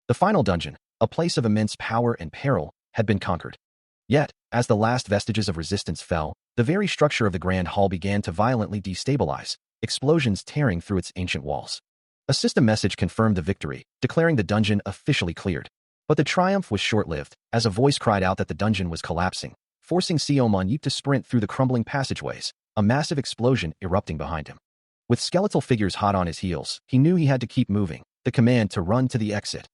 The final dungeon, a place of immense power and peril, had been conquered. Yet, as the last vestiges of resistance fell, the very structure of the grand hall began to violently destabilize, explosions tearing through its ancient walls. A system message confirmed the victory, declaring the dungeon officially cleared. But the triumph was short-lived, as a voice cried out that the dungeon was collapsing, forcing Seo Man-yeep to sprint through the crumbling passageways, a massive explosion erupting behind him. With skeletal figures hot on his heels, he knew he had to keep moving, the command to run to the exit,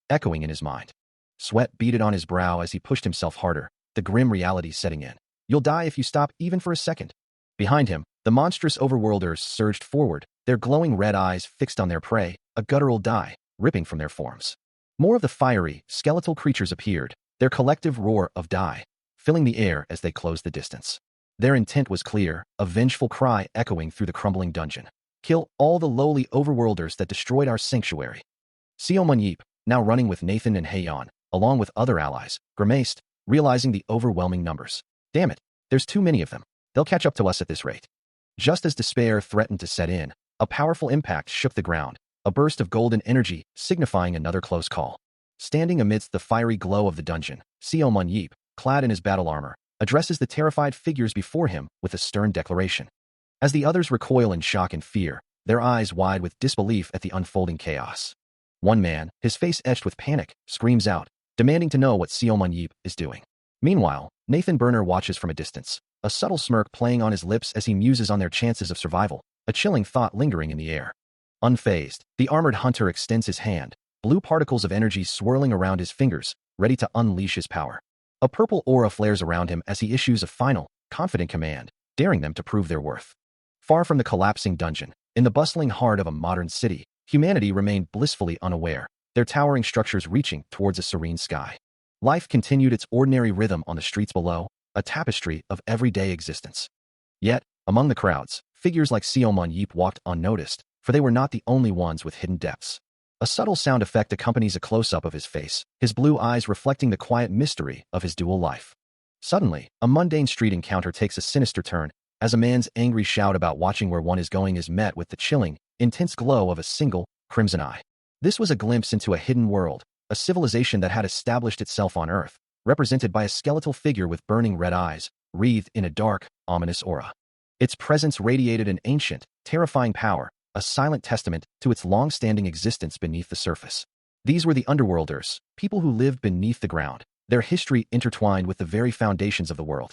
echoing in his mind. Sweat beaded on his brow as he pushed himself harder, the grim reality setting in. You'll die if you stop even for a second. Behind him, the monstrous overworlders surged forward, their glowing red eyes fixed on their prey, a guttural dye, ripping from their forms. More of the fiery, skeletal creatures appeared, their collective roar of die, filling the air as they closed the distance. Their intent was clear, a vengeful cry echoing through the crumbling dungeon. Kill all the lowly overworlders that destroyed our sanctuary. Seo Man-yeep, now running with Nathan and Haeyeon, along with other allies, grimaced, realizing the overwhelming numbers. Damn it, there's too many of them. They'll catch up to us at this rate. Just as despair threatened to set in, a powerful impact shook the ground, a burst of golden energy signifying another close call. Standing amidst the fiery glow of the dungeon, Seo Man-yeep, clad in his battle armor, addresses the terrified figures before him with a stern declaration. As the others recoil in shock and fear, their eyes wide with disbelief at the unfolding chaos. One man, his face etched with panic, screams out, demanding to know what Seo Man-yeep is doing. Meanwhile, Nathan Burner watches from a distance, a subtle smirk playing on his lips as he muses on their chances of survival, a chilling thought lingering in the air. Unfazed, the armored hunter extends his hand, blue particles of energy swirling around his fingers, ready to unleash his power. A purple aura flares around him as he issues a final, confident command, daring them to prove their worth. Far from the collapsing dungeon, in the bustling heart of a modern city, humanity remained blissfully unaware, their towering structures reaching towards a serene sky. Life continued its ordinary rhythm on the streets below, a tapestry of everyday existence. Yet, among the crowds, figures like Seo Man-yeep walked unnoticed, for they were not the only ones with hidden depths. A subtle sound effect accompanies a close-up of his face, his blue eyes reflecting the quiet mystery of his dual life. Suddenly, a mundane street encounter takes a sinister turn, as a man's angry shout about watching where one is going is met with the chilling, intense glow of a single, crimson eye. This was a glimpse into a hidden world, a civilization that had established itself on Earth, represented by a skeletal figure with burning red eyes, wreathed in a dark, ominous aura. Its presence radiated an ancient, terrifying power, a silent testament to its long-standing existence beneath the surface. These were the Underworlders, people who lived beneath the ground, their history intertwined with the very foundations of the world.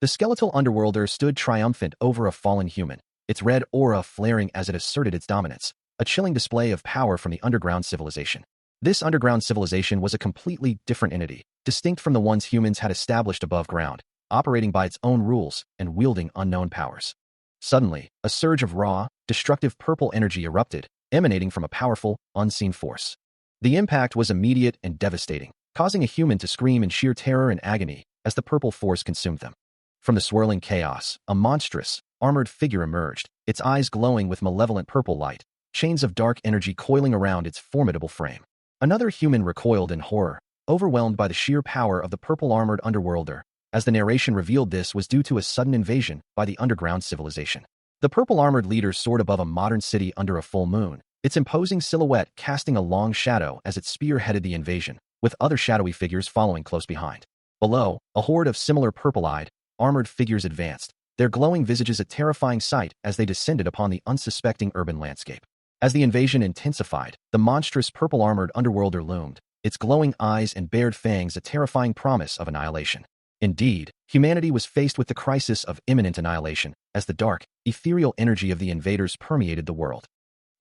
The skeletal Underworlder stood triumphant over a fallen human, its red aura flaring as it asserted its dominance, a chilling display of power from the underground civilization. This underground civilization was a completely different entity, distinct from the ones humans had established above ground, operating by its own rules and wielding unknown powers. Suddenly, a surge of raw, destructive purple energy erupted, emanating from a powerful, unseen force. The impact was immediate and devastating, causing a human to scream in sheer terror and agony as the purple force consumed them. From the swirling chaos, a monstrous, armored figure emerged, its eyes glowing with malevolent purple light, chains of dark energy coiling around its formidable frame. Another human recoiled in horror, overwhelmed by the sheer power of the purple-armored Underworlder, as the narration revealed this was due to a sudden invasion by the underground civilization. The purple-armored leader soared above a modern city under a full moon, its imposing silhouette casting a long shadow as it spearheaded the invasion, with other shadowy figures following close behind. Below, a horde of similar purple-eyed, armored figures advanced, their glowing visages a terrifying sight as they descended upon the unsuspecting urban landscape. As the invasion intensified, the monstrous purple-armored Underworlder loomed, its glowing eyes and bared fangs a terrifying promise of annihilation. Indeed, humanity was faced with the crisis of imminent annihilation, as the dark, ethereal energy of the invaders permeated the world.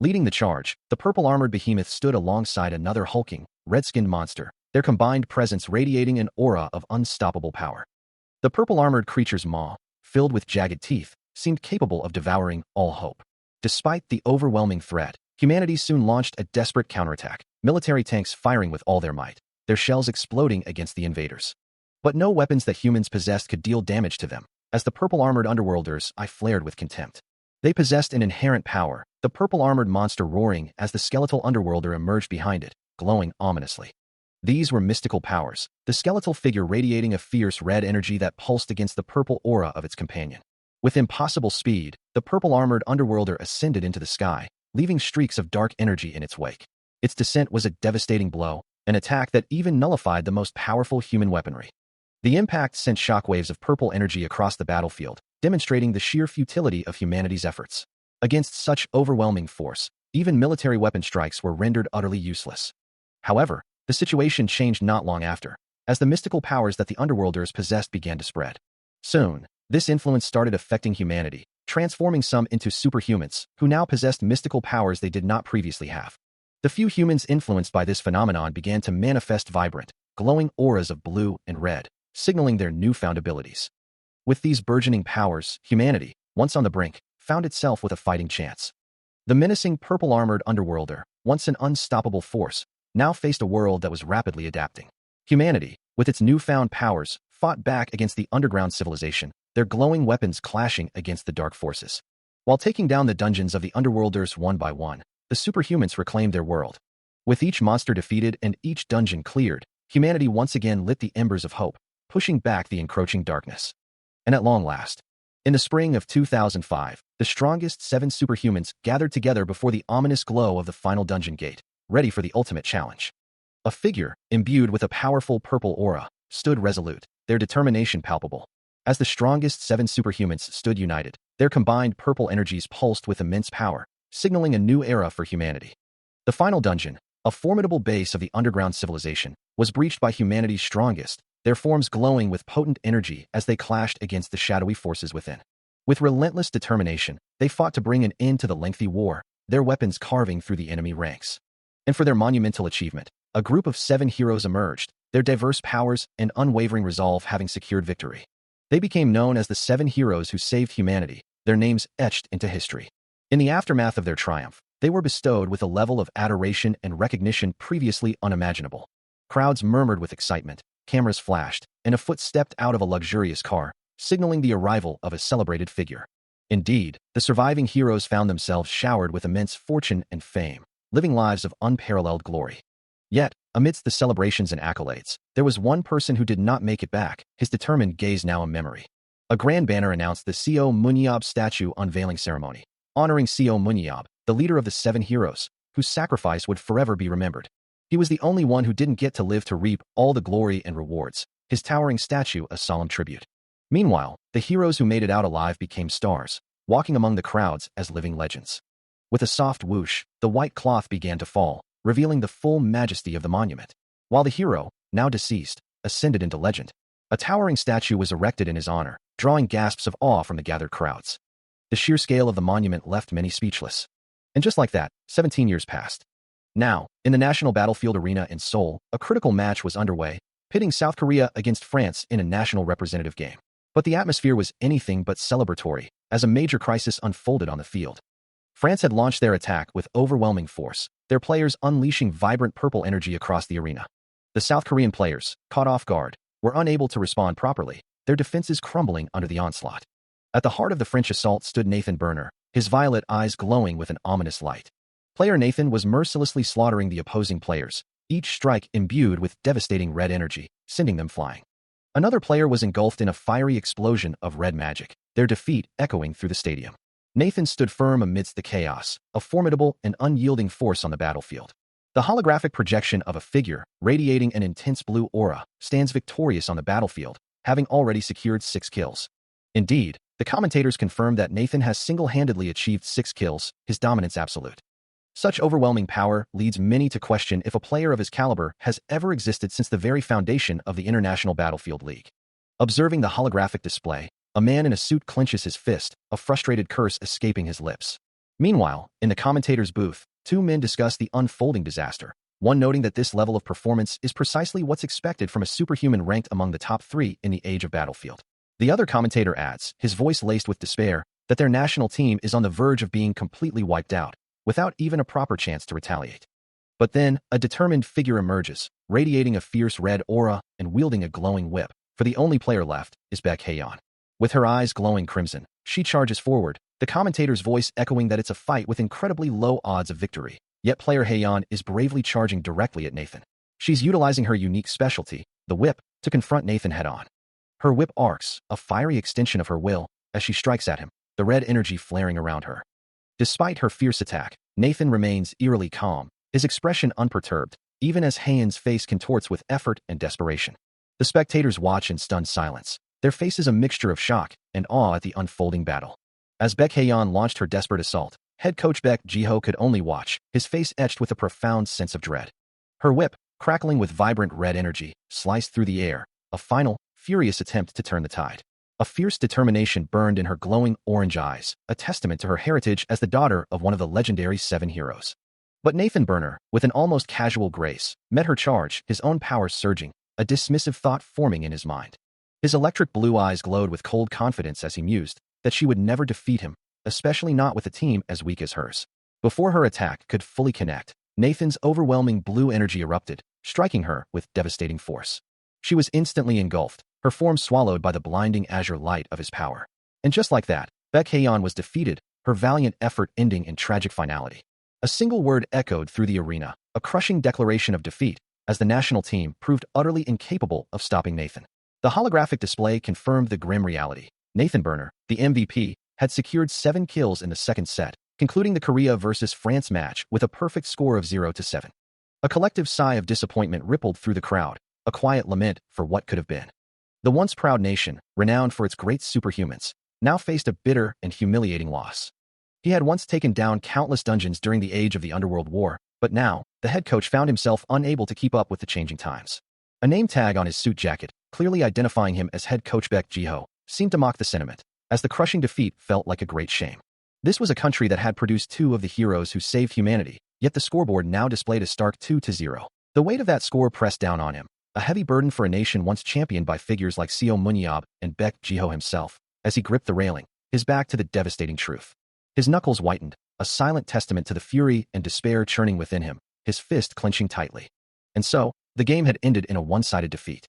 Leading the charge, the purple-armored behemoth stood alongside another hulking, red-skinned monster, their combined presence radiating an aura of unstoppable power. The purple-armored creature's maw, filled with jagged teeth, seemed capable of devouring all hope. Despite the overwhelming threat, humanity soon launched a desperate counterattack, military tanks firing with all their might, their shells exploding against the invaders. But no weapons that humans possessed could deal damage to them, as the purple-armored Underworlders flared with contempt. They possessed an inherent power, the purple-armored monster roaring as the skeletal Underworlder emerged behind it, glowing ominously. These were mystical powers, the skeletal figure radiating a fierce red energy that pulsed against the purple aura of its companion. With impossible speed, the purple-armored Underworlder ascended into the sky, leaving streaks of dark energy in its wake. Its descent was a devastating blow, an attack that even nullified the most powerful human weaponry. The impact sent shockwaves of purple energy across the battlefield, demonstrating the sheer futility of humanity's efforts. Against such overwhelming force, even military weapon strikes were rendered utterly useless. However, the situation changed not long after, as the mystical powers that the underworlders possessed began to spread. Soon, this influence started affecting humanity, transforming some into superhumans, who now possessed mystical powers they did not previously have. The few humans influenced by this phenomenon began to manifest vibrant, glowing auras of blue and red, signaling their newfound abilities. With these burgeoning powers, humanity, once on the brink, found itself with a fighting chance. The menacing purple-armored underworlder, once an unstoppable force, now faced a world that was rapidly adapting. Humanity, with its newfound powers, fought back against the underground civilization, their glowing weapons clashing against the dark forces. While taking down the dungeons of the underworlders one by one, the superhumans reclaimed their world. With each monster defeated and each dungeon cleared, humanity once again lit the embers of hope, pushing back the encroaching darkness. And at long last, in the spring of 2005, the strongest 7 superhumans gathered together before the ominous glow of the final dungeon gate, ready for the ultimate challenge. A figure, imbued with a powerful purple aura, stood resolute, their determination palpable. As the strongest 7 superhumans stood united, their combined purple energies pulsed with immense power, signaling a new era for humanity. The final dungeon, a formidable base of the underground civilization, was breached by humanity's strongest, their forms glowing with potent energy as they clashed against the shadowy forces within. With relentless determination, they fought to bring an end to the lengthy war, their weapons carving through the enemy ranks. And for their monumental achievement, a group of 7 heroes emerged, their diverse powers and unwavering resolve having secured victory. They became known as the 7 heroes who saved humanity, their names etched into history. In the aftermath of their triumph, they were bestowed with a level of adoration and recognition previously unimaginable. Crowds murmured with excitement, cameras flashed, and a foot stepped out of a luxurious car, signaling the arrival of a celebrated figure. Indeed, the surviving heroes found themselves showered with immense fortune and fame, living lives of unparalleled glory. Yet, amidst the celebrations and accolades, there was one person who did not make it back, his determined gaze now a memory. A grand banner announced the Co. Munyab statue unveiling ceremony, honoring Co. Munyab, the leader of the 7 heroes, whose sacrifice would forever be remembered. He was the only one who didn't get to live to reap all the glory and rewards, his towering statue a solemn tribute. Meanwhile, the heroes who made it out alive became stars, walking among the crowds as living legends. With a soft whoosh, the white cloth began to fall, revealing the full majesty of the monument. While the hero, now deceased, ascended into legend, a towering statue was erected in his honor, drawing gasps of awe from the gathered crowds. The sheer scale of the monument left many speechless. And just like that, 17 years passed. Now, in the national battlefield arena in Seoul, a critical match was underway, pitting South Korea against France in a national representative game. But the atmosphere was anything but celebratory, as a major crisis unfolded on the field. France had launched their attack with overwhelming force, their players unleashing vibrant purple energy across the arena. The South Korean players, caught off guard, were unable to respond properly, their defenses crumbling under the onslaught. At the heart of the French assault stood Nathan Burner, his violet eyes glowing with an ominous light. Player Nathan was mercilessly slaughtering the opposing players, each strike imbued with devastating red energy, sending them flying. Another player was engulfed in a fiery explosion of red magic, their defeat echoing through the stadium. Nathan stood firm amidst the chaos, a formidable and unyielding force on the battlefield. The holographic projection of a figure, radiating an intense blue aura, stands victorious on the battlefield, having already secured 6 kills. Indeed, the commentators confirmed that Nathan has single-handedly achieved 6 kills, his dominance absolute. Such overwhelming power leads many to question if a player of his caliber has ever existed since the very foundation of the International Battlefield League. Observing the holographic display, a man in a suit clenches his fist, a frustrated curse escaping his lips. Meanwhile, in the commentator's booth, 2 men discuss the unfolding disaster, one noting that this level of performance is precisely what's expected from a superhuman ranked among the top 3 in the age of Battlefield. The other commentator adds, his voice laced with despair, that their national team is on the verge of being completely wiped out, without even a proper chance to retaliate. But then, a determined figure emerges, radiating a fierce red aura and wielding a glowing whip, for the only player left is Baek Haeyeon. With her eyes glowing crimson, she charges forward, the commentator's voice echoing that it's a fight with incredibly low odds of victory, yet player Haeyeon is bravely charging directly at Nathan. She's utilizing her unique specialty, the whip, to confront Nathan head-on. Her whip arcs, a fiery extension of her will, as she strikes at him, the red energy flaring around her. Despite her fierce attack, Nathan remains eerily calm, his expression unperturbed, even as Haeun's face contorts with effort and desperation. The spectators watch in stunned silence, their faces a mixture of shock and awe at the unfolding battle. As Baek Haeun launched her desperate assault, head coach Baek Ji-ho could only watch, his face etched with a profound sense of dread. Her whip, crackling with vibrant red energy, sliced through the air, a final, furious attempt to turn the tide. A fierce determination burned in her glowing orange eyes, a testament to her heritage as the daughter of one of the legendary 7 heroes. But Nathan Burner, with an almost casual grace, met her charge, his own power surging, a dismissive thought forming in his mind. His electric blue eyes glowed with cold confidence as he mused that she would never defeat him, especially not with a team as weak as hers. Before her attack could fully connect, Nathan's overwhelming blue energy erupted, striking her with devastating force. She was instantly engulfed, her form swallowed by the blinding azure light of his power. And just like that, Baek Haeun was defeated, her valiant effort ending in tragic finality. A single word echoed through the arena, a crushing declaration of defeat, as the national team proved utterly incapable of stopping Nathan. The holographic display confirmed the grim reality. Nathan Burner, the MVP, had secured 7 kills in the second set, concluding the Korea vs. France match with a perfect score of 0-7. A collective sigh of disappointment rippled through the crowd, a quiet lament for what could have been. The once proud nation, renowned for its great superhumans, now faced a bitter and humiliating loss. He had once taken down countless dungeons during the age of the Underworld War, but now, the head coach found himself unable to keep up with the changing times. A name tag on his suit jacket, clearly identifying him as head coach Baek Ji-ho, seemed to mock the sentiment, as the crushing defeat felt like a great shame. This was a country that had produced 2 of the heroes who saved humanity, yet the scoreboard now displayed a stark 2-0. The weight of that score pressed down on him, a heavy burden for a nation once championed by figures like Seo Munyeob and Baek Ji-ho himself, as he gripped the railing, his back to the devastating truth. His knuckles whitened, a silent testament to the fury and despair churning within him, his fist clenching tightly. And so, the game had ended in a one-sided defeat.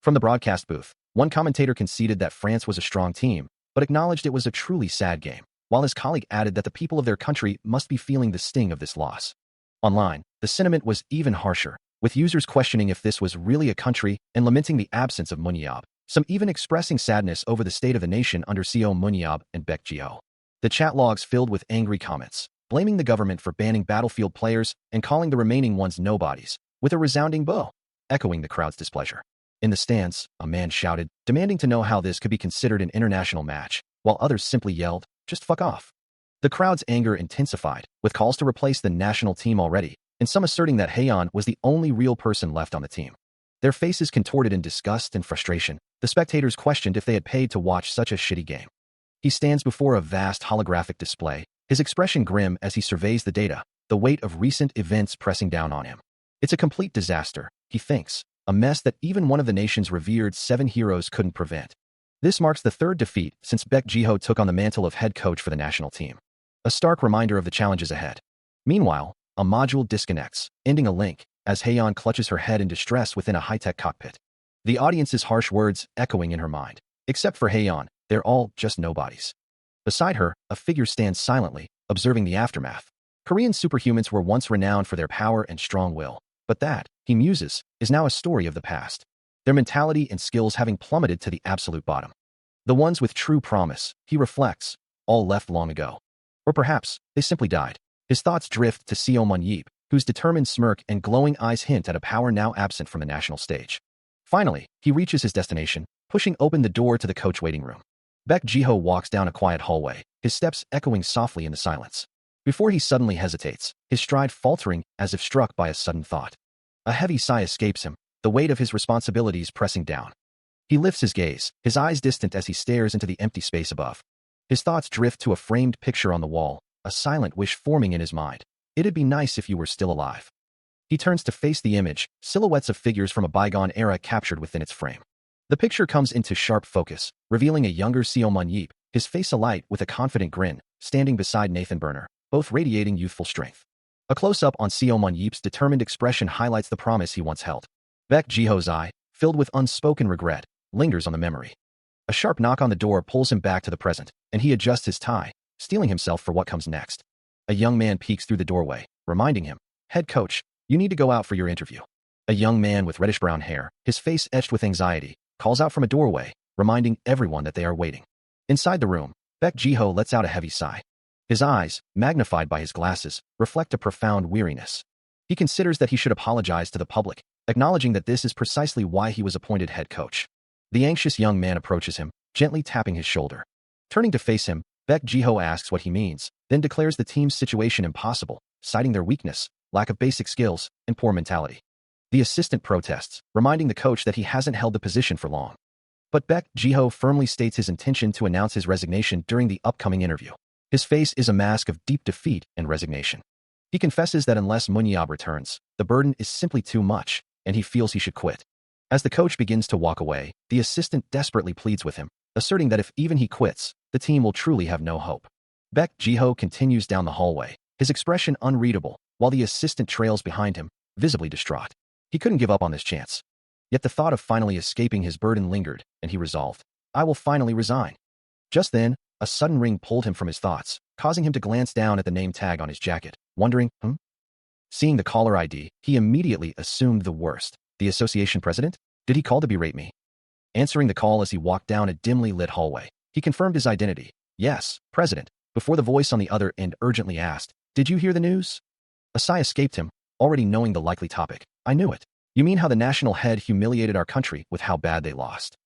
From the broadcast booth, one commentator conceded that France was a strong team, but acknowledged it was a truly sad game, while his colleague added that the people of their country must be feeling the sting of this loss. Online, the sentiment was even harsher, with users questioning if this was really a country and lamenting the absence of Munyeob, some even expressing sadness over the state of the nation under Seo Munyeob and Baek Ji-ho. The chat logs filled with angry comments, blaming the government for banning battlefield players and calling the remaining ones nobodies, with a resounding boo, echoing the crowd's displeasure. In the stands, a man shouted, demanding to know how this could be considered an international match, while others simply yelled, just fuck off. The crowd's anger intensified, with calls to replace the national team already, and some asserting that Haeun was the only real person left on the team. Their faces contorted in disgust and frustration, the spectators questioned if they had paid to watch such a shitty game. He stands before a vast holographic display, his expression grim as he surveys the data, the weight of recent events pressing down on him. It's a complete disaster, he thinks, a mess that even one of the nation's revered 7 heroes couldn't prevent. This marks the 3rd defeat since Baek Ji-ho took on the mantle of head coach for the national team. A stark reminder of the challenges ahead. Meanwhile, a module disconnects, ending a link, as Haeun clutches her head in distress within a high-tech cockpit. The audience's harsh words echoing in her mind. Except for Haeun, they're all just nobodies. Beside her, a figure stands silently, observing the aftermath. Korean superhumans were once renowned for their power and strong will, but that, he muses, is now a story of the past. Their mentality and skills having plummeted to the absolute bottom. The ones with true promise, he reflects, all left long ago. Or perhaps, they simply died. His thoughts drift to Seo Munyeob, whose determined smirk and glowing eyes hint at a power now absent from the national stage. Finally, he reaches his destination, pushing open the door to the coach waiting room. Baek Ji-ho walks down a quiet hallway, his steps echoing softly in the silence. Before he suddenly hesitates, his stride faltering as if struck by a sudden thought. A heavy sigh escapes him, the weight of his responsibilities pressing down. He lifts his gaze, his eyes distant as he stares into the empty space above. His thoughts drift to a framed picture on the wall, a silent wish forming in his mind. It'd be nice if you were still alive. He turns to face the image, silhouettes of figures from a bygone era captured within its frame. The picture comes into sharp focus, revealing a younger Seo Munyeob, his face alight with a confident grin, standing beside Nathan Burner, both radiating youthful strength. A close-up on Seo Munyeob's determined expression highlights the promise he once held. Baek Ji-ho's eye, filled with unspoken regret, lingers on the memory. A sharp knock on the door pulls him back to the present, and he adjusts his tie, steeling himself for what comes next. A young man peeks through the doorway, reminding him, "Head coach, you need to go out for your interview." A young man with reddish-brown hair, his face etched with anxiety, calls out from a doorway, reminding everyone that they are waiting. Inside the room, Baek Ji-ho lets out a heavy sigh. His eyes, magnified by his glasses, reflect a profound weariness. He considers that he should apologize to the public, acknowledging that this is precisely why he was appointed head coach. The anxious young man approaches him, gently tapping his shoulder. Turning to face him, Baek Ji-ho asks what he means, then declares the team's situation impossible, citing their weakness, lack of basic skills, and poor mentality. The assistant protests, reminding the coach that he hasn't held the position for long. But Baek Ji-ho firmly states his intention to announce his resignation during the upcoming interview. His face is a mask of deep defeat and resignation. He confesses that unless Munyab returns, the burden is simply too much, and he feels he should quit. As the coach begins to walk away, the assistant desperately pleads with him, asserting that if even he quits, the team will truly have no hope. Baek Ji-ho continues down the hallway, his expression unreadable, while the assistant trails behind him, visibly distraught. He couldn't give up on this chance. Yet the thought of finally escaping his burden lingered, and he resolved, I will finally resign. Just then, a sudden ring pulled him from his thoughts, causing him to glance down at the name tag on his jacket, wondering, Seeing the caller ID, he immediately assumed the worst. The association president? Did he call to berate me? Answering the call as he walked down a dimly lit hallway, he confirmed his identity. Yes, president, before the voice on the other end urgently asked, Did you hear the news? A sigh escaped him, already knowing the likely topic. I knew it. You mean how the national head humiliated our country with how bad they lost?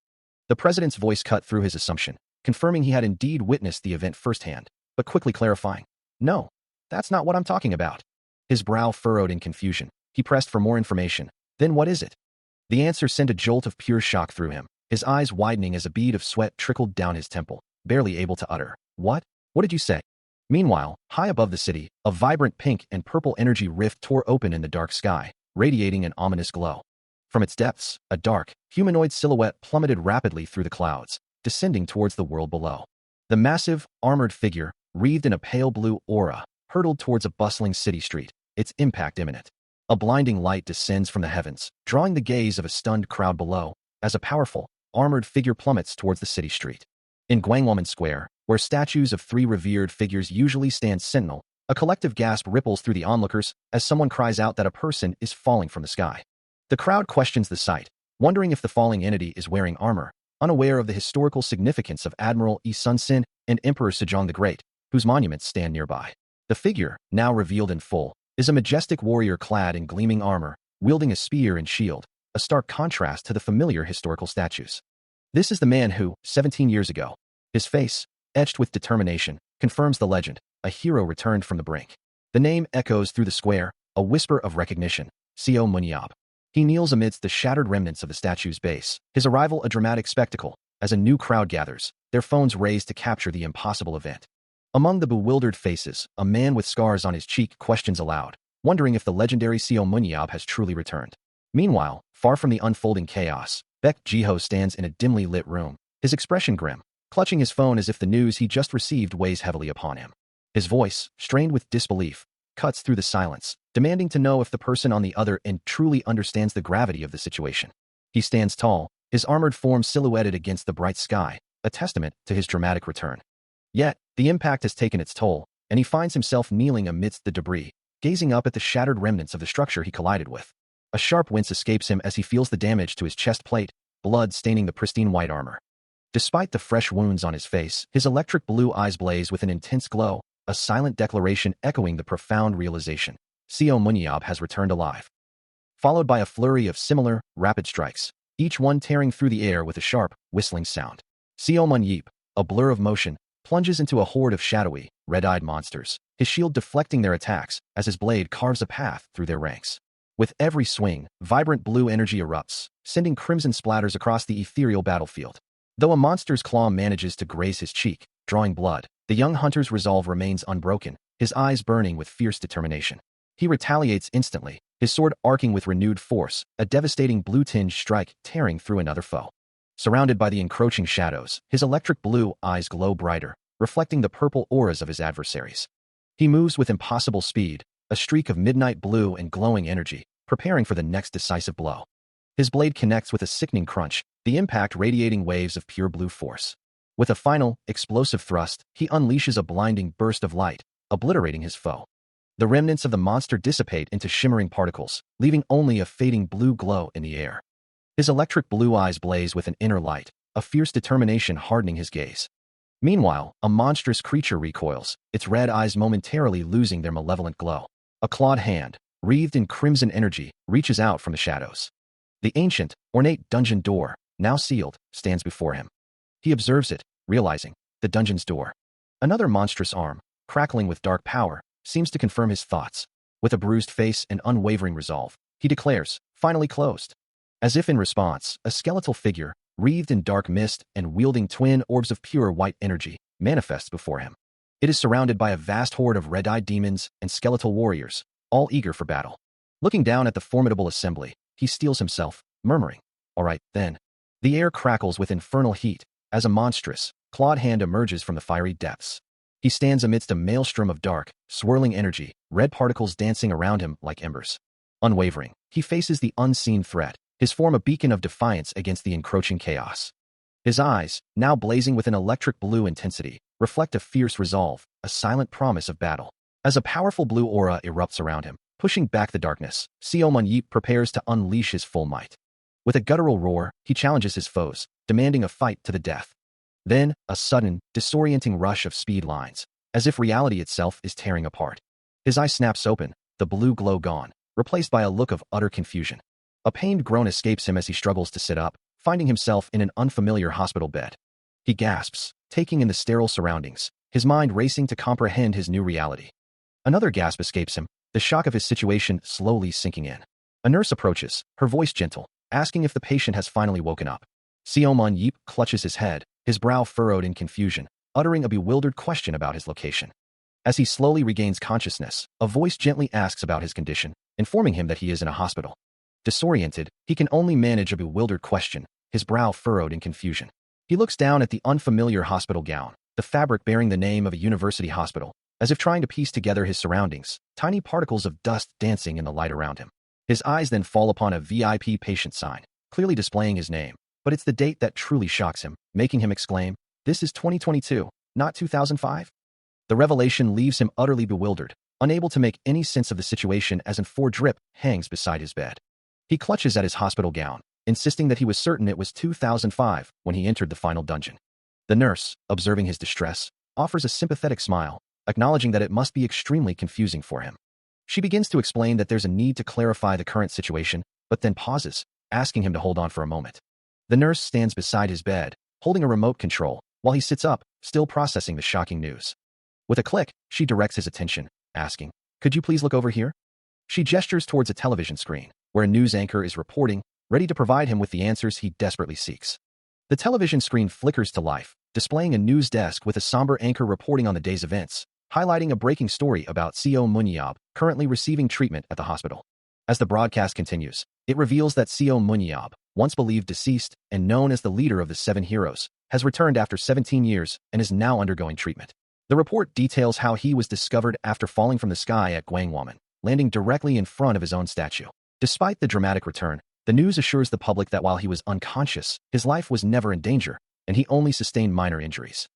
The president's voice cut through his assumption, confirming he had indeed witnessed the event firsthand, but quickly clarifying, No, that's not what I'm talking about. His brow furrowed in confusion. He pressed for more information. Then what is it? The answer sent a jolt of pure shock through him, his eyes widening as a bead of sweat trickled down his temple, barely able to utter, What? What did you say? Meanwhile, high above the city, a vibrant pink and purple energy rift tore open in the dark sky, radiating an ominous glow. From its depths, a dark, humanoid silhouette plummeted rapidly through the clouds, descending towards the world below. The massive, armored figure, wreathed in a pale blue aura, hurtled towards a bustling city street, its impact imminent. A blinding light descends from the heavens, drawing the gaze of a stunned crowd below, as a powerful, armored figure plummets towards the city street. In Gwangwoman Square, where statues of three revered figures usually stand sentinel, a collective gasp ripples through the onlookers as someone cries out that a person is falling from the sky. The crowd questions the sight, wondering if the falling entity is wearing armor, unaware of the historical significance of Admiral Yi Sun-sin and Emperor Sejong the Great, whose monuments stand nearby. The figure, now revealed in full, is a majestic warrior clad in gleaming armor, wielding a spear and shield, a stark contrast to the familiar historical statues. This is the man who, 17 years ago, his face, etched with determination, confirms the legend, a hero returned from the brink. The name echoes through the square, a whisper of recognition, Seo Munyab. He kneels amidst the shattered remnants of the statue's base, his arrival a dramatic spectacle, as a new crowd gathers, their phones raised to capture the impossible event. Among the bewildered faces, a man with scars on his cheek questions aloud, wondering if the legendary Seo Munyab has truly returned. Meanwhile, far from the unfolding chaos, Baek Ji-ho stands in a dimly lit room, his expression grim, clutching his phone as if the news he just received weighs heavily upon him. His voice, strained with disbelief, cuts through the silence, demanding to know if the person on the other end truly understands the gravity of the situation. He stands tall, his armored form silhouetted against the bright sky, a testament to his dramatic return. Yet, the impact has taken its toll, and he finds himself kneeling amidst the debris, gazing up at the shattered remnants of the structure he collided with. A sharp wince escapes him as he feels the damage to his chest plate, blood staining the pristine white armor. Despite the fresh wounds on his face, his electric blue eyes blaze with an intense glow, a silent declaration echoing the profound realization. Seo Munyab has returned alive. Followed by a flurry of similar, rapid strikes, each one tearing through the air with a sharp, whistling sound. Seo Munyib, a blur of motion, plunges into a horde of shadowy, red-eyed monsters, his shield deflecting their attacks as his blade carves a path through their ranks. With every swing, vibrant blue energy erupts, sending crimson splatters across the ethereal battlefield. Though a monster's claw manages to graze his cheek, drawing blood, the young hunter's resolve remains unbroken, his eyes burning with fierce determination. He retaliates instantly, his sword arcing with renewed force, a devastating blue-tinged strike tearing through another foe. Surrounded by the encroaching shadows, his electric blue eyes glow brighter, reflecting the purple auras of his adversaries. He moves with impossible speed, a streak of midnight blue and glowing energy, preparing for the next decisive blow. His blade connects with a sickening crunch, the impact radiating waves of pure blue force. With a final, explosive thrust, he unleashes a blinding burst of light, obliterating his foe. The remnants of the monster dissipate into shimmering particles, leaving only a fading blue glow in the air. His electric blue eyes blaze with an inner light, a fierce determination hardening his gaze. Meanwhile, a monstrous creature recoils, its red eyes momentarily losing their malevolent glow. A clawed hand, wreathed in crimson energy, reaches out from the shadows. The ancient, ornate dungeon door, now sealed, stands before him. He observes it, realizing the dungeon's door. Another monstrous arm, crackling with dark power, seems to confirm his thoughts. With a bruised face and unwavering resolve, he declares, finally closed. As if in response, a skeletal figure, wreathed in dark mist and wielding twin orbs of pure white energy, manifests before him. It is surrounded by a vast horde of red-eyed demons and skeletal warriors, all eager for battle. Looking down at the formidable assembly, he steels himself, murmuring, "All right, then." The air crackles with infernal heat as a monstrous, clawed hand emerges from the fiery depths. He stands amidst a maelstrom of dark, swirling energy, red particles dancing around him like embers. Unwavering, he faces the unseen threat, his form a beacon of defiance against the encroaching chaos. His eyes, now blazing with an electric blue intensity, reflect a fierce resolve, a silent promise of battle. As a powerful blue aura erupts around him, pushing back the darkness, Seo Mun-Yeep prepares to unleash his full might. With a guttural roar, he challenges his foes, demanding a fight to the death. Then, a sudden, disorienting rush of speed lines, as if reality itself is tearing apart. His eye snaps open, the blue glow gone, replaced by a look of utter confusion. A pained groan escapes him as he struggles to sit up, finding himself in an unfamiliar hospital bed. He gasps, taking in the sterile surroundings, his mind racing to comprehend his new reality. Another gasp escapes him, the shock of his situation slowly sinking in. A nurse approaches, her voice gentle, asking if the patient has finally woken up. Seo Mun-Yeep clutches his head, his brow furrowed in confusion, uttering a bewildered question about his location. As he slowly regains consciousness, a voice gently asks about his condition, informing him that he is in a hospital. Disoriented, he can only manage a bewildered question, his brow furrowed in confusion. He looks down at the unfamiliar hospital gown, the fabric bearing the name of a university hospital, as if trying to piece together his surroundings, tiny particles of dust dancing in the light around him. His eyes then fall upon a VIP patient sign, clearly displaying his name, but it's the date that truly shocks him, making him exclaim, "This is 2022, not 2005? The revelation leaves him utterly bewildered, unable to make any sense of the situation as an drip hangs beside his bed. He clutches at his hospital gown, insisting that he was certain it was 2005 when he entered the final dungeon. The nurse, observing his distress, offers a sympathetic smile, acknowledging that it must be extremely confusing for him. She begins to explain that there's a need to clarify the current situation, but then pauses, asking him to hold on for a moment. The nurse stands beside his bed, holding a remote control, while he sits up, still processing the shocking news. With a click, she directs his attention, asking, "Could you please look over here?" She gestures towards a television screen, where a news anchor is reporting, ready to provide him with the answers he desperately seeks. The television screen flickers to life, displaying a news desk with a somber anchor reporting on the day's events, highlighting a breaking story about Seo Mun-Yeep currently receiving treatment at the hospital. As the broadcast continues, it reveals that Seo Mun-Yeep, once believed deceased and known as the leader of the Seven Heroes, has returned after 17 years and is now undergoing treatment. The report details how he was discovered after falling from the sky at Gwangwaman, landing directly in front of his own statue. Despite the dramatic return, the news assures the public that while he was unconscious, his life was never in danger, and he only sustained minor injuries.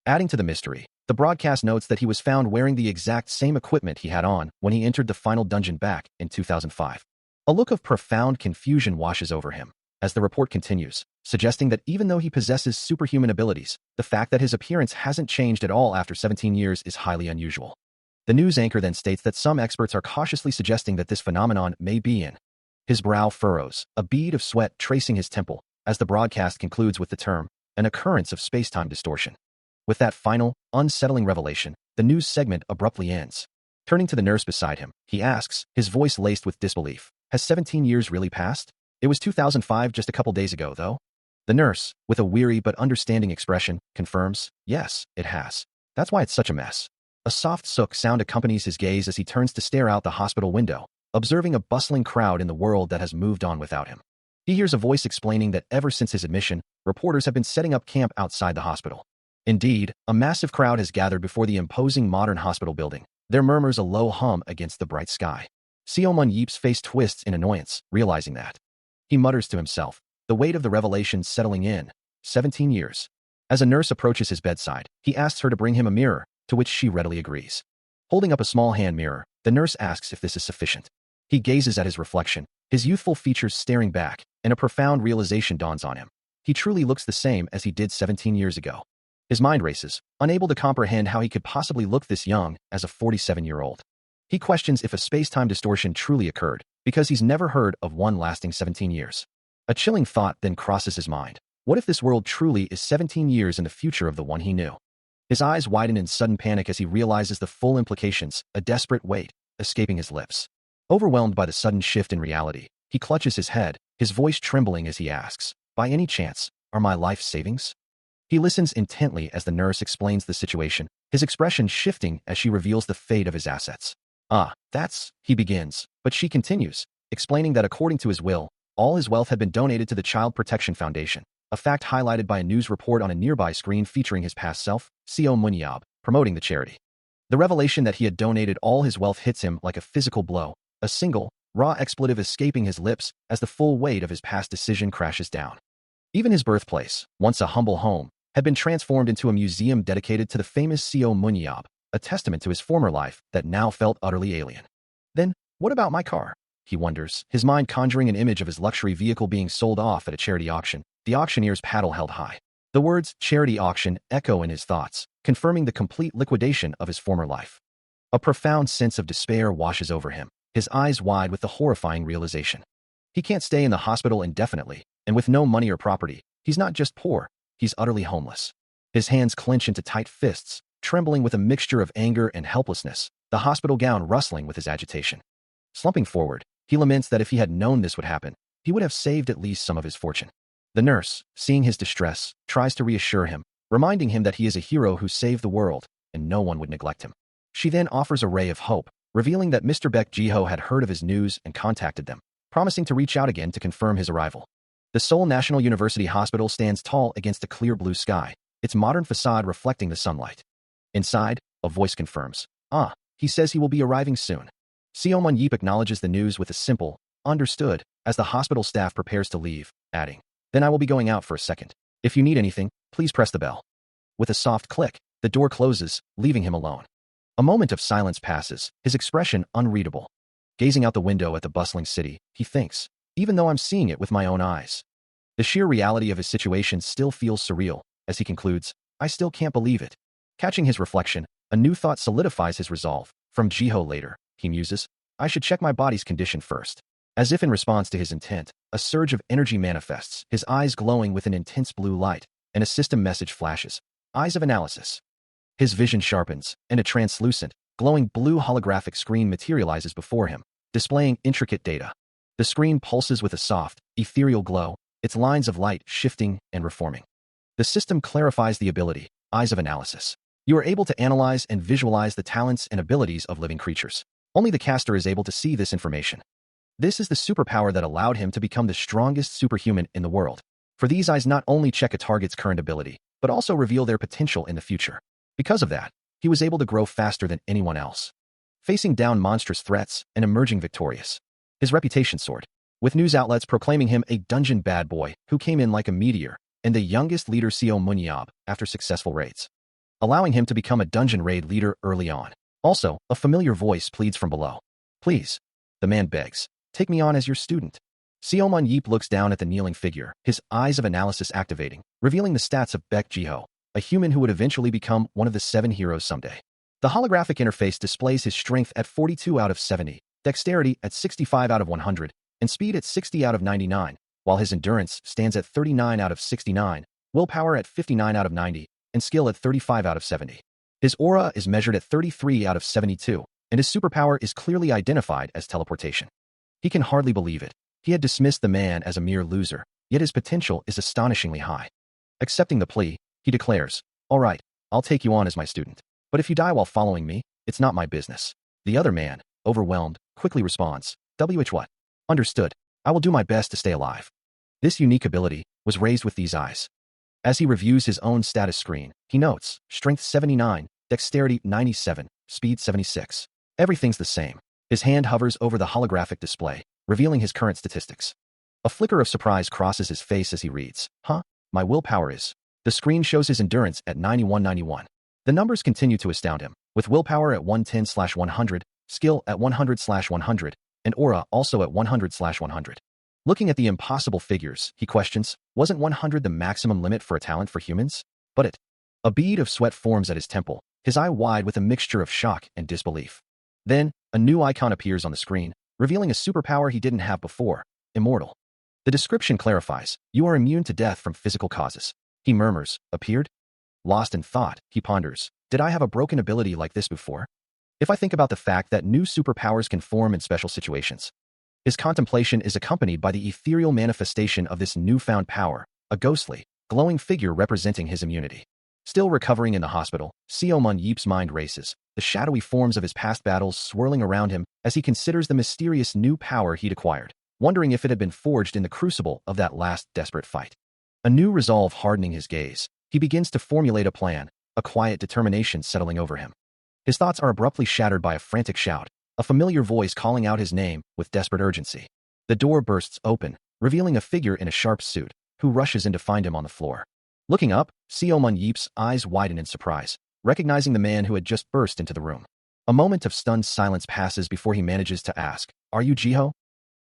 Adding to the mystery, the broadcast notes that he was found wearing the exact same equipment he had on when he entered the final dungeon back in 2005. A look of profound confusion washes over him, as the report continues, suggesting that even though he possesses superhuman abilities, the fact that his appearance hasn't changed at all after 17 years is highly unusual. The news anchor then states that some experts are cautiously suggesting that this phenomenon may be in. His brow furrows, a bead of sweat tracing his temple, as the broadcast concludes with the term, an occurrence of space-time distortion. With that final, unsettling revelation, the news segment abruptly ends. Turning to the nurse beside him, he asks, his voice laced with disbelief, "Has 17 years really passed? It was 2005 just a couple days ago, though." The nurse, with a weary but understanding expression, confirms, "Yes, it has. That's why it's such a mess." A soft sook sound accompanies his gaze as he turns to stare out the hospital window, observing a bustling crowd in the world that has moved on without him. He hears a voice explaining that ever since his admission, reporters have been setting up camp outside the hospital. Indeed, a massive crowd has gathered before the imposing modern hospital building, their murmurs a low hum against the bright sky. Seo Mun-Yeep's face twists in annoyance, realizing that. He mutters to himself, the weight of the revelation settling in. 17 years. As a nurse approaches his bedside, he asks her to bring him a mirror, to which she readily agrees. Holding up a small hand mirror, the nurse asks if this is sufficient. He gazes at his reflection, his youthful features staring back, and a profound realization dawns on him. He truly looks the same as he did 17 years ago. His mind races, unable to comprehend how he could possibly look this young as a 47-year-old. He questions if a space-time distortion truly occurred, because he's never heard of one lasting 17 years. A chilling thought then crosses his mind. What if this world truly is 17 years in the future of the one he knew? His eyes widen in sudden panic as he realizes the full implications, a desperate weight escaping his lips. Overwhelmed by the sudden shift in reality, he clutches his head, his voice trembling as he asks, "By any chance, are my life savings?" He listens intently as the nurse explains the situation, his expression shifting as she reveals the fate of his assets. He begins, but she continues, explaining that according to his will, all his wealth had been donated to the Child Protection Foundation, a fact highlighted by a news report on a nearby screen featuring his past self, Seo Munyab, promoting the charity. The revelation that he had donated all his wealth hits him like a physical blow, a single, raw expletive escaping his lips as the full weight of his past decision crashes down. Even his birthplace, once a humble home, had been transformed into a museum dedicated to the famous Seo Munyab, a testament to his former life that now felt utterly alien. Then, what about my car? He wonders, his mind conjuring an image of his luxury vehicle being sold off at a charity auction, the auctioneer's paddle held high. The words charity auction echo in his thoughts, confirming the complete liquidation of his former life. A profound sense of despair washes over him, his eyes wide with the horrifying realization. He can't stay in the hospital indefinitely, and with no money or property, he's not just poor, he's utterly homeless. His hands clench into tight fists, trembling with a mixture of anger and helplessness, the hospital gown rustling with his agitation. Slumping forward, he laments that if he had known this would happen, he would have saved at least some of his fortune. The nurse, seeing his distress, tries to reassure him, reminding him that he is a hero who saved the world, and no one would neglect him. She then offers a ray of hope, revealing that Mr. Baek Jiho had heard of his news and contacted them, promising to reach out again to confirm his arrival. The Seoul National University Hospital stands tall against a clear blue sky, its modern facade reflecting the sunlight. Inside, a voice confirms. He says he will be arriving soon. Seo Mun-yeep acknowledges the news with a simple, understood, as the hospital staff prepares to leave, adding, "Then I will be going out for a second. If you need anything, please press the bell." With a soft click, the door closes, leaving him alone. A moment of silence passes, his expression unreadable. Gazing out the window at the bustling city, he thinks, even though I'm seeing it with my own eyes. The sheer reality of his situation still feels surreal, as he concludes, "I still can't believe it." Catching his reflection, a new thought solidifies his resolve. From Jiho later, he muses, "I should check my body's condition first." As if in response to his intent, a surge of energy manifests, his eyes glowing with an intense blue light, and a system message flashes. Eyes of analysis. His vision sharpens, and a translucent, glowing blue holographic screen materializes before him, displaying intricate data. The screen pulses with a soft, ethereal glow, its lines of light shifting and reforming. The system clarifies the ability, eyes of analysis. You are able to analyze and visualize the talents and abilities of living creatures. Only the caster is able to see this information. This is the superpower that allowed him to become the strongest superhuman in the world. For these eyes not only check a target's current ability, but also reveal their potential in the future. Because of that, he was able to grow faster than anyone else, facing down monstrous threats and emerging victorious. His reputation soared, with news outlets proclaiming him a dungeon bad boy who came in like a meteor, and the youngest leader Seo Munyab after successful raids, allowing him to become a dungeon raid leader early on. Also, a familiar voice pleads from below. "Please," the man begs, "take me on as your student." Seo Mun-yeep looks down at the kneeling figure, his eyes of analysis activating, revealing the stats of Baek Jiho, a human who would eventually become one of the 7 heroes someday. The holographic interface displays his strength at 42 out of 70, dexterity at 65 out of 100, and speed at 60 out of 99, while his endurance stands at 39 out of 69, willpower at 59 out of 90, and skill at 35 out of 70. His aura is measured at 33 out of 72, and his superpower is clearly identified as teleportation. He can hardly believe it. He had dismissed the man as a mere loser, yet his potential is astonishingly high. Accepting the plea, he declares, "All right, I'll take you on as my student. But if you die while following me, it's not my business." The other man, overwhelmed, quickly responds, What? Understood. I will do my best to stay alive." This unique ability was raised with these eyes. As he reviews his own status screen, he notes, strength 79, dexterity 97, speed 76. Everything's the same. His hand hovers over the holographic display, revealing his current statistics. A flicker of surprise crosses his face as he reads, My willpower is. The screen shows his endurance at 91/91. The numbers continue to astound him, with willpower at 110/100, skill at 100/100, and aura also at 100/100. Looking at the impossible figures, he questions, wasn't 100 the maximum limit for a talent for humans? A bead of sweat forms at his temple, his eye wide with a mixture of shock and disbelief. Then, A new icon appears on the screen, revealing a superpower he didn't have before: immortal. The description clarifies, you are immune to death from physical causes. He murmurs, appeared? Lost in thought, he ponders, did I have a broken ability like this before? If I think about the fact that new superpowers can form in special situations. His contemplation is accompanied by the ethereal manifestation of this newfound power, a ghostly, glowing figure representing his immunity. Still recovering in the hospital, Seomun Yeep's mind races, the shadowy forms of his past battles swirling around him as he considers the mysterious new power he'd acquired, wondering if it had been forged in the crucible of that last desperate fight. A new resolve hardening his gaze, he begins to formulate a plan, a quiet determination settling over him. His thoughts are abruptly shattered by a frantic shout, a familiar voice calling out his name with desperate urgency. The door bursts open, revealing a figure in a sharp suit, who rushes in to find him on the floor. Looking up, Seomun Yeep's eyes widen in surprise, recognizing the man who had just burst into the room. A moment of stunned silence passes before he manages to ask, "Are you Jiho?"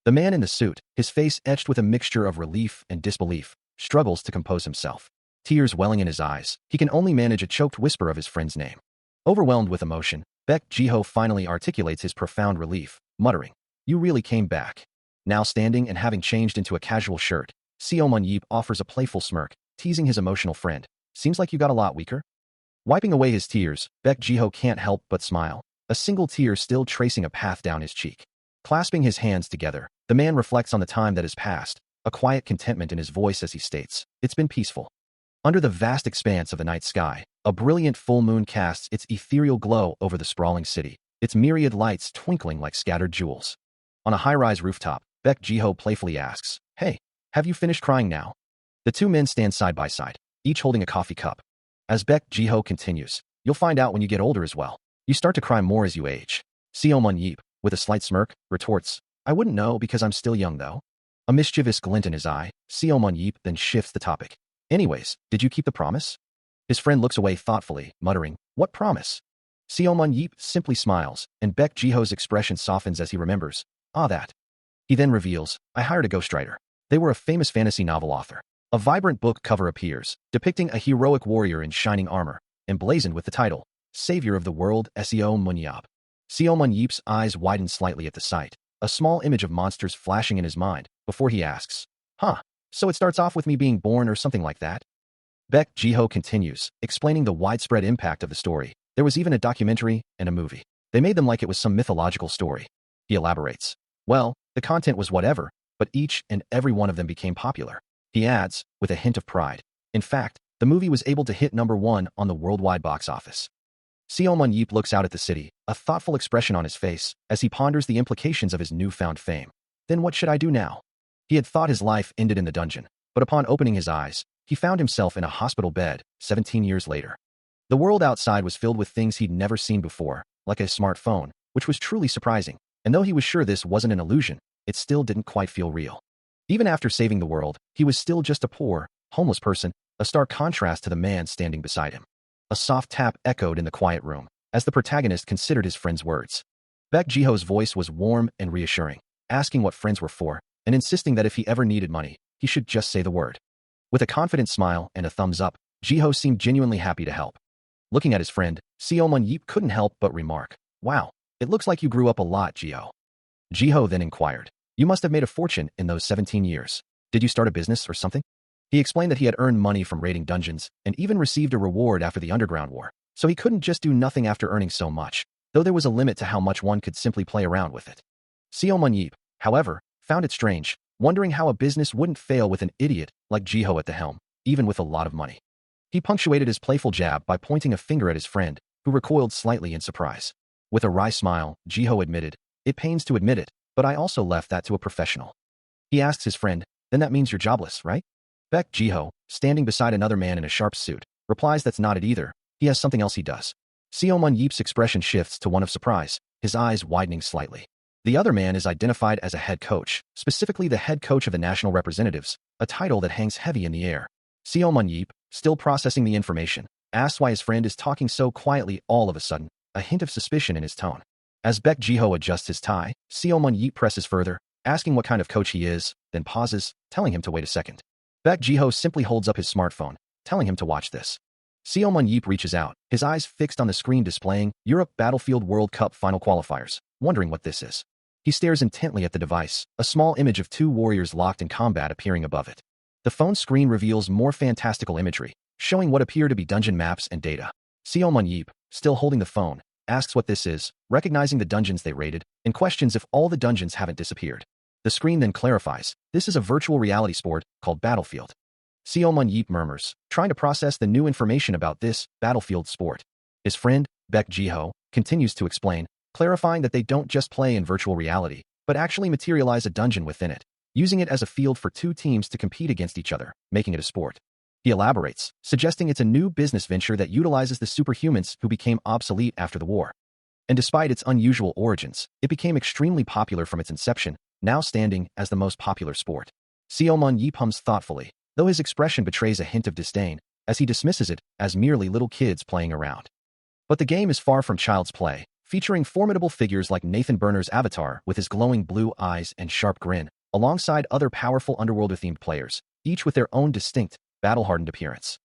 The man in the suit, his face etched with a mixture of relief and disbelief, struggles to compose himself. Tears welling in his eyes, he can only manage a choked whisper of his friend's name. Overwhelmed with emotion, Baek Jiho finally articulates his profound relief, muttering, "You really came back." Now standing and having changed into a casual shirt, Seomun Yeep offers a playful smirk, teasing his emotional friend. "Seems like you got a lot weaker?" Wiping away his tears, Baek Jiho can't help but smile, a single tear still tracing a path down his cheek. Clasping his hands together, the man reflects on the time that has passed, a quiet contentment in his voice as he states, "It's been peaceful." Under the vast expanse of the night sky, a brilliant full moon casts its ethereal glow over the sprawling city, its myriad lights twinkling like scattered jewels. On a high-rise rooftop, Baek Jiho playfully asks, "Hey, have you finished crying now?" The two men stand side by side, each holding a coffee cup. As Baek Jiho continues, "You'll find out when you get older as well. You start to cry more as you age." Seomun Yeep, with a slight smirk, retorts, "I wouldn't know because I'm still young though." A mischievous glint in his eye, Seomun Yeep then shifts the topic. "Anyways, did you keep the promise?" His friend looks away thoughtfully, muttering, "What promise?" Seomun Yeep simply smiles, and Baek Jiho's expression softens as he remembers, "Ah, that." He then reveals, "I hired a ghostwriter. They were a famous fantasy novel author." A vibrant book cover appears, depicting a heroic warrior in shining armor, emblazoned with the title, "Savior of the World Seo Munyab." Seomun Yeep's eyes widen slightly at the sight, a small image of monsters flashing in his mind, before he asks, "Huh, so it starts off with me being born or something like that?" Baek Jiho continues, explaining the widespread impact of the story. "There was even a documentary and a movie. They made them like it was some mythological story." He elaborates, "Well, the content was whatever, but each and every one of them became popular." He adds, with a hint of pride, "In fact, the movie was able to hit #1 on the worldwide box office." Seomun Yeep looks out at the city, a thoughtful expression on his face, as he ponders the implications of his newfound fame. Then what should I do now? He had thought his life ended in the dungeon, but upon opening his eyes, he found himself in a hospital bed, 17 years later. The world outside was filled with things he'd never seen before, like a smartphone, which was truly surprising, and though he was sure this wasn't an illusion, it still didn't quite feel real. Even after saving the world, he was still just a poor, homeless person, a stark contrast to the man standing beside him. A soft tap echoed in the quiet room, as the protagonist considered his friend's words. Baek Jiho's voice was warm and reassuring, asking what friends were for, and insisting that if he ever needed money, he should just say the word. With a confident smile and a thumbs up, Jiho seemed genuinely happy to help. Looking at his friend, Seomun Yeep couldn't help but remark, "Wow, it looks like you grew up a lot, Jiho." Jiho then inquired, "You must have made a fortune in those 17 years. Did you start a business or something?" He explained that he had earned money from raiding dungeons and even received a reward after the Underground War, so he couldn't just do nothing after earning so much, though there was a limit to how much one could simply play around with it. Seomun Yeep, however, found it strange, wondering how a business wouldn't fail with an idiot like Jiho at the helm, even with a lot of money. He punctuated his playful jab by pointing a finger at his friend, who recoiled slightly in surprise. With a wry smile, Jiho admitted, "It pains to admit it, but I also left that to a professional." He asks his friend, "Then that means you're jobless, right?" Baek Jiho, standing beside another man in a sharp suit, replies that's not it either. He has something else he does. Seomun Yeep's expression shifts to one of surprise, his eyes widening slightly. The other man is identified as a head coach, specifically the head coach of the national representatives, a title that hangs heavy in the air. Seomun Yeep, still processing the information, asks why his friend is talking so quietly all of a sudden, a hint of suspicion in his tone. As Baek Jiho adjusts his tie, Seomun Yeep presses further, asking what kind of coach he is, then pauses, telling him to wait a second. Baek Jiho simply holds up his smartphone, telling him to watch this. Seomun Yeep reaches out, his eyes fixed on the screen displaying Europe Battlefield World Cup final qualifiers. wondering what this is. He stares intently at the device, a small image of two warriors locked in combat appearing above it. The phone screen reveals more fantastical imagery, showing what appear to be dungeon maps and data. Seomun Yeep, still holding the phone, asks what this is, recognizing the dungeons they raided, and questions if all the dungeons haven't disappeared. The screen then clarifies, this is a virtual reality sport called Battlefield. Seomun Yeep murmurs, trying to process the new information about this Battlefield sport. His friend, Baek Jiho, continues to explain, clarifying that they don't just play in virtual reality, but actually materialize a dungeon within it, using it as a field for two teams to compete against each other, making it a sport. He elaborates, suggesting it's a new business venture that utilizes the superhumans who became obsolete after the war. And despite its unusual origins, it became extremely popular from its inception, now standing as the most popular sport. Seomun Yeep hums thoughtfully, though his expression betrays a hint of disdain, as he dismisses it as merely little kids playing around. But the game is far from child's play, featuring formidable figures like Nathan Burner's avatar with his glowing blue eyes and sharp grin, alongside other powerful Underworlder-themed players, each with their own distinct, battle-hardened appearance.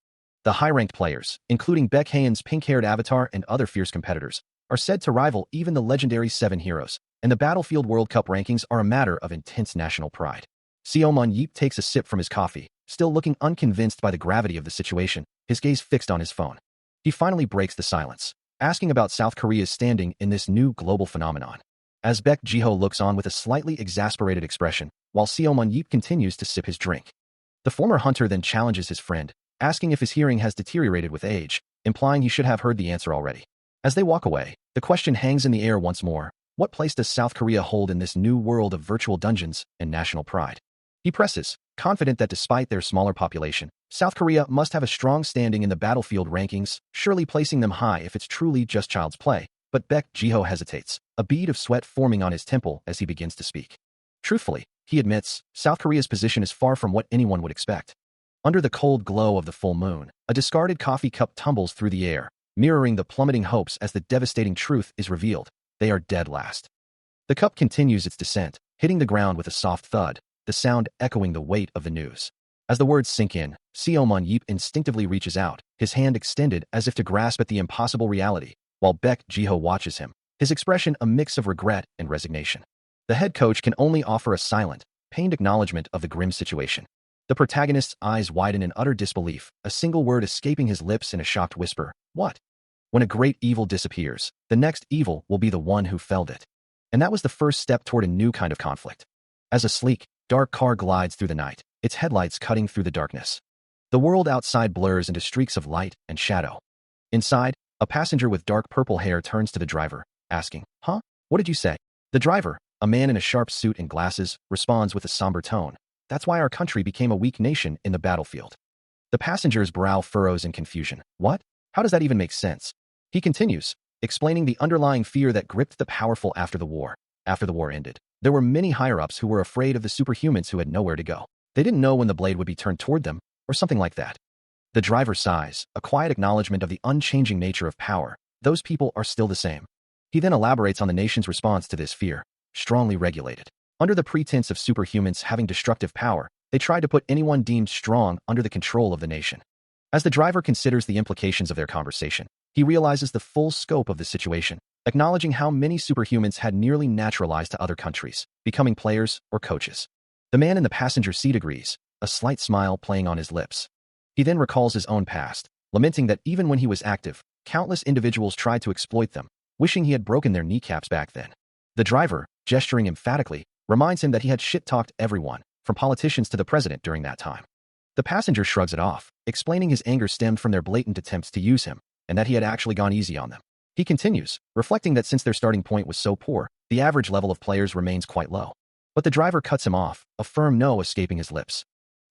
The high-ranked players, including Baek Haen's pink-haired avatar and other fierce competitors, are said to rival even the legendary Seven Heroes, and the Battlefield World Cup rankings are a matter of intense national pride. Seomun Yeep takes a sip from his coffee, still looking unconvinced by the gravity of the situation, his gaze fixed on his phone. He finally breaks the silence, asking about South Korea's standing in this new global phenomenon. As Baek Jiho looks on with a slightly exasperated expression, while Seomun Yeep continues to sip his drink. The former hunter then challenges his friend, asking if his hearing has deteriorated with age, implying he should have heard the answer already. As they walk away, the question hangs in the air once more, what place does South Korea hold in this new world of virtual dungeons and national pride? He presses, confident that despite their smaller population, South Korea must have a strong standing in the Battlefield rankings, surely placing them high if it's truly just child's play. But Baek Jiho hesitates, a bead of sweat forming on his temple as he begins to speak. Truthfully, he admits, South Korea's position is far from what anyone would expect. Under the cold glow of the full moon, a discarded coffee cup tumbles through the air, mirroring the plummeting hopes as the devastating truth is revealed. They are dead last. The cup continues its descent, hitting the ground with a soft thud, the sound echoing the weight of the news. As the words sink in, Seomun Yeep instinctively reaches out, his hand extended as if to grasp at the impossible reality, while Baek Jiho watches him, his expression a mix of regret and resignation. The head coach can only offer a silent, pained acknowledgement of the grim situation. The protagonist's eyes widen in utter disbelief, a single word escaping his lips in a shocked whisper, "What?" When a great evil disappears, the next evil will be the one who felled it. And that was the first step toward a new kind of conflict. As a sleek, dark car glides through the night, its headlights cutting through the darkness. The world outside blurs into streaks of light and shadow. Inside, a passenger with dark purple hair turns to the driver, asking, "Huh? What did you say?" The driver, a man in a sharp suit and glasses, responds with a somber tone, "That's why our country became a weak nation in the battlefield." The passenger's brow furrows in confusion. What? How does that even make sense? He continues, explaining the underlying fear that gripped the powerful after the war. After the war ended, there were many higher-ups who were afraid of the superhumans who had nowhere to go. They didn't know when the blade would be turned toward them, or something like that. The driver sighs, a quiet acknowledgement of the unchanging nature of power. Those people are still the same. He then elaborates on the nation's response to this fear, strongly regulated. Under the pretense of superhumans having destructive power, they tried to put anyone deemed strong under the control of the nation. As the driver considers the implications of their conversation, he realizes the full scope of the situation, acknowledging how many superhumans had nearly naturalized to other countries, becoming players or coaches. The man in the passenger seat agrees, a slight smile playing on his lips. He then recalls his own past, lamenting that even when he was active, countless individuals tried to exploit them, wishing he had broken their kneecaps back then. The driver, gesturing emphatically, reminds him that he had shit-talked everyone, from politicians to the president during that time. The passenger shrugs it off, explaining his anger stemmed from their blatant attempts to use him, and that he had actually gone easy on them. He continues, reflecting that since their starting point was so poor, the average level of players remains quite low. But the driver cuts him off, a firm no escaping his lips.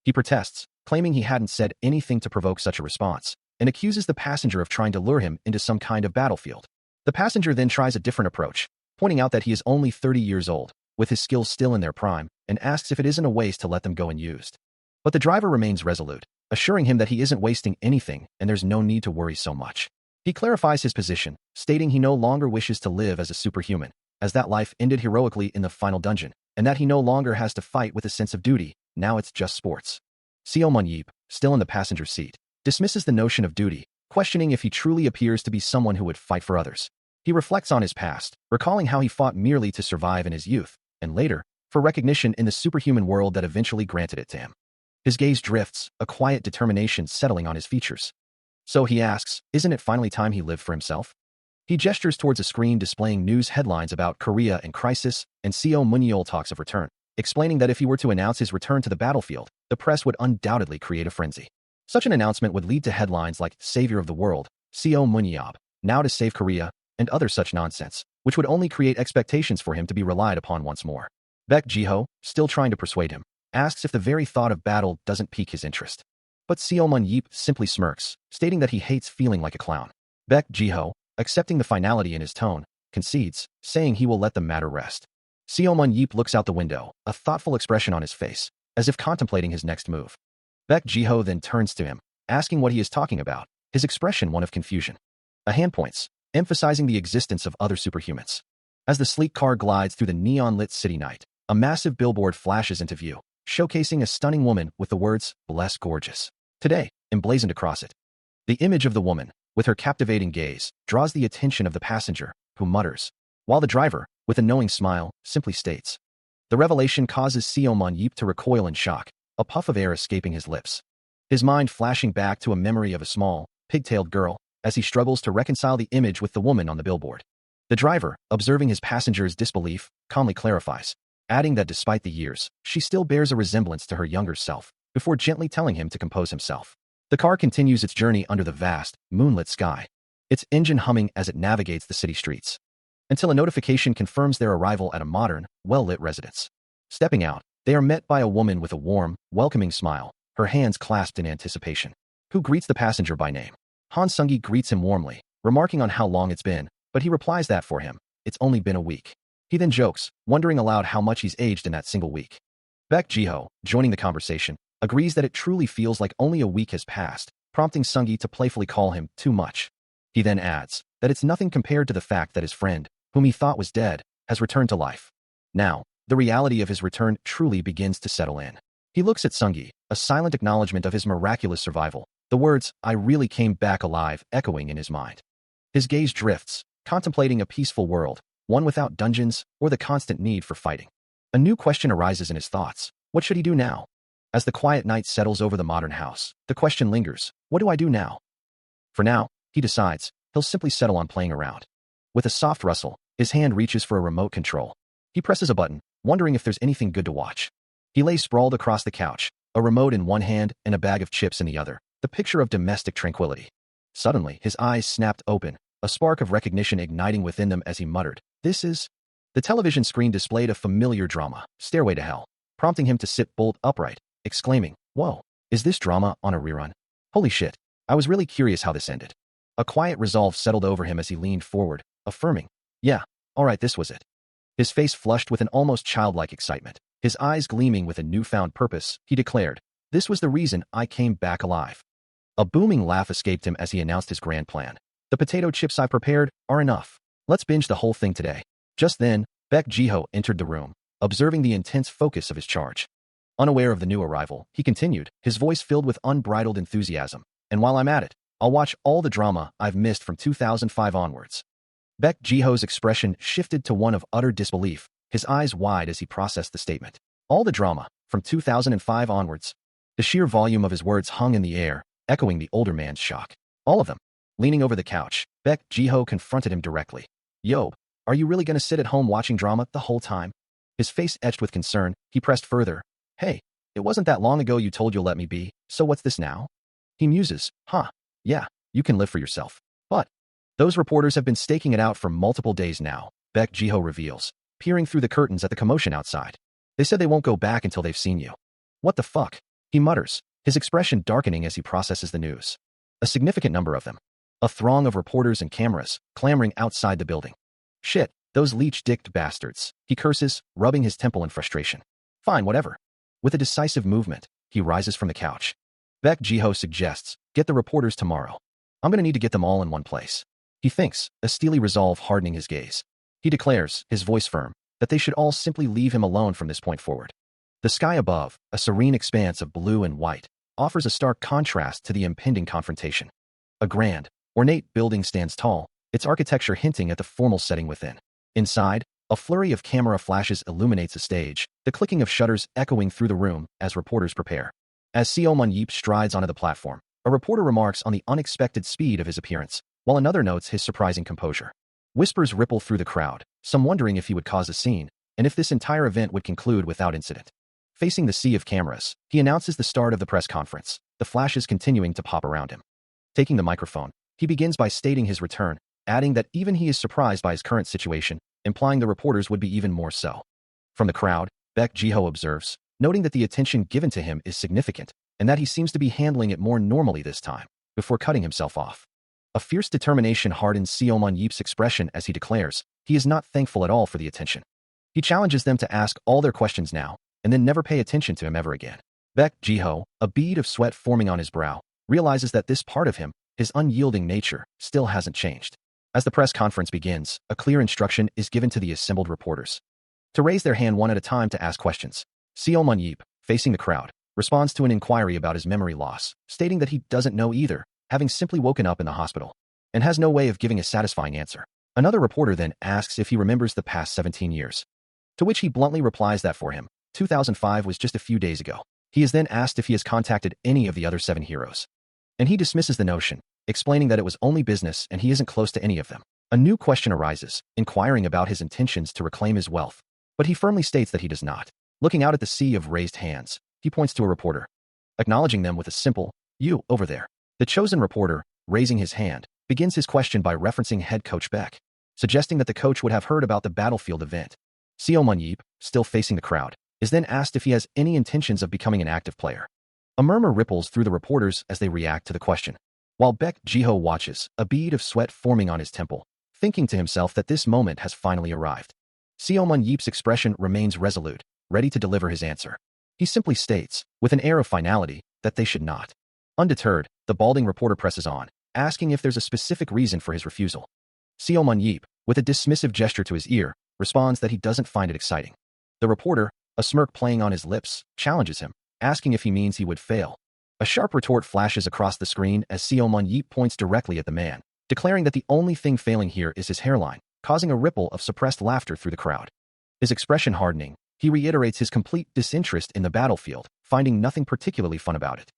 He protests, claiming he hadn't said anything to provoke such a response, and accuses the passenger of trying to lure him into some kind of battlefield. The passenger then tries a different approach, pointing out that he is only 30 years old, with his skills still in their prime, and asks if it isn't a waste to let them go unused. But the driver remains resolute, assuring him that he isn't wasting anything and there's no need to worry so much. He clarifies his position, stating he no longer wishes to live as a superhuman, as that life ended heroically in the final dungeon, and that he no longer has to fight with a sense of duty, now it's just sports. Seomun Yeep, still in the passenger seat, dismisses the notion of duty, questioning if he truly appears to be someone who would fight for others. He reflects on his past, recalling how he fought merely to survive in his youth, and later, for recognition in the superhuman world that eventually granted it to him. His gaze drifts, a quiet determination settling on his features. So he asks, isn't it finally time he lived for himself? He gestures towards a screen displaying news headlines about Korea in crisis, and Seo Munyeol talks of return, explaining that if he were to announce his return to the battlefield, the press would undoubtedly create a frenzy. Such an announcement would lead to headlines like Savior of the World, Seo Munyeol, now to save Korea, and other such nonsense, which would only create expectations for him to be relied upon once more. Baek Jiho, still trying to persuade him, asks if the very thought of battle doesn't pique his interest. But Seo Mun-yeop simply smirks, stating that he hates feeling like a clown. Baek Jiho, accepting the finality in his tone, concedes, saying he will let the matter rest. Seo Mun-yeop looks out the window, a thoughtful expression on his face, as if contemplating his next move. Baek Jiho then turns to him, asking what he is talking about, his expression one of confusion. A hand points, emphasizing the existence of other superhumans. As the sleek car glides through the neon-lit city night, a massive billboard flashes into view, showcasing a stunning woman with the words, "Bless Gorgeous" today, emblazoned across it. The image of the woman, with her captivating gaze, draws the attention of the passenger, who mutters, while the driver, with a knowing smile, simply states. The revelation causes Seo Mun-yeop to recoil in shock, a puff of air escaping his lips. His mind flashing back to a memory of a small, pigtailed girl, as he struggles to reconcile the image with the woman on the billboard. The driver, observing his passenger's disbelief, calmly clarifies, adding that despite the years, she still bears a resemblance to her younger self, before gently telling him to compose himself. The car continues its journey under the vast, moonlit sky, its engine humming as it navigates the city streets, until a notification confirms their arrival at a modern, well-lit residence. Stepping out, they are met by a woman with a warm, welcoming smile, her hands clasped in anticipation, who greets the passenger by name. Han Sung-gi greets him warmly, remarking on how long it's been, but he replies that for him, it's only been a week. He then jokes, wondering aloud how much he's aged in that single week. Baek Jiho, joining the conversation, agrees that it truly feels like only a week has passed, prompting Sung-gi to playfully call him too much. He then adds that it's nothing compared to the fact that his friend, whom he thought was dead, has returned to life. Now, the reality of his return truly begins to settle in. He looks at Sung-gi, a silent acknowledgement of his miraculous survival, the words, "I really came back alive," echoing in his mind. His gaze drifts, contemplating a peaceful world, one without dungeons or the constant need for fighting. A new question arises in his thoughts. What should he do now? As the quiet night settles over the modern house, the question lingers, what do I do now? For now, he decides, he'll simply settle on playing around. With a soft rustle, his hand reaches for a remote control. He presses a button, wondering if there's anything good to watch. He lays sprawled across the couch, a remote in one hand and a bag of chips in the other, the picture of domestic tranquility. Suddenly, his eyes snapped open, a spark of recognition igniting within them as he muttered, "This is..." The television screen displayed a familiar drama, Stairway to Hell, prompting him to sit bolt upright, exclaiming, "Whoa, is this drama on a rerun? Holy shit, I was really curious how this ended." A quiet resolve settled over him as he leaned forward, affirming, "Yeah, alright, this was it." His face flushed with an almost childlike excitement, his eyes gleaming with a newfound purpose, he declared, "This was the reason I came back alive." A booming laugh escaped him as he announced his grand plan. "The potato chips I prepared are enough. Let's binge the whole thing today." Just then, Baek Jiho entered the room, observing the intense focus of his charge. Unaware of the new arrival, he continued, his voice filled with unbridled enthusiasm, "And while I'm at it, I'll watch all the drama I've missed from 2005 onwards." Baek Jiho's expression shifted to one of utter disbelief, his eyes wide as he processed the statement. All the drama, from 2005 onwards. The sheer volume of his words hung in the air, echoing the older man's shock. All of them. Leaning over the couch, Baek Jiho confronted him directly. "Yo, are you really gonna sit at home watching drama the whole time?" His face etched with concern, he pressed further. "Hey, it wasn't that long ago you told you'll let me be, so what's this now?" He muses, "Yeah, you can live for yourself. But those reporters have been staking it out for multiple days now," Baek Jiho reveals, peering through the curtains at the commotion outside. "They said they won't go back until they've seen you." "What the fuck?" he mutters, his expression darkening as he processes the news. A significant number of them. A throng of reporters and cameras, clamoring outside the building. "Shit, those leech-dicked bastards," he curses, rubbing his temple in frustration. "Fine, whatever." With a decisive movement, he rises from the couch. Baek Jiho suggests, "Get the reporters tomorrow. I'm gonna need to get them all in one place." He thinks, a steely resolve hardening his gaze. He declares, his voice firm, that they should all simply leave him alone from this point forward. The sky above, a serene expanse of blue and white, offers a stark contrast to the impending confrontation. A grand, ornate building stands tall, its architecture hinting at the formal setting within. Inside, a flurry of camera flashes illuminates the stage, the clicking of shutters echoing through the room as reporters prepare. As Seo Mun-yeep strides onto the platform, a reporter remarks on the unexpected speed of his appearance, while another notes his surprising composure. Whispers ripple through the crowd, some wondering if he would cause a scene, and if this entire event would conclude without incident. Facing the sea of cameras, he announces the start of the press conference, the flashes continuing to pop around him. Taking the microphone, he begins by stating his return, adding that even he is surprised by his current situation, implying the reporters would be even more so. From the crowd, Baek Ji-ho observes, noting that the attention given to him is significant, and that he seems to be handling it more normally this time, before cutting himself off. A fierce determination hardens Seo Mun-yeep's expression as he declares, he is not thankful at all for the attention. He challenges them to ask all their questions now, and then never pay attention to him ever again. Baek Ji-ho, a bead of sweat forming on his brow, realizes that this part of him, his unyielding nature, still hasn't changed. As the press conference begins, a clear instruction is given to the assembled reporters to raise their hand one at a time to ask questions. Seo Mun-yeep, facing the crowd, responds to an inquiry about his memory loss, stating that he doesn't know either, having simply woken up in the hospital, and has no way of giving a satisfying answer. Another reporter then asks if he remembers the past 17 years, to which he bluntly replies that for him, 2005 was just a few days ago. He is then asked if he has contacted any of the other 7 heroes, and he dismisses the notion, explaining that it was only business and he isn't close to any of them. A new question arises, inquiring about his intentions to reclaim his wealth, but he firmly states that he does not. Looking out at the sea of raised hands, he points to a reporter, acknowledging them with a simple, "You, over there." The chosen reporter, raising his hand, begins his question by referencing head coach Baek, suggesting that the coach would have heard about the battlefield event. Seo Mun-yeep, still facing the crowd, is then asked if he has any intentions of becoming an active player. A murmur ripples through the reporters as they react to the question. While Baek Ji-ho watches, a bead of sweat forming on his temple, thinking to himself that this moment has finally arrived. Seo Mun-yeep's expression remains resolute, ready to deliver his answer. He simply states, with an air of finality, that they should not. Undeterred, the balding reporter presses on, asking if there's a specific reason for his refusal. Seo Mun-yeep, with a dismissive gesture to his ear, responds that he doesn't find it exciting. The reporter, a smirk playing on his lips, challenges him, asking if he means he would fail. A sharp retort flashes across the screen as Seo Mun-yeep points directly at the man, declaring that the only thing failing here is his hairline, causing a ripple of suppressed laughter through the crowd. His expression hardening, he reiterates his complete disinterest in the battlefield, finding nothing particularly fun about it.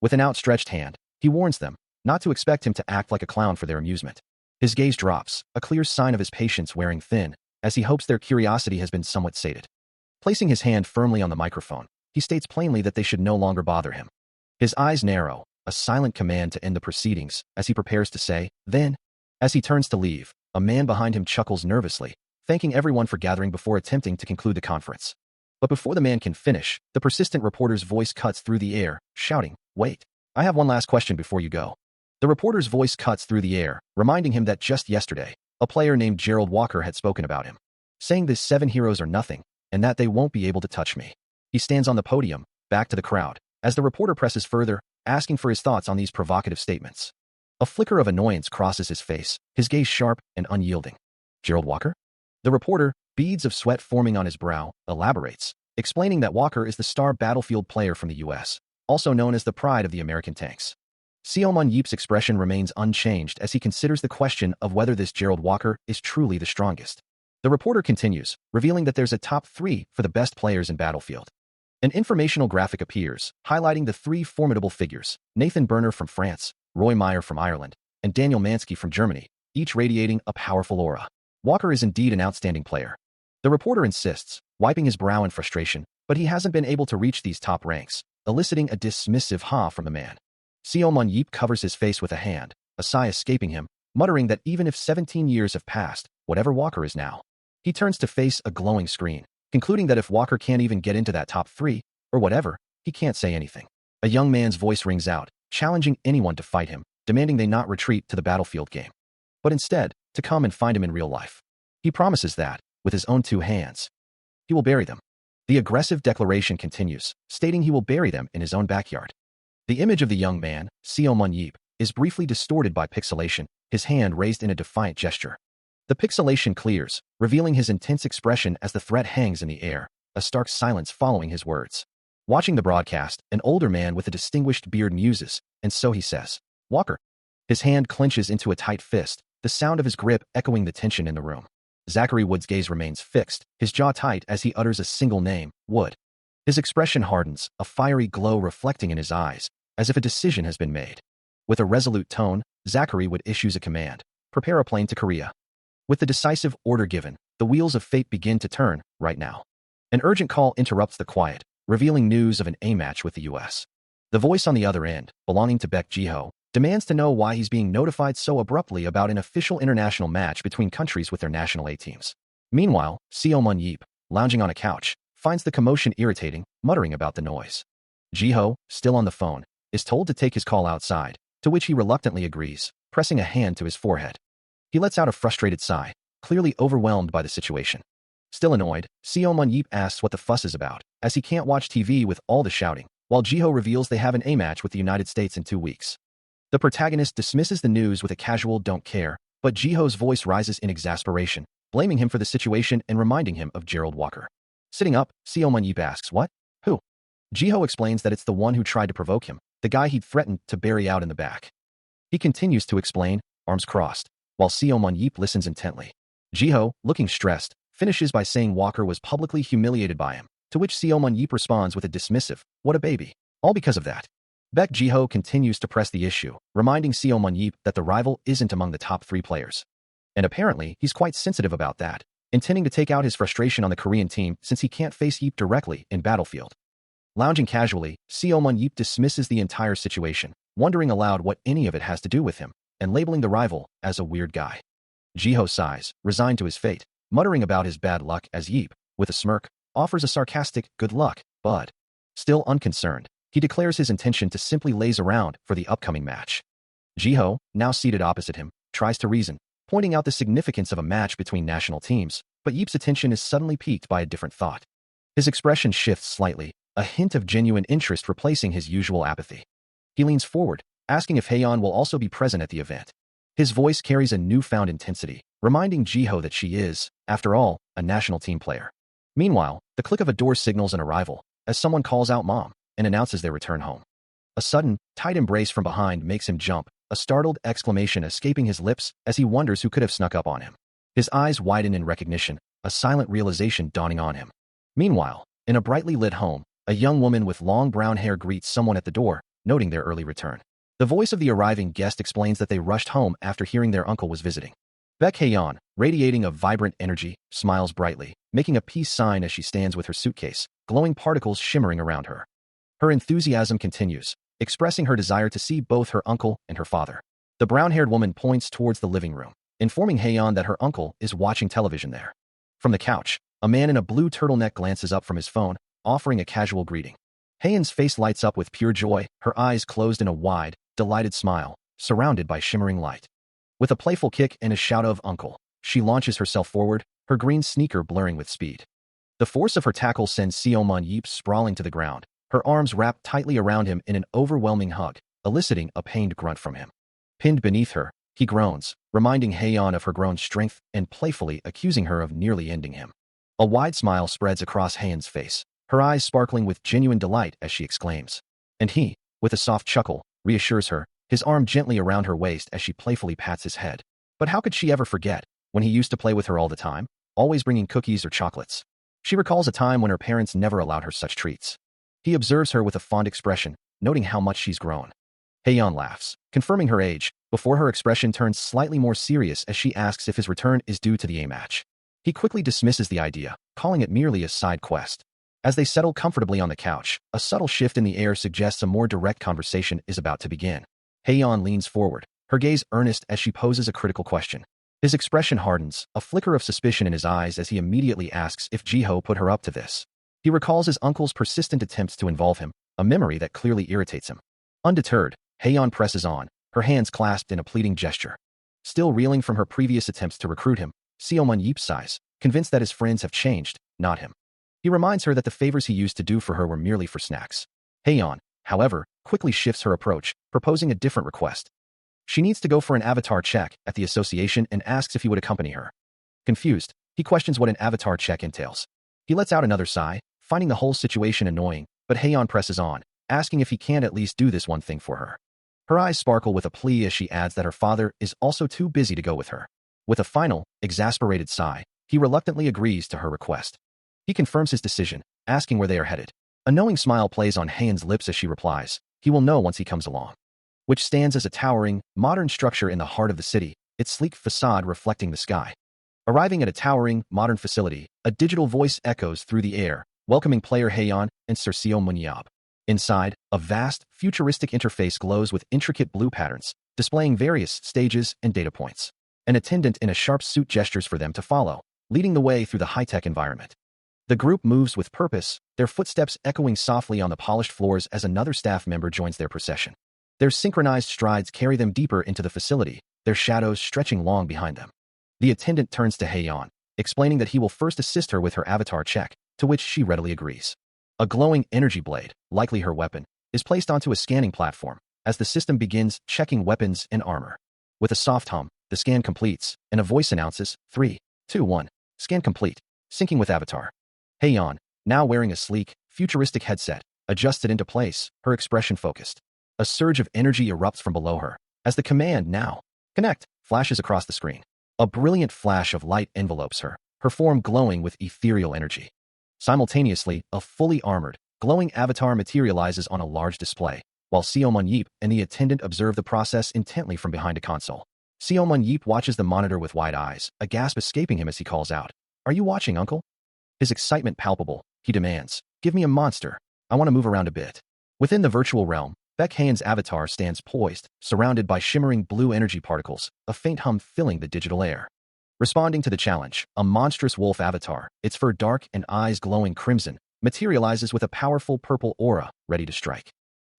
With an outstretched hand, he warns them not to expect him to act like a clown for their amusement. His gaze drops, a clear sign of his patience wearing thin, as he hopes their curiosity has been somewhat sated. Placing his hand firmly on the microphone, he states plainly that they should no longer bother him. His eyes narrow, a silent command to end the proceedings, as he prepares to say, "Then." As he turns to leave, a man behind him chuckles nervously, thanking everyone for gathering before attempting to conclude the conference. But before the man can finish, the persistent reporter's voice cuts through the air, shouting, "Wait, I have one last question before you go." The reporter's voice cuts through the air, reminding him that just yesterday, a player named Gerald Walker had spoken about him, saying these 7 heroes are nothing, and that they won't be able to touch me. He stands on the podium, back to the crowd, as the reporter presses further, asking for his thoughts on these provocative statements. A flicker of annoyance crosses his face, his gaze sharp and unyielding. Gerald Walker? The reporter, beads of sweat forming on his brow, elaborates, explaining that Walker is the star battlefield player from the US, also known as the pride of the American tanks. Seo Mun-yeep's expression remains unchanged as he considers the question of whether this Gerald Walker is truly the strongest. The reporter continues, revealing that there's a top 3 for the best players in Battlefield. An informational graphic appears, highlighting the 3 formidable figures, Nathan Berner from France, Roy Meyer from Ireland, and Daniel Mansky from Germany, each radiating a powerful aura. Walker is indeed an outstanding player. The reporter insists, wiping his brow in frustration, but he hasn't been able to reach these top ranks, eliciting a dismissive ha from the man. Seo Mun-yeep covers his face with a hand, a sigh escaping him, muttering that even if 17 years have passed, whatever Walker is now. He turns to face a glowing screen, concluding that if Walker can't even get into that top 3, or whatever, he can't say anything. A young man's voice rings out, challenging anyone to fight him, demanding they not retreat to the battlefield game, but instead, to come and find him in real life. He promises that, with his own 2 hands, he will bury them. The aggressive declaration continues, stating he will bury them in his own backyard. The image of the young man, Seo Mun-yeep, is briefly distorted by pixelation, his hand raised in a defiant gesture. The pixelation clears, revealing his intense expression as the threat hangs in the air, a stark silence following his words. Watching the broadcast, an older man with a distinguished beard muses, and so he says, "Walker." His hand clenches into a tight fist, the sound of his grip echoing the tension in the room. Zachary Wood's gaze remains fixed, his jaw tight as he utters a single name, Wood. His expression hardens, a fiery glow reflecting in his eyes, as if a decision has been made. With a resolute tone, Zachary Wood issues a command. Prepare a plane to Korea. With the decisive order given, the wheels of fate begin to turn, right now. An urgent call interrupts the quiet, revealing news of an A match with the U.S. The voice on the other end, belonging to Baek Ji-ho, demands to know why he's being notified so abruptly about an official international match between countries with their national A teams. Meanwhile, Seo Mun-yeep, lounging on a couch, finds the commotion irritating, muttering about the noise. Ji-ho, still on the phone, is told to take his call outside, to which he reluctantly agrees, pressing a hand to his forehead. He lets out a frustrated sigh, clearly overwhelmed by the situation. Still annoyed, Seo Mun-yeep asks what the fuss is about, as he can't watch TV with all the shouting, while Ji-ho reveals they have an A match with the United States in 2 weeks. The protagonist dismisses the news with a casual don't care, but Ji-ho's voice rises in exasperation, blaming him for the situation and reminding him of Gerald Walker. Sitting up, Seo Mun-yeep asks, what? Who? Ji-ho explains that it's the one who tried to provoke him, the guy he'd threatened to bury out in the back. He continues to explain, arms crossed, while Seo Mun-yeep listens intently. Ji-ho, looking stressed, finishes by saying Walker was publicly humiliated by him, to which Seo Mun-yeep responds with a dismissive, what a baby. All because of that. Baek Ji-ho continues to press the issue, reminding Seo Mun-yeep that the rival isn't among the top 3 players. And apparently, he's quite sensitive about that, intending to take out his frustration on the Korean team since he can't face Yeep directly in Battlefield. Lounging casually, Seo Mun-yeep dismisses the entire situation, wondering aloud what any of it has to do with him, and labeling the rival as a weird guy. Ji-ho sighs, resigned to his fate, muttering about his bad luck as Yeep, with a smirk, offers a sarcastic, good luck, bud. Still unconcerned, he declares his intention to simply laze around for the upcoming match. Ji-ho, now seated opposite him, tries to reason, pointing out the significance of a match between national teams, but Yeep's attention is suddenly piqued by a different thought. His expression shifts slightly, a hint of genuine interest replacing his usual apathy. He leans forward, asking if Haeyeon will also be present at the event. His voice carries a newfound intensity, reminding Ji-ho that she is, after all, a national team player. Meanwhile, the click of a door signals an arrival, as someone calls out mom, and announces their return home. A sudden, tight embrace from behind makes him jump, a startled exclamation escaping his lips as he wonders who could have snuck up on him. His eyes widen in recognition, a silent realization dawning on him. Meanwhile, in a brightly lit home, a young woman with long brown hair greets someone at the door, noting their early return. The voice of the arriving guest explains that they rushed home after hearing their uncle was visiting. Baek Haeyeon, radiating a vibrant energy, smiles brightly, making a peace sign as she stands with her suitcase, glowing particles shimmering around her. Her enthusiasm continues, expressing her desire to see both her uncle and her father. The brown-haired woman points towards the living room, informing Haeyeon that her uncle is watching television there. From the couch, a man in a blue turtleneck glances up from his phone, offering a casual greeting. Haeyeon's face lights up with pure joy, her eyes closed in a wide, delighted smile, surrounded by shimmering light. With a playful kick and a shout of uncle, she launches herself forward, her green sneaker blurring with speed. The force of her tackle sends Seo Mun-yeep sprawling to the ground, her arms wrapped tightly around him in an overwhelming hug, eliciting a pained grunt from him. Pinned beneath her, he groans, reminding Haeyeon of her grown strength and playfully accusing her of nearly ending him. A wide smile spreads across Haeyeon's face, her eyes sparkling with genuine delight as she exclaims. And he, with a soft chuckle, reassures her, his arm gently around her waist as she playfully pats his head. But how could she ever forget, when he used to play with her all the time, always bringing cookies or chocolates? She recalls a time when her parents never allowed her such treats. He observes her with a fond expression, noting how much she's grown. Haeyeon laughs, confirming her age, before her expression turns slightly more serious as she asks if his return is due to the A match. He quickly dismisses the idea, calling it merely a side quest. As they settle comfortably on the couch, a subtle shift in the air suggests a more direct conversation is about to begin. Haeyeon leans forward, her gaze earnest as she poses a critical question. His expression hardens, a flicker of suspicion in his eyes as he immediately asks if Ji-ho put her up to this. He recalls his uncle's persistent attempts to involve him, a memory that clearly irritates him. Undeterred, Haeyeon presses on, her hands clasped in a pleading gesture. Still reeling from her previous attempts to recruit him, Seo Mun-yeep sighs, convinced that his friends have changed, not him. He reminds her that the favors he used to do for her were merely for snacks. Haeyeon, however, quickly shifts her approach, proposing a different request. She needs to go for an avatar check at the association and asks if he would accompany her. Confused, he questions what an avatar check entails. He lets out another sigh, finding the whole situation annoying, but Haeyeon presses on, asking if he can't at least do this one thing for her. Her eyes sparkle with a plea as she adds that her father is also too busy to go with her. With a final, exasperated sigh, he reluctantly agrees to her request. He confirms his decision, asking where they are headed. A knowing smile plays on Haeun's lips as she replies, he will know once he comes along. Which stands as a towering, modern structure in the heart of the city, its sleek facade reflecting the sky. Arriving at a towering, modern facility, a digital voice echoes through the air, welcoming player Haeun and Sir Seo Munyab. Inside, a vast, futuristic interface glows with intricate blue patterns, displaying various stages and data points. An attendant in a sharp suit gestures for them to follow, leading the way through the high-tech environment. The group moves with purpose, their footsteps echoing softly on the polished floors as another staff member joins their procession. Their synchronized strides carry them deeper into the facility, their shadows stretching long behind them. The attendant turns to Haeun, explaining that he will first assist her with her avatar check, to which she readily agrees. A glowing energy blade, likely her weapon, is placed onto a scanning platform, as the system begins checking weapons and armor. With a soft hum, the scan completes, and a voice announces, 3, 2, 1, scan complete, syncing with avatar. Haeun, now wearing a sleek, futuristic headset, adjusted into place, her expression focused. A surge of energy erupts from below her, as the command now, connect, flashes across the screen. A brilliant flash of light envelopes her, her form glowing with ethereal energy. Simultaneously, a fully armored, glowing avatar materializes on a large display, while Seo Munyip and the attendant observe the process intently from behind a console. Seo Munyip watches the monitor with wide eyes, a gasp escaping him as he calls out, "Are you watching, uncle?" His excitement palpable, he demands, "Give me a monster. I want to move around a bit." Within the virtual realm, Baek Haen's avatar stands poised, surrounded by shimmering blue energy particles, a faint hum filling the digital air. Responding to the challenge, a monstrous wolf avatar, its fur dark and eyes glowing crimson, materializes with a powerful purple aura, ready to strike.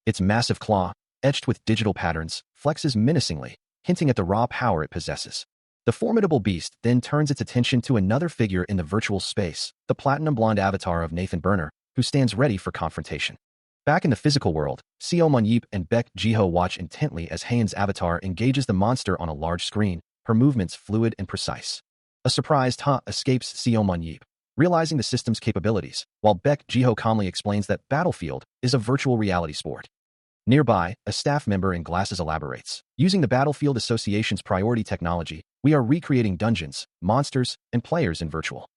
Its massive claw, etched with digital patterns, flexes menacingly, hinting at the raw power it possesses. The formidable beast then turns its attention to another figure in the virtual space, the platinum blonde avatar of Nathan Burner, who stands ready for confrontation. Back in the physical world, Seo Munyip and Baek Jiho watch intently as Haeun's avatar engages the monster on a large screen, her movements fluid and precise. A surprised "huh" escapes Seo Munyip, realizing the system's capabilities, while Baek Jiho calmly explains that Battlefield is a virtual reality sport. Nearby, a staff member in glasses elaborates, "Using the Battlefield Association's priority technology, we are recreating dungeons, monsters, and players in virtual."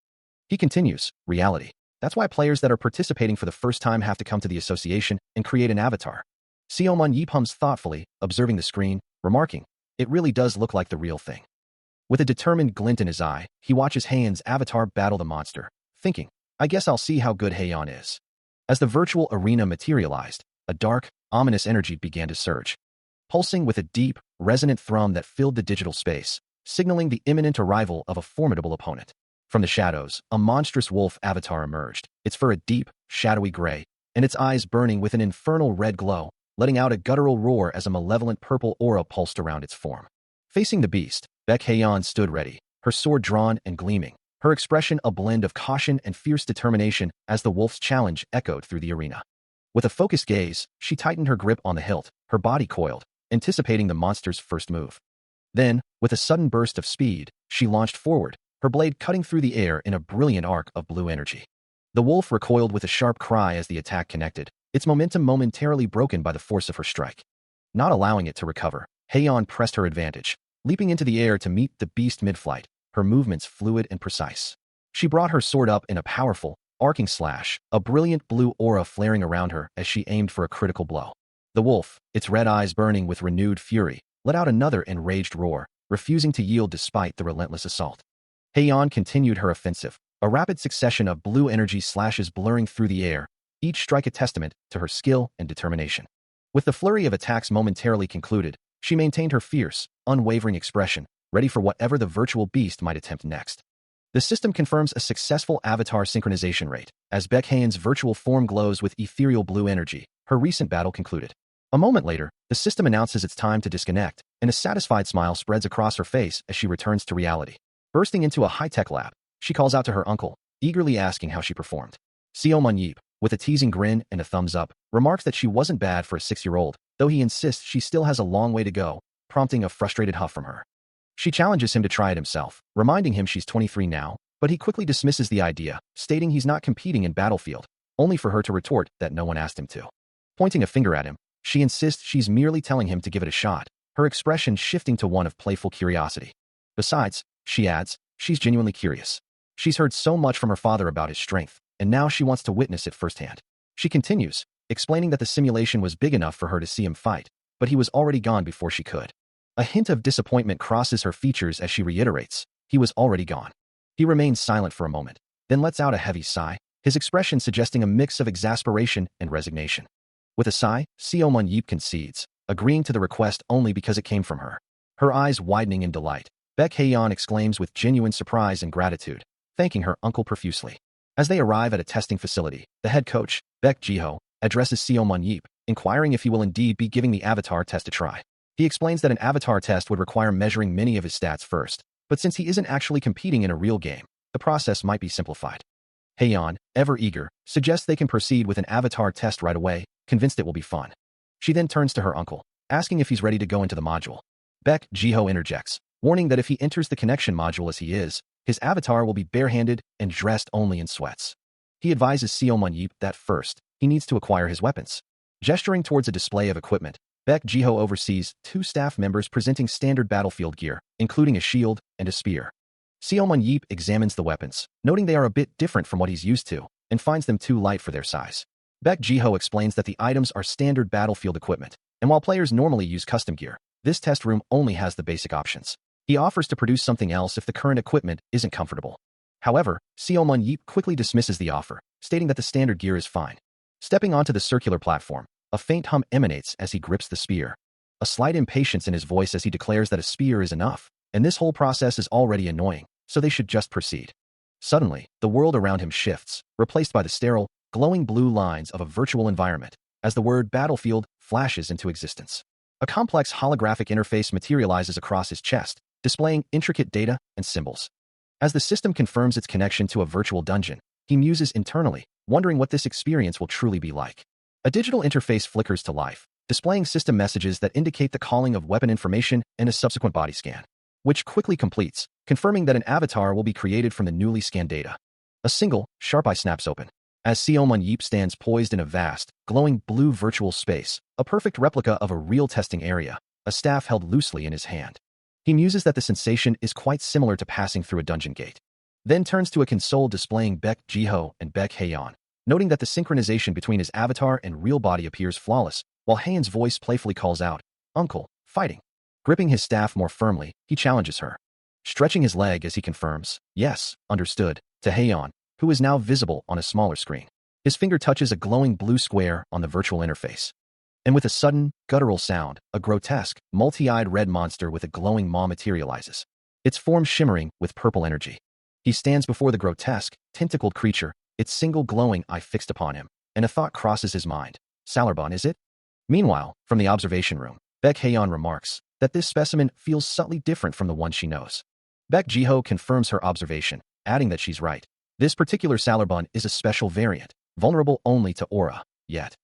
He continues, "Reality. That's why players that are participating for the first time have to come to the association and create an avatar." Seo Munyip hums thoughtfully, observing the screen, remarking, "It really does look like the real thing." With a determined glint in his eye, he watches Haeun's avatar battle the monster, thinking, "I guess I'll see how good Haeun is." As the virtual arena materialized, a dark, ominous energy began to surge, pulsing with a deep, resonant thrum that filled the digital space, signaling the imminent arrival of a formidable opponent. From the shadows, a monstrous wolf avatar emerged, its fur a deep, shadowy gray, and its eyes burning with an infernal red glow, letting out a guttural roar as a malevolent purple aura pulsed around its form. Facing the beast, Baek Haeun stood ready, her sword drawn and gleaming, her expression a blend of caution and fierce determination as the wolf's challenge echoed through the arena. With a focused gaze, she tightened her grip on the hilt, her body coiled, anticipating the monster's first move. Then, with a sudden burst of speed, she launched forward, her blade cutting through the air in a brilliant arc of blue energy. The wolf recoiled with a sharp cry as the attack connected, its momentum momentarily broken by the force of her strike. Not allowing it to recover, Haeun pressed her advantage, leaping into the air to meet the beast mid-flight, her movements fluid and precise. She brought her sword up in a powerful, arcing slash, a brilliant blue aura flaring around her as she aimed for a critical blow. The wolf, its red eyes burning with renewed fury, let out another enraged roar, refusing to yield despite the relentless assault. Haeun continued her offensive, a rapid succession of blue energy slashes blurring through the air, each strike a testament to her skill and determination. With the flurry of attacks momentarily concluded, she maintained her fierce, unwavering expression, ready for whatever the virtual beast might attempt next. The system confirms a successful avatar synchronization rate, as Baek Haen's virtual form glows with ethereal blue energy. Her recent battle concluded. A moment later, the system announces it's time to disconnect, and a satisfied smile spreads across her face as she returns to reality. Bursting into a high-tech lab, she calls out to her uncle, eagerly asking how she performed. Seo Munyip, with a teasing grin and a thumbs up, remarks that she wasn't bad for a 6-year-old, though he insists she still has a long way to go, prompting a frustrated huff from her. She challenges him to try it himself, reminding him she's 23 now, but he quickly dismisses the idea, stating he's not competing in Battlefield, only for her to retort that no one asked him to. Pointing a finger at him, She insists she's merely telling him to give it a shot, her expression shifting to one of playful curiosity. Besides, she adds, she's genuinely curious. She's heard so much from her father about his strength, and now she wants to witness it firsthand. She continues, explaining that the simulation was big enough for her to see him fight, but he was already gone before she could. A hint of disappointment crosses her features as she reiterates, he was already gone. He remains silent for a moment, then lets out a heavy sigh, his expression suggesting a mix of exasperation and resignation. With a sigh, Seo Mun-yeop concedes, agreeing to the request only because it came from her. Her eyes widening in delight, Baek Hae-yeon exclaims with genuine surprise and gratitude, thanking her uncle profusely. As they arrive at a testing facility, the head coach, Baek Ji-ho, addresses Seo Mun-yeop, inquiring if he will indeed be giving the avatar test a try. He explains that an avatar test would require measuring many of his stats first, but since he isn't actually competing in a real game, the process might be simplified. Hae-yeon, ever eager, suggests they can proceed with an avatar test right away, convinced it will be fun. She then turns to her uncle, asking if he's ready to go into the module. Baek Ji-ho interjects, warning that if he enters the connection module as he is, his avatar will be barehanded and dressed only in sweats. He advises Seo Mun-yeop that first, he needs to acquire his weapons. Gesturing towards a display of equipment, Baek Ji-ho oversees 2 staff members presenting standard battlefield gear, including a shield and a spear. Seo Mun-yeop examines the weapons, noting they are a bit different from what he's used to, and finds them too light for their size. Baek Ji-ho explains that the items are standard battlefield equipment, and while players normally use custom gear, this test room only has the basic options. He offers to produce something else if the current equipment isn't comfortable. However, Seo Mun-yeop quickly dismisses the offer, stating that the standard gear is fine. Stepping onto the circular platform, a faint hum emanates as he grips the spear. A slight impatience in his voice as he declares that a spear is enough, and this whole process is already annoying, so they should just proceed. Suddenly, the world around him shifts, replaced by the sterile, glowing blue lines of a virtual environment, as the word battlefield flashes into existence. A complex holographic interface materializes across his chest, displaying intricate data and symbols. As the system confirms its connection to a virtual dungeon, he muses internally, wondering what this experience will truly be like. A digital interface flickers to life, displaying system messages that indicate the calling of weapon information and a subsequent body scan, which quickly completes, confirming that an avatar will be created from the newly scanned data. A single, sharp eye snaps open. As Seo Mun-yeop stands poised in a vast, glowing blue virtual space, a perfect replica of a real testing area, a staff held loosely in his hand. He muses that the sensation is quite similar to passing through a dungeon gate. Then turns to a console displaying Baek Ji-ho and Baek Hae-yeon, noting that the synchronization between his avatar and real body appears flawless, while Hae-yeon's voice playfully calls out, "Uncle, fighting." Gripping his staff more firmly, he challenges her. Stretching his leg as he confirms, "Yes, understood," to Hae-yeon, who is now visible on a smaller screen. His finger touches a glowing blue square on the virtual interface. And with a sudden, guttural sound, a grotesque, multi-eyed red monster with a glowing maw materializes, its form shimmering with purple energy. He stands before the grotesque, tentacled creature, its single glowing eye fixed upon him, and a thought crosses his mind. Salarbon, is it? Meanwhile, from the observation room, Baek Hae-yeon remarks that this specimen feels subtly different from the one she knows. Baek Ji-ho confirms her observation, adding that she's right. This particular Salarbon is a special variant, vulnerable only to aura, yet.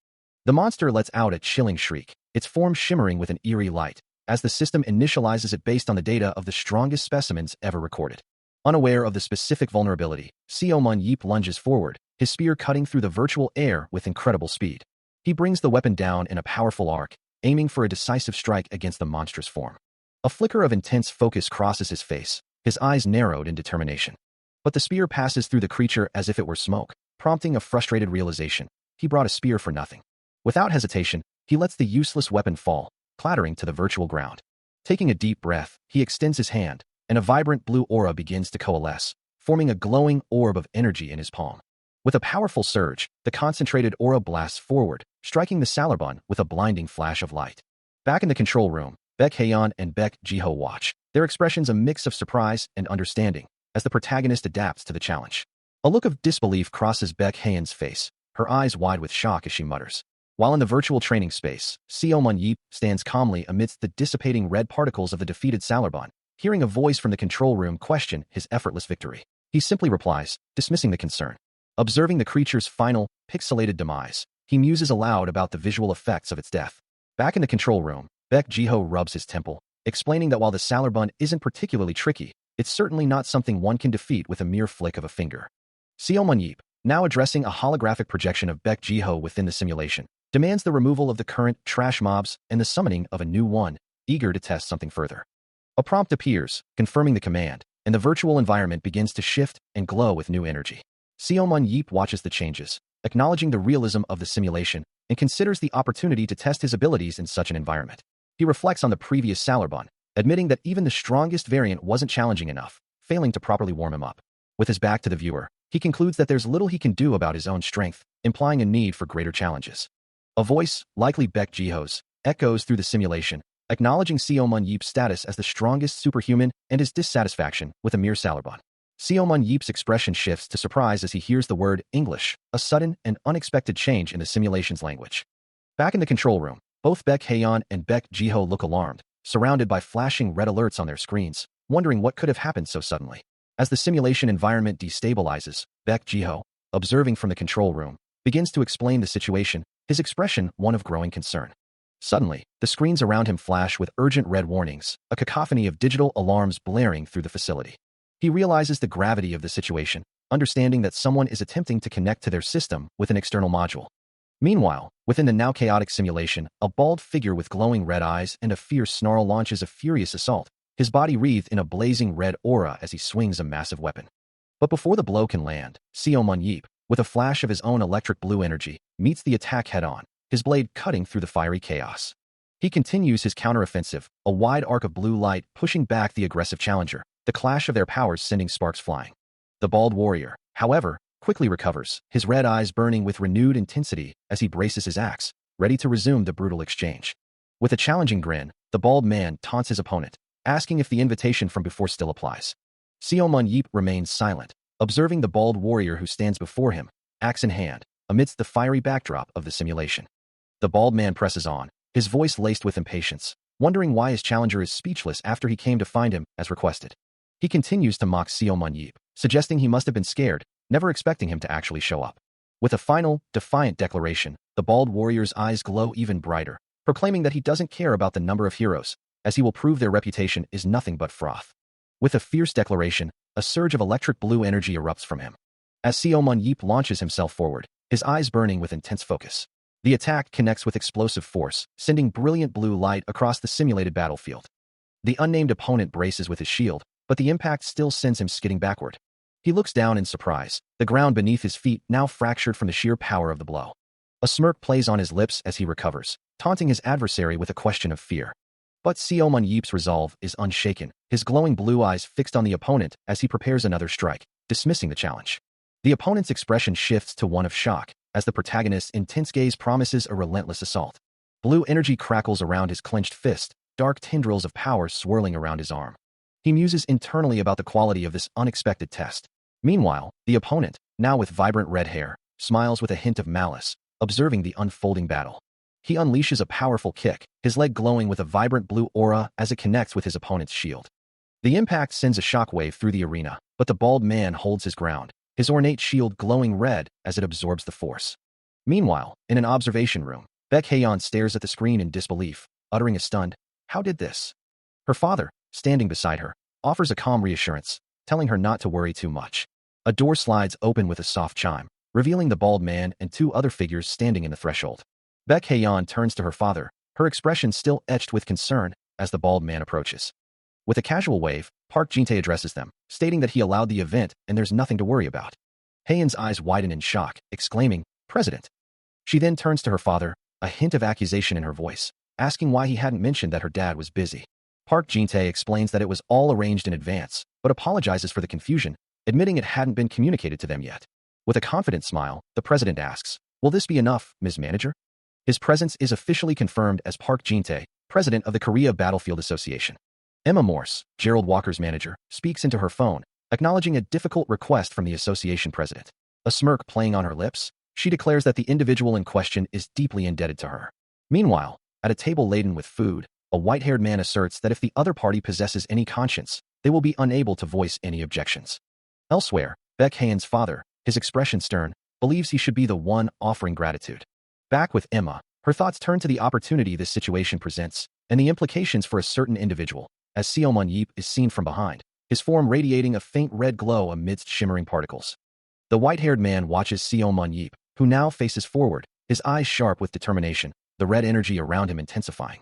The monster lets out a chilling shriek, its form shimmering with an eerie light, as the system initializes it based on the data of the strongest specimens ever recorded. Unaware of the specific vulnerability, Seo Mun-yeop lunges forward, his spear cutting through the virtual air with incredible speed. He brings the weapon down in a powerful arc, aiming for a decisive strike against the monstrous form. A flicker of intense focus crosses his face, his eyes narrowed in determination. But the spear passes through the creature as if it were smoke, prompting a frustrated realization. He brought a spear for nothing. Without hesitation, he lets the useless weapon fall, clattering to the virtual ground. Taking a deep breath, he extends his hand, and a vibrant blue aura begins to coalesce, forming a glowing orb of energy in his palm. With a powerful surge, the concentrated aura blasts forward, striking the Salarbon with a blinding flash of light. Back in the control room, Baek Hae-yeon and Baek Ji-ho watch, their expressions a mix of surprise and understanding, as the protagonist adapts to the challenge. A look of disbelief crosses Baek Hae-yeon's face, her eyes wide with shock as she mutters. While in the virtual training space, Seo Mun-yeop stands calmly amidst the dissipating red particles of the defeated Salarbon, hearing a voice from the control room question his effortless victory. He simply replies, dismissing the concern. Observing the creature's final, pixelated demise, he muses aloud about the visual effects of its death. Back in the control room, Baek Ji-ho rubs his temple, explaining that while the Salarbon isn't particularly tricky, it's certainly not something one can defeat with a mere flick of a finger. Seo Mun-yeop, now addressing a holographic projection of Baek Ji-ho within the simulation, demands the removal of the current trash mobs and the summoning of a new one, eager to test something further. A prompt appears, confirming the command, and the virtual environment begins to shift and glow with new energy. Seomun Yeep watches the changes, acknowledging the realism of the simulation, and considers the opportunity to test his abilities in such an environment. He reflects on the previous Salarbon, admitting that even the strongest variant wasn't challenging enough, failing to properly warm him up. With his back to the viewer, he concludes that there's little he can do about his own strength, implying a need for greater challenges. A voice, likely Baek Jiho's, echoes through the simulation, acknowledging Seomun Yeep's status as the strongest superhuman and his dissatisfaction with a mere Salarbon. Seomun Yeep's expression shifts to surprise as he hears the word English, a sudden and unexpected change in the simulation's language. Back in the control room, both Baek Haeyeon and Baek Jiho look alarmed, surrounded by flashing red alerts on their screens, wondering what could have happened so suddenly. As the simulation environment destabilizes, Baek Jiho, observing from the control room, begins to explain the situation, his expression one of growing concern. Suddenly, the screens around him flash with urgent red warnings, a cacophony of digital alarms blaring through the facility. He realizes the gravity of the situation, understanding that someone is attempting to connect to their system with an external module. Meanwhile, within the now chaotic simulation, a bald figure with glowing red eyes and a fierce snarl launches a furious assault, his body wreathed in a blazing red aura as he swings a massive weapon. But before the blow can land, Seomun Yeep, with a flash of his own electric blue energy, meets the attack head-on, his blade cutting through the fiery chaos. He continues his counteroffensive, a wide arc of blue light pushing back the aggressive challenger, the clash of their powers sending sparks flying. The bald warrior, however, quickly recovers, his red eyes burning with renewed intensity as he braces his axe, ready to resume the brutal exchange. With a challenging grin, the bald man taunts his opponent, asking if the invitation from before still applies. Seomun Yeep remains silent, observing the bald warrior who stands before him, axe in hand, amidst the fiery backdrop of the simulation. The bald man presses on, his voice laced with impatience, wondering why his challenger is speechless after he came to find him as requested. He continues to mock Seomun Yeep, suggesting he must have been scared, never expecting him to actually show up. With a final, defiant declaration, the bald warrior's eyes glow even brighter, proclaiming that he doesn't care about the number of heroes, as he will prove their reputation is nothing but froth. With a fierce declaration, a surge of electric blue energy erupts from him. As Seomun Yeep launches himself forward, his eyes burning with intense focus. The attack connects with explosive force, sending brilliant blue light across the simulated battlefield. The unnamed opponent braces with his shield, but the impact still sends him skidding backward. He looks down in surprise, the ground beneath his feet now fractured from the sheer power of the blow. A smirk plays on his lips as he recovers, taunting his adversary with a question of fear. But Seomun Yeep's resolve is unshaken, his glowing blue eyes fixed on the opponent as he prepares another strike, dismissing the challenge. The opponent's expression shifts to one of shock, as the protagonist's intense gaze promises a relentless assault. Blue energy crackles around his clenched fist, dark tendrils of power swirling around his arm. He muses internally about the quality of this unexpected test. Meanwhile, the opponent, now with vibrant red hair, smiles with a hint of malice, observing the unfolding battle. He unleashes a powerful kick, his leg glowing with a vibrant blue aura as it connects with his opponent's shield. The impact sends a shockwave through the arena, but the bald man holds his ground, his ornate shield glowing red as it absorbs the force. Meanwhile, in an observation room, Baek Haeyeon stares at the screen in disbelief, uttering a stunned, "How did this?" Her father, standing beside her, offers a calm reassurance, telling her not to worry too much. A door slides open with a soft chime, revealing the bald man and two other figures standing in the threshold. Baek Haeyeon turns to her father, her expression still etched with concern as the bald man approaches. With a casual wave, Park Jin-tae addresses them, stating that he allowed the event and there's nothing to worry about. Haeyeon's eyes widen in shock, exclaiming, "President." She then turns to her father, a hint of accusation in her voice, asking why he hadn't mentioned that her dad was busy. Park Jin-tae explains that it was all arranged in advance, but apologizes for the confusion, admitting it hadn't been communicated to them yet. With a confident smile, the president asks, "Will this be enough, Ms. Manager?" His presence is officially confirmed as Park Jin-tae, president of the Korea Battlefield Association. Emma Morse, Gerald Walker's manager, speaks into her phone, acknowledging a difficult request from the association president. A smirk playing on her lips, she declares that the individual in question is deeply indebted to her. Meanwhile, at a table laden with food, a white-haired man asserts that if the other party possesses any conscience, they will be unable to voice any objections. Elsewhere, Baek Haeyeon's father, his expression stern, believes he should be the one offering gratitude. Back with Emma, her thoughts turn to the opportunity this situation presents, and the implications for a certain individual, as Seomun Yeep is seen from behind, his form radiating a faint red glow amidst shimmering particles. The white-haired man watches Seomun Yeep, who now faces forward, his eyes sharp with determination, the red energy around him intensifying.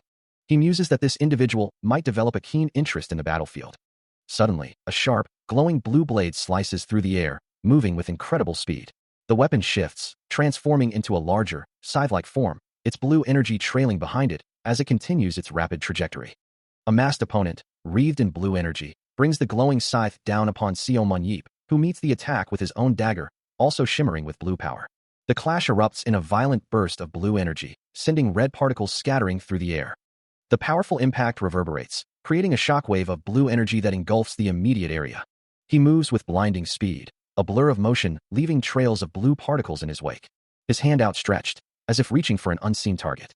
He muses that this individual might develop a keen interest in the battlefield. Suddenly, a sharp, glowing blue blade slices through the air, moving with incredible speed. The weapon shifts, transforming into a larger, scythe-like form, its blue energy trailing behind it as it continues its rapid trajectory. A masked opponent, wreathed in blue energy, brings the glowing scythe down upon Seo Mon-yeep, who meets the attack with his own dagger, also shimmering with blue power. The clash erupts in a violent burst of blue energy, sending red particles scattering through the air. The powerful impact reverberates, creating a shockwave of blue energy that engulfs the immediate area. He moves with blinding speed, a blur of motion leaving trails of blue particles in his wake, his hand outstretched, as if reaching for an unseen target.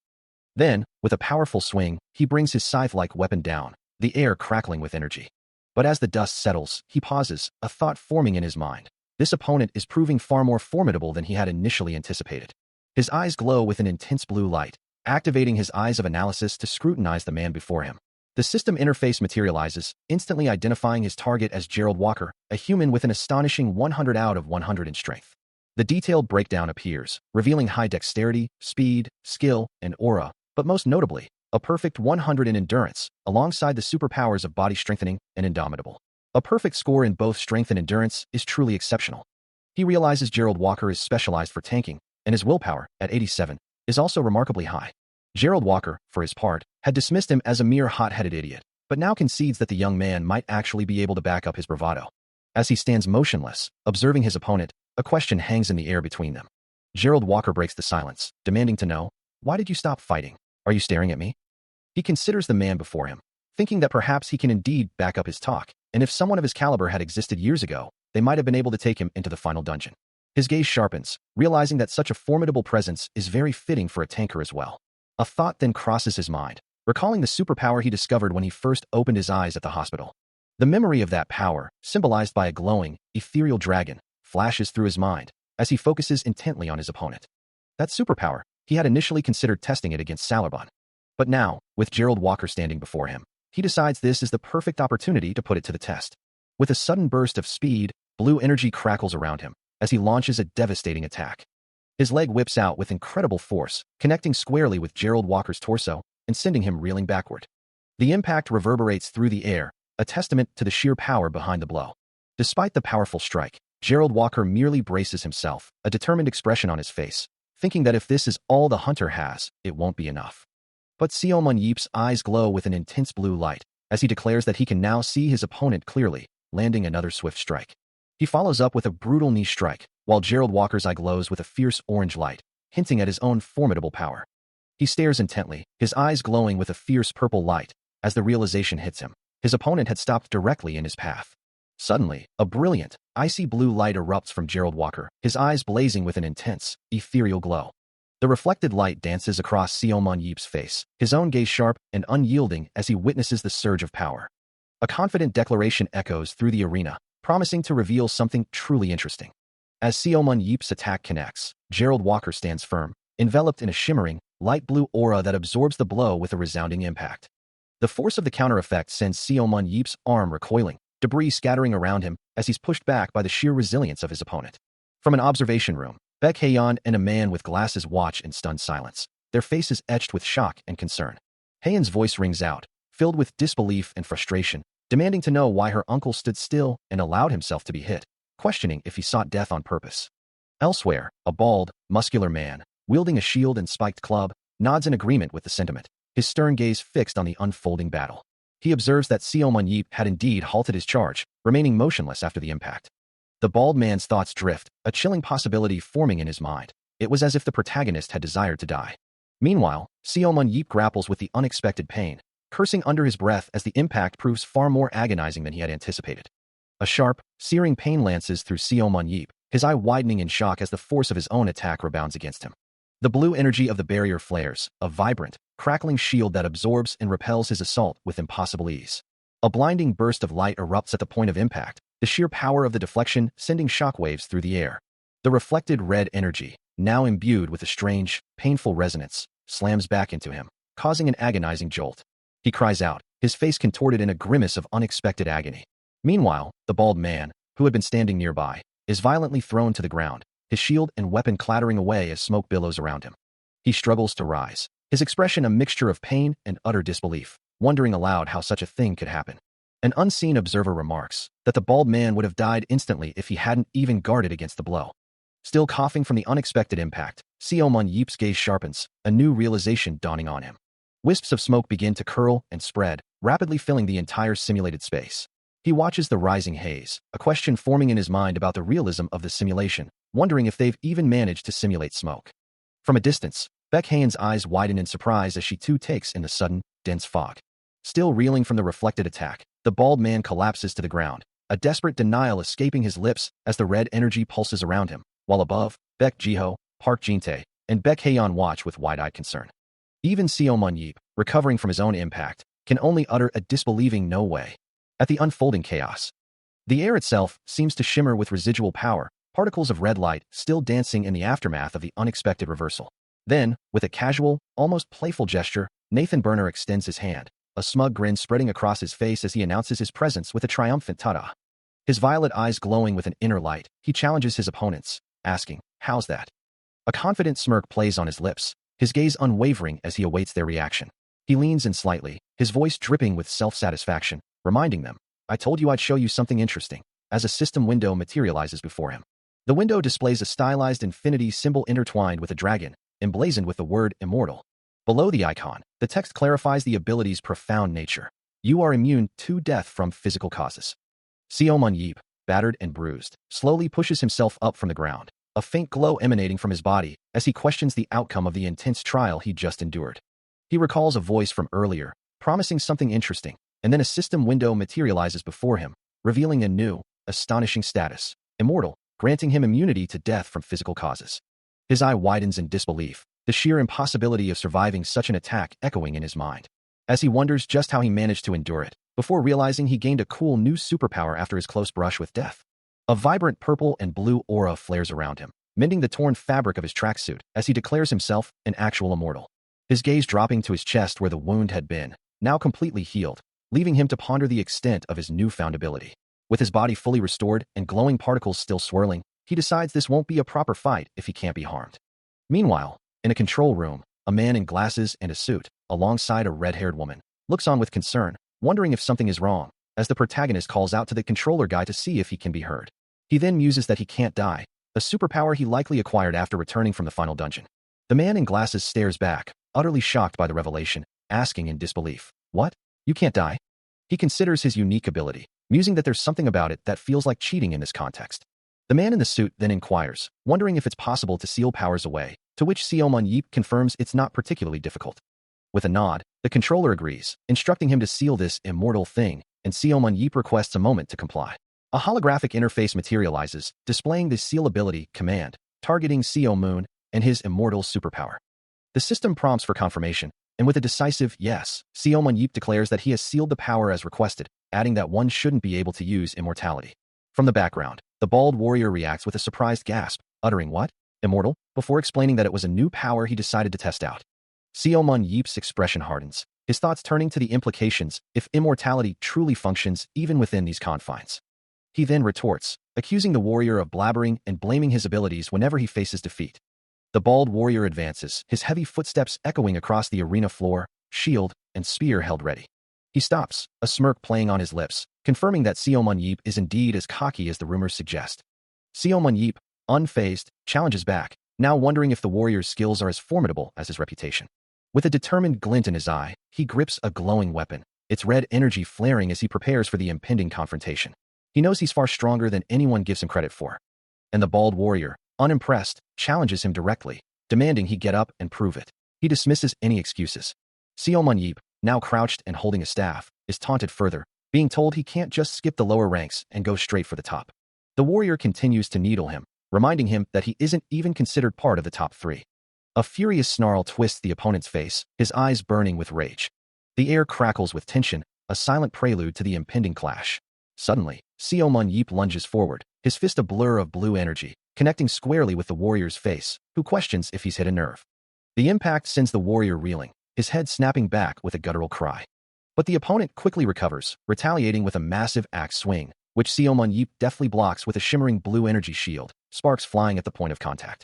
Then, with a powerful swing, he brings his scythe-like weapon down, the air crackling with energy. But as the dust settles, he pauses, a thought forming in his mind. This opponent is proving far more formidable than he had initially anticipated. His eyes glow with an intense blue light, activating his eyes of analysis to scrutinize the man before him. The system interface materializes, instantly identifying his target as Gerald Walker, a human with an astonishing 100 out of 100 in strength. The detailed breakdown appears, revealing high dexterity, speed, skill, and aura, but most notably, a perfect 100 in endurance, alongside the superpowers of body strengthening and indomitable. A perfect score in both strength and endurance is truly exceptional. He realizes Gerald Walker is specialized for tanking, and his willpower, at 87, is also remarkably high. Gerald Walker, for his part, had dismissed him as a mere hot-headed idiot, but now concedes that the young man might actually be able to back up his bravado. As he stands motionless, observing his opponent, a question hangs in the air between them. Gerald Walker breaks the silence, demanding to know, "Why did you stop fighting? Are you staring at me?" He considers the man before him, thinking that perhaps he can indeed back up his talk, and if someone of his caliber had existed years ago, they might have been able to take him into the final dungeon. His gaze sharpens, realizing that such a formidable presence is very fitting for a tanker as well. A thought then crosses his mind, recalling the superpower he discovered when he first opened his eyes at the hospital. The memory of that power, symbolized by a glowing, ethereal dragon, flashes through his mind as he focuses intently on his opponent. That superpower, he had initially considered testing it against Salarbon. But now, with Gerald Walker standing before him, he decides this is the perfect opportunity to put it to the test. With a sudden burst of speed, blue energy crackles around him as he launches a devastating attack. His leg whips out with incredible force, connecting squarely with Gerald Walker's torso and sending him reeling backward. The impact reverberates through the air, a testament to the sheer power behind the blow. Despite the powerful strike, Gerald Walker merely braces himself, a determined expression on his face, thinking that if this is all the hunter has, it won't be enough. But Seo Mon-yeep's eyes glow with an intense blue light as he declares that he can now see his opponent clearly, landing another swift strike. He follows up with a brutal knee strike, while Gerald Walker's eye glows with a fierce orange light, hinting at his own formidable power. He stares intently, his eyes glowing with a fierce purple light, as the realization hits him. His opponent had stopped directly in his path. Suddenly, a brilliant, icy blue light erupts from Gerald Walker, his eyes blazing with an intense, ethereal glow. The reflected light dances across Seo Mon-yeep's face, his own gaze sharp and unyielding as he witnesses the surge of power. A confident declaration echoes through the arena, promising to reveal something truly interesting. As Seo Mon-yeep's attack connects, Gerald Walker stands firm, enveloped in a shimmering, light blue aura that absorbs the blow with a resounding impact. The force of the counter effect sends Seo Mon-yeep's arm recoiling, debris scattering around him as he's pushed back by the sheer resilience of his opponent. From an observation room, Baek Haeyeon and a man with glasses watch in stunned silence, their faces etched with shock and concern. Haeyeon's voice rings out, filled with disbelief and frustration, demanding to know why her uncle stood still and allowed himself to be hit, questioning if he sought death on purpose. Elsewhere, a bald, muscular man, wielding a shield and spiked club, nods in agreement with the sentiment, his stern gaze fixed on the unfolding battle. He observes that Seo Mon-yeep had indeed halted his charge, remaining motionless after the impact. The bald man's thoughts drift, a chilling possibility forming in his mind. It was as if the protagonist had desired to die. Meanwhile, Seo Mon-yeep grapples with the unexpected pain, cursing under his breath as the impact proves far more agonizing than he had anticipated. A sharp, searing pain lances through Seo Mon-yeep, his eye widening in shock as the force of his own attack rebounds against him. The blue energy of the barrier flares, a vibrant, crackling shield that absorbs and repels his assault with impossible ease. A blinding burst of light erupts at the point of impact, the sheer power of the deflection sending shockwaves through the air. The reflected red energy, now imbued with a strange, painful resonance, slams back into him, causing an agonizing jolt. He cries out, his face contorted in a grimace of unexpected agony. Meanwhile, the bald man, who had been standing nearby, is violently thrown to the ground, his shield and weapon clattering away as smoke billows around him. He struggles to rise, his expression a mixture of pain and utter disbelief, wondering aloud how such a thing could happen. An unseen observer remarks that the bald man would have died instantly if he hadn't even guarded against the blow. Still coughing from the unexpected impact, Seomun Yeep's gaze sharpens, a new realization dawning on him. Wisps of smoke begin to curl and spread, rapidly filling the entire simulated space. He watches the rising haze, a question forming in his mind about the realism of the simulation, wondering if they've even managed to simulate smoke. From a distance, Baekhyun's eyes widen in surprise as she too takes in the sudden, dense fog. Still reeling from the reflected attack, the bald man collapses to the ground, a desperate denial escaping his lips as the red energy pulses around him, while above, Baek Jiho, Park Jin-tae, and Baekhyun watch with wide-eyed concern. Even Seomun Yeep, recovering from his own impact, can only utter a disbelieving no way at the unfolding chaos. The air itself seems to shimmer with residual power, particles of red light still dancing in the aftermath of the unexpected reversal. Then, with a casual, almost playful gesture, Nathan Burner extends his hand, a smug grin spreading across his face as he announces his presence with a triumphant ta-da. His violet eyes glowing with an inner light, he challenges his opponents, asking, "How's that?" A confident smirk plays on his lips, his gaze unwavering as he awaits their reaction. He leans in slightly, his voice dripping with self-satisfaction, reminding them, "I told you I'd show you something interesting," as a system window materializes before him. The window displays a stylized infinity symbol intertwined with a dragon, emblazoned with the word immortal. Below the icon, the text clarifies the ability's profound nature. You are immune to death from physical causes. Seomun Yeep, battered and bruised, slowly pushes himself up from the ground, a faint glow emanating from his body as he questions the outcome of the intense trial he just endured. He recalls a voice from earlier, promising something interesting, and then a system window materializes before him, revealing a new, astonishing status, immortal, granting him immunity to death from physical causes. His eye widens in disbelief, the sheer impossibility of surviving such an attack echoing in his mind. As he wonders just how he managed to endure it, before realizing he gained a cool new superpower after his close brush with death. A vibrant purple and blue aura flares around him, mending the torn fabric of his tracksuit as he declares himself an actual immortal. His gaze dropping to his chest where the wound had been, now completely healed, leaving him to ponder the extent of his newfound ability. With his body fully restored and glowing particles still swirling, he decides this won't be a proper fight if he can't be harmed. Meanwhile, in a control room, a man in glasses and a suit, alongside a red-haired woman, looks on with concern, wondering if something is wrong, as the protagonist calls out to the controller guy to see if he can be heard. He then muses that he can't die, a superpower he likely acquired after returning from the final dungeon. The man in glasses stares back, utterly shocked by the revelation, asking in disbelief, "What? You can't die?" He considers his unique ability, musing that there's something about it that feels like cheating in this context. The man in the suit then inquires, wondering if it's possible to seal powers away, to which Seomun Yeep confirms it's not particularly difficult. With a nod, the controller agrees, instructing him to seal this immortal thing, and Seomun Yeep requests a moment to comply. A holographic interface materializes, displaying the sealability command, targeting Seomun and his immortal superpower. The system prompts for confirmation, and with a decisive yes, Seomun Yeep declares that he has sealed the power as requested, adding that one shouldn't be able to use immortality. From the background, the bald warrior reacts with a surprised gasp, uttering "What? Immortal?" before explaining that it was a new power he decided to test out. Seomun Yeep's expression hardens, his thoughts turning to the implications if immortality truly functions even within these confines. He then retorts, accusing the warrior of blabbering and blaming his abilities whenever he faces defeat. The bald warrior advances, his heavy footsteps echoing across the arena floor, shield and spear held ready. He stops, a smirk playing on his lips, confirming that Seomun Yeep is indeed as cocky as the rumors suggest. Seomun Yeep, unfazed, challenges back, now wondering if the warrior's skills are as formidable as his reputation. With a determined glint in his eye, he grips a glowing weapon, its red energy flaring as he prepares for the impending confrontation. He knows he's far stronger than anyone gives him credit for. And the bald warrior, unimpressed, challenges him directly, demanding he get up and prove it. He dismisses any excuses. Seomun Yeep, now crouched and holding a staff, is taunted further, being told he can't just skip the lower ranks and go straight for the top. The warrior continues to needle him, reminding him that he isn't even considered part of the top 3. A furious snarl twists the opponent's face, his eyes burning with rage. The air crackles with tension, a silent prelude to the impending clash. Suddenly, Seomun Yeep lunges forward, his fist a blur of blue energy, connecting squarely with the warrior's face, who questions if he's hit a nerve. The impact sends the warrior reeling, his head snapping back with a guttural cry. But the opponent quickly recovers, retaliating with a massive axe swing, which Seomun Yeep deftly blocks with a shimmering blue energy shield, sparks flying at the point of contact.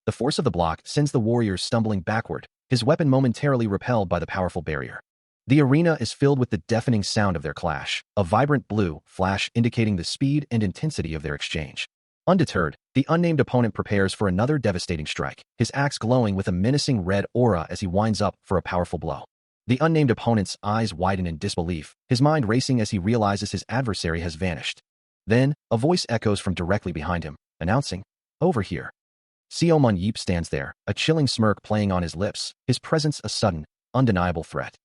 The force of the block sends the warrior stumbling backward, his weapon momentarily repelled by the powerful barrier. The arena is filled with the deafening sound of their clash, a vibrant blue flash indicating the speed and intensity of their exchange. Undeterred, the unnamed opponent prepares for another devastating strike, his axe glowing with a menacing red aura as he winds up for a powerful blow. The unnamed opponent's eyes widen in disbelief, his mind racing as he realizes his adversary has vanished. Then, a voice echoes from directly behind him, announcing, "Over here." Seo Mun-yeep stands there, a chilling smirk playing on his lips, his presence a sudden, undeniable threat.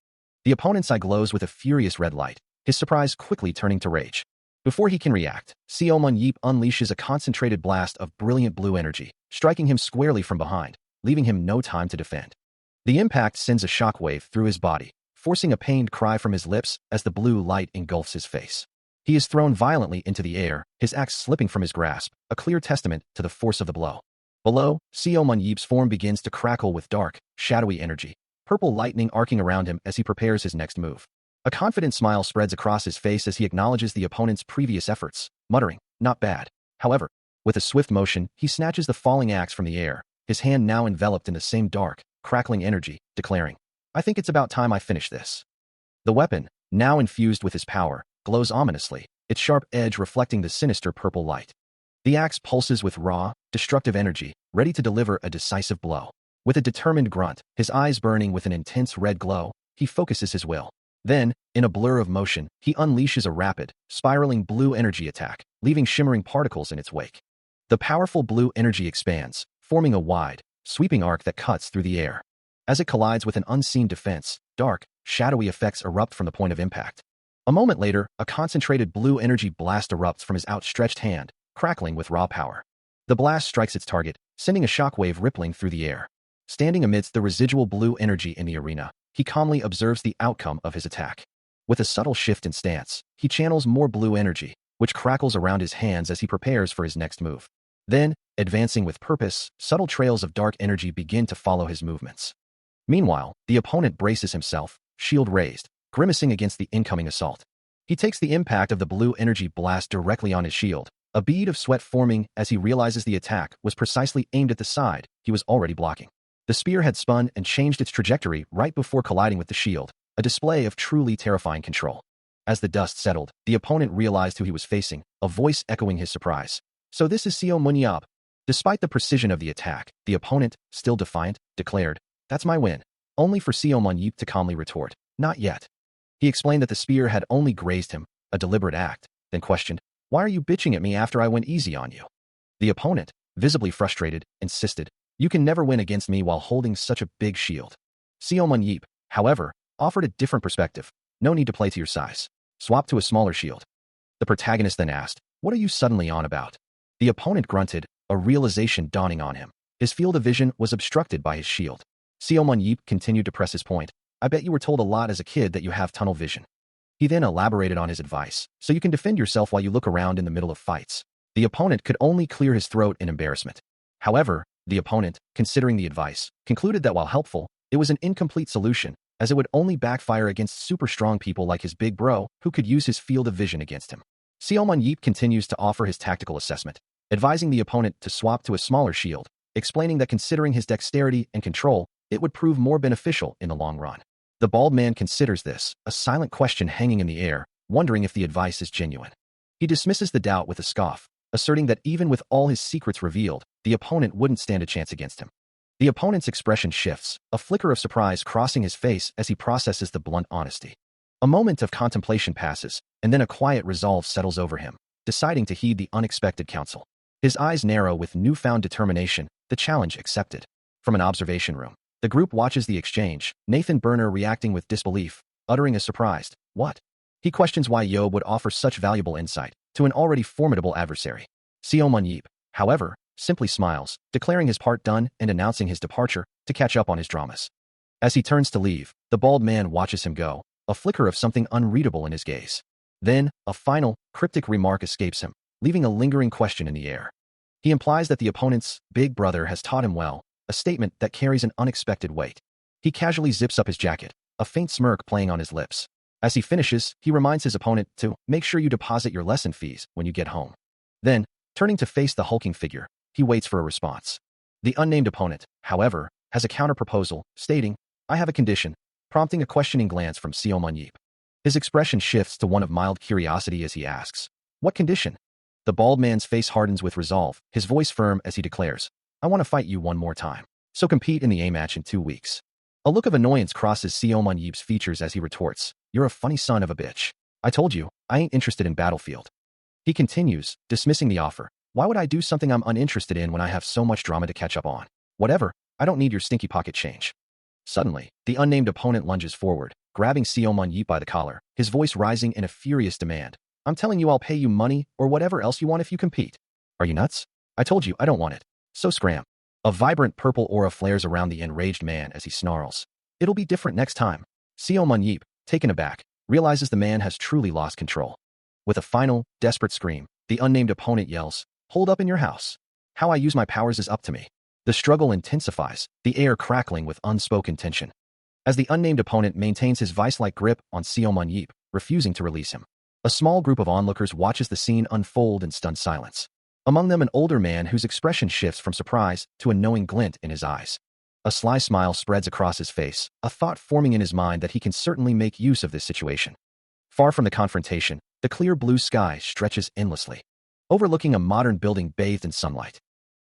The opponent's eye glows with a furious red light, his surprise quickly turning to rage. Before he can react, Seo Mun-yeep unleashes a concentrated blast of brilliant blue energy, striking him squarely from behind, leaving him no time to defend. The impact sends a shockwave through his body, forcing a pained cry from his lips as the blue light engulfs his face. He is thrown violently into the air, his axe slipping from his grasp, a clear testament to the force of the blow. Below, Seo Mun-yeep's form begins to crackle with dark, shadowy energy, purple lightning arcing around him as he prepares his next move. A confident smile spreads across his face as he acknowledges the opponent's previous efforts, muttering, "Not bad." However, with a swift motion, he snatches the falling axe from the air, his hand now enveloped in the same dark, crackling energy, declaring, "I think it's about time I finish this." The weapon, now infused with his power, glows ominously, its sharp edge reflecting the sinister purple light. The axe pulses with raw, destructive energy, ready to deliver a decisive blow. With a determined grunt, his eyes burning with an intense red glow, he focuses his will. Then, in a blur of motion, he unleashes a rapid, spiraling blue energy attack, leaving shimmering particles in its wake. The powerful blue energy expands, forming a wide, sweeping arc that cuts through the air. As it collides with an unseen defense, dark, shadowy effects erupt from the point of impact. A moment later, a concentrated blue energy blast erupts from his outstretched hand, crackling with raw power. The blast strikes its target, sending a shockwave rippling through the air. Standing amidst the residual blue energy in the arena, he calmly observes the outcome of his attack. With a subtle shift in stance, he channels more blue energy, which crackles around his hands as he prepares for his next move. Then, advancing with purpose, subtle trails of dark energy begin to follow his movements. Meanwhile, the opponent braces himself, shield raised, grimacing against the incoming assault. He takes the impact of the blue energy blast directly on his shield, a bead of sweat forming as he realizes the attack was precisely aimed at the side he was already blocking. The spear had spun and changed its trajectory right before colliding with the shield, a display of truly terrifying control. As the dust settled, the opponent realized who he was facing, a voice echoing his surprise. "So this is Seo Mun-yeep." Despite the precision of the attack, the opponent, still defiant, declared, "That's my win." Only for Seo Mun-yeep to calmly retort, "Not yet." He explained that the spear had only grazed him, a deliberate act, then questioned, "Why are you bitching at me after I went easy on you?" The opponent, visibly frustrated, insisted, "You can never win against me while holding such a big shield." Seo Mun-yeep, however, offered a different perspective. "No need to play to your size. Swap to a smaller shield." The protagonist then asked, "What are you suddenly on about?" The opponent grunted, a realization dawning on him. His field of vision was obstructed by his shield. Seo Mun-yeep continued to press his point. "I bet you were told a lot as a kid that you have tunnel vision." He then elaborated on his advice, "So you can defend yourself while you look around in the middle of fights." The opponent could only clear his throat in embarrassment. However, the opponent, considering the advice, concluded that while helpful, it was an incomplete solution, as it would only backfire against super strong people like his big bro, who could use his field of vision against him. Seo Mun-yeep continues to offer his tactical assessment, advising the opponent to swap to a smaller shield, explaining that considering his dexterity and control, it would prove more beneficial in the long run. The bald man considers this, a silent question hanging in the air, wondering if the advice is genuine. He dismisses the doubt with a scoff, asserting that even with all his secrets revealed, the opponent wouldn't stand a chance against him. The opponent's expression shifts, a flicker of surprise crossing his face as he processes the blunt honesty. A moment of contemplation passes, and then a quiet resolve settles over him, deciding to heed the unexpected counsel. His eyes narrow with newfound determination, the challenge accepted. From an observation room, the group watches the exchange, Nathan Burner reacting with disbelief, uttering a surprised, "What?" He questions why Yob would offer such valuable insight to an already formidable adversary. Seo Mun-yeep, however, simply smiles, declaring his part done and announcing his departure to catch up on his dramas. As he turns to leave, the bald man watches him go, a flicker of something unreadable in his gaze. Then, a final, cryptic remark escapes him, leaving a lingering question in the air. He implies that the opponent's big brother has taught him well, a statement that carries an unexpected weight. He casually zips up his jacket, a faint smirk playing on his lips. As he finishes, he reminds his opponent to make sure you deposit your lesson fees when you get home. Then, turning to face the hulking figure, he waits for a response. The unnamed opponent, however, has a counter-proposal, stating, "I have a condition," prompting a questioning glance from Seo Mun-yeep. His expression shifts to one of mild curiosity as he asks, "What condition?" The bald man's face hardens with resolve, his voice firm as he declares, "I want to fight you one more time. So compete in the A-match in 2 weeks." A look of annoyance crosses Seo Mun-yeep's features as he retorts, "You're a funny son of a bitch. I told you, I ain't interested in Battlefield." He continues, dismissing the offer. "Why would I do something I'm uninterested in when I have so much drama to catch up on? Whatever, I don't need your stinky pocket change." Suddenly, the unnamed opponent lunges forward, grabbing Seo Mun-yeep by the collar, his voice rising in a furious demand. "I'm telling you I'll pay you money or whatever else you want if you compete. Are you nuts? I told you I don't want it. So scram." A vibrant purple aura flares around the enraged man as he snarls, "It'll be different next time." Seo Mun-yeep, taken aback, realizes the man has truly lost control. With a final, desperate scream, the unnamed opponent yells, "Hold up in your house. How I use my powers is up to me." The struggle intensifies, the air crackling with unspoken tension. As the unnamed opponent maintains his vice-like grip on Seo Mun-yeep, refusing to release him, a small group of onlookers watches the scene unfold in stunned silence. Among them an older man whose expression shifts from surprise to a knowing glint in his eyes. A sly smile spreads across his face, a thought forming in his mind that he can certainly make use of this situation. Far from the confrontation, the clear blue sky stretches endlessly, overlooking a modern building bathed in sunlight.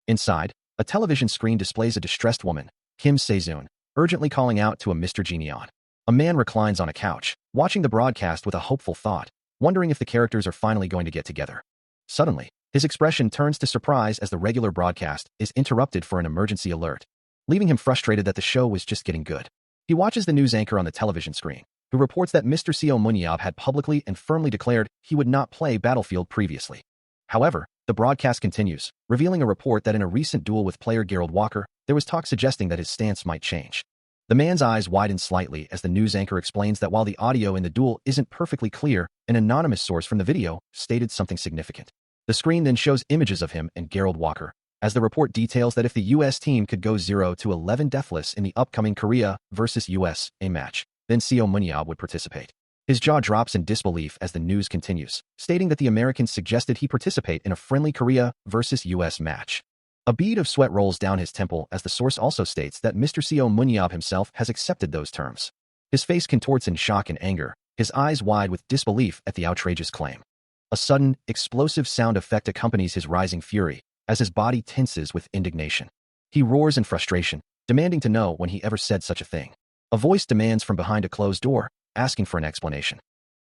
Inside, a television screen displays a distressed woman, Kim Se-joon, urgently calling out to a Mr. Genion. A man reclines on a couch, watching the broadcast with a hopeful thought, wondering if the characters are finally going to get together. Suddenly, his expression turns to surprise as the regular broadcast is interrupted for an emergency alert, leaving him frustrated that the show was just getting good. He watches the news anchor on the television screen, who reports that Mr. Seo Mun-yeep had publicly and firmly declared he would not play Battlefield previously. However, the broadcast continues, revealing a report that in a recent duel with player Gerald Walker, there was talk suggesting that his stance might change. The man's eyes widen slightly as the news anchor explains that while the audio in the duel isn't perfectly clear, an anonymous source from the video stated something significant. The screen then shows images of him and Gerald Walker, as the report details that if the U.S. team could go 0-11 deathless in the upcoming Korea vs. USA match, then Seo Mun-yeep would participate. His jaw drops in disbelief as the news continues, stating that the Americans suggested he participate in a friendly Korea vs. U.S. match. A bead of sweat rolls down his temple as the source also states that Mr. Seo Mun-yeep himself has accepted those terms. His face contorts in shock and anger, his eyes wide with disbelief at the outrageous claim. A sudden, explosive sound effect accompanies his rising fury, as his body tenses with indignation. He roars in frustration, demanding to know when he ever said such a thing. A voice demands from behind a closed door, asking for an explanation.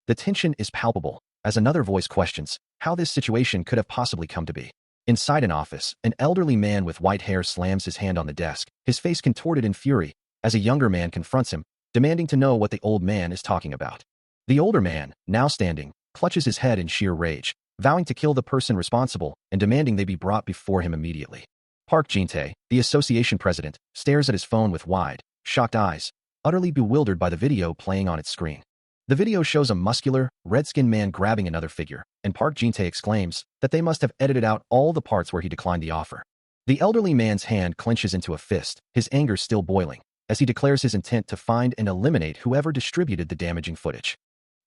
The tension is palpable, as another voice questions how this situation could have possibly come to be. Inside an office, an elderly man with white hair slams his hand on the desk, his face contorted in fury, as a younger man confronts him, demanding to know what the old man is talking about. The older man, now standing, clutches his head in sheer rage, vowing to kill the person responsible and demanding they be brought before him immediately. Park Jin-tae, the association president, stares at his phone with wide, shocked eyes, utterly bewildered by the video playing on its screen. The video shows a muscular, red-skinned man grabbing another figure, and Park Jin-tae exclaims that they must have edited out all the parts where he declined the offer. The elderly man's hand clenches into a fist, his anger still boiling, as he declares his intent to find and eliminate whoever distributed the damaging footage.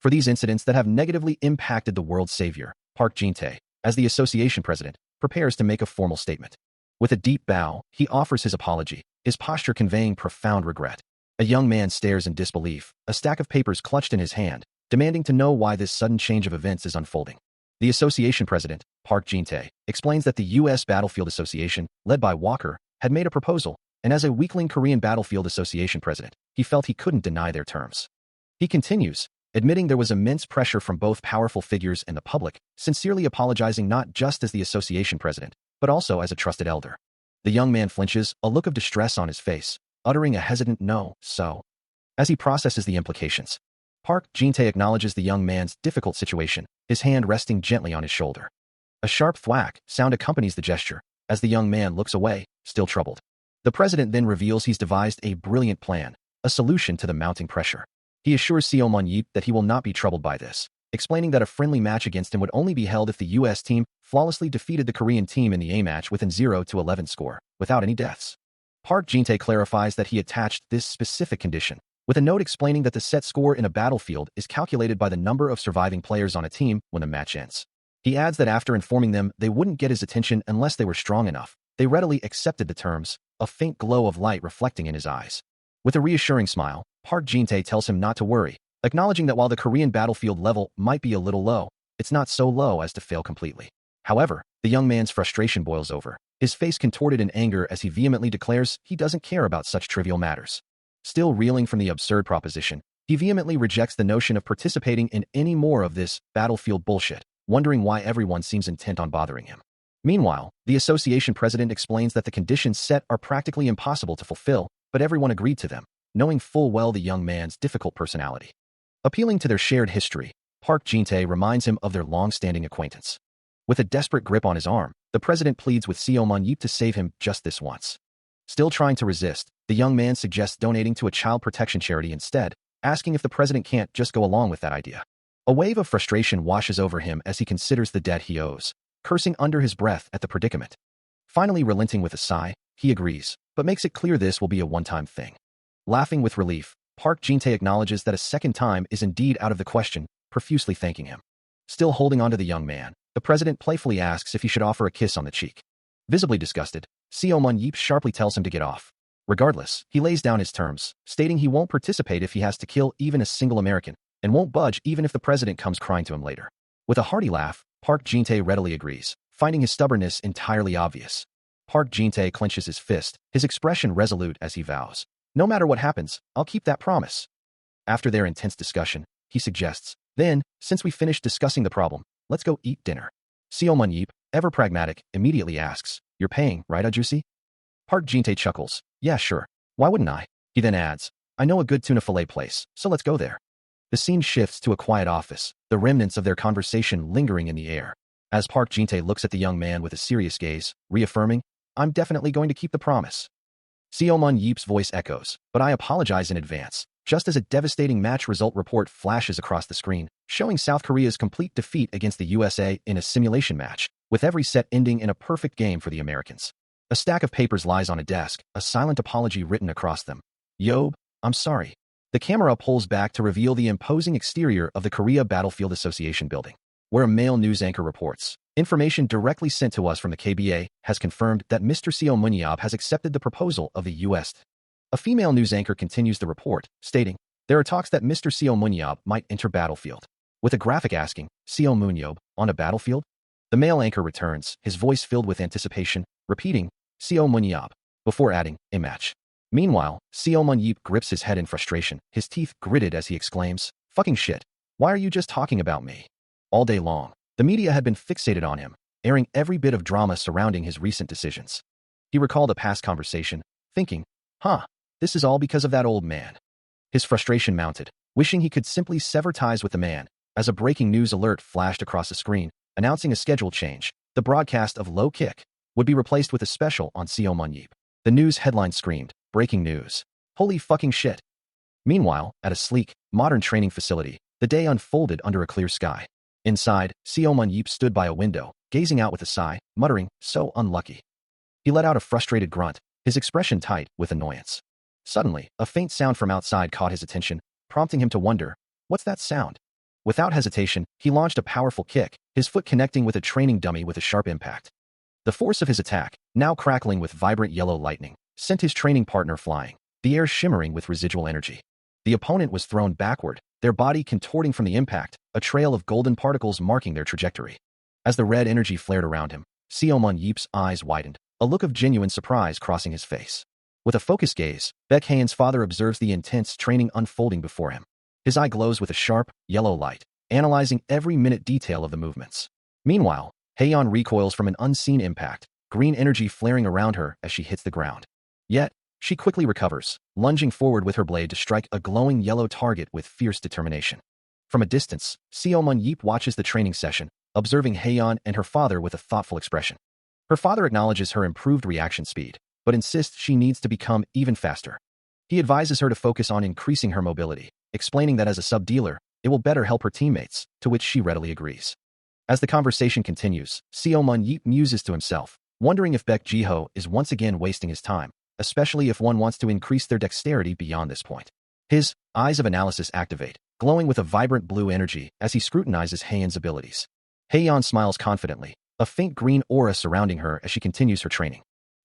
For these incidents that have negatively impacted the world's savior, Park Jin-tae, as the association president, prepares to make a formal statement. With a deep bow, he offers his apology, his posture conveying profound regret. A young man stares in disbelief, a stack of papers clutched in his hand, demanding to know why this sudden change of events is unfolding. The association president, Park Jin-tae, explains that the U.S. Battlefield Association, led by Walker, had made a proposal, and as a weakling Korean Battlefield Association president, he felt he couldn't deny their terms. He continues, admitting there was immense pressure from both powerful figures and the public, sincerely apologizing not just as the association president, but also as a trusted elder. The young man flinches, a look of distress on his face, uttering a hesitant no, so. As he processes the implications, Park Jin-tae acknowledges the young man's difficult situation, his hand resting gently on his shoulder. A sharp thwack sound accompanies the gesture, as the young man looks away, still troubled. The president then reveals he's devised a brilliant plan, a solution to the mounting pressure. He assures Seo Mun-yeep that he will not be troubled by this, explaining that a friendly match against him would only be held if the U.S. team flawlessly defeated the Korean team in the A-match within 0-11 score, without any deaths. Park Jin-tae clarifies that he attached this specific condition, with a note explaining that the set score in a battlefield is calculated by the number of surviving players on a team when the match ends. He adds that after informing them they wouldn't get his attention unless they were strong enough, They readily accepted the terms, a faint glow of light reflecting in his eyes. With a reassuring smile, Park Jin-tae tells him not to worry, acknowledging that while the Korean battlefield level might be a little low, it's not so low as to fail completely. However, the young man's frustration boils over, his face contorted in anger as he vehemently declares he doesn't care about such trivial matters. Still reeling from the absurd proposition, he vehemently rejects the notion of participating in any more of this battlefield bullshit, wondering why everyone seems intent on bothering him. Meanwhile, the association president explains that the conditions set are practically impossible to fulfill, but everyone agreed to them, knowing full well the young man's difficult personality. Appealing to their shared history, Park Jin-tae reminds him of their long-standing acquaintance. With a desperate grip on his arm, the president pleads with Seo Mun-yeop to save him just this once. Still trying to resist, the young man suggests donating to a child protection charity instead, asking if the president can't just go along with that idea. A wave of frustration washes over him as he considers the debt he owes, cursing under his breath at the predicament. Finally relenting with a sigh, he agrees, but makes it clear this will be a one-time thing. Laughing with relief, Park Jin-tae acknowledges that a second time is indeed out of the question, profusely thanking him. Still holding on to the young man, the president playfully asks if he should offer a kiss on the cheek. Visibly disgusted, Seo Mun-yeop sharply tells him to get off. Regardless, he lays down his terms, stating he won't participate if he has to kill even a single American, and won't budge even if the president comes crying to him later. With a hearty laugh, Park Jin-tae readily agrees, finding his stubbornness entirely obvious. Park Jin-tae clenches his fist, his expression resolute as he vows, "No matter what happens, I'll keep that promise." After their intense discussion, he suggests, "Then, since we finished discussing the problem, let's go eat dinner." Seo Mun-yeop, ever pragmatic, immediately asks, "You're paying, right, Ajusi?" Park Jin-tae chuckles, "Yeah, sure. Why wouldn't I?" He then adds, "I know a good tuna fillet place, so let's go there." The scene shifts to a quiet office, the remnants of their conversation lingering in the air. As Park Jin-tae looks at the young man with a serious gaze, reaffirming, "I'm definitely going to keep the promise." Seo Mun-yeop's voice echoes, "But I apologize in advance," just as a devastating match result report flashes across the screen, showing South Korea's complete defeat against the USA in a simulation match, with every set ending in a perfect game for the Americans. A stack of papers lies on a desk, a silent apology written across them. "Yob, I'm sorry." The camera pulls back to reveal the imposing exterior of the Korea Battlefield Association building, where a male news anchor reports. Information directly sent to us from the KBA has confirmed that Mr. Seo Mun-yeop has accepted the proposal of the U.S. A female news anchor continues the report, stating, "There are talks that Mr. Seo Mun-yeop might enter battlefield." With a graphic asking, "Seo Mun-yeop, on a battlefield?" The male anchor returns, his voice filled with anticipation, repeating, "Seo Mun-yeop," before adding, "a match." Meanwhile, Seo Mun-yeop grips his head in frustration, his teeth gritted as he exclaims, "Fucking shit. Why are you just talking about me?" All day long, the media had been fixated on him, airing every bit of drama surrounding his recent decisions. He recalled a past conversation, thinking, this is all because of that old man." His frustration mounted, wishing he could simply sever ties with the man, as a breaking news alert flashed across the screen, announcing a schedule change. The broadcast of Low Kick would be replaced with a special on Seo Mun-yeop. The news headline screamed, "Breaking news. Holy fucking shit." Meanwhile, at a sleek, modern training facility, the day unfolded under a clear sky. Inside, Seo Mun-yeop stood by a window, gazing out with a sigh, muttering, "So unlucky." He let out a frustrated grunt, his expression tight with annoyance. Suddenly, a faint sound from outside caught his attention, prompting him to wonder, "What's that sound?" Without hesitation, he launched a powerful kick, his foot connecting with a training dummy with a sharp impact. The force of his attack, now crackling with vibrant yellow lightning, sent his training partner flying, the air shimmering with residual energy. The opponent was thrown backward, their body contorting from the impact, a trail of golden particles marking their trajectory. As the red energy flared around him, Seo Mun-yeop's eyes widened, a look of genuine surprise crossing his face. With a focused gaze, Baek Haen's father observes the intense training unfolding before him. His eye glows with a sharp, yellow light, analyzing every minute detail of the movements. Meanwhile, Haeyeon recoils from an unseen impact, green energy flaring around her as she hits the ground. Yet, she quickly recovers, lunging forward with her blade to strike a glowing yellow target with fierce determination. From a distance, Seo Mun-yeop watches the training session, observing Haeyeon and her father with a thoughtful expression. Her father acknowledges her improved reaction speed, but insists she needs to become even faster. He advises her to focus on increasing her mobility, explaining that as a sub-dealer, it will better help her teammates, to which she readily agrees. As the conversation continues, Seo Mun-yeop muses to himself, wondering if Baek Ji-ho is once again wasting his time, especially if one wants to increase their dexterity beyond this point. His eyes of analysis activate, glowing with a vibrant blue energy as he scrutinizes Haeyeon's abilities. Haeyeon smiles confidently, a faint green aura surrounding her as she continues her training.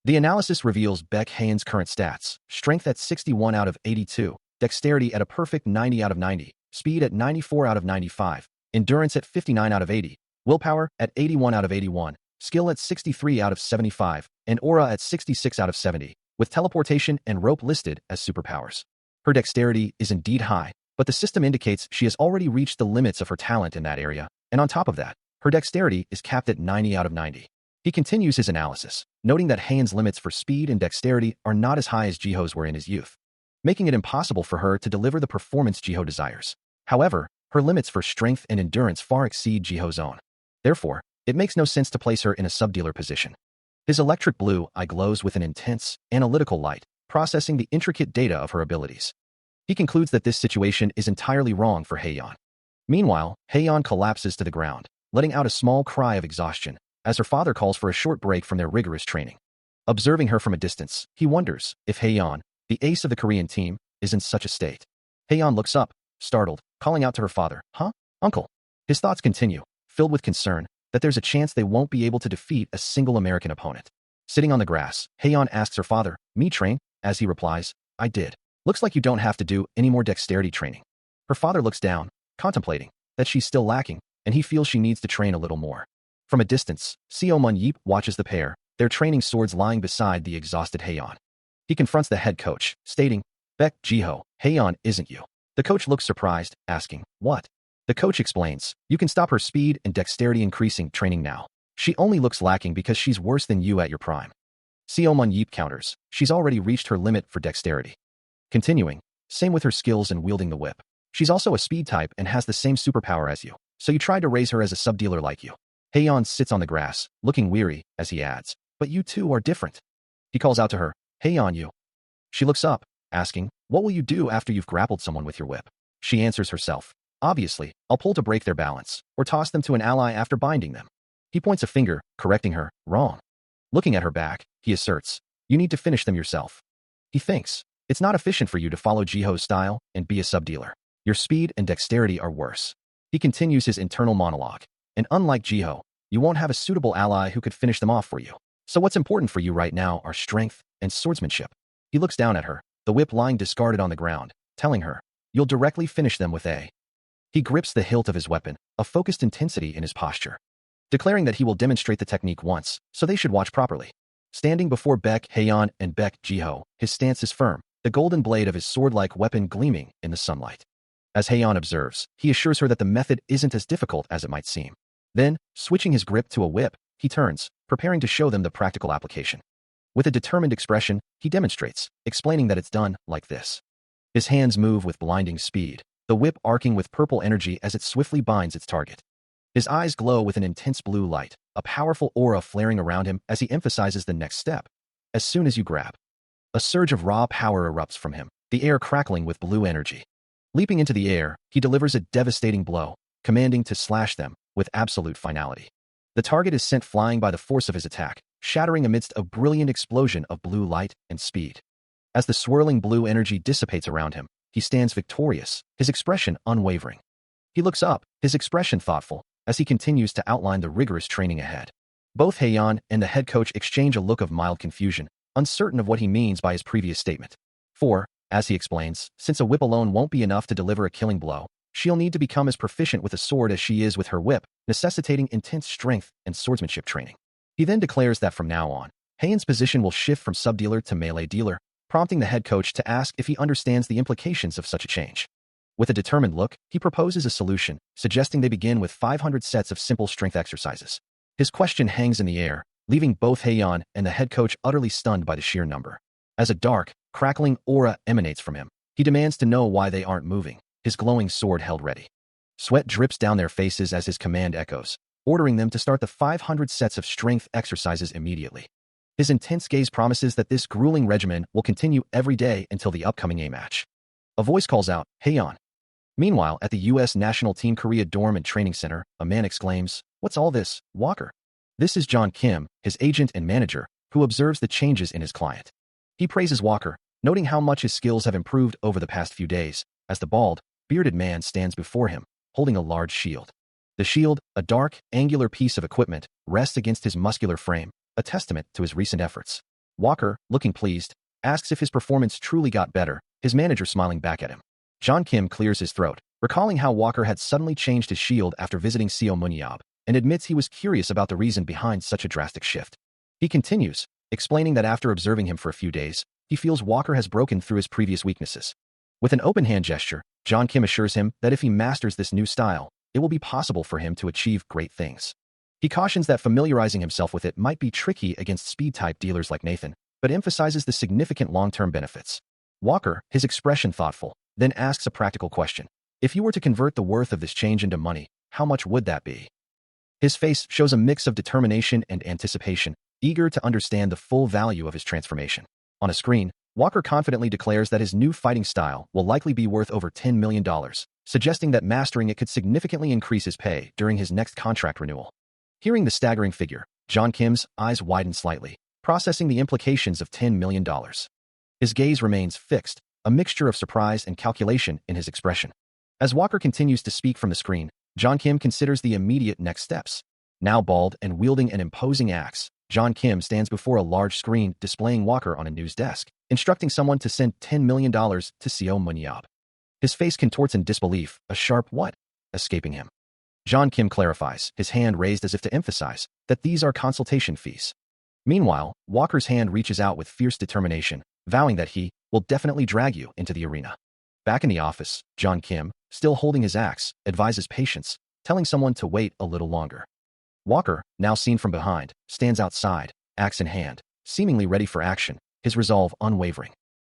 The analysis reveals Baek Haen's current stats: strength at 61 out of 82, dexterity at a perfect 90 out of 90, speed at 94 out of 95, endurance at 59 out of 80, willpower at 81 out of 81, skill at 63 out of 75, and aura at 66 out of 70, with teleportation and rope listed as superpowers. Her dexterity is indeed high, but the system indicates she has already reached the limits of her talent in that area, and on top of that, her dexterity is capped at 90 out of 90. He continues his analysis, noting that Haen's limits for speed and dexterity are not as high as Jiho's were in his youth, making it impossible for her to deliver the performance Jiho desires. However, her limits for strength and endurance far exceed Jiho's own. Therefore, it makes no sense to place her in a subdealer position. His electric blue eye glows with an intense, analytical light, processing the intricate data of her abilities. He concludes that this situation is entirely wrong for Haeyeon. Meanwhile, Haeyeon collapses to the ground, letting out a small cry of exhaustion, as her father calls for a short break from their rigorous training. Observing her from a distance, he wonders if Haeyeon, the ace of the Korean team, is in such a state. Haeyeon looks up, startled, calling out to her father, "Huh? Uncle?" His thoughts continue, filled with concern that there's a chance they won't be able to defeat a single American opponent. Sitting on the grass, Haeyeon asks her father, "Me train?" As he replies, "I did. Looks like you don't have to do any more dexterity training." Her father looks down, contemplating that she's still lacking, and he feels she needs to train a little more. From a distance, Seo Mun-yeep watches the pair, their training swords lying beside the exhausted Haeyeon. He confronts the head coach, stating, "Baek Jiho, Haeyeon isn't you." The coach looks surprised, asking, "What?" The coach explains, "You can stop her speed and dexterity increasing training now. She only looks lacking because she's worse than you at your prime." Seo Mun-yeep counters, "She's already reached her limit for dexterity." Continuing, "Same with her skills and wielding the whip. She's also a speed type and has the same superpower as you, so you tried to raise her as a subdealer like you." Haeyeon sits on the grass, looking weary, as he adds, "But you two are different." He calls out to her, "Haeyeon, you." She looks up, asking, "What will you do after you've grappled someone with your whip?" She answers herself, "Obviously, I'll pull to break their balance, or toss them to an ally after binding them." He points a finger, correcting her, "Wrong." Looking at her back, he asserts, "You need to finish them yourself." He thinks, "It's not efficient for you to follow Jiho's style and be a subdealer. Your speed and dexterity are worse." He continues his internal monologue, "And unlike Jiho, you won't have a suitable ally who could finish them off for you. So what's important for you right now are strength and swordsmanship." He looks down at her, the whip lying discarded on the ground, telling her, "You'll directly finish them with a." He grips the hilt of his weapon, a focused intensity in his posture, declaring that he will demonstrate the technique once, so they should watch properly. Standing before Baek Haeyeon and Baek Jiho, his stance is firm, the golden blade of his sword-like weapon gleaming in the sunlight. As Haeyeon observes, he assures her that the method isn't as difficult as it might seem. Then, switching his grip to a whip, he turns, preparing to show them the practical application. With a determined expression, he demonstrates, explaining that it's done like this. His hands move with blinding speed, the whip arcing with purple energy as it swiftly binds its target. His eyes glow with an intense blue light, a powerful aura flaring around him as he emphasizes the next step. As soon as you grab. A surge of raw power erupts from him, the air crackling with blue energy. Leaping into the air, he delivers a devastating blow, commanding to slash them with absolute finality. The target is sent flying by the force of his attack, shattering amidst a brilliant explosion of blue light and speed. As the swirling blue energy dissipates around him, he stands victorious, his expression unwavering. He looks up, his expression thoughtful, as he continues to outline the rigorous training ahead. Both Haeyeon and the head coach exchange a look of mild confusion, uncertain of what he means by his previous statement. For, as he explains, since a whip alone won't be enough to deliver a killing blow, she'll need to become as proficient with a sword as she is with her whip, necessitating intense strength and swordsmanship training. He then declares that from now on, Haeyeon's position will shift from subdealer to melee dealer, prompting the head coach to ask if he understands the implications of such a change. With a determined look, he proposes a solution, suggesting they begin with 500 sets of simple strength exercises. His question hangs in the air, leaving both Haeyeon and the head coach utterly stunned by the sheer number. As a dark, crackling aura emanates from him, he demands to know why they aren't moving, his glowing sword held ready. Sweat drips down their faces as his command echoes, ordering them to start the 500 sets of strength exercises immediately. His intense gaze promises that this grueling regimen will continue every day until the upcoming A match. A voice calls out, "Haeyeon." Meanwhile, at the U.S. National Team Korea Dorm and Training Center, a man exclaims, "What's all this, Walker?" This is John Kim, his agent and manager, who observes the changes in his client. He praises Walker, noting how much his skills have improved over the past few days, as the bald, bearded man stands before him, holding a large shield. The shield, a dark, angular piece of equipment, rests against his muscular frame, a testament to his recent efforts. Walker, looking pleased, asks if his performance truly got better, his manager smiling back at him. John Kim clears his throat, recalling how Walker had suddenly changed his shield after visiting Seo Munyab, and admits he was curious about the reason behind such a drastic shift. He continues, explaining that after observing him for a few days, he feels Walker has broken through his previous weaknesses. With an open hand gesture, John Kim assures him that if he masters this new style, it will be possible for him to achieve great things. He cautions that familiarizing himself with it might be tricky against speed-type dealers like Nathan, but emphasizes the significant long-term benefits. Walker, his expression thoughtful, then asks a practical question. If you were to convert the worth of this change into money, how much would that be? His face shows a mix of determination and anticipation, eager to understand the full value of his transformation. On a screen, Walker confidently declares that his new fighting style will likely be worth over $10 million, suggesting that mastering it could significantly increase his pay during his next contract renewal. Hearing the staggering figure, John Kim's eyes widen slightly, processing the implications of $10 million. His gaze remains fixed, a mixture of surprise and calculation in his expression. As Walker continues to speak from the screen, John Kim considers the immediate next steps. Now bald and wielding an imposing axe, John Kim stands before a large screen displaying Walker on a news desk, instructing someone to send $10 million to Seo Munyab. His face contorts in disbelief, a sharp "what?" escaping him. John Kim clarifies, his hand raised as if to emphasize that these are consultation fees. Meanwhile, Walker's hand reaches out with fierce determination, vowing that he will definitely drag you into the arena. Back in the office, John Kim, still holding his axe, advises patience, telling someone to wait a little longer. Walker, now seen from behind, stands outside, axe in hand, seemingly ready for action, his resolve unwavering.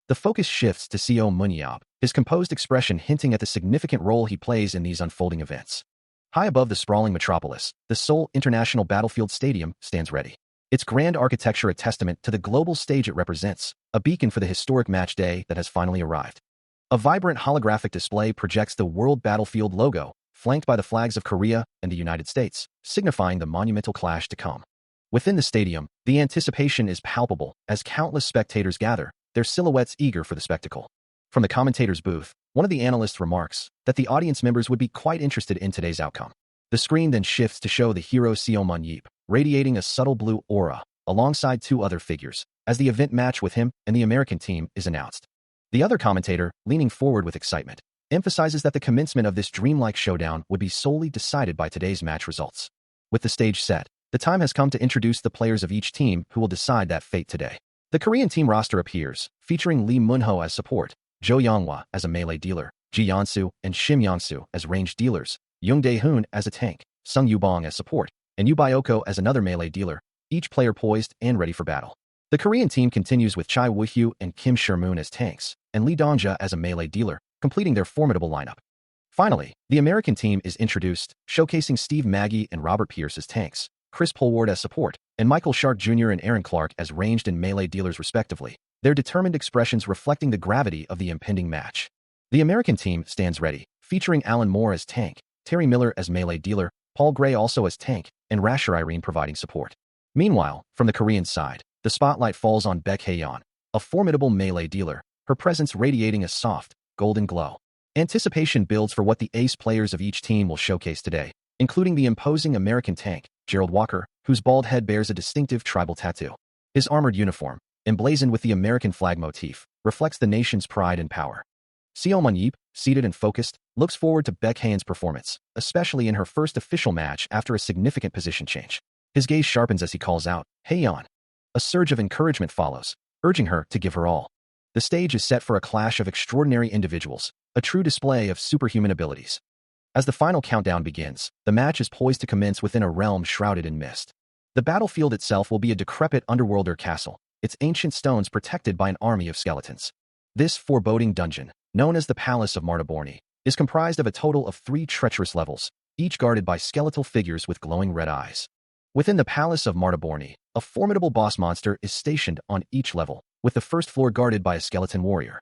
The focus shifts to Seo Munyab, his composed expression hinting at the significant role he plays in these unfolding events. High above the sprawling metropolis, the Seoul International Battlefield Stadium stands ready. Its grand architecture a testament to the global stage it represents, a beacon for the historic match day that has finally arrived. A vibrant holographic display projects the World Battlefield logo, flanked by the flags of Korea and the United States, signifying the monumental clash to come. Within the stadium, the anticipation is palpable as countless spectators gather, their silhouettes eager for the spectacle. From the commentator's booth, one of the analysts remarks that the audience members would be quite interested in today's outcome. The screen then shifts to show the hero Seo Munyab, radiating a subtle blue aura, alongside two other figures, as the event match with him and the American team is announced. The other commentator, leaning forward with excitement, emphasizes that the commencement of this dreamlike showdown would be solely decided by today's match results. With the stage set, the time has come to introduce the players of each team who will decide that fate today. The Korean team roster appears, featuring Lee Moon-ho as support, Jo Young-hwa as a melee dealer, Ji Yeon-soo and Shim Young-soo as ranged dealers, Young Dae-hoon as a tank, Sung Yu-bong as support, and Yu Byoko as another melee dealer, each player poised and ready for battle. The Korean team continues with Chai Woo-hyo and Kim Sher-moon as tanks, and Lee Dong-ja as a melee dealer, completing their formidable lineup. Finally, the American team is introduced, showcasing Steve Maggie and Robert Pierce as tanks, Chris Polward as support, and Michael Shark Jr. and Aaron Clark as ranged and melee dealers respectively, their determined expressions reflecting the gravity of the impending match. The American team stands ready, featuring Alan Moore as tank, Terry Miller as melee dealer, Paul Gray also as tank, and Rasher Irene providing support. Meanwhile, from the Korean side, the spotlight falls on Baek Hae-yeon, a formidable melee dealer, her presence radiating a soft, golden glow. Anticipation builds for what the ace players of each team will showcase today, including the imposing American tank, Gerald Walker, whose bald head bears a distinctive tribal tattoo. His armored uniform, emblazoned with the American flag motif, reflects the nation's pride and power. Seo Munyab, seated and focused, looks forward to Baek Hae-yeon's performance, especially in her first official match after a significant position change. His gaze sharpens as he calls out, "Hae-yeon." A surge of encouragement follows, urging her to give her all. The stage is set for a clash of extraordinary individuals, a true display of superhuman abilities. As the final countdown begins, the match is poised to commence within a realm shrouded in mist. The battlefield itself will be a decrepit underworlder castle, its ancient stones protected by an army of skeletons. This foreboding dungeon, known as the Palace of Martaborni, is comprised of a total of 3 treacherous levels, each guarded by skeletal figures with glowing red eyes. Within the Palace of Martaborni, a formidable boss monster is stationed on each level, with the first floor guarded by a skeleton warrior.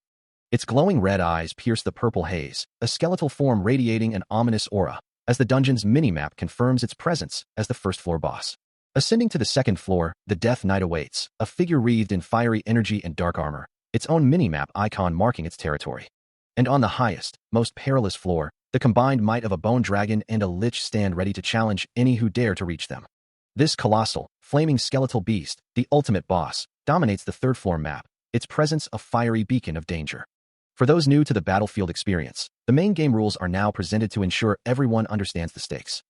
Its glowing red eyes pierce the purple haze, a skeletal form radiating an ominous aura, as the dungeon's minimap confirms its presence as the first floor boss. Ascending to the second floor, the Death Knight awaits, a figure wreathed in fiery energy and dark armor, its own minimap icon marking its territory. And on the highest, most perilous floor, the combined might of a bone dragon and a lich stand ready to challenge any who dare to reach them. This colossal, flaming skeletal beast, the ultimate boss, dominates the third-floor map, its presence a fiery beacon of danger. For those new to the battlefield experience, the main game rules are now presented to ensure everyone understands the stakes.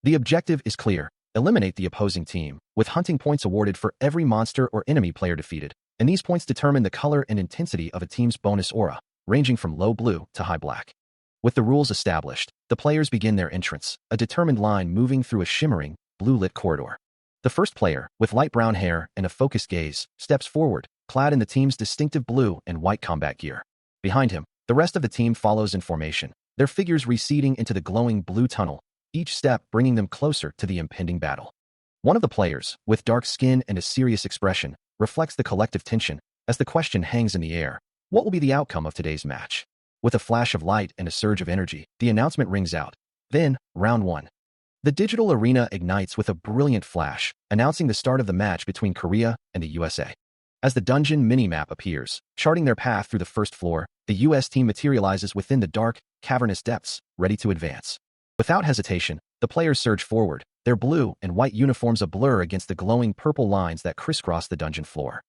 The objective is clear: eliminate the opposing team, with hunting points awarded for every monster or enemy player defeated, and these points determine the color and intensity of a team's bonus aura, ranging from low blue to high black. With the rules established, the players begin their entrance, a determined line moving through a shimmering, blue-lit corridor. The first player, with light brown hair and a focused gaze, steps forward, clad in the team's distinctive blue and white combat gear. Behind him, the rest of the team follows in formation, their figures receding into the glowing blue tunnel, each step bringing them closer to the impending battle. One of the players, with dark skin and a serious expression, reflects the collective tension as the question hangs in the air: what will be the outcome of today's match? With a flash of light and a surge of energy, the announcement rings out. Then, round 1. The digital arena ignites with a brilliant flash, announcing the start of the match between Korea and the USA. As the dungeon minimap appears, charting their path through the first floor, the US team materializes within the dark, cavernous depths, ready to advance. Without hesitation, the players surge forward, their blue and white uniforms a blur against the glowing purple lines that crisscross the dungeon floor.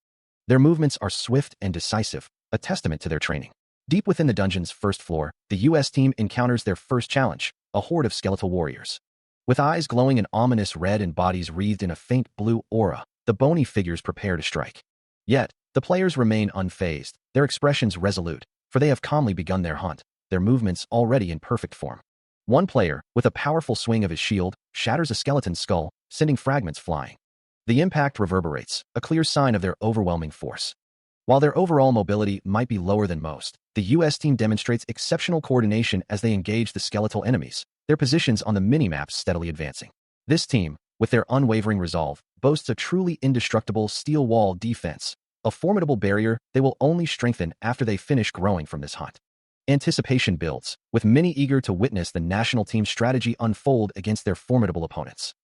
Their movements are swift and decisive, a testament to their training. Deep within the dungeon's first floor, the US team encounters their first challenge, a horde of skeletal warriors. With eyes glowing an ominous red and bodies wreathed in a faint blue aura, the bony figures prepare to strike. Yet, the players remain unfazed, their expressions resolute, for they have calmly begun their hunt, their movements already in perfect form. One player, with a powerful swing of his shield, shatters a skeleton's skull, sending fragments flying. The impact reverberates, a clear sign of their overwhelming force. While their overall mobility might be lower than most, the US team demonstrates exceptional coordination as they engage the skeletal enemies, their positions on the minimap steadily advancing. This team, with their unwavering resolve, boasts a truly indestructible steel wall defense, a formidable barrier they will only strengthen after they finish growing from this hunt. Anticipation builds, with many eager to witness the national team's strategy unfold against their formidable opponents.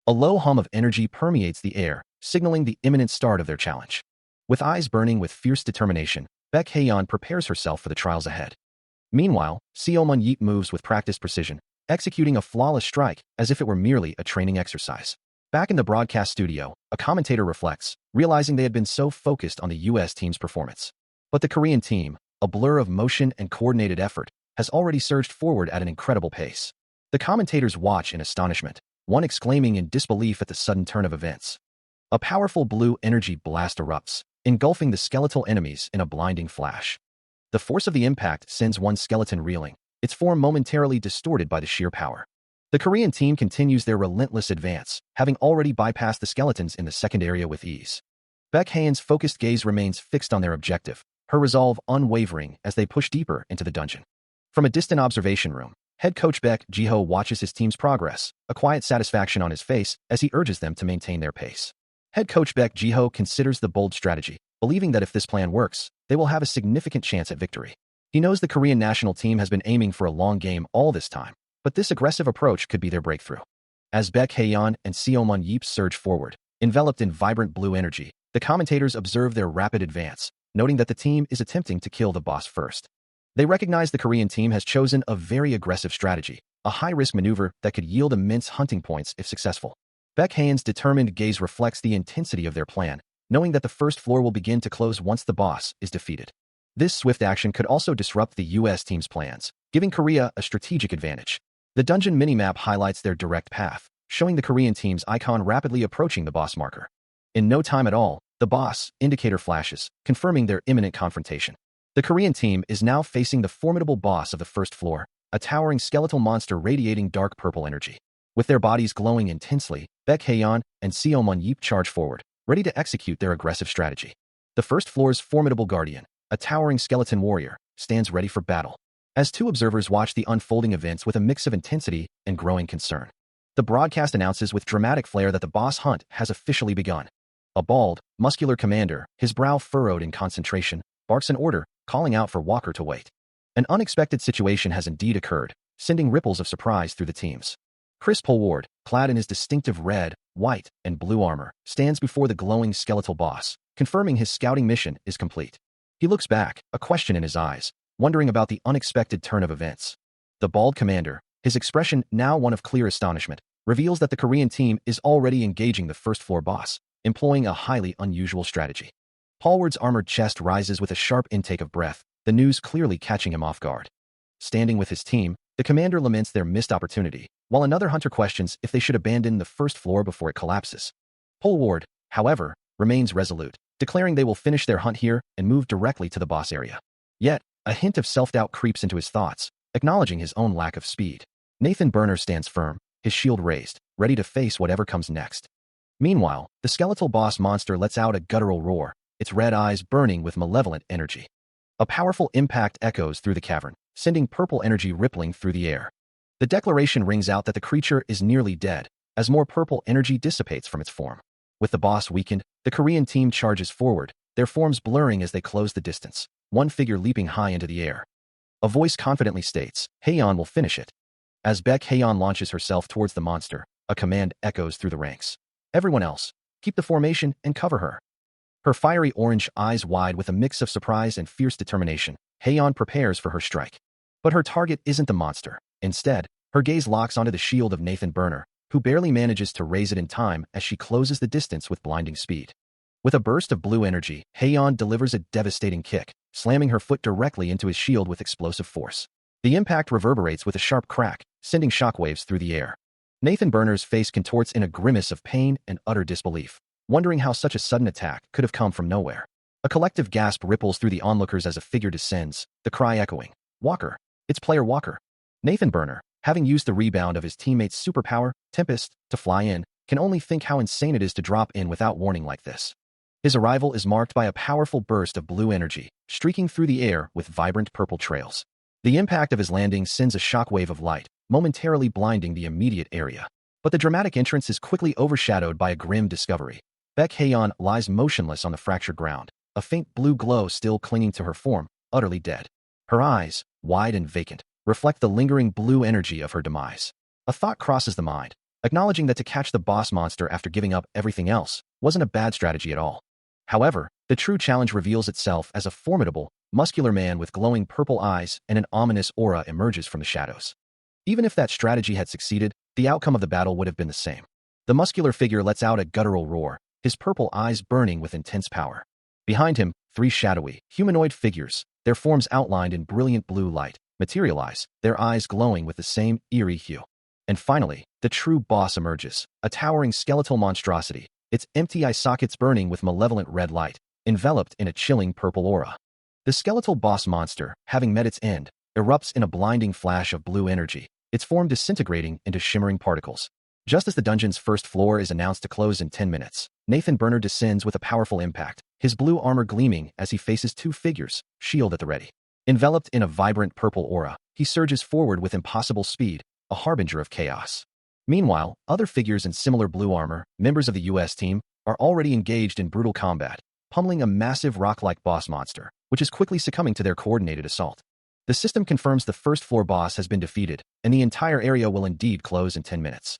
A low hum of energy permeates the air, signaling the imminent start of their challenge. With eyes burning with fierce determination, Baek Haeyeon prepares herself for the trials ahead. Meanwhile, Seo Mun-yeop moves with practiced precision, executing a flawless strike as if it were merely a training exercise. Back in the broadcast studio, a commentator reflects, realizing they had been so focused on the US team's performance. But the Korean team, a blur of motion and coordinated effort, has already surged forward at an incredible pace. The commentators watch in astonishment, one exclaiming in disbelief at the sudden turn of events. A powerful blue energy blast erupts, engulfing the skeletal enemies in a blinding flash. The force of the impact sends one skeleton reeling, its form momentarily distorted by the sheer power. The Korean team continues their relentless advance, having already bypassed the skeletons in the second area with ease. Baek Haeyeon's focused gaze remains fixed on their objective, her resolve unwavering as they push deeper into the dungeon. From a distant observation room, head coach Baek Ji-ho watches his team's progress, a quiet satisfaction on his face as he urges them to maintain their pace. Head coach Baek Ji-ho considers the bold strategy, believing that if this plan works, they will have a significant chance at victory. He knows the Korean national team has been aiming for a long game all this time, but this aggressive approach could be their breakthrough. As Baek Haeyeon and Seo Mun-yeop surge forward, enveloped in vibrant blue energy, the commentators observe their rapid advance, noting that the team is attempting to kill the boss first. They recognize the Korean team has chosen a very aggressive strategy, a high-risk maneuver that could yield immense hunting points if successful. Baek Haeyeon's determined gaze reflects the intensity of their plan, knowing that the first floor will begin to close once the boss is defeated. This swift action could also disrupt the US team's plans, giving Korea a strategic advantage. The dungeon minimap highlights their direct path, showing the Korean team's icon rapidly approaching the boss marker. In no time at all, the boss indicator flashes, confirming their imminent confrontation. The Korean team is now facing the formidable boss of the first floor, a towering skeletal monster radiating dark purple energy. With their bodies glowing intensely, Baek Haeyeon and Seo Mun-yeop charge forward, ready to execute their aggressive strategy. The first floor's formidable guardian, a towering skeleton warrior, stands ready for battle. As two observers watch the unfolding events with a mix of intensity and growing concern. The broadcast announces with dramatic flair that the boss hunt has officially begun. A bald, muscular commander, his brow furrowed in concentration, barks an order, calling out for Walker to wait. An unexpected situation has indeed occurred, sending ripples of surprise through the teams. Chris Polward, clad in his distinctive red, white, and blue armor, stands before the glowing skeletal boss, confirming his scouting mission is complete. He looks back, a question in his eyes, wondering about the unexpected turn of events. The bald commander, his expression now one of clear astonishment, reveals that the Korean team is already engaging the first-floor boss, employing a highly unusual strategy. Hallward's armored chest rises with a sharp intake of breath, the news clearly catching him off guard. Standing with his team, the commander laments their missed opportunity, while another hunter questions if they should abandon the first floor before it collapses. Hallward, however, remains resolute, declaring they will finish their hunt here and move directly to the boss area. Yet, a hint of self-doubt creeps into his thoughts, acknowledging his own lack of speed. Nathan Burner stands firm, his shield raised, ready to face whatever comes next. Meanwhile, the skeletal boss monster lets out a guttural roar, its red eyes burning with malevolent energy. A powerful impact echoes through the cavern, sending purple energy rippling through the air. The declaration rings out that the creature is nearly dead, as more purple energy dissipates from its form. With the boss weakened, the Korean team charges forward, their forms blurring as they close the distance, one figure leaping high into the air. A voice confidently states, "Haeyeon will finish it." As Baek Haeyeon launches herself towards the monster, a command echoes through the ranks. "Everyone else, keep the formation and cover her." Her fiery orange eyes wide with a mix of surprise and fierce determination, Haeyeon prepares for her strike. But her target isn't the monster. Instead, her gaze locks onto the shield of Nathan Burner, who barely manages to raise it in time as she closes the distance with blinding speed. With a burst of blue energy, Haeyeon delivers a devastating kick, slamming her foot directly into his shield with explosive force. The impact reverberates with a sharp crack, sending shockwaves through the air. Nathan Burner's face contorts in a grimace of pain and utter disbelief, wondering how such a sudden attack could have come from nowhere. A collective gasp ripples through the onlookers as a figure descends, the cry echoing, "Walker! It's Player Walker!" Nathan Burner, having used the rebound of his teammate's superpower, Tempest, to fly in, can only think how insane it is to drop in without warning like this. His arrival is marked by a powerful burst of blue energy, streaking through the air with vibrant purple trails. The impact of his landing sends a shockwave of light, momentarily blinding the immediate area. But the dramatic entrance is quickly overshadowed by a grim discovery. Baek Haeyeon lies motionless on the fractured ground, a faint blue glow still clinging to her form, utterly dead. Her eyes, wide and vacant, reflect the lingering blue energy of her demise. A thought crosses the mind, acknowledging that to catch the boss monster after giving up everything else wasn't a bad strategy at all. However, the true challenge reveals itself as a formidable, muscular man with glowing purple eyes and an ominous aura emerges from the shadows. Even if that strategy had succeeded, the outcome of the battle would have been the same. The muscular figure lets out a guttural roar, his purple eyes burning with intense power. Behind him, three shadowy, humanoid figures, their forms outlined in brilliant blue light, materialize, their eyes glowing with the same eerie hue. And finally, the true boss emerges, a towering skeletal monstrosity, its empty eye sockets burning with malevolent red light, enveloped in a chilling purple aura. The skeletal boss monster, having met its end, erupts in a blinding flash of blue energy, its form disintegrating into shimmering particles. Just as the dungeon's first floor is announced to close in 10 minutes, Nathan Burner descends with a powerful impact, his blue armor gleaming as he faces two figures, shield at the ready. Enveloped in a vibrant purple aura, he surges forward with impossible speed, a harbinger of chaos. Meanwhile, other figures in similar blue armor, members of the US team, are already engaged in brutal combat, pummeling a massive rock-like boss monster, which is quickly succumbing to their coordinated assault. The system confirms the first floor boss has been defeated, and the entire area will indeed close in 10 minutes.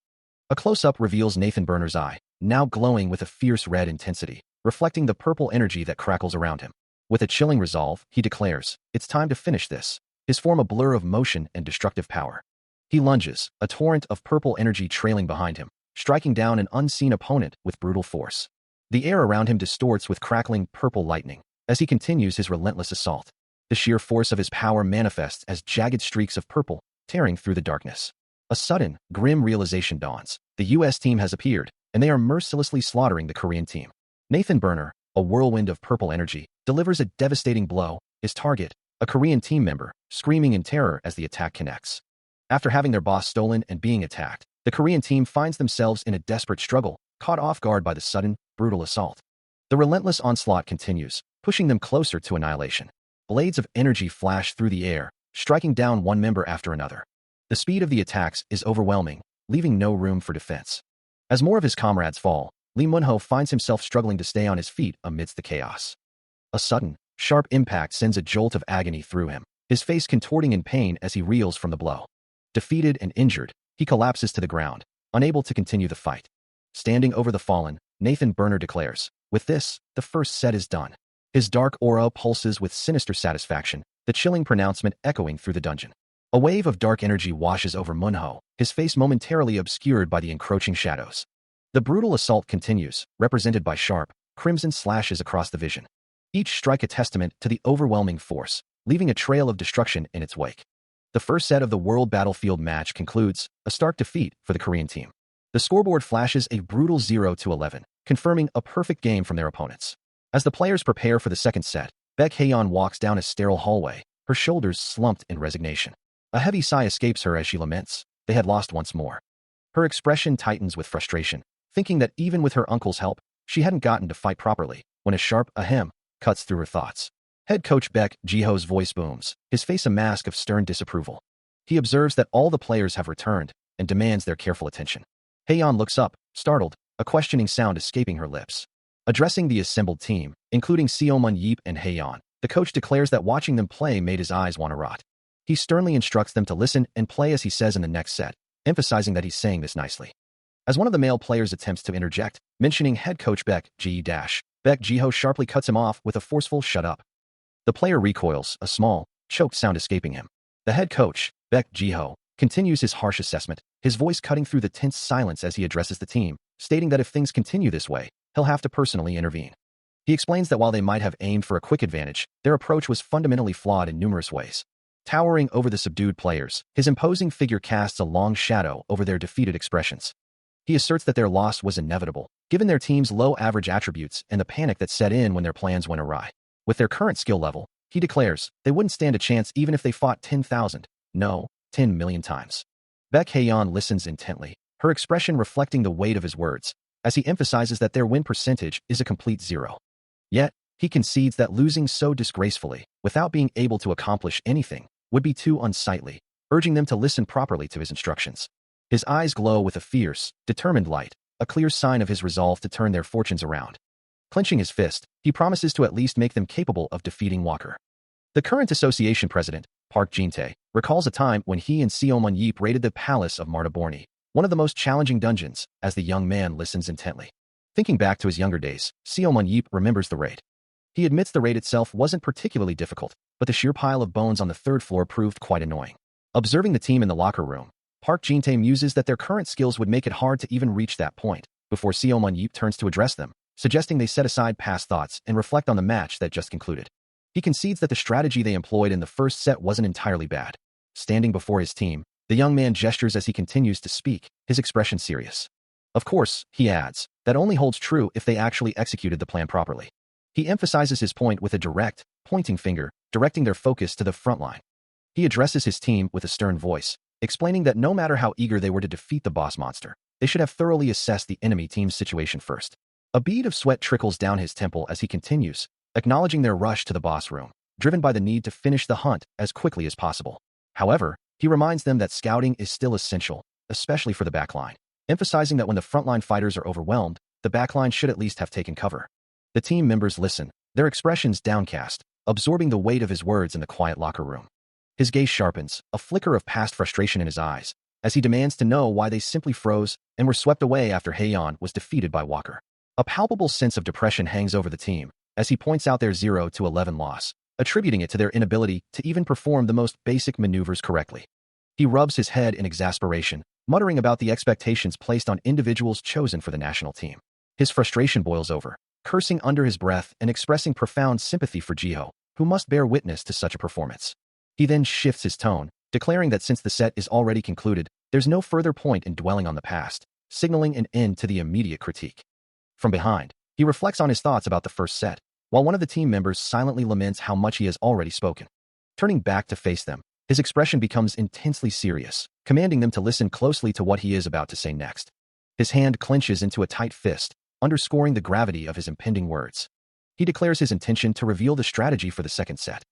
A close-up reveals Nathan Burner's eye, now glowing with a fierce red intensity, reflecting the purple energy that crackles around him. With a chilling resolve, he declares, "It's time to finish this," his form a blur of motion and destructive power. He lunges, a torrent of purple energy trailing behind him, striking down an unseen opponent with brutal force. The air around him distorts with crackling purple lightning as he continues his relentless assault. The sheer force of his power manifests as jagged streaks of purple, tearing through the darkness. A sudden, grim realization dawns. The US team has appeared, and they are mercilessly slaughtering the Korean team. Nathan Burner, a whirlwind of purple energy, delivers a devastating blow, his target, a Korean team member, screaming in terror as the attack connects. After having their boss stolen and being attacked, the Korean team finds themselves in a desperate struggle, caught off guard by the sudden, brutal assault. The relentless onslaught continues, pushing them closer to annihilation. Blades of energy flash through the air, striking down one member after another. The speed of the attacks is overwhelming, leaving no room for defense. As more of his comrades fall, Lee Munho finds himself struggling to stay on his feet amidst the chaos. A sudden, sharp impact sends a jolt of agony through him, his face contorting in pain as he reels from the blow. Defeated and injured, he collapses to the ground, unable to continue the fight. Standing over the fallen, Nathan Burner declares, "With this, the first set is done." His dark aura pulses with sinister satisfaction, the chilling pronouncement echoing through the dungeon. A wave of dark energy washes over Manhwa, his face momentarily obscured by the encroaching shadows. The brutal assault continues, represented by sharp, crimson slashes across the vision. Each strike a testament to the overwhelming force, leaving a trail of destruction in its wake. The first set of the World Battlefield match concludes, a stark defeat for the Korean team. The scoreboard flashes a brutal 0-11, confirming a perfect game from their opponents. As the players prepare for the second set, Baek Haeyeon walks down a sterile hallway, her shoulders slumped in resignation. A heavy sigh escapes her as she laments, they had lost once more. Her expression tightens with frustration, thinking that even with her uncle's help, she hadn't gotten to fight properly, when a sharp ahem cuts through her thoughts. Head coach Baek Ji-ho's voice booms, his face a mask of stern disapproval. He observes that all the players have returned and demands their careful attention. Haeyeon looks up, startled, a questioning sound escaping her lips. Addressing the assembled team, including Seo-mun Yeep and Haeyeon, the coach declares that watching them play made his eyes want to rot. He sternly instructs them to listen and play as he says in the next set, emphasizing that he's saying this nicely. As one of the male players attempts to interject, mentioning head coach Baek Ji-ho sharply cuts him off with a forceful shut up. The player recoils, a small, choked sound escaping him. The head coach, Baek Ji-ho, continues his harsh assessment, his voice cutting through the tense silence as he addresses the team, stating that if things continue this way, he'll have to personally intervene. He explains that while they might have aimed for a quick advantage, their approach was fundamentally flawed in numerous ways. Towering over the subdued players, his imposing figure casts a long shadow over their defeated expressions. He asserts that their loss was inevitable, given their team's low average attributes and the panic that set in when their plans went awry. With their current skill level, he declares, they wouldn't stand a chance even if they fought 10,000, no, 10 million times. Baek Haeyeon listens intently, her expression reflecting the weight of his words, as he emphasizes that their win percentage is a complete 0. Yet, he concedes that losing so disgracefully, without being able to accomplish anything, would be too unsightly, urging them to listen properly to his instructions. His eyes glow with a fierce, determined light, a clear sign of his resolve to turn their fortunes around. Clenching his fist, he promises to at least make them capable of defeating Walker. The current association president, Park Jin-tae, recalls a time when he and Seo-mun Yeep raided the palace of Martaborni, one of the most challenging dungeons, as the young man listens intently. Thinking back to his younger days, Seo-mun Yeep remembers the raid. He admits the raid itself wasn't particularly difficult, but the sheer pile of bones on the third floor proved quite annoying. Observing the team in the locker room, Park Jin-tae muses that their current skills would make it hard to even reach that point, before Seo-mun Yeep turns to address them, suggesting they set aside past thoughts and reflect on the match that just concluded. He concedes that the strategy they employed in the first set wasn't entirely bad. Standing before his team, the young man gestures as he continues to speak, his expression serious. Of course, he adds, that only holds true if they actually executed the plan properly. He emphasizes his point with a direct, pointing finger, directing their focus to the front line. He addresses his team with a stern voice, explaining that no matter how eager they were to defeat the boss monster, they should have thoroughly assessed the enemy team's situation first. A bead of sweat trickles down his temple as he continues, acknowledging their rush to the boss room, driven by the need to finish the hunt as quickly as possible. However, he reminds them that scouting is still essential, especially for the backline, emphasizing that when the frontline fighters are overwhelmed, the backline should at least have taken cover. The team members listen, their expressions downcast, absorbing the weight of his words in the quiet locker room. His gaze sharpens, a flicker of past frustration in his eyes, as he demands to know why they simply froze and were swept away after Haeyeon was defeated by Walker. A palpable sense of depression hangs over the team, as he points out their 0-11 loss, attributing it to their inability to even perform the most basic maneuvers correctly. He rubs his head in exasperation, muttering about the expectations placed on individuals chosen for the national team. His frustration boils over, cursing under his breath and expressing profound sympathy for Ji-ho, who must bear witness to such a performance. He then shifts his tone, declaring that since the set is already concluded, there's no further point in dwelling on the past, signaling an end to the immediate critique. From behind, he reflects on his thoughts about the first set, while one of the team members silently laments how much he has already spoken. Turning back to face them, his expression becomes intensely serious, commanding them to listen closely to what he is about to say next. His hand clenches into a tight fist, underscoring the gravity of his impending words. He declares his intention to reveal the strategy for the second set.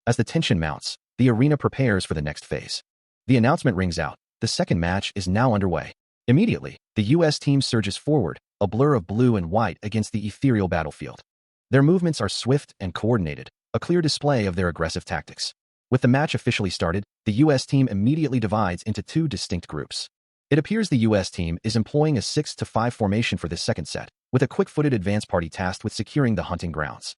As the tension mounts, the arena prepares for the next phase. The announcement rings out, the second match is now underway. Immediately, the U.S. team surges forward, a blur of blue and white against the ethereal battlefield. Their movements are swift and coordinated, a clear display of their aggressive tactics. With the match officially started, the U.S. team immediately divides into two distinct groups. It appears the U.S. team is employing a 6-5 formation for this second set, with a quick-footed advance party tasked with securing the hunting grounds.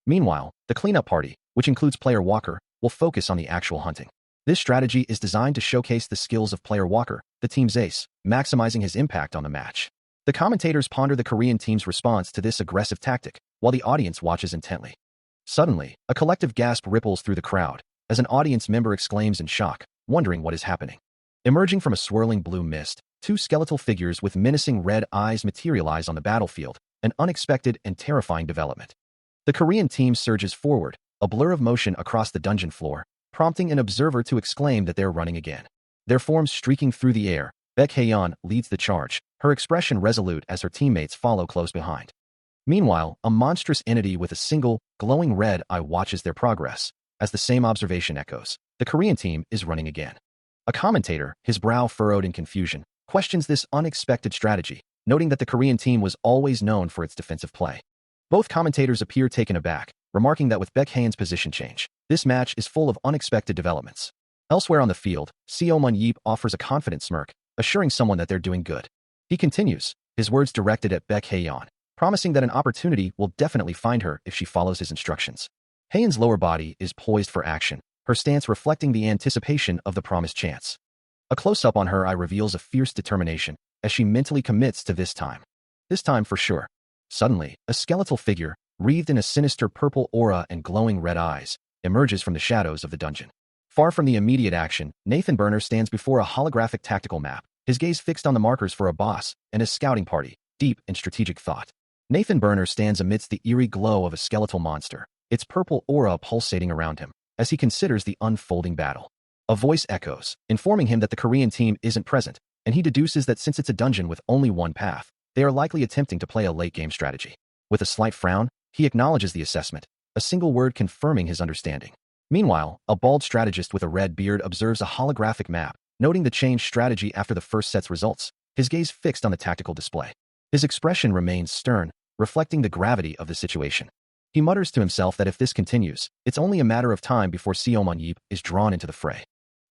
Meanwhile, the cleanup party, which includes player Walker, will focus on the actual hunting. This strategy is designed to showcase the skills of player Walker, the team's ace, maximizing his impact on the match. The commentators ponder the Korean team's response to this aggressive tactic, while the audience watches intently. Suddenly, a collective gasp ripples through the crowd, as an audience member exclaims in shock, wondering what is happening. Emerging from a swirling blue mist, two skeletal figures with menacing red eyes materialize on the battlefield, an unexpected and terrifying development. The Korean team surges forward, a blur of motion across the dungeon floor, prompting an observer to exclaim that they're running again. Their forms streaking through the air, Baek Hae-yeon leads the charge, her expression resolute as her teammates follow close behind. Meanwhile, a monstrous entity with a single, glowing red eye watches their progress. As the same observation echoes, the Korean team is running again. A commentator, his brow furrowed in confusion, questions this unexpected strategy, noting that the Korean team was always known for its defensive play. Both commentators appear taken aback, remarking that with Baek Hae-yeon's position change, this match is full of unexpected developments. Elsewhere on the field, Seo Mun-yeop offers a confident smirk, assuring someone that they're doing good. He continues, his words directed at Baek Hae-yeon, promising that an opportunity will definitely find her if she follows his instructions. Hae-yeon's lower body is poised for action, her stance reflecting the anticipation of the promised chance. A close-up on her eye reveals a fierce determination, as she mentally commits to this time. This time for sure. Suddenly, a skeletal figure, wreathed in a sinister purple aura and glowing red eyes, emerges from the shadows of the dungeon. Far from the immediate action, Nathan Burner stands before a holographic tactical map, his gaze fixed on the markers for a boss and his scouting party, deep in strategic thought. Nathan Burner stands amidst the eerie glow of a skeletal monster, its purple aura pulsating around him, as he considers the unfolding battle. A voice echoes, informing him that the Korean team isn't present, and he deduces that since it's a dungeon with only one path, they are likely attempting to play a late-game strategy. With a slight frown, he acknowledges the assessment, a single word confirming his understanding. Meanwhile, a bald strategist with a red beard observes a holographic map, noting the changed strategy after the first set's results, his gaze fixed on the tactical display. His expression remains stern, reflecting the gravity of the situation. He mutters to himself that if this continues, it's only a matter of time before Seo Mun-yeop is drawn into the fray.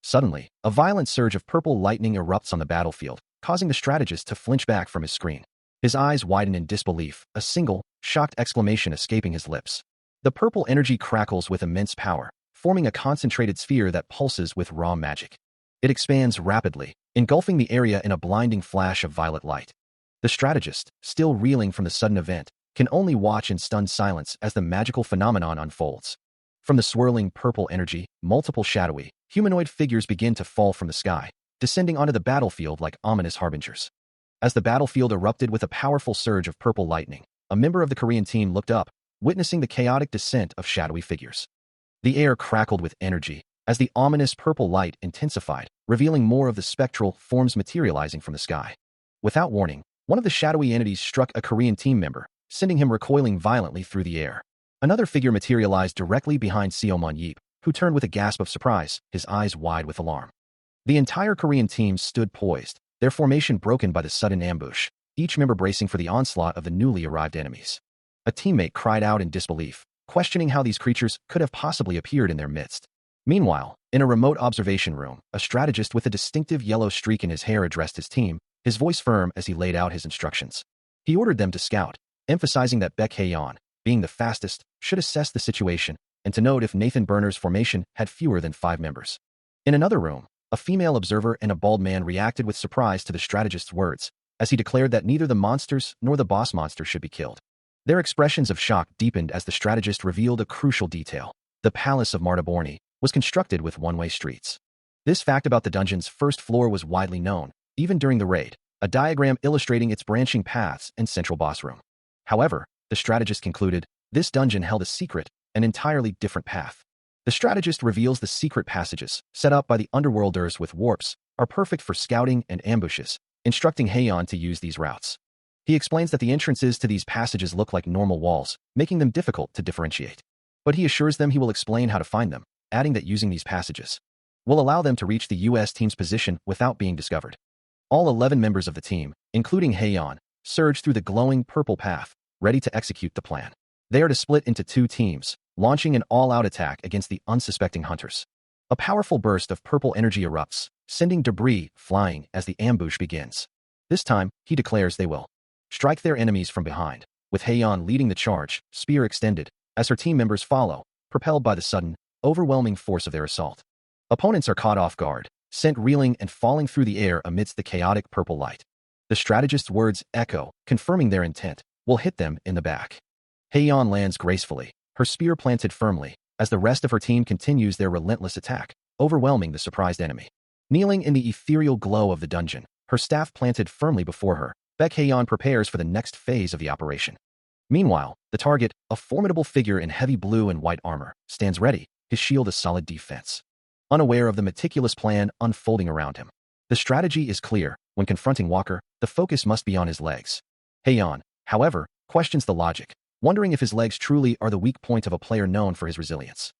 Suddenly, a violent surge of purple lightning erupts on the battlefield, causing the strategist to flinch back from his screen. His eyes widen in disbelief, a single, shocked exclamation escaping his lips. The purple energy crackles with immense power, forming a concentrated sphere that pulses with raw magic. It expands rapidly, engulfing the area in a blinding flash of violet light. The strategist, still reeling from the sudden event, can only watch in stunned silence as the magical phenomenon unfolds. From the swirling purple energy, multiple shadowy, humanoid figures begin to fall from the sky, descending onto the battlefield like ominous harbingers. As the battlefield erupted with a powerful surge of purple lightning, a member of the Korean team looked up, witnessing the chaotic descent of shadowy figures. The air crackled with energy, as the ominous purple light intensified, revealing more of the spectral forms materializing from the sky. Without warning, one of the shadowy entities struck a Korean team member, sending him recoiling violently through the air. Another figure materialized directly behind Seo Mun-yeop, who turned with a gasp of surprise, his eyes wide with alarm. The entire Korean team stood poised, their formation broken by the sudden ambush, each member bracing for the onslaught of the newly arrived enemies. A teammate cried out in disbelief, questioning how these creatures could have possibly appeared in their midst. Meanwhile, in a remote observation room, a strategist with a distinctive yellow streak in his hair addressed his team, his voice firm as he laid out his instructions. He ordered them to scout, emphasizing that Baek Hae-yeon, being the fastest, should assess the situation, and to note if Nathan Burner's formation had fewer than 5 members. In another room, a female observer and a bald man reacted with surprise to the strategist's words, as he declared that neither the monsters nor the boss monster should be killed. Their expressions of shock deepened as the strategist revealed a crucial detail. The Palace of Martaborni was constructed with one-way streets. This fact about the dungeon's first floor was widely known, even during the raid, a diagram illustrating its branching paths and central boss room. However, the strategist concluded, this dungeon held a secret, an entirely different path. The strategist reveals the secret passages, set up by the underworlders with warps, are perfect for scouting and ambushes, instructing Hae-yeon to use these routes. He explains that the entrances to these passages look like normal walls, making them difficult to differentiate. But he assures them he will explain how to find them, adding that using these passages will allow them to reach the US team's position without being discovered. All 11 members of the team, including Hae-yeon, surge through the glowing purple path, ready to execute the plan. They are to split into 2 teams, launching an all-out attack against the unsuspecting hunters. A powerful burst of purple energy erupts, sending debris flying as the ambush begins. This time, he declares they will strike their enemies from behind, with Hae-yeon leading the charge, spear extended, as her team members follow, propelled by the sudden, overwhelming force of their assault. Opponents are caught off guard, sent reeling and falling through the air amidst the chaotic purple light. The strategist's words echo, confirming their intent, will hit them in the back. Heian lands gracefully, her spear planted firmly, as the rest of her team continues their relentless attack, overwhelming the surprised enemy. Kneeling in the ethereal glow of the dungeon, her staff planted firmly before her, Heian prepares for the next phase of the operation. Meanwhile, the target, a formidable figure in heavy blue and white armor, stands ready, his shield a solid defense. Unaware of the meticulous plan unfolding around him. The strategy is clear: when confronting Walker, the focus must be on his legs. Heian, however, questions the logic, wondering if his legs truly are the weak point of a player known for his resilience.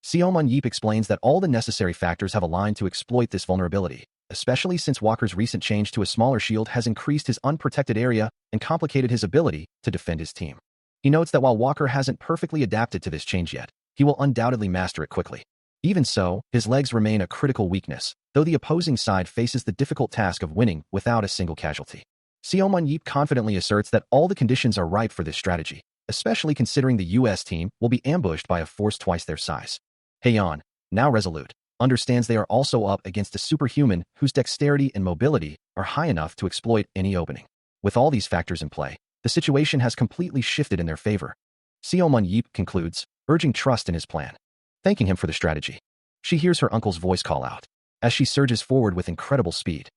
Seomun Yeep explains that all the necessary factors have aligned to exploit this vulnerability, especially since Walker's recent change to a smaller shield has increased his unprotected area and complicated his ability to defend his team. He notes that while Walker hasn't perfectly adapted to this change yet, he will undoubtedly master it quickly. Even so, his legs remain a critical weakness, though the opposing side faces the difficult task of winning without a single casualty. Seomun Yeep confidently asserts that all the conditions are ripe for this strategy, especially considering the US team will be ambushed by a force twice their size. Heian, now resolute, understands they are also up against a superhuman whose dexterity and mobility are high enough to exploit any opening. With all these factors in play, the situation has completely shifted in their favor. Seomun Yeep concludes, urging trust in his plan, thanking him for the strategy. She hears her uncle's voice call out, as she surges forward with incredible speed.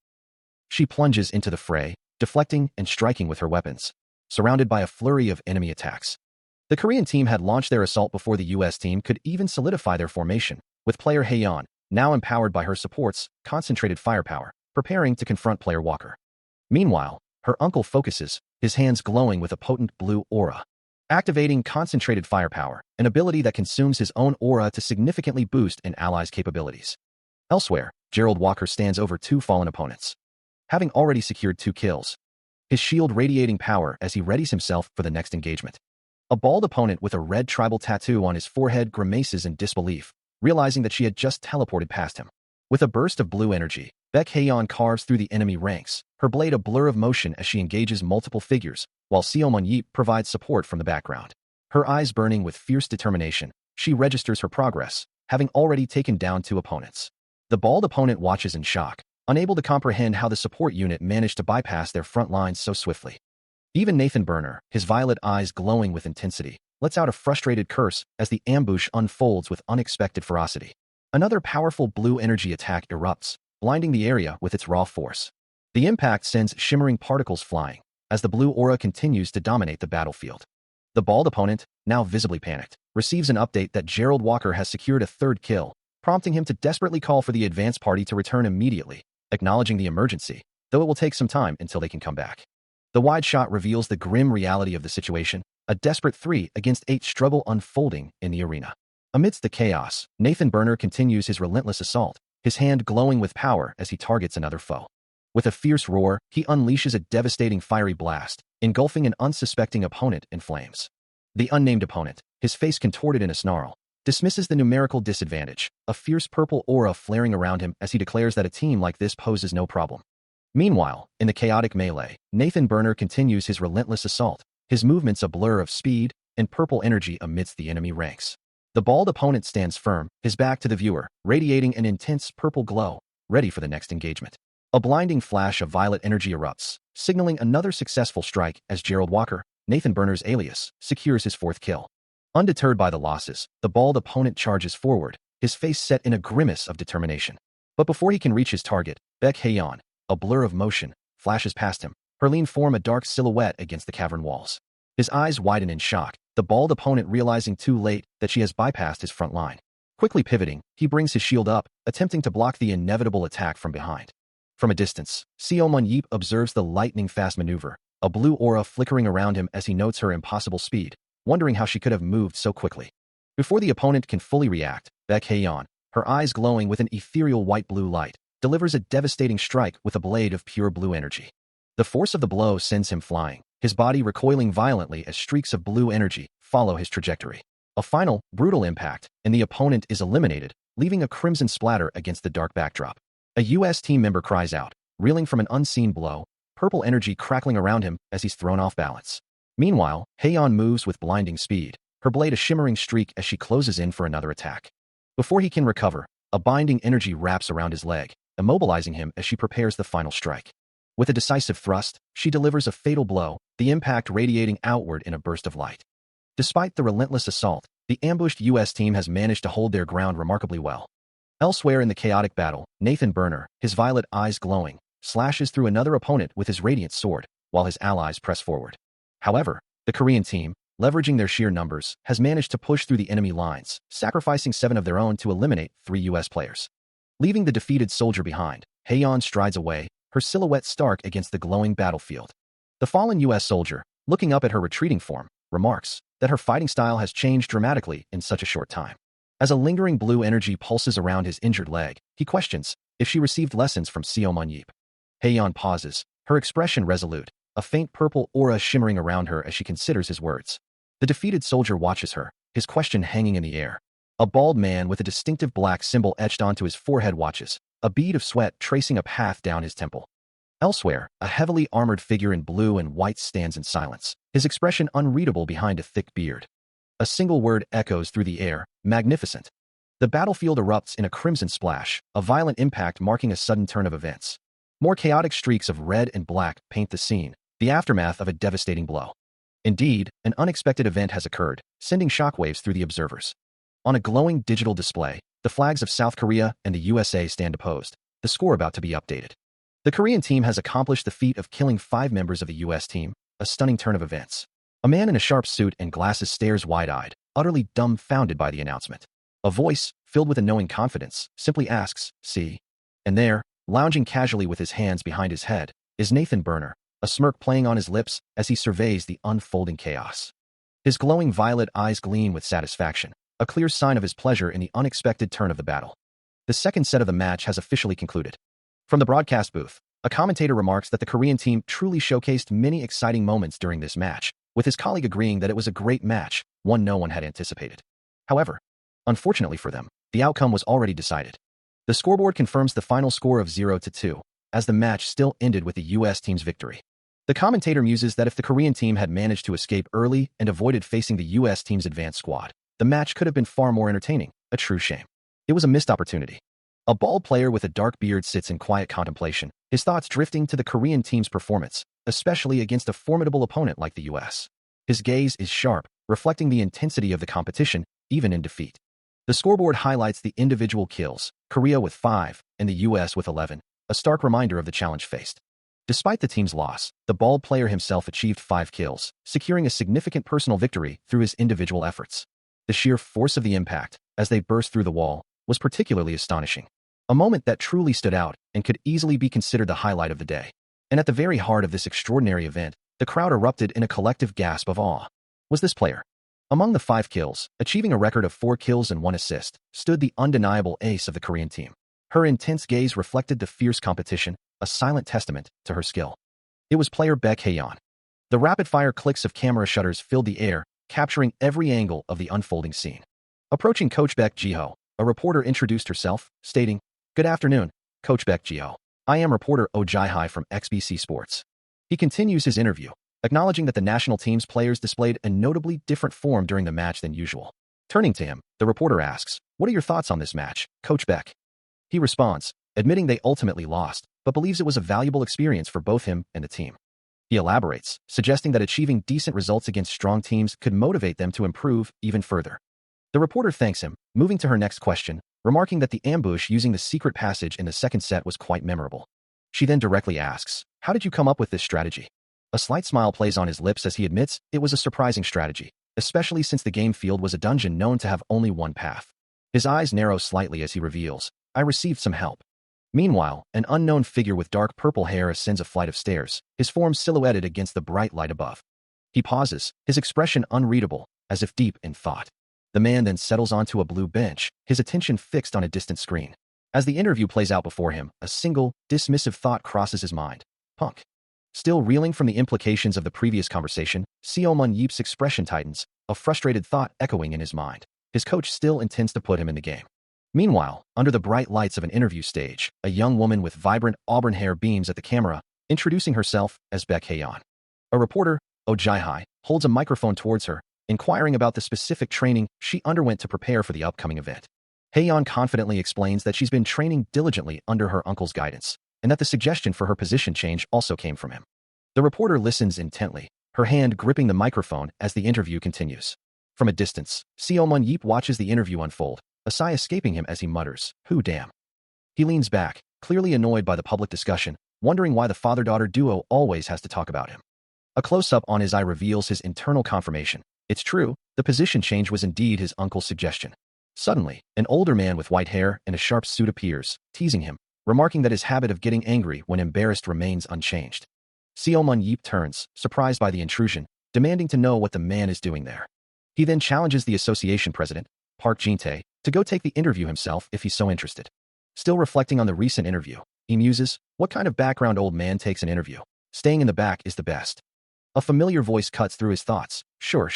She plunges into the fray, deflecting and striking with her weapons, surrounded by a flurry of enemy attacks. The Korean team had launched their assault before the US team could even solidify their formation, with player Heian, now empowered by her support's concentrated firepower, preparing to confront player Walker. Meanwhile, her uncle focuses, his hands glowing with a potent blue aura, activating concentrated firepower, an ability that consumes his own aura to significantly boost an ally's capabilities. Elsewhere, Gerald Walker stands over two fallen opponents, having already secured 2 kills, his shield radiating power as he readies himself for the next engagement. A bald opponent with a red tribal tattoo on his forehead grimaces in disbelief, realizing that she had just teleported past him. With a burst of blue energy, Heian carves through the enemy ranks, her blade a blur of motion as she engages multiple figures, while Seomun Yeep provides support from the background. Her eyes burning with fierce determination, she registers her progress, having already taken down 2 opponents. The bald opponent watches in shock, unable to comprehend how the support unit managed to bypass their front lines so swiftly. Even Nathan Burner, his violet eyes glowing with intensity, lets out a frustrated curse as the ambush unfolds with unexpected ferocity. Another powerful blue energy attack erupts, blinding the area with its raw force. The impact sends shimmering particles flying, as the blue aura continues to dominate the battlefield. The bald opponent, now visibly panicked, receives an update that Gerald Walker has secured a 3rd kill, prompting him to desperately call for the advance party to return immediately, acknowledging the emergency, though it will take some time until they can come back. The wide shot reveals the grim reality of the situation, a desperate 3 against 8 struggle unfolding in the arena. Amidst the chaos, Nathan Burner continues his relentless assault, his hand glowing with power as he targets another foe. With a fierce roar, he unleashes a devastating fiery blast, engulfing an unsuspecting opponent in flames. The unnamed opponent, his face contorted in a snarl, dismisses the numerical disadvantage, a fierce purple aura flaring around him as he declares that a team like this poses no problem. Meanwhile, in the chaotic melee, Nathan Burner continues his relentless assault, his movements a blur of speed and purple energy amidst the enemy ranks. The bald opponent stands firm, his back to the viewer, radiating an intense purple glow, ready for the next engagement. A blinding flash of violet energy erupts, signaling another successful strike as Gerald Walker, Nathan Burner's alias, secures his 4th kill. Undeterred by the losses, the bald opponent charges forward, his face set in a grimace of determination. But before he can reach his target, Heian, a blur of motion, flashes past him, her lean form a dark silhouette against the cavern walls. His eyes widen in shock, the bald opponent realizing too late that she has bypassed his front line. Quickly pivoting, he brings his shield up, attempting to block the inevitable attack from behind. From a distance, Seomun Yeep observes the lightning-fast maneuver, a blue aura flickering around him as he notes her impossible speed, wondering how she could have moved so quickly. Before the opponent can fully react, Heian, her eyes glowing with an ethereal white-blue light, delivers a devastating strike with a blade of pure blue energy. The force of the blow sends him flying, his body recoiling violently as streaks of blue energy follow his trajectory. A final, brutal impact, and the opponent is eliminated, leaving a crimson splatter against the dark backdrop. A US team member cries out, reeling from an unseen blow, purple energy crackling around him as he's thrown off balance. Meanwhile, Heian moves with blinding speed, her blade a shimmering streak as she closes in for another attack. Before he can recover, A binding energy wraps around his leg, immobilizing him as she prepares the final strike. With a decisive thrust, she delivers a fatal blow, the impact radiating outward in a burst of light. Despite the relentless assault, the ambushed U.S. team has managed to hold their ground remarkably well. Elsewhere in the chaotic battle, Nathan Burner, his violet eyes glowing, slashes through another opponent with his radiant sword, while his allies press forward. However, the Korean team, leveraging their sheer numbers, has managed to push through the enemy lines, sacrificing 7 of their own to eliminate 3 U.S. players. Leaving the defeated soldier behind, Haeyeon strides away, her silhouette stark against the glowing battlefield. The fallen U.S. soldier, looking up at her retreating form, remarks that her fighting style has changed dramatically in such a short time. As a lingering blue energy pulses around his injured leg, he questions if she received lessons from Seo Mon-yeep. Haeyeon pauses, her expression resolute, a faint purple aura shimmering around her as she considers his words. The defeated soldier watches her, his question hanging in the air. A bald man with a distinctive black symbol etched onto his forehead watches, a bead of sweat tracing a path down his temple. Elsewhere, a heavily armored figure in blue and white stands in silence, his expression unreadable behind a thick beard. A single word echoes through the air, magnificent. The battlefield erupts in a crimson splash, a violent impact marking a sudden turn of events. More chaotic streaks of red and black paint the scene, the aftermath of a devastating blow. Indeed, an unexpected event has occurred, sending shockwaves through the observers. On a glowing digital display, the flags of South Korea and the USA stand opposed, the score about to be updated. The Korean team has accomplished the feat of killing 5 members of the U.S. team, a stunning turn of events. A man in a sharp suit and glasses stares wide-eyed, utterly dumbfounded by the announcement. A voice, filled with a knowing confidence, simply asks, "See?" And there, lounging casually with his hands behind his head, is Nathan Burner, a smirk playing on his lips as he surveys the unfolding chaos. His glowing violet eyes gleam with satisfaction, a clear sign of his pleasure in the unexpected turn of the battle. The second set of the match has officially concluded. From the broadcast booth, a commentator remarks that the Korean team truly showcased many exciting moments during this match, with his colleague agreeing that it was a great match, one no one had anticipated. However, unfortunately for them, the outcome was already decided. The scoreboard confirms the final score of 0-2, as the match still ended with the U.S. team's victory. The commentator muses that if the Korean team had managed to escape early and avoided facing the U.S. team's advanced squad, the match could have been far more entertaining, a true shame. It was a missed opportunity. A bald player with a dark beard sits in quiet contemplation, his thoughts drifting to the Korean team's performance, especially against a formidable opponent like the U.S. His gaze is sharp, reflecting the intensity of the competition, even in defeat. The scoreboard highlights the individual kills, Korea with 5 and the U.S. with 11, a stark reminder of the challenge faced. Despite the team's loss, the bald player himself achieved 5 kills, securing a significant personal victory through his individual efforts. The sheer force of the impact, as they burst through the wall, was particularly astonishing. A moment that truly stood out and could easily be considered the highlight of the day. And at the very heart of this extraordinary event, the crowd erupted in a collective gasp of awe. Was this player? Among the 5 kills, achieving a record of 4 kills and 1 assist, stood the undeniable ace of the Korean team. Her intense gaze reflected the fierce competition, a silent testament to her skill. It was player Baek Haeyeon. The rapid-fire clicks of camera shutters filled the air, capturing every angle of the unfolding scene. Approaching Coach Baek Ji-ho, a reporter introduced herself, stating, "Good afternoon, Coach Baek Ji-ho. I am reporter Oh Jae-hi from XBC Sports." He continues his interview, acknowledging that the national team's players displayed a notably different form during the match than usual. Turning to him, the reporter asks, "What are your thoughts on this match, Coach Baek?" He responds, admitting they ultimately lost, but believes it was a valuable experience for both him and the team. He elaborates, suggesting that achieving decent results against strong teams could motivate them to improve even further. The reporter thanks him, moving to her next question, remarking that the ambush using the secret passage in the second set was quite memorable. She then directly asks, "How did you come up with this strategy?" A slight smile plays on his lips as he admits it was a surprising strategy, especially since the game field was a dungeon known to have only one path. His eyes narrow slightly as he reveals, "I received some help." Meanwhile, an unknown figure with dark purple hair ascends a flight of stairs, his form silhouetted against the bright light above. He pauses, his expression unreadable, as if deep in thought. The man then settles onto a blue bench, his attention fixed on a distant screen. As the interview plays out before him, a single, dismissive thought crosses his mind. Punk. Still reeling from the implications of the previous conversation, Seo Mon-yeep's expression tightens, a frustrated thought echoing in his mind. His coach still intends to put him in the game. Meanwhile, under the bright lights of an interview stage, a young woman with vibrant auburn hair beams at the camera, introducing herself as Baek Haeyeon. A reporter, Oh Jae-hi, holds a microphone towards her, inquiring about the specific training she underwent to prepare for the upcoming event. Haeyeon confidently explains that she's been training diligently under her uncle's guidance, and that the suggestion for her position change also came from him. The reporter listens intently, her hand gripping the microphone as the interview continues. From a distance, Seo Mun-yeep watches the interview unfold, a sigh escaping him as he mutters, "Who damn?" He leans back, clearly annoyed by the public discussion, wondering why the father-daughter duo always has to talk about him. A close-up on his eye reveals his internal confirmation. It's true, the position change was indeed his uncle's suggestion. Suddenly, an older man with white hair and a sharp suit appears, teasing him, remarking that his habit of getting angry when embarrassed remains unchanged. Seo Mun-yeep turns, surprised by the intrusion, demanding to know what the man is doing there. He then challenges the association president, Park Jin-tae, to go take the interview himself if he's so interested. Still reflecting on the recent interview, he muses, what kind of background old man takes an interview? Staying in the back is the best. A familiar voice cuts through his thoughts. Sure,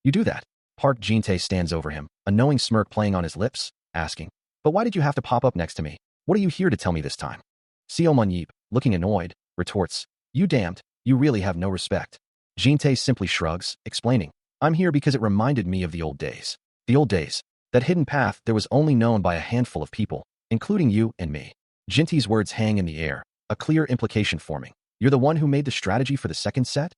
you do that. Park Jin-tae stands over him, a knowing smirk playing on his lips, asking, but why did you have to pop up next to me? What are you here to tell me this time? Seo Mun-yeep, looking annoyed, retorts, you damned, you really have no respect. Jin-tae simply shrugs, explaining, I'm here because it reminded me of the old days. The old days. That hidden path that was only known by a handful of people, including you and me. Jin-tae's words hang in the air, a clear implication forming. You're the one who made the strategy for the second set?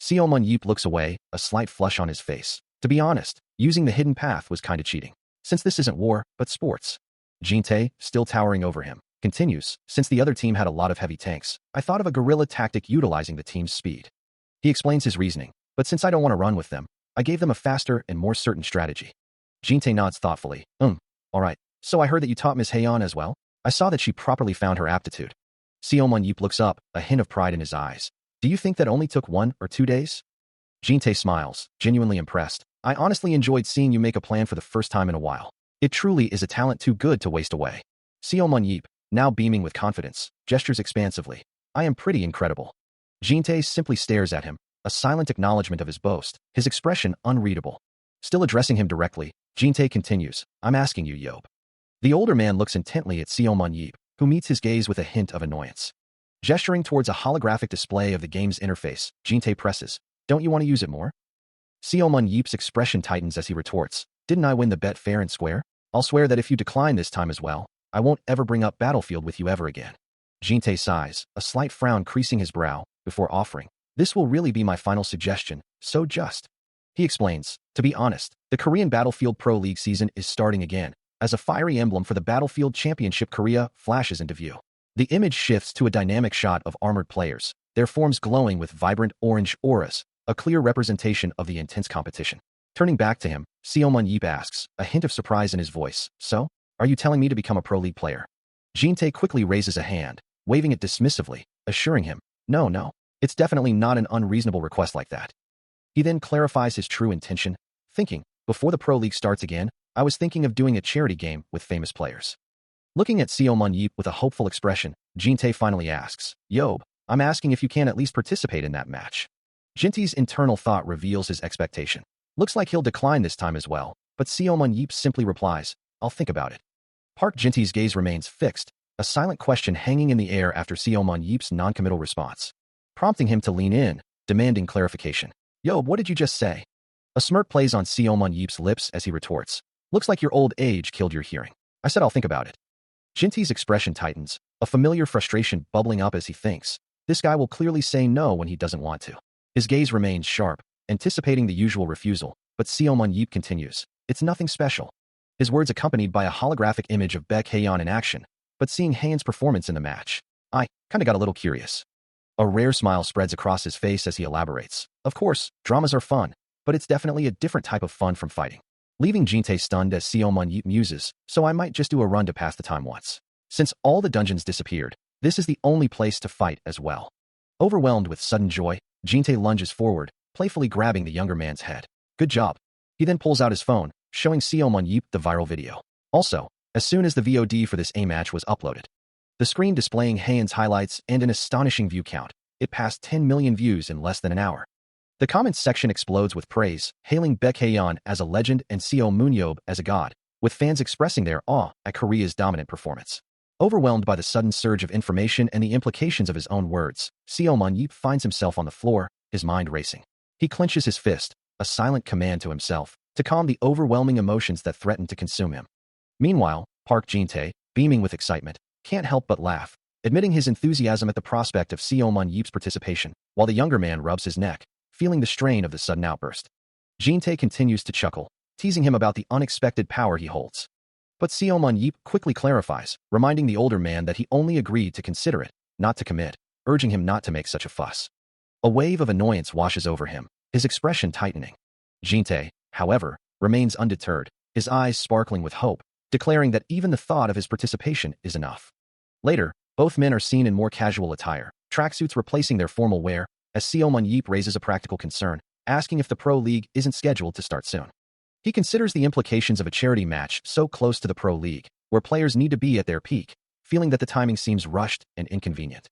Seo Mun-yeep looks away, a slight flush on his face. To be honest, using the hidden path was kinda cheating. Since this isn't war, but sports. Jin-tae, still towering over him, continues, since the other team had a lot of heavy tanks, I thought of a guerrilla tactic utilizing the team's speed. He explains his reasoning, but since I don't want to run with them, I gave them a faster and more certain strategy. Jin-tae nods thoughtfully. Alright, so I heard that you taught Ms. Haeyeon as well? I saw that she properly found her aptitude. Seo Mun-yeep looks up, a hint of pride in his eyes. Do you think that only took 1 or 2 days? Jin-tae smiles, genuinely impressed. I honestly enjoyed seeing you make a plan for the first time in a while. It truly is a talent too good to waste away. Seo Mun-yeep, now beaming with confidence, gestures expansively. I am pretty incredible. Jin-tae simply stares at him, a silent acknowledgement of his boast, his expression unreadable. Still addressing him directly, Jin-tae continues, I'm asking you, Yob. The older man looks intently at Seo Mun-yeep, who meets his gaze with a hint of annoyance. Gesturing towards a holographic display of the game's interface, Jin-tae presses, don't you want to use it more? Seo Mun-yeep's expression tightens as he retorts, didn't I win the bet fair and square? I'll swear that if you decline this time as well, I won't ever bring up Battlefield with you ever again. Jin-tae sighs, a slight frown creasing his brow, before offering, this will really be my final suggestion, so just. He explains, to be honest, the Korean Battlefield Pro League season is starting again, as a fiery emblem for the Battlefield Championship Korea flashes into view. The image shifts to a dynamic shot of armored players, their forms glowing with vibrant orange auras, a clear representation of the intense competition. Turning back to him, Seo Mun-yeep asks, a hint of surprise in his voice, so, are you telling me to become a Pro League player? Jin-tae quickly raises a hand, waving it dismissively, assuring him, no, it's definitely not an unreasonable request like that. He then clarifies his true intention, thinking, before the Pro League starts again, I was thinking of doing a charity game with famous players. Looking at Seo Mun-yeep with a hopeful expression, Jin-tae finally asks, Yob, I'm asking if you can at least participate in that match. Jin-tae's internal thought reveals his expectation. Looks like he'll decline this time as well, but Seo Mun-yeep simply replies, I'll think about it. Park Jin-tae's gaze remains fixed, a silent question hanging in the air after Seo Mun-yeep's non-committal response, prompting him to lean in, demanding clarification. Yob, what did you just say? A smirk plays on Seo Mun-yeep's lips as he retorts, looks like your old age killed your hearing. I said I'll think about it. Jin-tae's expression tightens, a familiar frustration bubbling up as he thinks, this guy will clearly say no when he doesn't want to. His gaze remains sharp, anticipating the usual refusal, but Seo Mun-yeep continues, it's nothing special. His words accompanied by a holographic image of Baek Haeyeon in action, but seeing Haeyeon's performance in the match, I kinda got a little curious. A rare smile spreads across his face as he elaborates. Of course, dramas are fun, but it's definitely a different type of fun from fighting. Leaving Jin-tae stunned as Seo Mun-yeep muses, so I might just do a run to pass the time once. Since all the dungeons disappeared, this is the only place to fight as well. Overwhelmed with sudden joy, Jin-tae lunges forward, playfully grabbing the younger man's head. Good job. He then pulls out his phone, showing Seo Mun-yeep the viral video. Also, as soon as the VOD for this A-match was uploaded, the screen displaying Haeyeon's highlights and an astonishing view count, it passed 10 million views in less than an hour. The comments section explodes with praise, hailing Baek Haeyeon as a legend and Seo Mun-yeop as a god, with fans expressing their awe at Korea's dominant performance. Overwhelmed by the sudden surge of information and the implications of his own words, Seo Mun-yeop finds himself on the floor, his mind racing. He clenches his fist, a silent command to himself, to calm the overwhelming emotions that threaten to consume him. Meanwhile, Park Jin-tae, beaming with excitement, can't help but laugh, admitting his enthusiasm at the prospect of Seo-mun Yeep's participation, while the younger man rubs his neck, feeling the strain of the sudden outburst. Jin-tae continues to chuckle, teasing him about the unexpected power he holds. But Seo-mun Yeep quickly clarifies, reminding the older man that he only agreed to consider it, not to commit, urging him not to make such a fuss. A wave of annoyance washes over him, his expression tightening. Jin-tae, however, remains undeterred, his eyes sparkling with hope, declaring that even the thought of his participation is enough. Later, both men are seen in more casual attire, tracksuits replacing their formal wear, as Seo-mun Yeep raises a practical concern, asking if the pro league isn't scheduled to start soon. He considers the implications of a charity match so close to the pro league, where players need to be at their peak, feeling that the timing seems rushed and inconvenient.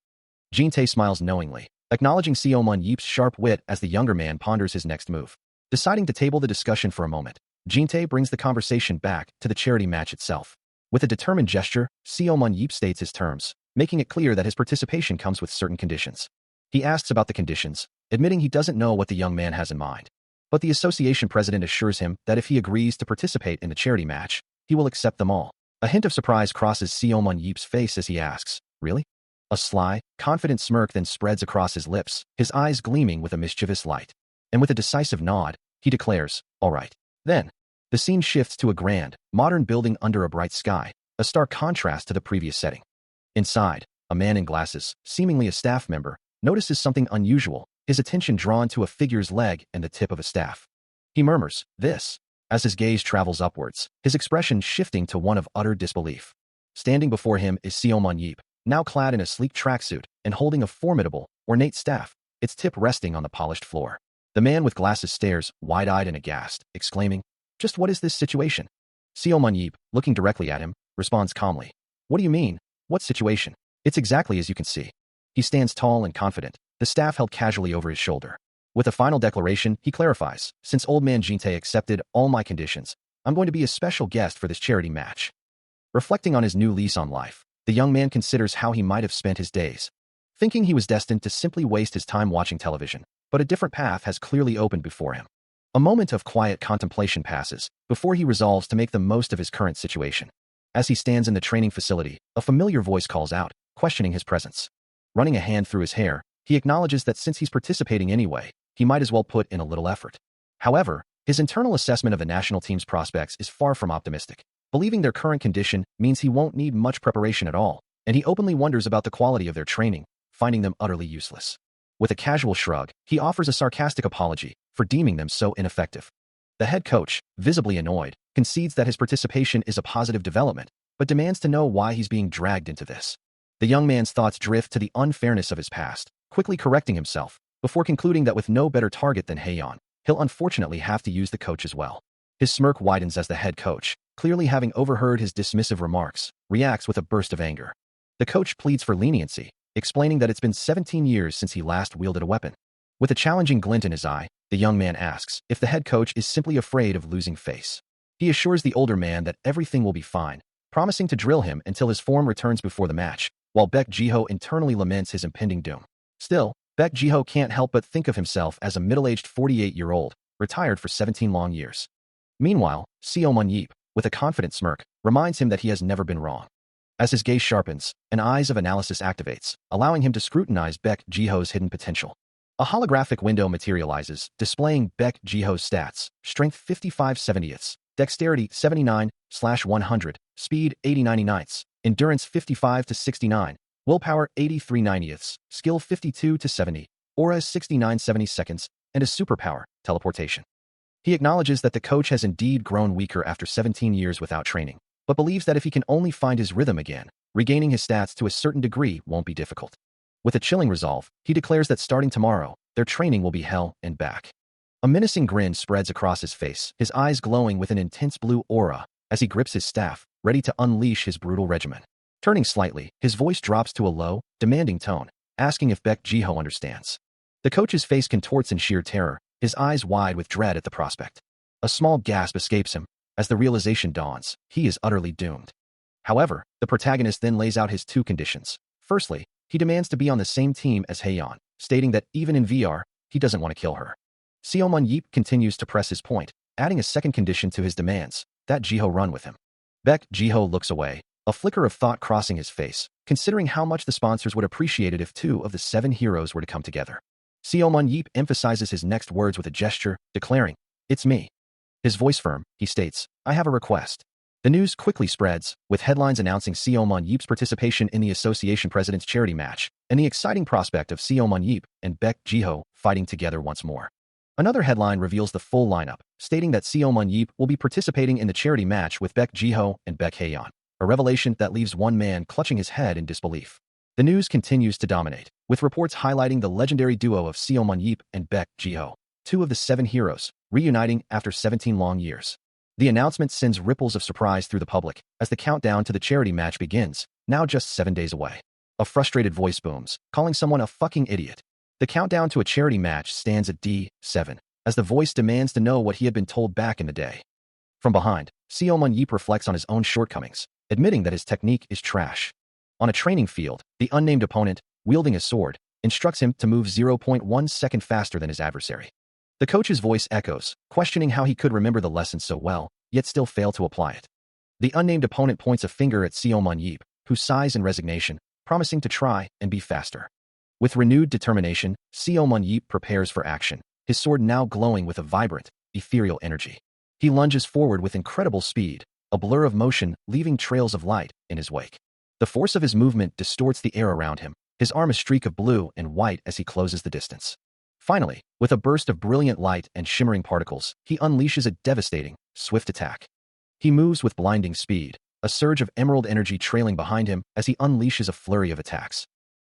Jin-tae smiles knowingly, acknowledging Seo-mun Yeep's sharp wit as the younger man ponders his next move. Deciding to table the discussion for a moment, Jin-tae brings the conversation back to the charity match itself. With a determined gesture, Seo-mun Yeep states his terms, making it clear that his participation comes with certain conditions. He asks about the conditions, admitting he doesn't know what the young man has in mind. But the association president assures him that if he agrees to participate in the charity match, he will accept them all. A hint of surprise crosses Seo-mun Yeep's face as he asks, "Really?" A sly, confident smirk then spreads across his lips, his eyes gleaming with a mischievous light. And with a decisive nod, he declares, "All right." Then, the scene shifts to a grand, modern building under a bright sky, a stark contrast to the previous setting. Inside, a man in glasses, seemingly a staff member, notices something unusual, his attention drawn to a figure's leg and the tip of a staff. He murmurs, "This," as his gaze travels upwards, his expression shifting to one of utter disbelief. Standing before him is Seo-mun Yeep, now clad in a sleek tracksuit and holding a formidable, ornate staff, its tip resting on the polished floor. The man with glasses stares, wide-eyed and aghast, exclaiming, "Just what is this situation?" Seo-mun Yeep, looking directly at him, responds calmly, "What do you mean? What situation? It's exactly as you can see." He stands tall and confident, the staff held casually over his shoulder. With a final declaration, he clarifies, "Since old man Jin-tae accepted all my conditions, I'm going to be a special guest for this charity match." Reflecting on his new lease on life, the young man considers how he might have spent his days. Thinking he was destined to simply waste his time watching television, but a different path has clearly opened before him. A moment of quiet contemplation passes, before he resolves to make the most of his current situation. As he stands in the training facility, a familiar voice calls out, questioning his presence. Running a hand through his hair, he acknowledges that since he's participating anyway, he might as well put in a little effort. However, his internal assessment of the national team's prospects is far from optimistic, believing their current condition means he won't need much preparation at all, and he openly wonders about the quality of their training, finding them utterly useless. With a casual shrug, he offers a sarcastic apology for deeming them so ineffective. The head coach, visibly annoyed, concedes that his participation is a positive development, but demands to know why he's being dragged into this. The young man's thoughts drift to the unfairness of his past, quickly correcting himself, before concluding that with no better target than Haeyeon, he'll unfortunately have to use the coach as well. His smirk widens as the head coach, clearly having overheard his dismissive remarks, reacts with a burst of anger. The coach pleads for leniency, explaining that it's been 17 years since he last wielded a weapon. With a challenging glint in his eye, the young man asks if the head coach is simply afraid of losing face. He assures the older man that everything will be fine, promising to drill him until his form returns before the match, while Baek Ji-ho internally laments his impending doom. Still, Baek Ji-ho can't help but think of himself as a middle-aged 48-year-old, retired for 17 long years. Meanwhile, Seo-mun Yeep, with a confident smirk, reminds him that he has never been wrong. As his gaze sharpens, an eyes of analysis activates, allowing him to scrutinize Baek Ji-ho's hidden potential. A holographic window materializes, displaying Baek Ji-ho's stats: strength 55/70ths, dexterity 79/100, speed 80/99ths, endurance 55/69, willpower 83/90ths, skill 52/70, aura 69/72, and a superpower, teleportation. He acknowledges that the coach has indeed grown weaker after 17 years without training, but believes that if he can only find his rhythm again, regaining his stats to a certain degree won't be difficult. With a chilling resolve, he declares that starting tomorrow, their training will be hell and back. A menacing grin spreads across his face, his eyes glowing with an intense blue aura, as he grips his staff, ready to unleash his brutal regimen. Turning slightly, his voice drops to a low, demanding tone, asking if Baek Ji-ho understands. The coach's face contorts in sheer terror, his eyes wide with dread at the prospect. A small gasp escapes him, as the realization dawns, he is utterly doomed. However, the protagonist then lays out his two conditions. Firstly, he demands to be on the same team as Haeyeon, stating that even in VR, he doesn't want to kill her. Seo-mun Yeep continues to press his point, adding a second condition to his demands, that Ji-ho run with him. Baek Jiho looks away, a flicker of thought crossing his face, considering how much the sponsors would appreciate it if 2 of the 7 heroes were to come together. Seomun Yeep emphasizes his next words with a gesture, declaring, "It's me." His voice firm, he states, "I have a request." The news quickly spreads, with headlines announcing Seomun Yeep's participation in the association president's charity match, and the exciting prospect of Seomun Yeep and Baek Jiho fighting together once more. Another headline reveals the full lineup, stating that Seomun Yeep will be participating in the charity match with Baek Jiho and Baek Haeyeon, a revelation that leaves one man clutching his head in disbelief. The news continues to dominate, with reports highlighting the legendary duo of Seomun Yeep and Baek Jiho, 2 of the 7 heroes, reuniting after 17 long years. The announcement sends ripples of surprise through the public as the countdown to the charity match begins, now just 7 days away. A frustrated voice booms, calling someone a fucking idiot. The countdown to a charity match stands at D7, as the voice demands to know what he had been told back in the day. From behind, Seomun Yeep reflects on his own shortcomings, admitting that his technique is trash. On a training field, the unnamed opponent, wielding a sword, instructs him to move 0.1 second faster than his adversary. The coach's voice echoes, questioning how he could remember the lesson so well, yet still fail to apply it. The unnamed opponent points a finger at Seomun Yeep, who sighs in resignation, promising to try and be faster. With renewed determination, Seomun Yeep prepares for action, his sword now glowing with a vibrant, ethereal energy. He lunges forward with incredible speed, a blur of motion leaving trails of light in his wake. The force of his movement distorts the air around him, his arm a streak of blue and white as he closes the distance. Finally, with a burst of brilliant light and shimmering particles, he unleashes a devastating, swift attack. He moves with blinding speed, a surge of emerald energy trailing behind him as he unleashes a flurry of attacks.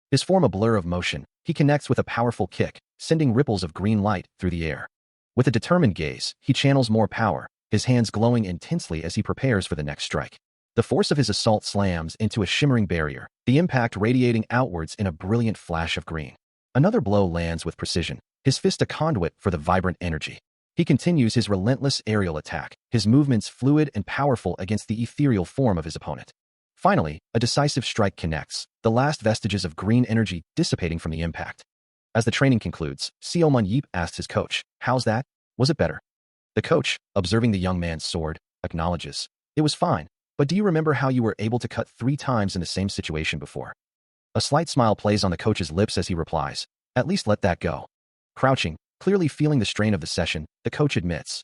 His form a blur of motion, he connects with a powerful kick, sending ripples of green light through the air. With a determined gaze, he channels more power, his hands glowing intensely as he prepares for the next strike. The force of his assault slams into a shimmering barrier, the impact radiating outwards in a brilliant flash of green. Another blow lands with precision, his fist a conduit for the vibrant energy. He continues his relentless aerial attack, his movements fluid and powerful against the ethereal form of his opponent. Finally, a decisive strike connects, the last vestiges of green energy dissipating from the impact. As the training concludes, Seomun Yeep asks his coach, "How's that? Was it better?" The coach, observing the young man's sword, acknowledges, "It was fine, but do you remember how you were able to cut 3 times in the same situation before?" A slight smile plays on the coach's lips as he replies, "At least let that go." Crouching, clearly feeling the strain of the session, the coach admits,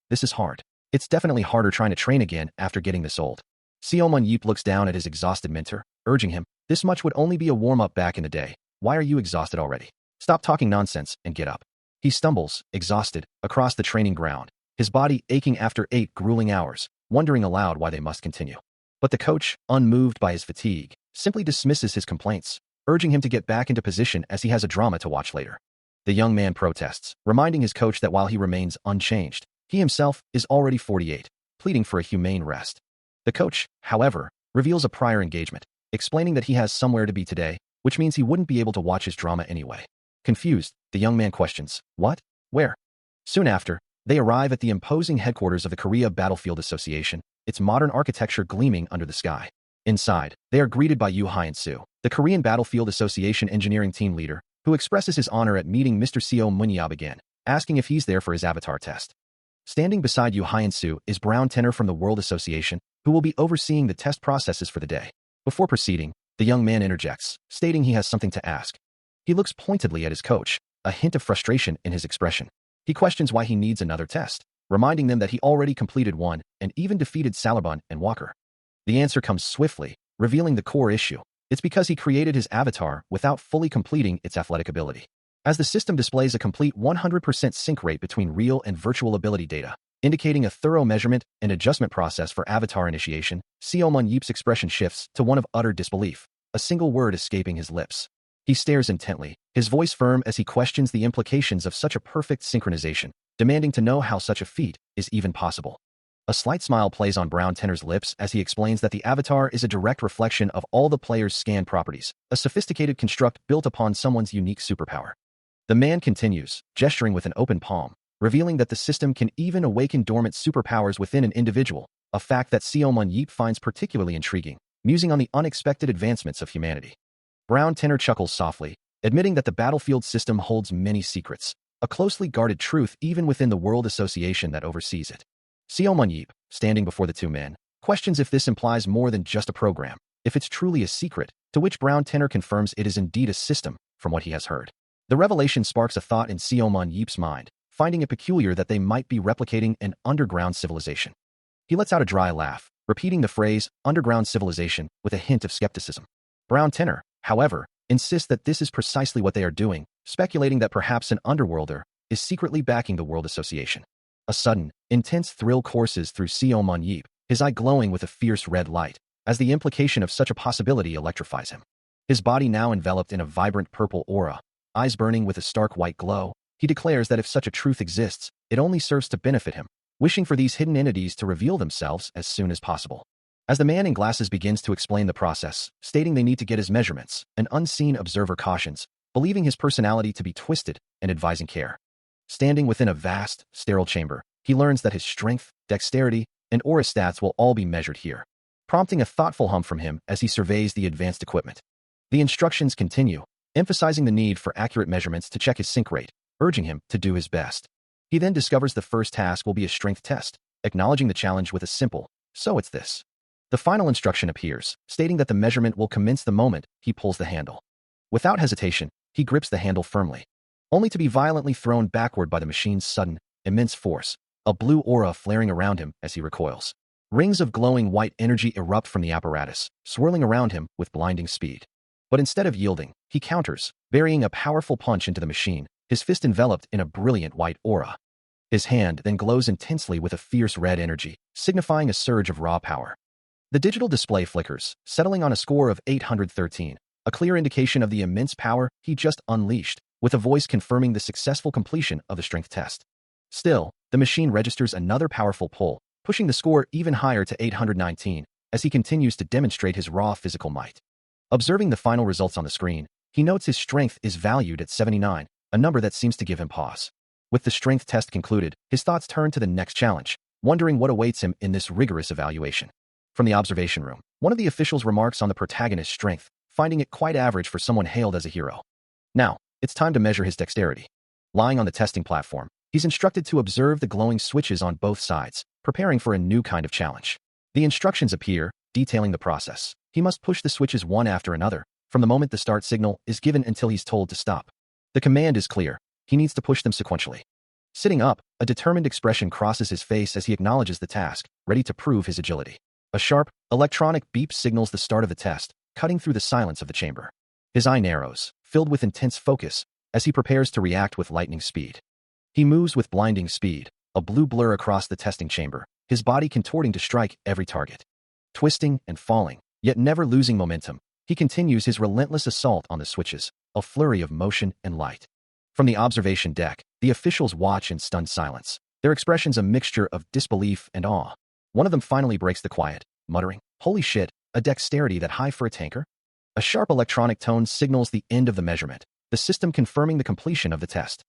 This is hard. It's definitely harder trying to train again after getting this old." Seomun Yeep looks down at his exhausted mentor, urging him, "This much would only be a warm-up back in the day. Why are you exhausted already? Stop talking nonsense and get up." He stumbles, exhausted, across the training ground, his body aching after 8 grueling hours, wondering aloud why they must continue. But the coach, unmoved by his fatigue, simply dismisses his complaints, urging him to get back into position as he has a drama to watch later. The young man protests, reminding his coach that while he remains unchanged, he himself is already 48, pleading for a humane rest. The coach, however, reveals a prior engagement, explaining that he has somewhere to be today, which means he wouldn't be able to watch his drama anyway. Confused, the young man questions, "What? Where?" Soon after, they arrive at the imposing headquarters of the Korea Battlefield Association, its modern architecture gleaming under the sky. Inside, they are greeted by Yoo Hyun-soo, the Korean Battlefield Association engineering team leader, who expresses his honor at meeting Mr. Seo Munyab again, asking if he's there for his avatar test. Standing beside Yoo Hyun-soo is Brown Tenor from the World Association, who will be overseeing the test processes for the day. Before proceeding, the young man interjects, stating he has something to ask. He looks pointedly at his coach, a hint of frustration in his expression. He questions why he needs another test, reminding them that he already completed one and even defeated Salabun and Walker. The answer comes swiftly, revealing the core issue. It's because he created his avatar without fully completing its athletic ability. As the system displays a complete 100% sync rate between real and virtual ability data, indicating a thorough measurement and adjustment process for avatar initiation, Seomun Yeep's expression shifts to one of utter disbelief, a single word escaping his lips. He stares intently, his voice firm as he questions the implications of such a perfect synchronization, demanding to know how such a feat is even possible. A slight smile plays on Brown Tenor's lips as he explains that the avatar is a direct reflection of all the player's scanned properties, a sophisticated construct built upon someone's unique superpower. The man continues, gesturing with an open palm, revealing that the system can even awaken dormant superpowers within an individual, a fact that Seomun Yeep finds particularly intriguing, musing on the unexpected advancements of humanity. Brown Tenor chuckles softly, admitting that the battlefield system holds many secrets, a closely guarded truth even within the World Association that oversees it. Seomun Yeep, standing before the two men, questions if this implies more than just a program, if it's truly a secret, to which Brown Tenor confirms it is indeed a system, from what he has heard. The revelation sparks a thought in Seomon Yeep's mind, finding it peculiar that they might be replicating an underground civilization. He lets out a dry laugh, repeating the phrase, underground civilization, with a hint of skepticism. Brown Tenor, however, insists that this is precisely what they are doing, speculating that perhaps an underworlder is secretly backing the World Association. A sudden, intense thrill courses through Seomon Yeep, his eye glowing with a fierce red light, as the implication of such a possibility electrifies him. His body now enveloped in a vibrant purple aura, eyes burning with a stark white glow, he declares that if such a truth exists, it only serves to benefit him, wishing for these hidden entities to reveal themselves as soon as possible. As the man in glasses begins to explain the process, stating they need to get his measurements, an unseen observer cautions, believing his personality to be twisted and advising care. Standing within a vast, sterile chamber, he learns that his strength, dexterity, and aura stats will all be measured here, prompting a thoughtful hum from him as he surveys the advanced equipment. The instructions continue, emphasizing the need for accurate measurements to check his sync rate, urging him to do his best. He then discovers the first task will be a strength test, acknowledging the challenge with a simple, "So it's this." The final instruction appears, stating that the measurement will commence the moment he pulls the handle. Without hesitation, he grips the handle firmly, only to be violently thrown backward by the machine's sudden, immense force, a blue aura flaring around him as he recoils. Rings of glowing white energy erupt from the apparatus, swirling around him with blinding speed. But instead of yielding, he counters, burying a powerful punch into the machine, his fist enveloped in a brilliant white aura. His hand then glows intensely with a fierce red energy, signifying a surge of raw power. The digital display flickers, settling on a score of 813, a clear indication of the immense power he just unleashed, with a voice confirming the successful completion of the strength test. Still, the machine registers another powerful pull, pushing the score even higher to 819, as he continues to demonstrate his raw physical might. Observing the final results on the screen, he notes his strength is valued at 79, a number that seems to give him pause. With the strength test concluded, his thoughts turn to the next challenge, wondering what awaits him in this rigorous evaluation. From the observation room, one of the officials remarks on the protagonist's strength, finding it quite average for someone hailed as a hero. Now, it's time to measure his dexterity. Lying on the testing platform, he's instructed to observe the glowing switches on both sides, preparing for a new kind of challenge. The instructions appear, detailing the process. He must push the switches one after another, from the moment the start signal is given until he's told to stop. The command is clear. He needs to push them sequentially. Sitting up, a determined expression crosses his face as he acknowledges the task, ready to prove his agility. A sharp, electronic beep signals the start of the test, cutting through the silence of the chamber. His eye narrows, filled with intense focus, as he prepares to react with lightning speed. He moves with blinding speed, a blue blur across the testing chamber, his body contorting to strike every target. Twisting and falling, yet never losing momentum, he continues his relentless assault on the switches, a flurry of motion and light. From the observation deck, the officials watch in stunned silence, their expressions a mixture of disbelief and awe. One of them finally breaks the quiet, muttering, "Holy shit, a dexterity that high for a tanker?" A sharp electronic tone signals the end of the measurement, the system confirming the completion of the test.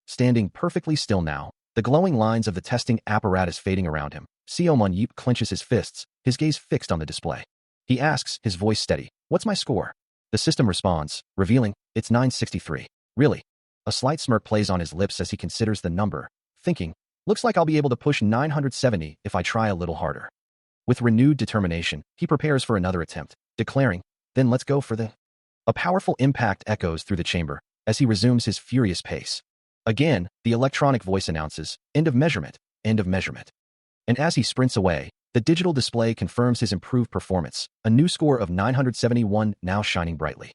Standing perfectly still now, the glowing lines of the testing apparatus fading around him, Seomon Yeep clenches his fists, his gaze fixed on the display. He asks, his voice steady, "What's my score?" The system responds, revealing, "It's 963. Really?" A slight smirk plays on his lips as he considers the number, thinking, "Looks like I'll be able to push 970 if I try a little harder." With renewed determination, he prepares for another attempt, declaring, "Then let's go for the..." A powerful impact echoes through the chamber as he resumes his furious pace. Again, the electronic voice announces, "End of measurement, end of measurement." And as he sprints away, the digital display confirms his improved performance, a new score of 971 now shining brightly.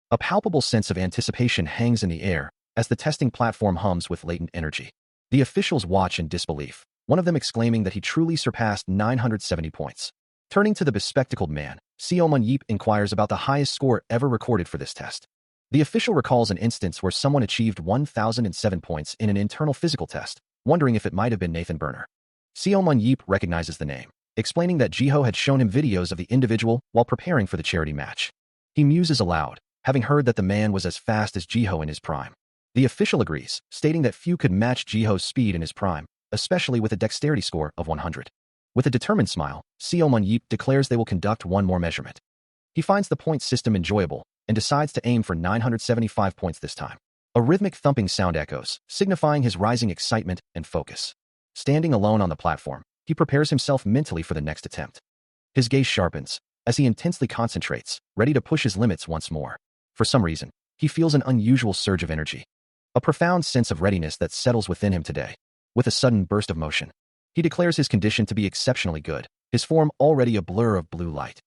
A palpable sense of anticipation hangs in the air as the testing platform hums with latent energy. The officials watch in disbelief, one of them exclaiming that he truly surpassed 970 points. Turning to the bespectacled man, Seomon Yeep inquires about the highest score ever recorded for this test. The official recalls an instance where someone achieved 1,007 points in an internal physical test, wondering if it might have been Nathan Berner. Seomon Yeep recognizes the name, explaining that Jiho had shown him videos of the individual while preparing for the charity match. He muses aloud, having heard that the man was as fast as Jiho in his prime. The official agrees, stating that few could match Jiho's speed in his prime, especially with a dexterity score of 100. With a determined smile, Seomon Yeep declares they will conduct one more measurement. He finds the point system enjoyable and decides to aim for 975 points this time. A rhythmic thumping sound echoes, signifying his rising excitement and focus. Standing alone on the platform, he prepares himself mentally for the next attempt. His gaze sharpens as he intensely concentrates, ready to push his limits once more. For some reason, he feels an unusual surge of energy, a profound sense of readiness that settles within him today. With a sudden burst of motion, he declares his condition to be exceptionally good, his form already a blur of blue light.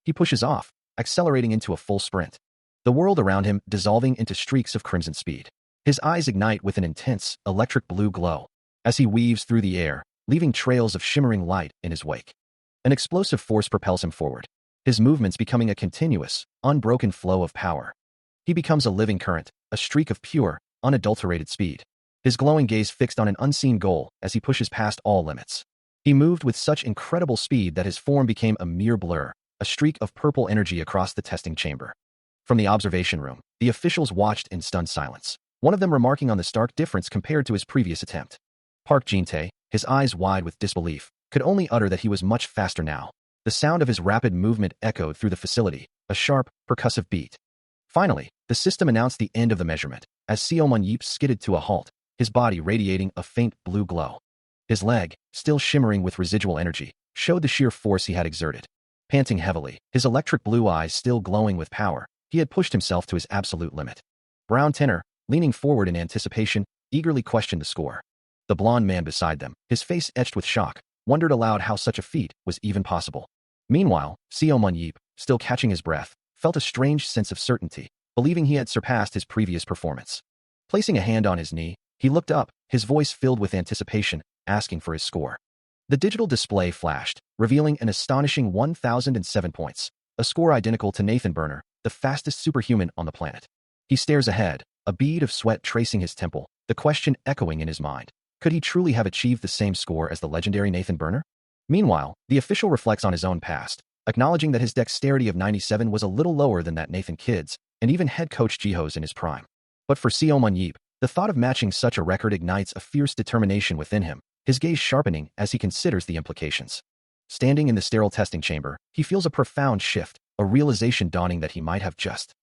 He pushes off, accelerating into a full sprint, the world around him dissolving into streaks of crimson speed. His eyes ignite with an intense, electric blue glow as he weaves through the air, leaving trails of shimmering light in his wake. An explosive force propels him forward, his movements becoming a continuous, unbroken flow of power. He becomes a living current, a streak of pure, unadulterated speed, his glowing gaze fixed on an unseen goal as he pushes past all limits. He moved with such incredible speed that his form became a mere blur, a streak of purple energy across the testing chamber. From the observation room, the officials watched in stunned silence, one of them remarking on the stark difference compared to his previous attempt. Park Jin-tae, his eyes wide with disbelief, could only utter that he was much faster now. The sound of his rapid movement echoed through the facility, a sharp, percussive beat. Finally, the system announced the end of the measurement, as Seo Mun-yeep skidded to a halt, his body radiating a faint blue glow. His leg, still shimmering with residual energy, showed the sheer force he had exerted. Panting heavily, his electric blue eyes still glowing with power, he had pushed himself to his absolute limit. Brown Tenor, leaning forward in anticipation, eagerly questioned the score. The blond man beside them, his face etched with shock, wondered aloud how such a feat was even possible. Meanwhile, Seo Mun-yeep, still catching his breath, felt a strange sense of certainty, believing he had surpassed his previous performance. Placing a hand on his knee, he looked up, his voice filled with anticipation, asking for his score. The digital display flashed, revealing an astonishing 1,007 points, a score identical to Nathan Burner, the fastest superhuman on the planet. He stares ahead, a bead of sweat tracing his temple, the question echoing in his mind. Could he truly have achieved the same score as the legendary Nathan Burner? Meanwhile, the official reflects on his own past, acknowledging that his dexterity of 97 was a little lower than that Nathan Kid's, and even head coach Jiho's in his prime. But for Seo Mun-yeep, the thought of matching such a record ignites a fierce determination within him, his gaze sharpening as he considers the implications. Standing in the sterile testing chamber, he feels a profound shift, a realization dawning that he might have just.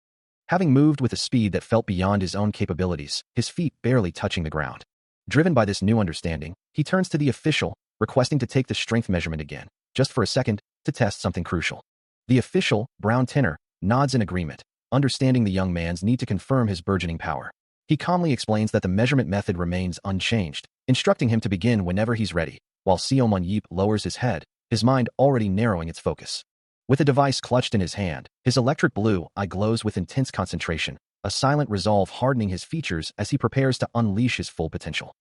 Having moved with a speed that felt beyond his own capabilities, his feet barely touching the ground. Driven by this new understanding, he turns to the official, requesting to take the strength measurement again, just for a second, to test something crucial. The official, Brown Tenor, nods in agreement, understanding the young man's need to confirm his burgeoning power. He calmly explains that the measurement method remains unchanged, instructing him to begin whenever he's ready, while Seo Mun-yeep lowers his head, his mind already narrowing its focus. With the device clutched in his hand, his electric blue eye glows with intense concentration, a silent resolve hardening his features as he prepares to unleash his full potential.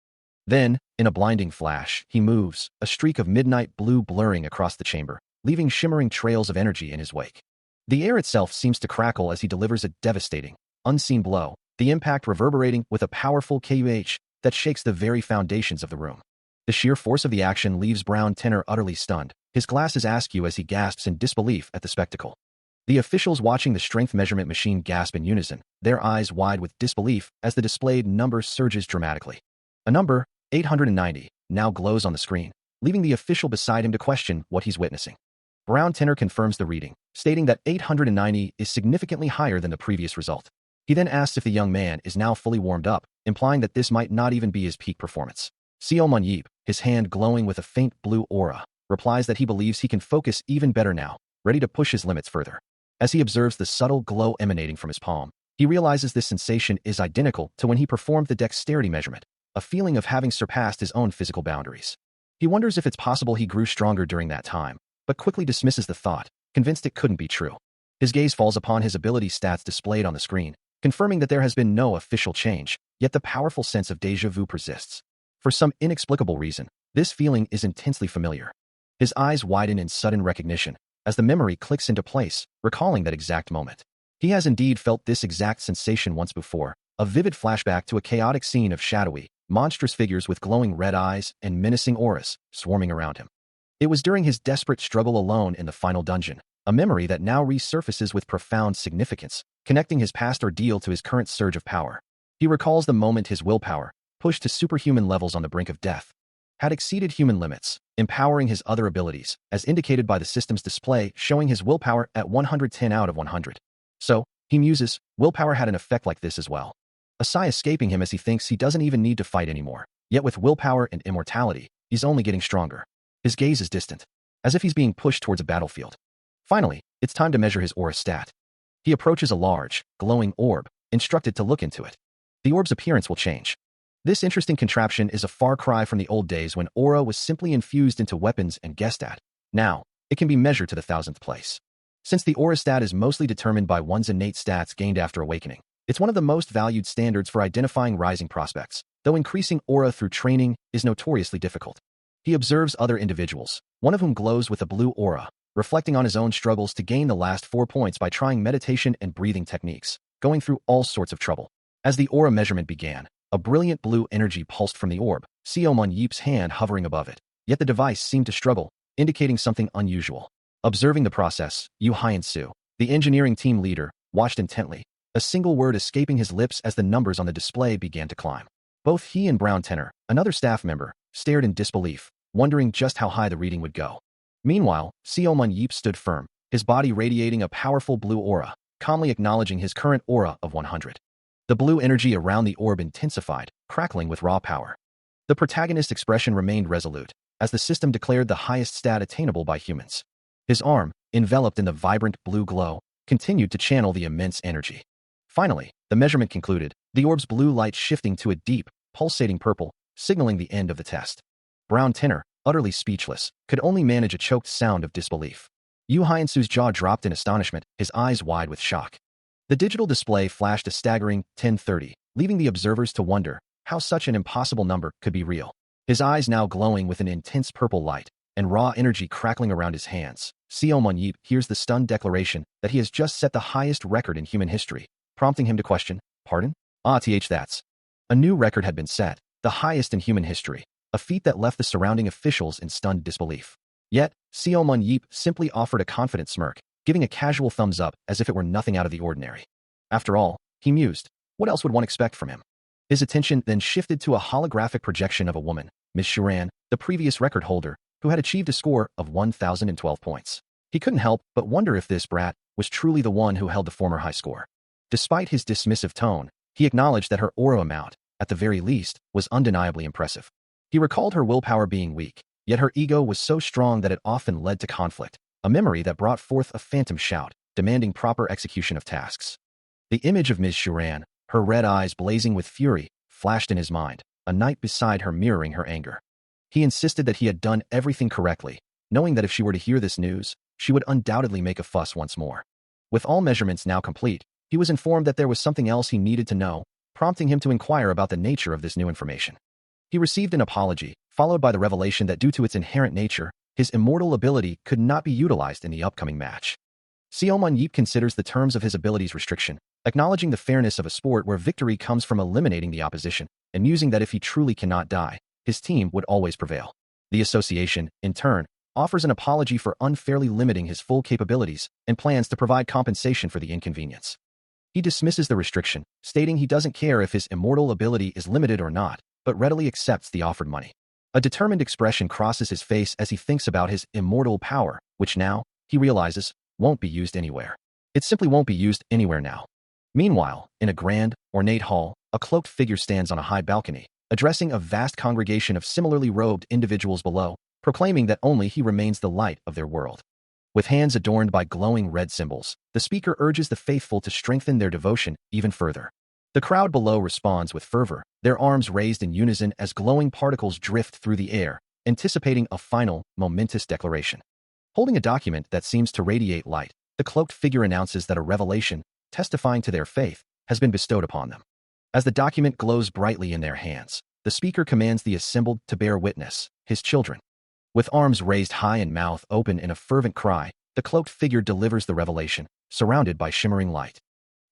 Then, in a blinding flash, he moves, a streak of midnight blue blurring across the chamber, leaving shimmering trails of energy in his wake. The air itself seems to crackle as he delivers a devastating, unseen blow, the impact reverberating with a powerful KUH that shakes the very foundations of the room. The sheer force of the action leaves Brown Tenor utterly stunned, his glasses askew as he gasps in disbelief at the spectacle. The officials watching the strength measurement machine gasp in unison, their eyes wide with disbelief as the displayed number surges dramatically. A number, 890, now glows on the screen, leaving the official beside him to question what he's witnessing. Brown Tenor confirms the reading, stating that 890 is significantly higher than the previous result. He then asks if the young man is now fully warmed up, implying that this might not even be his peak performance. Seo Mun-yeep, his hand glowing with a faint blue aura, replies that he believes he can focus even better now, ready to push his limits further. As he observes the subtle glow emanating from his palm, he realizes this sensation is identical to when he performed the dexterity measurement, a feeling of having surpassed his own physical boundaries. He wonders if it's possible he grew stronger during that time, but quickly dismisses the thought, convinced it couldn't be true. His gaze falls upon his ability stats displayed on the screen, confirming that there has been no official change, yet the powerful sense of déjà vu persists. For some inexplicable reason, this feeling is intensely familiar. His eyes widen in sudden recognition, as the memory clicks into place, recalling that exact moment. He has indeed felt this exact sensation once before, a vivid flashback to a chaotic scene of shadowy, monstrous figures with glowing red eyes and menacing auras swarming around him. It was during his desperate struggle alone in the final dungeon, a memory that now resurfaces with profound significance, connecting his past ordeal to his current surge of power. He recalls the moment his willpower, pushed to superhuman levels on the brink of death, had exceeded human limits, empowering his other abilities, as indicated by the system's display showing his willpower at 110 out of 100. So, he muses, willpower had an effect like this as well. A sigh escaping him as he thinks he doesn't even need to fight anymore, yet with willpower and immortality, he's only getting stronger. His gaze is distant, as if he's being pushed towards a battlefield. Finally, it's time to measure his aura stat. He approaches a large, glowing orb, instructed to look into it. The orb's appearance will change. This interesting contraption is a far cry from the old days when aura was simply infused into weapons and guessed at. Now, it can be measured to the 1000th place. Since the aura stat is mostly determined by one's innate stats gained after awakening, it's one of the most valued standards for identifying rising prospects, though increasing aura through training is notoriously difficult. He observes other individuals, one of whom glows with a blue aura, reflecting on his own struggles to gain the last 4 points by trying meditation and breathing techniques, going through all sorts of trouble. As the aura measurement began, a brilliant blue energy pulsed from the orb, Seomun Yeep's hand hovering above it. Yet the device seemed to struggle, indicating something unusual. Observing the process, Yu Hyan-su, the engineering team leader, watched intently, a single word escaping his lips as the numbers on the display began to climb. Both he and Brown Tenor, another staff member, stared in disbelief, wondering just how high the reading would go. Meanwhile, Seomun Yeep stood firm, his body radiating a powerful blue aura, calmly acknowledging his current aura of 100. The blue energy around the orb intensified, crackling with raw power. The protagonist's expression remained resolute, as the system declared the highest stat attainable by humans. His arm, enveloped in the vibrant blue glow, continued to channel the immense energy. Finally, the measurement concluded, the orb's blue light shifting to a deep, pulsating purple, signaling the end of the test. Brown Tenor, utterly speechless, could only manage a choked sound of disbelief. Yu Hyan-su's jaw dropped in astonishment, his eyes wide with shock. The digital display flashed a staggering 1030, leaving the observers to wonder how such an impossible number could be real. His eyes now glowing with an intense purple light, and raw energy crackling around his hands, Seomun Yeep hears the stunned declaration that he has just set the highest record in human history, prompting him to question, "Pardon? That's." A new record had been set, the highest in human history, a feat that left the surrounding officials in stunned disbelief. Yet, Seomun Yeep simply offered a confident smirk, giving a casual thumbs up as if it were nothing out of the ordinary. After all, he mused, what else would one expect from him? His attention then shifted to a holographic projection of a woman, Ms. Shuran, the previous record holder, who had achieved a score of 1,012 points. He couldn't help but wonder if this brat was truly the one who held the former high score. Despite his dismissive tone, he acknowledged that her aura amount, at the very least, was undeniably impressive. He recalled her willpower being weak, yet her ego was so strong that it often led to conflict, a memory that brought forth a phantom shout, demanding proper execution of tasks. The image of Ms. Shuran, her red eyes blazing with fury, flashed in his mind, a knight beside her mirroring her anger. He insisted that he had done everything correctly, knowing that if she were to hear this news, she would undoubtedly make a fuss once more. With all measurements now complete, he was informed that there was something else he needed to know, prompting him to inquire about the nature of this new information. He received an apology, followed by the revelation that due to its inherent nature, his immortal ability could not be utilized in the upcoming match. Seomun Yeep considers the terms of his ability's restriction, acknowledging the fairness of a sport where victory comes from eliminating the opposition, and musing that if he truly cannot die, his team would always prevail. The association, in turn, offers an apology for unfairly limiting his full capabilities and plans to provide compensation for the inconvenience. He dismisses the restriction, stating he doesn't care if his immortal ability is limited or not, but readily accepts the offered money. A determined expression crosses his face as he thinks about his immortal power, which now, he realizes, won't be used anywhere. It simply won't be used anywhere now. Meanwhile, in a grand, ornate hall, a cloaked figure stands on a high balcony, addressing a vast congregation of similarly robed individuals below, proclaiming that only he remains the light of their world. With hands adorned by glowing red symbols, the speaker urges the faithful to strengthen their devotion even further. The crowd below responds with fervor, their arms raised in unison as glowing particles drift through the air, anticipating a final, momentous declaration. Holding a document that seems to radiate light, the cloaked figure announces that a revelation, testifying to their faith, has been bestowed upon them. As the document glows brightly in their hands, the speaker commands the assembled to bear witness, his children. With arms raised high and mouth open in a fervent cry, the cloaked figure delivers the revelation, surrounded by shimmering light.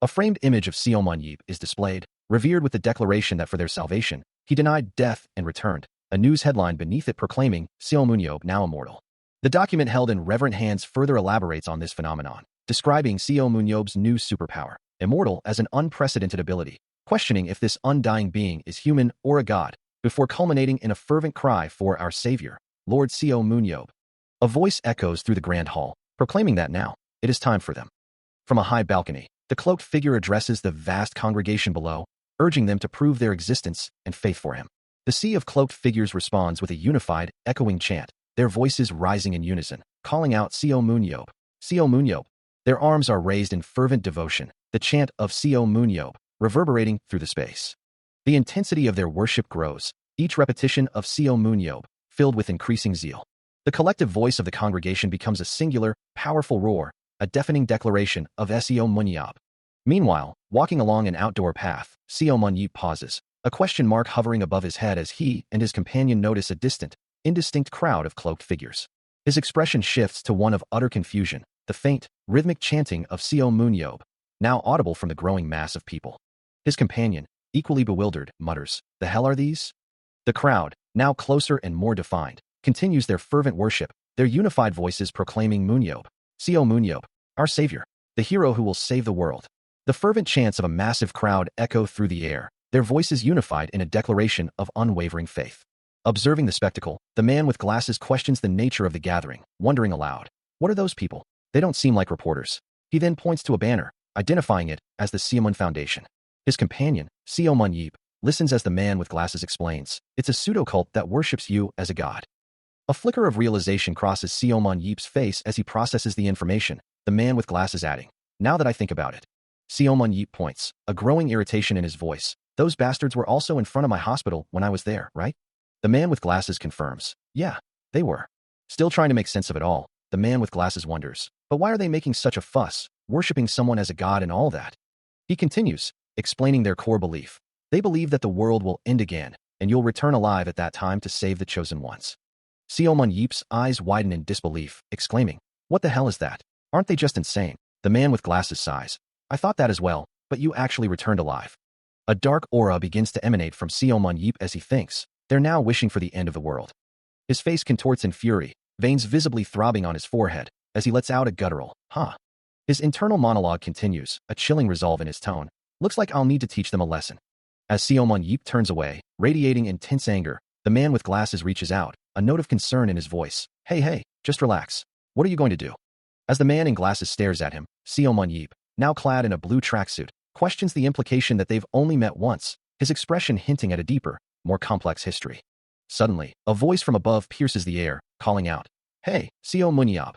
A framed image of Seomun Yeep is displayed, revered with the declaration that for their salvation, he denied death and returned, a news headline beneath it proclaiming Seomun Yeop now immortal. The document held in reverent hands further elaborates on this phenomenon, describing Seomun Yeop's new superpower, immortal as an unprecedented ability, questioning if this undying being is human or a god, before culminating in a fervent cry for our savior, Lord Seomun Yeop. A voice echoes through the grand hall, proclaiming that now, it is time for them. From a high balcony, the cloaked figure addresses the vast congregation below, urging them to prove their existence and faith for him. The sea of cloaked figures responds with a unified, echoing chant, their voices rising in unison, calling out Seo Munyob. Seo Munyob. Their arms are raised in fervent devotion, the chant of Seo Munyob reverberating through the space. The intensity of their worship grows, each repetition of Seo Munyob filled with increasing zeal. The collective voice of the congregation becomes a singular, powerful roar, a deafening declaration of Seo Munyob. Meanwhile, walking along an outdoor path, Seo Munyob pauses, a question mark hovering above his head as he and his companion notice a distant, indistinct crowd of cloaked figures. His expression shifts to one of utter confusion, the faint, rhythmic chanting of Seo Munyob, now audible from the growing mass of people. His companion, equally bewildered, mutters, "The hell are these?" The crowd, now closer and more defined, continues their fervent worship, their unified voices proclaiming Munyob, Seo Munyob, our savior, the hero who will save the world. The fervent chants of a massive crowd echo through the air, their voices unified in a declaration of unwavering faith. Observing the spectacle, the man with glasses questions the nature of the gathering, wondering aloud, "What are those people? They don't seem like reporters." He then points to a banner, identifying it as the Seomun Foundation. His companion, Seo Munyob, listens as the man with glasses explains, "It's a pseudo-cult that worships you as a god." A flicker of realization crosses Seo Munyib's face as he processes the information, the man with glasses adding, "Now that I think about it." Seo Munyob points, a growing irritation in his voice, "Those bastards were also in front of my hospital when I was there, right?" The man with glasses confirms, "Yeah, they were." Still trying to make sense of it all, the man with glasses wonders, "But why are they making such a fuss, worshipping someone as a god and all that?" He continues, explaining their core belief. They believe that the world will end again, and you'll return alive at that time to save the chosen ones. Seo Munyib's eyes widen in disbelief, exclaiming, "What the hell is that? Aren't they just insane?" The man with glasses sighs, "I thought that as well, but you actually returned alive." A dark aura begins to emanate from Seo Munyib as he thinks, "They're now wishing for the end of the world." His face contorts in fury, veins visibly throbbing on his forehead, as he lets out a guttural, "Huh." His internal monologue continues, a chilling resolve in his tone. "Looks like I'll need to teach them a lesson." As Seo Munyib turns away, radiating intense anger, the man with glasses reaches out, a note of concern in his voice. Hey, just relax. What are you going to do?" As the man in glasses stares at him, Seo Munyib, now clad in a blue tracksuit, questions the implication that they've only met once, his expression hinting at a deeper, more complex history. Suddenly, a voice from above pierces the air, calling out, "Hey, Seo Munyob."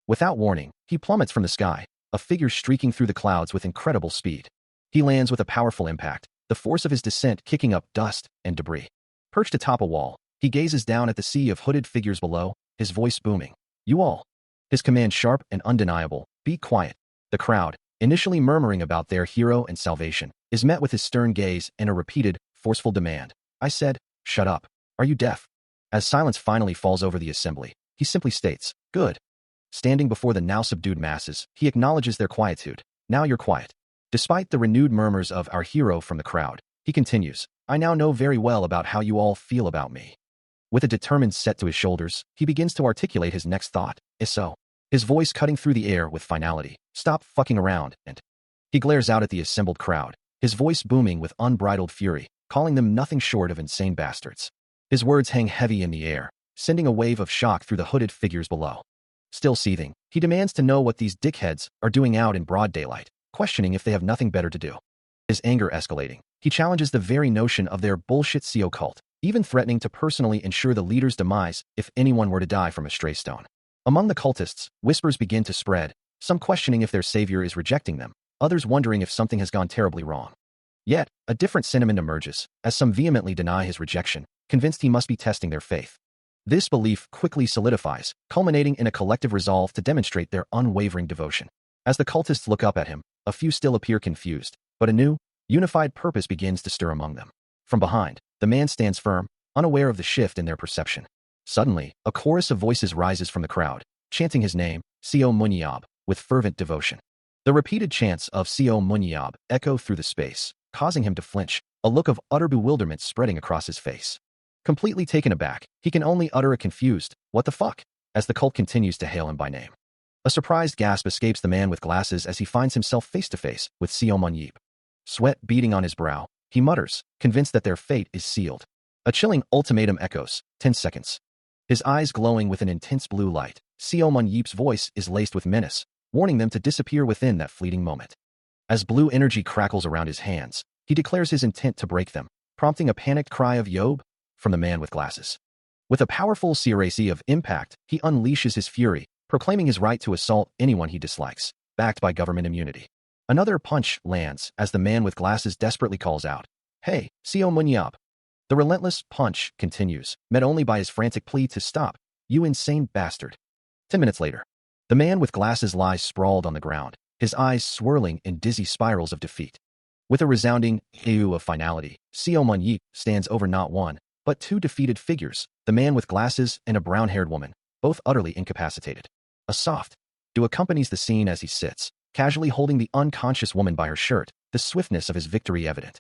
Without warning, he plummets from the sky, a figure streaking through the clouds with incredible speed. He lands with a powerful impact, the force of his descent kicking up dust and debris. Perched atop a wall, he gazes down at the sea of hooded figures below, his voice booming. "You all." His command sharp and undeniable, "Be quiet." The crowd, initially murmuring about their hero and salvation, is met with his stern gaze and a repeated, forceful demand. "I said, shut up. Are you deaf?" As silence finally falls over the assembly, he simply states, "Good." Standing before the now subdued masses, he acknowledges their quietude. "Now you're quiet." Despite the renewed murmurs of our hero from the crowd, he continues, "I now know very well about how you all feel about me." With a determined set to his shoulders, he begins to articulate his next thought, "So." His voice cutting through the air with finality, "Stop fucking around," and he glares out at the assembled crowd, his voice booming with unbridled fury, calling them nothing short of insane bastards. His words hang heavy in the air, sending a wave of shock through the hooded figures below. Still seething, he demands to know what these dickheads are doing out in broad daylight, questioning if they have nothing better to do. His anger escalating, he challenges the very notion of their bullshit Seo cult, even threatening to personally ensure the leader's demise if anyone were to die from a stray stone. Among the cultists, whispers begin to spread, some questioning if their savior is rejecting them, others wondering if something has gone terribly wrong. Yet, a different sentiment emerges, as some vehemently deny his rejection, convinced he must be testing their faith. This belief quickly solidifies, culminating in a collective resolve to demonstrate their unwavering devotion. As the cultists look up at him, a few still appear confused, but a new, unified purpose begins to stir among them. From behind, the man stands firm, unaware of the shift in their perception. Suddenly, a chorus of voices rises from the crowd, chanting his name, Seo Munyob, with fervent devotion. The repeated chants of Seo Munyob echo through the space, causing him to flinch, a look of utter bewilderment spreading across his face. Completely taken aback, he can only utter a confused, "What the fuck?" as the cult continues to hail him by name. A surprised gasp escapes the man with glasses as he finds himself face to face with Seo Munyib. Sweat beading on his brow, he mutters, convinced that their fate is sealed. A chilling ultimatum echoes, 10 seconds. His eyes glowing with an intense blue light, Seo Munyib's voice is laced with menace, warning them to disappear within that fleeting moment. As blue energy crackles around his hands, he declares his intent to break them, prompting a panicked cry of "Yob" from the man with glasses. With a powerful series of impact, he unleashes his fury, proclaiming his right to assault anyone he dislikes, backed by government immunity. Another punch lands as the man with glasses desperately calls out, "Hey, Seo Munyab." The relentless punch continues, met only by his frantic plea to stop, "You insane bastard." 10 minutes later, the man with glasses lies sprawled on the ground, his eyes swirling in dizzy spirals of defeat. With a resounding "ew" of finality, Seo Munyip stands over not one, but two defeated figures, the man with glasses and a brown-haired woman, both utterly incapacitated. A soft "do" accompanies the scene as he sits, casually holding the unconscious woman by her shirt, the swiftness of his victory evident.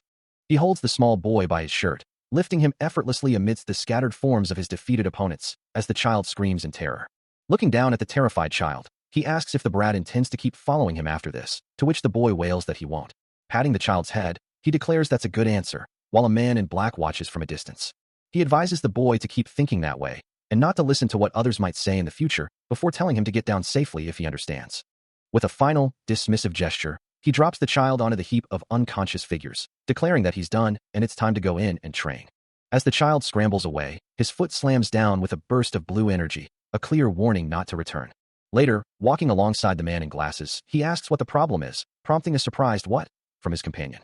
He holds the small boy by his shirt, lifting him effortlessly amidst the scattered forms of his defeated opponents, as the child screams in terror. Looking down at the terrified child, he asks if the brat intends to keep following him after this, to which the boy wails that he won't. Patting the child's head, he declares that's a good answer, while a man in black watches from a distance. He advises the boy to keep thinking that way, and not to listen to what others might say in the future, before telling him to get down safely if he understands. With a final, dismissive gesture, he drops the child onto the heap of unconscious figures, declaring that he's done and it's time to go in and train. As the child scrambles away, his foot slams down with a burst of blue energy, a clear warning not to return. Later, walking alongside the man in glasses, he asks what the problem is, prompting a surprised "what?" from his companion.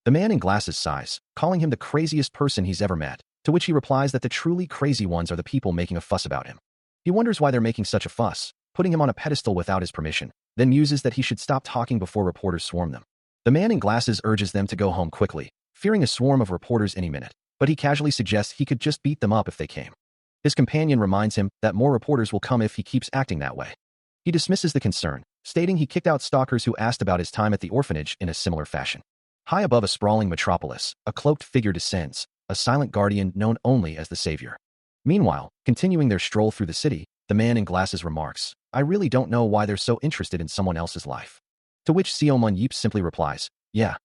The man in glasses sighs, calling him the craziest person he's ever met, to which he replies that the truly crazy ones are the people making a fuss about him. He wonders why they're making such a fuss, putting him on a pedestal without his permission, then muses that he should stop talking before reporters swarm them. The man in glasses urges them to go home quickly, fearing a swarm of reporters any minute, but he casually suggests he could just beat them up if they came. His companion reminds him that more reporters will come if he keeps acting that way. He dismisses the concern, stating he kicked out stalkers who asked about his time at the orphanage in a similar fashion. High above a sprawling metropolis, a cloaked figure descends, a silent guardian known only as the Savior. Meanwhile, continuing their stroll through the city, the man in glasses remarks, "I really don't know why they're so interested in someone else's life." To which Seo Munyip simply replies, "Yeah."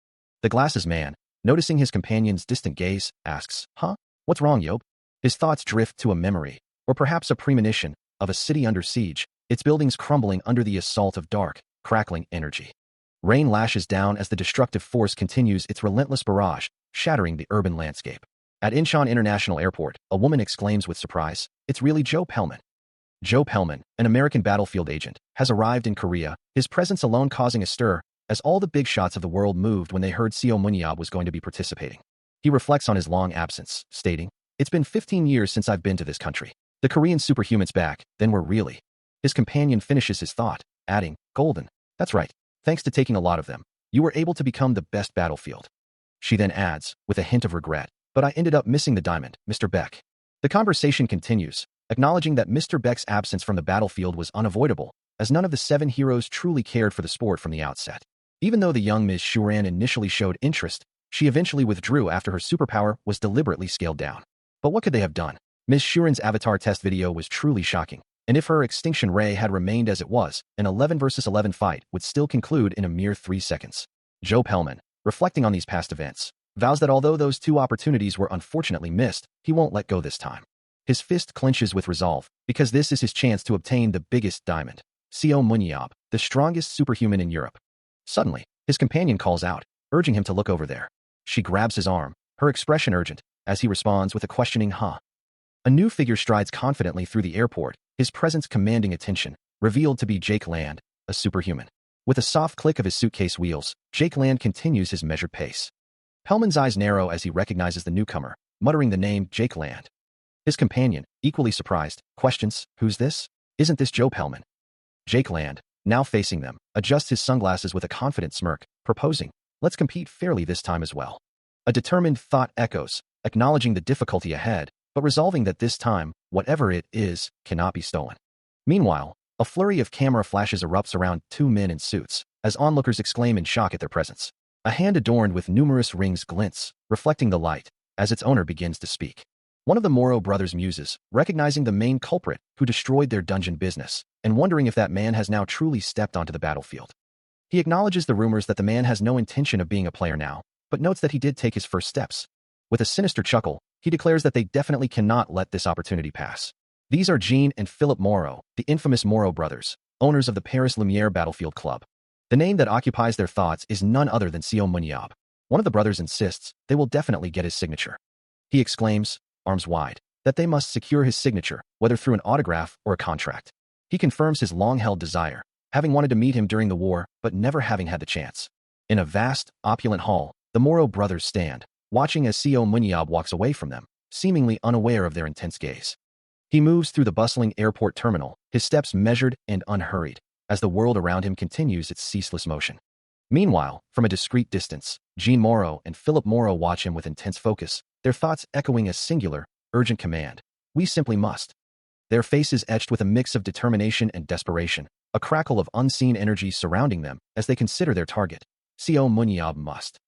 The glasses man, noticing his companion's distant gaze, asks, "Huh? What's wrong, Yob?" His thoughts drift to a memory, or perhaps a premonition, of a city under siege, its buildings crumbling under the assault of dark, crackling energy. Rain lashes down as the destructive force continues its relentless barrage, shattering the urban landscape. At Incheon International Airport, a woman exclaims with surprise, "It's really Joe Pellman." Joe Pellman, an American battlefield agent, has arrived in Korea, his presence alone causing a stir, as all the big shots of the world moved when they heard Seo Munyab was going to be participating. He reflects on his long absence, stating, "It's been 15 years since I've been to this country. The Korean superhuman's back, then we're really." His companion finishes his thought, adding, "Golden. That's right. Thanks to taking a lot of them, you were able to become the best battlefield." She then adds, with a hint of regret, "But I ended up missing the diamond, Mr. Beck." The conversation continues, acknowledging that Mr. Beck's absence from the battlefield was unavoidable, as none of the 7 heroes truly cared for the sport from the outset. Even though the young Ms. Shuran initially showed interest, she eventually withdrew after her superpower was deliberately scaled down. But what could they have done? Ms. Shuran's avatar test video was truly shocking, and if her extinction ray had remained as it was, an 11 versus 11 fight would still conclude in a mere 3 seconds. Joe Pellman, reflecting on these past events, vows that although those 2 opportunities were unfortunately missed, he won't let go this time. His fist clenches with resolve, because this is his chance to obtain the biggest diamond, Seo Munyab, the strongest superhuman in Europe. Suddenly, his companion calls out, urging him to look over there. She grabs his arm, her expression urgent, as he responds with a questioning "huh?" A new figure strides confidently through the airport, his presence commanding attention, revealed to be Jake Land, a superhuman. With a soft click of his suitcase wheels, Jake Land continues his measured pace. Pellman's eyes narrow as he recognizes the newcomer, muttering the name Jake Land. His companion, equally surprised, questions, "Who's this? Isn't this Joe Pellman?" Jake Land, now facing them, adjusts his sunglasses with a confident smirk, proposing, "Let's compete fairly this time as well." A determined thought echoes, acknowledging the difficulty ahead, but resolving that this time, whatever it is, cannot be stolen. Meanwhile, a flurry of camera flashes erupts around 2 men in suits, as onlookers exclaim in shock at their presence. A hand adorned with numerous rings glints, reflecting the light, as its owner begins to speak. One of the Moro brothers muses, recognizing the main culprit who destroyed their dungeon business, and wondering if that man has now truly stepped onto the battlefield. He acknowledges the rumors that the man has no intention of being a player now, but notes that he did take his first steps. With a sinister chuckle, he declares that they definitely cannot let this opportunity pass. These are Jean and Philip Moro, the infamous Moro brothers, owners of the Paris Lumiere Battlefield Club. The name that occupies their thoughts is none other than Seo Munyab. One of the brothers insists they will definitely get his signature. He exclaims, arms wide, that they must secure his signature, whether through an autograph or a contract. He confirms his long-held desire, having wanted to meet him during the war but never having had the chance. In a vast, opulent hall, the Moro brothers stand, watching as Seo Munyab walks away from them, seemingly unaware of their intense gaze. He moves through the bustling airport terminal, his steps measured and unhurried, as the world around him continues its ceaseless motion. Meanwhile, from a discreet distance, Jean Moro and Philip Moro watch him with intense focus, their thoughts echoing a singular, urgent command. We simply must. Their faces etched with a mix of determination and desperation, a crackle of unseen energy surrounding them as they consider their target. Seo Munyab must.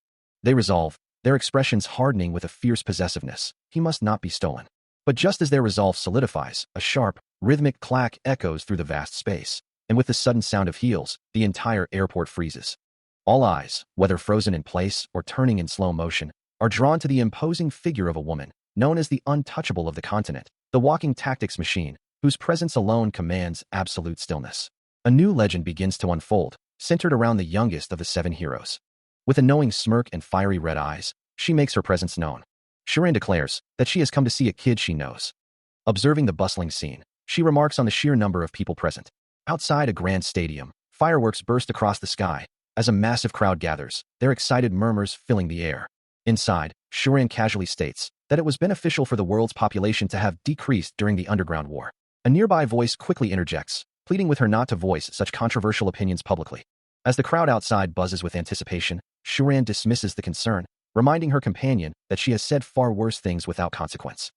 They resolve, their expressions hardening with a fierce possessiveness. He must not be stolen. But just as their resolve solidifies, a sharp, rhythmic clack echoes through the vast space, and with the sudden sound of heels, the entire airport freezes. All eyes, whether frozen in place or turning in slow motion, are drawn to the imposing figure of a woman, known as the untouchable of the continent, the walking tactics machine, whose presence alone commands absolute stillness. A new legend begins to unfold, centered around the youngest of the 7 heroes. With a knowing smirk and fiery red eyes, she makes her presence known. Shirin declares that she has come to see a kid she knows. Observing the bustling scene, she remarks on the sheer number of people present. Outside a grand stadium, fireworks burst across the sky. As a massive crowd gathers, their excited murmurs filling the air. Inside, Shirin casually states that it was beneficial for the world's population to have decreased during the underground war. A nearby voice quickly interjects, pleading with her not to voice such controversial opinions publicly. As the crowd outside buzzes with anticipation, Shirin dismisses the concern, reminding her companion that she has said far worse things without consequence.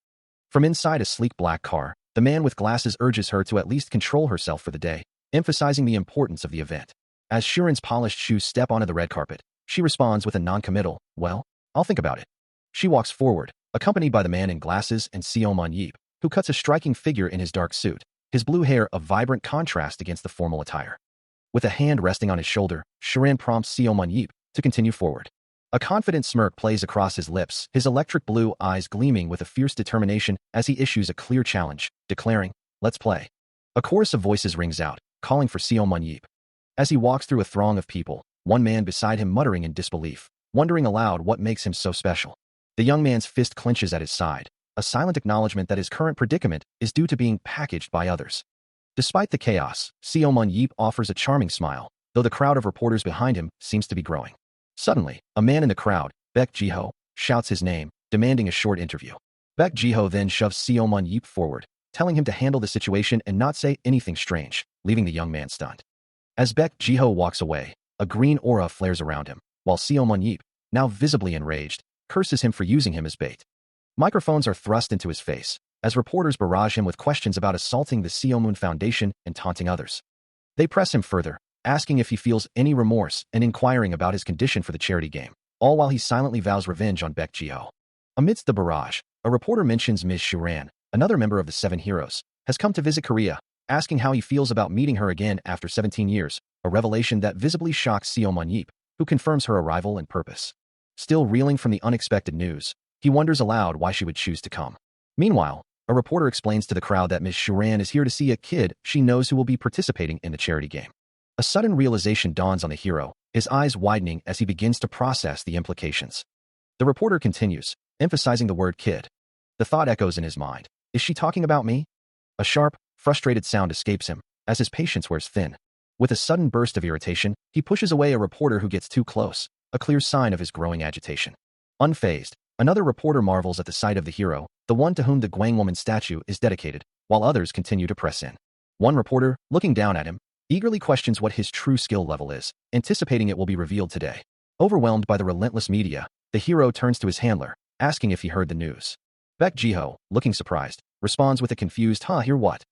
From inside a sleek black car, the man with glasses urges her to at least control herself for the day, emphasizing the importance of the event. As Shirin's polished shoes step onto the red carpet, she responds with a non-committal, "Well, I'll think about it." She walks forward, accompanied by the man in glasses and Seo Munyab, who cuts a striking figure in his dark suit, his blue hair a vibrant contrast against the formal attire. With a hand resting on his shoulder, Shirin prompts Seo Munyab to continue forward. A confident smirk plays across his lips, his electric blue eyes gleaming with a fierce determination as he issues a clear challenge, declaring, "Let's play." A chorus of voices rings out, calling for Seo Munyab. As he walks through a throng of people, one man beside him muttering in disbelief, wondering aloud what makes him so special. The young man's fist clenches at his side, a silent acknowledgement that his current predicament is due to being packaged by others. Despite the chaos, Seo Munyab offers a charming smile, though the crowd of reporters behind him seems to be growing. Suddenly, a man in the crowd, Baek Jiho, shouts his name, demanding a short interview. Baek Jiho then shoves Seo Munyab forward, telling him to handle the situation and not say anything strange, leaving the young man stunned. As Baek Jiho walks away, a green aura flares around him, while Seo Munyab, now visibly enraged, curses him for using him as bait. Microphones are thrust into his face, as reporters barrage him with questions about assaulting the Seo Moon Foundation and taunting others. They press him further, asking if he feels any remorse and inquiring about his condition for the charity game, all while he silently vows revenge on Baek Jiho. Amidst the barrage, a reporter mentions Ms. Shirin, another member of the 7 heroes, has come to visit Korea, asking how he feels about meeting her again after 17 years, a revelation that visibly shocks Seo Munyab, who confirms her arrival and purpose. Still reeling from the unexpected news, he wonders aloud why she would choose to come. Meanwhile, a reporter explains to the crowd that Ms. Shirin is here to see a kid she knows who will be participating in the charity game. A sudden realization dawns on the hero, his eyes widening as he begins to process the implications. The reporter continues, emphasizing the word kid. The thought echoes in his mind. Is she talking about me? A sharp, frustrated sound escapes him, as his patience wears thin. With a sudden burst of irritation, he pushes away a reporter who gets too close, a clear sign of his growing agitation. Unfazed, another reporter marvels at the sight of the hero, the one to whom the Gwang woman statue is dedicated, while others continue to press in. One reporter, looking down at him, eagerly questions what his true skill level is, anticipating it will be revealed today. Overwhelmed by the relentless media, the hero turns to his handler, asking if he heard the news. Baek Jiho, looking surprised, responds with a confused, hear what?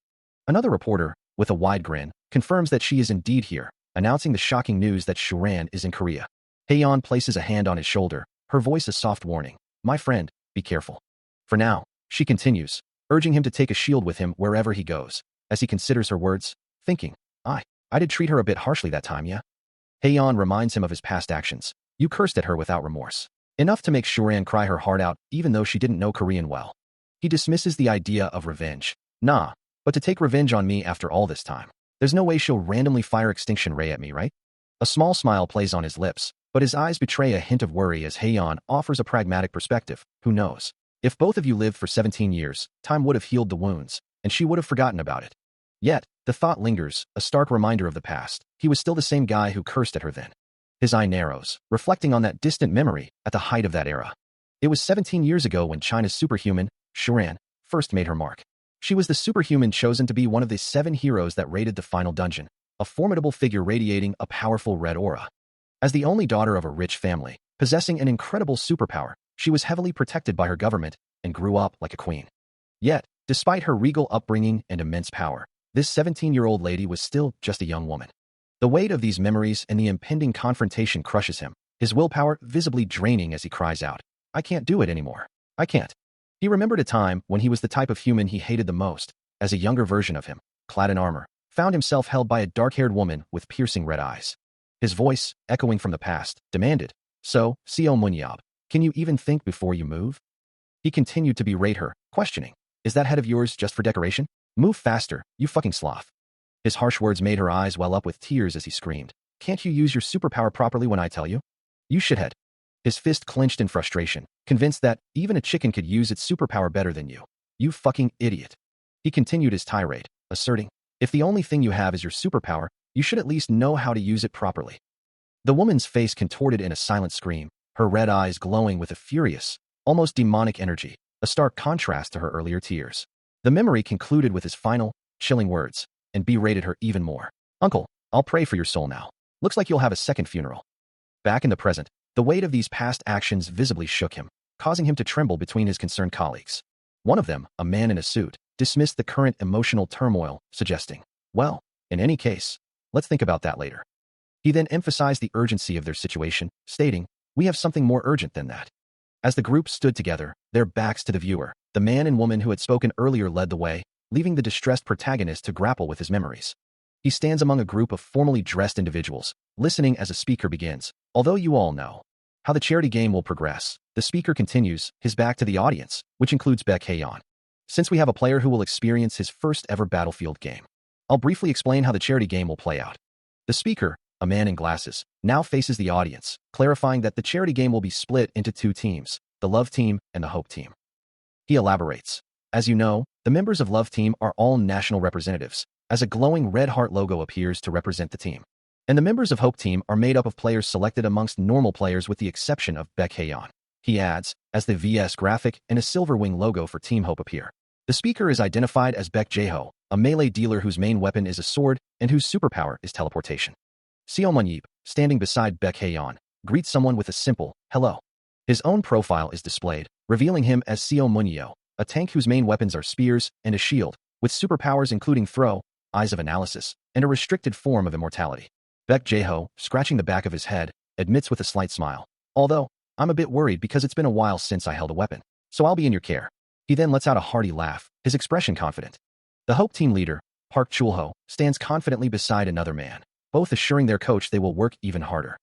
Another reporter, with a wide grin, confirms that she is indeed here, announcing the shocking news that Shirin is in Korea. Haeyeon places a hand on his shoulder, her voice a soft warning. My friend, be careful. For now, she continues, urging him to take a shield with him wherever he goes, as he considers her words, thinking, I did treat her a bit harshly that time, yeah? Haeyeon reminds him of his past actions. You cursed at her without remorse. Enough to make Shirin cry her heart out even though she didn't know Korean well. He dismisses the idea of revenge. Nah, but to take revenge on me after all this time. There's no way she'll randomly fire extinction ray at me, right? A small smile plays on his lips, but his eyes betray a hint of worry as Haeyeon offers a pragmatic perspective. Who knows? If both of you lived for 17 years, time would have healed the wounds, and she would have forgotten about it. Yet, the thought lingers, a stark reminder of the past. He was still the same guy who cursed at her then. His eye narrows, reflecting on that distant memory at the height of that era. It was 17 years ago when China's superhuman, Shuran, first made her mark. She was the superhuman chosen to be one of the 7 heroes that raided the final dungeon, a formidable figure radiating a powerful red aura. As the only daughter of a rich family, possessing an incredible superpower, she was heavily protected by her government and grew up like a queen. Yet, despite her regal upbringing and immense power, this 17-year-old lady was still just a young woman. The weight of these memories and the impending confrontation crushes him, his willpower visibly draining as he cries out, "I can't do it anymore. I can't." He remembered a time when he was the type of human he hated the most, as a younger version of him, clad in armor, found himself held by a dark-haired woman with piercing red eyes. His voice, echoing from the past, demanded, "So, Seo Munyab, can you even think before you move?" He continued to berate her, questioning, "Is that head of yours just for decoration? Move faster, you fucking sloth." His harsh words made her eyes well up with tears as he screamed, "Can't you use your superpower properly when I tell you? You shithead." His fist clenched in frustration, convinced that even a chicken could use its superpower better than you. "You fucking idiot." He continued his tirade, asserting, "If the only thing you have is your superpower, you should at least know how to use it properly." The woman's face contorted in a silent scream, her red eyes glowing with a furious, almost demonic energy, a stark contrast to her earlier tears. The memory concluded with his final, chilling words, and berated her even more. "Uncle, I'll pray for your soul now. Looks like you'll have a second funeral." Back in the present, the weight of these past actions visibly shook him, causing him to tremble between his concerned colleagues. One of them, a man in a suit, dismissed the current emotional turmoil, suggesting, "Well, in any case, let's think about that later." He then emphasized the urgency of their situation, stating, "We have something more urgent than that." As the group stood together, their backs to the viewer, the man and woman who had spoken earlier led the way, leaving the distressed protagonist to grapple with his memories. He stands among a group of formally dressed individuals, listening as a speaker begins. "Although you all know how the charity game will progress," the speaker continues, his back to the audience, which includes Baek Hae-yeon. "Since we have a player who will experience his first ever battlefield game, I'll briefly explain how the charity game will play out." The speaker, a man in glasses, now faces the audience, clarifying that the charity game will be split into 2 teams, the Love Team and the Hope Team. He elaborates, "As you know, the members of Love Team are all national representatives, as a glowing red heart logo appears to represent the team. And the members of Hope Team are made up of players selected amongst normal players with the exception of Baek Hae-yeon." He adds, as the VS graphic and a silver wing logo for Team Hope appear. The speaker is identified as Baek Jae-ho, a melee dealer whose main weapon is a sword and whose superpower is teleportation. Seo Munyib, standing beside Baek Hae-yeon, greets someone with a simple, "Hello." His own profile is displayed, revealing him as Seo Munyeo, a tank whose main weapons are spears and a shield, with superpowers including throw, eyes of analysis, and a restricted form of immortality. Baek Jae-ho, scratching the back of his head, admits with a slight smile, "Although, I'm a bit worried because it's been a while since I held a weapon, so I'll be in your care." He then lets out a hearty laugh, his expression confident. The Hope Team leader, Park Chul-ho, stands confidently beside another man, both assuring their coach they will work even harder.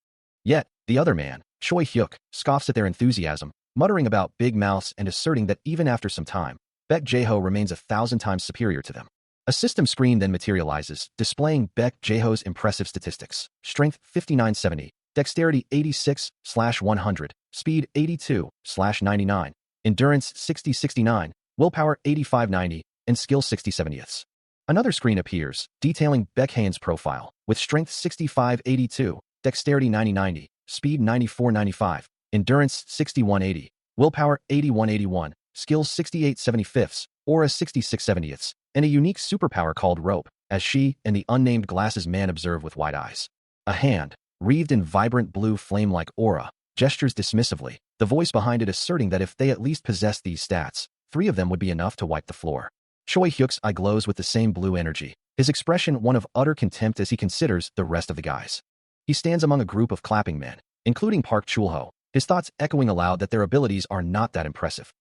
Yet, the other man, Choi Hyuk, scoffs at their enthusiasm, muttering about big mouths and asserting that even after some time, Baek Jae-ho remains 1,000 times superior to them. A system screen then materializes, displaying Baek Jae-ho's impressive statistics: strength 5970, dexterity 86/100, speed 82/99, endurance 60/69, willpower 85/90, and skill 60/70. Another screen appears, detailing Baek Hae-yeon's profile, with strength 65/82, dexterity 90/90, speed 94/95, endurance 61/80, willpower 81/81, skill 68/75, aura 66/70, and a unique superpower called Rope, as she and the unnamed glasses man observe with wide eyes. A hand, wreathed in vibrant blue flame-like aura, gestures dismissively, the voice behind it asserting that if they at least possessed these stats, 3 of them would be enough to wipe the floor. Choi Hyuk's eye glows with the same blue energy, his expression one of utter contempt as he considers the rest of the guys. He stands among a group of clapping men, including Park Chul-ho, his thoughts echoing aloud that their abilities are not that impressive.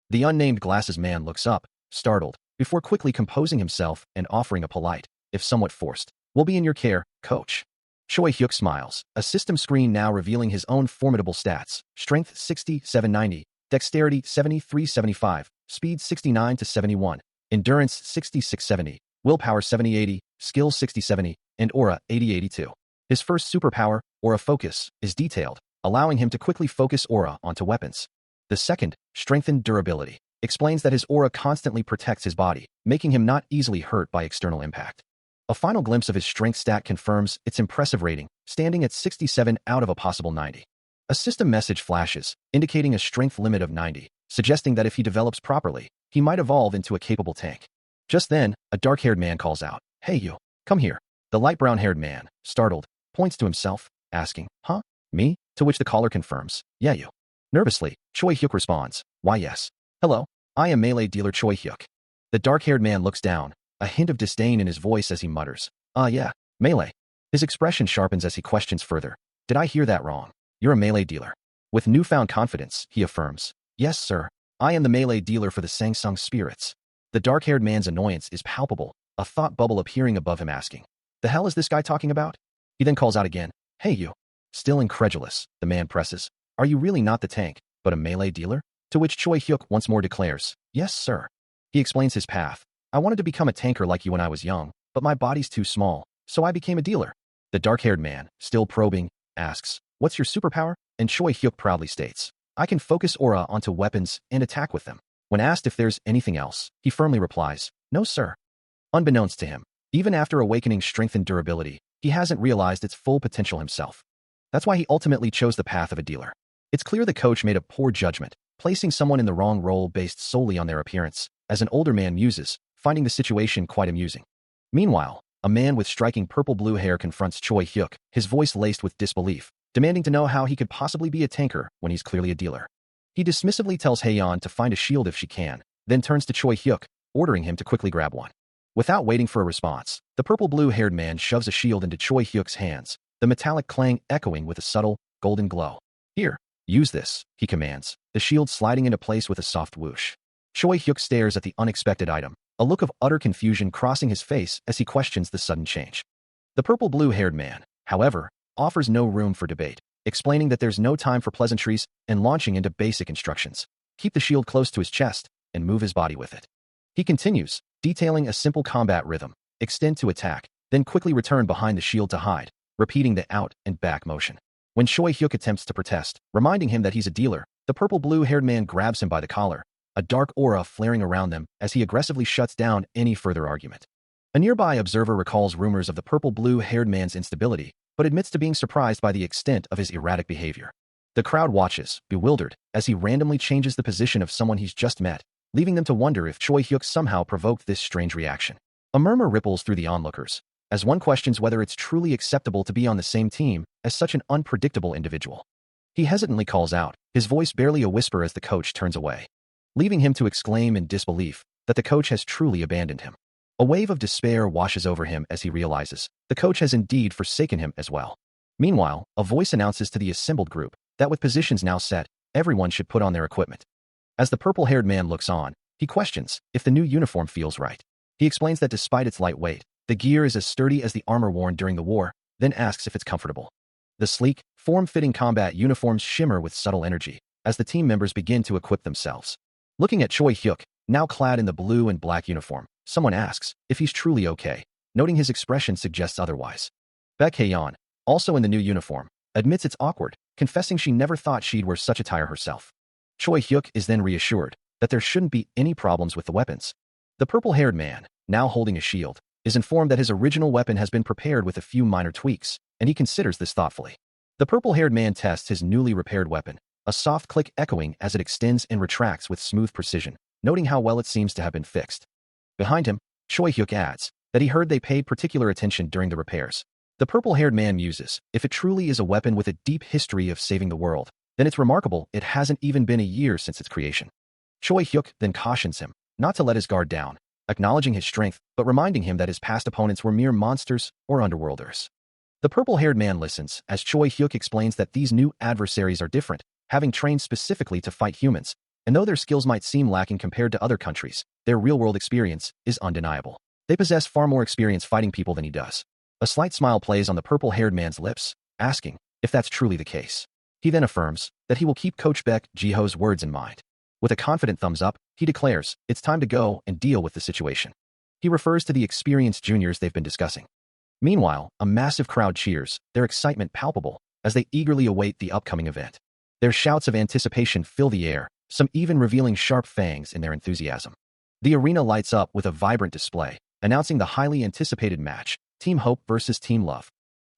The unnamed glasses man looks up, startled, before quickly composing himself and offering a polite, if somewhat forced, "We'll be in your care, coach." Choi Hyuk smiles, a system screen now revealing his own formidable stats: strength 67/90, dexterity 73/75, speed 69/71, endurance 66/70, willpower 70/80, skill 60/70, and aura 80/82. His first superpower, Aura Focus, is detailed, allowing him to quickly focus aura onto weapons. The second, strengthened durability, explains that his aura constantly protects his body, making him not easily hurt by external impact. A final glimpse of his strength stat confirms its impressive rating, standing at 67 out of a possible 90. A system message flashes, indicating a strength limit of 90, suggesting that if he develops properly, he might evolve into a capable tank. Just then, a dark-haired man calls out, "Hey you, come here." The light brown-haired man, startled, points to himself, asking, "Huh? Me?" To which the caller confirms, "Yeah you." Nervously, Choi Hyuk responds, "Why yes. Hello, I am melee dealer Choi Hyuk." The dark-haired man looks down, a hint of disdain in his voice as he mutters, Yeah, melee." His expression sharpens as he questions further, "Did I hear that wrong? You're a melee dealer?" With newfound confidence, he affirms, "Yes sir, I am the melee dealer for the Sangsung spirits." The dark-haired man's annoyance is palpable, a thought bubble appearing above him asking, "The hell is this guy talking about?" He then calls out again, "Hey you." Still incredulous, the man presses, "Are you really not the tank, but a melee dealer?" To which Choi Hyuk once more declares, "Yes sir." He explains his path. "I wanted to become a tanker like you when I was young, but my body's too small, so I became a dealer." The dark-haired man, still probing, asks, "What's your superpower?" And Choi Hyuk proudly states, "I can focus aura onto weapons and attack with them." When asked if there's anything else, he firmly replies, "No sir." Unbeknownst to him, even after awakening strength and durability, he hasn't realized its full potential himself. That's why he ultimately chose the path of a dealer. It's clear the coach made a poor judgment, placing someone in the wrong role based solely on their appearance, as an older man muses, finding the situation quite amusing. Meanwhile, a man with striking purple-blue hair confronts Choi Hyuk, his voice laced with disbelief, demanding to know how he could possibly be a tanker when he's clearly a dealer. He dismissively tells Haeyeon to find a shield if she can, then turns to Choi Hyuk, ordering him to quickly grab one. Without waiting for a response, the purple-blue-haired man shoves a shield into Choi Hyuk's hands, the metallic clang echoing with a subtle, golden glow. "Here, use this," he commands, the shield sliding into place with a soft whoosh. Choi Hyuk stares at the unexpected item, a look of utter confusion crossing his face as he questions the sudden change. The purple-blue-haired man, however, offers no room for debate, explaining that there's no time for pleasantries and launching into basic instructions. Keep the shield close to his chest and move his body with it. He continues, detailing a simple combat rhythm, extend to attack, then quickly return behind the shield to hide, repeating the out and back motion. When Choi Hyuk attempts to protest, reminding him that he's a dealer, the purple-blue-haired man grabs him by the collar, a dark aura flaring around them as he aggressively shuts down any further argument. A nearby observer recalls rumors of the purple-blue-haired man's instability, but admits to being surprised by the extent of his erratic behavior. The crowd watches, bewildered, as he randomly changes the position of someone he's just met, leaving them to wonder if Choi Hyuk somehow provoked this strange reaction. A murmur ripples through the onlookers, as one questions whether it's truly acceptable to be on the same team as such an unpredictable individual. He hesitantly calls out, his voice barely a whisper as the coach turns away, leaving him to exclaim in disbelief that the coach has truly abandoned him. A wave of despair washes over him as he realizes the coach has indeed forsaken him as well. Meanwhile, a voice announces to the assembled group that with positions now set, everyone should put on their equipment. As the purple-haired man looks on, he questions if the new uniform feels right. He explains that despite its light weight, the gear is as sturdy as the armor worn during the war, then asks if it's comfortable. The sleek, form-fitting combat uniforms shimmer with subtle energy as the team members begin to equip themselves. Looking at Choi Hyuk, now clad in the blue and black uniform, someone asks if he's truly okay, noting his expression suggests otherwise. Baek Haeyeon, also in the new uniform, admits it's awkward, confessing she never thought she'd wear such attire herself. Choi Hyuk is then reassured that there shouldn't be any problems with the weapons. The purple-haired man, now holding a shield, is informed that his original weapon has been prepared with a few minor tweaks, and he considers this thoughtfully. The purple-haired man tests his newly repaired weapon, a soft click echoing as it extends and retracts with smooth precision, noting how well it seems to have been fixed. Behind him, Choi Hyuk adds that he heard they paid particular attention during the repairs. The purple-haired man muses, if it truly is a weapon with a deep history of saving the world, then it's remarkable it hasn't even been a year since its creation. Choi Hyuk then cautions him not to let his guard down, acknowledging his strength but reminding him that his past opponents were mere monsters or underworlders. The purple-haired man listens as Choi Hyuk explains that these new adversaries are different, having trained specifically to fight humans, and though their skills might seem lacking compared to other countries, their real-world experience is undeniable. They possess far more experience fighting people than he does. A slight smile plays on the purple-haired man's lips, asking if that's truly the case. He then affirms that he will keep Coach Baek Jiho's words in mind. With a confident thumbs up, he declares it's time to go and deal with the situation. He refers to the experienced juniors they've been discussing. Meanwhile, a massive crowd cheers, their excitement palpable, as they eagerly await the upcoming event. Their shouts of anticipation fill the air, some even revealing sharp fangs in their enthusiasm. The arena lights up with a vibrant display, announcing the highly anticipated match, Team Hope versus Team Love.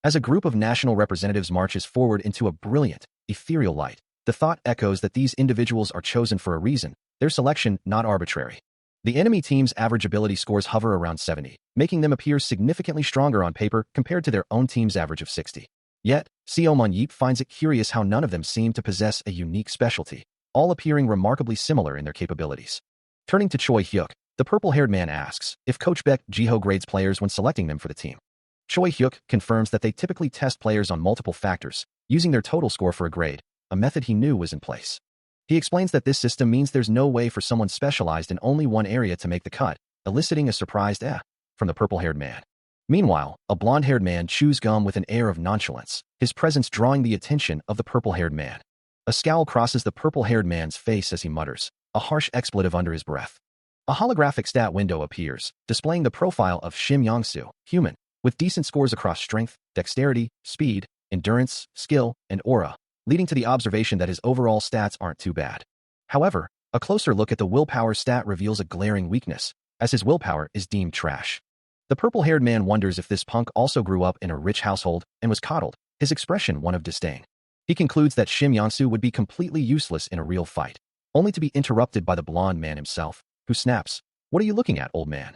As a group of national representatives marches forward into a brilliant, ethereal light, the thought echoes that these individuals are chosen for a reason, their selection not arbitrary. The enemy team's average ability scores hover around 70, making them appear significantly stronger on paper compared to their own team's average of 60. Yet, Seo Mon-yeep finds it curious how none of them seem to possess a unique specialty, all appearing remarkably similar in their capabilities. Turning to Choi Hyuk, the purple-haired man asks if Coach Baek Jiho grades players when selecting them for the team. Choi Hyuk confirms that they typically test players on multiple factors, using their total score for a grade, a method he knew was in place. He explains that this system means there's no way for someone specialized in only one area to make the cut, eliciting a surprised from the purple-haired man. Meanwhile, a blonde-haired man chews gum with an air of nonchalance, his presence drawing the attention of the purple-haired man. A scowl crosses the purple-haired man's face as he mutters, a harsh expletive under his breath. A holographic stat window appears, displaying the profile of Shim Yong-soo, human, with decent scores across strength, dexterity, speed, endurance, skill, and aura, leading to the observation that his overall stats aren't too bad. However, a closer look at the willpower stat reveals a glaring weakness, as his willpower is deemed trash. The purple-haired man wonders if this punk also grew up in a rich household and was coddled, his expression one of disdain. He concludes that Shim Yong-soo would be completely useless in a real fight, only to be interrupted by the blonde man himself, who snaps, "What are you looking at, old man?"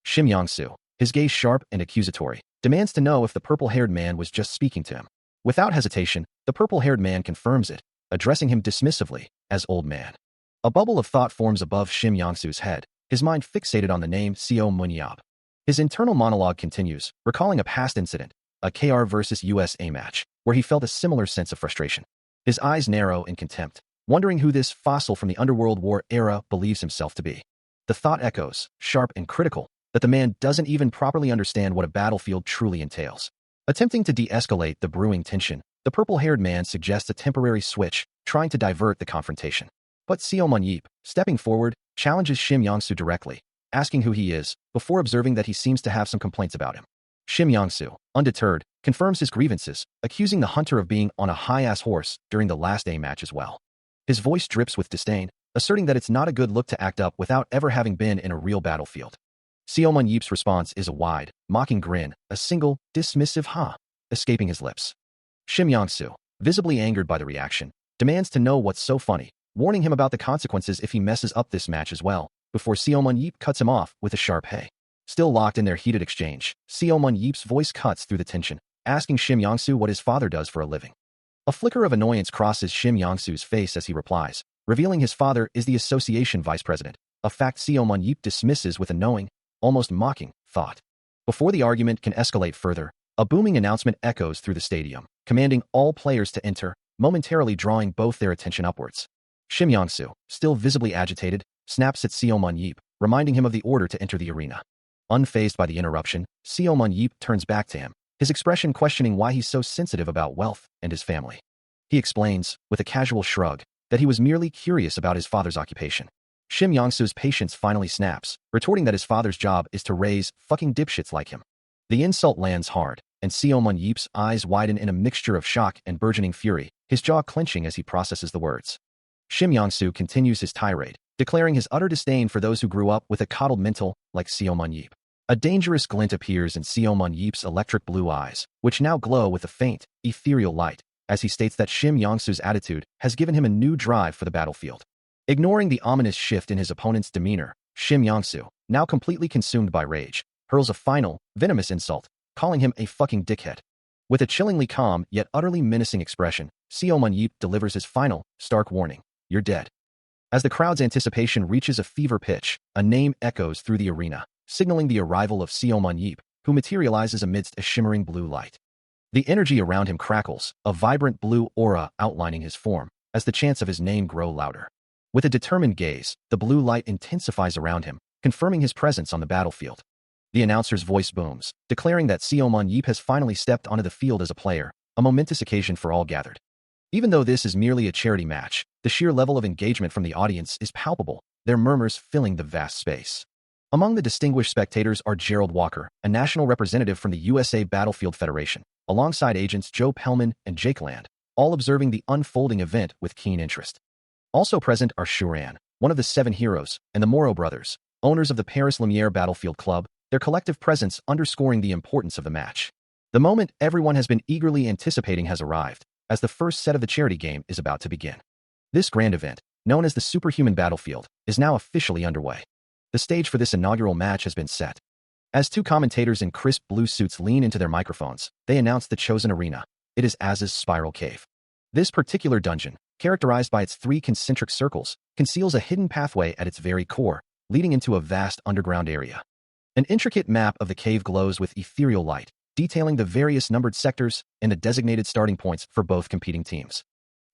Shim Yong-soo, his gaze sharp and accusatory, demands to know if the purple-haired man was just speaking to him. Without hesitation, the purple-haired man confirms it, addressing him dismissively as old man. A bubble of thought forms above Shim Yong-soo's head, his mind fixated on the name Seo Mon-yeop. His internal monologue continues, recalling a past incident, a KR versus USA match, where he felt a similar sense of frustration. His eyes narrow in contempt, wondering who this fossil from the Underworld War era believes himself to be. The thought echoes, sharp and critical, that the man doesn't even properly understand what a battlefield truly entails. Attempting to de-escalate the brewing tension, the purple-haired man suggests a temporary switch, trying to divert the confrontation. But Seo Mon-yeop, stepping forward, challenges Shim Yong-soo directly, asking who he is, before observing that he seems to have some complaints about him. Shim Yong-soo, undeterred, confirms his grievances, accusing the hunter of being on a high-ass horse during the last A match as well. His voice drips with disdain, asserting that it's not a good look to act up without ever having been in a real battlefield. Seo Mon-yeop's response is a wide, mocking grin, a single, dismissive ha, escaping his lips. Shim Yong-soo, visibly angered by the reaction, demands to know what's so funny, warning him about the consequences if he messes up this match as well, before Seo Mon-yeop cuts him off with a sharp hey. Still locked in their heated exchange, Seo Mon-yeop's voice cuts through the tension, asking Shim Yong-soo what his father does for a living. A flicker of annoyance crosses Shim Yong-soo's face as he replies, revealing his father is the association vice president, a fact Seo Mon-yeop dismisses with a knowing, almost mocking, thought. Before the argument can escalate further, a booming announcement echoes through the stadium, commanding all players to enter, momentarily drawing both their attention upwards. Shim Yong-soo, still visibly agitated, snaps at Seo Mon-yeop, reminding him of the order to enter the arena. Unfazed by the interruption, Seo Mon-yeop turns back to him, his expression questioning why he's so sensitive about wealth and his family. He explains, with a casual shrug, that he was merely curious about his father's occupation. Shim Yong-soo's patience finally snaps, retorting that his father's job is to raise fucking dipshits like him. The insult lands hard, and Seo Mon-yeop's eyes widen in a mixture of shock and burgeoning fury, his jaw clenching as he processes the words. Shim Yong-soo continues his tirade, declaring his utter disdain for those who grew up with a coddled mental like Seo Mon-yeop. A dangerous glint appears in Seo Mon-yeop's electric blue eyes, which now glow with a faint, ethereal light, as he states that Shim Yong-soo's attitude has given him a new drive for the battlefield. Ignoring the ominous shift in his opponent's demeanor, Shim Yong-soo, now completely consumed by rage, hurls a final, venomous insult, calling him a fucking dickhead. With a chillingly calm yet utterly menacing expression, Seo Mon-yeop delivers his final, stark warning, "You're dead." As the crowd's anticipation reaches a fever pitch, a name echoes through the arena, signaling the arrival of Seo Mon-yeop, who materializes amidst a shimmering blue light. The energy around him crackles, a vibrant blue aura outlining his form, as the chants of his name grow louder. With a determined gaze, the blue light intensifies around him, confirming his presence on the battlefield. The announcer's voice booms, declaring that Seo Mon-yeop has finally stepped onto the field as a player, a momentous occasion for all gathered. Even though this is merely a charity match, the sheer level of engagement from the audience is palpable, their murmurs filling the vast space. Among the distinguished spectators are Gerald Walker, a national representative from the USA Battlefield Federation, alongside agents Joe Pellman and Jake Land, all observing the unfolding event with keen interest. Also present are Shuran, one of the 7 heroes, and the Moreau brothers, owners of the Paris Lumiere Battlefield Club, their collective presence underscoring the importance of the match. The moment everyone has been eagerly anticipating has arrived, as the first set of the charity game is about to begin. This grand event, known as the Superhuman Battlefield, is now officially underway. The stage for this inaugural match has been set. As 2 commentators in crisp blue suits lean into their microphones, they announce the chosen arena. It is Az's Spiral Cave. This particular dungeon, characterized by its 3 concentric circles, conceals a hidden pathway at its very core, leading into a vast underground area. An intricate map of the cave glows with ethereal light, detailing the various numbered sectors and the designated starting points for both competing teams.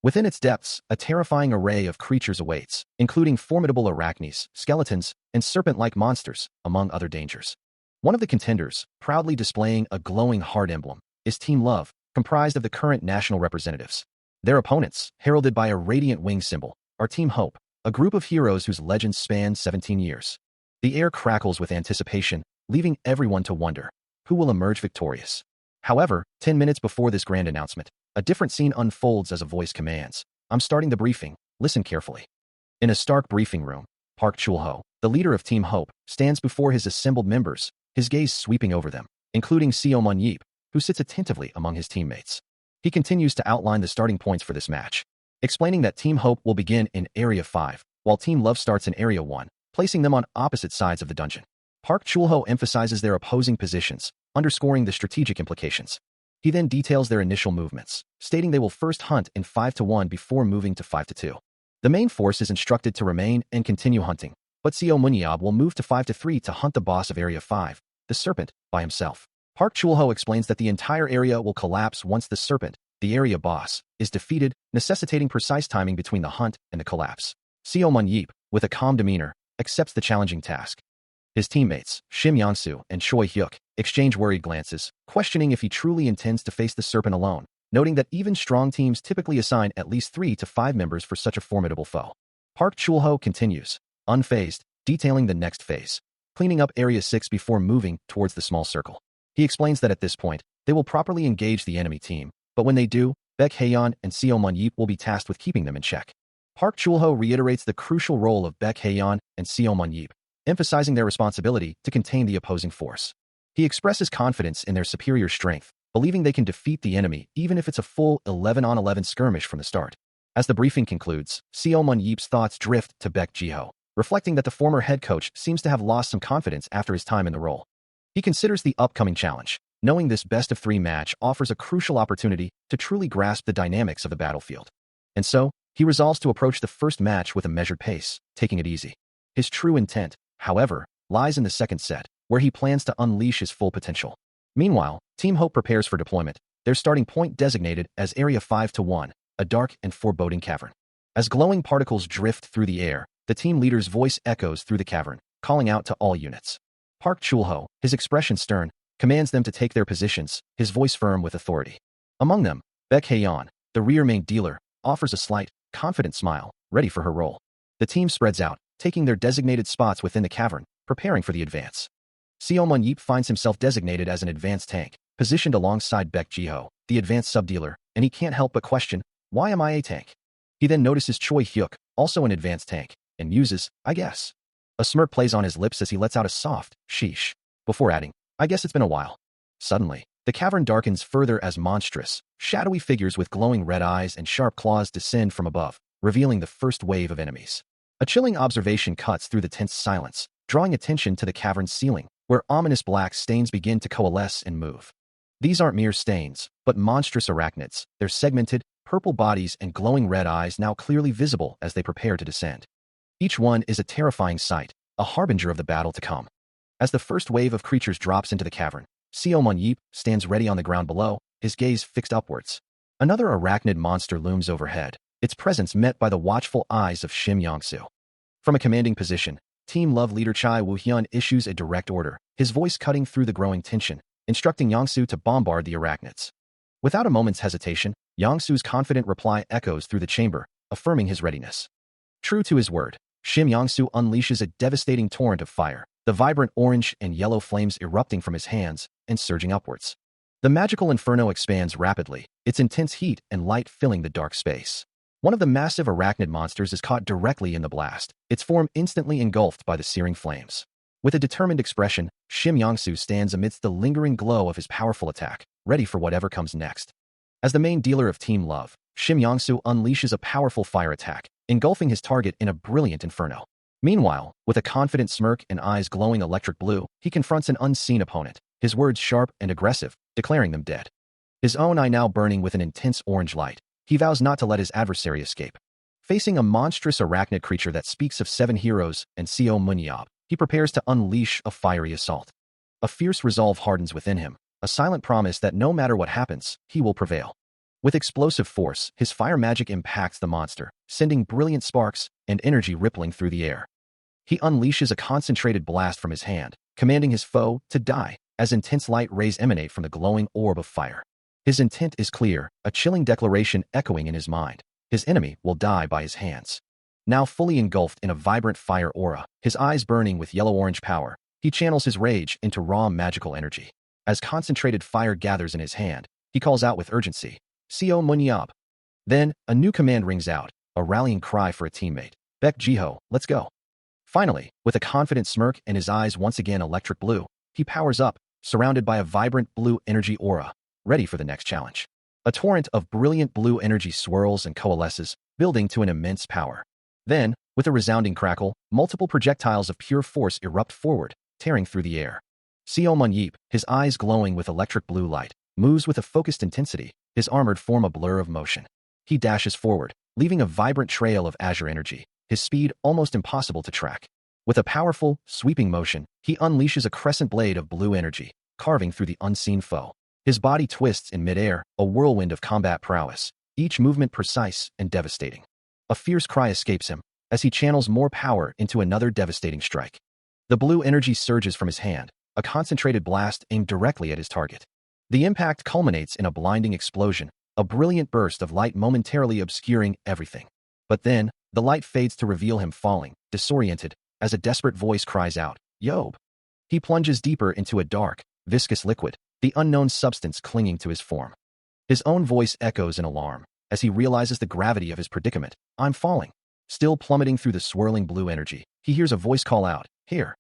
Within its depths, a terrifying array of creatures awaits, including formidable arachnes, skeletons, and serpent-like monsters, among other dangers. One of the contenders, proudly displaying a glowing heart emblem, is Team Love, comprised of the current national representatives. Their opponents, heralded by a radiant wing symbol, are Team Hope, a group of heroes whose legends span 17 years. The air crackles with anticipation, leaving everyone to wonder, who will emerge victorious? However, 10 minutes before this grand announcement, a different scene unfolds as a voice commands. I'm starting the briefing, listen carefully. In a stark briefing room, Park Chul-ho, the leader of Team Hope, stands before his assembled members, his gaze sweeping over them, including Seo Mun-yeep, who sits attentively among his teammates. He continues to outline the starting points for this match, explaining that Team Hope will begin in Area 5, while Team Love starts in Area 1, placing them on opposite sides of the dungeon. Park Chul-ho emphasizes their opposing positions, underscoring the strategic implications. He then details their initial movements, stating they will first hunt in 5-1 before moving to 5-2. The main force is instructed to remain and continue hunting, but Seo Mun-yeep will move to 5-3 to hunt the boss of Area 5, the Serpent, by himself. Park Chul-ho explains that the entire area will collapse once the Serpent, the area boss, is defeated, necessitating precise timing between the hunt and the collapse. Seo Mun-yeep, with a calm demeanor, accepts the challenging task. His teammates, Shim Yong-soo and Choi Hyuk, exchange worried glances, questioning if he truly intends to face the Serpent alone, noting that even strong teams typically assign at least 3 to 5 members for such a formidable foe. Park Chul-ho continues, unfazed, detailing the next phase, cleaning up Area 6 before moving towards the small circle. He explains that at this point, they will properly engage the enemy team, but when they do, Baek Hae-yeon and Seo Mun-yeep will be tasked with keeping them in check. Park Chul-ho reiterates the crucial role of Baek Hae-yeon and Seo Mun-yeep, emphasizing their responsibility to contain the opposing force. He expresses confidence in their superior strength, believing they can defeat the enemy even if it's a full 11-on-11 skirmish from the start. As the briefing concludes, Seo Mun-yeep's thoughts drift to Baek Ji-ho, reflecting that the former head coach seems to have lost some confidence after his time in the role. He considers the upcoming challenge, knowing this best-of-3 match offers a crucial opportunity to truly grasp the dynamics of the battlefield. And so, he resolves to approach the first match with a measured pace, taking it easy. His true intent, however, lies in the second set, where he plans to unleash his full potential. Meanwhile, Team Hope prepares for deployment, their starting point designated as Area 5-1, a dark and foreboding cavern. As glowing particles drift through the air, the team leader's voice echoes through the cavern, calling out to all units. Park Chul-ho, his expression stern, commands them to take their positions, his voice firm with authority. Among them, Baek Hae-yeon, the rear main dealer, offers a slight, confident smile, ready for her role. The team spreads out, taking their designated spots within the cavern, preparing for the advance. Seo Mun-yeep finds himself designated as an advanced tank, positioned alongside Baek Ji-ho, the advanced sub-dealer, and he can't help but question, why am I a tank? He then notices Choi Hyuk, also an advanced tank, and muses, I guess. A smirk plays on his lips as he lets out a soft, sheesh, before adding, I guess it's been a while. Suddenly, the cavern darkens further as monstrous, shadowy figures with glowing red eyes and sharp claws descend from above, revealing the first wave of enemies. A chilling observation cuts through the tense silence, drawing attention to the cavern's ceiling, where ominous black stains begin to coalesce and move. These aren't mere stains, but monstrous arachnids, their segmented, purple bodies and glowing red eyes now clearly visible as they prepare to descend. Each one is a terrifying sight, a harbinger of the battle to come. As the first wave of creatures drops into the cavern, Seo Mun-yeep stands ready on the ground below, his gaze fixed upwards. Another arachnid monster looms overhead, its presence met by the watchful eyes of Shim Yong-soo. From a commanding position, Team Love leader Chai Woo-hyun issues a direct order, his voice cutting through the growing tension, instructing Yong-soo to bombard the arachnids. Without a moment's hesitation, Yong-soo's confident reply echoes through the chamber, affirming his readiness. True to his word, Shim Yong-soo unleashes a devastating torrent of fire, the vibrant orange and yellow flames erupting from his hands and surging upwards. The magical inferno expands rapidly, its intense heat and light filling the dark space. One of the massive arachnid monsters is caught directly in the blast, its form instantly engulfed by the searing flames. With a determined expression, Shim Yangsu stands amidst the lingering glow of his powerful attack, ready for whatever comes next. As the main dealer of Team Love, Shim Yangsu unleashes a powerful fire attack, engulfing his target in a brilliant inferno. Meanwhile, with a confident smirk and eyes glowing electric blue, he confronts an unseen opponent, his words sharp and aggressive, declaring them dead. His own eye now burning with an intense orange light, he vows not to let his adversary escape. Facing a monstrous arachnid creature that speaks of 7 heroes and Seo Munyab, he prepares to unleash a fiery assault. A fierce resolve hardens within him, a silent promise that no matter what happens, he will prevail. With explosive force, his fire magic impacts the monster, sending brilliant sparks and energy rippling through the air. He unleashes a concentrated blast from his hand, commanding his foe to die, as intense light rays emanate from the glowing orb of fire. His intent is clear, a chilling declaration echoing in his mind. His enemy will die by his hands. Now fully engulfed in a vibrant fire aura, his eyes burning with yellow-orange power, he channels his rage into raw magical energy. As concentrated fire gathers in his hand, he calls out with urgency, Seo Munyab. Then, a new command rings out, a rallying cry for a teammate. Baek Jiho, let's go. Finally, with a confident smirk and his eyes once again electric blue, he powers up, surrounded by a vibrant blue energy aura, ready for the next challenge. A torrent of brilliant blue energy swirls and coalesces, building to an immense power. Then, with a resounding crackle, multiple projectiles of pure force erupt forward, tearing through the air. Seo Munyip, his eyes glowing with electric blue light, moves with a focused intensity, his armored form a blur of motion. He dashes forward, leaving a vibrant trail of azure energy, his speed almost impossible to track. With a powerful, sweeping motion, he unleashes a crescent blade of blue energy, carving through the unseen foe. His body twists in midair, a whirlwind of combat prowess, each movement precise and devastating. A fierce cry escapes him, as he channels more power into another devastating strike. The blue energy surges from his hand, a concentrated blast aimed directly at his target. The impact culminates in a blinding explosion, a brilliant burst of light momentarily obscuring everything. But then, the light fades to reveal him falling, disoriented, as a desperate voice cries out, Yob! He plunges deeper into a dark, viscous liquid, the unknown substance clinging to his form. His own voice echoes in alarm, as he realizes the gravity of his predicament. I'm falling. Still plummeting through the swirling blue energy, he hears a voice call out, here.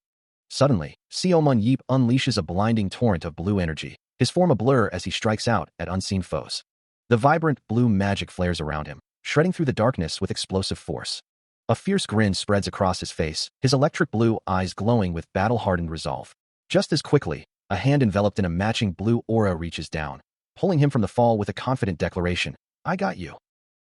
Suddenly, Seo Munyip unleashes a blinding torrent of blue energy, his form a blur as he strikes out at unseen foes. The vibrant blue magic flares around him, shredding through the darkness with explosive force. A fierce grin spreads across his face, his electric blue eyes glowing with battle-hardened resolve. Just as quickly, a hand enveloped in a matching blue aura reaches down, pulling him from the fall with a confident declaration, I got you.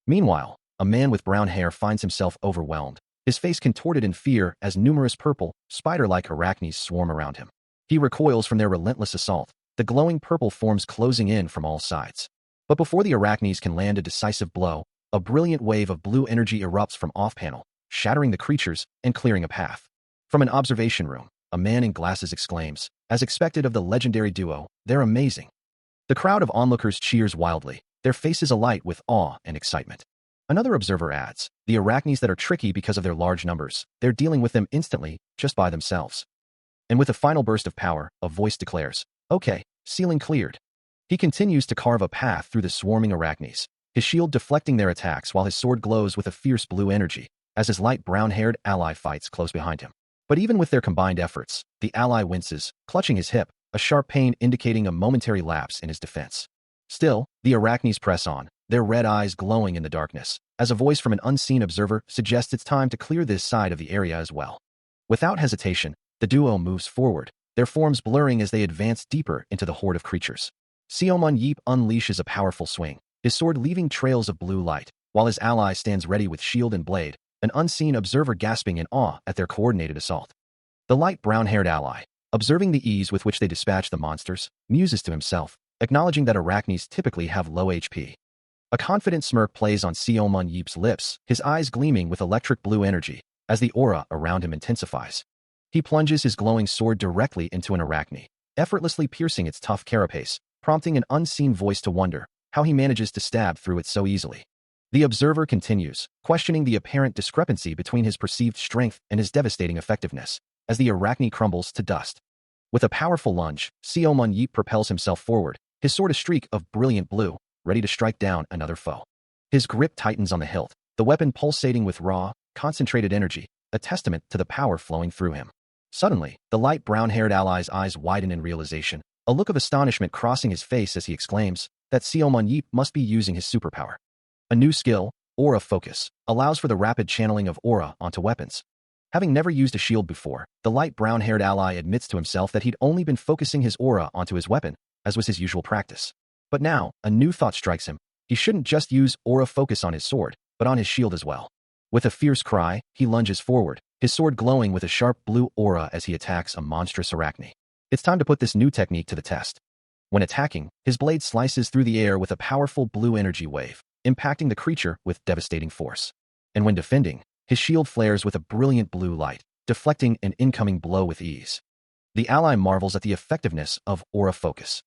Meanwhile, a man with brown hair finds himself overwhelmed, his face contorted in fear as numerous purple, spider-like arachnes swarm around him. He recoils from their relentless assault, the glowing purple forms closing in from all sides. But before the arachnes can land a decisive blow, a brilliant wave of blue energy erupts from off-panel, shattering the creatures and clearing a path. From an observation room, a man in glasses exclaims, as expected of the legendary duo, they're amazing. The crowd of onlookers cheers wildly, their faces alight with awe and excitement. Another observer adds, the arachnes that are tricky because of their large numbers, they're dealing with them instantly, just by themselves. And with a final burst of power, a voice declares, okay, ceiling cleared. He continues to carve a path through the swarming arachnes, his shield deflecting their attacks while his sword glows with a fierce blue energy, as his light brown-haired ally fights close behind him. But even with their combined efforts, the ally winces, clutching his hip, a sharp pain indicating a momentary lapse in his defense. Still, the arachnes press on, their red eyes glowing in the darkness, as a voice from an unseen observer suggests it's time to clear this side of the area as well. Without hesitation, the duo moves forward, their forms blurring as they advance deeper into the horde of creatures. Seo Munyip unleashes a powerful swing, his sword leaving trails of blue light, while his ally stands ready with shield and blade, an unseen observer gasping in awe at their coordinated assault. The light brown-haired ally, observing the ease with which they dispatch the monsters, muses to himself, acknowledging that arachnes typically have low HP. A confident smirk plays on Seo Munyip's lips, his eyes gleaming with electric blue energy, as the aura around him intensifies. He plunges his glowing sword directly into an arachne, effortlessly piercing its tough carapace, prompting an unseen voice to wonder how he manages to stab through it so easily. The observer continues, questioning the apparent discrepancy between his perceived strength and his devastating effectiveness, as the arachne crumbles to dust. With a powerful lunge, Seo Munyip propels himself forward, his sword a streak of brilliant blue, ready to strike down another foe. His grip tightens on the hilt, the weapon pulsating with raw, concentrated energy, a testament to the power flowing through him. Suddenly, the light brown-haired ally's eyes widen in realization, a look of astonishment crossing his face as he exclaims that Seomun Yeep must be using his superpower. A new skill, Aura Focus, allows for the rapid channeling of aura onto weapons. Having never used a shield before, the light brown-haired ally admits to himself that he'd only been focusing his aura onto his weapon, as was his usual practice. But now, a new thought strikes him. He shouldn't just use Aura Focus on his sword, but on his shield as well. With a fierce cry, he lunges forward, his sword glowing with a sharp blue aura as he attacks a monstrous arachne. It's time to put this new technique to the test. When attacking, his blade slices through the air with a powerful blue energy wave, impacting the creature with devastating force. And when defending, his shield flares with a brilliant blue light, deflecting an incoming blow with ease. The ally marvels at the effectiveness of Aura Focus.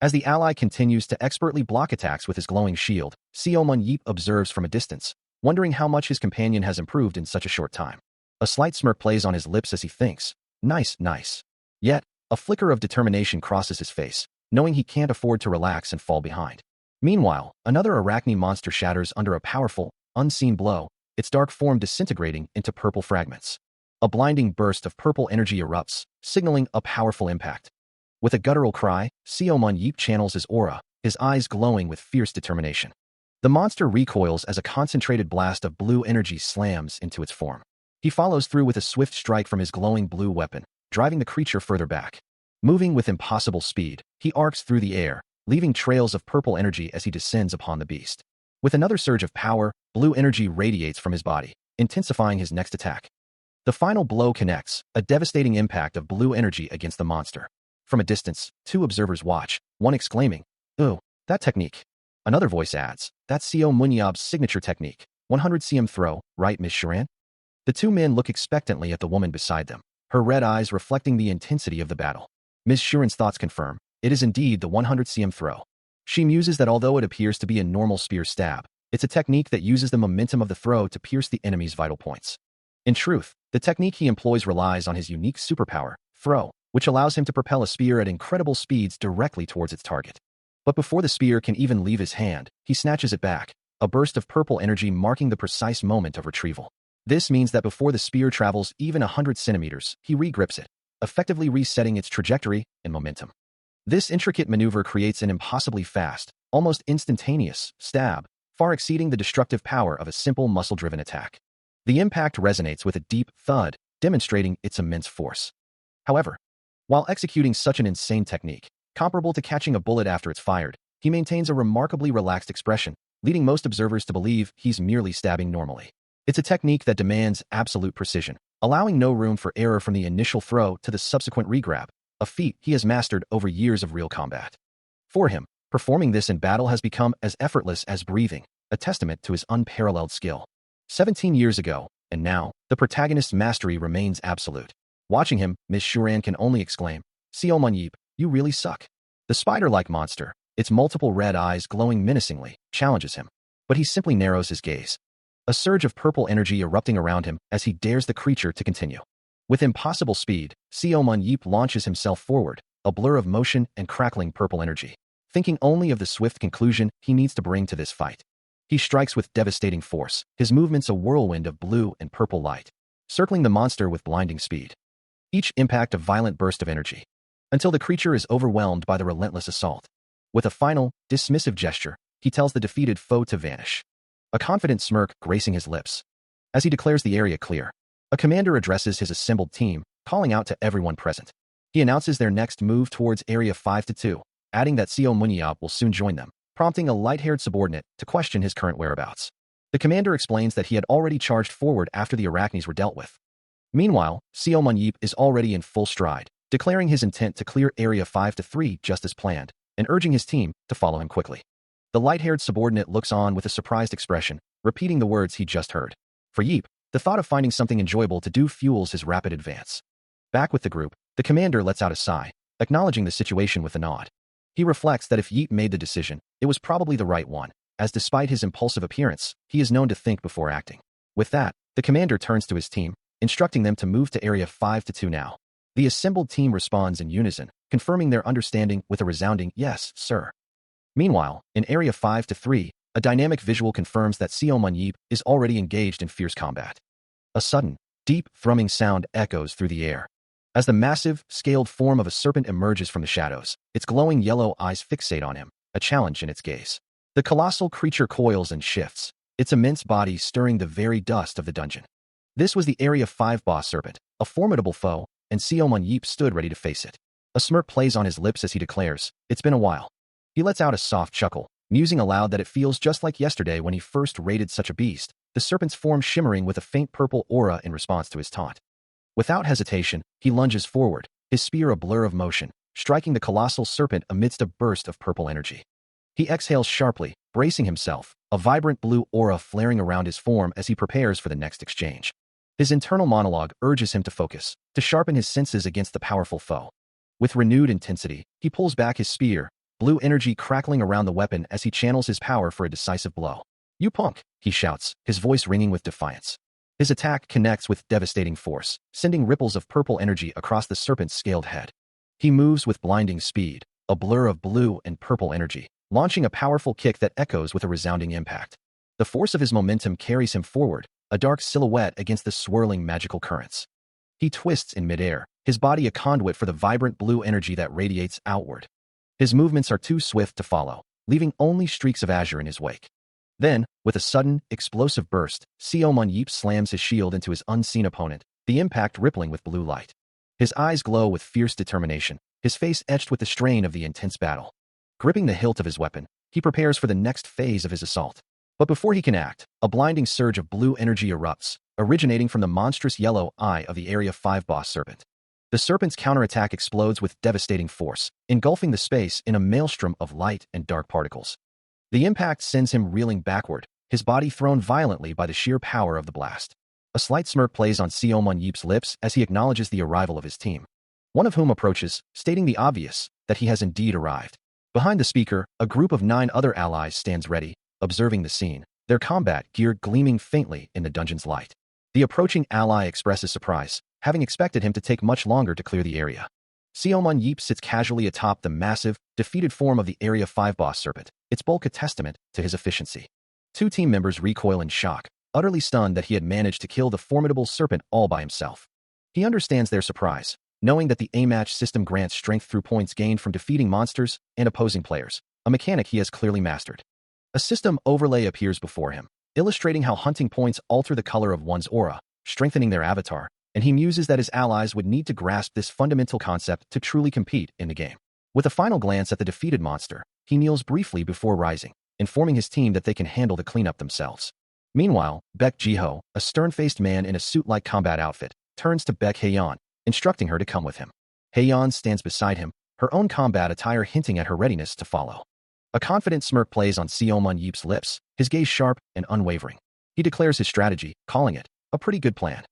As the ally continues to expertly block attacks with his glowing shield, Seomun Yeep observes from a distance, wondering how much his companion has improved in such a short time. A slight smirk plays on his lips as he thinks, nice, nice. Yet, a flicker of determination crosses his face, knowing he can't afford to relax and fall behind. Meanwhile, another arachne monster shatters under a powerful, unseen blow, its dark form disintegrating into purple fragments. A blinding burst of purple energy erupts, signaling a powerful impact. With a guttural cry, Seomun Yeep channels his aura, his eyes glowing with fierce determination. The monster recoils as a concentrated blast of blue energy slams into its form. He follows through with a swift strike from his glowing blue weapon, driving the creature further back. Moving with impossible speed, he arcs through the air, leaving trails of purple energy as he descends upon the beast. With another surge of power, blue energy radiates from his body, intensifying his next attack. The final blow connects, a devastating impact of blue energy against the monster. From a distance, two observers watch, one exclaiming, "Ooh, that technique." Another voice adds, "That's Seomun Yeep's signature technique, 100 cm throw, right, Miss Sharan?" The two men look expectantly at the woman beside them, her red eyes reflecting the intensity of the battle. Ms. Sharan's thoughts confirm, it is indeed the 100 cm throw. She muses that although it appears to be a normal spear stab, it's a technique that uses the momentum of the throw to pierce the enemy's vital points. In truth, the technique he employs relies on his unique superpower, throw, which allows him to propel a spear at incredible speeds directly towards its target. But before the spear can even leave his hand, he snatches it back, a burst of purple energy marking the precise moment of retrieval. This means that before the spear travels even 100 centimeters, he regrips it, effectively resetting its trajectory and momentum. This intricate maneuver creates an impossibly fast, almost instantaneous, stab, far exceeding the destructive power of a simple muscle-driven attack. The impact resonates with a deep thud, demonstrating its immense force. However, while executing such an insane technique, comparable to catching a bullet after it's fired, he maintains a remarkably relaxed expression, leading most observers to believe he's merely stabbing normally. It's a technique that demands absolute precision, allowing no room for error from the initial throw to the subsequent regrab, a feat he has mastered over years of real combat. For him, performing this in battle has become as effortless as breathing, a testament to his unparalleled skill. 17 years ago, and now, the protagonist's mastery remains absolute. Watching him, Ms. Sharan can only exclaim, "Seomun Yeep, you really suck." The spider-like monster, its multiple red eyes glowing menacingly, challenges him. But he simply narrows his gaze. A surge of purple energy erupting around him as he dares the creature to continue. With impossible speed, Seomun Yeep launches himself forward, a blur of motion and crackling purple energy, thinking only of the swift conclusion he needs to bring to this fight. He strikes with devastating force, his movements a whirlwind of blue and purple light, circling the monster with blinding speed. Each impact a violent burst of energy, until the creature is overwhelmed by the relentless assault. With a final, dismissive gesture, he tells the defeated foe to vanish, a confident smirk gracing his lips. As he declares the area clear, a commander addresses his assembled team, calling out to everyone present. He announces their next move towards Area 5-2, adding that Seomun Yeep will soon join them, prompting a light-haired subordinate to question his current whereabouts. The commander explains that he had already charged forward after the arachnes were dealt with. Meanwhile, Seomun Yeep is already in full stride, declaring his intent to clear Area 5-3 just as planned, and urging his team to follow him quickly. The light-haired subordinate looks on with a surprised expression, repeating the words he just heard. For Yeep, the thought of finding something enjoyable to do fuels his rapid advance. Back with the group, the commander lets out a sigh, acknowledging the situation with a nod. He reflects that if Yeep made the decision, it was probably the right one, as despite his impulsive appearance, he is known to think before acting. With that, the commander turns to his team, instructing them to move to Area 5-2 now. The assembled team responds in unison, confirming their understanding with a resounding "Yes, sir." Meanwhile, in Area 5-3, a dynamic visual confirms that Seo Mun-yeep is already engaged in fierce combat. A sudden, deep, thrumming sound echoes through the air. As the massive, scaled form of a serpent emerges from the shadows, its glowing yellow eyes fixate on him, a challenge in its gaze. The colossal creature coils and shifts, its immense body stirring the very dust of the dungeon. This was the Area 5 boss serpent, a formidable foe, and Seo Mun-yeep stood ready to face it. A smirk plays on his lips as he declares, "It's been a while." He lets out a soft chuckle, musing aloud that it feels just like yesterday when he first raided such a beast, the serpent's form shimmering with a faint purple aura in response to his taunt. Without hesitation, he lunges forward, his spear a blur of motion, striking the colossal serpent amidst a burst of purple energy. He exhales sharply, bracing himself, a vibrant blue aura flaring around his form as he prepares for the next exchange. His internal monologue urges him to focus, to sharpen his senses against the powerful foe. With renewed intensity, he pulls back his spear, blue energy crackling around the weapon as he channels his power for a decisive blow. "You punk!" he shouts, his voice ringing with defiance. His attack connects with devastating force, sending ripples of purple energy across the serpent's scaled head. He moves with blinding speed, a blur of blue and purple energy, launching a powerful kick that echoes with a resounding impact. The force of his momentum carries him forward, a dark silhouette against the swirling magical currents. He twists in midair, his body a conduit for the vibrant blue energy that radiates outward. His movements are too swift to follow, leaving only streaks of azure in his wake. Then, with a sudden, explosive burst, Seo Mun-yeep slams his shield into his unseen opponent, the impact rippling with blue light. His eyes glow with fierce determination, his face etched with the strain of the intense battle. Gripping the hilt of his weapon, he prepares for the next phase of his assault. But before he can act, a blinding surge of blue energy erupts, originating from the monstrous yellow eye of the Area 5 boss serpent. The serpent's counterattack explodes with devastating force, engulfing the space in a maelstrom of light and dark particles. The impact sends him reeling backward, his body thrown violently by the sheer power of the blast. A slight smirk plays on Seo Mun-yeep's lips as he acknowledges the arrival of his team. One of whom approaches, stating the obvious, that he has indeed arrived. Behind the speaker, a group of 9 other allies stands ready, observing the scene, their combat gear gleaming faintly in the dungeon's light. The approaching ally expresses surprise, having expected him to take much longer to clear the area. Seo Mun-yeep sits casually atop the massive, defeated form of the Area 5 boss serpent, its bulk a testament to his efficiency. 2 team members recoil in shock, utterly stunned that he had managed to kill the formidable serpent all by himself. He understands their surprise, knowing that the A-match system grants strength through points gained from defeating monsters and opposing players, a mechanic he has clearly mastered. A system overlay appears before him, illustrating how hunting points alter the color of one's aura, strengthening their avatar, and he muses that his allies would need to grasp this fundamental concept to truly compete in the game. With a final glance at the defeated monster, he kneels briefly before rising, informing his team that they can handle the cleanup themselves. Meanwhile, Baek Jiho, a stern-faced man in a suit-like combat outfit, turns to Baek Haeyeon, instructing her to come with him. Haeyeon stands beside him, her own combat attire hinting at her readiness to follow. A confident smirk plays on Seo Mun-yeep's lips, his gaze sharp and unwavering. He declares his strategy, calling it a pretty good plan.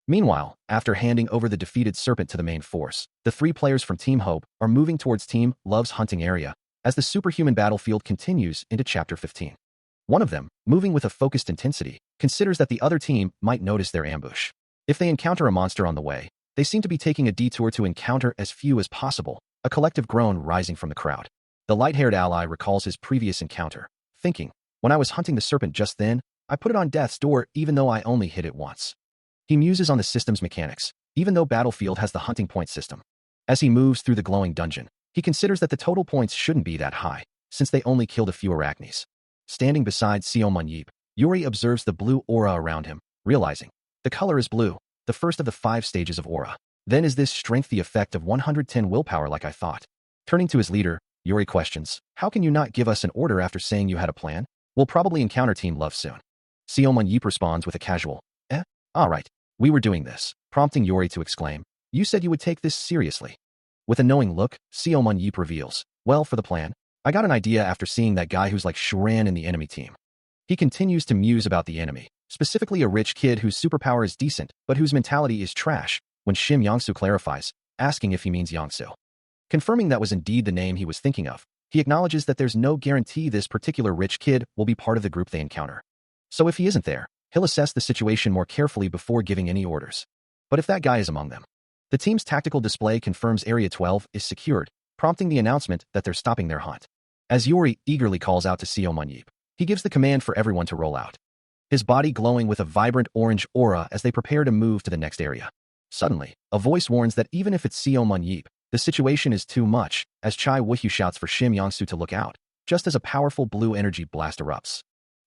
Meanwhile, after handing over the defeated serpent to the main force, the 3 players from Team Hope are moving towards Team Love's hunting area as the superhuman battlefield continues into Chapter 15. One of them, moving with a focused intensity, considers that the other team might notice their ambush. If they encounter a monster on the way, they seem to be taking a detour to encounter as few as possible, a collective groan rising from the crowd. The light-haired ally recalls his previous encounter, thinking, "When I was hunting the serpent just then, I put it on death's door even though I only hit it once." He muses on the system's mechanics, even though Battlefield has the hunting point system. As he moves through the glowing dungeon, he considers that the total points shouldn't be that high, since they only killed a few arachnes. Standing beside Seo Mun-yeep, Yuri observes the blue aura around him, realizing, the color is blue, the first of the 5 stages of aura. Then is this strength the effect of 110 willpower like I thought? Turning to his leader, Yuri questions, "How can you not give us an order after saying you had a plan? We'll probably encounter Team Love soon." Seo Mun-yeep responds with a casual, Alright, we were doing this, prompting Yuri to exclaim, "You said you would take this seriously." With a knowing look, Seo Mun-yeep reveals, "Well, for the plan, I got an idea after seeing that guy who's like Shuran in the enemy team." He continues to muse about the enemy, specifically a rich kid whose superpower is decent, but whose mentality is trash, when Shim Yongsu clarifies, asking if he means Yongsu. Confirming that was indeed the name he was thinking of, he acknowledges that there's no guarantee this particular rich kid will be part of the group they encounter. So if he isn't there, he'll assess the situation more carefully before giving any orders. But if that guy is among them, the team's tactical display confirms Area 12 is secured, prompting the announcement that they're stopping their hunt. As Yuri eagerly calls out to Seo Mun-yeep, He gives the command for everyone to roll out, his body glowing with a vibrant orange aura as they prepare to move to the next area. Suddenly, a voice warns that even if it's Seo Mun-yeep, the situation is too much, as Chai Woo-hyu shouts for Shim Yong-soo to look out, just as a powerful blue energy blast erupts.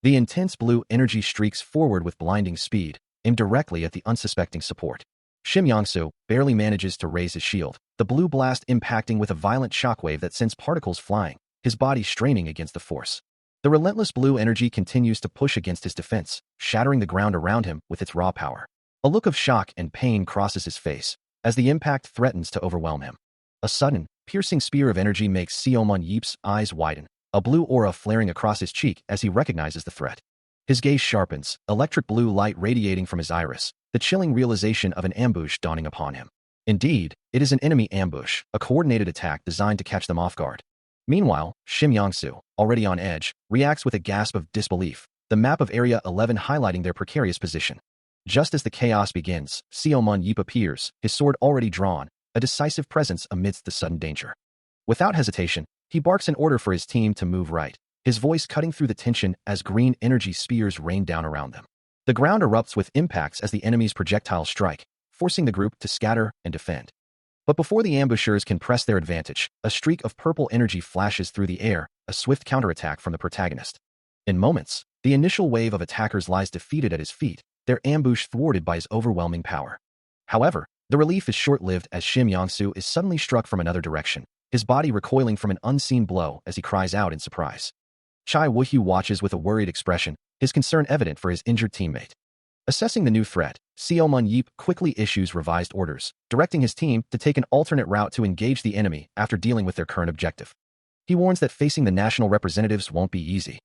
The intense blue energy streaks forward with blinding speed, aimed directly at the unsuspecting support. Shim Yong-soo barely manages to raise his shield, the blue blast impacting with a violent shockwave that sends particles flying, his body straining against the force. The relentless blue energy continues to push against his defense, shattering the ground around him with its raw power. A look of shock and pain crosses his face, as the impact threatens to overwhelm him. A sudden, piercing spear of energy makes Seo Mun-yeep's eyes widen, a blue aura flaring across his cheek as he recognizes the threat. His gaze sharpens, electric blue light radiating from his iris, the chilling realization of an ambush dawning upon him. Indeed, it is an enemy ambush, a coordinated attack designed to catch them off guard. Meanwhile, Shim Yong-soo, already on edge, reacts with a gasp of disbelief, the map of Area 11 highlighting their precarious position. Just as the chaos begins, Seo Mun-yeep appears, his sword already drawn, a decisive presence amidst the sudden danger. Without hesitation, he barks an order for his team to move right, his voice cutting through the tension as green energy spears rain down around them. The ground erupts with impacts as the enemy's projectiles strike, forcing the group to scatter and defend. But before the ambushers can press their advantage, a streak of purple energy flashes through the air, a swift counterattack from the protagonist. In moments, the initial wave of attackers lies defeated at his feet, their ambush thwarted by his overwhelming power. However, the relief is short-lived as Shim Yong-soo is suddenly struck from another direction, his body recoiling from an unseen blow as he cries out in surprise. Chai Woo-hyu watches with a worried expression, his concern evident for his injured teammate. Assessing the new threat, Seo Mun-yeep quickly issues revised orders, directing his team to take an alternate route to engage the enemy after dealing with their current objective. He warns that facing the national representatives won't be easy,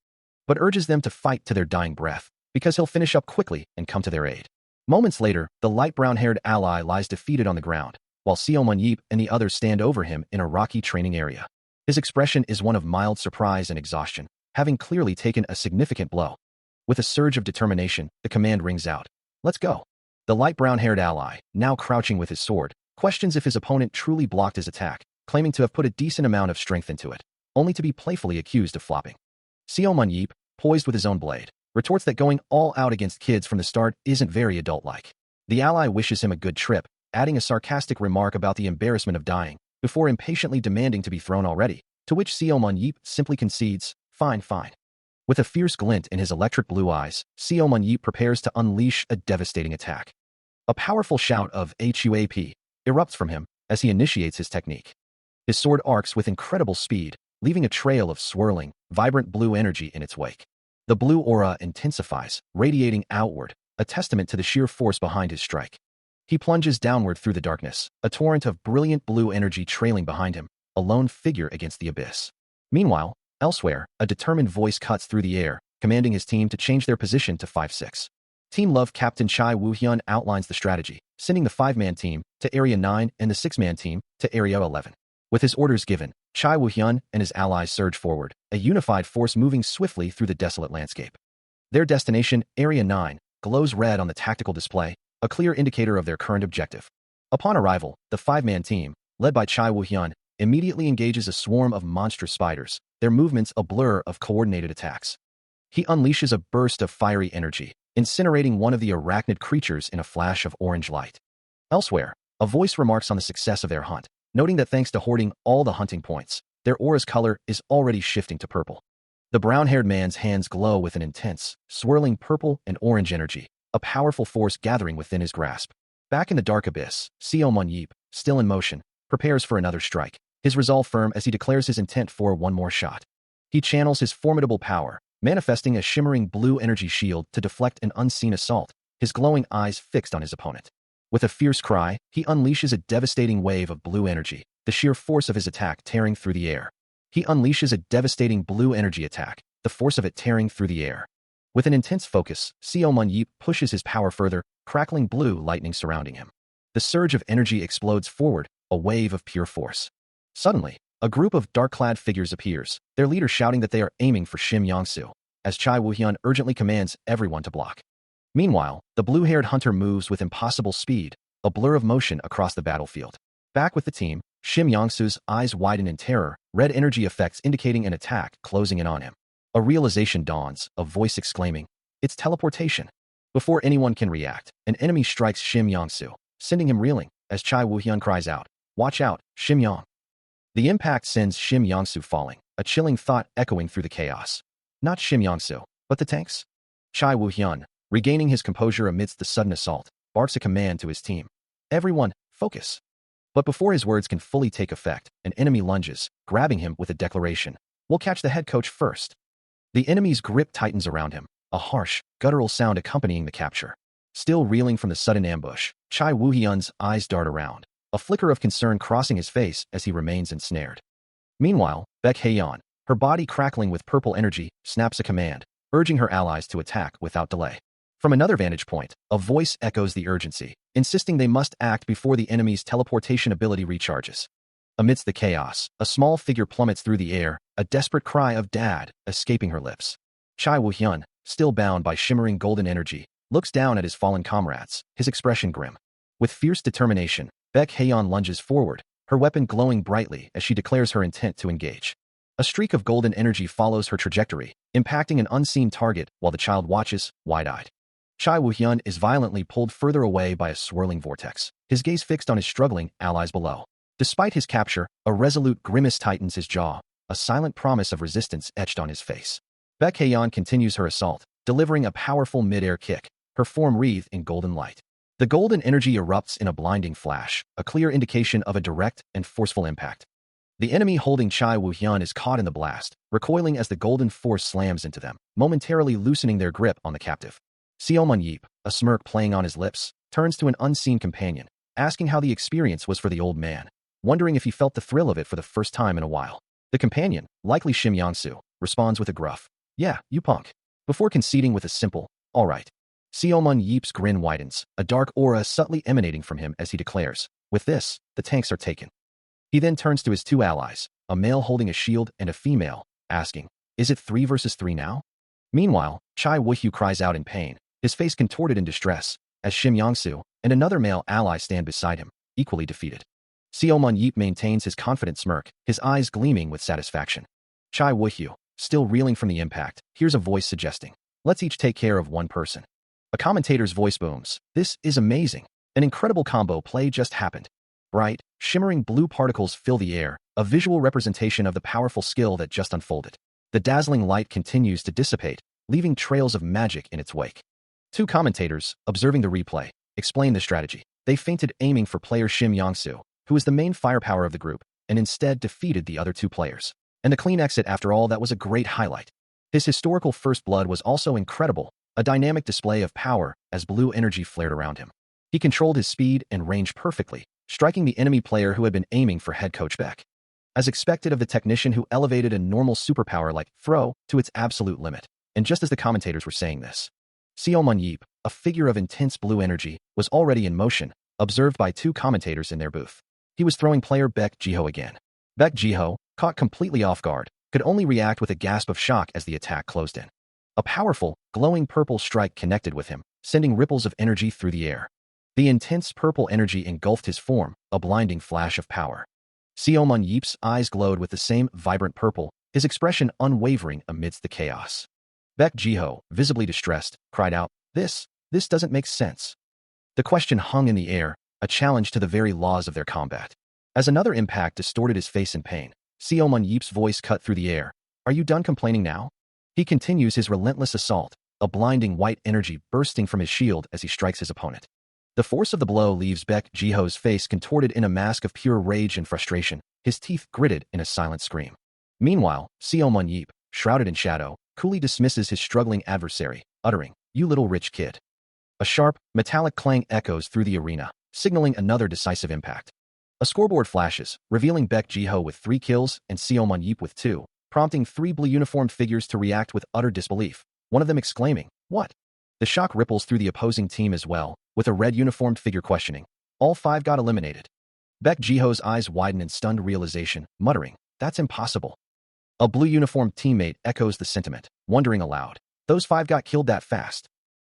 but urges them to fight to their dying breath, because he'll finish up quickly and come to their aid. Moments later, the light brown-haired ally lies defeated on the ground, while Seo Mun-yeep and the others stand over him in a rocky training area. His expression is one of mild surprise and exhaustion, having clearly taken a significant blow. With a surge of determination, the command rings out. Let's go. The light brown-haired ally, now crouching with his sword, questions if his opponent truly blocked his attack, claiming to have put a decent amount of strength into it, only to be playfully accused of flopping. Seo Mun-yeep, poised with his own blade, retorts that going all out against kids from the start isn't very adult-like. The ally wishes him a good trip, adding a sarcastic remark about the embarrassment of dying, before impatiently demanding to be thrown already, to which Seo Mun-yeep simply concedes, fine, fine. With a fierce glint in his electric blue eyes, Seo Mun-yeep prepares to unleash a devastating attack. A powerful shout of HUAP erupts from him as he initiates his technique. His sword arcs with incredible speed, leaving a trail of swirling, vibrant blue energy in its wake. The blue aura intensifies, radiating outward, a testament to the sheer force behind his strike. He plunges downward through the darkness, a torrent of brilliant blue energy trailing behind him, a lone figure against the abyss. Meanwhile, elsewhere, a determined voice cuts through the air, commanding his team to change their position to 5-6. Team Love Captain Chai Woo-hyun outlines the strategy, sending the 5-man team to Area 9 and the 6-man team to Area 11. With his orders given, Chai Woo-hyun and his allies surge forward, a unified force moving swiftly through the desolate landscape. Their destination, Area 9, glows red on the tactical display, a clear indicator of their current objective. Upon arrival, the 5-man team, led by Chai Woo-hyun, immediately engages a swarm of monstrous spiders, their movements a blur of coordinated attacks. He unleashes a burst of fiery energy, incinerating one of the arachnid creatures in a flash of orange light. Elsewhere, a voice remarks on the success of their hunt, noting that thanks to hoarding all the hunting points, their aura's color is already shifting to purple. The brown-haired man's hands glow with an intense, swirling purple and orange energy, a powerful force gathering within his grasp. Back in the dark abyss, Seo Mun-yeep, still in motion, prepares for another strike, his resolve firm as he declares his intent for one more shot. He channels his formidable power, manifesting a shimmering blue energy shield to deflect an unseen assault, his glowing eyes fixed on his opponent. With a fierce cry, he unleashes a devastating wave of blue energy, the sheer force of his attack tearing through the air. He unleashes a devastating blue energy attack, the force of it tearing through the air. With an intense focus, Seo Mun-yeep pushes his power further, crackling blue lightning surrounding him. The surge of energy explodes forward, a wave of pure force. Suddenly, a group of dark-clad figures appears, their leader shouting that they are aiming for Shim Yong-soo, as Chai Woo-hyun urgently commands everyone to block. Meanwhile, the blue-haired hunter moves with impossible speed, a blur of motion across the battlefield. Back with the team, Shim Yong-soo's eyes widen in terror, red energy effects indicating an attack closing in on him. A realization dawns, a voice exclaiming, "It's teleportation." Before anyone can react, an enemy strikes Shim Yongsu, sending him reeling, as Chai Woohyun cries out, "Watch out, Shim Yong." The impact sends Shim Yongsu falling, a chilling thought echoing through the chaos. Not Shim Yongsu, but the tanks? Chai Woohyun, regaining his composure amidst the sudden assault, barks a command to his team. "Everyone, focus." But before his words can fully take effect, an enemy lunges, grabbing him with a declaration, "We'll catch the head coach first." The enemy's grip tightens around him, a harsh, guttural sound accompanying the capture. Still reeling from the sudden ambush, Chai Woohyun's eyes dart around, a flicker of concern crossing his face as he remains ensnared. Meanwhile, Baek Haeyeon, her body crackling with purple energy, snaps a command, urging her allies to attack without delay. From another vantage point, a voice echoes the urgency, insisting they must act before the enemy's teleportation ability recharges. Amidst the chaos, a small figure plummets through the air, a desperate cry of "Dad" escaping her lips. Chai Woohyun, still bound by shimmering golden energy, looks down at his fallen comrades, his expression grim. With fierce determination, Baek Haeyeon lunges forward, her weapon glowing brightly as she declares her intent to engage. A streak of golden energy follows her trajectory, impacting an unseen target while the child watches, wide-eyed. Chai Woohyun is violently pulled further away by a swirling vortex, his gaze fixed on his struggling allies below. Despite his capture, a resolute grimace tightens his jaw, a silent promise of resistance etched on his face. Baek Haeyeon continues her assault, delivering a powerful mid-air kick, her form wreathed in golden light. The golden energy erupts in a blinding flash, a clear indication of a direct and forceful impact. The enemy holding Chai Woohyun is caught in the blast, recoiling as the golden force slams into them, momentarily loosening their grip on the captive. Seomun Yeep, a smirk playing on his lips, turns to an unseen companion, asking how the experience was for the old man, wondering if he felt the thrill of it for the first time in a while. The companion, likely Shim Yongsu, responds with a gruff, "Yeah, you punk," before conceding with a simple, "All right." Seomun Yeep's grin widens, a dark aura subtly emanating from him as he declares, "With this, the tanks are taken." He then turns to his two allies, a male holding a shield and a female, asking, "Is it 3 versus 3 now?" Meanwhile, Chai Woohyun cries out in pain, his face contorted in distress, as Shim Yongsu and another male ally stand beside him, equally defeated. Seomun Yeep maintains his confident smirk, his eyes gleaming with satisfaction. Chai Woohyun, still reeling from the impact, hears a voice suggesting, "Let's each take care of one person." A commentator's voice booms, "This is amazing. An incredible combo play just happened." Bright, shimmering blue particles fill the air, a visual representation of the powerful skill that just unfolded. The dazzling light continues to dissipate, leaving trails of magic in its wake. Two commentators, observing the replay, explain the strategy. They feinted aiming for player Shim Yongsu, who is the main firepower of the group, and instead defeated the other two players. And the clean exit after all, that was a great highlight. His historical first blood was also incredible, a dynamic display of power as blue energy flared around him. He controlled his speed and range perfectly, striking the enemy player who had been aiming for head coach Beck. As expected of the technician who elevated a normal superpower like throw to its absolute limit. And just as the commentators were saying this, Seomun Yeep, a figure of intense blue energy, was already in motion, observed by two commentators in their booth. He was throwing player Baek Jiho again. Baek Jiho, caught completely off guard, could only react with a gasp of shock as the attack closed in. A powerful, glowing purple strike connected with him, sending ripples of energy through the air. The intense purple energy engulfed his form, a blinding flash of power. Seomun Yeep's eyes glowed with the same vibrant purple, his expression unwavering amidst the chaos. Baek Jiho, visibly distressed, cried out, This doesn't make sense." The question hung in the air, a challenge to the very laws of their combat. As another impact distorted his face in pain, Seomun Yeep's voice cut through the air, "Are you done complaining now?" He continues his relentless assault, a blinding white energy bursting from his shield as he strikes his opponent. The force of the blow leaves Baek Jiho's face contorted in a mask of pure rage and frustration, his teeth gritted in a silent scream. Meanwhile, Seomun Yeep, shrouded in shadow, coolly dismisses his struggling adversary, uttering, "You little rich kid." A sharp, metallic clang echoes through the arena, signaling another decisive impact. A scoreboard flashes, revealing Baek Jiho with 3 kills and Seomun Yeep with 2, prompting 3 blue-uniformed figures to react with utter disbelief, one of them exclaiming, "What?" The shock ripples through the opposing team as well, with a red-uniformed figure questioning. All 5 got eliminated. Baek Jiho's eyes widen in stunned realization, muttering, "That's impossible." A blue-uniformed teammate echoes the sentiment, wondering aloud, "Those 5 got killed that fast?"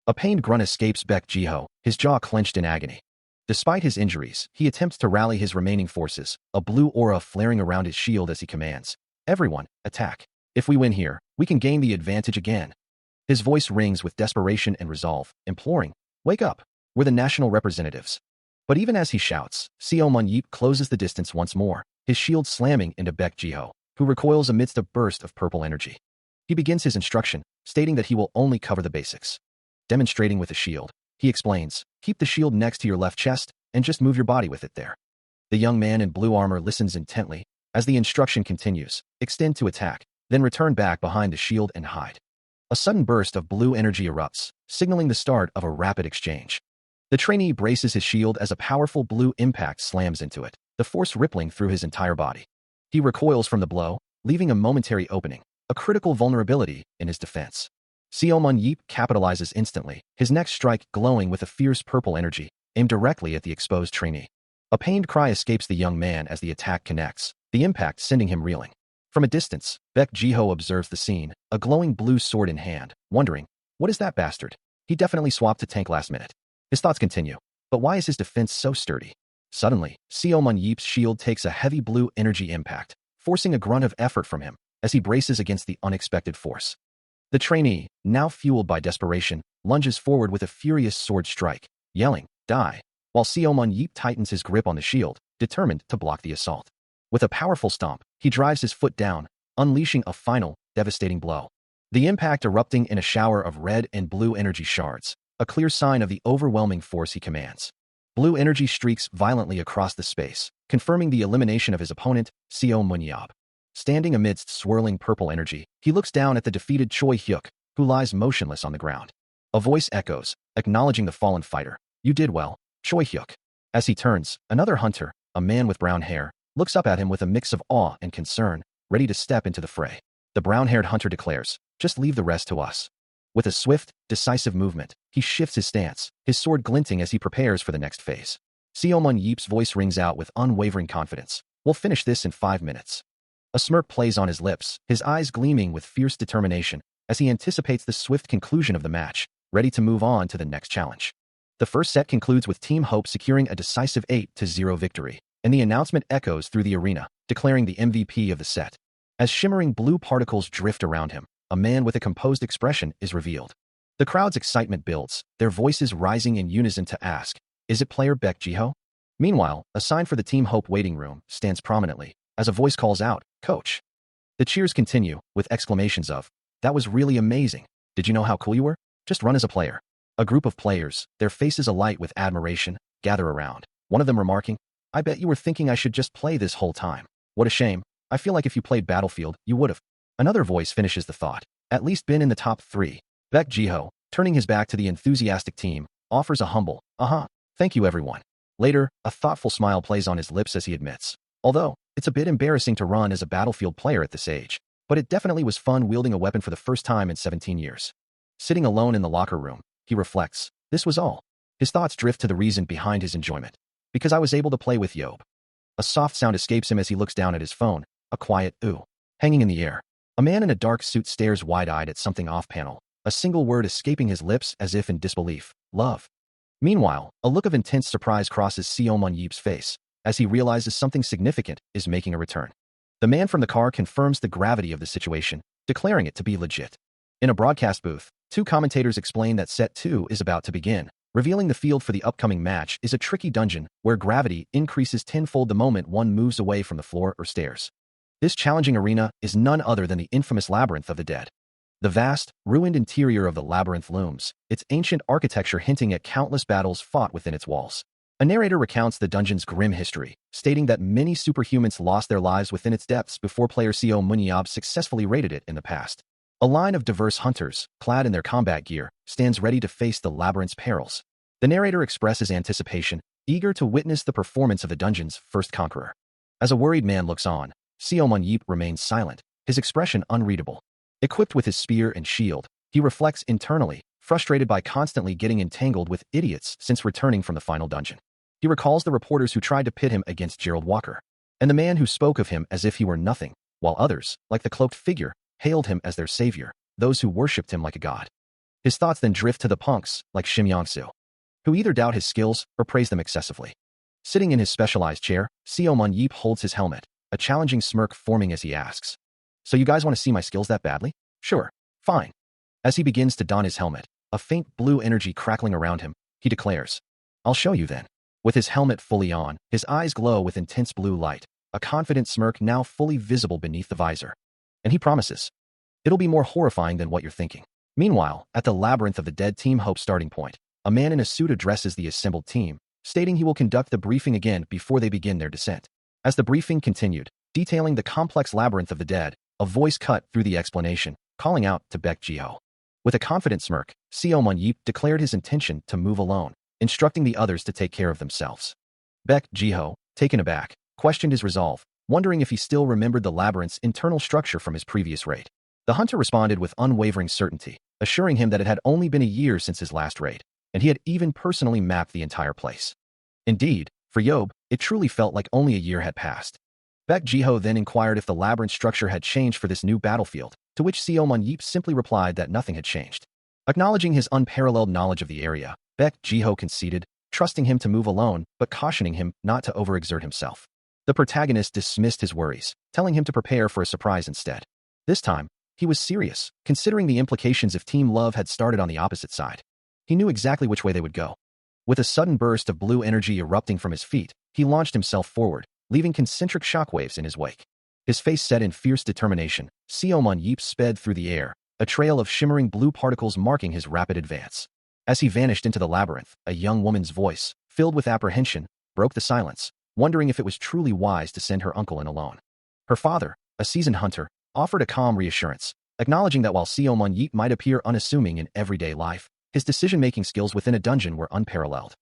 A pained grunt escapes Baek Jiho, his jaw clenched in agony. Despite his injuries, he attempts to rally his remaining forces, a blue aura flaring around his shield as he commands, "Everyone, attack." If we win here, we can gain the advantage again. His voice rings with desperation and resolve, imploring, "Wake up. We're the national representatives." But even as he shouts, Seo Mun-yeep closes the distance once more, his shield slamming into Baek Jiho, who recoils amidst a burst of purple energy. He begins his instruction, stating that he will only cover the basics. Demonstrating with a shield, he explains, "Keep the shield next to your left chest and just move your body with it there." The young man in blue armor listens intently as the instruction continues, extend to attack, then return back behind the shield and hide. A sudden burst of blue energy erupts, signaling the start of a rapid exchange. The trainee braces his shield as a powerful blue impact slams into it, the force rippling through his entire body. He recoils from the blow, leaving a momentary opening, a critical vulnerability in his defense. Seo Mun-yeep capitalizes instantly, his next strike glowing with a fierce purple energy, aimed directly at the exposed trainee. A pained cry escapes the young man as the attack connects, the impact sending him reeling. From a distance, Baek Jiho observes the scene, a glowing blue sword in hand, wondering, "What is that bastard? He definitely swapped to tank last minute." His thoughts continue, but why is his defense so sturdy? Suddenly, Seo Mun-yeep's shield takes a heavy blue energy impact, forcing a grunt of effort from him as he braces against the unexpected force. The trainee, now fueled by desperation, lunges forward with a furious sword strike, yelling, "Die," while Seo Mun-yeep tightens his grip on the shield, determined to block the assault. With a powerful stomp, he drives his foot down, unleashing a final, devastating blow. The impact erupting in a shower of red and blue energy shards, a clear sign of the overwhelming force he commands. Blue energy streaks violently across the space, confirming the elimination of his opponent, Seo Mun-yeep. Standing amidst swirling purple energy, he looks down at the defeated Choi Hyuk, who lies motionless on the ground. A voice echoes, acknowledging the fallen fighter. "You did well, Choi Hyuk." As he turns, another hunter, a man with brown hair, looks up at him with a mix of awe and concern, ready to step into the fray. The brown-haired hunter declares, "Just leave the rest to us." With a swift, decisive movement, he shifts his stance, his sword glinting as he prepares for the next phase. Seo Mun-yeep's voice rings out with unwavering confidence. "We'll finish this in 5 minutes." A smirk plays on his lips, his eyes gleaming with fierce determination as he anticipates the swift conclusion of the match, ready to move on to the next challenge. The first set concludes with Team Hope securing a decisive 8-0 victory, and the announcement echoes through the arena, declaring the MVP of the set. As shimmering blue particles drift around him, a man with a composed expression is revealed. The crowd's excitement builds, their voices rising in unison to ask, "Is it player Baek Jiho?" Meanwhile, a sign for the Team Hope waiting room stands prominently, as a voice calls out, "Coach." The cheers continue, with exclamations of, "That was really amazing. Did you know how cool you were? Just run as a player." A group of players, their faces alight with admiration, gather around, one of them remarking, "I bet you were thinking I should just play this whole time. What a shame. I feel like if you played Battlefield, you would've." Another voice finishes the thought, "At least been in the top 3. Baek Jiho, turning his back to the enthusiastic team, offers a humble, "Thank you everyone." Later, a thoughtful smile plays on his lips as he admits, "Although, it's a bit embarrassing to run as a Battlefield player at this age, but it definitely was fun wielding a weapon for the first time in 17 years. Sitting alone in the locker room, he reflects, this was all. His thoughts drift to the reason behind his enjoyment. Because I was able to play with Yob. A soft sound escapes him as he looks down at his phone, a quiet ooh, hanging in the air. A man in a dark suit stares wide-eyed at something off-panel, a single word escaping his lips as if in disbelief, love. Meanwhile, a look of intense surprise crosses Seo Mun-yeep's face, as he realizes something significant is making a return. The man from the car confirms the gravity of the situation, declaring it to be legit. In a broadcast booth, 2 commentators explain that Set 2 is about to begin, revealing the field for the upcoming match is a tricky dungeon where gravity increases tenfold the moment one moves away from the floor or stairs. This challenging arena is none other than the infamous Labyrinth of the Dead. The vast, ruined interior of the labyrinth looms, its ancient architecture hinting at countless battles fought within its walls. A narrator recounts the dungeon's grim history, stating that many superhumans lost their lives within its depths before player Seo Mun-yeep successfully raided it in the past. A line of diverse hunters, clad in their combat gear, stands ready to face the labyrinth's perils. The narrator expresses anticipation, eager to witness the performance of the dungeon's first conqueror. As a worried man looks on, Seo Mun-yeep remains silent, his expression unreadable. Equipped with his spear and shield, he reflects internally, frustrated by constantly getting entangled with idiots since returning from the final dungeon. He recalls the reporters who tried to pit him against Gerald Walker, and the man who spoke of him as if he were nothing, while others, like the cloaked figure, hailed him as their savior, those who worshipped him like a god. His thoughts then drift to the punks, like Shim Yong-soo, who either doubt his skills or praise them excessively. Sitting in his specialized chair, Seo Mun-yeep holds his helmet, a challenging smirk forming as he asks, So you guys want to see my skills that badly? Sure. Fine. As he begins to don his helmet, a faint blue energy crackling around him, he declares, I'll show you then. With his helmet fully on, his eyes glow with intense blue light, a confident smirk now fully visible beneath the visor. And he promises, it'll be more horrifying than what you're thinking. Meanwhile, at the labyrinth of the Dead Team Hope starting point, a man in a suit addresses the assembled team, stating he will conduct the briefing again before they begin their descent. As the briefing continued, detailing the complex labyrinth of the dead, a voice cut through the explanation, calling out to Baek Jiho. With a confident smirk, Seo Mon-yeop declared his intention to move alone, instructing the others to take care of themselves. Baek Jiho, taken aback, questioned his resolve, wondering if he still remembered the labyrinth's internal structure from his previous raid. The hunter responded with unwavering certainty, assuring him that it had only been a year since his last raid, and he had even personally mapped the entire place. Indeed, for Yob, it truly felt like only a year had passed. Baek Jiho then inquired if the labyrinth structure had changed for this new battlefield, to which Seo Mon-yeop simply replied that nothing had changed. Acknowledging his unparalleled knowledge of the area, Baek Jiho conceded, trusting him to move alone but cautioning him not to overexert himself. The protagonist dismissed his worries, telling him to prepare for a surprise instead. This time, he was serious, considering the implications if Team Love had started on the opposite side. He knew exactly which way they would go. With a sudden burst of blue energy erupting from his feet, he launched himself forward, leaving concentric shockwaves in his wake. His face set in fierce determination, Seo Mon-yeop sped through the air, a trail of shimmering blue particles marking his rapid advance. As he vanished into the labyrinth, a young woman's voice, filled with apprehension, broke the silence, wondering if it was truly wise to send her uncle in alone. Her father, a seasoned hunter, offered a calm reassurance, acknowledging that while Seo Mon-yeop might appear unassuming in everyday life, his decision-making skills within a dungeon were unparalleled.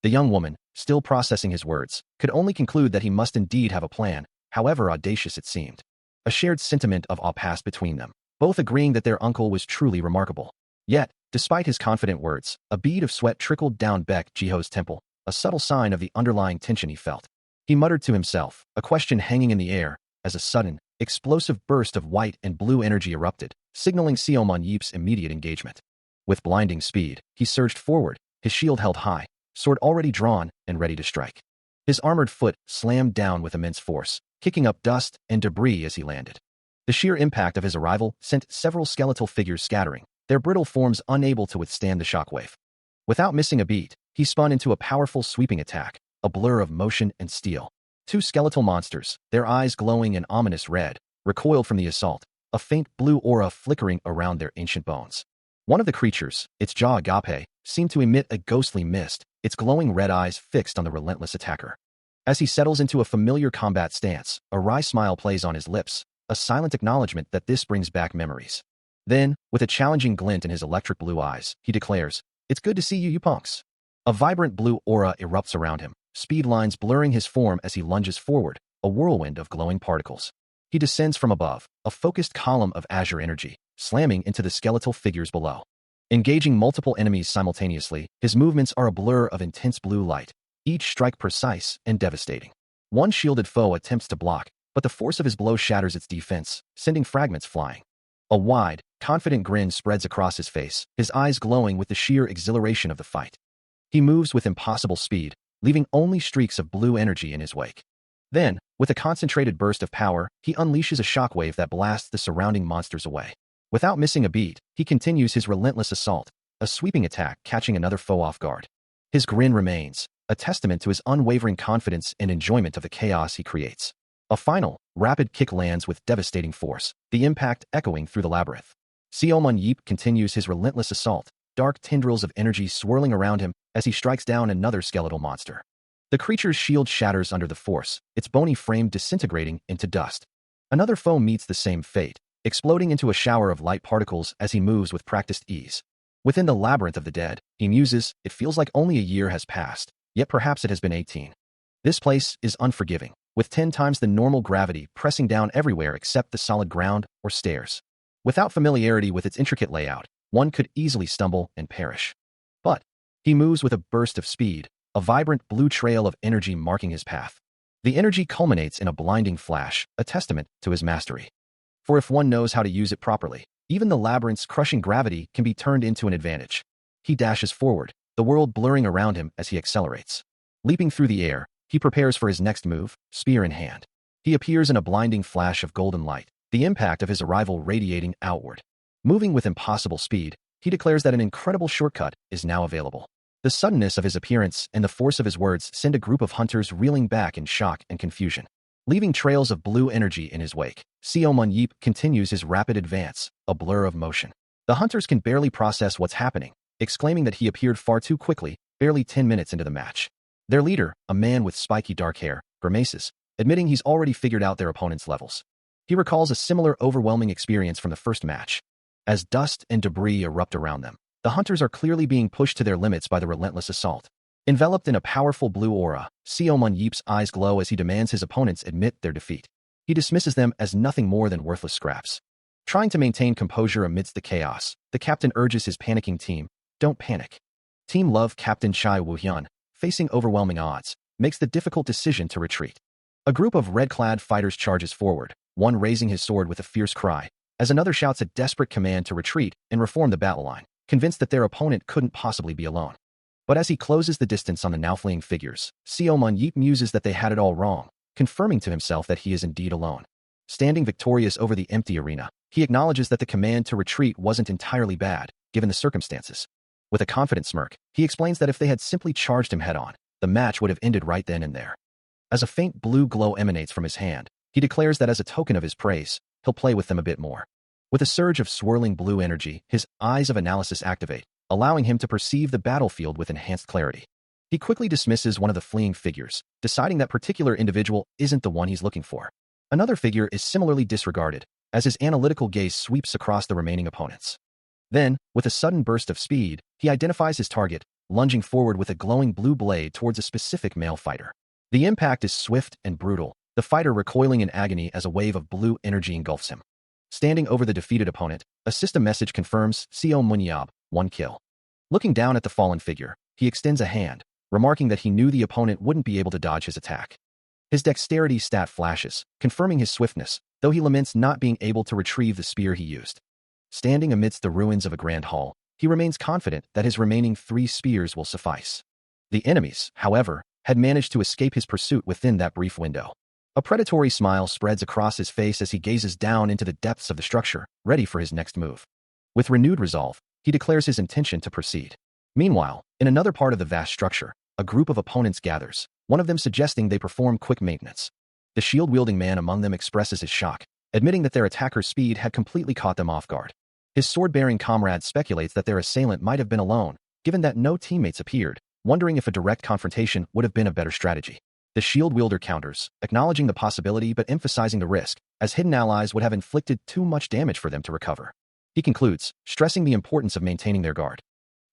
The young woman, still processing his words, could only conclude that he must indeed have a plan, however audacious it seemed. A shared sentiment of awe passed between them, both agreeing that their uncle was truly remarkable. Yet, despite his confident words, a bead of sweat trickled down Baek Jiho's temple, a subtle sign of the underlying tension he felt. He muttered to himself, a question hanging in the air, as a sudden, explosive burst of white and blue energy erupted, signaling Seo Mon-yeop's immediate engagement. With blinding speed, he surged forward, his shield held high, sword already drawn and ready to strike. His armored foot slammed down with immense force, kicking up dust and debris as he landed. The sheer impact of his arrival sent several skeletal figures scattering, their brittle forms unable to withstand the shockwave. Without missing a beat, he spun into a powerful sweeping attack, a blur of motion and steel. Two skeletal monsters, their eyes glowing an ominous red, recoiled from the assault, a faint blue aura flickering around their ancient bones. One of the creatures, its jaw agape, seemed to emit a ghostly mist, its glowing red eyes fixed on the relentless attacker. As he settles into a familiar combat stance, a wry smile plays on his lips, a silent acknowledgement that this brings back memories. Then, with a challenging glint in his electric blue eyes, he declares, "It's good to see you punks." A vibrant blue aura erupts around him, speed lines blurring his form as he lunges forward, a whirlwind of glowing particles. He descends from above, a focused column of azure energy, slamming into the skeletal figures below. Engaging multiple enemies simultaneously, his movements are a blur of intense blue light, each strike precise and devastating. One shielded foe attempts to block, but the force of his blow shatters its defense, sending fragments flying. A wide, confident grin spreads across his face, his eyes glowing with the sheer exhilaration of the fight. He moves with impossible speed, leaving only streaks of blue energy in his wake. Then, with a concentrated burst of power, he unleashes a shockwave that blasts the surrounding monsters away. Without missing a beat, he continues his relentless assault, a sweeping attack catching another foe off guard. His grin remains, a testament to his unwavering confidence and enjoyment of the chaos he creates. A final, rapid kick lands with devastating force, the impact echoing through the labyrinth. Seo Mon-yeop continues his relentless assault, dark tendrils of energy swirling around him as he strikes down another skeletal monster. The creature's shield shatters under the force, its bony frame disintegrating into dust. Another foe meets the same fate, exploding into a shower of light particles as he moves with practiced ease. Within the labyrinth of the dead, he muses, it feels like only a year has passed, yet perhaps it has been 18. This place is unforgiving, with 10 times the normal gravity pressing down everywhere except the solid ground or stairs. Without familiarity with its intricate layout, one could easily stumble and perish. But he moves with a burst of speed, a vibrant blue trail of energy marking his path. The energy culminates in a blinding flash, a testament to his mastery. For if one knows how to use it properly, even the labyrinth's crushing gravity can be turned into an advantage. He dashes forward, the world blurring around him as he accelerates. Leaping through the air, he prepares for his next move, spear in hand. He appears in a blinding flash of golden light, the impact of his arrival radiating outward. Moving with impossible speed, he declares that an incredible shortcut is now available. The suddenness of his appearance and the force of his words send a group of hunters reeling back in shock and confusion. Leaving trails of blue energy in his wake, Seo Mun-yeep continues his rapid advance, a blur of motion. The hunters can barely process what's happening, exclaiming that he appeared far too quickly, barely 10 minutes into the match. Their leader, a man with spiky dark hair, grimaces, admitting he's already figured out their opponent's levels. He recalls a similar overwhelming experience from the first match. As dust and debris erupt around them, the hunters are clearly being pushed to their limits by the relentless assault. Enveloped in a powerful blue aura, Seo Mun-yeep's eyes glow as he demands his opponents admit their defeat. He dismisses them as nothing more than worthless scraps. Trying to maintain composure amidst the chaos, the captain urges his panicking team, "Don't panic." Team Love Captain Chai Woo-hyun, facing overwhelming odds, makes the difficult decision to retreat. A group of red-clad fighters charges forward, one raising his sword with a fierce cry, as another shouts a desperate command to retreat and reform the battle line, convinced that their opponent couldn't possibly be alone. But as he closes the distance on the now fleeing figures, Seo Mun-yeep muses that they had it all wrong, confirming to himself that he is indeed alone. Standing victorious over the empty arena, he acknowledges that the command to retreat wasn't entirely bad, given the circumstances. With a confident smirk, he explains that if they had simply charged him head-on, the match would have ended right then and there. As a faint blue glow emanates from his hand, he declares that as a token of his praise, he'll play with them a bit more. With a surge of swirling blue energy, his eyes of analysis activate, allowing him to perceive the battlefield with enhanced clarity. He quickly dismisses one of the fleeing figures, deciding that particular individual isn't the one he's looking for. Another figure is similarly disregarded, as his analytical gaze sweeps across the remaining opponents. Then, with a sudden burst of speed, he identifies his target, lunging forward with a glowing blue blade towards a specific male fighter. The impact is swift and brutal, the fighter recoiling in agony as a wave of blue energy engulfs him. Standing over the defeated opponent, a system message confirms Seo Mun-yeep, 1 kill. Looking down at the fallen figure, he extends a hand, remarking that he knew the opponent wouldn't be able to dodge his attack. His dexterity stat flashes, confirming his swiftness, though he laments not being able to retrieve the spear he used. Standing amidst the ruins of a grand hall, he remains confident that his remaining 3 spears will suffice. The enemies, however, had managed to escape his pursuit within that brief window. A predatory smile spreads across his face as he gazes down into the depths of the structure, ready for his next move. With renewed resolve, he declares his intention to proceed. Meanwhile, in another part of the vast structure, a group of opponents gathers, one of them suggesting they perform quick maintenance. The shield-wielding man among them expresses his shock, admitting that their attacker's speed had completely caught them off guard. His sword-bearing comrade speculates that their assailant might have been alone, given that no teammates appeared, wondering if a direct confrontation would have been a better strategy. The shield wielder counters, acknowledging the possibility but emphasizing the risk, as hidden allies would have inflicted too much damage for them to recover. He concludes, stressing the importance of maintaining their guard.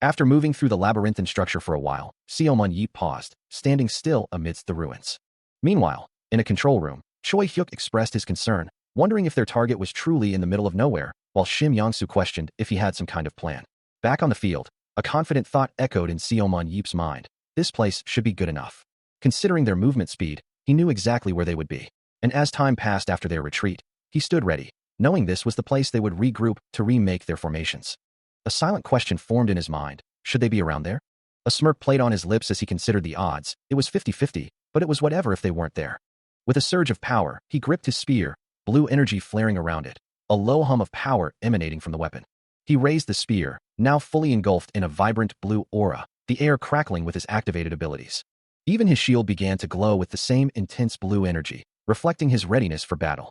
After moving through the labyrinthine structure for a while, Seo Mun-yeep paused, standing still amidst the ruins. Meanwhile, in a control room, Choi Hyuk expressed his concern, wondering if their target was truly in the middle of nowhere, while Shim Yongsu questioned if he had some kind of plan. Back on the field, a confident thought echoed in Seo Mun-yeep's mind. This place should be good enough. Considering their movement speed, he knew exactly where they would be. And as time passed after their retreat, he stood ready, knowing this was the place they would regroup to remake their formations. A silent question formed in his mind. Should they be around there? A smirk played on his lips as he considered the odds. It was 50-50, but it was whatever if they weren't there. With a surge of power, he gripped his spear, blue energy flaring around it, a low hum of power emanating from the weapon. He raised the spear, now fully engulfed in a vibrant blue aura, the air crackling with his activated abilities. Even his shield began to glow with the same intense blue energy, reflecting his readiness for battle.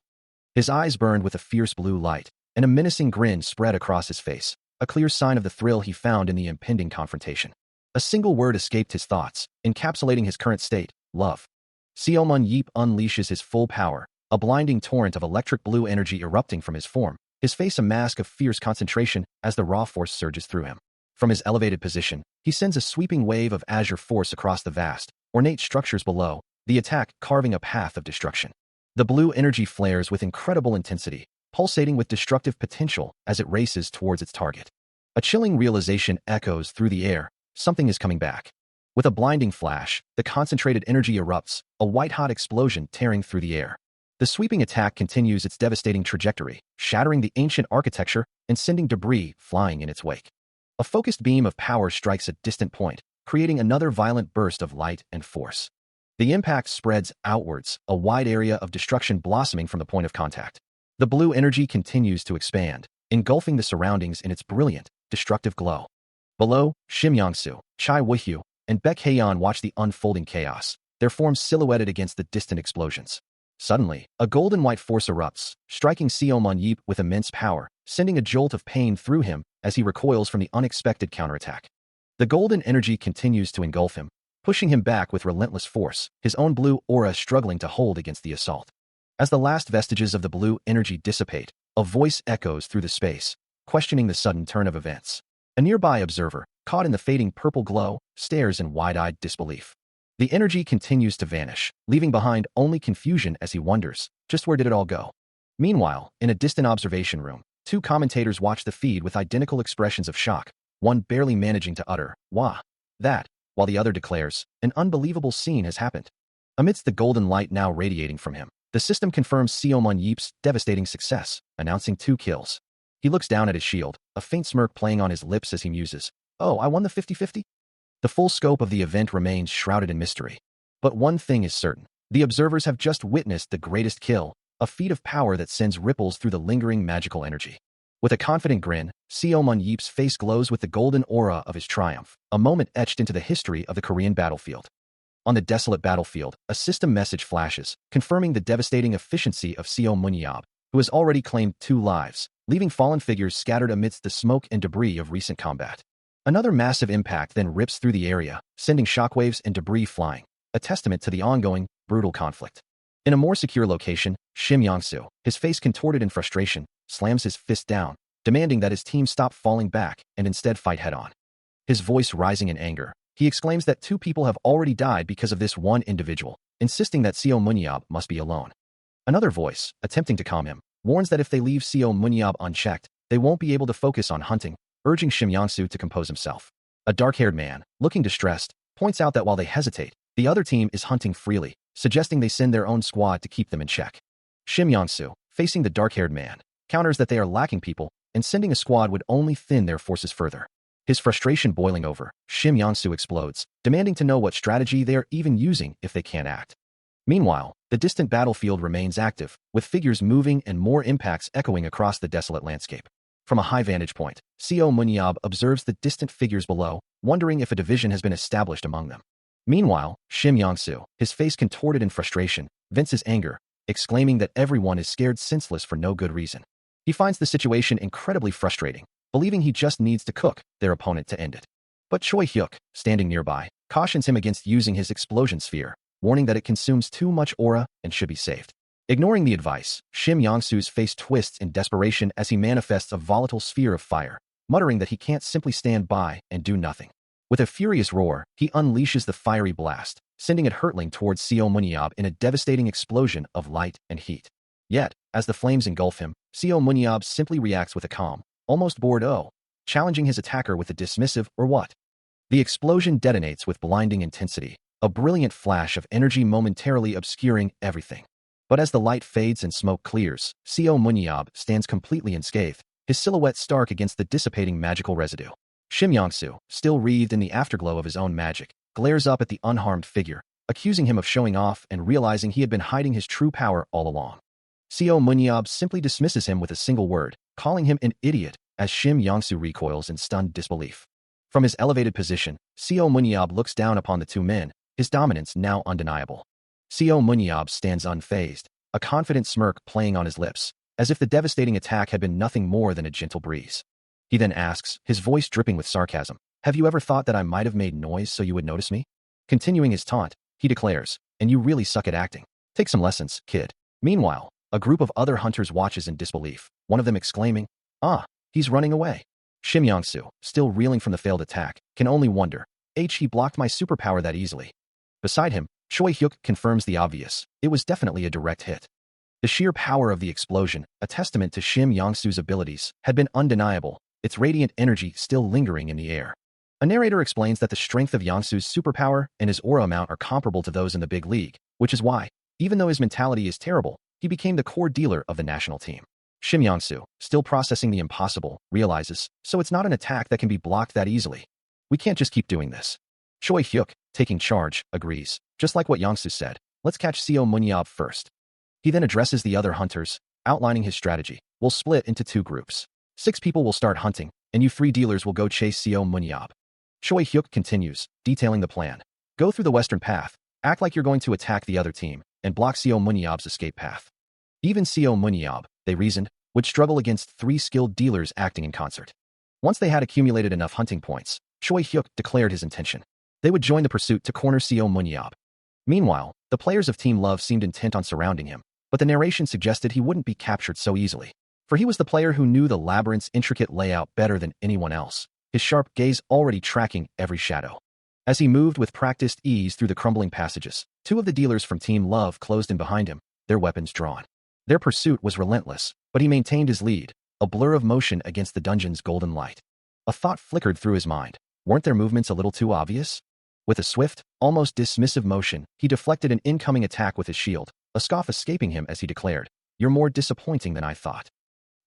His eyes burned with a fierce blue light, and a menacing grin spread across his face, a clear sign of the thrill he found in the impending confrontation. A single word escaped his thoughts, encapsulating his current state: love. Seo Mun-yeep unleashes his full power, a blinding torrent of electric blue energy erupting from his form, his face a mask of fierce concentration as the raw force surges through him. From his elevated position, he sends a sweeping wave of azure force across the vast, ornate structures below, the attack carving a path of destruction. The blue energy flares with incredible intensity, pulsating with destructive potential as it races towards its target. A chilling realization echoes through the air: something is coming back. With a blinding flash, the concentrated energy erupts, a white-hot explosion tearing through the air. The sweeping attack continues its devastating trajectory, shattering the ancient architecture and sending debris flying in its wake. A focused beam of power strikes a distant point, creating another violent burst of light and force. The impact spreads outwards, a wide area of destruction blossoming from the point of contact. The blue energy continues to expand, engulfing the surroundings in its brilliant, destructive glow. Below, Shim Yangsu, Chai Wuhyu, and Baek Haeyeon watch the unfolding chaos, their forms silhouetted against the distant explosions. Suddenly, a golden-white force erupts, striking Seo Mun-yeop with immense power, sending a jolt of pain through him as he recoils from the unexpected counterattack. The golden energy continues to engulf him, pushing him back with relentless force, his own blue aura struggling to hold against the assault. As the last vestiges of the blue energy dissipate, a voice echoes through the space, questioning the sudden turn of events. A nearby observer, caught in the fading purple glow, stares in wide-eyed disbelief. The energy continues to vanish, leaving behind only confusion as he wonders, just where did it all go? Meanwhile, in a distant observation room, two commentators watch the feed with identical expressions of shock, one barely managing to utter, "Wah!" that, while the other declares, "An unbelievable scene has happened." Amidst the golden light now radiating from him, the system confirms Seo Mun-yeop's devastating success, announcing 2 kills. He looks down at his shield, a faint smirk playing on his lips as he muses, "Oh, I won the 50-50?" The full scope of the event remains shrouded in mystery. But one thing is certain. The observers have just witnessed the greatest kill, a feat of power that sends ripples through the lingering magical energy. With a confident grin, Seo Mun-yeop's face glows with the golden aura of his triumph, a moment etched into the history of the Korean battlefield. On the desolate battlefield, a system message flashes, confirming the devastating efficiency of Seo Mun-yeop, who has already claimed 2 lives, leaving fallen figures scattered amidst the smoke and debris of recent combat. Another massive impact then rips through the area, sending shockwaves and debris flying, a testament to the ongoing, brutal conflict. In a more secure location, Shim Yangsu, his face contorted in frustration, slams his fist down, demanding that his team stop falling back and instead fight head-on. His voice rising in anger, he exclaims that 2 people have already died because of this one individual, insisting that Seo Mun-yeop must be alone. Another voice, attempting to calm him, warns that if they leave Seo Mun-yeop unchecked, they won't be able to focus on hunting, urging Shim Yangsu to compose himself. A dark-haired man, looking distressed, points out that while they hesitate, the other team is hunting freely, suggesting they send their own squad to keep them in check. Shim Yangsu, facing the dark-haired man, counters that they are lacking people, and sending a squad would only thin their forces further. His frustration boiling over, Shim Yangsu explodes, demanding to know what strategy they are even using if they can't act. Meanwhile, the distant battlefield remains active, with figures moving and more impacts echoing across the desolate landscape. From a high vantage point, Seo Mun-yeop observes the distant figures below, wondering if a division has been established among them. Meanwhile, Shim Yangsu, his face contorted in frustration, vents his anger, exclaiming that everyone is scared senseless for no good reason. He finds the situation incredibly frustrating, believing he just needs to cook their opponent to end it. But Choi Hyuk, standing nearby, cautions him against using his explosion sphere, warning that it consumes too much aura and should be saved. Ignoring the advice, Shim Yangsu's face twists in desperation as he manifests a volatile sphere of fire, muttering that he can't simply stand by and do nothing. With a furious roar, he unleashes the fiery blast, sending it hurtling towards Seo Mun-yeop in a devastating explosion of light and heat. Yet, as the flames engulf him, Seo Mun-yeop simply reacts with a calm, almost bored "oh," challenging his attacker with a dismissive "or what?" The explosion detonates with blinding intensity, a brilliant flash of energy momentarily obscuring everything. But as the light fades and smoke clears, Seo Mun-yeop stands completely unscathed, his silhouette stark against the dissipating magical residue. Shim Yangsu, still wreathed in the afterglow of his own magic, glares up at the unharmed figure, accusing him of showing off and realizing he had been hiding his true power all along. Seo Mun-yeop simply dismisses him with a single word, calling him an idiot, as Shim Yangsu recoils in stunned disbelief. From his elevated position, Seo Mun-yeop looks down upon the 2 men, his dominance now undeniable. Seo Mun-yeop stands unfazed, a confident smirk playing on his lips, as if the devastating attack had been nothing more than a gentle breeze. He then asks, his voice dripping with sarcasm, "Have you ever thought that I might have made noise so you would notice me?" Continuing his taunt, he declares, "And you really suck at acting. Take some lessons, kid." Meanwhile, a group of other hunters watches in disbelief, one of them exclaiming, "Ah, he's running away." Shim Yangsu, still reeling from the failed attack, can only wonder, he blocked my superpower that easily. Beside him, Choi Hyuk confirms the obvious, it was definitely a direct hit. The sheer power of the explosion, a testament to Shim Yangsu's abilities, had been undeniable, its radiant energy still lingering in the air. A narrator explains that the strength of Yangsu's superpower and his aura amount are comparable to those in the big league, which is why, even though his mentality is terrible, he became the core dealer of the national team. Shim Yangsu, still processing the impossible, realizes, so it's not an attack that can be blocked that easily. We can't just keep doing this. Choi Hyuk, taking charge, agrees. Just like what Yangsu said, let's catch Seo Mun-yeop first. He then addresses the other hunters, outlining his strategy. We'll split into 2 groups. 6 people will start hunting, and you 3 dealers will go chase Seo Munyab. Choi Hyuk continues, detailing the plan. Go through the western path, act like you're going to attack the other team, and block Seo Munyab's escape path. Even Seo Munyab, they reasoned, would struggle against 3 skilled dealers acting in concert. Once they had accumulated enough hunting points, Choi Hyuk declared his intention. They would join the pursuit to corner Seo Munyab. Meanwhile, the players of Team Love seemed intent on surrounding him, but the narration suggested he wouldn't be captured so easily. For he was the player who knew the labyrinth's intricate layout better than anyone else, his sharp gaze already tracking every shadow. As he moved with practiced ease through the crumbling passages, 2 of the dealers from Team Love closed in behind him, their weapons drawn. Their pursuit was relentless, but he maintained his lead, a blur of motion against the dungeon's golden light. A thought flickered through his mind. Weren't their movements a little too obvious? With a swift, almost dismissive motion, he deflected an incoming attack with his shield, a scoff escaping him as he declared, "You're more disappointing than I thought."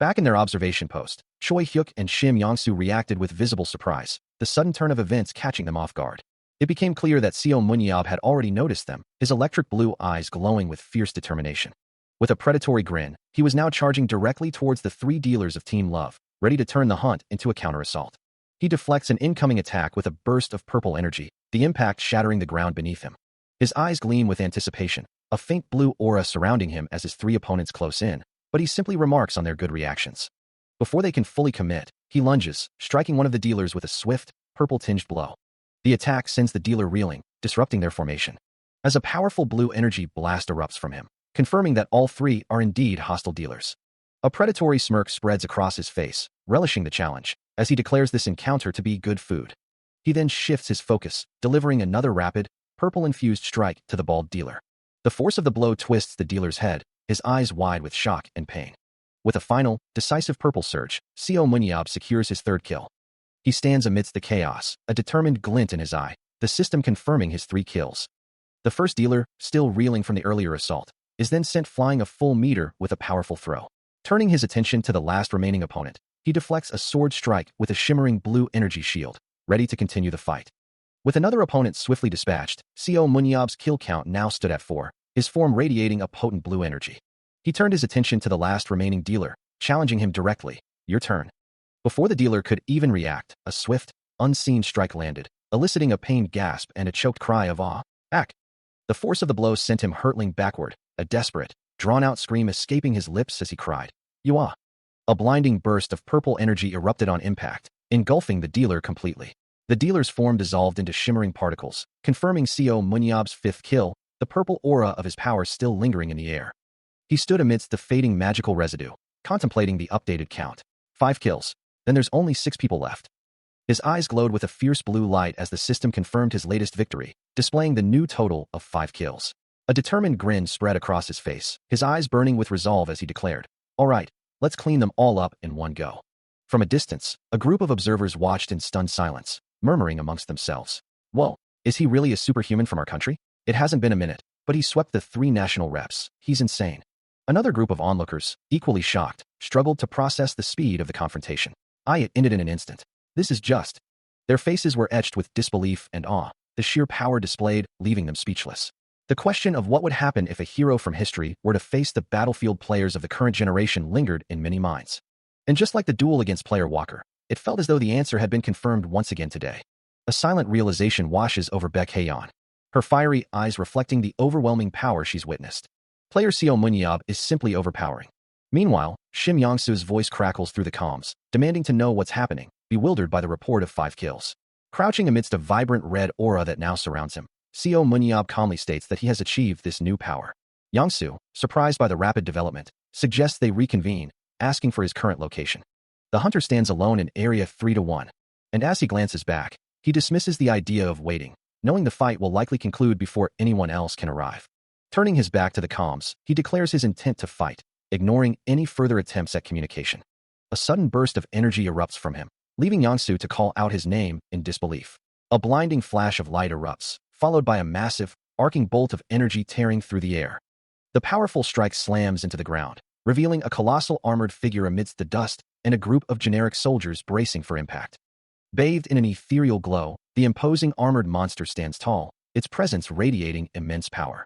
Back in their observation post, Choi Hyuk and Shim Yongsu reacted with visible surprise, the sudden turn of events catching them off guard. It became clear that Seo Munyab had already noticed them, his electric blue eyes glowing with fierce determination. With a predatory grin, he was now charging directly towards the 3 dealers of Team Love, ready to turn the hunt into a counter-assault. He deflects an incoming attack with a burst of purple energy, the impact shattering the ground beneath him. His eyes gleam with anticipation, a faint blue aura surrounding him as his 3 opponents close in, but he simply remarks on their good reactions. Before they can fully commit, he lunges, striking one of the dealers with a swift, purple-tinged blow. The attack sends the dealer reeling, disrupting their formation. As a powerful blue energy blast erupts from him, confirming that all 3 are indeed hostile dealers. A predatory smirk spreads across his face, relishing the challenge, as he declares this encounter to be good food. He then shifts his focus, delivering another rapid, purple-infused strike to the bald dealer. The force of the blow twists the dealer's head, his eyes wide with shock and pain. With a final, decisive purple surge, Seo Munyab secures his 3rd kill. He stands amidst the chaos, a determined glint in his eye, the system confirming his 3 kills. The first dealer, still reeling from the earlier assault, is then sent flying a full meter with a powerful throw. Turning his attention to the last remaining opponent, he deflects a sword strike with a shimmering blue energy shield, ready to continue the fight. With another opponent swiftly dispatched, Seo Munyab's kill count now stood at 4, his form radiating a potent blue energy. He turned his attention to the last remaining dealer, challenging him directly, "Your turn." Before the dealer could even react, a swift, unseen strike landed, eliciting a pained gasp and a choked cry of awe. "Ack!" The force of the blow sent him hurtling backward, a desperate, drawn-out scream escaping his lips as he cried, "You are!" A blinding burst of purple energy erupted on impact, engulfing the dealer completely. The dealer's form dissolved into shimmering particles, confirming Seo Munyab's 5th kill, the purple aura of his power still lingering in the air. He stood amidst the fading magical residue, contemplating the updated count. 5 kills. Then there's only 6 people left. His eyes glowed with a fierce blue light as the system confirmed his latest victory, displaying the new total of 5 kills. A determined grin spread across his face, his eyes burning with resolve as he declared, "All right, let's clean them all up in one go." From a distance, a group of observers watched in stunned silence, murmuring amongst themselves, "Whoa, is he really a superhuman from our country? It hasn't been a minute, but he swept the 3 national reps. He's insane." Another group of onlookers, equally shocked, struggled to process the speed of the confrontation. It ended in an instant. This is just. Their faces were etched with disbelief and awe, the sheer power displayed leaving them speechless. The question of what would happen if a hero from history were to face the battlefield players of the current generation lingered in many minds. And just like the duel against player Walker, it felt as though the answer had been confirmed once again today. A silent realization washes over Baek Haeyeon, her fiery eyes reflecting the overwhelming power she's witnessed. Player Seo Munyab is simply overpowering. Meanwhile, Shim Yongsu's voice crackles through the comms, demanding to know what's happening, bewildered by the report of 5 kills. Crouching amidst a vibrant red aura that now surrounds him, Seo Munyab calmly states that he has achieved this new power. Yongsu, surprised by the rapid development, suggests they reconvene, asking for his current location. The hunter stands alone in Area 3-1, and as he glances back, he dismisses the idea of waiting, knowing the fight will likely conclude before anyone else can arrive. Turning his back to the comms, he declares his intent to fight, ignoring any further attempts at communication. A sudden burst of energy erupts from him, leaving Yongsu to call out his name in disbelief. A blinding flash of light erupts, followed by a massive, arcing bolt of energy tearing through the air. The powerful strike slams into the ground, revealing a colossal armored figure amidst the dust and a group of generic soldiers bracing for impact. Bathed in an ethereal glow, the imposing armored monster stands tall, its presence radiating immense power.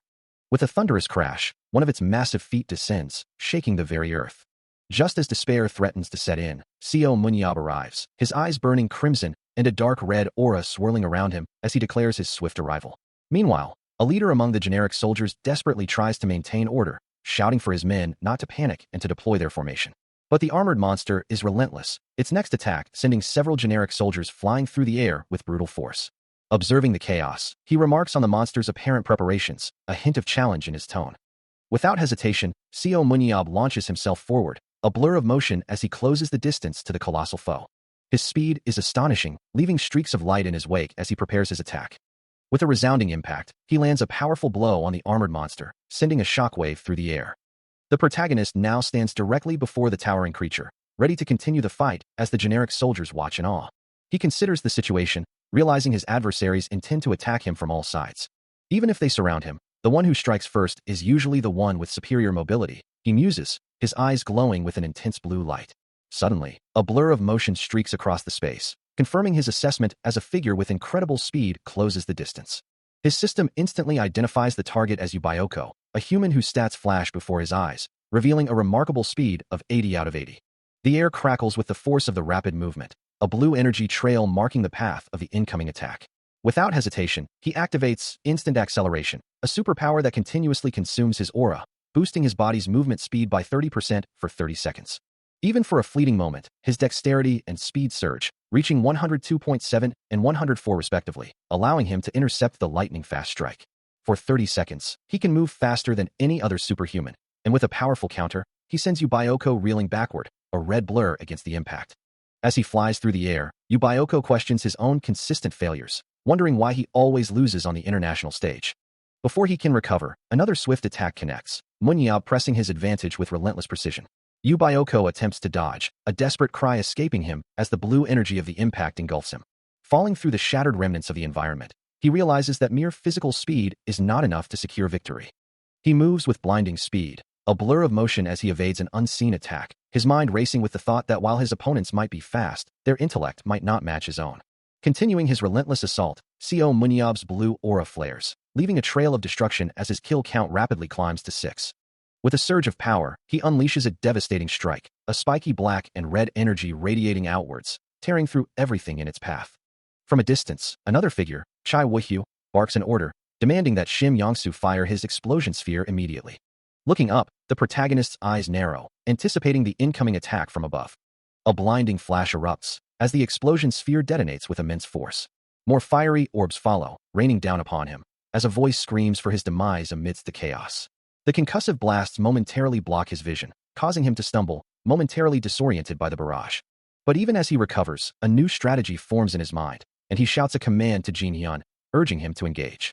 With a thunderous crash, one of its massive feet descends, shaking the very earth. Just as despair threatens to set in, Co Munyab arrives, his eyes burning crimson and a dark red aura swirling around him as he declares his swift arrival. Meanwhile, a leader among the generic soldiers desperately tries to maintain order, shouting for his men not to panic and to deploy their formation. But the armored monster is relentless, its next attack sending several generic soldiers flying through the air with brutal force. Observing the chaos, he remarks on the monster's apparent preparations, a hint of challenge in his tone. Without hesitation, Co Munyab launches himself forward, a blur of motion as he closes the distance to the colossal foe. His speed is astonishing, leaving streaks of light in his wake as he prepares his attack. With a resounding impact, he lands a powerful blow on the armored monster, sending a shockwave through the air. The protagonist now stands directly before the towering creature, ready to continue the fight as the generic soldiers watch in awe. He considers the situation, realizing his adversaries intend to attack him from all sides. Even if they surround him, the one who strikes first is usually the one with superior mobility, he muses, his eyes glowing with an intense blue light. Suddenly, a blur of motion streaks across the space, confirming his assessment as a figure with incredible speed closes the distance. His system instantly identifies the target as Yubioko, a human whose stats flash before his eyes, revealing a remarkable speed of 80 out of 80. The air crackles with the force of the rapid movement, a blue energy trail marking the path of the incoming attack. Without hesitation, he activates Instant Acceleration, a superpower that continuously consumes his aura, boosting his body's movement speed by 30% for 30 seconds. Even for a fleeting moment, his dexterity and speed surge, reaching 102.7 and 104 respectively, allowing him to intercept the lightning-fast strike. For 30 seconds, he can move faster than any other superhuman, and with a powerful counter, he sends Yubioko reeling backward, a red blur against the impact. As he flies through the air, Yubioko questions his own consistent failures, wondering why he always loses on the international stage. Before he can recover, another swift attack connects, Munyab pressing his advantage with relentless precision. Yubioko attempts to dodge, a desperate cry escaping him as the blue energy of the impact engulfs him. Falling through the shattered remnants of the environment, he realizes that mere physical speed is not enough to secure victory. He moves with blinding speed, a blur of motion as he evades an unseen attack, his mind racing with the thought that while his opponents might be fast, their intellect might not match his own. Continuing his relentless assault, Co Munyab's blue aura flares, leaving a trail of destruction as his kill count rapidly climbs to 6. With a surge of power, he unleashes a devastating strike, a spiky black and red energy radiating outwards, tearing through everything in its path. From a distance, another figure, Chai Wuhyu, barks an order, demanding that Shim Yongsu fire his explosion sphere immediately. Looking up, the protagonist's eyes narrow, anticipating the incoming attack from above. A blinding flash erupts, as the explosion sphere detonates with immense force. More fiery orbs follow, raining down upon him, as a voice screams for his demise amidst the chaos. The concussive blasts momentarily block his vision, causing him to stumble, momentarily disoriented by the barrage. But even as he recovers, a new strategy forms in his mind, and he shouts a command to Jin Hyun, urging him to engage.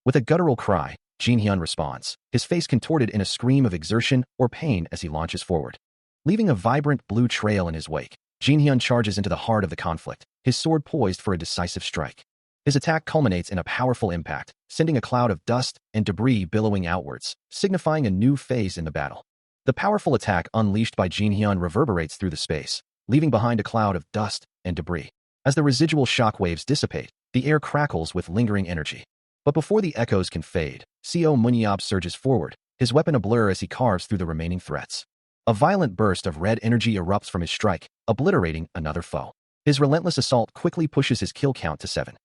With a guttural cry, Jin Hyun responds, his face contorted in a scream of exertion or pain as he launches forward. Leaving a vibrant blue trail in his wake, Jin Hyun charges into the heart of the conflict, his sword poised for a decisive strike. His attack culminates in a powerful impact, sending a cloud of dust and debris billowing outwards, signifying a new phase in the battle. The powerful attack unleashed by Jin Hyun reverberates through the space, leaving behind a cloud of dust and debris. As the residual shockwaves dissipate, the air crackles with lingering energy. But before the echoes can fade, Co Munyab surges forward, his weapon ablur as he carves through the remaining threats. A violent burst of red energy erupts from his strike, obliterating another foe. His relentless assault quickly pushes his kill count to 7.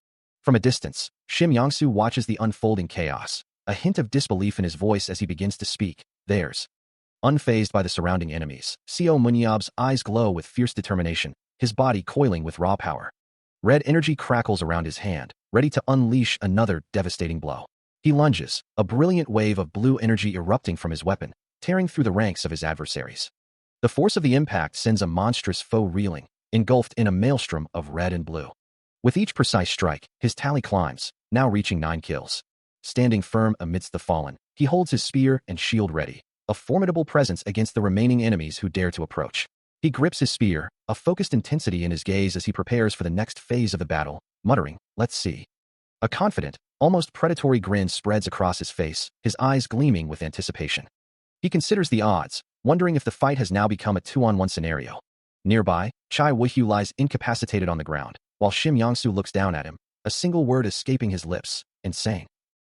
From a distance, Shim Yongsu watches the unfolding chaos, a hint of disbelief in his voice as he begins to speak, theirs. Unfazed by the surrounding enemies, Co Munyab's eyes glow with fierce determination, his body coiling with raw power. Red energy crackles around his hand, ready to unleash another devastating blow. He lunges, a brilliant wave of blue energy erupting from his weapon, tearing through the ranks of his adversaries. The force of the impact sends a monstrous foe reeling, engulfed in a maelstrom of red and blue. With each precise strike, his tally climbs, now reaching 9 kills. Standing firm amidst the fallen, he holds his spear and shield ready, a formidable presence against the remaining enemies who dare to approach. He grips his spear, a focused intensity in his gaze as he prepares for the next phase of the battle, muttering, "Let's see." A confident, almost predatory grin spreads across his face, his eyes gleaming with anticipation. He considers the odds, wondering if the fight has now become a 2-on-1 scenario. Nearby, Chai Wuhyu lies incapacitated on the ground, while Shim Yongsu looks down at him, a single word escaping his lips, insane.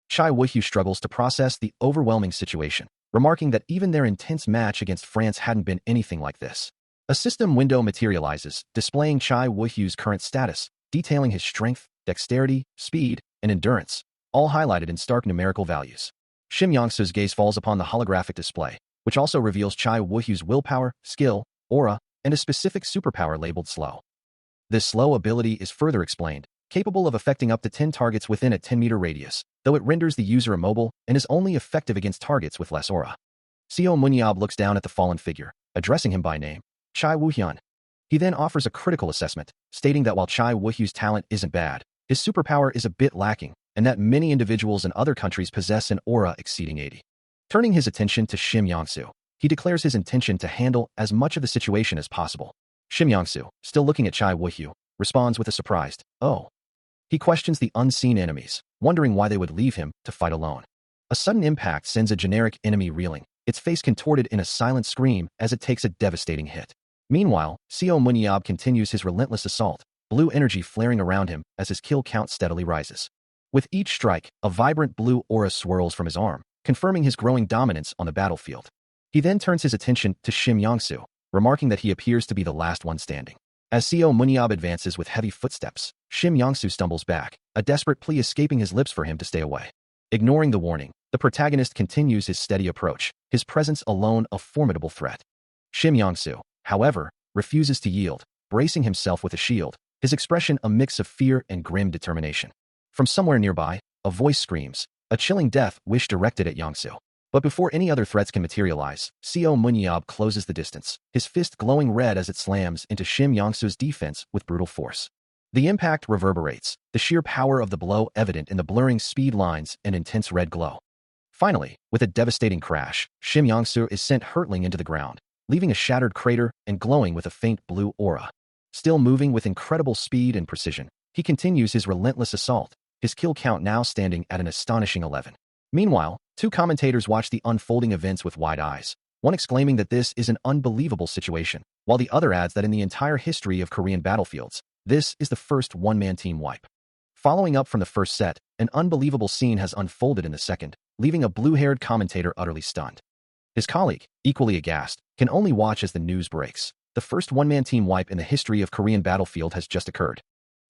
Chai Wuhyu struggles to process the overwhelming situation, remarking that even their intense match against France hadn't been anything like this. A system window materializes, displaying Chai Woohyu's current status, detailing his strength, dexterity, speed, and endurance, all highlighted in stark numerical values. Shim Yangsu's gaze falls upon the holographic display, which also reveals Chai Woohyu's willpower, skill, aura, and a specific superpower labeled slow. This slow ability is further explained, capable of affecting up to 10 targets within a 10-meter radius, though it renders the user immobile and is only effective against targets with less aura. Seo Munyab looks down at the fallen figure, addressing him by name, Chai Woohyun. He then offers a critical assessment, stating that while Chai Woohyu's talent isn't bad, his superpower is a bit lacking, and that many individuals in other countries possess an aura exceeding 80. Turning his attention to Shim Yangsu, he declares his intention to handle as much of the situation as possible. Shim Yangsu, still looking at Chai Woohyu, responds with a surprised, "Oh." He questions the unseen enemies, wondering why they would leave him to fight alone. A sudden impact sends a generic enemy reeling, its face contorted in a silent scream as it takes a devastating hit. Meanwhile, Seo Munyab continues his relentless assault, blue energy flaring around him as his kill count steadily rises. With each strike, a vibrant blue aura swirls from his arm, confirming his growing dominance on the battlefield. He then turns his attention to Shim Yangsu, remarking that he appears to be the last one standing. As Seo Munyab advances with heavy footsteps, Shim Yangsu stumbles back, a desperate plea escaping his lips for him to stay away. Ignoring the warning, the protagonist continues his steady approach, his presence alone a formidable threat. Shim Yangsu, however, refuses to yield, bracing himself with a shield, his expression a mix of fear and grim determination. From somewhere nearby, a voice screams, a chilling death wish directed at Yangsu. But before any other threats can materialize, Seo Munyab closes the distance, his fist glowing red as it slams into Shim Yangsu's defense with brutal force. The impact reverberates, the sheer power of the blow evident in the blurring speed lines and intense red glow. Finally, with a devastating crash, Shim Yangsu is sent hurtling into the ground, leaving a shattered crater and glowing with a faint blue aura. Still moving with incredible speed and precision, he continues his relentless assault, his kill count now standing at an astonishing 11. Meanwhile, two commentators watch the unfolding events with wide eyes, one exclaiming that this is an unbelievable situation, while the other adds that in the entire history of Korean battlefields, this is the first one-man team wipe. Following up from the first set, an unbelievable scene has unfolded in the second, leaving a blue-haired commentator utterly stunned. His colleague, equally aghast, can only watch as the news breaks. The first one-man team wipe in the history of Korean battlefield has just occurred.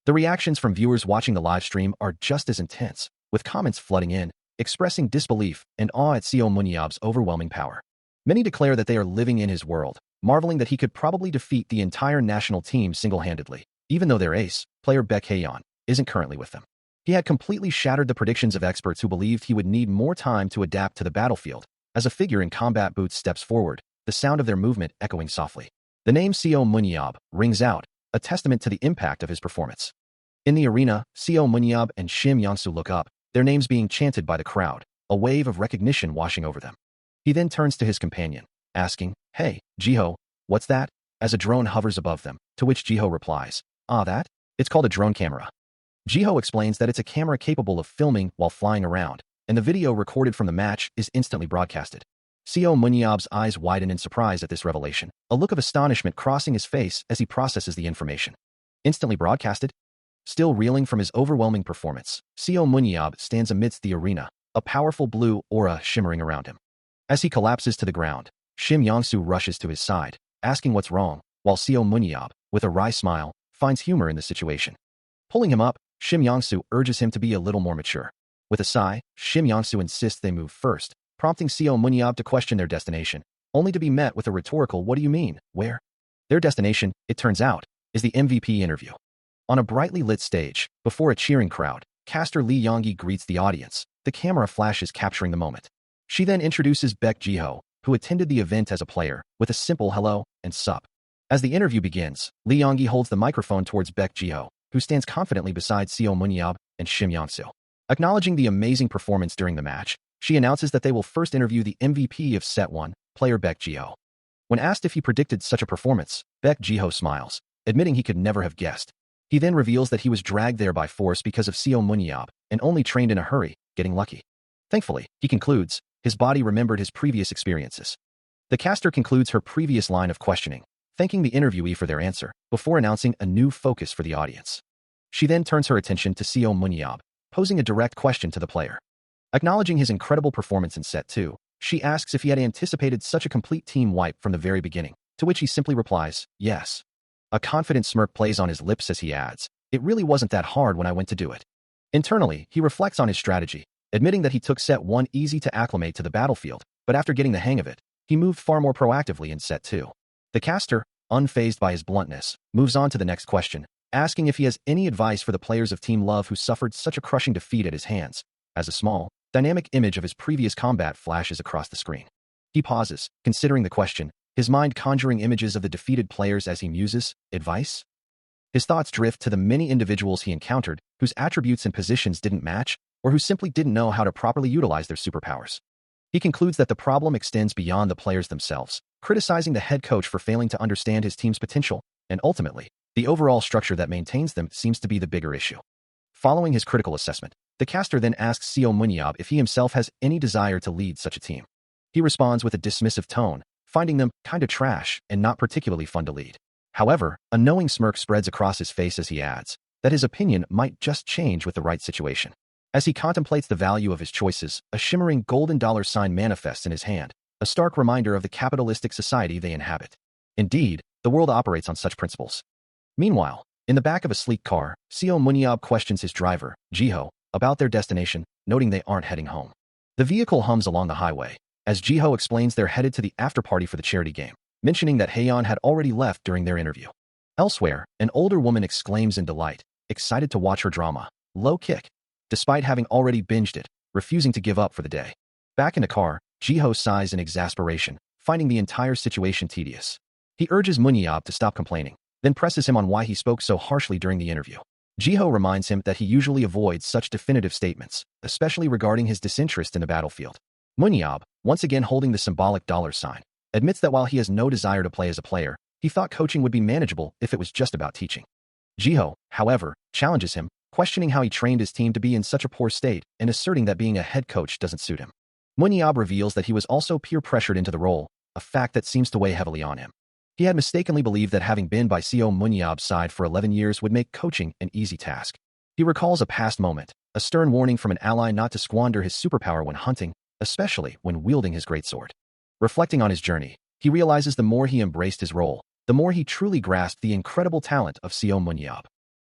The reactions from viewers watching the live stream are just as intense, with comments flooding in, expressing disbelief and awe at Seo Munyab's overwhelming power. Many declare that they are living in his world, marveling that he could probably defeat the entire national team single-handedly, even though their ace, player Baek Haeyeon, isn't currently with them. He had completely shattered the predictions of experts who believed he would need more time to adapt to the battlefield. As a figure in combat boots steps forward, the sound of their movement echoing softly. The name Seo Munyab rings out, a testament to the impact of his performance. In the arena, Seo Munyab and Shim Yangsu look up, their names being chanted by the crowd, a wave of recognition washing over them. He then turns to his companion, asking, "Hey, Jiho, what's that?" as a drone hovers above them, to which Jiho replies, "Ah, that? It's called a drone camera." Jiho explains that it's a camera capable of filming while flying around, and the video recorded from the match is instantly broadcasted. Seo Munyab's eyes widen in surprise at this revelation, a look of astonishment crossing his face as he processes the information. Instantly broadcasted? Still reeling from his overwhelming performance, Seo Munyab stands amidst the arena, a powerful blue aura shimmering around him. As he collapses to the ground, Shim Yangsu rushes to his side, asking what's wrong, while Seo Munyab, with a wry smile, finds humor in the situation. Pulling him up, Shim Yangsu urges him to be a little more mature. With a sigh, Shim Yangsu insists they move first, prompting Seo Munyab to question their destination, only to be met with a rhetorical "What do you mean, where?" Their destination, it turns out, is the MVP interview. On a brightly lit stage, before a cheering crowd, caster Lee Yonggi greets the audience, the camera flashes capturing the moment. She then introduces Baek Jiho, who attended the event as a player, with a simple hello and sup. As the interview begins, Lee Yonggi holds the microphone towards Baek Jiho, who stands confidently beside Seo Munyab and Shim Yangsu. Acknowledging the amazing performance during the match, she announces that they will first interview the MVP of Set 1, player Baek Jiho. When asked if he predicted such a performance, Baek Jiho smiles, admitting he could never have guessed. He then reveals that he was dragged there by force because of Seo Munyab and only trained in a hurry, getting lucky. Thankfully, he concludes, his body remembered his previous experiences. The caster concludes her previous line of questioning, thanking the interviewee for their answer, before announcing a new focus for the audience. She then turns her attention to Seo Munyab, posing a direct question to the player. Acknowledging his incredible performance in Set 2, She asks if he had anticipated such a complete team wipe from the very beginning, to which he simply replies, yes. A confident smirk plays on his lips as he adds, it really wasn't that hard when I went to do it. Internally, he reflects on his strategy, admitting that he took set 1 easy to acclimate to the battlefield, but after getting the hang of it, he moved far more proactively in set 2. The caster, unfazed by his bluntness, moves on to the next question, asking if he has any advice for the players of Team Love who suffered such a crushing defeat at his hands, as a small, dynamic image of his previous combat flashes across the screen. He pauses, considering the question, his mind conjuring images of the defeated players as he muses, advice? His thoughts drift to the many individuals he encountered whose attributes and positions didn't match, or who simply didn't know how to properly utilize their superpowers. He concludes that the problem extends beyond the players themselves, criticizing the head coach for failing to understand his team's potential, and ultimately, the overall structure that maintains them seems to be the bigger issue. Following his critical assessment, the caster then asks Seo Munyab if he himself has any desire to lead such a team. He responds with a dismissive tone, finding them kinda trash and not particularly fun to lead. However, a knowing smirk spreads across his face as he adds that his opinion might just change with the right situation. As he contemplates the value of his choices, a shimmering golden dollar sign manifests in his hand, a stark reminder of the capitalistic society they inhabit. Indeed, the world operates on such principles. Meanwhile, in the back of a sleek car, Seo Munyab questions his driver, Jiho, about their destination, noting they aren't heading home. The vehicle hums along the highway, as Jiho explains they're headed to the after-party for the charity game, mentioning that Haeyeon had already left during their interview. Elsewhere, an older woman exclaims in delight, excited to watch her drama, Low Kick, despite having already binged it, refusing to give up for the day. Back in the car, Jiho sighs in exasperation, finding the entire situation tedious. He urges Munyab to stop complaining, then presses him on why he spoke so harshly during the interview. Jiho reminds him that he usually avoids such definitive statements, especially regarding his disinterest in the battlefield. Munyab, once again holding the symbolic dollar sign, admits that while he has no desire to play as a player, he thought coaching would be manageable if it was just about teaching. Jiho, however, challenges him, questioning how he trained his team to be in such a poor state and asserting that being a head coach doesn't suit him. Munyab reveals that he was also peer-pressured into the role, a fact that seems to weigh heavily on him. He had mistakenly believed that having been by Seo Munyab's side for 11 years would make coaching an easy task. He recalls a past moment, a stern warning from an ally not to squander his superpower when hunting, especially when wielding his greatsword. Reflecting on his journey, he realizes the more he embraced his role, the more he truly grasped the incredible talent of Seo Munyab.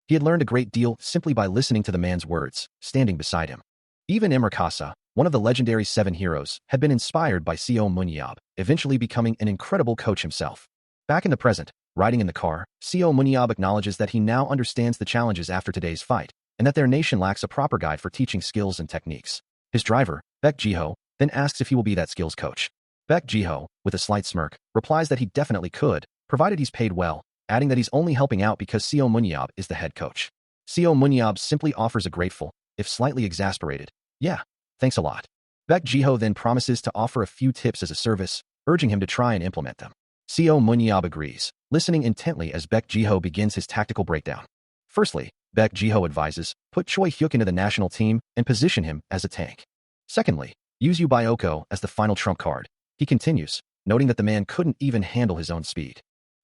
He had learned a great deal simply by listening to the man's words, standing beside him. Even Imrakasa, one of the legendary 7 heroes, had been inspired by Seo Munyab, eventually becoming an incredible coach himself. Back in the present, riding in the car, Seo Munyab acknowledges that he now understands the challenges after today's fight, and that their nation lacks a proper guide for teaching skills and techniques. His driver, Baek Jiho, then asks if he will be that skills coach. Baek Jiho, with a slight smirk, replies that he definitely could, provided he's paid well, adding that he's only helping out because Seo Munyab is the head coach. Seo Munyab simply offers a grateful, if slightly exasperated, yeah, thanks a lot. Baek Jiho then promises to offer a few tips as a service, urging him to try and implement them. Seo Munyab agrees, listening intently as Baek Jiho begins his tactical breakdown. Firstly, Baek Jiho advises, put Choi Hyuk into the national team and position him as a tank. Secondly, use Yu Byoko as the final trump card. He continues, noting that the man couldn't even handle his own speed.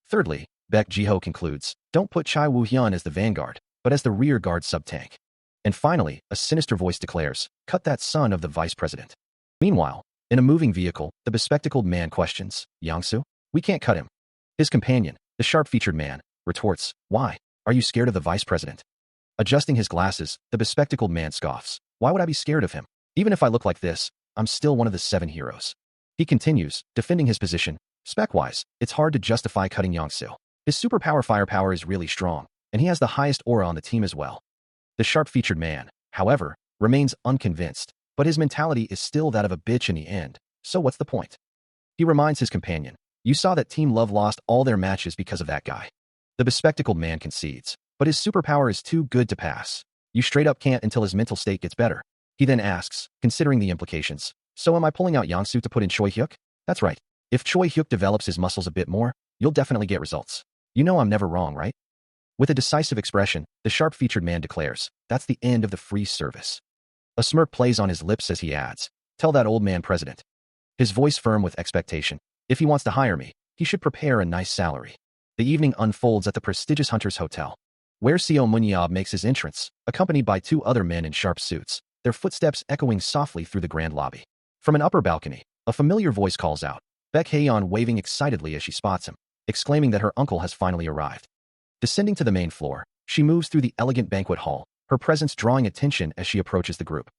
Thirdly, Baek Jiho concludes, don't put Chai Woo-hyun as the vanguard, but as the rear guard sub-tank. And finally, a sinister voice declares, cut that son of the vice president. Meanwhile, in a moving vehicle, the bespectacled man questions, Yangsu? We can't cut him. His companion, the sharp-featured man, retorts, why? Are you scared of the vice president? Adjusting his glasses, the bespectacled man scoffs, why would I be scared of him? Even if I look like this, I'm still one of the 7 heroes. He continues, defending his position, spec-wise, it's hard to justify cutting Yangsu. His superpower firepower is really strong, and he has the highest aura on the team as well. The sharp-featured man, however, remains unconvinced, but his mentality is still that of a bitch in the end, so what's the point? He reminds his companion, you saw that Team Love lost all their matches because of that guy. The bespectacled man concedes, but his superpower is too good to pass. You straight up can't until his mental state gets better. He then asks, considering the implications, so am I pulling out Yangsu to put in Choi Hyuk? That's right. If Choi Hyuk develops his muscles a bit more, you'll definitely get results. You know I'm never wrong, right? With a decisive expression, the sharp-featured man declares, that's the end of the free service. A smirk plays on his lips as he adds, tell that old man president. His voice firm with expectation. If he wants to hire me, he should prepare a nice salary. The evening unfolds at the prestigious Hunter's Hotel, where Seo Munyab makes his entrance, accompanied by 2 other men in sharp suits, their footsteps echoing softly through the grand lobby. From an upper balcony, A familiar voice calls out, Baek Haeyeon waving excitedly as she spots him, exclaiming that her uncle has finally arrived. Descending to the main floor, she moves through the elegant banquet hall, her presence drawing attention as she approaches the group.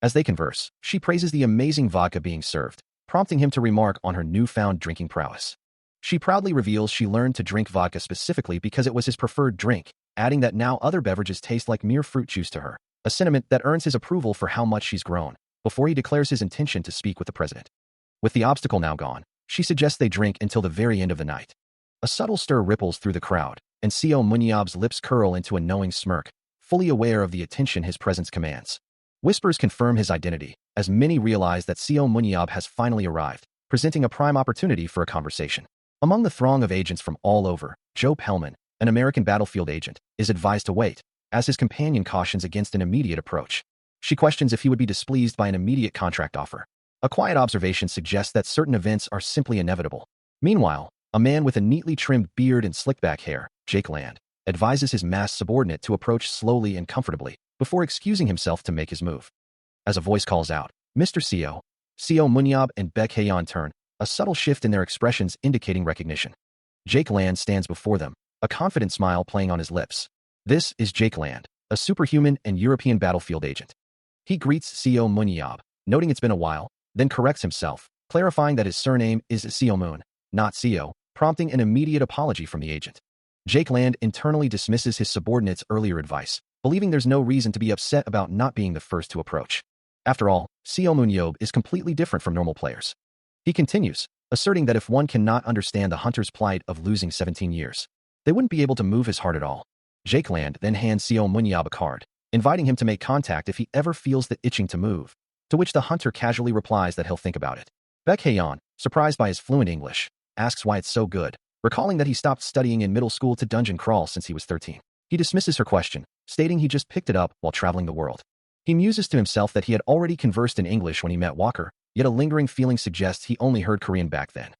As they converse, she praises the amazing vodka being served, prompting him to remark on her newfound drinking prowess. She proudly reveals she learned to drink vodka specifically because it was his preferred drink, adding that now other beverages taste like mere fruit juice to her, a sentiment that earns his approval for how much she's grown, before he declares his intention to speak with the president. With the obstacle now gone, she suggests they drink until the very end of the night. A subtle stir ripples through the crowd, and Seo Munyab's lips curl into a knowing smirk, fully aware of the attention his presence commands. Whispers confirm his identity, as many realize that Seo Munyab has finally arrived, presenting a prime opportunity for a conversation. Among the throng of agents from all over, Joe Pellman, an American battlefield agent, is advised to wait, as his companion cautions against an immediate approach. She questions if he would be displeased by an immediate contract offer. A quiet observation suggests that certain events are simply inevitable. Meanwhile, a man with a neatly trimmed beard and slick-back hair, Jake Land, advises his masked subordinate to approach slowly and comfortably, before excusing himself to make his move. As a voice calls out, Mr. Seo Munyab and Baek Haeyeon turn, a subtle shift in their expressions indicating recognition. Jake Land stands before them, a confident smile playing on his lips. This is Jake Land, a superhuman and European battlefield agent. He greets Seo Munyab, noting it's been a while, then corrects himself, clarifying that his surname is Seo Moon, not Seo, prompting an immediate apology from the agent. Jake Land internally dismisses his subordinate's earlier advice, believing there's no reason to be upset about not being the first to approach. After all, Seo Munyab is completely different from normal players. He continues, asserting that if one cannot understand the hunter's plight of losing 17 years, they wouldn't be able to move his heart at all. Jake Land then hands Seo Munyab a card, inviting him to make contact if he ever feels the itching to move, to which the hunter casually replies that he'll think about it. Baek Haeyeon, surprised by his fluent English, asks why it's so good, recalling that he stopped studying in middle school to dungeon crawl since he was 13. He dismisses her question, stating he just picked it up while traveling the world. He muses to himself that he had already conversed in English when he met Walker, yet a lingering feeling suggests he only heard Korean back then.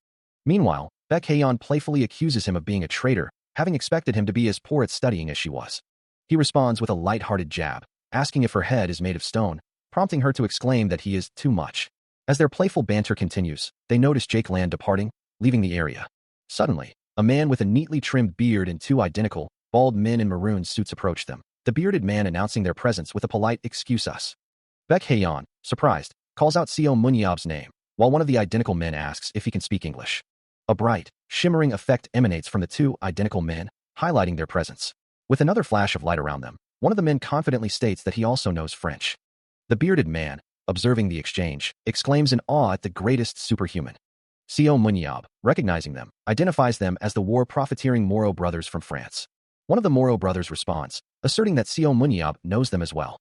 Meanwhile, Baek Haeyeon playfully accuses him of being a traitor, having expected him to be as poor at studying as she was. He responds with a light-hearted jab, asking if her head is made of stone, prompting her to exclaim that he is too much. As their playful banter continues, they notice Jake Land departing, leaving the area. Suddenly, a man with a neatly trimmed beard and two identical, bald men in maroon suits approach them, the bearded man announcing their presence with a polite "excuse us." Baek Haeyeon, surprised, calls out Seo Munyab's name, while one of the identical men asks if he can speak English. A bright, shimmering effect emanates from the two identical men, highlighting their presence. With another flash of light around them, one of the men confidently states that he also knows French. The bearded man, observing the exchange, exclaims in awe at the greatest superhuman. Seo Munyab, recognizing them, identifies them as the war-profiteering Moreau brothers from France. One of the Moreau brothers responds, asserting that Seo Munyab knows them as well.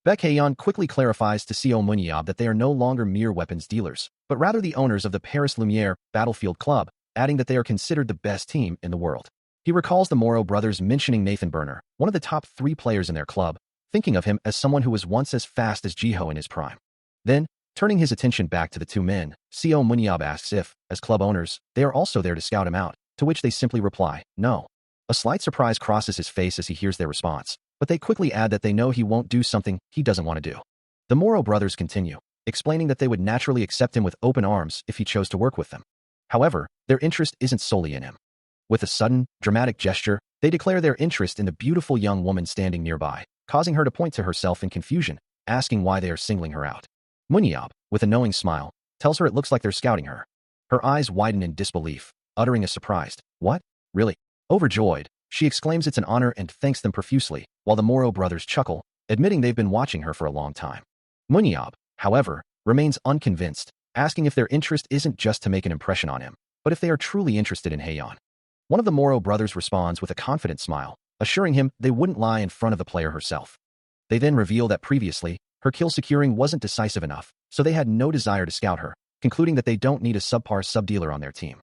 Baek Haeyeon quickly clarifies to Seo Munyab that they are no longer mere weapons dealers, but rather the owners of the Paris Lumiere Battlefield Club, adding that they are considered the best team in the world. He recalls the Moreau brothers mentioning Nathan Burner, one of the top 3 players in their club, thinking of him as someone who was once as fast as Jiho in his prime. Then, turning his attention back to the two men, Seo Munyab asks if, as club owners, they are also there to scout him out, to which they simply reply, no. A slight surprise crosses his face as he hears their response, but they quickly add that they know he won't do something he doesn't want to do. The Moreau brothers continue, explaining that they would naturally accept him with open arms if he chose to work with them. However, their interest isn't solely in him. With a sudden, dramatic gesture, they declare their interest in the beautiful young woman standing nearby, causing her to point to herself in confusion, asking why they are singling her out. Munyab, with a knowing smile, tells her it looks like they're scouting her. Her eyes widen in disbelief, uttering a surprised, "What? Really?" Overjoyed, she exclaims it's an honor and thanks them profusely, while the Moreau brothers chuckle, admitting they've been watching her for a long time. Munyab, however, remains unconvinced, asking if their interest isn't just to make an impression on him, but if they are truly interested in Haeyeon. One of the Moreau brothers responds with a confident smile, assuring him they wouldn't lie in front of the player herself. They then reveal that previously, her kill securing wasn't decisive enough, so they had no desire to scout her, concluding that they don't need a subpar sub-dealer on their team.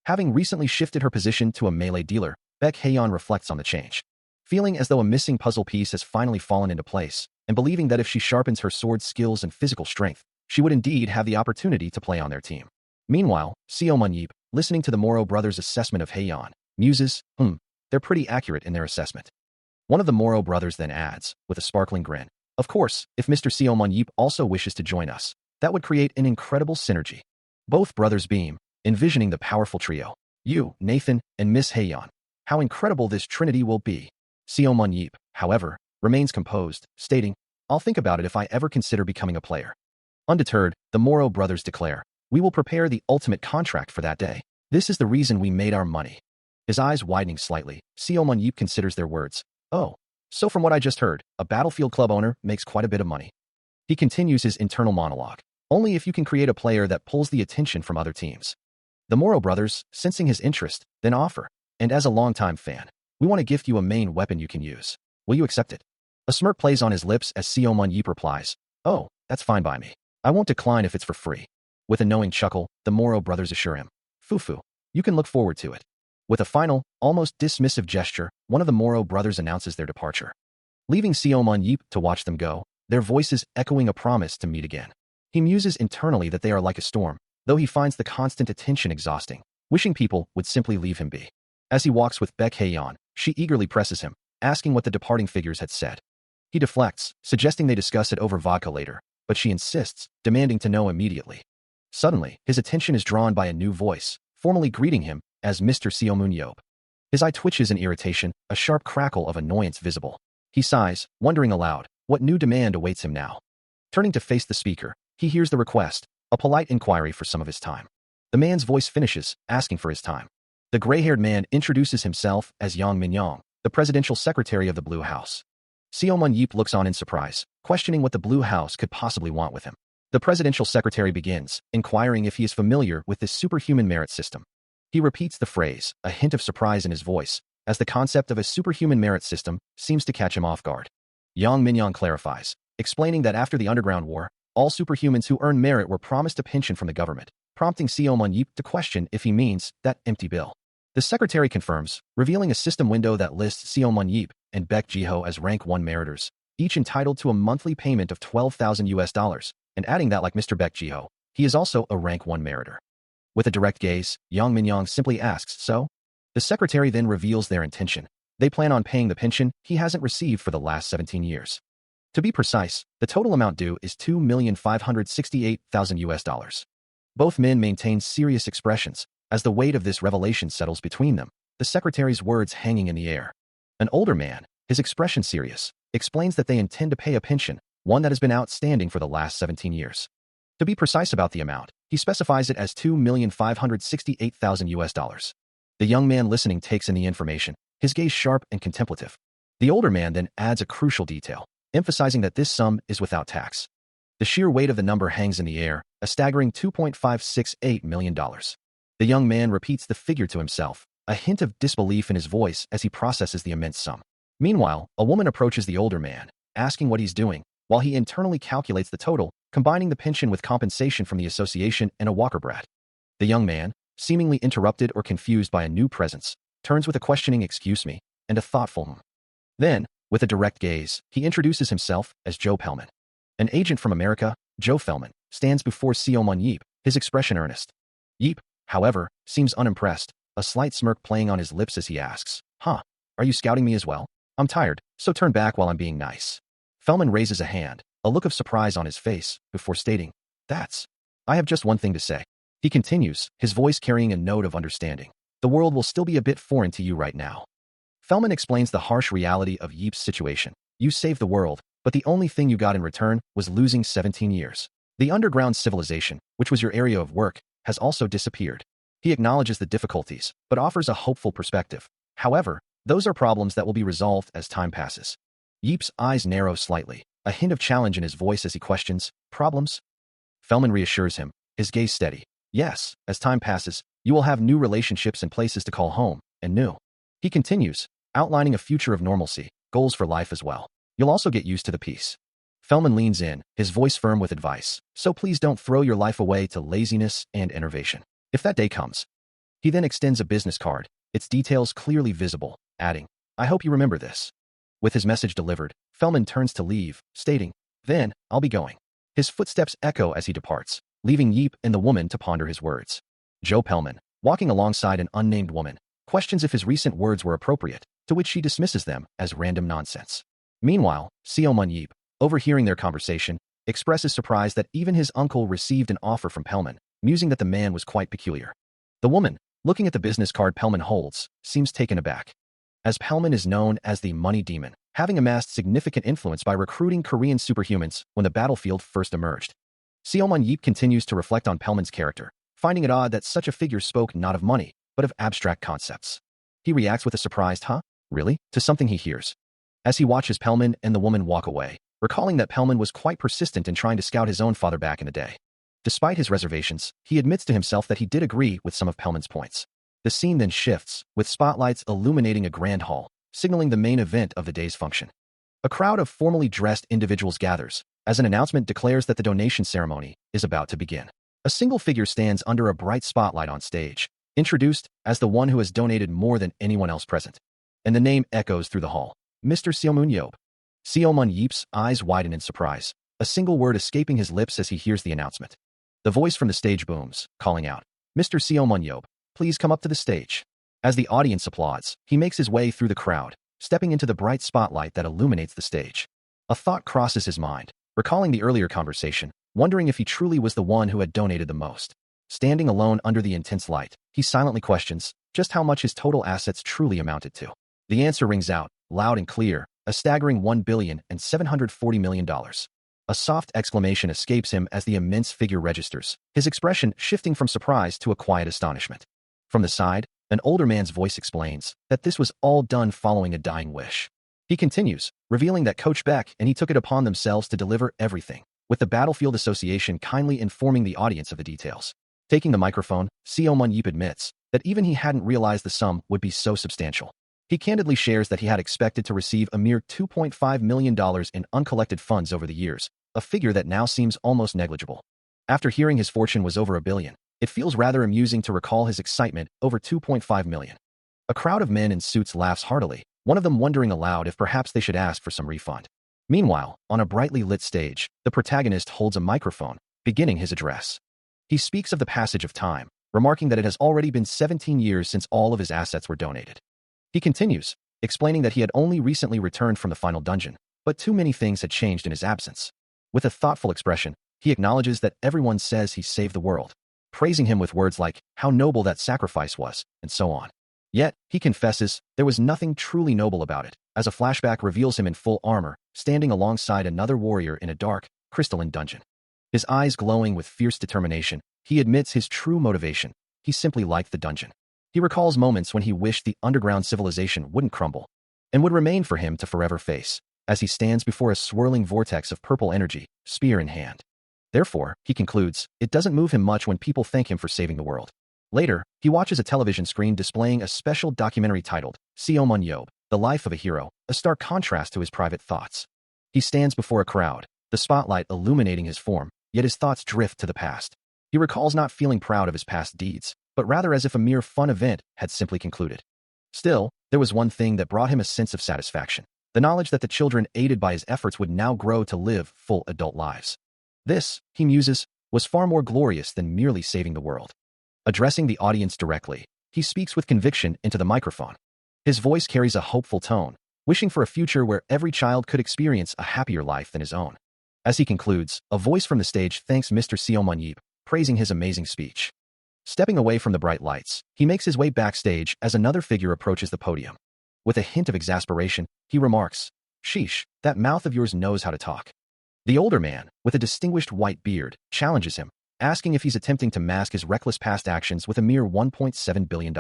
Having recently shifted her position to a melee dealer, Baek Haeyeon reflects on the change. Feeling as though a missing puzzle piece has finally fallen into place, and believing that if she sharpens her sword skills and physical strength, she would indeed have the opportunity to play on their team. Meanwhile, Seo Munyab, listening to the Moreau brothers' assessment of Haeyeon, muses, they're pretty accurate in their assessment. One of the Moreau brothers then adds, with a sparkling grin, of course, if Mr. Seo Munyab also wishes to join us, that would create an incredible synergy. Both brothers beam, envisioning the powerful trio. You, Nathan, and Miss Haeyeon. How incredible this trinity will be. Seo Mun-yeep, however, remains composed, stating, I'll think about it if I ever consider becoming a player. Undeterred, the Moro brothers declare, we will prepare the ultimate contract for that day. This is the reason we made our money. His eyes widening slightly, Seo Mun-yeep considers their words. Oh, so from what I just heard, a Battlefield Club owner makes quite a bit of money. He continues his internal monologue. Only if you can create a player that pulls the attention from other teams. The Moro brothers, sensing his interest, then offer, and as a longtime fan, we want to gift you a main weapon you can use. Will you accept it? A smirk plays on his lips as Seo Mun-yeep replies, oh, that's fine by me. I won't decline if it's for free. With a knowing chuckle, the Moro brothers assure him, Fufu, you can look forward to it. With a final, almost dismissive gesture, one of the Moro brothers announces their departure. Leaving Seo Mun-yeep to watch them go, their voices echoing a promise to meet again. He muses internally that they are like a storm, though he finds the constant attention exhausting, wishing people would simply leave him be. As he walks with Baek Haeyeon, she eagerly presses him, asking what the departing figures had said. He deflects, suggesting they discuss it over vodka later, but she insists, demanding to know immediately. Suddenly, his attention is drawn by a new voice, formally greeting him as Mr. Seo Mun-yeop. His eye twitches in irritation, a sharp crackle of annoyance visible. He sighs, wondering aloud, what new demand awaits him now? Turning to face the speaker, he hears the request, a polite inquiry for some of his time. The man's voice finishes, asking for his time. The gray-haired man introduces himself as Yang Min-yong, the presidential secretary of the Blue House. Seo Mun-yeep looks on in surprise, questioning what the Blue House could possibly want with him. The presidential secretary begins, inquiring if he is familiar with this superhuman merit system. He repeats the phrase, a hint of surprise in his voice, as the concept of a superhuman merit system seems to catch him off guard. Yang Min-yong clarifies, explaining that after the Underground War, all superhumans who earn merit were promised a pension from the government, prompting Seo Mun-yeep to question if he means that empty bill. The secretary confirms, revealing a system window that lists Seo Mun-yeep and Baek Ji-ho as rank 1 meriters, each entitled to a monthly payment of $12,000, and adding that like Mr. Baek Ji-ho, he is also a rank 1 meritor. With a direct gaze, Yang Min-yong simply asks, so? The secretary then reveals their intention. They plan on paying the pension he hasn't received for the last 17 years. To be precise, the total amount due is $2,568,000. Both men maintain serious expressions, as the weight of this revelation settles between them, the secretary's words hanging in the air. An older man, his expression serious, explains that they intend to pay a pension, one that has been outstanding for the last 17 years. To be precise about the amount, he specifies it as $2,568,000. The young man listening takes in the information, his gaze sharp and contemplative. The older man then adds a crucial detail, emphasizing that this sum is without tax. The sheer weight of the number hangs in the air, a staggering $2.568 million. The young man repeats the figure to himself, a hint of disbelief in his voice as he processes the immense sum. Meanwhile, a woman approaches the older man, asking what he's doing, while he internally calculates the total, combining the pension with compensation from the association and a walker brat. The young man, seemingly interrupted or confused by a new presence, turns with a questioning excuse me, and a thoughtful hmm. Then, with a direct gaze, he introduces himself as Joe Pellman. An agent from America, Joe Pellman, stands before Seo Mun-yeep, his expression earnest. Yeep, however, seems unimpressed, a slight smirk playing on his lips as he asks, huh, are you scouting me as well? I'm tired, so turn back while I'm being nice. Pellman raises a hand, a look of surprise on his face, before stating, I have just one thing to say. He continues, his voice carrying a note of understanding. The world will still be a bit foreign to you right now. Pellman explains the harsh reality of Yeep's situation. You saved the world, but the only thing you got in return was losing 17 years. The underground civilization, which was your area of work, has also disappeared. He acknowledges the difficulties, but offers a hopeful perspective. However, those are problems that will be resolved as time passes. Yeep's eyes narrow slightly, a hint of challenge in his voice as he questions, problems? Pellman reassures him, his gaze steady. Yes, as time passes, you will have new relationships and places to call home, and new. He continues, outlining a future of normalcy, goals for life as well. You'll also get used to the peace. Pellman leans in, his voice firm with advice, so please don't throw your life away to laziness and enervation. If that day comes. He then extends a business card, its details clearly visible, adding, I hope you remember this. With his message delivered, Pellman turns to leave, stating, then, I'll be going. His footsteps echo as he departs, leaving Yeep and the woman to ponder his words. Joe Pellman, walking alongside an unnamed woman, questions if his recent words were appropriate, to which she dismisses them as random nonsense. Meanwhile, Seo Mun-yeep, overhearing their conversation, expresses surprise that even his uncle received an offer from Pellman, musing that the man was quite peculiar. The woman, looking at the business card Pelman holds, seems taken aback. As Pelman is known as the money demon, having amassed significant influence by recruiting Korean superhumans when the battlefield first emerged. Seomun Yeep continues to reflect on Pelman's character, finding it odd that such a figure spoke not of money, but of abstract concepts. He reacts with a surprised, "Huh? Really?" to something he hears. As he watches Pelman and the woman walk away, recalling that Pelman was quite persistent in trying to scout his own father back in the day. Despite his reservations, he admits to himself that he did agree with some of Pelman's points. The scene then shifts, with spotlights illuminating a grand hall, signaling the main event of the day's function. A crowd of formally dressed individuals gathers, as an announcement declares that the donation ceremony is about to begin. A single figure stands under a bright spotlight on stage, introduced as the one who has donated more than anyone else present. And the name echoes through the hall, Mr. Seomun Yeop. Seomun Yeep's eyes widen in surprise, a single word escaping his lips as he hears the announcement. The voice from the stage booms, calling out, "Mr. Seomun Yeop, please come up to the stage." As the audience applauds, he makes his way through the crowd, stepping into the bright spotlight that illuminates the stage. A thought crosses his mind, recalling the earlier conversation, wondering if he truly was the one who had donated the most. Standing alone under the intense light, he silently questions just how much his total assets truly amounted to. The answer rings out, loud and clear, a staggering $1,740,000,000. A soft exclamation escapes him as the immense figure registers, his expression shifting from surprise to a quiet astonishment. From the side, an older man's voice explains that this was all done following a dying wish. He continues, revealing that Coach Beck and he took it upon themselves to deliver everything, with the Battlefield Association kindly informing the audience of the details. Taking the microphone, Seomun Yeep admits that even he hadn't realized the sum would be so substantial. He candidly shares that he had expected to receive a mere $2.5 million in uncollected funds over the years, a figure that now seems almost negligible. After hearing his fortune was over $1 billion, it feels rather amusing to recall his excitement over $2.5 million. A crowd of men in suits laughs heartily, one of them wondering aloud if perhaps they should ask for some refund. Meanwhile, on a brightly lit stage, the protagonist holds a microphone, beginning his address. He speaks of the passage of time, remarking that it has already been 17 years since all of his assets were donated. He continues, explaining that he had only recently returned from the final dungeon, but too many things had changed in his absence. With a thoughtful expression, he acknowledges that everyone says he saved the world, praising him with words like how noble that sacrifice was, and so on. Yet, he confesses, there was nothing truly noble about it, as a flashback reveals him in full armor, standing alongside another warrior in a dark, crystalline dungeon. His eyes glowing with fierce determination, he admits his true motivation. He simply liked the dungeon. He recalls moments when he wished the underground civilization wouldn't crumble, and would remain for him to forever face, as he stands before a swirling vortex of purple energy, spear in hand. Therefore, he concludes, it doesn't move him much when people thank him for saving the world. Later, he watches a television screen displaying a special documentary titled, Seomun Yeop, The Life of a Hero, a stark contrast to his private thoughts. He stands before a crowd, the spotlight illuminating his form, yet his thoughts drift to the past. He recalls not feeling proud of his past deeds, but rather as if a mere fun event had simply concluded. Still, there was one thing that brought him a sense of satisfaction, the knowledge that the children aided by his efforts would now grow to live full adult lives. This, he muses, was far more glorious than merely saving the world. Addressing the audience directly, he speaks with conviction into the microphone. His voice carries a hopeful tone, wishing for a future where every child could experience a happier life than his own. As he concludes, a voice from the stage thanks Mr. Seomun Yeep, praising his amazing speech. Stepping away from the bright lights, he makes his way backstage as another figure approaches the podium. With a hint of exasperation, he remarks, "Sheesh, that mouth of yours knows how to talk." The older man, with a distinguished white beard, challenges him, asking if he's attempting to mask his reckless past actions with a mere $1.7 billion.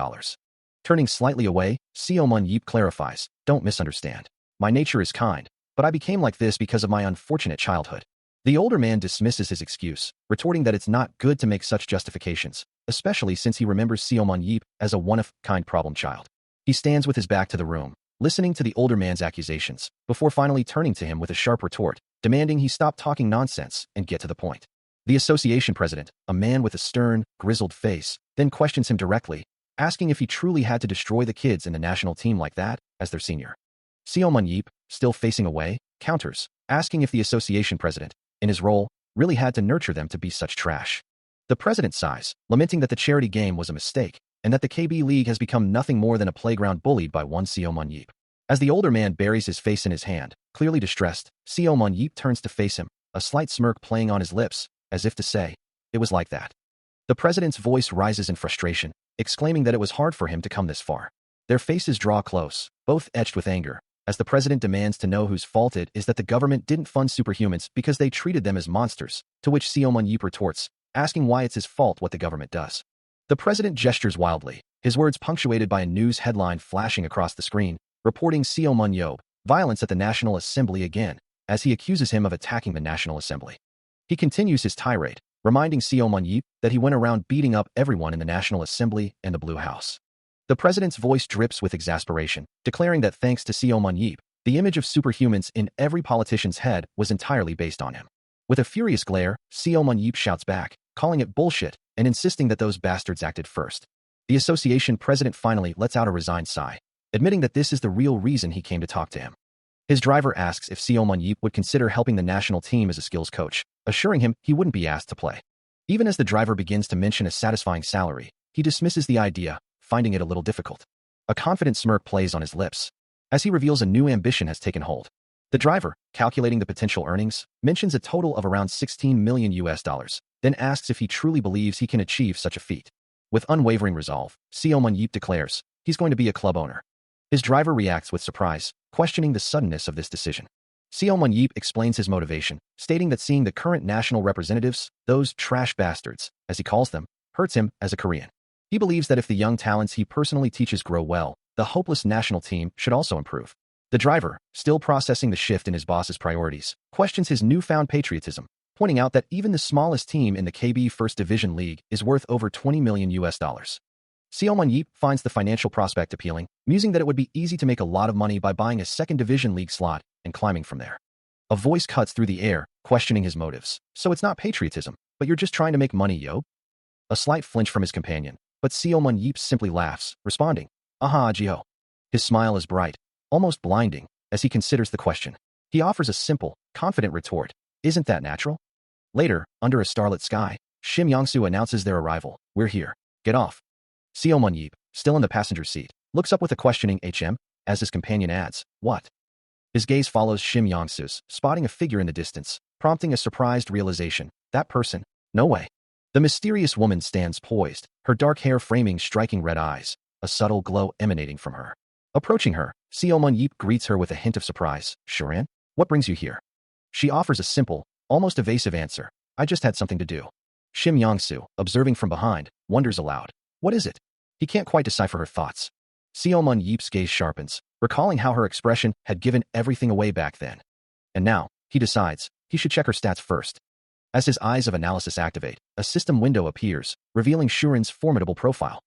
Turning slightly away, Seomun Yeep clarifies, "Don't misunderstand. My nature is kind, but I became like this because of my unfortunate childhood." The older man dismisses his excuse, retorting that it's not good to make such justifications, especially since he remembers Seomun Yeep as a one-of-kind problem child. He stands with his back to the room, listening to the older man's accusations, before finally turning to him with a sharp retort, demanding he stop talking nonsense and get to the point. The association president, a man with a stern, grizzled face, then questions him directly, asking if he truly had to destroy the kids in the national team like that, as their senior. Seomun Yeep, still facing away, counters, asking if the association president, in his role, really had to nurture them to be such trash. The president sighs, lamenting that the charity game was a mistake, and that the KB League has become nothing more than a playground bullied by one Seomun Yeep. As the older man buries his face in his hand, clearly distressed, Seomun Yeep turns to face him, a slight smirk playing on his lips, as if to say, "It was like that." The president's voice rises in frustration, exclaiming that it was hard for him to come this far. Their faces draw close, both etched with anger, as the president demands to know whose fault it is that the government didn't fund superhumans because they treated them as monsters, to which Seo Mun-yeep retorts, asking why it's his fault what the government does. The president gestures wildly, his words punctuated by a news headline flashing across the screen, reporting Seo Mun-yeop, violence at the National Assembly again, as he accuses him of attacking the National Assembly. He continues his tirade, reminding Seo Mun-yeop that he went around beating up everyone in the National Assembly and the Blue House. The president's voice drips with exasperation, declaring that thanks to Seo Mun-yeop, the image of superhumans in every politician's head was entirely based on him. With a furious glare, Seo Mun-yeop shouts back, calling it bullshit, and insisting that those bastards acted first. The association president finally lets out a resigned sigh, admitting that this is the real reason he came to talk to him. His driver asks if Seo Mun-yeop would consider helping the national team as a skills coach, assuring him he wouldn't be asked to play. Even as the driver begins to mention a satisfying salary, he dismisses the idea, finding it a little difficult. A confident smirk plays on his lips, as he reveals a new ambition has taken hold. The driver, calculating the potential earnings, mentions a total of around $16 million, then asks if he truly believes he can achieve such a feat. With unwavering resolve, Seo Mun-yeop declares he's going to be a club owner. His driver reacts with surprise, questioning the suddenness of this decision. Seo Mun-yeop explains his motivation, stating that seeing the current national representatives, those trash bastards, as he calls them, hurts him as a Korean. He believes that if the young talents he personally teaches grow well, the hopeless national team should also improve. The driver, still processing the shift in his boss's priorities, questions his newfound patriotism, pointing out that even the smallest team in the KB First Division League is worth over $20 million. Seo Mun-yeop finds the financial prospect appealing, musing that it would be easy to make a lot of money by buying a second division league slot and climbing from there. A voice cuts through the air, questioning his motives. So it's not patriotism, but you're just trying to make money, yo? A slight flinch from his companion, but Seo Mun-yeop simply laughs, responding, "Aha, Jiho." His smile is bright, almost blinding, as he considers the question. He offers a simple, confident retort. Isn't that natural? Later, under a starlit sky, Shim Yong-soo announces their arrival. We're here. Get off. Seo Mun-yeop, still in the passenger seat, looks up with a questioning HM, as his companion adds, what? His gaze follows Shim Yong-soo's, spotting a figure in the distance, prompting a surprised realization. That person? No way. The mysterious woman stands poised, her dark hair framing striking red eyes, a subtle glow emanating from her. Approaching her, Seo Mun-yeop greets her with a hint of surprise. Sharan? What brings you here? She offers a simple, almost evasive answer. I just had something to do. Shim Yong-soo, observing from behind, wonders aloud. What is it? He can't quite decipher her thoughts. Seo Mun-yeop's gaze sharpens, recalling how her expression had given everything away back then. And now, he decides, he should check her stats first. As his eyes of analysis activate, a system window appears, revealing Shuren's formidable profile.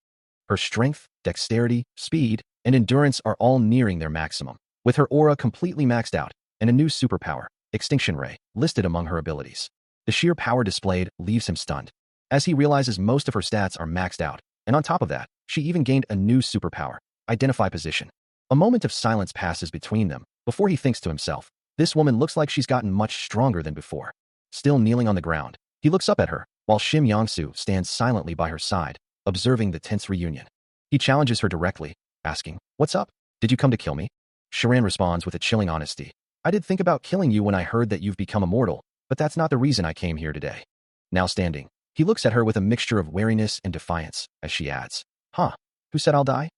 Her strength, dexterity, speed, and endurance are all nearing their maximum, with her aura completely maxed out, and a new superpower, Extinction Ray, listed among her abilities. The sheer power displayed leaves him stunned, as he realizes most of her stats are maxed out, and on top of that, she even gained a new superpower, Identify Position. A moment of silence passes between them, before he thinks to himself, this woman looks like she's gotten much stronger than before. Still kneeling on the ground, he looks up at her, while Shim Yong-soo stands silently by her side, observing the tense reunion. He challenges her directly, asking, what's up? Did you come to kill me? Sharan responds with a chilling honesty. I did think about killing you when I heard that you've become immortal, but that's not the reason I came here today. Now standing, he looks at her with a mixture of wariness and defiance, as she adds, huh, who said I'll die?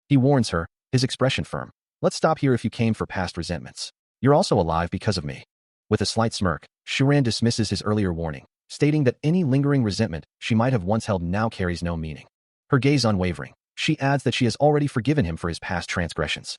He warns her, his expression firm. Let's stop here if you came for past resentments. You're also alive because of me. With a slight smirk, Sharan dismisses his earlier warning, stating that any lingering resentment she might have once held now carries no meaning. Her gaze unwavering, she adds that she has already forgiven him for his past transgressions.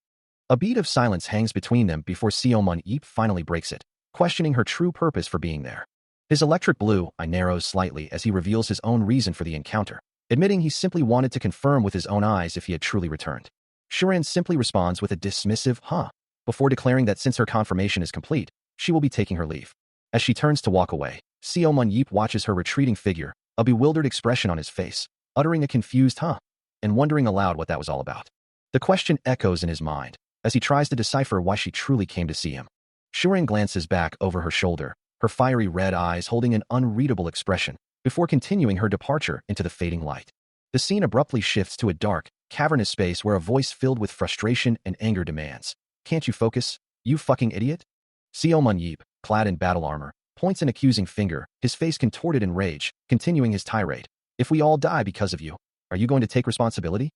A beat of silence hangs between them before Seo Mun-yeop finally breaks it, questioning her true purpose for being there. His electric blue eye narrows slightly as he reveals his own reason for the encounter, admitting he simply wanted to confirm with his own eyes if he had truly returned. Sharan simply responds with a dismissive, huh, before declaring that since her confirmation is complete, she will be taking her leave. As she turns to walk away, Seo Mun-yeop watches her retreating figure, a bewildered expression on his face, uttering a confused huh, and wondering aloud what that was all about. The question echoes in his mind, as he tries to decipher why she truly came to see him. Sharan glances back over her shoulder, her fiery red eyes holding an unreadable expression, before continuing her departure into the fading light. The scene abruptly shifts to a dark, cavernous space where a voice filled with frustration and anger demands, can't you focus, you fucking idiot? Seo Mun-yeop, clad in battle armor, points an accusing finger, his face contorted in rage, continuing his tirade. If we all die because of you, are you going to take responsibility?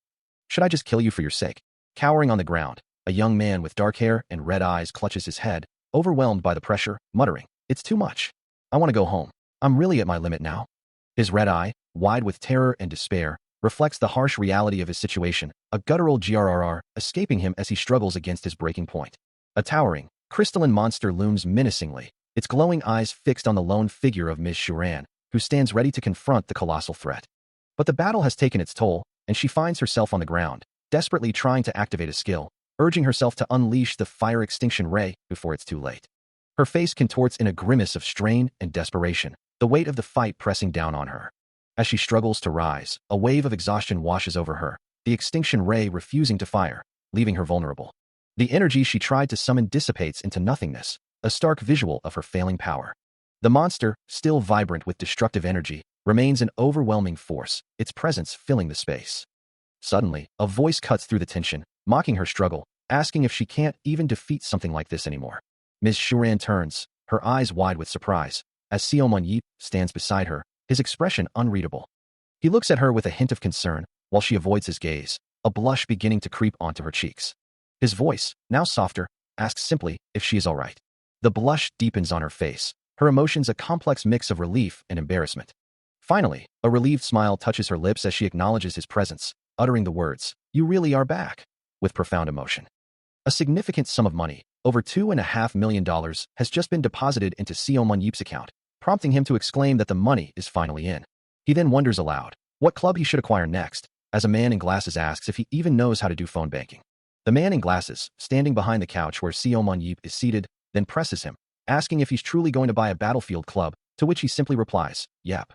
Should I just kill you for your sake? Cowering on the ground, a young man with dark hair and red eyes clutches his head, overwhelmed by the pressure, muttering, "It's too much. I want to go home. I'm really at my limit now." His red eye, wide with terror and despair, reflects the harsh reality of his situation, a guttural grrr escaping him as he struggles against his breaking point. A towering, crystalline monster looms menacingly, its glowing eyes fixed on the lone figure of Ms. Shuran, who stands ready to confront the colossal threat. But the battle has taken its toll, and she finds herself on the ground, desperately trying to activate a skill, urging herself to unleash the fire extinction ray before it's too late. Her face contorts in a grimace of strain and desperation, the weight of the fight pressing down on her. As she struggles to rise, a wave of exhaustion washes over her, the extinction ray refusing to fire, leaving her vulnerable. The energy she tried to summon dissipates into nothingness, a stark visual of her failing power. The monster, still vibrant with destructive energy, remains an overwhelming force, its presence filling the space. Suddenly, a voice cuts through the tension, mocking her struggle, asking if she can't even defeat something like this anymore. Ms. Shuran turns, her eyes wide with surprise, as Seomon Yeep stands beside her, his expression unreadable. He looks at her with a hint of concern, while she avoids his gaze, a blush beginning to creep onto her cheeks. His voice, now softer, asks simply if she is all right. The blush deepens on her face, her emotions a complex mix of relief and embarrassment. Finally, a relieved smile touches her lips as she acknowledges his presence, uttering the words, "You really are back," with profound emotion. A significant sum of money, over $2.5 million, has just been deposited into Seomon Yeep's account, prompting him to exclaim that the money is finally in. He then wonders aloud what club he should acquire next, as a man in glasses asks if he even knows how to do phone banking. The man in glasses, standing behind the couch where Seomon Yeep is seated, then presses him, asking if he's truly going to buy a Battlefield club, to which he simply replies, "Yep."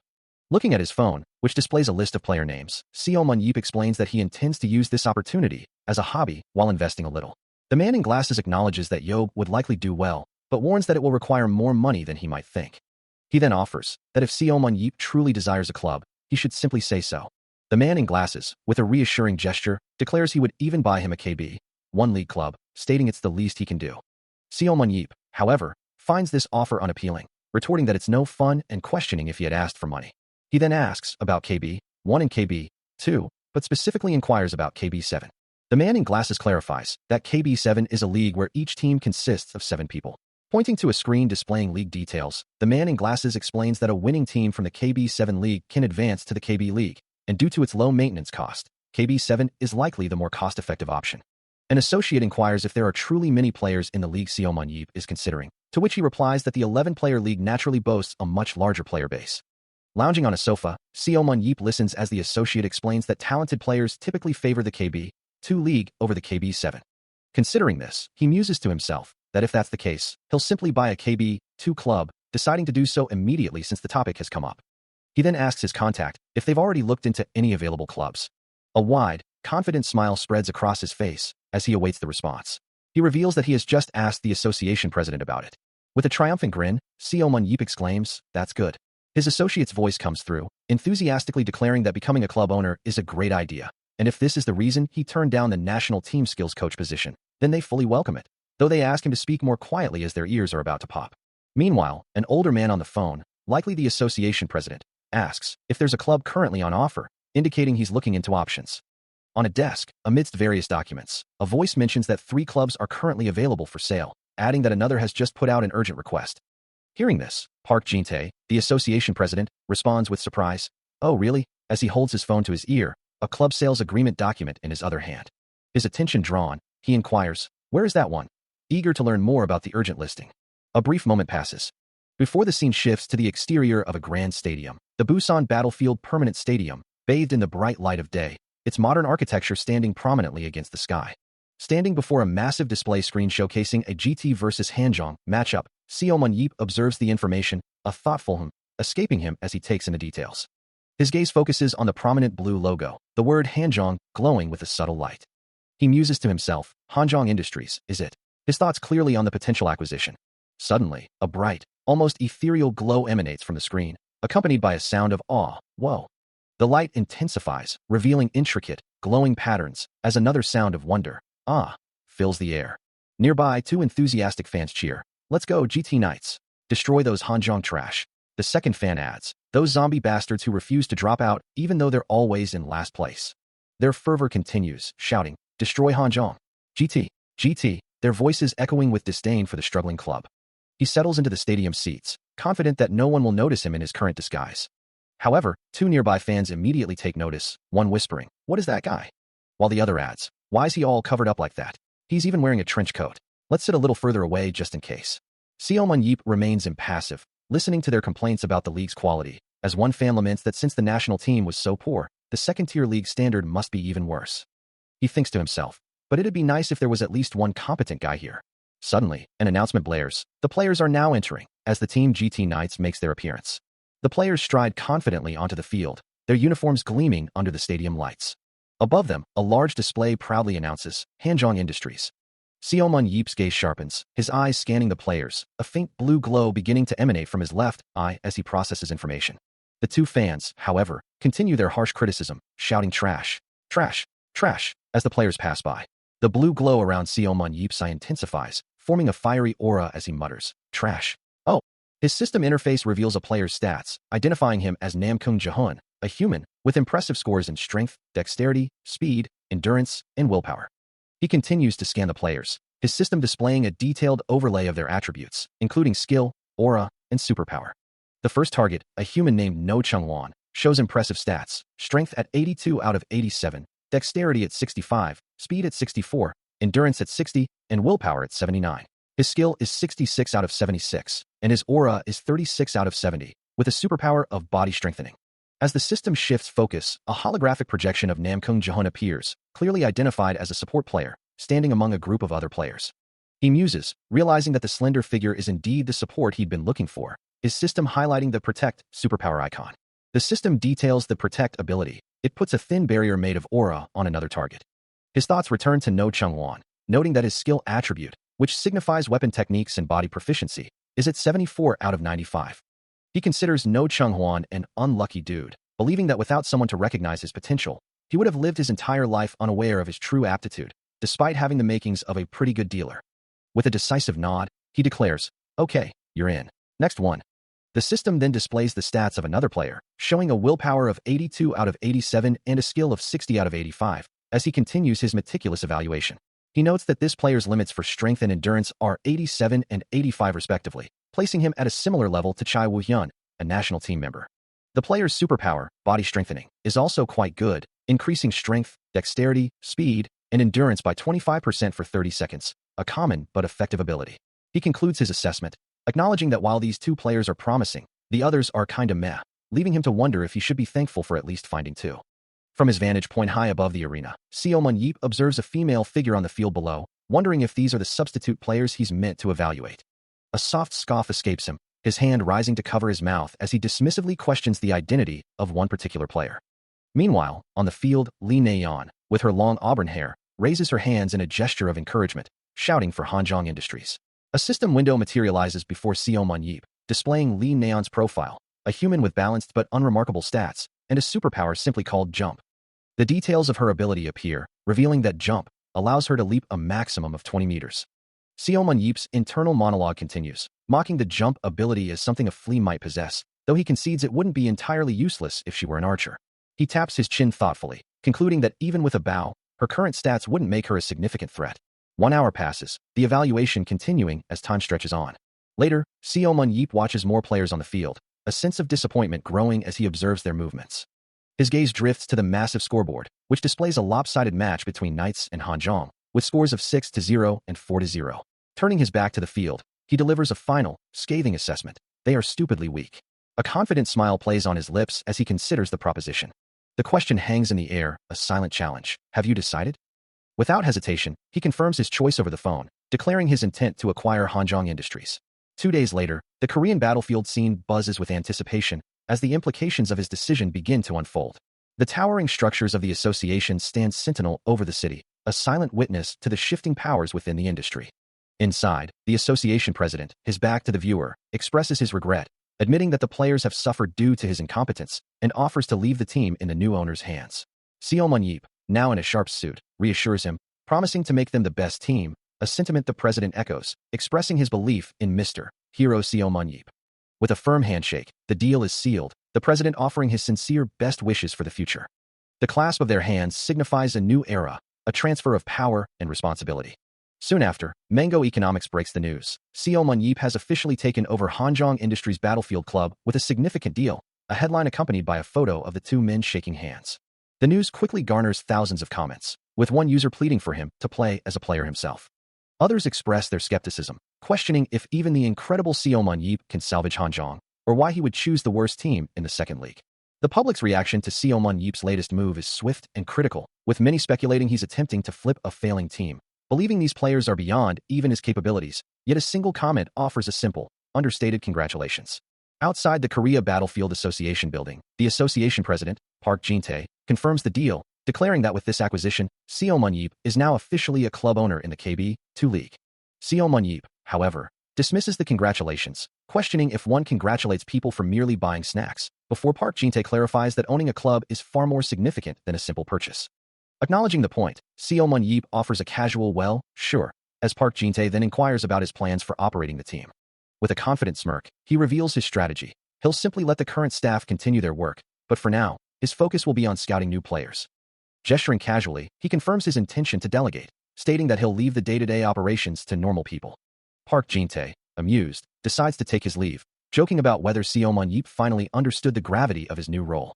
Looking at his phone, which displays a list of player names, Seomon Yeep explains that he intends to use this opportunity as a hobby while investing a little. The man in glasses acknowledges that Yob would likely do well, but warns that it will require more money than he might think. He then offers that if Seomon Yeep truly desires a club, he should simply say so. The man in glasses, with a reassuring gesture, declares he would even buy him a KB1 League club, stating it's the least he can do. Seomon Yeep, however, finds this offer unappealing, retorting that it's no fun and questioning if he had asked for money. He then asks about KB1 and KB2, but specifically inquires about KB7. The man in glasses clarifies that KB7 is a league where each team consists of 7 people. Pointing to a screen displaying league details, the man in glasses explains that a winning team from the KB7 league can advance to the KB league, and due to its low maintenance cost, KB7 is likely the more cost-effective option. An associate inquires if there are truly many players in the league Seomon Yeep is considering, to which he replies that the 11-player league naturally boasts a much larger player base. Lounging on a sofa, Seomon Yeep listens as the associate explains that talented players typically favor the KB2 league over the KB7. Considering this, he muses to himself that if that's the case, he'll simply buy a KB2 club, deciding to do so immediately since the topic has come up. He then asks his contact if they've already looked into any available clubs. A wide, confident smile spreads across his face as he awaits the response. He reveals that he has just asked the association president about it. With a triumphant grin, Seomon Yeep exclaims, "That's good." His associate's voice comes through, enthusiastically declaring that becoming a club owner is a great idea, and if this is the reason he turned down the national team skills coach position, then they fully welcome it, though they ask him to speak more quietly as their ears are about to pop. Meanwhile, an older man on the phone, likely the association president, asks if there's a club currently on offer, indicating he's looking into options. On a desk, amidst various documents, a voice mentions that 3 clubs are currently available for sale, adding that another has just put out an urgent request. Hearing this, Park Jin-tae, the association president, responds with surprise, "Oh really?" as he holds his phone to his ear, a club sales agreement document in his other hand. His attention drawn, he inquires, "Where is that one?" eager to learn more about the urgent listing. A brief moment passes. Before the scene shifts to the exterior of a grand stadium, the Busan Battlefield Permanent Stadium, bathed in the bright light of day, its modern architecture standing prominently against the sky. Standing before a massive display screen showcasing a GT versus Hanjong matchup, Seomon Yeep observes the information, a thoughtful hum, escaping him as he takes in the details. His gaze focuses on the prominent blue logo, the word Hanjong glowing with a subtle light. He muses to himself, Hanjong Industries, is it? His thoughts clearly on the potential acquisition. Suddenly, a bright, almost ethereal glow emanates from the screen, accompanied by a sound of awe, whoa. The light intensifies, revealing intricate, glowing patterns, as another sound of wonder, ah, fills the air. Nearby, 2 enthusiastic fans cheer, "Let's go, GT Knights. Destroy those Hanjong trash." The second fan adds, Those zombie bastards who refuse to drop out even though they're always in last place. Their fervor continues, shouting, "Destroy Hanzhong! GT! GT!" Their voices echoing with disdain for the struggling club. He settles into the stadium seats, confident that no one will notice him in his current disguise. However, two nearby fans immediately take notice, one whispering, "What is that guy?" While the other adds, "Why is he all covered up like that? He's even wearing a trench coat. Let's sit a little further away just in case." Seo Mun-yeep remains impassive, listening to their complaints about the league's quality, as one fan laments that since the national team was so poor, the second-tier league standard must be even worse. He thinks to himself, but it'd be nice if there was at least one competent guy here. Suddenly, an announcement blares. The players are now entering, as the Team GT Knights makes their appearance. The players stride confidently onto the field, their uniforms gleaming under the stadium lights. Above them, a large display proudly announces, Hanzhong Industries. Seo Mun-yeep's gaze sharpens, his eyes scanning the players, a faint blue glow beginning to emanate from his left eye as he processes information. The two fans, however, continue their harsh criticism, shouting trash, trash, trash, as the players pass by. The blue glow around Seo Mun-yeep's eye intensifies, forming a fiery aura as he mutters, "Trash." Oh. His system interface reveals a player's stats, identifying him as Namkung Jahun, a human, with impressive scores in strength, dexterity, speed, endurance, and willpower. He continues to scan the players, his system displaying a detailed overlay of their attributes, including skill, aura, and superpower. The first target, a human named No Chungwon, shows impressive stats, strength at 82 out of 87, dexterity at 65, speed at 64, endurance at 60, and willpower at 79. His skill is 66 out of 76, and his aura is 36 out of 70, with a superpower of body strengthening. As the system shifts focus, a holographic projection of Namkung Jahun appears, clearly identified as a support player, standing among a group of other players. He muses, realizing that the slender figure is indeed the support he'd been looking for, his system highlighting the Protect superpower icon. The system details the Protect ability. It puts a thin barrier made of aura on another target. His thoughts return to No Chungwon, noting that his skill attribute, which signifies weapon techniques and body proficiency, is at 74 out of 95. He considers No Chungwon an unlucky dude, believing that without someone to recognize his potential, he would have lived his entire life unaware of his true aptitude, despite having the makings of a pretty good dealer. With a decisive nod, he declares, "Okay, you're in. Next one." The system then displays the stats of another player, showing a willpower of 82 out of 87 and a skill of 60 out of 85, as he continues his meticulous evaluation. He notes that this player's limits for strength and endurance are 87 and 85 respectively, placing him at a similar level to Chai Woo-hyun, a national team member. The player's superpower, body strengthening, is also quite good, increasing strength, dexterity, speed, and endurance by 25% for 30 seconds, a common but effective ability. He concludes his assessment, acknowledging that while these two players are promising, the others are kinda meh, leaving him to wonder if he should be thankful for at least finding two. From his vantage point high above the arena, Seo Mun-yeep observes a female figure on the field below, wondering if these are the substitute players he's meant to evaluate. A soft scoff escapes him, his hand rising to cover his mouth as he dismissively questions the identity of one particular player. Meanwhile, on the field, Lee Na-yeon, with her long auburn hair, raises her hands in a gesture of encouragement, shouting for Hanzhong Industries. A system window materializes before Seo Mun-yeep, displaying Lee Na-yeon's profile, a human with balanced but unremarkable stats, and a superpower simply called Jump. The details of her ability appear, revealing that Jump allows her to leap a maximum of 20 meters. Seo Mun-yeep's internal monologue continues, mocking the Jump ability as something a flea might possess, though he concedes it wouldn't be entirely useless if she were an archer. He taps his chin thoughtfully, concluding that even with a bow, her current stats wouldn't make her a significant threat. 1 hour passes, the evaluation continuing as time stretches on. Later, Seo Mun-yeep watches more players on the field, a sense of disappointment growing as he observes their movements. His gaze drifts to the massive scoreboard, which displays a lopsided match between Knights and Hanzhong, with scores of 6-0 and 4-0. Turning his back to the field, he delivers a final, scathing assessment. They are stupidly weak. A confident smile plays on his lips as he considers the proposition. The question hangs in the air, a silent challenge. Have you decided? Without hesitation, he confirms his choice over the phone, declaring his intent to acquire Hanzhong Industries. 2 days later, the Korean battlefield scene buzzes with anticipation as the implications of his decision begin to unfold. The towering structures of the association stand sentinel over the city, a silent witness to the shifting powers within the industry. Inside, the association president, his back to the viewer, expresses his regret, admitting that the players have suffered due to his incompetence, and offers to leave the team in the new owner's hands. Seo Mun-yeep, now in a sharp suit, reassures him, promising to make them the best team, a sentiment the president echoes, expressing his belief in Mr. Hero Seo Mun-yeep. With a firm handshake, the deal is sealed, the president offering his sincere best wishes for the future. The clasp of their hands signifies a new era, a transfer of power and responsibility. Soon after, Mango Economics breaks the news. Seo Mun-yeep has officially taken over Hanjong Industries Battlefield Club with a significant deal, a headline accompanied by a photo of the two men shaking hands. The news quickly garners thousands of comments, with one user pleading for him to play as a player himself. Others express their skepticism, questioning if even the incredible Seo Mun-yeep can salvage Hanjong, or why he would choose the worst team in the second league. The public's reaction to Seo Mun-yeep's latest move is swift and critical, with many speculating he's attempting to flip a failing team, believing these players are beyond even his capabilities, yet a single comment offers a simple, understated congratulations. Outside the Korea Battlefield Association building, the association president, Park Jin-tae, confirms the deal, declaring that with this acquisition, Seo Mun-yeep is now officially a club owner in the KB2 League. Seo Mun-yeep, however, dismisses the congratulations, questioning if one congratulates people for merely buying snacks, before Park Jin-tae clarifies that owning a club is far more significant than a simple purchase. Acknowledging the point, Seo Mun-yeep offers a casual "well, sure," as Park Jin-tae then inquires about his plans for operating the team. With a confident smirk, he reveals his strategy. He'll simply let the current staff continue their work, but for now, his focus will be on scouting new players. Gesturing casually, he confirms his intention to delegate, stating that he'll leave the day-to-day operations to normal people. Park Jin-tae, amused, decides to take his leave, joking about whether Seo Mun-yeep finally understood the gravity of his new role.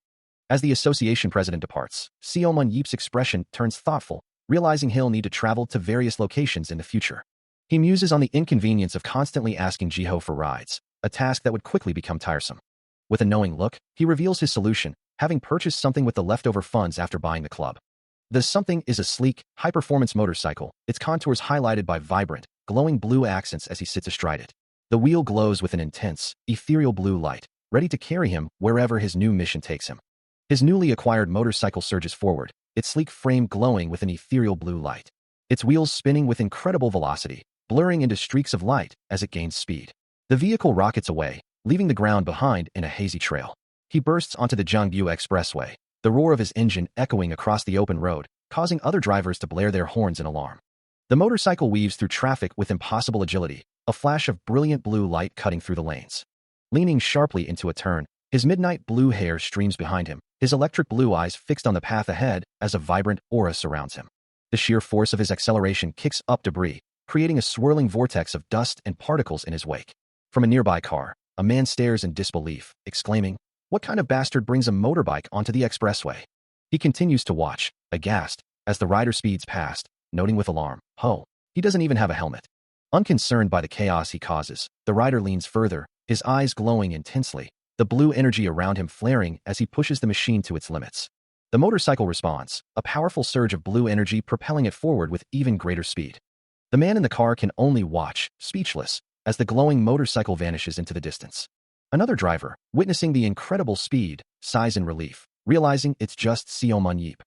As the association president departs, Seo Mun-yeep's expression turns thoughtful, realizing he'll need to travel to various locations in the future. He muses on the inconvenience of constantly asking Jiho for rides, a task that would quickly become tiresome. With a knowing look, he reveals his solution, having purchased something with the leftover funds after buying the club. The something is a sleek, high-performance motorcycle, its contours highlighted by vibrant, glowing blue accents as he sits astride it. The wheel glows with an intense, ethereal blue light, ready to carry him wherever his new mission takes him. His newly acquired motorcycle surges forward, its sleek frame glowing with an ethereal blue light. Its wheels spinning with incredible velocity, blurring into streaks of light as it gains speed. The vehicle rockets away, leaving the ground behind in a hazy trail. He bursts onto the Jeongbyu Expressway, the roar of his engine echoing across the open road, causing other drivers to blare their horns in alarm. The motorcycle weaves through traffic with impossible agility, a flash of brilliant blue light cutting through the lanes. Leaning sharply into a turn, his midnight blue hair streams behind him, his electric blue eyes fixed on the path ahead as a vibrant aura surrounds him. The sheer force of his acceleration kicks up debris, creating a swirling vortex of dust and particles in his wake. From a nearby car, a man stares in disbelief, exclaiming, "What kind of bastard brings a motorbike onto the expressway?" He continues to watch, aghast, as the rider speeds past, noting with alarm, "Oh, he doesn't even have a helmet." Unconcerned by the chaos he causes, the rider leans further, his eyes glowing intensely, the blue energy around him flaring as he pushes the machine to its limits. The motorcycle responds, a powerful surge of blue energy propelling it forward with even greater speed. The man in the car can only watch, speechless, as the glowing motorcycle vanishes into the distance. Another driver, witnessing the incredible speed, sighs in relief, realizing it's just Seo Mun-yeep.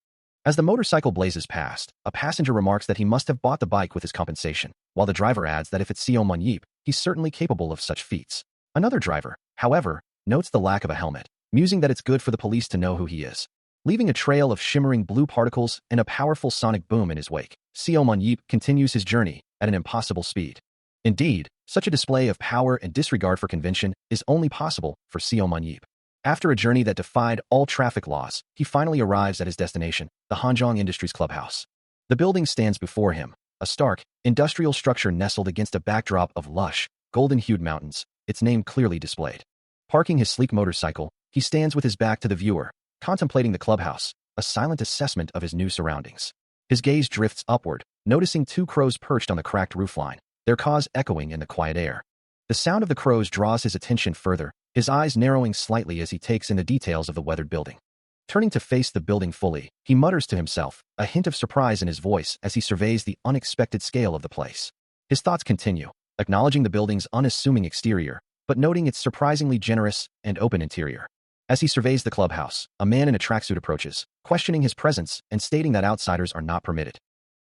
As the motorcycle blazes past, a passenger remarks that he must have bought the bike with his compensation, while the driver adds that if it's Seo Mun-yeep, he's certainly capable of such feats. Another driver, however, notes the lack of a helmet, musing that it's good for the police to know who he is. Leaving a trail of shimmering blue particles and a powerful sonic boom in his wake, Seo Mun-yeep continues his journey at an impossible speed. Indeed, such a display of power and disregard for convention is only possible for Seo Mun-yeep. After a journey that defied all traffic laws, he finally arrives at his destination, the Hanjong Industries Clubhouse. The building stands before him, a stark, industrial structure nestled against a backdrop of lush, golden-hued mountains, its name clearly displayed. Parking his sleek motorcycle, he stands with his back to the viewer, contemplating the clubhouse, a silent assessment of his new surroundings. His gaze drifts upward, noticing two crows perched on the cracked roofline, their caws echoing in the quiet air. The sound of the crows draws his attention further, his eyes narrowing slightly as he takes in the details of the weathered building. Turning to face the building fully, he mutters to himself, a hint of surprise in his voice as he surveys the unexpected scale of the place. His thoughts continue, acknowledging the building's unassuming exterior, but noting its surprisingly generous and open interior. As he surveys the clubhouse, a man in a tracksuit approaches, questioning his presence and stating that outsiders are not permitted.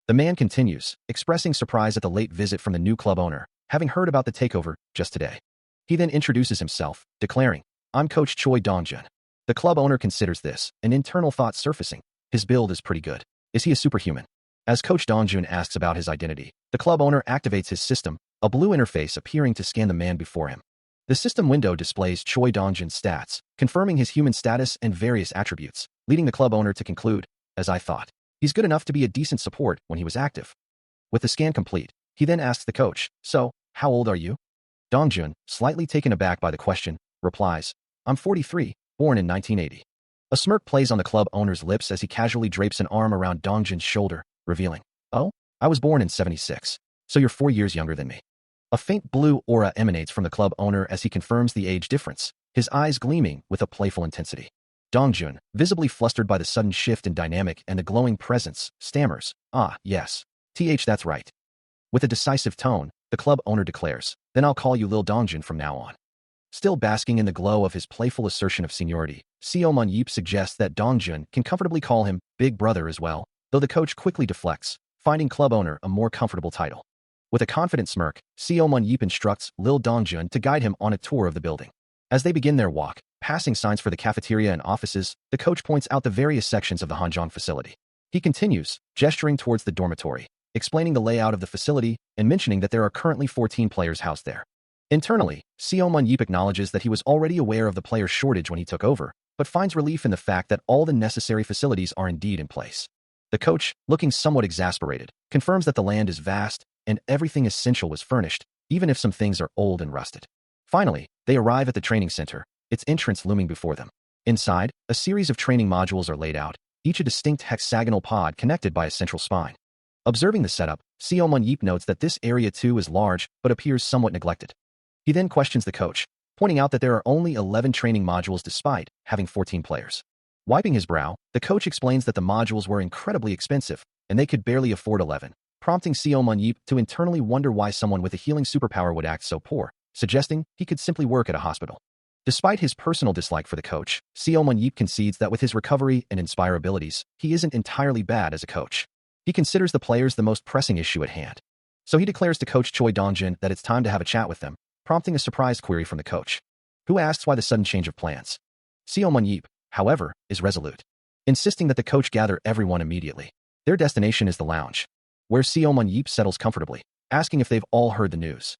The man continues, expressing surprise at the late visit from the new club owner, having heard about the takeover just today. He then introduces himself, declaring, "I'm Coach Choi Dongjun." The club owner considers this, an internal thought surfacing. His build is pretty good. Is he a superhuman? As Coach Dongjun asks about his identity, the club owner activates his system, a blue interface appearing to scan the man before him. The system window displays Choi Dongjun's stats, confirming his human status and various attributes, leading the club owner to conclude, as I thought, he's good enough to be a decent support when he was active. With the scan complete, he then asks the coach, so, how old are you? Dongjun, slightly taken aback by the question, replies, I'm 43, born in 1980. A smirk plays on the club owner's lips as he casually drapes an arm around Dongjun's shoulder, revealing, oh, I was born in 76, so you're 4 years younger than me. A faint blue aura emanates from the club owner as he confirms the age difference, his eyes gleaming with a playful intensity. Dongjun, visibly flustered by the sudden shift in dynamic and the glowing presence, stammers, ah, yes. That's right. With a decisive tone, the club owner declares, then I'll call you Lil Dongjun from now on. Still basking in the glow of his playful assertion of seniority, Seo Mun-yeep suggests that Dongjun can comfortably call him Big Brother as well, though the coach quickly deflects, finding club owner a more comfortable title. With a confident smirk, Seo Mun-yeep instructs Lil Dongjun to guide him on a tour of the building. As they begin their walk, passing signs for the cafeteria and offices, the coach points out the various sections of the Hanjong facility. He continues, gesturing towards the dormitory, explaining the layout of the facility and mentioning that there are currently 14 players housed there. Internally, Seo Mun-yeep acknowledges that he was already aware of the player shortage when he took over, but finds relief in the fact that all the necessary facilities are indeed in place. The coach, looking somewhat exasperated, confirms that the land is vast and everything essential was furnished, even if some things are old and rusted. Finally, they arrive at the training center, its entrance looming before them. Inside, a series of training modules are laid out, each a distinct hexagonal pod connected by a central spine. Observing the setup, Seo Mun-yeep notes that this area too is large but appears somewhat neglected. He then questions the coach, pointing out that there are only 11 training modules despite having 14 players. Wiping his brow, the coach explains that the modules were incredibly expensive, and they could barely afford 11, prompting Seo Mun-yeep to internally wonder why someone with a healing superpower would act so poor, suggesting he could simply work at a hospital. Despite his personal dislike for the coach, Seo Mun-yeep concedes that with his recovery and inspire abilities, he isn't entirely bad as a coach. He considers the players the most pressing issue at hand. So he declares to Coach Choi Dongjun that it's time to have a chat with them, prompting a surprise query from the coach, who asks why the sudden change of plans. Seo Mun-yeep, however, is resolute, insisting that the coach gather everyone immediately. Their destination is the lounge, where Seo Mun-yeep settles comfortably, asking if they've all heard the news.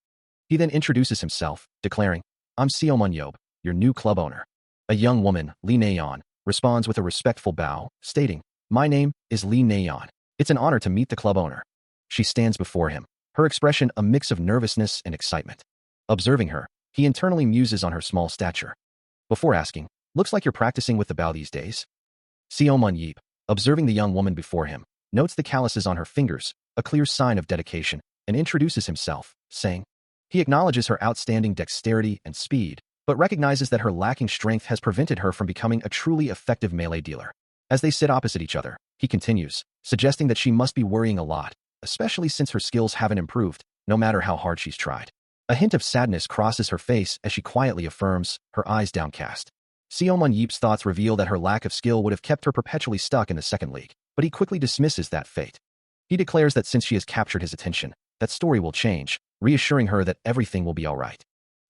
He then introduces himself, declaring, I'm Seo Mun-yeop, your new club owner. A young woman, Lee Nayeon, responds with a respectful bow, stating, my name is Lee Nayeon. It's an honor to meet the club owner. She stands before him, her expression a mix of nervousness and excitement. Observing her, he internally muses on her small stature. Before asking, looks like you're practicing with the bow these days? Seo Mun-yeep, observing the young woman before him, notes the calluses on her fingers, a clear sign of dedication, and introduces himself, saying, he acknowledges her outstanding dexterity and speed, but recognizes that her lacking strength has prevented her from becoming a truly effective melee dealer. As they sit opposite each other, he continues, suggesting that she must be worrying a lot, especially since her skills haven't improved, no matter how hard she's tried. A hint of sadness crosses her face as she quietly affirms, her eyes downcast. Seo Mun-yeep's thoughts reveal that her lack of skill would have kept her perpetually stuck in the second league, but he quickly dismisses that fate. He declares that since she has captured his attention, that story will change, reassuring her that everything will be all right.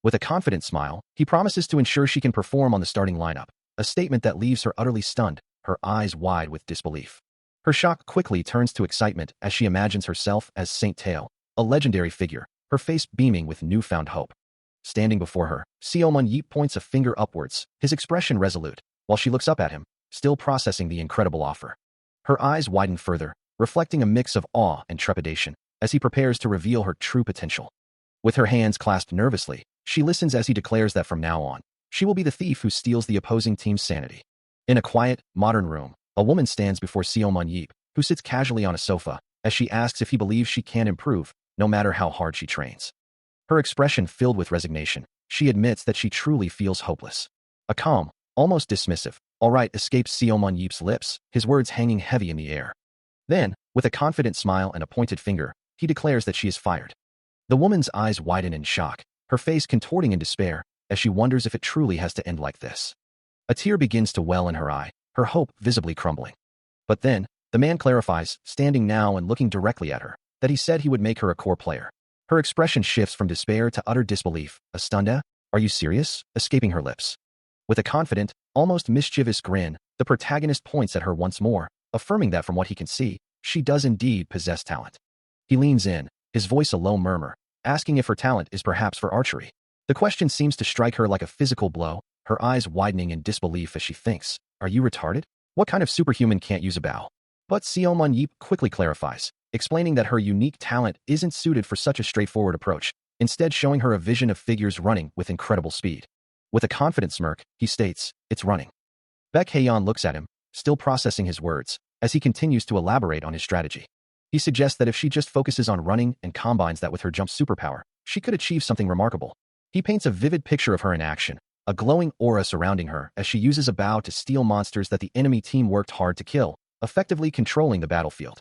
With a confident smile, he promises to ensure she can perform on the starting lineup, a statement that leaves her utterly stunned, her eyes wide with disbelief. Her shock quickly turns to excitement as she imagines herself as Saint Tail, a legendary figure, her face beaming with newfound hope. Standing before her, Seo Mun-yeep points a finger upwards, his expression resolute, while she looks up at him, still processing the incredible offer. Her eyes widen further, reflecting a mix of awe and trepidation, as he prepares to reveal her true potential. With her hands clasped nervously, she listens as he declares that from now on, she will be the thief who steals the opposing team's sanity. In a quiet, modern room, a woman stands before Seo Mun-yeep, who sits casually on a sofa, as she asks if he believes she can improve, no matter how hard she trains. Her expression filled with resignation, she admits that she truly feels hopeless. A calm, almost dismissive, all right escapes Seo Mun-yeep's lips, his words hanging heavy in the air. Then, with a confident smile and a pointed finger, he declares that she is fired. The woman's eyes widen in shock, her face contorting in despair, as she wonders if it truly has to end like this. A tear begins to well in her eye, her hope visibly crumbling. But then, the man clarifies, standing now and looking directly at her, that he said he would make her a core player. Her expression shifts from despair to utter disbelief, a stunned, are you serious? Escaping her lips. With a confident, almost mischievous grin, the protagonist points at her once more, affirming that from what he can see, she does indeed possess talent. He leans in, his voice a low murmur, asking if her talent is perhaps for archery. The question seems to strike her like a physical blow, her eyes widening in disbelief as she thinks, are you retarded? What kind of superhuman can't use a bow? But Seo Mun-yeep quickly clarifies, explaining that her unique talent isn't suited for such a straightforward approach, instead showing her a vision of figures running with incredible speed. With a confident smirk, he states, it's running. Baek Hae-yeon looks at him, still processing his words, as he continues to elaborate on his strategy. He suggests that if she just focuses on running and combines that with her jump superpower, she could achieve something remarkable. He paints a vivid picture of her in action, a glowing aura surrounding her as she uses a bow to steal monsters that the enemy team worked hard to kill, effectively controlling the battlefield.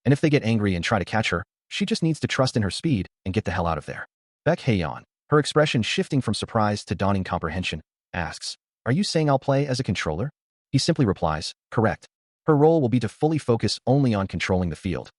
And if they get angry and try to catch her, she just needs to trust in her speed and get the hell out of there. Baek Hae-yeon, her expression shifting from surprise to dawning comprehension, asks, are you saying I'll play as a controller? He simply replies, correct. Her role will be to fully focus only on controlling the field.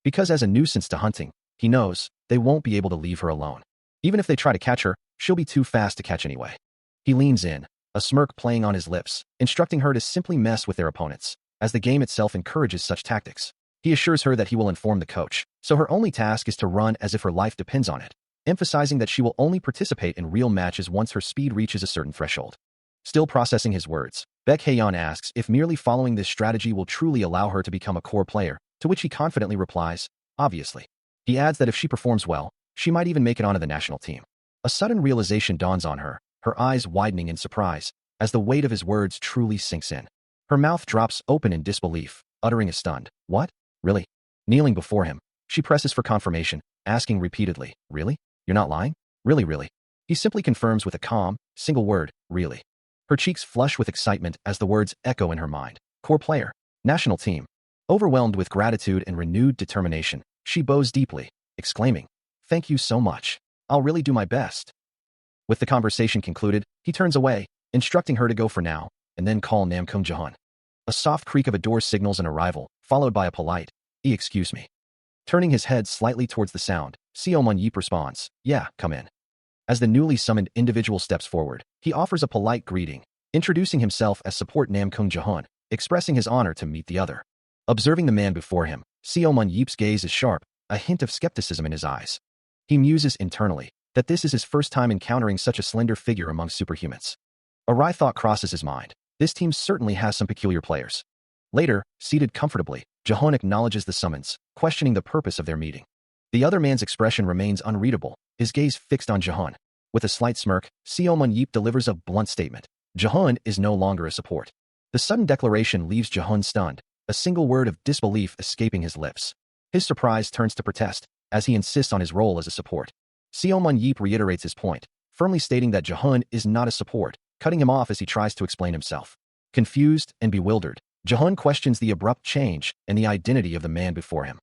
Because as a nuisance to hunting, he knows they won't be able to leave her alone. Even if they try to catch her, she'll be too fast to catch anyway. He leans in, a smirk playing on his lips, instructing her to simply mess with their opponents, as the game itself encourages such tactics. He assures her that he will inform the coach, so her only task is to run as if her life depends on it, emphasizing that she will only participate in real matches once her speed reaches a certain threshold. Still processing his words, Baek Hae-yeon asks if merely following this strategy will truly allow her to become a core player, to which he confidently replies, obviously. He adds that if she performs well, she might even make it onto the national team. A sudden realization dawns on her, her eyes widening in surprise, as the weight of his words truly sinks in. Her mouth drops open in disbelief, uttering a stunned, what? Really? Kneeling before him, she presses for confirmation, asking repeatedly, really? You're not lying? Really, really? He simply confirms with a calm, single word, really. Her cheeks flush with excitement as the words echo in her mind. Core player, national team. Overwhelmed with gratitude and renewed determination, she bows deeply, exclaiming, thank you so much. I'll really do my best. With the conversation concluded, he turns away, instructing her to go for now, and then call Namkoong Jahun. A soft creak of a door signals an arrival, followed by a polite, excuse me. Turning his head slightly towards the sound, Seo Mun-yeep responds, yeah, come in. As the newly summoned individual steps forward, he offers a polite greeting, introducing himself as support Namkoong Jahun, expressing his honor to meet the other. Observing the man before him, Seo Mun-yeep's gaze is sharp, a hint of skepticism in his eyes. He muses internally that this is his first time encountering such a slender figure among superhumans. A wry thought crosses his mind. This team certainly has some peculiar players. Later, seated comfortably, Jahun acknowledges the summons, questioning the purpose of their meeting. The other man's expression remains unreadable, his gaze fixed on Jahun. With a slight smirk, Seo Mun-yeep delivers a blunt statement. Jahun is no longer a support. The sudden declaration leaves Jahun stunned, a single word of disbelief escaping his lips. His surprise turns to protest, as he insists on his role as a support. Seo Mun-yeep reiterates his point, firmly stating that Jahun is not a support, cutting him off as he tries to explain himself. Confused and bewildered, Jahun questions the abrupt change and the identity of the man before him.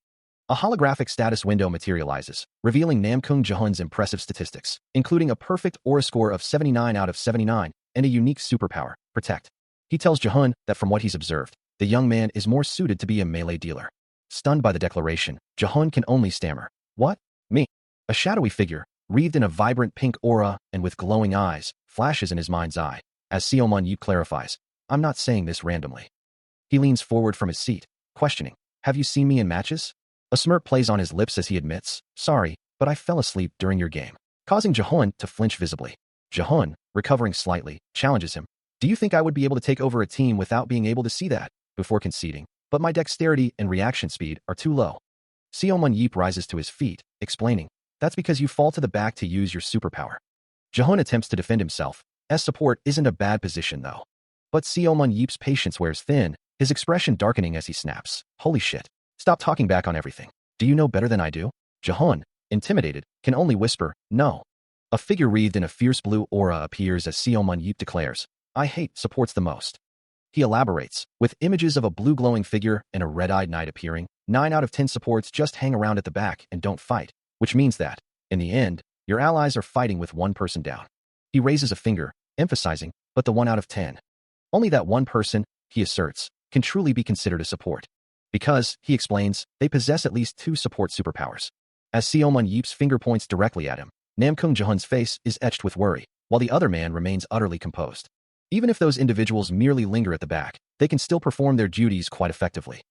A holographic status window materializes, revealing Namkoong Jahun's impressive statistics, including a perfect aura score of 79 out of 79 and a unique superpower, Protect. He tells Jahun that from what he's observed, the young man is more suited to be a melee dealer. Stunned by the declaration, Jahun can only stammer, what? Me? A shadowy figure, wreathed in a vibrant pink aura and with glowing eyes, flashes in his mind's eye, as Seo Mun-yeep clarifies, I'm not saying this randomly. He leans forward from his seat, questioning, have you seen me in matches? A smirk plays on his lips as he admits, sorry, but I fell asleep during your game, causing Jahun to flinch visibly. Jahun, recovering slightly, challenges him, do you think I would be able to take over a team without being able to see that? Before conceding, but my dexterity and reaction speed are too low. Seo Mun-yeep rises to his feet, explaining, that's because you fall to the back to use your superpower. Jahun attempts to defend himself, as support isn't a bad position though. But Seo Mun-yeep's patience wears thin, his expression darkening as he snaps, holy shit, stop talking back on everything. Do you know better than I do? Jahun, intimidated, can only whisper, no. A figure wreathed in a fierce blue aura appears as Seo Mun-yeep declares, I hate supports the most. He elaborates, with images of a blue glowing figure and a red-eyed knight appearing, 9 out of 10 supports just hang around at the back and don't fight, which means that, in the end, your allies are fighting with one person down. He raises a finger, emphasizing, but the 1 out of 10. Only that one person, he asserts, can truly be considered a support. Because, he explains, they possess at least 2 support superpowers. As Seo Mun-yeep's finger points directly at him, Namkoong Jahun's face is etched with worry, while the other man remains utterly composed. Even if those individuals merely linger at the back, they can still perform their duties quite effectively.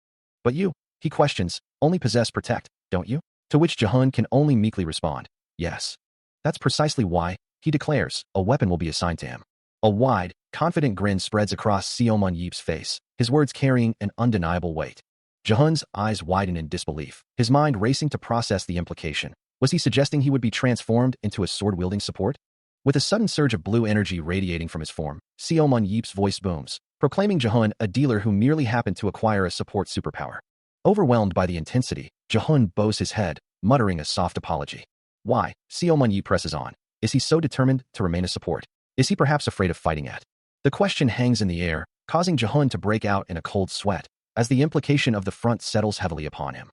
But you, he questions, only possess Protect, don't you? To which Jahun can only meekly respond, yes. That's precisely why he declares, a weapon will be assigned to him. A wide, confident grin spreads across Seomun Yeep's face, his words carrying an undeniable weight. Jehun's eyes widen in disbelief, his mind racing to process the implication. Was he suggesting he would be transformed into a sword-wielding support? With a sudden surge of blue energy radiating from his form, Seomun Yeep's voice booms, proclaiming Jehun a dealer who merely happened to acquire a support superpower. Overwhelmed by the intensity, Jehun bows his head, muttering a soft apology. Why? Seomun Yeep presses on. Is he so determined to remain a support? Is he perhaps afraid of fighting at? The question hangs in the air, causing Jehun to break out in a cold sweat, as the implication of the front settles heavily upon him.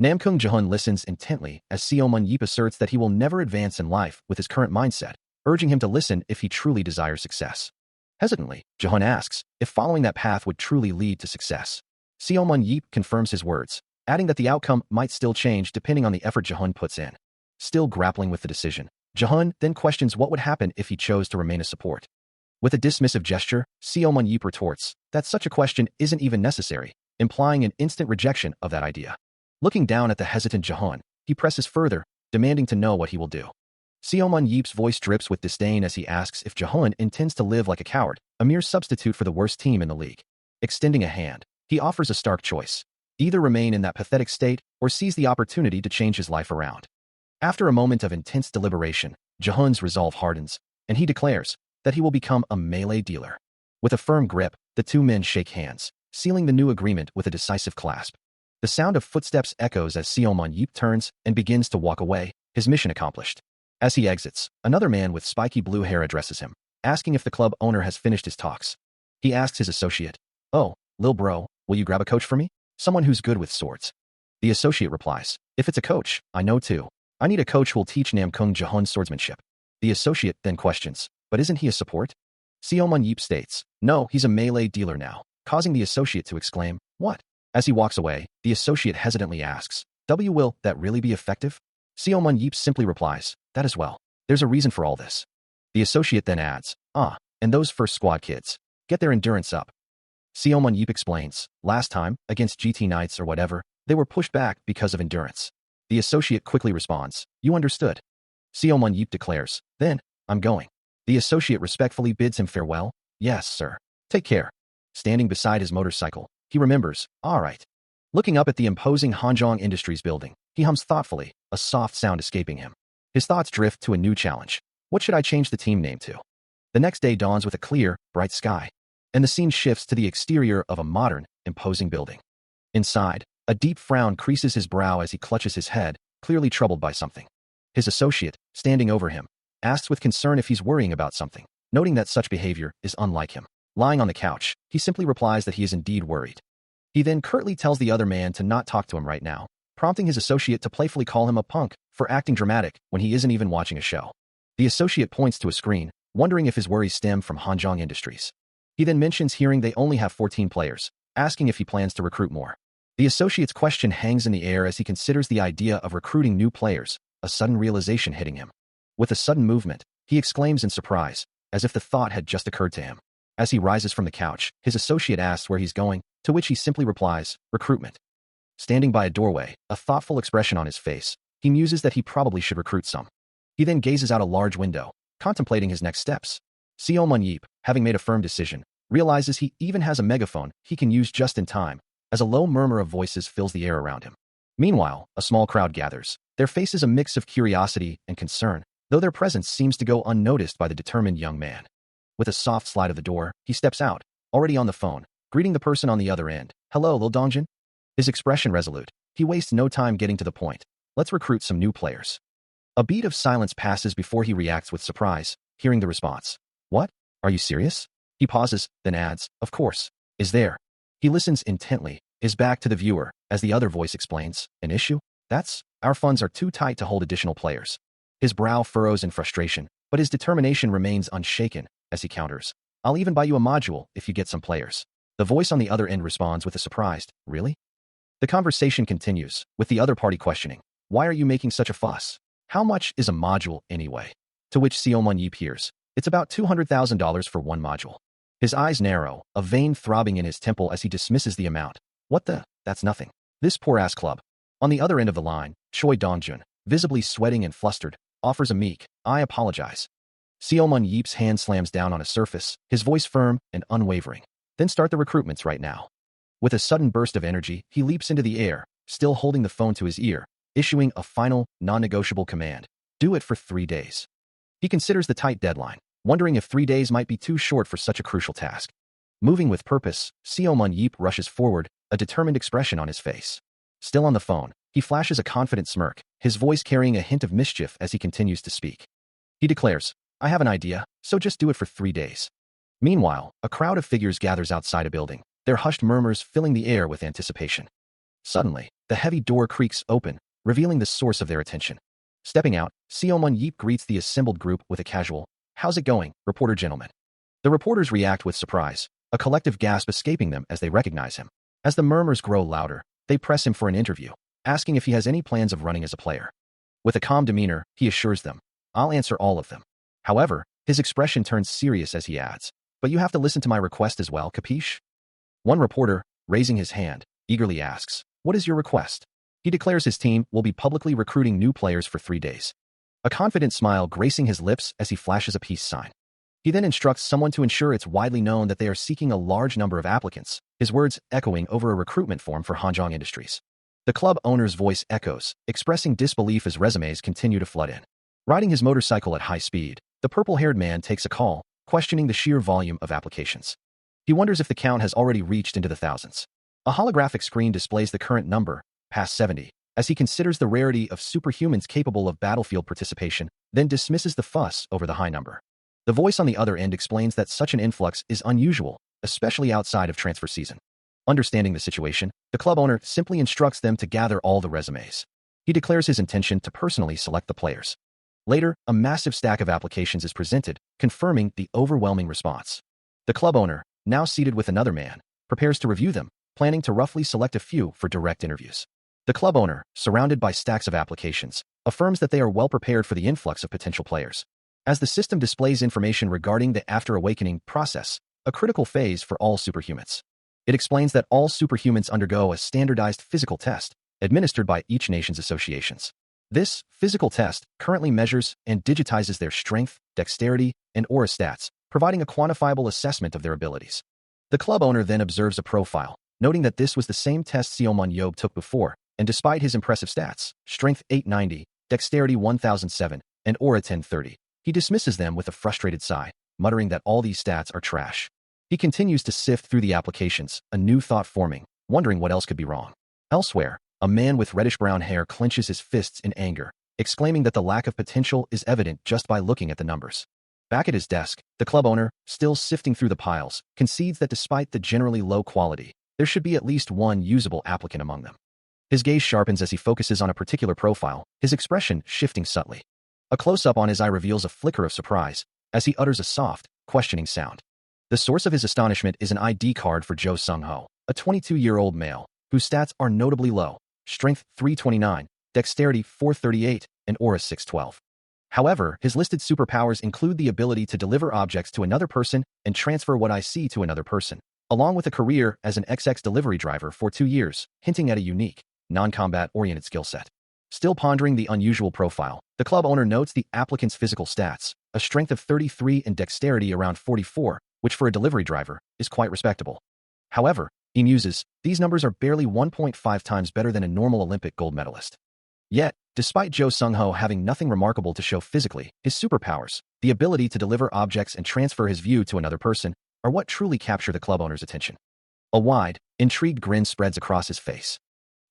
Namkung Jehun listens intently as Seomun Yeep asserts that he will never advance in life with his current mindset, urging him to listen if he truly desires success. Hesitantly, Jehun asks if following that path would truly lead to success. Seomun Yeep confirms his words, adding that the outcome might still change depending on the effort Jehun puts in. Still grappling with the decision, Jehun then questions what would happen if he chose to remain a support. With a dismissive gesture, Seomun Yeep retorts that such a question isn't even necessary, implying an instant rejection of that idea. Looking down at the hesitant Jehun, he presses further, demanding to know what he will do. Seomun Yeep's voice drips with disdain as he asks if Jehun intends to live like a coward, a mere substitute for the worst team in the league. Extending a hand, he offers a stark choice. Either remain in that pathetic state or seize the opportunity to change his life around. After a moment of intense deliberation, Jehun's resolve hardens, and he declares that he will become a melee dealer. With a firm grip, the two men shake hands, sealing the new agreement with a decisive clasp. The sound of footsteps echoes as Seomun Yeep turns and begins to walk away, his mission accomplished. As he exits, another man with spiky blue hair addresses him, asking if the club owner has finished his talks. He asks his associate, "Oh, lil bro, will you grab a coach for me? Someone who's good with swords." The associate replies, "If it's a coach, I know too. I need a coach who'll teach Namkung Jehun swordsmanship." The associate then questions, "But isn't he a support?" Seomun Yeep states, "No, he's a melee dealer now," causing the associate to exclaim, "What?" As he walks away, the associate hesitantly asks, "Will that really be effective?" Seomun Yeep simply replies, "That as well. There's a reason for all this." The associate then adds, "And those first squad kids, get their endurance up." Seomun Yeep explains, "Last time, against GT Knights or whatever, they were pushed back because of endurance." The associate quickly responds, "You understood." Seomun Yeep declares, "Then, I'm going." The associate respectfully bids him farewell. "Yes, sir. Take care." Standing beside his motorcycle, he remembers, "All right." Looking up at the imposing Hanjong Industries building, he hums thoughtfully, a soft sound escaping him. His thoughts drift to a new challenge. What should I change the team name to? The next day dawns with a clear, bright sky, and the scene shifts to the exterior of a modern, imposing building. Inside, a deep frown creases his brow as he clutches his head, clearly troubled by something. His associate, standing over him, asks with concern if he's worrying about something, noting that such behavior is unlike him. Lying on the couch, he simply replies that he is indeed worried. He then curtly tells the other man to not talk to him right now, prompting his associate to playfully call him a punk for acting dramatic when he isn't even watching a show. The associate points to a screen, wondering if his worries stem from Hanjong Industries. He then mentions hearing they only have 14 players, asking if he plans to recruit more. The associate's question hangs in the air as he considers the idea of recruiting new players, a sudden realization hitting him. With a sudden movement, he exclaims in surprise, as if the thought had just occurred to him. As he rises from the couch, his associate asks where he's going, to which he simply replies, "Recruitment." Standing by a doorway, a thoughtful expression on his face, he muses that he probably should recruit some. He then gazes out a large window, contemplating his next steps. Seomun Yeep, having made a firm decision, realizes he even has a megaphone he can use just in time, as a low murmur of voices fills the air around him. Meanwhile, a small crowd gathers, their faces a mix of curiosity and concern, though their presence seems to go unnoticed by the determined young man. With a soft slide of the door, he steps out, already on the phone, greeting the person on the other end. "Hello, Lil Dongjin?" His expression resolute, he wastes no time getting to the point. "Let's recruit some new players." A beat of silence passes before he reacts with surprise, hearing the response. "What? Are you serious?" He pauses, then adds, "Of course. Is there?" He listens intently, his back to the viewer, as the other voice explains, "An issue? That's, our funds are too tight to hold additional players." His brow furrows in frustration, but his determination remains unshaken, as he counters, "I'll even buy you a module if you get some players." The voice on the other end responds with a surprised, "Really?" The conversation continues, with the other party questioning, "Why are you making such a fuss? How much is a module anyway?" To which Seomun Yeep hears, "It's about $200,000 for one module." His eyes narrow, a vein throbbing in his temple as he dismisses the amount. That's nothing. This poor-ass club. On the other end of the line, Choi Dongjun, visibly sweating and flustered, offers a meek, "I apologize." Seomun Yeep's hand slams down on a surface, his voice firm and unwavering. Then start the recruitments right now. With a sudden burst of energy, he leaps into the air, still holding the phone to his ear, issuing a final, non-negotiable command. Do it for 3 days. He considers the tight deadline, wondering if 3 days might be too short for such a crucial task. Moving with purpose, Seomun Yeep rushes forward, a determined expression on his face. Still on the phone, he flashes a confident smirk, his voice carrying a hint of mischief as he continues to speak. He declares, I have an idea, so just do it for 3 days. Meanwhile, a crowd of figures gathers outside a building, their hushed murmurs filling the air with anticipation. Suddenly, the heavy door creaks open, revealing the source of their attention. Stepping out, Seomun Yeep greets the assembled group with a casual, how's it going, reporter gentlemen? The reporters react with surprise, a collective gasp escaping them as they recognize him. As the murmurs grow louder, they press him for an interview, asking if he has any plans of running as a player. With a calm demeanor, he assures them, I'll answer all of them. However, his expression turns serious as he adds, but you have to listen to my request as well, capiche? One reporter, raising his hand, eagerly asks, what is your request? He declares his team will be publicly recruiting new players for 3 days. A confident smile gracing his lips as he flashes a peace sign. He then instructs someone to ensure it's widely known that they are seeking a large number of applicants, his words echoing over a recruitment form for Hanjong Industries. The club owner's voice echoes, expressing disbelief as resumes continue to flood in. Riding his motorcycle at high speed, the purple-haired man takes a call, questioning the sheer volume of applications. He wonders if the count has already reached into the thousands. A holographic screen displays the current number, past 70, as he considers the rarity of superhumans capable of battlefield participation, then dismisses the fuss over the high number. The voice on the other end explains that such an influx is unusual, especially outside of transfer season. Understanding the situation, the club owner simply instructs them to gather all the resumes. He declares his intention to personally select the players. Later, a massive stack of applications is presented, confirming the overwhelming response. The club owner, now seated with another man, prepares to review them, planning to roughly select a few for direct interviews. The club owner, surrounded by stacks of applications, affirms that they are well prepared for the influx of potential players. As the system displays information regarding the after-awakening process, a critical phase for all superhumans. It explains that all superhumans undergo a standardized physical test, administered by each nation's associations. This physical test currently measures and digitizes their strength, dexterity, and aura stats, providing a quantifiable assessment of their abilities. The club owner then observes a profile, noting that this was the same test Seomun Yeop took before, and despite his impressive stats, strength 890, dexterity 1007, and aura 1030, he dismisses them with a frustrated sigh, muttering that all these stats are trash. He continues to sift through the applications, a new thought forming, wondering what else could be wrong. Elsewhere, a man with reddish-brown hair clenches his fists in anger, exclaiming that the lack of potential is evident just by looking at the numbers. Back at his desk, the club owner, still sifting through the piles, concedes that despite the generally low quality, there should be at least one usable applicant among them. His gaze sharpens as he focuses on a particular profile, his expression shifting subtly. A close-up on his eye reveals a flicker of surprise, as he utters a soft, questioning sound. The source of his astonishment is an ID card for Jo Sung-ho, a 22-year-old male, whose stats are notably low, strength 329, dexterity 438, and aura 612. However, his listed superpowers include the ability to deliver objects to another person and transfer what I see to another person, along with a career as an XX delivery driver for 2 years, hinting at a unique, non-combat-oriented skill set. Still pondering the unusual profile, the club owner notes the applicant's physical stats, a strength of 33 and dexterity around 44, which for a delivery driver, is quite respectable. However, he muses, these numbers are barely 1.5 times better than a normal Olympic gold medalist. Yet, despite Jo Sung-ho having nothing remarkable to show physically, his superpowers, the ability to deliver objects and transfer his view to another person, are what truly capture the club owner's attention. A wide, intrigued grin spreads across his face.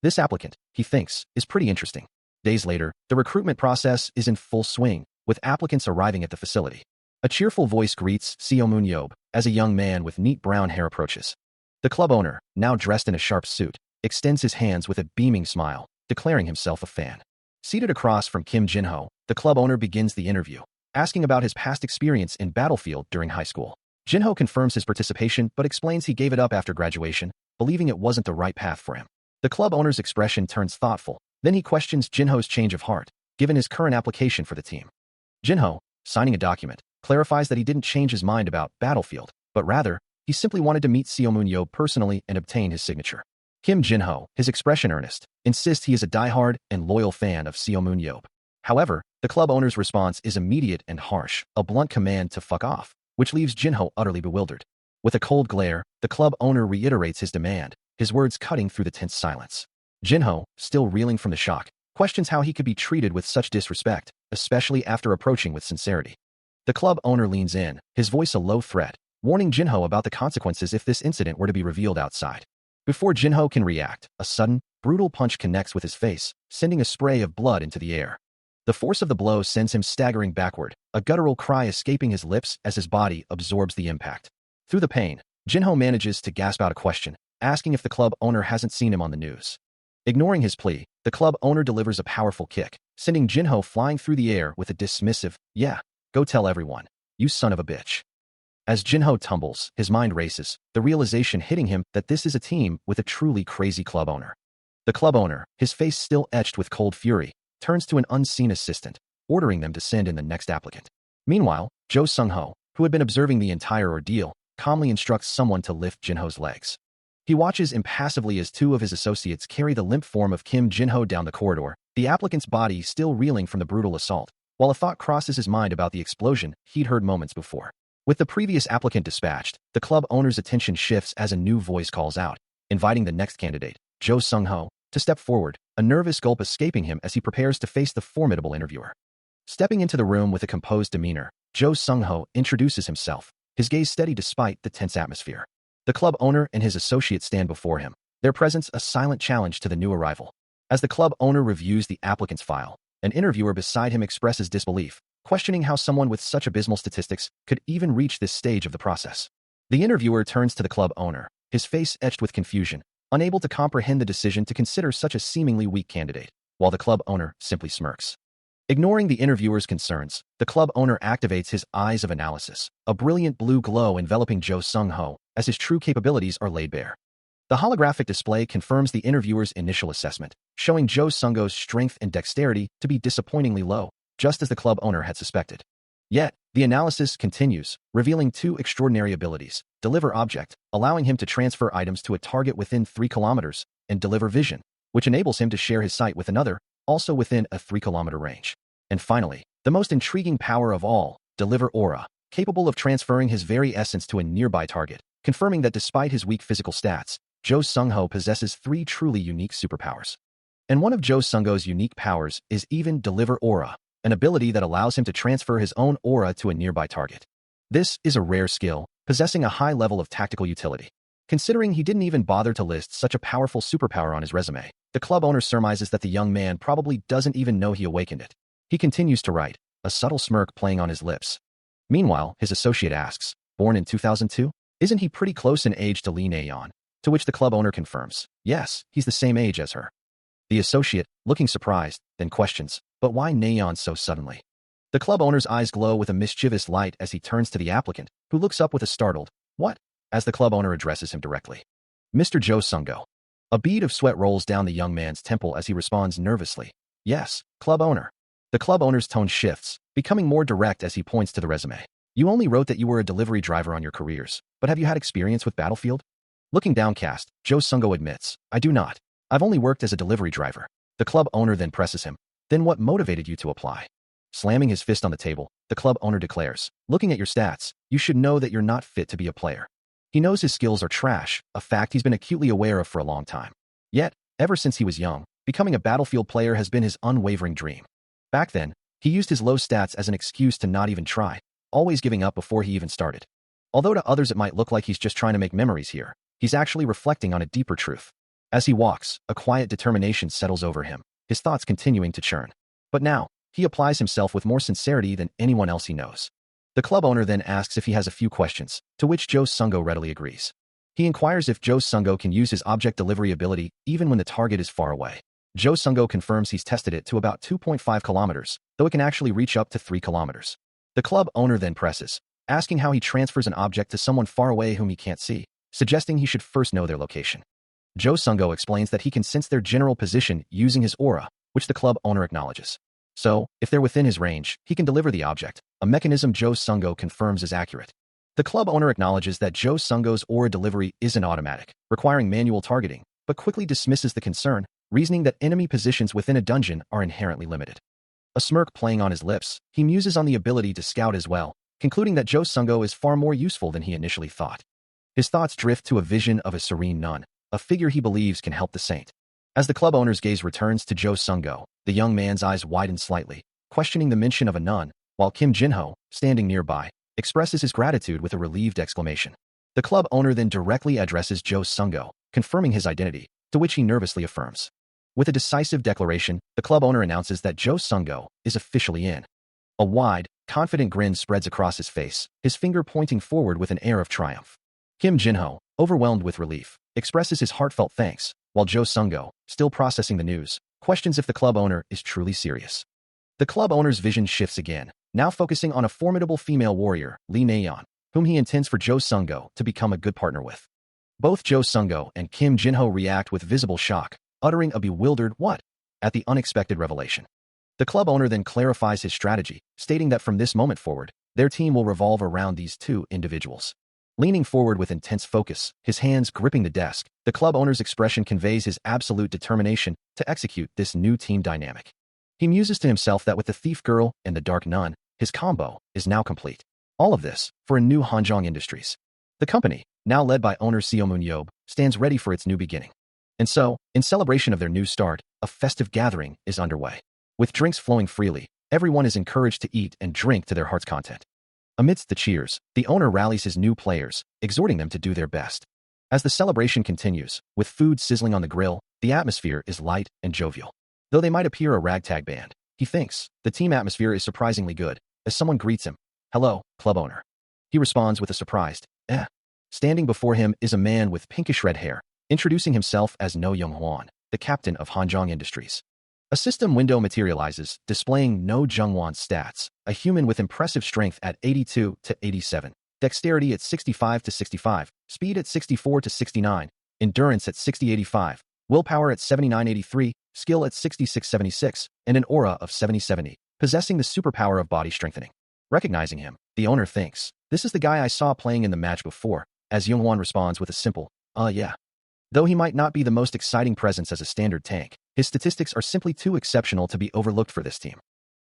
This applicant, he thinks, is pretty interesting. Days later, the recruitment process is in full swing, with applicants arriving at the facility. A cheerful voice greets Seomun Yeop as a young man with neat brown hair approaches. The club owner, now dressed in a sharp suit, extends his hands with a beaming smile, declaring himself a fan. Seated across from Kim Jin-ho, the club owner begins the interview, asking about his past experience in battlefield during high school. Jin-ho confirms his participation but explains he gave it up after graduation, believing it wasn't the right path for him. The club owner's expression turns thoughtful, then he questions Jin-ho's change of heart, given his current application for the team. Jin-ho, signing a document, clarifies that he didn't change his mind about battlefield, but rather, he simply wanted to meet Seomun Yeop personally and obtain his signature. Kim Jin-ho, his expression earnest, insists he is a diehard and loyal fan of Seomun Yeop. However, The club owner's response is immediate and harsh, a blunt command to fuck off, which leaves Jinho utterly bewildered. With a cold glare, the club owner reiterates his demand, his words cutting through the tense silence. Jinho, still reeling from the shock, questions how he could be treated with such disrespect, especially after approaching with sincerity. The club owner leans in, his voice a low threat, warning Jinho about the consequences if this incident were to be revealed outside. Before Jinho can react, a sudden, brutal punch connects with his face, sending a spray of blood into the air. The force of the blow sends him staggering backward, a guttural cry escaping his lips as his body absorbs the impact. Through the pain, Jinho manages to gasp out a question, asking if the club owner hasn't seen him on the news. Ignoring his plea, the club owner delivers a powerful kick, sending Jinho flying through the air with a dismissive, "Yeah, go tell everyone, you son of a bitch." As Jinho tumbles, his mind races, the realization hitting him that this is a team with a truly crazy club owner. The club owner, his face still etched with cold fury, turns to an unseen assistant, ordering them to send in the next applicant. Meanwhile, Jo Sung-ho, who had been observing the entire ordeal, calmly instructs someone to lift Jinho's legs. He watches impassively as two of his associates carry the limp form of Kim Jinho down the corridor, the applicant's body still reeling from the brutal assault, while a thought crosses his mind about the explosion he'd heard moments before. With the previous applicant dispatched, the club owner's attention shifts as a new voice calls out, inviting the next candidate, Jo Sung-ho, to step forward, a nervous gulp escaping him as he prepares to face the formidable interviewer. Stepping into the room with a composed demeanor, Jo Sung-ho introduces himself, his gaze steady despite the tense atmosphere. The club owner and his associate stand before him, their presence a silent challenge to the new arrival. As the club owner reviews the applicant's file, an interviewer beside him expresses disbelief, questioning how someone with such abysmal statistics could even reach this stage of the process. The interviewer turns to the club owner, his face etched with confusion, unable to comprehend the decision to consider such a seemingly weak candidate, while the club owner simply smirks. Ignoring the interviewer's concerns, the club owner activates his eyes of analysis, a brilliant blue glow enveloping Jo Sung-ho as his true capabilities are laid bare. The holographic display confirms the interviewer's initial assessment, showing Jo Sung-ho's strength and dexterity to be disappointingly low, just as the club owner had suspected. Yet, the analysis continues, revealing two extraordinary abilities: deliver object, allowing him to transfer items to a target within 3 kilometers, and deliver vision, which enables him to share his sight with another, also within a 3-kilometer range. And finally, the most intriguing power of all, deliver aura, capable of transferring his very essence to a nearby target, confirming that despite his weak physical stats, Jo Sung-ho possesses 3 truly unique superpowers. And one of Jo Sung-ho's unique powers is even deliver aura, an ability that allows him to transfer his own aura to a nearby target. This is a rare skill, possessing a high level of tactical utility. Considering he didn't even bother to list such a powerful superpower on his resume, the club owner surmises that the young man probably doesn't even know he awakened it. He continues to write, a subtle smirk playing on his lips. Meanwhile, his associate asks, born in 2002? Isn't he pretty close in age to Lee Na-yeon? To which the club owner confirms, yes, he's the same age as her. The associate, looking surprised, then questions, but why Na-yeon so suddenly? The club owner's eyes glow with a mischievous light as he turns to the applicant, who looks up with a startled, "What?" as the club owner addresses him directly. Mr. Jo Sung-ho. A bead of sweat rolls down the young man's temple as he responds nervously, "Yes, club owner." The club owner's tone shifts, becoming more direct as he points to the resume. "You only wrote that you were a delivery driver on your careers, but have you had experience with Battlefield?" Looking downcast, Jo Sung-ho admits, "I do not. I've only worked as a delivery driver." The club owner then presses him, "Then what motivated you to apply?" Slamming his fist on the table, the club owner declares, "Looking at your stats, you should know that you're not fit to be a player." He knows his skills are trash, a fact he's been acutely aware of for a long time. Yet, ever since he was young, becoming a Battlefield player has been his unwavering dream. Back then, he used his low stats as an excuse to not even try, always giving up before he even started. Although to others it might look like he's just trying to make memories here, he's actually reflecting on a deeper truth. As he walks, a quiet determination settles over him, his thoughts continuing to churn. But now, he applies himself with more sincerity than anyone else he knows. The club owner then asks if he has a few questions, to which Jo Sung-ho readily agrees. He inquires if Jo Sung-ho can use his object delivery ability even when the target is far away. Jo Sung-ho confirms he's tested it to about 2.5 kilometers, though it can actually reach up to 3 kilometers. The club owner then presses, asking how he transfers an object to someone far away whom he can't see, suggesting he should first know their location. Jo Sung-ho explains that he can sense their general position using his aura, which the club owner acknowledges. So, if they're within his range, he can deliver the object, a mechanism Jo Sung-ho confirms is accurate. The club owner acknowledges that Jo Sung-ho's aura delivery isn't automatic, requiring manual targeting, but quickly dismisses the concern, reasoning that enemy positions within a dungeon are inherently limited. A smirk playing on his lips, he muses on the ability to scout as well, concluding that Jo Sungo is far more useful than he initially thought. His thoughts drift to a vision of a serene nun, a figure he believes can help the saint. As the club owner's gaze returns to Jo Sungo, the young man's eyes widen slightly, questioning the mention of a nun, while Kim Jinho, standing nearby, expresses his gratitude with a relieved exclamation. The club owner then directly addresses Jo Sungo, confirming his identity, to which he nervously affirms. With a decisive declaration, the club owner announces that Jo Sungo is officially in. A wide, confident grin spreads across his face, his finger pointing forward with an air of triumph. Kim Jinho, overwhelmed with relief, expresses his heartfelt thanks, while Jo Sungo, still processing the news, questions if the club owner is truly serious. The club owner's vision shifts again, now focusing on a formidable female warrior, Lee Nayeon, whom he intends for Jo Sungo to become a good partner with. Both Jo Sungo and Kim Jinho react with visible shock, uttering a bewildered "what?" at the unexpected revelation. The club owner then clarifies his strategy, stating that from this moment forward, their team will revolve around these two individuals. Leaning forward with intense focus, his hands gripping the desk, the club owner's expression conveys his absolute determination to execute this new team dynamic. He muses to himself that with the thief girl and the dark nun, his combo is now complete. All of this for a new Hanjong Industries. The company, now led by owner Seo Moon-yob, stands ready for its new beginning. And so, in celebration of their new start, a festive gathering is underway. With drinks flowing freely, everyone is encouraged to eat and drink to their heart's content. Amidst the cheers, the owner rallies his new players, exhorting them to do their best. As the celebration continues, with food sizzling on the grill, the atmosphere is light and jovial. Though they might appear a ragtag band, he thinks, the team atmosphere is surprisingly good, as someone greets him. "Hello, club owner." He responds with a surprised, "Eh." Standing before him is a man with pinkish red hair, introducing himself as No Young-hwan, the captain of Hanjong Industries. A system window materializes, displaying No Jung-hwan's stats, a human with impressive strength at 82 to 87, dexterity at 65 to 65, speed at 64 to 69, endurance at 60-85, willpower at 79-83, skill at 66-76, and an aura of 70-70, possessing the superpower of body strengthening. Recognizing him, the owner thinks, "This is the guy I saw playing in the match before," as Young-hwan responds with a simple, yeah." Though he might not be the most exciting presence as a standard tank, his statistics are simply too exceptional to be overlooked for this team.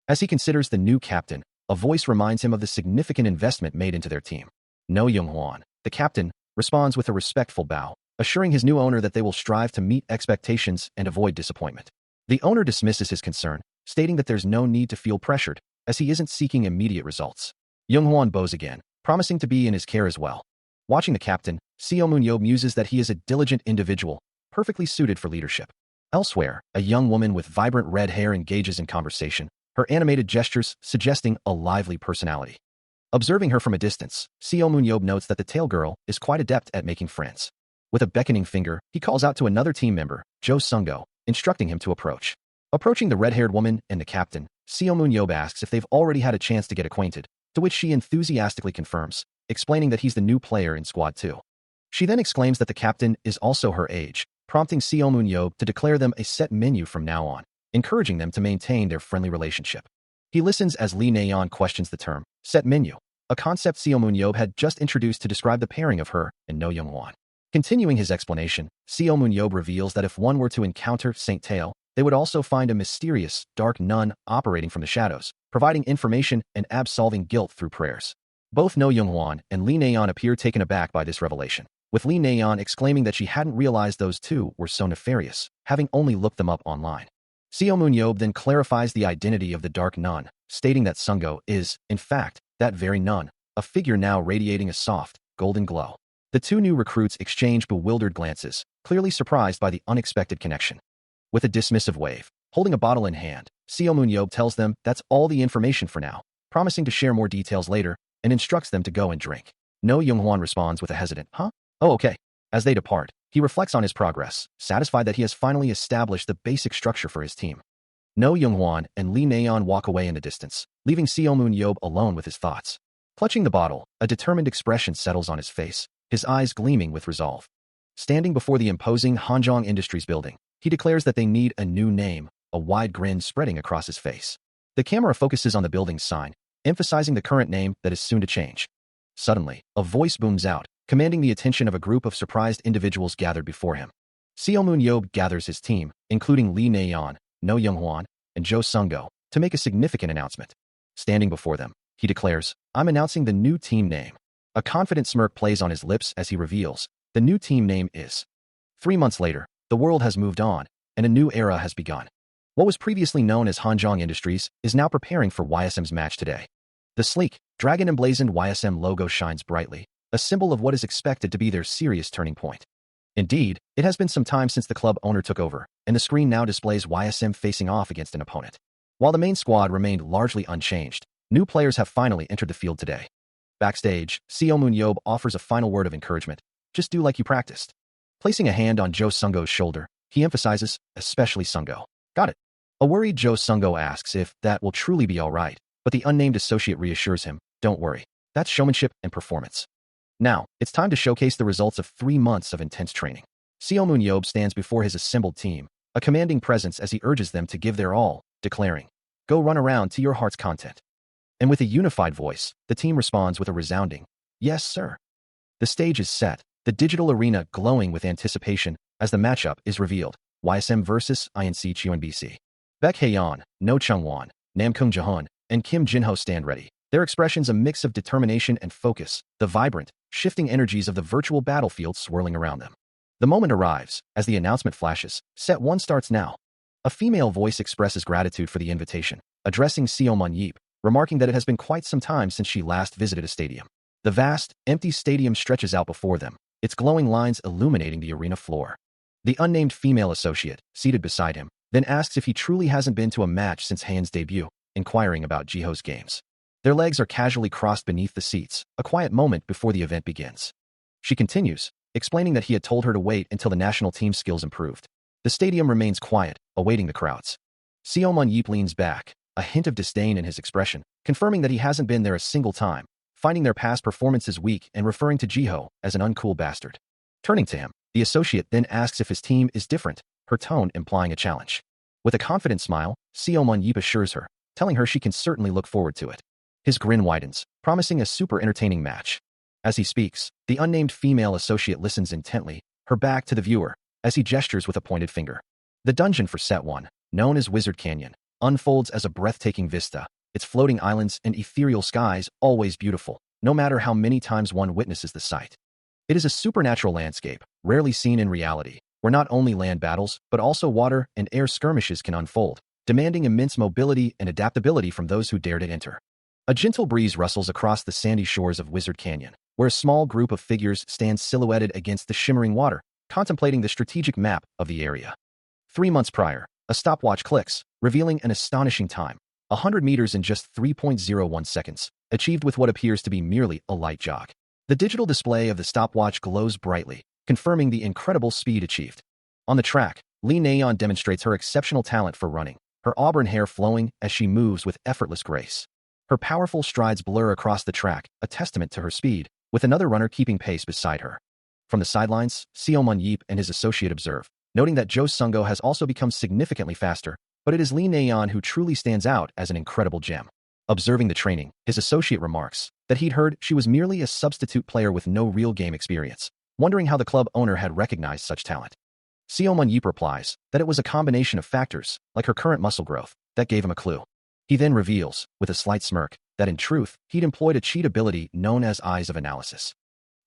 As he considers the new captain, a voice reminds him of the significant investment made into their team. No Young-hwan, the captain, responds with a respectful bow, assuring his new owner that they will strive to meet expectations and avoid disappointment. The owner dismisses his concern, stating that there's no need to feel pressured, as he isn't seeking immediate results. Young-hwan bows again, promising to be in his care as well. Watching the captain, Seo Moon-yob muses that he is a diligent individual, perfectly suited for leadership. Elsewhere, a young woman with vibrant red hair engages in conversation, her animated gestures suggesting a lively personality. Observing her from a distance, Seo Moon-yob notes that the tail girl is quite adept at making friends. With a beckoning finger, he calls out to another team member, Jo Sungo, instructing him to approach. Approaching the red-haired woman and the captain, Seo Moon-yob asks if they've already had a chance to get acquainted, to which she enthusiastically confirms, explaining that he's the new player in Squad 2. She then exclaims that the captain is also her age, prompting Seo Moon-yob to declare them a set menu from now on, encouraging them to maintain their friendly relationship. He listens as Lee Nayeon questions the term, set menu, a concept Seo Moon-yob had just introduced to describe the pairing of her and No Young-hwan. Continuing his explanation, Seo Moon-yob reveals that if one were to encounter Saint Tail, they would also find a mysterious, dark nun operating from the shadows, providing information and absolving guilt through prayers. Both No Young-hwan and Lee Nayeon appear taken aback by this revelation, with Lee Nayeon exclaiming that she hadn't realized those two were so nefarious, having only looked them up online. Seo Moon-yob then clarifies the identity of the dark nun, stating that Sungo is, in fact, that very nun, a figure now radiating a soft, golden glow. The two new recruits exchange bewildered glances, clearly surprised by the unexpected connection. With a dismissive wave, holding a bottle in hand, Seo Moon-yob tells them that's all the information for now, promising to share more details later, and instructs them to go and drink. No Young-hwan responds with a hesitant, "Huh? Oh, okay." As they depart, he reflects on his progress, satisfied that he has finally established the basic structure for his team. No Young-hwan and Lee Nayeon walk away in the distance, leaving Seo Moon-yob alone with his thoughts. Clutching the bottle, a determined expression settles on his face, his eyes gleaming with resolve. Standing before the imposing Hanjong Industries building, he declares that they need a new name, a wide grin spreading across his face. The camera focuses on the building's sign, emphasizing the current name that is soon to change. Suddenly, a voice booms out, commanding the attention of a group of surprised individuals gathered before him. Seo Moon-yob gathers his team, including Lee Nayeon, No Young-hwan, and Jo Sungo, to make a significant announcement. Standing before them, he declares, "I'm announcing the new team name." A confident smirk plays on his lips as he reveals, the new team name is. 3 months later, the world has moved on, and a new era has begun. What was previously known as Hanjiang Industries is now preparing for YSM's match today. The sleek, dragon-emblazoned YSM logo shines brightly, a symbol of what is expected to be their serious turning point. Indeed, it has been some time since the club owner took over, and the screen now displays YSM facing off against an opponent. While the main squad remained largely unchanged, new players have finally entered the field today. Backstage, Seo Moon-yob offers a final word of encouragement. Just do like you practiced. Placing a hand on Jo Sung-go's shoulder, he emphasizes, especially Sung-go. Got it. A worried Jo Sung-go asks if that will truly be all right, but the unnamed associate reassures him, don't worry. That's showmanship and performance. Now, it's time to showcase the results of 3 months of intense training. Seo Moon-yob stands before his assembled team, a commanding presence as he urges them to give their all, declaring, "Go run around to your heart's content." And with a unified voice, the team responds with a resounding, "Yes, sir." The stage is set, the digital arena glowing with anticipation as the matchup is revealed, YSM vs INC Cheonbc. Baek Hae-yeon, No Chung-won, Nam Kung-jaehoon, and Kim Jin-ho stand ready, their expressions a mix of determination and focus, the vibrant, shifting energies of the virtual battlefield swirling around them. The moment arrives, as the announcement flashes, Set 1 starts now. A female voice expresses gratitude for the invitation, addressing Seo Moon-yob, remarking that it has been quite some time since she last visited a stadium. The vast, empty stadium stretches out before them, its glowing lines illuminating the arena floor. The unnamed female associate, seated beside him, then asks if he truly hasn't been to a match since Han's debut, inquiring about Jiho's games. Their legs are casually crossed beneath the seats, a quiet moment before the event begins. She continues, explaining that he had told her to wait until the national team's skills improved. The stadium remains quiet, awaiting the crowds. Seo Moon-yob leans back, a hint of disdain in his expression, confirming that he hasn't been there a single time, finding their past performances weak and referring to Jiho as an uncool bastard. Turning to him, the associate then asks if his team is different, her tone implying a challenge. With a confident smile, Seo Moon-yob assures her, telling her she can certainly look forward to it. His grin widens, promising a super entertaining match. As he speaks, the unnamed female associate listens intently, her back to the viewer, as he gestures with a pointed finger. The dungeon for Set 1, known as Wizard Canyon, unfolds as a breathtaking vista, its floating islands and ethereal skies always beautiful, no matter how many times one witnesses the sight. It is a supernatural landscape, rarely seen in reality, where not only land battles, but also water and air skirmishes can unfold, demanding immense mobility and adaptability from those who dare to enter. A gentle breeze rustles across the sandy shores of Wizard Canyon, where a small group of figures stands silhouetted against the shimmering water, contemplating the strategic map of the area. 3 months prior, a stopwatch clicks, revealing an astonishing time, 100 meters in just 3.01 seconds, achieved with what appears to be merely a light jog. The digital display of the stopwatch glows brightly, confirming the incredible speed achieved. On the track, Lee Na-yeon demonstrates her exceptional talent for running, her auburn hair flowing as she moves with effortless grace. Her powerful strides blur across the track, a testament to her speed, with another runner keeping pace beside her. From the sidelines, Seo Moon-yob and his associate observe, noting that Jo Sung-go has also become significantly faster, but it is Lee Na-yeon who truly stands out as an incredible gem. Observing the training, his associate remarks that he'd heard she was merely a substitute player with no real game experience, wondering how the club owner had recognized such talent. Seo Moon-yob replies that it was a combination of factors, like her current muscle growth, that gave him a clue. He then reveals, with a slight smirk, that in truth, he'd employed a cheat ability known as Eyes of Analysis.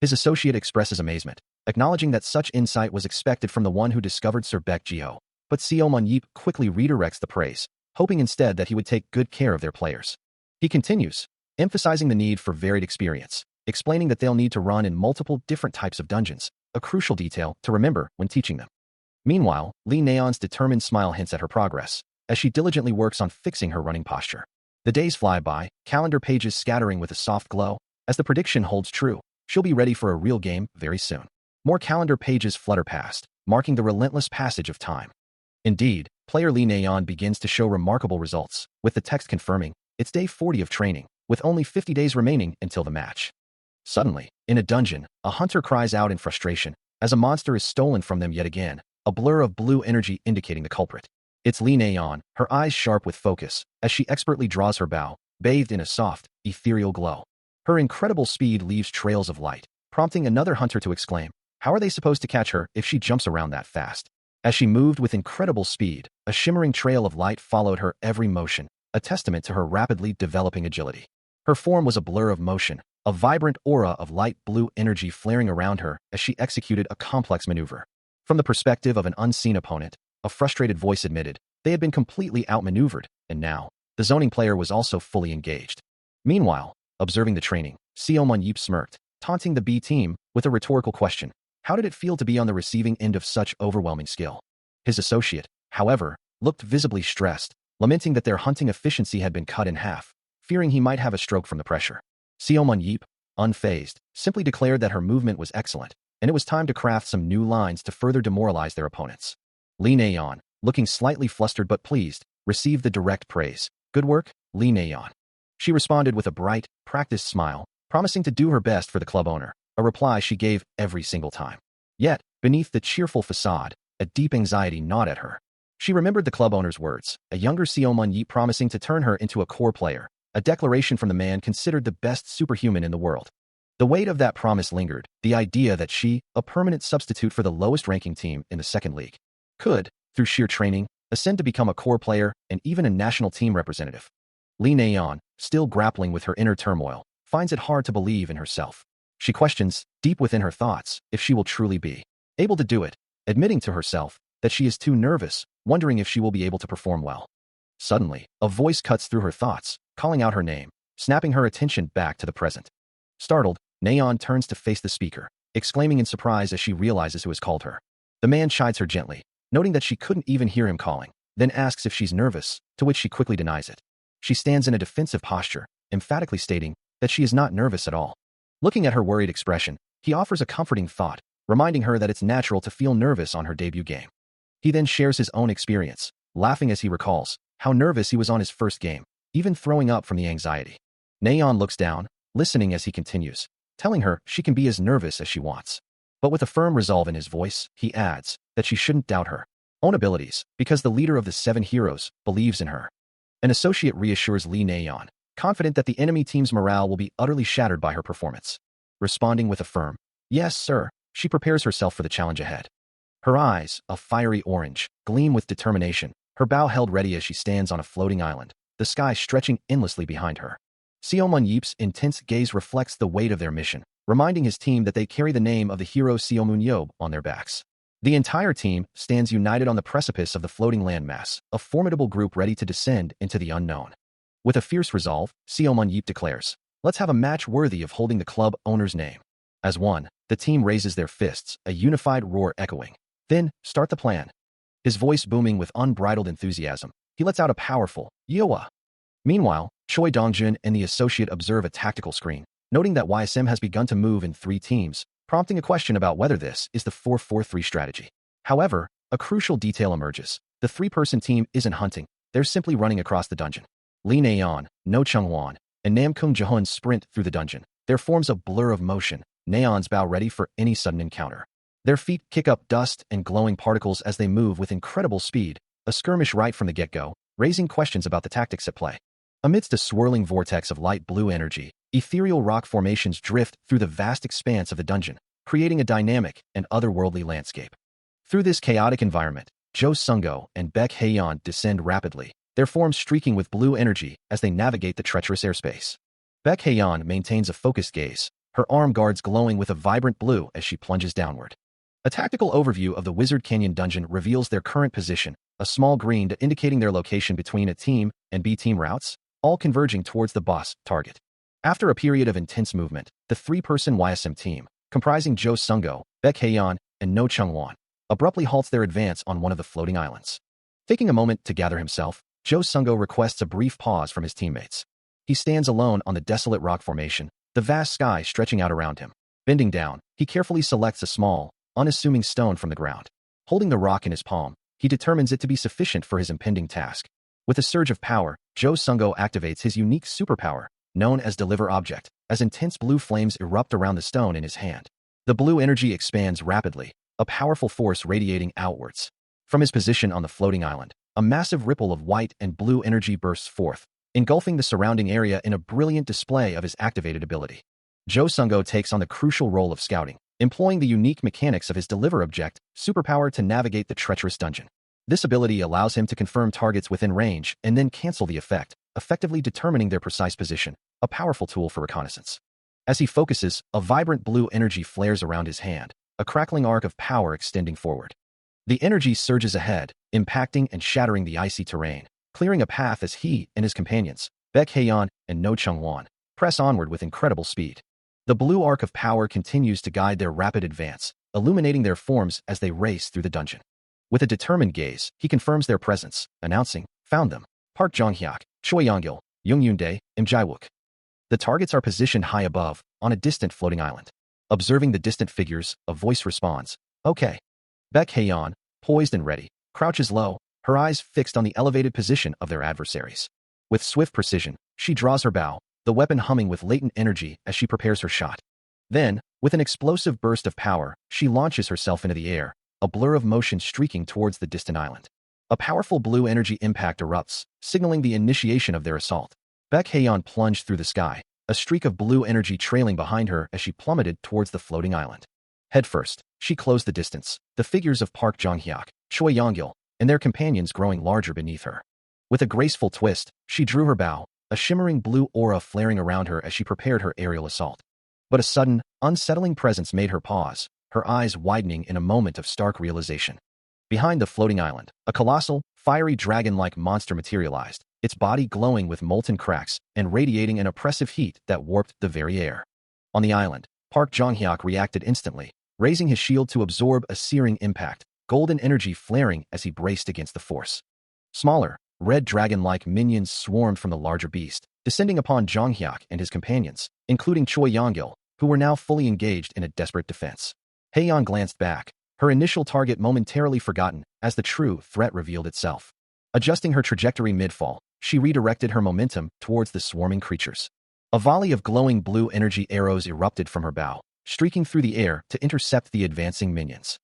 His associate expresses amazement, acknowledging that such insight was expected from the one who discovered Sir Baek Jiho, but Seo Moon-yob quickly redirects the praise, hoping instead that he would take good care of their players. He continues, emphasizing the need for varied experience, explaining that they'll need to run in multiple different types of dungeons, a crucial detail to remember when teaching them. Meanwhile, Lee Na-yeon's determined smile hints at her progress, as she diligently works on fixing her running posture. The days fly by, calendar pages scattering with a soft glow. As the prediction holds true, she'll be ready for a real game very soon. More calendar pages flutter past, marking the relentless passage of time. Indeed, player Lee Na-yeon begins to show remarkable results, with the text confirming it's day 40 of training, with only 50 days remaining until the match. Suddenly, in a dungeon, a hunter cries out in frustration, as a monster is stolen from them yet again, a blur of blue energy indicating the culprit. It's Lee Na-yeon, her eyes sharp with focus, as she expertly draws her bow, bathed in a soft, ethereal glow. Her incredible speed leaves trails of light, prompting another hunter to exclaim, how are they supposed to catch her if she jumps around that fast? As she moved with incredible speed, a shimmering trail of light followed her every motion, a testament to her rapidly developing agility. Her form was a blur of motion, a vibrant aura of light blue energy flaring around her as she executed a complex maneuver. From the perspective of an unseen opponent, a frustrated voice admitted, they had been completely outmaneuvered, and now, the zoning player was also fully engaged. Meanwhile, observing the training, Seo Mun-yeep smirked, taunting the B team with a rhetorical question. How did it feel to be on the receiving end of such overwhelming skill? His associate, however, looked visibly stressed, lamenting that their hunting efficiency had been cut in half, fearing he might have a stroke from the pressure. Seo Mun-yeep, unfazed, simply declared that her movement was excellent, and it was time to craft some new lines to further demoralize their opponents. Lee Na-yeon, looking slightly flustered but pleased, received the direct praise. Good work, Lee Na-yeon. She responded with a bright, practiced smile, promising to do her best for the club owner, a reply she gave every single time. Yet, beneath the cheerful facade, a deep anxiety gnawed at her. She remembered the club owner's words, a younger Seo Mun-yeep promising to turn her into a core player, a declaration from the man considered the best superhuman in the world. The weight of that promise lingered, the idea that she, a permanent substitute for the lowest-ranking team in the second league, could, through sheer training, ascend to become a core player and even a national team representative. Lee Na-yeon, still grappling with her inner turmoil, finds it hard to believe in herself. She questions, deep within her thoughts, if she will truly be able to do it, admitting to herself that she is too nervous, wondering if she will be able to perform well. Suddenly, a voice cuts through her thoughts, calling out her name, snapping her attention back to the present. Startled, Na-yeon turns to face the speaker, exclaiming in surprise as she realizes who has called her. The man chides her gently, noting that she couldn't even hear him calling, then asks if she's nervous, to which she quickly denies it. She stands in a defensive posture, emphatically stating that she is not nervous at all. Looking at her worried expression, he offers a comforting thought, reminding her that it's natural to feel nervous on her debut game. He then shares his own experience, laughing as he recalls how nervous he was on his first game, even throwing up from the anxiety. Na-yeon looks down, listening as he continues, telling her she can be as nervous as she wants. But with a firm resolve in his voice, he adds that she shouldn't doubt her own abilities, because the leader of the 7 heroes believes in her. An associate reassures Lee Na-yeon, confident that the enemy team's morale will be utterly shattered by her performance. Responding with a firm, "Yes, sir," she prepares herself for the challenge ahead. Her eyes, a fiery orange, gleam with determination, her bow held ready as she stands on a floating island, the sky stretching endlessly behind her. Seo Mun-yeep's intense gaze reflects the weight of their mission, reminding his team that they carry the name of the hero Seo Mun-yeop on their backs. The entire team stands united on the precipice of the floating landmass, a formidable group ready to descend into the unknown. With a fierce resolve, Seo Mun-yeop declares, "Let's have a match worthy of holding the club owner's name." As one, the team raises their fists, a unified roar echoing. "Then, start the plan." His voice booming with unbridled enthusiasm, he lets out a powerful, "Yoa." Meanwhile, Choi Dongjun and the associate observe a tactical screen, noting that YSM has begun to move in 3 teams, prompting a question about whether this is the 4-4-3 strategy. However, a crucial detail emerges. The 3-person team isn't hunting, they're simply running across the dungeon. Lee Na-yeon, No Chung-won, and Nam Kung-jahun sprint through the dungeon, their forms a blur of motion, Na-yeon's bow ready for any sudden encounter. Their feet kick up dust and glowing particles as they move with incredible speed, a skirmish right from the get-go, raising questions about the tactics at play. Amidst a swirling vortex of light blue energy, ethereal rock formations drift through the vast expanse of the dungeon, creating a dynamic and otherworldly landscape. Through this chaotic environment, Jo Sung-go and Baek Hae-yeon descend rapidly, their forms streaking with blue energy as they navigate the treacherous airspace. Baek Hae-yeon maintains a focused gaze, her arm guards glowing with a vibrant blue as she plunges downward. A tactical overview of the Wizard Canyon dungeon reveals their current position, a small green dot indicating their location between A team and B team routes, all converging towards the boss target. After a period of intense movement, the 3-person YSM team, comprising Jo Sung-go, Baek Hae-yeon, and No Chung-won, abruptly halts their advance on one of the floating islands. Taking a moment to gather himself, Jo Sung-go requests a brief pause from his teammates. He stands alone on the desolate rock formation, the vast sky stretching out around him. Bending down, he carefully selects a small, unassuming stone from the ground. Holding the rock in his palm, he determines it to be sufficient for his impending task. With a surge of power, Jo Sung-go activates his unique superpower, known as Deliver Object, as intense blue flames erupt around the stone in his hand. The blue energy expands rapidly, a powerful force radiating outwards. From his position on the floating island, a massive ripple of white and blue energy bursts forth, engulfing the surrounding area in a brilliant display of his activated ability. Jo Sung-go takes on the crucial role of scouting, employing the unique mechanics of his Deliver Object superpower to navigate the treacherous dungeon. This ability allows him to confirm targets within range and then cancel the effect, effectively determining their precise position, a powerful tool for reconnaissance. As he focuses, a vibrant blue energy flares around his hand, a crackling arc of power extending forward. The energy surges ahead, impacting and shattering the icy terrain, clearing a path as he and his companions, Baek Haeyeon and No Chung-won, press onward with incredible speed. The blue arc of power continues to guide their rapid advance, illuminating their forms as they race through the dungeon. With a determined gaze, he confirms their presence, announcing, "Found them. Park Jong-hyuk, Choi Yong-gil, Jung Yoon-dae, Im Jae-wook." The targets are positioned high above, on a distant floating island. Observing the distant figures, a voice responds, "Okay." Baek Haeyeon, poised and ready, crouches low, her eyes fixed on the elevated position of their adversaries. With swift precision, she draws her bow, the weapon humming with latent energy as she prepares her shot. Then, with an explosive burst of power, she launches herself into the air, a blur of motion streaking towards the distant island. A powerful blue energy impact erupts, signaling the initiation of their assault. Baek Haeyeon plunged through the sky, a streak of blue energy trailing behind her as she plummeted towards the floating island. Headfirst, she closed the distance, the figures of Park Jong-hyuk, Choi Yong-gil, and their companions growing larger beneath her. With a graceful twist, she drew her bow, a shimmering blue aura flaring around her as she prepared her aerial assault. But a sudden, unsettling presence made her pause, her eyes widening in a moment of stark realization. Behind the floating island, a colossal, fiery dragon-like monster materialized, its body glowing with molten cracks and radiating an oppressive heat that warped the very air. On the island, Park Jong-hyuk reacted instantly, raising his shield to absorb a searing impact, golden energy flaring as he braced against the force. Smaller, red dragon-like minions swarmed from the larger beast, descending upon Jong-hyuk and his companions, including Choi Yong-gil, who were now fully engaged in a desperate defense. Haeyeon glanced back, her initial target momentarily forgotten as the true threat revealed itself. Adjusting her trajectory mid-fall, she redirected her momentum towards the swarming creatures. A volley of glowing blue energy arrows erupted from her bow, streaking through the air to intercept the advancing minions.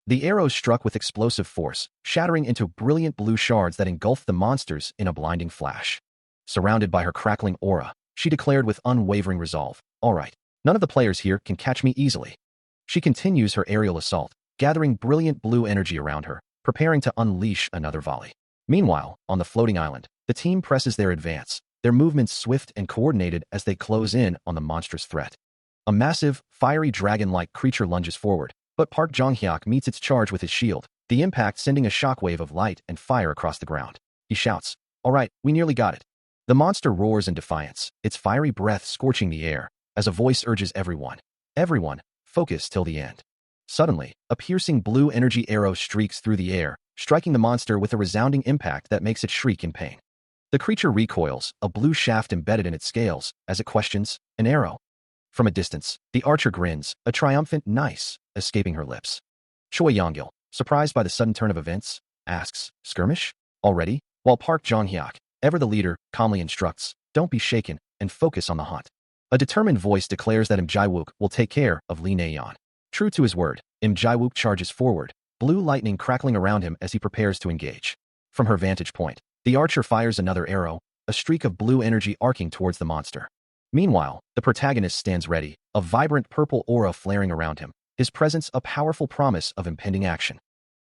The arrows struck with explosive force, shattering into brilliant blue shards that engulfed the monsters in a blinding flash. Surrounded by her crackling aura, she declared with unwavering resolve, "All right, none of the players here can catch me easily." She continues her aerial assault, gathering brilliant blue energy around her, preparing to unleash another volley. Meanwhile, on the floating island, the team presses their advance, their movements swift and coordinated as they close in on the monstrous threat. A massive, fiery dragon-like creature lunges forward, but Park Jong-hyuk meets its charge with his shield, the impact sending a shockwave of light and fire across the ground. He shouts, "All right, we nearly got it." The monster roars in defiance, its fiery breath scorching the air, as a voice urges everyone, focus till the end. Suddenly, a piercing blue energy arrow streaks through the air, striking the monster with a resounding impact that makes it shriek in pain. The creature recoils, a blue shaft embedded in its scales, as it questions, "An arrow?" From a distance, the archer grins, a triumphant "nice" escaping her lips. Choi Yong-gil, surprised by the sudden turn of events, asks, "Skirmish? Already?" While Park Jong-hyuk, ever the leader, calmly instructs, "Don't be shaken, and focus on the hunt." A determined voice declares that Im Jae-wook will take care of Lee Na-yeon. True to his word, Im Jae-wook charges forward, blue lightning crackling around him as he prepares to engage. From her vantage point, the archer fires another arrow, a streak of blue energy arcing towards the monster. Meanwhile, the protagonist stands ready, a vibrant purple aura flaring around him, his presence a powerful promise of impending action.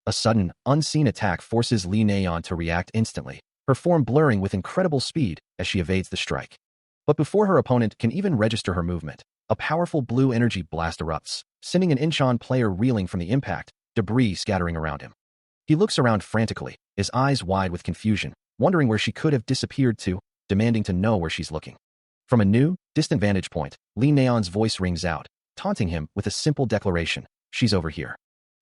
A sudden, unseen attack forces Lee Na-yeon to react instantly, her form blurring with incredible speed as she evades the strike. But before her opponent can even register her movement, a powerful blue energy blast erupts, sending an Incheon player reeling from the impact, debris scattering around him. He looks around frantically, his eyes wide with confusion, wondering where she could have disappeared to, demanding to know where she's looking. From a new, distant vantage point, Lee Na-yeon's voice rings out, taunting him with a simple declaration, "She's over here."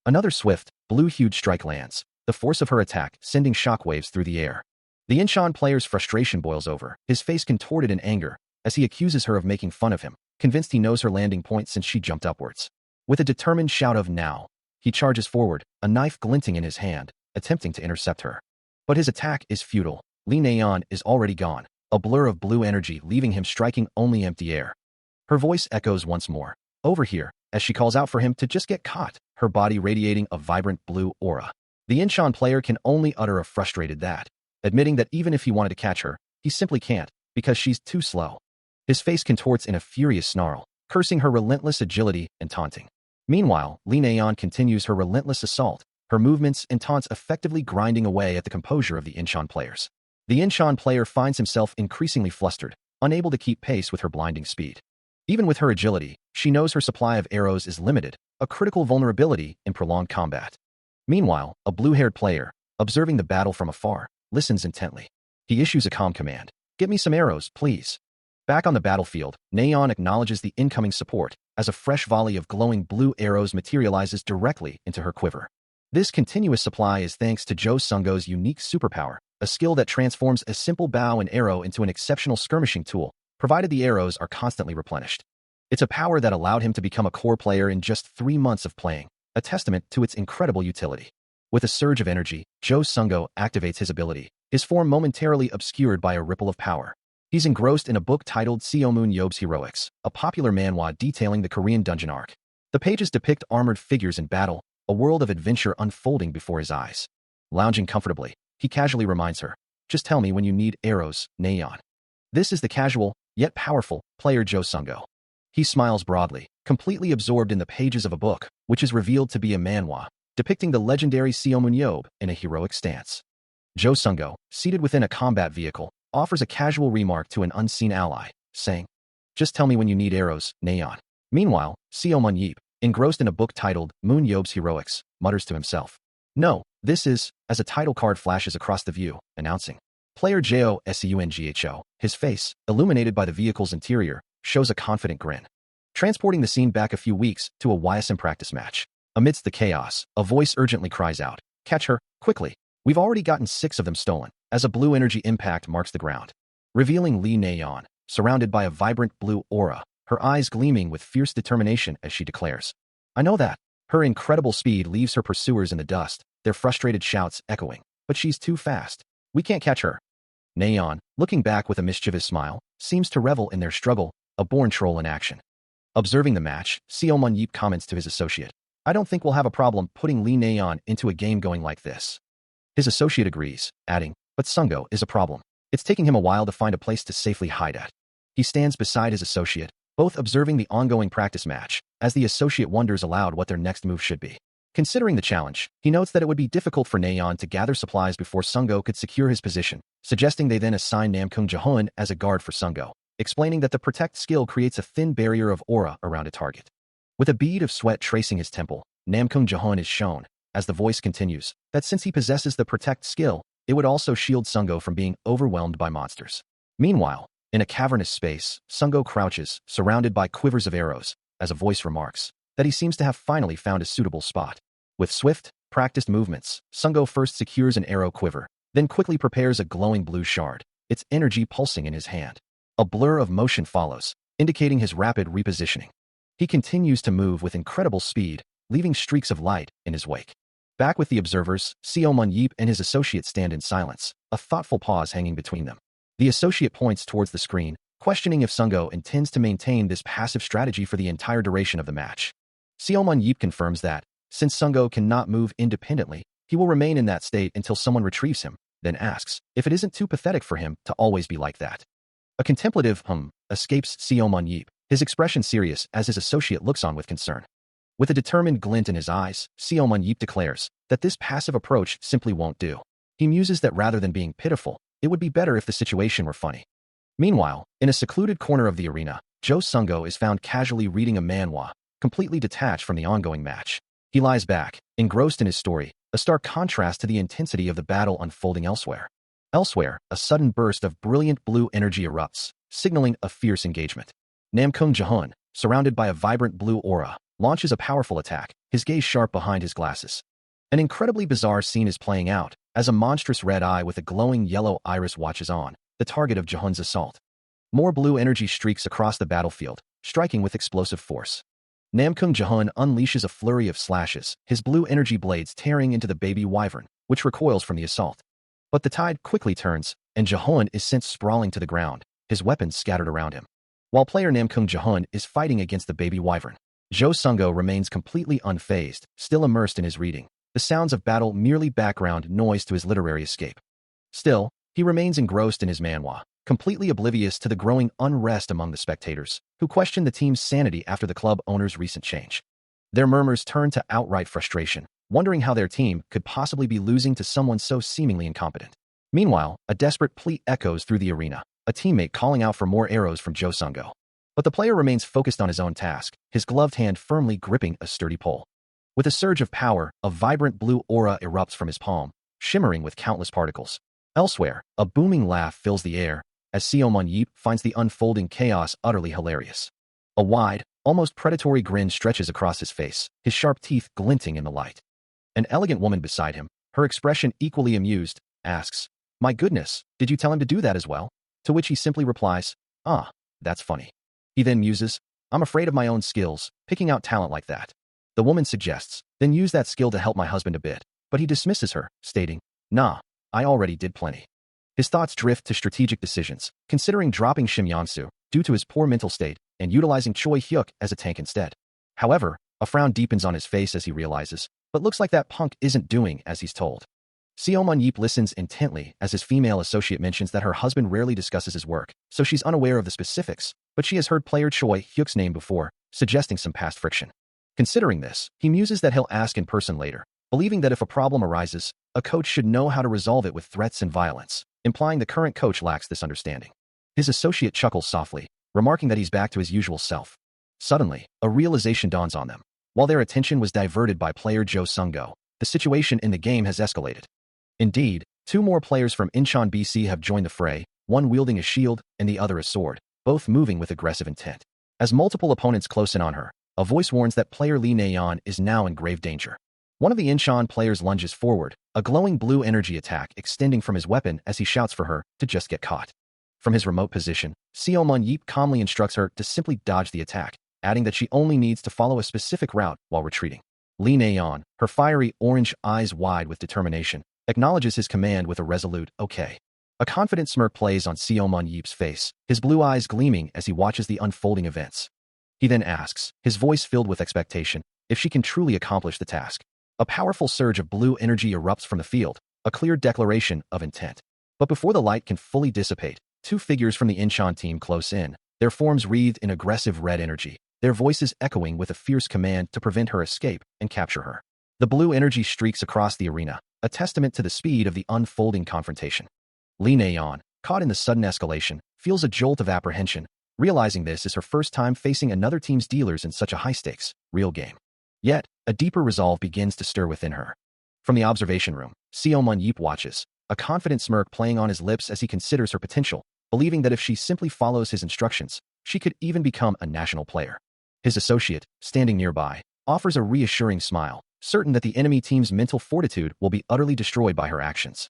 Another swift, blue-hued strike lands, the force of her attack sending shockwaves through the air. The Incheon player's frustration boils over, his face contorted in anger, as he accuses her of making fun of him, convinced he knows her landing point since she jumped upwards. With a determined shout of "now," he charges forward, a knife glinting in his hand, attempting to intercept her. But his attack is futile. Lee Na-yeon is already gone, a blur of blue energy leaving him striking only empty air. Her voice echoes once more, "Over here," as she calls out for him to just get caught, her body radiating a vibrant blue aura. The Incheon player can only utter a frustrated "that," admitting that even if he wanted to catch her, he simply can't, because she's too slow. His face contorts in a furious snarl, cursing her relentless agility and taunting. Meanwhile, Lee Na-yeon continues her relentless assault, her movements and taunts effectively grinding away at the composure of the Incheon players. The Incheon player finds himself increasingly flustered, unable to keep pace with her blinding speed. Even with her agility, she knows her supply of arrows is limited, a critical vulnerability in prolonged combat. Meanwhile, a blue-haired player, observing the battle from afar, listens intently. He issues a calm command. "Get me some arrows, please." Back on the battlefield, Naeon acknowledges the incoming support as a fresh volley of glowing blue arrows materializes directly into her quiver. This continuous supply is thanks to Jo Sung-go's unique superpower, a skill that transforms a simple bow and arrow into an exceptional skirmishing tool, provided the arrows are constantly replenished. It's a power that allowed him to become a core player in just 3 months of playing, a testament to its incredible utility. With a surge of energy, Jo Sung-go activates his ability, his form momentarily obscured by a ripple of power. He's engrossed in a book titled Seomun Yob's Heroics, a popular manhwa detailing the Korean dungeon arc. The pages depict armored figures in battle, a world of adventure unfolding before his eyes. Lounging comfortably, he casually reminds her, "Just tell me when you need arrows, Naeon." This is the casual, yet powerful, player Jo Sung-go. He smiles broadly, completely absorbed in the pages of a book, which is revealed to be a manhwa, depicting the legendary Seomun Yob in a heroic stance. Jo Sung-go, seated within a combat vehicle, offers a casual remark to an unseen ally, saying, "Just tell me when you need arrows, Naeon." Meanwhile, Seomun Yeep, engrossed in a book titled Moon Yob's Heroics, mutters to himself, "No, this is," as a title card flashes across the view, announcing, "Player JOSUNGHO." His face, illuminated by the vehicle's interior, shows a confident grin. Transporting the scene back a few weeks to a YSM practice match. Amidst the chaos, a voice urgently cries out, "Catch her, quickly. We've already gotten 6 of them stolen," as a blue energy impact marks the ground. Revealing Lee Naeon, surrounded by a vibrant blue aura, her eyes gleaming with fierce determination as she declares, "I know that." Her incredible speed leaves her pursuers in the dust, their frustrated shouts echoing, "But she's too fast. We can't catch her." Naeon, looking back with a mischievous smile, seems to revel in their struggle, a born troll in action. Observing the match, Seomun Yeep comments to his associate, "I don't think we'll have a problem putting Lee Naeon into a game going like this." His associate agrees, adding, "But Sung-go is a problem. It's taking him a while to find a place to safely hide at." He stands beside his associate, both observing the ongoing practice match, as the associate wonders aloud what their next move should be. Considering the challenge, he notes that it would be difficult for Naeon to gather supplies before Sung-go could secure his position, suggesting they then assign Namkoong Jahun as a guard for Sung-go, explaining that the protect skill creates a thin barrier of aura around a target. With a bead of sweat tracing his temple, Namkoong Jahun is shown, as the voice continues, that since he possesses the protect skill, it would also shield Sung-go from being overwhelmed by monsters. Meanwhile, in a cavernous space, Sung-go crouches, surrounded by quivers of arrows, as a voice remarks that he seems to have finally found a suitable spot. With swift, practiced movements, Sung-go first secures an arrow quiver, then quickly prepares a glowing blue shard, its energy pulsing in his hand. A blur of motion follows, indicating his rapid repositioning. He continues to move with incredible speed, leaving streaks of light in his wake. Back with the observers, Seomun Yeep and his associate stand in silence, a thoughtful pause hanging between them. The associate points towards the screen, questioning if Sung-go intends to maintain this passive strategy for the entire duration of the match. Seomun Yeep confirms that, since Sung-go cannot move independently, he will remain in that state until someone retrieves him, then asks if it isn't too pathetic for him to always be like that. A contemplative escapes Seomun Yeep, his expression serious as his associate looks on with concern. With a determined glint in his eyes, Seomun Yeep declares that this passive approach simply won't do. He muses that rather than being pitiful, it would be better if the situation were funny. Meanwhile, in a secluded corner of the arena, Jo Sung-go is found casually reading a manhwa, completely detached from the ongoing match. He lies back, engrossed in his story, a stark contrast to the intensity of the battle unfolding elsewhere. Elsewhere, a sudden burst of brilliant blue energy erupts, signaling a fierce engagement. Namkoong Jahun, surrounded by a vibrant blue aura, launches a powerful attack, his gaze sharp behind his glasses. An incredibly bizarre scene is playing out, as a monstrous red eye with a glowing yellow iris watches on, the target of Jahun's assault. More blue energy streaks across the battlefield, striking with explosive force. Namkoong Jahun unleashes a flurry of slashes, his blue energy blades tearing into the baby wyvern, which recoils from the assault. But the tide quickly turns, and Jahun is sent sprawling to the ground, his weapons scattered around him. While player Namkoong Jahun is fighting against the baby wyvern, Jo Sung-go remains completely unfazed, still immersed in his reading, the sounds of battle merely background noise to his literary escape. Still, he remains engrossed in his manhwa, completely oblivious to the growing unrest among the spectators, who question the team's sanity after the club owner's recent change. Their murmurs turn to outright frustration, wondering how their team could possibly be losing to someone so seemingly incompetent. Meanwhile, a desperate plea echoes through the arena, a teammate calling out for more arrows from Jo Sungo. But the player remains focused on his own task, his gloved hand firmly gripping a sturdy pole. With a surge of power, a vibrant blue aura erupts from his palm, shimmering with countless particles. Elsewhere, a booming laugh fills the air, as Seomun Yeep finds the unfolding chaos utterly hilarious. A wide, almost predatory grin stretches across his face, his sharp teeth glinting in the light. An elegant woman beside him, her expression equally amused, asks, "My goodness, did you tell him to do that as well?" To which he simply replies, "Ah, that's funny." He then muses, "I'm afraid of my own skills, picking out talent like that." The woman suggests, "Then use that skill to help my husband a bit." But he dismisses her, stating, "Nah, I already did plenty." His thoughts drift to strategic decisions, considering dropping Shim Yansu due to his poor mental state and utilizing Choi Hyuk as a tank instead. However, a frown deepens on his face as he realizes, but looks like that punk isn't doing as he's told. Seomun Yeep listens intently as his female associate mentions that her husband rarely discusses his work, so she's unaware of the specifics, but she has heard player Choi Hyuk's name before, suggesting some past friction. Considering this, he muses that he'll ask in person later, believing that if a problem arises, a coach should know how to resolve it with threats and violence, implying the current coach lacks this understanding. His associate chuckles softly, remarking that he's back to his usual self. Suddenly, a realization dawns on them. While their attention was diverted by player Jo Sungo, the situation in the game has escalated. Indeed, two more players from Incheon BC have joined the fray, one wielding a shield and the other a sword, both moving with aggressive intent. As multiple opponents close in on her, a voice warns that player Lee Nayeon is now in grave danger. One of the Incheon players lunges forward, a glowing blue energy attack extending from his weapon as he shouts for her to just get caught. From his remote position, Seomun Yeep calmly instructs her to simply dodge the attack, adding that she only needs to follow a specific route while retreating. Lee Nayeon, her fiery orange eyes wide with determination, acknowledges his command with a resolute, "Okay." A confident smirk plays on Seomun Yeep's face, his blue eyes gleaming as he watches the unfolding events. He then asks, his voice filled with expectation, if she can truly accomplish the task. A powerful surge of blue energy erupts from the field, a clear declaration of intent. But before the light can fully dissipate, two figures from the Incheon team close in, their forms wreathed in aggressive red energy, their voices echoing with a fierce command to prevent her escape and capture her. The blue energy streaks across the arena, a testament to the speed of the unfolding confrontation. Lee Nayeon, caught in the sudden escalation, feels a jolt of apprehension, realizing this is her first time facing another team's dealers in such a high-stakes, real game. Yet, a deeper resolve begins to stir within her. From the observation room, Seomun Yeep watches, a confident smirk playing on his lips as he considers her potential, believing that if she simply follows his instructions, she could even become a national player. His associate, standing nearby, offers a reassuring smile, certain that the enemy team's mental fortitude will be utterly destroyed by her actions.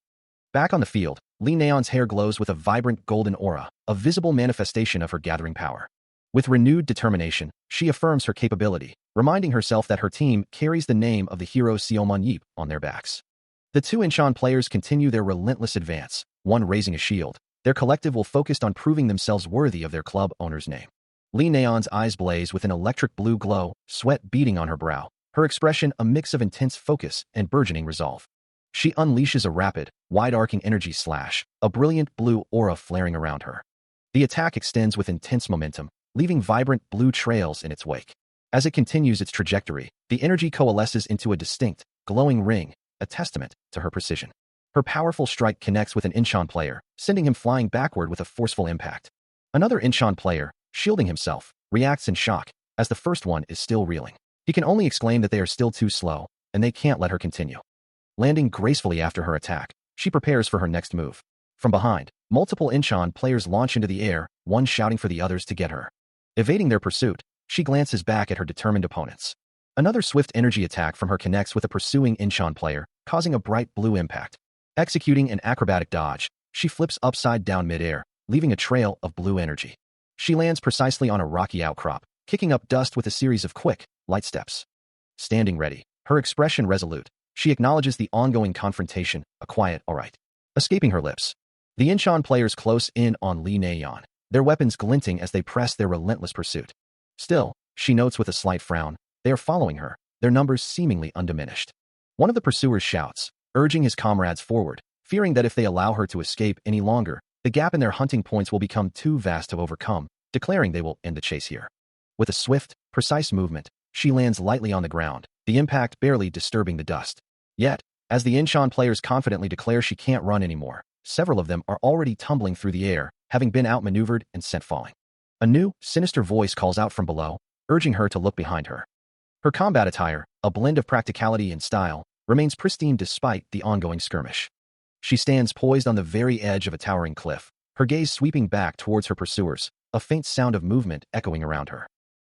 Back on the field, Lee Nayeon's hair glows with a vibrant golden aura, a visible manifestation of her gathering power. With renewed determination, she affirms her capability, reminding herself that her team carries the name of the hero Seomun Yeep on their backs. The two Incheon players continue their relentless advance, one raising a shield. Their collective will focus on proving themselves worthy of their club owner's name. Lee Nayeon's eyes blaze with an electric blue glow, sweat beading on her brow, her expression a mix of intense focus and burgeoning resolve. She unleashes a rapid, wide-arcing energy slash, a brilliant blue aura flaring around her. The attack extends with intense momentum, leaving vibrant blue trails in its wake. As it continues its trajectory, the energy coalesces into a distinct, glowing ring, a testament to her precision. Her powerful strike connects with an Incheon player, sending him flying backward with a forceful impact. Another Incheon player, shielding himself, reacts in shock, as the first one is still reeling. He can only exclaim that they are still too slow, and they can't let her continue. Landing gracefully after her attack, she prepares for her next move. From behind, multiple Incheon players launch into the air, one shouting for the others to get her. Evading their pursuit, she glances back at her determined opponents. Another swift energy attack from her connects with a pursuing Incheon player, causing a bright blue impact. Executing an acrobatic dodge, she flips upside down mid-air, leaving a trail of blue energy. She lands precisely on a rocky outcrop, kicking up dust with a series of quick, light steps. Standing ready, her expression resolute, she acknowledges the ongoing confrontation, a quiet "all right" escaping her lips. The Incheon players close in on Lee Nayeon, their weapons glinting as they press their relentless pursuit. Still, she notes with a slight frown, they are following her, their numbers seemingly undiminished. One of the pursuers shouts, urging his comrades forward, fearing that if they allow her to escape any longer, the gap in their hunting points will become too vast to overcome, declaring they will end the chase here. With a swift, precise movement, she lands lightly on the ground, the impact barely disturbing the dust. Yet, as the Incheon players confidently declare she can't run anymore, several of them are already tumbling through the air, having been outmaneuvered and sent falling. A new, sinister voice calls out from below, urging her to look behind her. Her combat attire, a blend of practicality and style, remains pristine despite the ongoing skirmish. She stands poised on the very edge of a towering cliff, her gaze sweeping back towards her pursuers, a faint sound of movement echoing around her.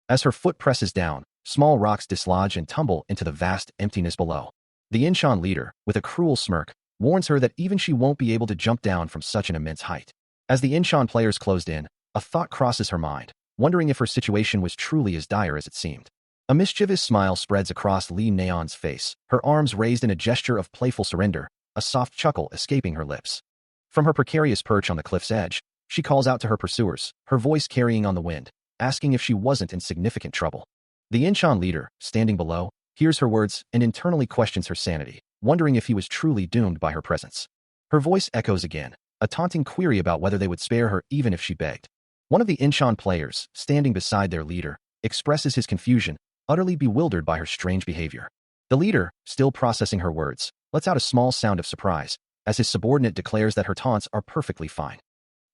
As her foot presses down, small rocks dislodge and tumble into the vast emptiness below. The Incheon leader, with a cruel smirk, warns her that even she won't be able to jump down from such an immense height. As the Incheon players closed in, a thought crosses her mind, wondering if her situation was truly as dire as it seemed. A mischievous smile spreads across Lee Na-yeon's face, her arms raised in a gesture of playful surrender, a soft chuckle escaping her lips. From her precarious perch on the cliff's edge, she calls out to her pursuers, her voice carrying on the wind, asking if she wasn't in significant trouble. The Incheon leader, standing below, hears her words and internally questions her sanity, wondering if he was truly doomed by her presence. Her voice echoes again, a taunting query about whether they would spare her even if she begged. One of the Incheon players, standing beside their leader, expresses his confusion, utterly bewildered by her strange behavior. The leader, still processing her words, lets out a small sound of surprise, as his subordinate declares that her taunts are perfectly fine.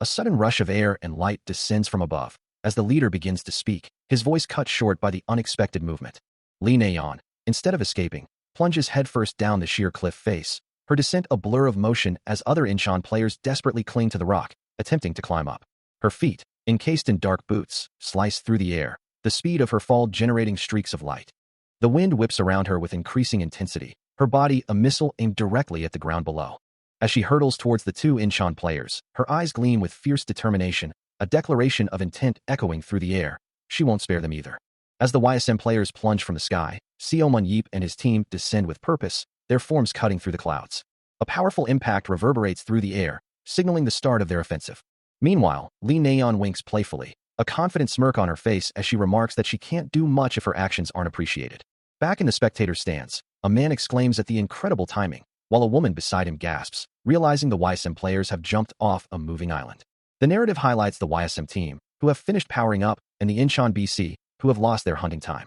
A sudden rush of air and light descends from above. As the leader begins to speak, his voice cut short by the unexpected movement. Lee Na-yeon, instead of escaping, plunges headfirst down the sheer cliff face, her descent a blur of motion as other Incheon players desperately cling to the rock, attempting to climb up. Her feet, encased in dark boots, slice through the air, the speed of her fall generating streaks of light. The wind whips around her with increasing intensity, her body a missile aimed directly at the ground below. As she hurtles towards the two Incheon players, her eyes gleam with fierce determination, a declaration of intent echoing through the air. She won't spare them either. As the YSM players plunge from the sky, Seo Mun-yeep and his team descend with purpose, their forms cutting through the clouds. A powerful impact reverberates through the air, signaling the start of their offensive. Meanwhile, Lee Na-yeon winks playfully, a confident smirk on her face as she remarks that she can't do much if her actions aren't appreciated. Back in the spectator stands, a man exclaims at the incredible timing, while a woman beside him gasps, realizing the YSM players have jumped off a moving island. The narrative highlights the YSM team, who have finished powering up, and the Incheon BC, who have lost their hunting time.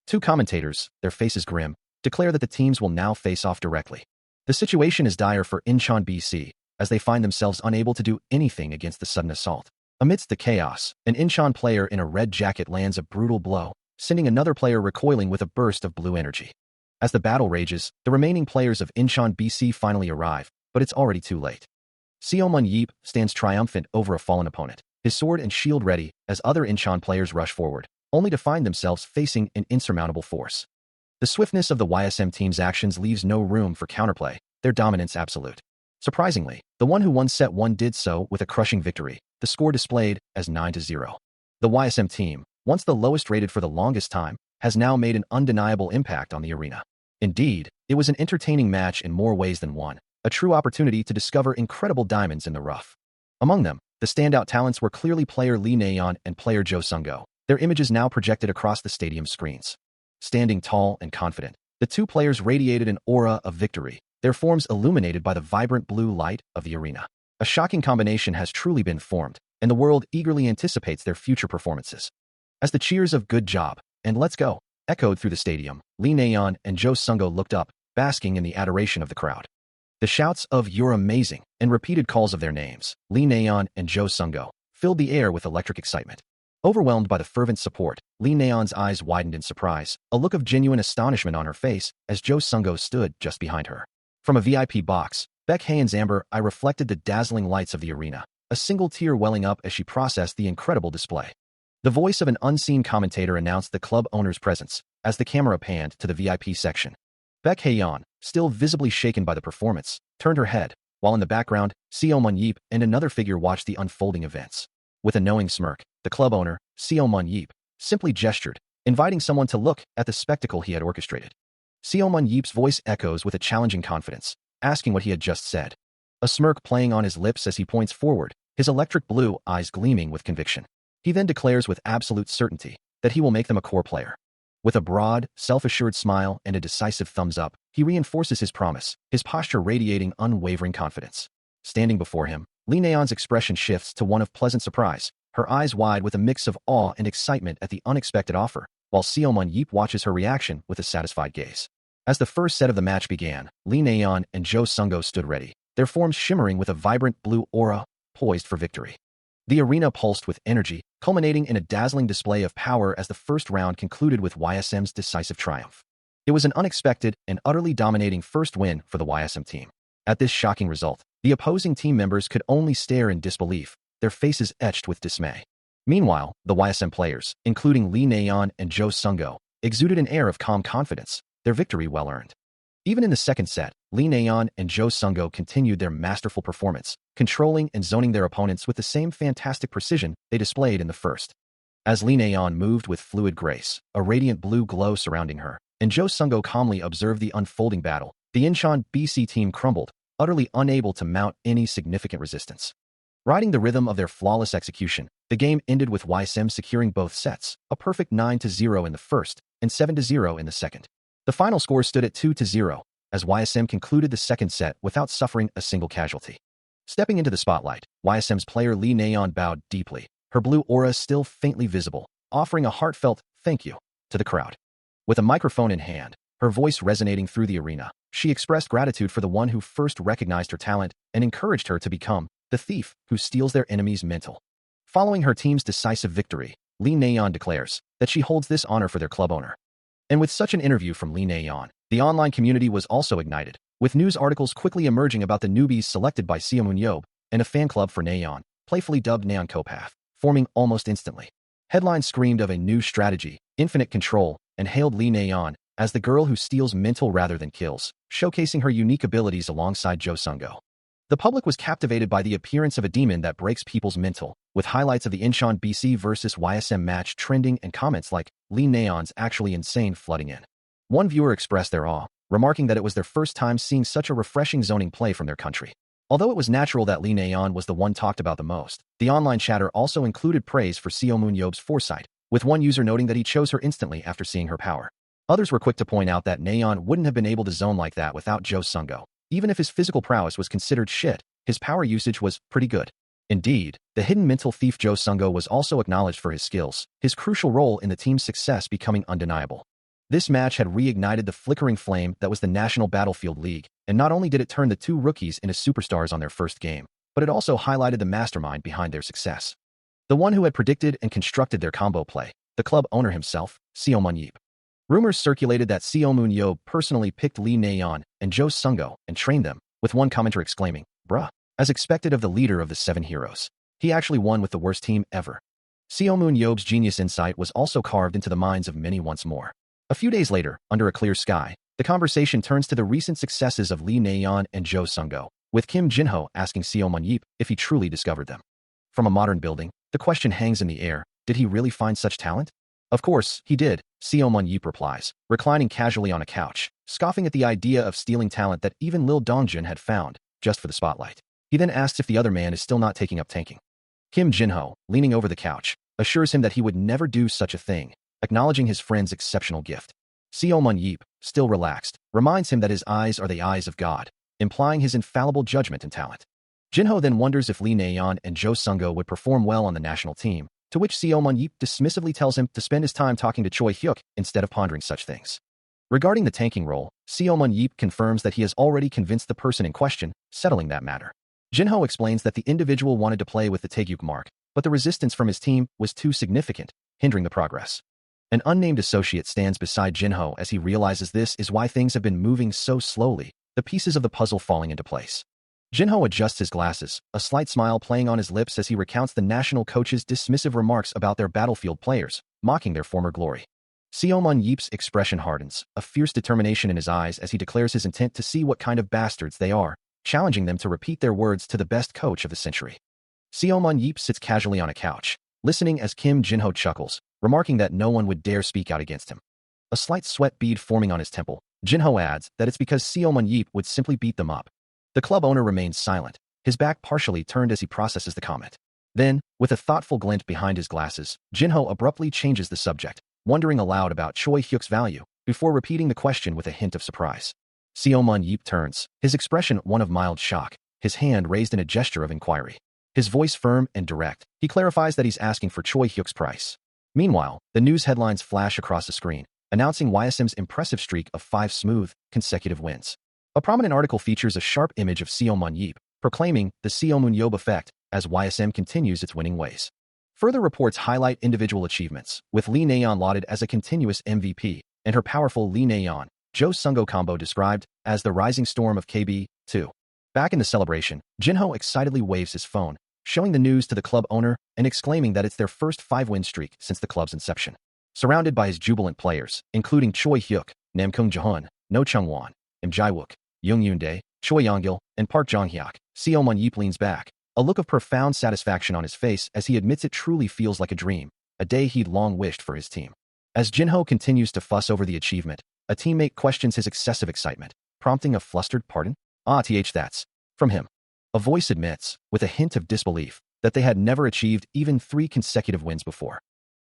Two commentators, their faces grim, declare that the teams will now face off directly. The situation is dire for Incheon BC, as they find themselves unable to do anything against the sudden assault. Amidst the chaos, an Incheon player in a red jacket lands a brutal blow, sending another player recoiling with a burst of blue energy. As the battle rages, the remaining players of Incheon BC finally arrive, but it's already too late. Seo Mun-yeep stands triumphant over a fallen opponent, his sword and shield ready as other Incheon players rush forward, only to find themselves facing an insurmountable force. The swiftness of the YSM team's actions leaves no room for counterplay, their dominance absolute. Surprisingly, the one who won set 1 did so with a crushing victory, the score displayed as 9-0. The YSM team, once the lowest rated for the longest time, has now made an undeniable impact on the arena. Indeed, it was an entertaining match in more ways than one, a true opportunity to discover incredible diamonds in the rough. Among them, the standout talents were clearly player Lee Na-yeon and player Jo Sung-go, their images now projected across the stadium screens. Standing tall and confident, the two players radiated an aura of victory, their forms illuminated by the vibrant blue light of the arena. A shocking combination has truly been formed, and the world eagerly anticipates their future performances. As the cheers of "Good job" and "Let's go" echoed through the stadium, Lee Na-yeon and Jo Sung-go looked up, basking in the adoration of the crowd. The shouts of "You're amazing" and repeated calls of their names, Lee Na-yeon and Jo Sung-go, filled the air with electric excitement. Overwhelmed by the fervent support, Lee Na-yeon's eyes widened in surprise, a look of genuine astonishment on her face as Jo Sung-go stood just behind her. From a VIP box, Baek Hae-in's amber eye reflected the dazzling lights of the arena, a single tear welling up as she processed the incredible display. The voice of an unseen commentator announced the club owner's presence, as the camera panned to the VIP section. Baek Hae-in, still visibly shaken by the performance, turned her head, while in the background, Seo Mun-yeep and another figure watched the unfolding events. With a knowing smirk, the club owner, Seo Mun-yeep, simply gestured, inviting someone to look at the spectacle he had orchestrated. Seo Mun-yeep's voice echoes with a challenging confidence, asking what he had just said. A smirk playing on his lips as he points forward, his electric blue eyes gleaming with conviction. He then declares with absolute certainty that he will make them a core player. With a broad, self-assured smile and a decisive thumbs up, he reinforces his promise, his posture radiating unwavering confidence. Standing before him, Lee Na-yeon's expression shifts to one of pleasant surprise, her eyes wide with a mix of awe and excitement at the unexpected offer. while Seo Mun-yeep watches her reaction with a satisfied gaze. As the first set of the match began, Lee Na-yeon and Jo Sung-go stood ready, their forms shimmering with a vibrant blue aura, poised for victory. The arena pulsed with energy, culminating in a dazzling display of power as the first round concluded with YSM's decisive triumph. It was an unexpected and utterly dominating first win for the YSM team. At this shocking result, the opposing team members could only stare in disbelief, their faces etched with dismay. Meanwhile, the YSM players, including Lee Na-yeon and Jo Sung-go, exuded an air of calm confidence, their victory well earned. Even in the second set, Lee Na-yeon and Jo Sung-go continued their masterful performance, controlling and zoning their opponents with the same fantastic precision they displayed in the first. As Lee Na-yeon moved with fluid grace, a radiant blue glow surrounding her, and Jo Sung-go calmly observed the unfolding battle, the Incheon BC team crumbled, utterly unable to mount any significant resistance. Riding the rhythm of their flawless execution, the game ended with YSM securing both sets, a perfect 9-0 in the first and 7-0 in the second. The final score stood at 2-0, as YSM concluded the second set without suffering a single casualty. Stepping into the spotlight, YSM's player Lee Na-yeon bowed deeply, her blue aura still faintly visible, offering a heartfelt thank you to the crowd. With a microphone in hand, her voice resonating through the arena, she expressed gratitude for the one who first recognized her talent and encouraged her to become the thief who steals their enemy's mental. Following her team's decisive victory, Lee Na-yeon declares that she holds this honor for their club owner. And with such an interview from Lee Na-yeon, the online community was also ignited, with news articles quickly emerging about the newbies selected by Seo Mun-yeop and a fan club for Na-yeon, playfully dubbed Naeon Copath, forming almost instantly. Headlines screamed of a new strategy, infinite control, and hailed Lee Na-yeon as the girl who steals mental rather than kills, showcasing her unique abilities alongside Jo Sung-go. The public was captivated by the appearance of a demon that breaks people's mental, with highlights of the Incheon BC vs YSM match trending and comments like, Lee Na-yeon's actually insane flooding in. One viewer expressed their awe, remarking that it was their first time seeing such a refreshing zoning play from their country. Although it was natural that Lee Na-yeon was the one talked about the most, the online chatter also included praise for Seo Mun-yeop's foresight, with one user noting that he chose her instantly after seeing her power. Others were quick to point out that Na-yeon wouldn't have been able to zone like that without Jo Sung-go. Even if his physical prowess was considered shit, his power usage was pretty good. Indeed, the hidden mental thief Jo Sung-go was also acknowledged for his skills, his crucial role in the team's success becoming undeniable. This match had reignited the flickering flame that was the National Battlefield League, and not only did it turn the two rookies into superstars on their first game, but it also highlighted the mastermind behind their success. The one who had predicted and constructed their combo play, the club owner himself, Seo Mun-yeop. Rumors circulated that Seo Mun-yeop personally picked Lee Na-yeon and Jo Sung-go and trained them, with one commenter exclaiming, "Bruh." As expected of the leader of the seven heroes, he actually won with the worst team ever. Seo Mun-yeop's genius insight was also carved into the minds of many once more. A few days later, under a clear sky, the conversation turns to the recent successes of Lee Na-yeon and Jo Sung-go, with Kim Jin-ho asking Seo Mun-yeop if he truly discovered them. From a modern building, the question hangs in the air, did he really find such talent? Of course, he did, Seo Mun-yeop replies, reclining casually on a couch, scoffing at the idea of stealing talent that even Lil Dongjun had found, just for the spotlight. He then asks if the other man is still not taking up tanking. Kim Jin-ho, leaning over the couch, assures him that he would never do such a thing, acknowledging his friend's exceptional gift. Seo Mun-yeop, still relaxed, reminds him that his eyes are the eyes of God, implying his infallible judgment and talent. Jin-ho then wonders if Lee Na-yeon and Jo Sung-go would perform well on the national team, to which Seo Mun-yeop dismissively tells him to spend his time talking to Choi Hyuk instead of pondering such things. Regarding the tanking role, Seo Mun-yeop confirms that he has already convinced the person in question, settling that matter. Jin-ho explains that the individual wanted to play with the Taegyuk mark, but the resistance from his team was too significant, hindering the progress. An unnamed associate stands beside Jin-ho as he realizes this is why things have been moving so slowly, the pieces of the puzzle falling into place. Jin-ho adjusts his glasses, a slight smile playing on his lips as he recounts the national coach's dismissive remarks about their battlefield players, mocking their former glory. Seo Mun-yeop's expression hardens, a fierce determination in his eyes as he declares his intent to see what kind of bastards they are, challenging them to repeat their words to the best coach of the century. Seo Mun-yeop sits casually on a couch, listening as Kim Jin-ho chuckles, remarking that no one would dare speak out against him. A slight sweat bead forming on his temple, Jin-ho adds that it's because Seo Mun-yeop would simply beat them up. The club owner remains silent, his back partially turned as he processes the comment. Then, with a thoughtful glint behind his glasses, Jin-ho abruptly changes the subject, wondering aloud about Choi Hyuk's value, before repeating the question with a hint of surprise. Seo Mun-yeop turns, his expression one of mild shock, his hand raised in a gesture of inquiry. His voice firm and direct, he clarifies that he's asking for Choi Hyuk's price. Meanwhile, the news headlines flash across the screen, announcing YSM's impressive streak of 5 smooth, consecutive wins. A prominent article features a sharp image of Seo Mun-yeop, proclaiming the Seo Mun-yeop effect as YSM continues its winning ways. Further reports highlight individual achievements, with Lee Na-yeon lauded as a continuous MVP, and her powerful Lee Na-yeon, Jo Sung-go combo described as the rising storm of KB2. Back in the celebration, Jinho excitedly waves his phone, showing the news to the club owner and exclaiming that it's their first 5-win streak since the club's inception. Surrounded by his jubilant players, including Choi Hyuk, Nam Kung-jahun, No Chung-won, Im Jae-wook, Young Yoon-dae, Choi Yong-gil, and Park Jong-hyuk, Seo Mun-yeop leans back, a look of profound satisfaction on his face as he admits it truly feels like a dream, a day he'd long wished for his team. As Jinho continues to fuss over the achievement, a teammate questions his excessive excitement, prompting a flustered pardon? That's from him. A voice admits, with a hint of disbelief, that they had never achieved even 3 consecutive wins before.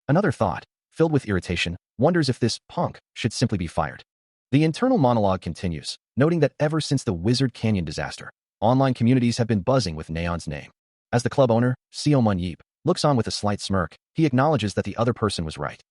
Another thought, filled with irritation, wonders if this punk should simply be fired. The internal monologue continues, noting that ever since the Wizard Canyon disaster, online communities have been buzzing with Na-yeon's name. As the club owner, Seo Mun-yeop, looks on with a slight smirk, he acknowledges that the other person was right.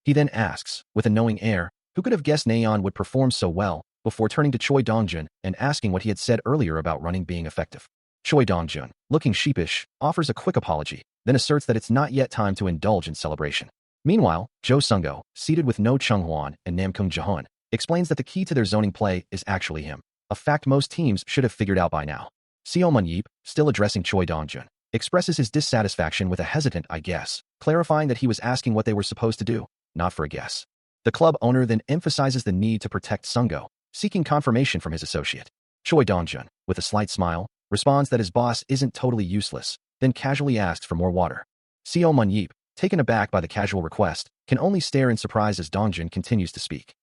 He then asks, with a knowing air, who could have guessed Na-yeon would perform so well, before turning to Choi Dong-jun and asking what he had said earlier about running being effective. Choi Dong-jun, looking sheepish, offers a quick apology, then asserts that it's not yet time to indulge in celebration. Meanwhile, Jo Sung-go, seated with No Chung-won and Nam Kung-jahun, explains that the key to their zoning play is actually him, a fact most teams should have figured out by now. Seo Mun-yeop, still addressing Choi Dong-jun, expresses his dissatisfaction with a hesitant "I guess," clarifying that he was asking what they were supposed to do, not for a guess. The club owner then emphasizes the need to protect Sung-go, seeking confirmation from his associate. Choi Dong-jun, with a slight smile, responds that his boss isn't totally useless, then casually asks for more water. Seo Mun-yeop, taken aback by the casual request, can only stare in surprise as Dong-jun continues to speak.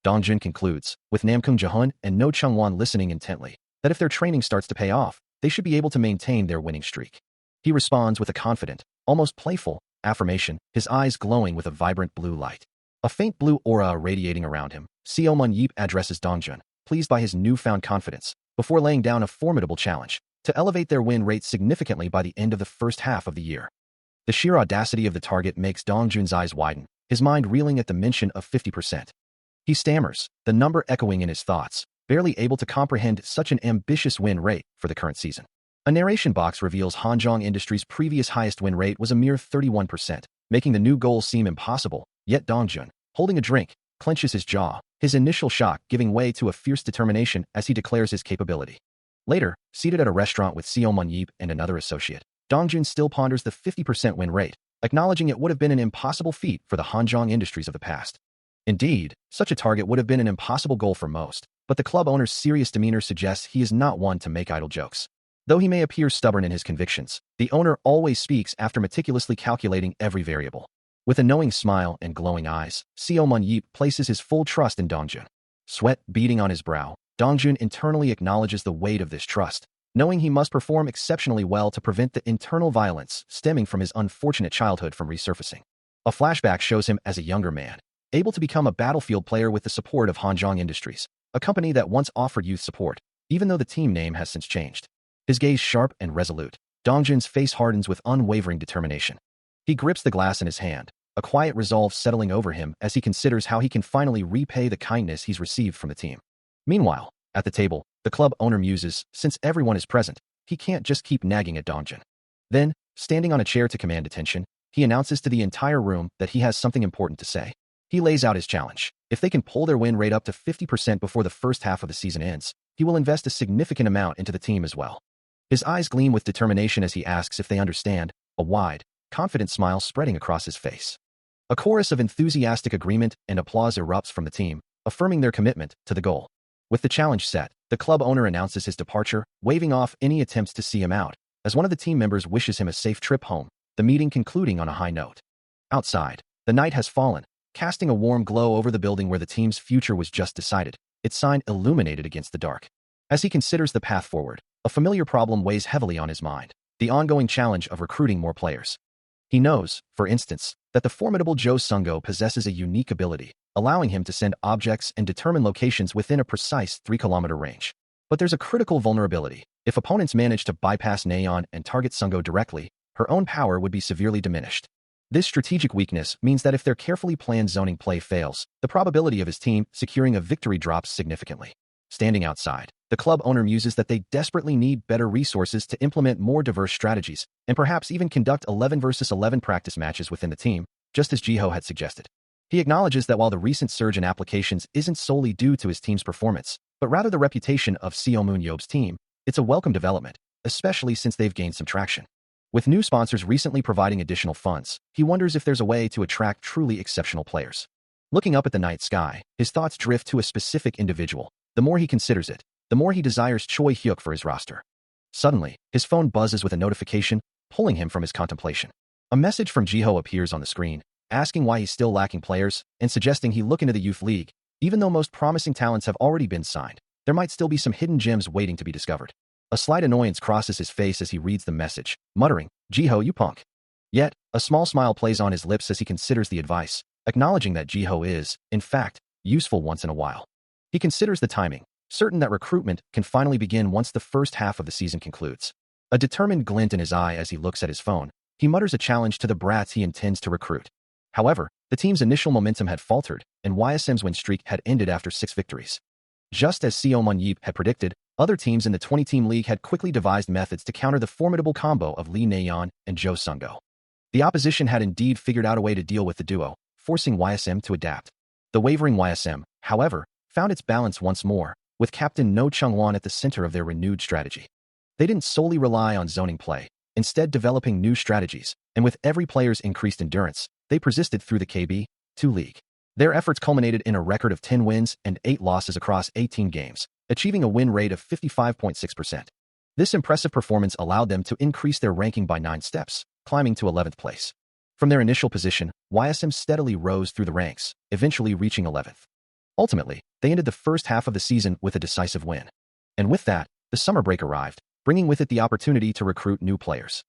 Dong-jun concludes, with Nam Kung-jahun and No Chung-won listening intently, that if their training starts to pay off, they should be able to maintain their winning streak. He responds with a confident, almost playful, affirmation, his eyes glowing with a vibrant blue light. A faint blue aura radiating around him, Seo Mun-yeop addresses Dong-jun, pleased by his newfound confidence, before laying down a formidable challenge to elevate their win rate significantly by the end of the first half of the year. The sheer audacity of the target makes Dong-jun's eyes widen, his mind reeling at the mention of 50%. He stammers, the number echoing in his thoughts, barely able to comprehend such an ambitious win rate for the current season. A narration box reveals Hanjong Industries' previous highest win rate was a mere 31%, making the new goal seem impossible, yet Dong-jun, holding a drink, clenches his jaw, his initial shock giving way to a fierce determination as he declares his capability. Later, seated at a restaurant with Seo Mun-yeop and another associate, Dong-jun still ponders the 50% win rate, acknowledging it would have been an impossible feat for the Hanjong Industries of the past. Indeed, such a target would have been an impossible goal for most, but the club owner's serious demeanor suggests he is not one to make idle jokes. Though he may appear stubborn in his convictions, the owner always speaks after meticulously calculating every variable. With a knowing smile and glowing eyes, Seo Mun-yeop places his full trust in Dong-jun. Sweat beading on his brow, Dong-jun internally acknowledges the weight of this trust, knowing he must perform exceptionally well to prevent the internal violence stemming from his unfortunate childhood from resurfacing. A flashback shows him as a younger man, able to become a battlefield player with the support of Hanjong Industries, a company that once offered youth support, even though the team name has since changed. His gaze sharp and resolute, Dong-jun's face hardens with unwavering determination. He grips the glass in his hand, a quiet resolve settling over him as he considers how he can finally repay the kindness he's received from the team. Meanwhile, at the table, the club owner muses, since everyone is present, he can't just keep nagging at Dong-jun. Then, standing on a chair to command attention, he announces to the entire room that he has something important to say. He lays out his challenge. If they can pull their win rate up to 50% before the first half of the season ends, he will invest a significant amount into the team as well. His eyes gleam with determination as he asks if they understand, a wide, confident smile spreading across his face. A chorus of enthusiastic agreement and applause erupts from the team, affirming their commitment to the goal. With the challenge set, the club owner announces his departure, waving off any attempts to see him out, as one of the team members wishes him a safe trip home, the meeting concluding on a high note. Outside, the night has fallen, casting a warm glow over the building where the team's future was just decided, its sign illuminated against the dark. As he considers the path forward, a familiar problem weighs heavily on his mind, the ongoing challenge of recruiting more players. He knows, for instance, that the formidable Jo Sung-go possesses a unique ability, allowing him to send objects and determine locations within a precise 3-kilometer range. But there's a critical vulnerability. If opponents manage to bypass Na-yeon and target Sung-go directly, her own power would be severely diminished. This strategic weakness means that if their carefully planned zoning play fails, the probability of his team securing a victory drops significantly. Standing outside, the club owner muses that they desperately need better resources to implement more diverse strategies, and perhaps even conduct 11 versus 11 practice matches within the team, just as Jiho had suggested. He acknowledges that while the recent surge in applications isn't solely due to his team's performance, but rather the reputation of Seo Moon-yeob's team, it's a welcome development, especially since they've gained some traction. With new sponsors recently providing additional funds, he wonders if there's a way to attract truly exceptional players. Looking up at the night sky, his thoughts drift to a specific individual. The more he considers it, the more he desires Choi Hyuk for his roster. Suddenly, his phone buzzes with a notification, pulling him from his contemplation. A message from Jiho appears on the screen, asking why he's still lacking players, and suggesting he look into the youth league. Even though most promising talents have already been signed, there might still be some hidden gems waiting to be discovered. A slight annoyance crosses his face as he reads the message, muttering, "Jiho, you punk." Yet, a small smile plays on his lips as he considers the advice, acknowledging that Jiho is, in fact, useful once in a while. He considers the timing, certain that recruitment can finally begin once the first half of the season concludes. A determined glint in his eye as he looks at his phone, he mutters a challenge to the brats he intends to recruit. However, the team's initial momentum had faltered, and YSM's win streak had ended after 6 victories. Just as Seo Moon-yeop had predicted, other teams in the 20-team league had quickly devised methods to counter the formidable combo of Lee Na-yeon and Jo Sung-go. The opposition had indeed figured out a way to deal with the duo, forcing YSM to adapt. The wavering YSM, however, found its balance once more, with Captain No Chung-won at the center of their renewed strategy. They didn't solely rely on zoning play, instead developing new strategies, and with every player's increased endurance, they persisted through the KB2 league. Their efforts culminated in a record of 10 wins and 8 losses across 18 games, achieving a win rate of 55.6%. This impressive performance allowed them to increase their ranking by 9 steps, climbing to 11th place. From their initial position, YSM steadily rose through the ranks, eventually reaching 11th. Ultimately, they ended the first half of the season with a decisive win. And with that, the summer break arrived, bringing with it the opportunity to recruit new players.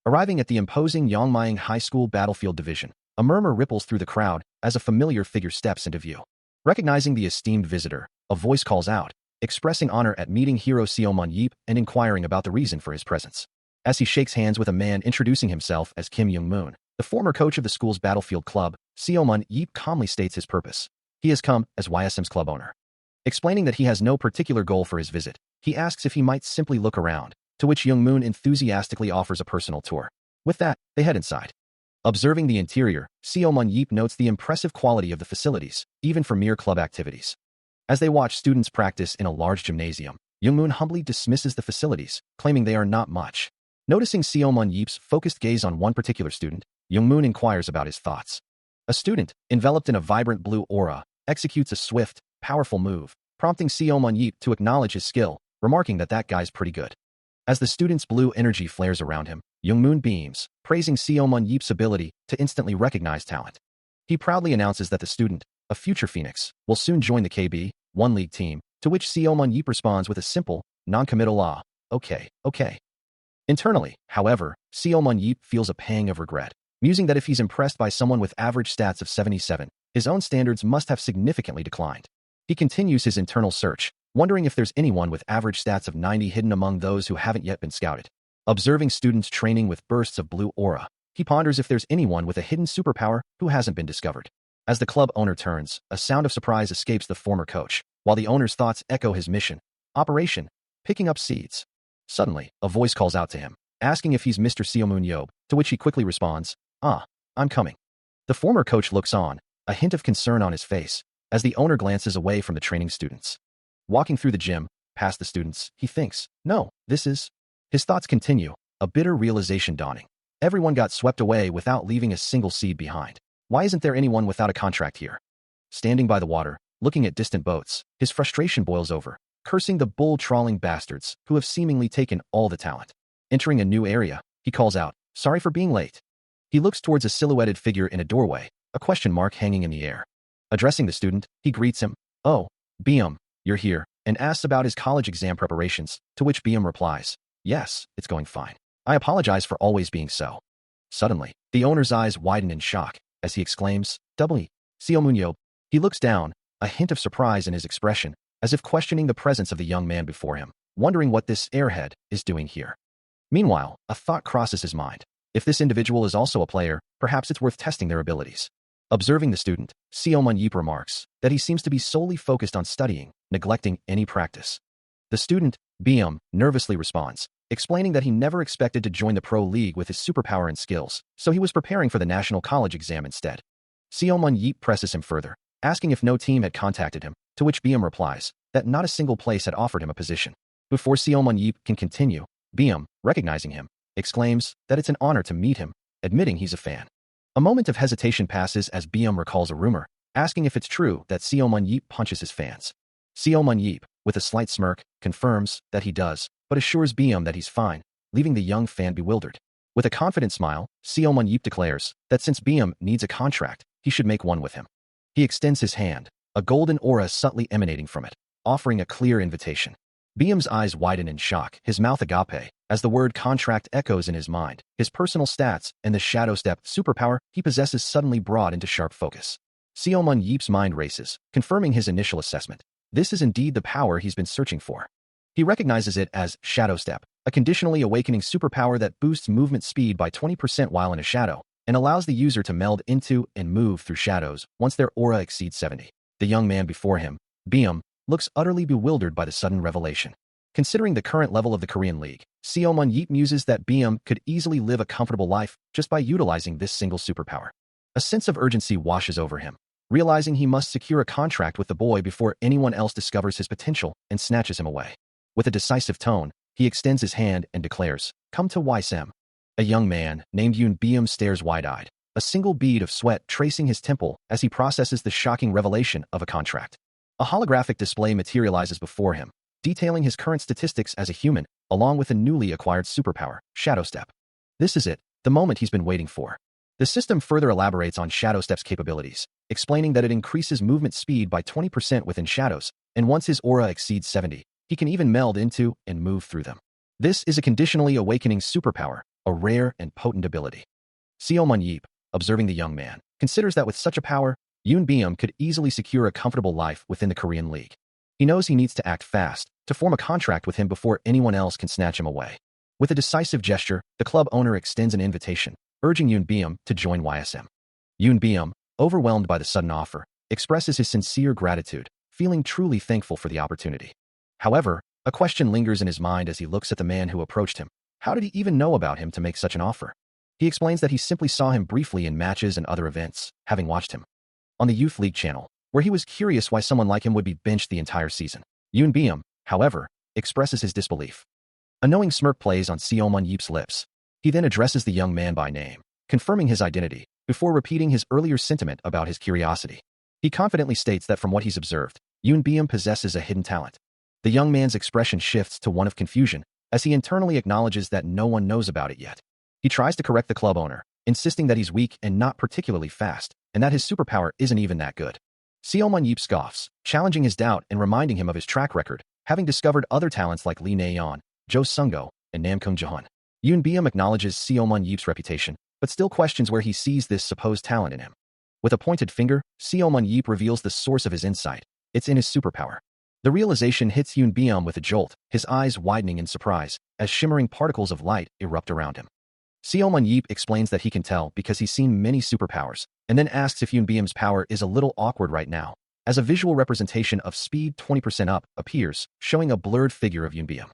Arriving at the imposing Yongmyang High School battlefield division, a murmur ripples through the crowd as a familiar figure steps into view. Recognizing the esteemed visitor, a voice calls out, expressing honor at meeting hero Seo Moon-yeop and inquiring about the reason for his presence. As he shakes hands with a man introducing himself as Kim Young-moon, the former coach of the school's battlefield club, Seo Moon-yeop calmly states his purpose. He has come as YSM's club owner. Explaining that he has no particular goal for his visit, he asks if he might simply look around, to which Young-moon enthusiastically offers a personal tour. With that, they head inside. Observing the interior, Seo Moon-yeop notes the impressive quality of the facilities, even for mere club activities. As they watch students practice in a large gymnasium, Young-moon humbly dismisses the facilities, claiming they are not much. Noticing Seo Moon-yeop's focused gaze on one particular student, Young-moon inquires about his thoughts. A student, enveloped in a vibrant blue aura, executes a swift, powerful move, prompting Seo Moon-yeop to acknowledge his skill, remarking that guy's pretty good. As the student's blue energy flares around him, Young-moon beams, praising Seo Moon-yeop's ability to instantly recognize talent. He proudly announces that the student, a future phoenix, will soon join the KB1 league team, to which Seo Moon-yeop responds with a simple, non-committal okay. Internally, however, Seo Moon-yeop feels a pang of regret, musing that if he's impressed by someone with average stats of 77, his own standards must have significantly declined. He continues his internal search, wondering if there's anyone with average stats of 90 hidden among those who haven't yet been scouted. Observing students training with bursts of blue aura, he ponders if there's anyone with a hidden superpower who hasn't been discovered. As the club owner turns, a sound of surprise escapes the former coach, while the owner's thoughts echo his mission, Operation Picking Up Seeds. Suddenly, a voice calls out to him, asking if he's Mr. Seo Moon-yeop, to which he quickly responds, I'm coming. The former coach looks on, a hint of concern on his face, as the owner glances away from the training students. Walking through the gym, past the students, he thinks, no, this is... His thoughts continue, a bitter realization dawning. Everyone got swept away without leaving a single seed behind. Why isn't there anyone without a contract here? Standing by the water, looking at distant boats, his frustration boils over, cursing the bull-trawling bastards who have seemingly taken all the talent. Entering a new area, he calls out, sorry for being late. He looks towards a silhouetted figure in a doorway, a question mark hanging in the air. Addressing the student, he greets him, oh, Biam, you're here, and asks about his college exam preparations, to which Biam replies, yes, it's going fine. I apologize for always being so. Suddenly, the owner's eyes widen in shock, as he exclaims, doubly, Seo Moon-yeop. He looks down, a hint of surprise in his expression, as if questioning the presence of the young man before him, wondering what this airhead is doing here. Meanwhile, a thought crosses his mind. If this individual is also a player, perhaps it's worth testing their abilities. Observing the student, Seomun Yeep remarks that he seems to be solely focused on studying, neglecting any practice. The student, Byum, nervously responds, explaining that he never expected to join the pro league with his superpower and skills, so he was preparing for the national college exam instead. Seomun Yeep presses him further, asking if no team had contacted him, to which Byum replies that not a single place had offered him a position. Before Seomun Yeep can continue, Byum, recognizing him, exclaims that it's an honor to meet him, admitting he's a fan. A moment of hesitation passes as Byum recalls a rumor, asking if it's true that Seomun Yeep punches his fans. Seomun Yeep, with a slight smirk, confirms that he does, but assures Byum that he's fine, leaving the young fan bewildered. With a confident smile, Seomun Yeep declares that since Byum needs a contract, he should make one with him. He extends his hand, a golden aura subtly emanating from it, offering a clear invitation. Byum's eyes widen in shock, his mouth agape, as the word contract echoes in his mind. His personal stats and the Shadow Step superpower he possesses suddenly brought into sharp focus. Seomun Yeep's mind races, confirming his initial assessment. This is indeed the power he's been searching for. He recognizes it as Shadow Step, a conditionally awakening superpower that boosts movement speed by 20% while in a shadow, and allows the user to meld into and move through shadows once their aura exceeds 70. The young man before him, Byum, looks utterly bewildered by the sudden revelation. Considering the current level of the Korean League, Seomun Yeep muses that Byum could easily live a comfortable life just by utilizing this single superpower. A sense of urgency washes over him, realizing he must secure a contract with the boy before anyone else discovers his potential and snatches him away. With a decisive tone, he extends his hand and declares, "Come to YSM." A young man, named Yoon Byum, stares wide-eyed, a single bead of sweat tracing his temple as he processes the shocking revelation of a contract. A holographic display materializes before him, detailing his current statistics as a human, along with a newly acquired superpower, Shadow Step. This is it, the moment he's been waiting for. The system further elaborates on Shadow Step's capabilities, explaining that it increases movement speed by 20% within shadows, and once his aura exceeds 70, he can even meld into and move through them. This is a conditionally awakening superpower, a rare and potent ability. Seomun Yeep, observing the young man, considers that with such a power, Yoon Byum could easily secure a comfortable life within the Korean League. He knows he needs to act fast, to form a contract with him before anyone else can snatch him away. With a decisive gesture, the club owner extends an invitation, urging Yoon Byum to join YSM. Yoon Byum, overwhelmed by the sudden offer, expresses his sincere gratitude, feeling truly thankful for the opportunity. However, a question lingers in his mind as he looks at the man who approached him. How did he even know about him to make such an offer? He explains that he simply saw him briefly in matches and other events, having watched him on the Youth League channel, where he was curious why someone like him would be benched the entire season. Yoon Byum, however, expresses his disbelief. A knowing smirk plays on Seomun Yeep's lips. He then addresses the young man by name, confirming his identity, before repeating his earlier sentiment about his curiosity. He confidently states that from what he's observed, Yoon Byum possesses a hidden talent. The young man's expression shifts to one of confusion, as he internally acknowledges that no one knows about it yet. He tries to correct the club owner, insisting that he's weak and not particularly fast, and that his superpower isn't even that good. Seomun Yeep scoffs, challenging his doubt and reminding him of his track record, having discovered other talents like Lee Na-yeon, Jo Sung-go, and Nam Kung-jahun. Yoon Byum acknowledges Seomun Yeep's reputation, but still questions where he sees this supposed talent in him. With a pointed finger, Seomun Yeep reveals the source of his insight. It's in his superpower. The realization hits Yoon Byum with a jolt, his eyes widening in surprise, as shimmering particles of light erupt around him. Seomun Yeep explains that he can tell because he's seen many superpowers, and then asks if Yoon Byum's power is a little awkward right now, as a visual representation of speed 20% up appears, showing a blurred figure of Yoon Byum.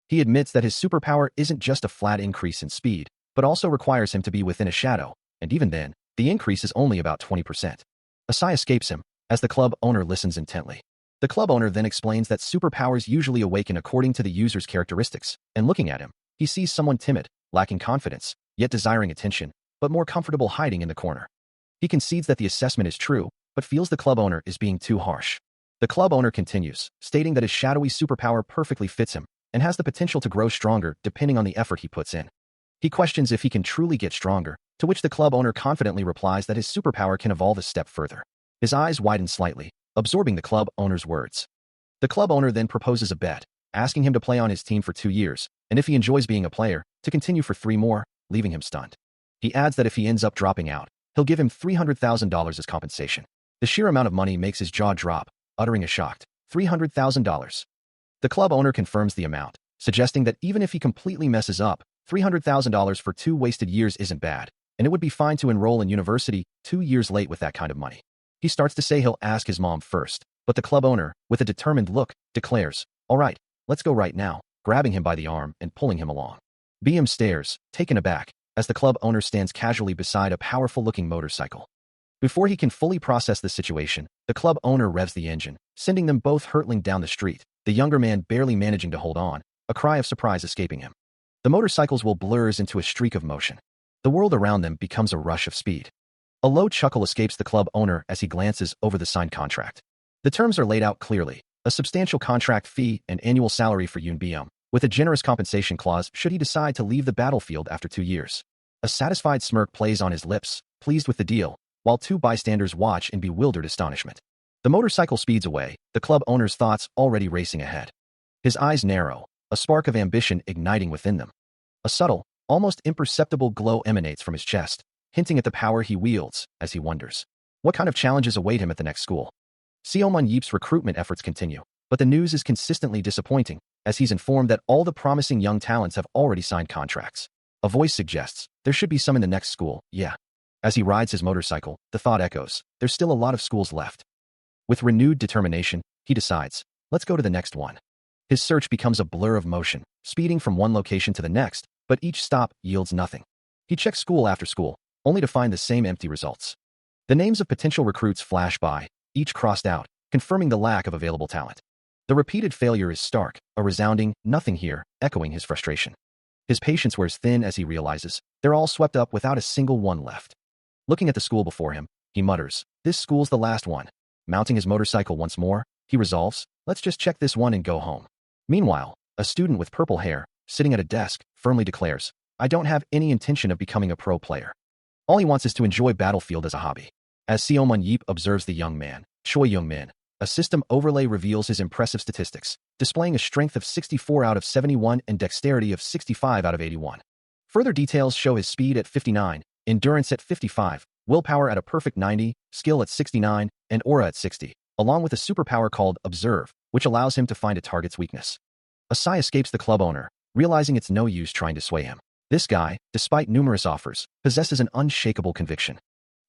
He admits that his superpower isn't just a flat increase in speed, but also requires him to be within a shadow, and even then, the increase is only about 20%. A sigh escapes him, as the club owner listens intently. The club owner then explains that superpowers usually awaken according to the user's characteristics, and looking at him, he sees someone timid, lacking confidence, yet desiring attention, but more comfortable hiding in the corner. He concedes that the assessment is true, but feels the club owner is being too harsh. The club owner continues, stating that his shadowy superpower perfectly fits him, and has the potential to grow stronger depending on the effort he puts in. He questions if he can truly get stronger, to which the club owner confidently replies that his superpower can evolve a step further. His eyes widen slightly, absorbing the club owner's words. The club owner then proposes a bet, asking him to play on his team for 2 years, and if he enjoys being a player, to continue for 3 more, leaving him stunned. He adds that if he ends up dropping out, he'll give him $300,000 as compensation. The sheer amount of money makes his jaw drop, uttering a shocked, $300,000. The club owner confirms the amount, suggesting that even if he completely messes up, $300,000 for 2 wasted years isn't bad, and it would be fine to enroll in university 2 years late with that kind of money. He starts to say he'll ask his mom first, but the club owner, with a determined look, declares, "All right, let's go right now," grabbing him by the arm and pulling him along. BM stares, taken aback, as the club owner stands casually beside a powerful-looking motorcycle. Before he can fully process the situation, the club owner revs the engine, sending them both hurtling down the street, the younger man barely managing to hold on, a cry of surprise escaping him. The motorcycle's wheel blurs into a streak of motion. The world around them becomes a rush of speed. A low chuckle escapes the club owner as he glances over the signed contract. The terms are laid out clearly: a substantial contract fee and annual salary for Yoon Byum, with a generous compensation clause should he decide to leave the battlefield after 2 years. A satisfied smirk plays on his lips, pleased with the deal, while 2 bystanders watch in bewildered astonishment. The motorcycle speeds away, the club owner's thoughts already racing ahead. His eyes narrow, a spark of ambition igniting within them. A subtle, almost imperceptible glow emanates from his chest, hinting at the power he wields, as he wonders what kind of challenges await him at the next school. Seomun Yeep's recruitment efforts continue, but the news is consistently disappointing, as he's informed that all the promising young talents have already signed contracts. A voice suggests, there should be some in the next school, yeah. As he rides his motorcycle, the thought echoes, there's still a lot of schools left. With renewed determination, he decides, let's go to the next one. His search becomes a blur of motion, speeding from one location to the next, but each stop yields nothing. He checks school after school, only to find the same empty results. The names of potential recruits flash by, each crossed out, confirming the lack of available talent. The repeated failure is stark, a resounding nothing here, echoing his frustration. His patience wears thin as he realizes they're all swept up without a single one left. Looking at the school before him, he mutters, this school's the last one. Mounting his motorcycle once more, he resolves, let's just check this one and go home. Meanwhile, a student with purple hair, sitting at a desk, firmly declares, I don't have any intention of becoming a pro player. All he wants is to enjoy Battlefield as a hobby. As Seomun Yeep observes the young man, Choi Young-min, a system overlay reveals his impressive statistics, displaying a strength of 64 out of 71 and dexterity of 65 out of 81. Further details show his speed at 59, endurance at 55, willpower at a perfect 90, skill at 69, and aura at 60, along with a superpower called Observe, which allows him to find a target's weakness. A sigh escapes the club owner, realizing it's no use trying to sway him. This guy, despite numerous offers, possesses an unshakable conviction.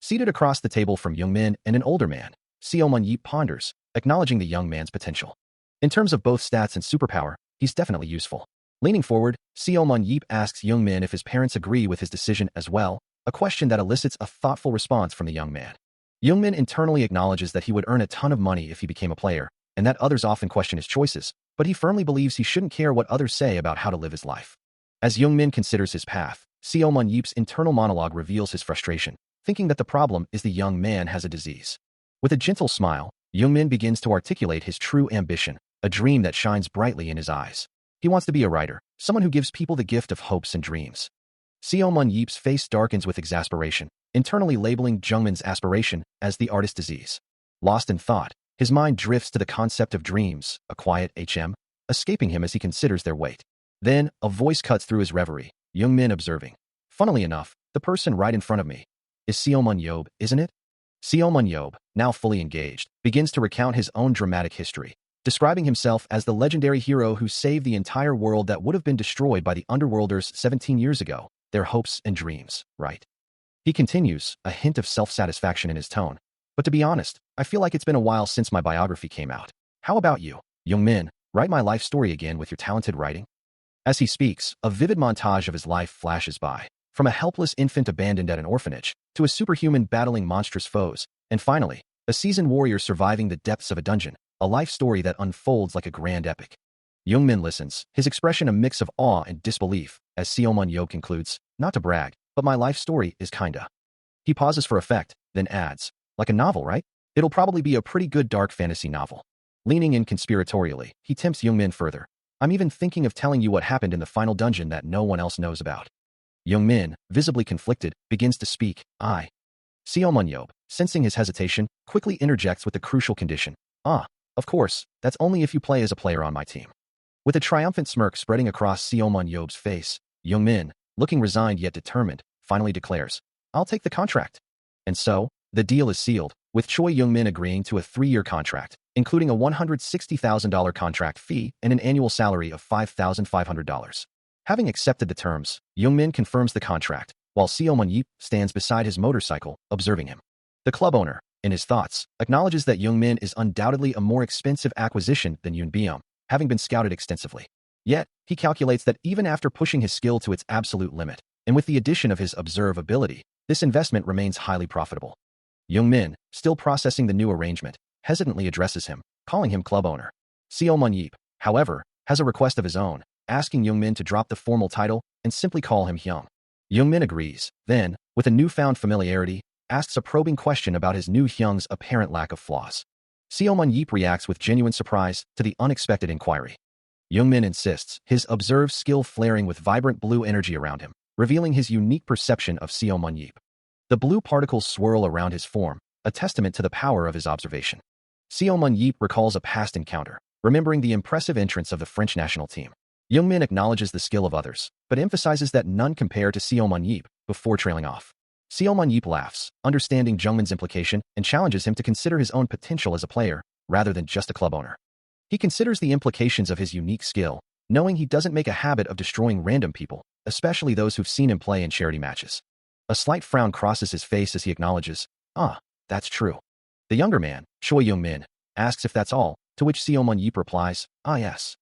Seated across the table from Young-min and an older man, Seomun Yeep ponders, acknowledging the young man's potential. In terms of both stats and superpower, he's definitely useful. Leaning forward, Seomun Yeep asks Young-min if his parents agree with his decision as well, a question that elicits a thoughtful response from the young man. Young-min internally acknowledges that he would earn a ton of money if he became a player, and that others often question his choices, but he firmly believes he shouldn't care what others say about how to live his life. As Young-min considers his path, Seomun Yeep's internal monologue reveals his frustration, thinking that the problem is the young man has a disease. With a gentle smile, Young-min begins to articulate his true ambition, a dream that shines brightly in his eyes. He wants to be a writer, someone who gives people the gift of hopes and dreams. Seomun Yeep's face darkens with exasperation, internally labeling Jungmin's aspiration as the artist disease. Lost in thought, his mind drifts to the concept of dreams, a quiet escaping him as he considers their weight. Then, a voice cuts through his reverie, Young-min observing, funnily enough, the person right in front of me is Seomun Yeob, isn't it? Seomun Yeob, now fully engaged, begins to recount his own dramatic history, describing himself as the legendary hero who saved the entire world that would have been destroyed by the Underworlders 17 years ago, their hopes and dreams, right? He continues, a hint of self-satisfaction in his tone. But to be honest, I feel like it's been a while since my biography came out. How about you, Young-min? Write my life story again with your talented writing? As he speaks, a vivid montage of his life flashes by, from a helpless infant abandoned at an orphanage, to a superhuman battling monstrous foes, and finally, a seasoned warrior surviving the depths of a dungeon, a life story that unfolds like a grand epic. Young-min listens, his expression a mix of awe and disbelief, as Seomun Yeob concludes, not to brag, but my life story is kinda. He pauses for effect, then adds, like a novel, right? It'll probably be a pretty good dark fantasy novel. Leaning in conspiratorially, he tempts Young-min further. I'm even thinking of telling you what happened in the final dungeon that no one else knows about. Young-min, visibly conflicted, begins to speak, Seomun Yeob, sensing his hesitation, quickly interjects with the crucial condition. Of course, that's only if you play as a player on my team. With a triumphant smirk spreading across Seomun Yeob's face, Young-min, looking resigned yet determined, finally declares, I'll take the contract. And so, the deal is sealed, with Choi Young-min agreeing to a 3-year contract, including a $160,000 contract fee and an annual salary of $5,500. Having accepted the terms, Youngmin confirms the contract, while Seo Mun-yeep stands beside his motorcycle, observing him. The club owner, in his thoughts, acknowledges that Youngmin is undoubtedly a more expensive acquisition than Yoon Byung, having been scouted extensively. Yet, he calculates that even after pushing his skill to its absolute limit, and with the addition of his observability, this investment remains highly profitable. Youngmin, still processing the new arrangement, hesitantly addresses him, calling him club owner. Seo Mun-yeep, however, has a request of his own, asking Youngmin to drop the formal title and simply call him Hyung. Youngmin agrees, then, with a newfound familiarity, asks a probing question about his new Hyung's apparent lack of flaws. Seo Mun-yeep reacts with genuine surprise to the unexpected inquiry. Youngmin insists, his observed skill flaring with vibrant blue energy around him, revealing his unique perception of Seo Mun-yeep. The blue particles swirl around his form, a testament to the power of his observation. Seo Mun-yeep recalls a past encounter, remembering the impressive entrance of the French national team. Youngmin acknowledges the skill of others, but emphasizes that none compare to Seo Mun-yeep before trailing off. Seo Mun-yeep laughs, understanding Jungmin's implication, and challenges him to consider his own potential as a player, rather than just a club owner. He considers the implications of his unique skill, knowing he doesn't make a habit of destroying random people, especially those who've seen him play in charity matches. A slight frown crosses his face as he acknowledges, that's true. The younger man, Choi Youngmin, asks if that's all, to which Seo Mun-yeep replies, yes.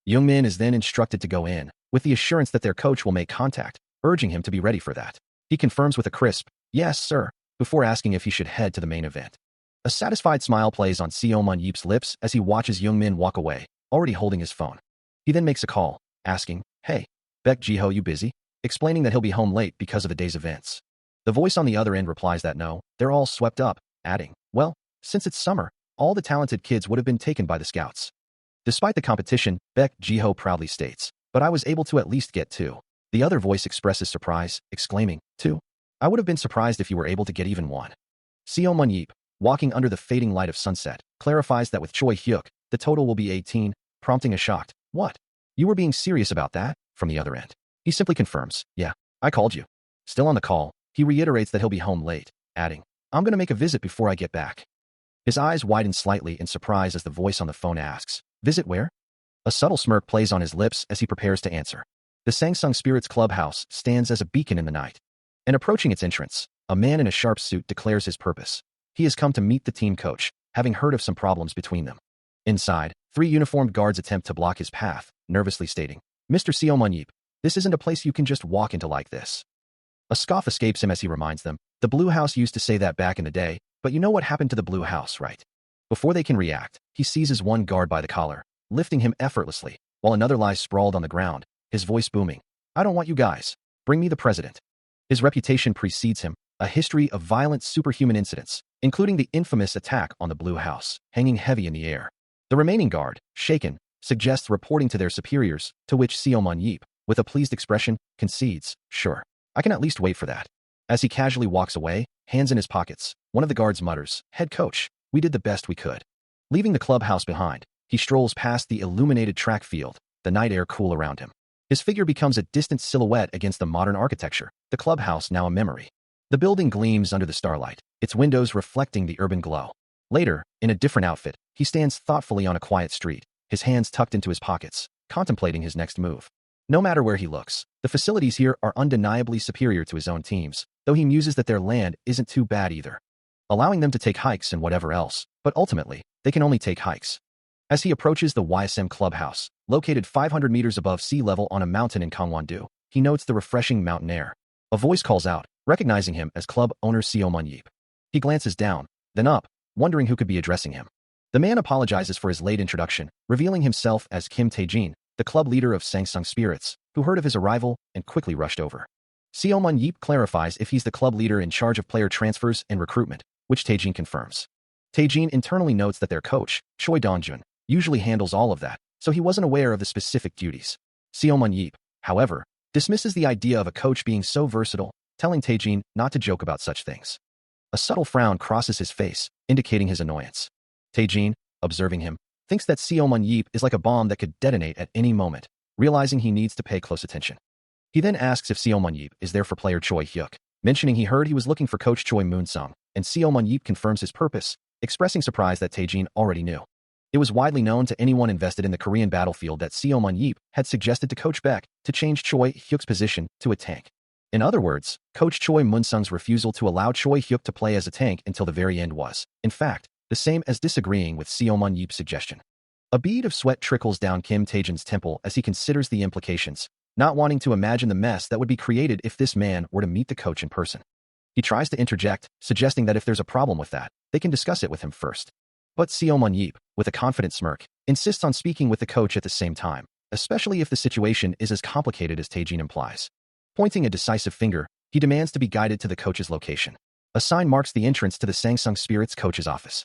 Youngmin is then instructed to go in, with the assurance that their coach will make contact, urging him to be ready for that. He confirms with a crisp, yes, sir, before asking if he should head to the main event. A satisfied smile plays on Seo Mun-yeep's lips as he watches Youngmin walk away, already holding his phone. He then makes a call, asking, hey, Baek Ji-ho, you busy? Explaining that he'll be home late because of the day's events. The voice on the other end replies that no, they're all swept up, adding, well, since it's summer, all the talented kids would have been taken by the scouts. Despite the competition, Baek Ji-ho proudly states, but I was able to at least get 2. The other voice expresses surprise, exclaiming, 2? I would have been surprised if you were able to get even 1. Seo Mun-yeep, walking under the fading light of sunset, clarifies that with Choi Hyuk, the total will be 18, prompting a shocked, what? You were being serious about that? From the other end. He simply confirms, yeah, I called you. Still on the call, he reiterates that he'll be home late, adding, I'm going to make a visit before I get back. His eyes widen slightly in surprise as the voice on the phone asks, visit where? A subtle smirk plays on his lips as he prepares to answer. The Sangsung Spirits Clubhouse stands as a beacon in the night. And approaching its entrance, a man in a sharp suit declares his purpose. He has come to meet the team coach, having heard of some problems between them. Inside, 3 uniformed guards attempt to block his path, nervously stating, Mr. Seo Mun-yeep, this isn't a place you can just walk into like this. A scoff escapes him as he reminds them, the Blue House used to say that back in the day, but you know what happened to the Blue House, right? Before they can react, he seizes one guard by the collar, lifting him effortlessly, while another lies sprawled on the ground, his voice booming, I don't want you guys. Bring me the president. His reputation precedes him, a history of violent superhuman incidents, including the infamous attack on the Blue House, hanging heavy in the air. The remaining guard, shaken, suggests reporting to their superiors, to which Seo Mun-yeep, with a pleased expression, concedes, sure, I can at least wait for that. As he casually walks away, hands in his pockets, one of the guards mutters, head coach, we did the best we could. Leaving the clubhouse behind, he strolls past the illuminated track field, the night air cool around him. His figure becomes a distant silhouette against the modern architecture, the clubhouse now a memory. The building gleams under the starlight, its windows reflecting the urban glow. Later, in a different outfit, he stands thoughtfully on a quiet street, his hands tucked into his pockets, contemplating his next move. No matter where he looks, the facilities here are undeniably superior to his own team's, though he muses that their land isn't too bad either, allowing them to take hikes and whatever else, but ultimately, they can only take hikes. As he approaches the YSM clubhouse, located 500 meters above sea level on a mountain in Gangwon-do, he notes the refreshing mountain air. A voice calls out, recognizing him as club owner Seo Mun-yeep. He glances down, then up, wondering who could be addressing him. The man apologizes for his late introduction, revealing himself as Kim Tae-jin, the club leader of Sangsung Spirits, who heard of his arrival and quickly rushed over. Seo Mun-yeep clarifies if he's the club leader in charge of player transfers and recruitment, which Tae-jin confirms. Tae-jin internally notes that their coach, Choi Dong-jun, usually handles all of that, so he wasn't aware of the specific duties. Seo Mun-yeep, however, dismisses the idea of a coach being so versatile, telling Tae-jin not to joke about such things. A subtle frown crosses his face, indicating his annoyance. Tae-jin, observing him, thinks that Seo Mun-yeep is like a bomb that could detonate at any moment, realizing he needs to pay close attention. He then asks if Seo Mun-yeep is there for player Choi Hyuk, mentioning he heard he was looking for coach Choi Moon-sung, and Seo Mun-yeep confirms his purpose, expressing surprise that Tae-jin already knew. It was widely known to anyone invested in the Korean battlefield that Seo Mun-yeop had suggested to Coach Baek to change Choi Hyuk's position to a tank. In other words, Coach Choi Mun-sung's refusal to allow Choi Hyuk to play as a tank until the very end was, in fact, the same as disagreeing with Seo Mun-yeop's suggestion. A bead of sweat trickles down Kim Tae-jin's temple as he considers the implications, not wanting to imagine the mess that would be created if this man were to meet the coach in person. He tries to interject, suggesting that if there's a problem with that, they can discuss it with him first. But Seo Mun-yeop, with a confident smirk, insists on speaking with the coach at the same time, especially if the situation is as complicated as Tae-jin implies. Pointing a decisive finger, he demands to be guided to the coach's location. A sign marks the entrance to the Sangsung Spirits coach's office.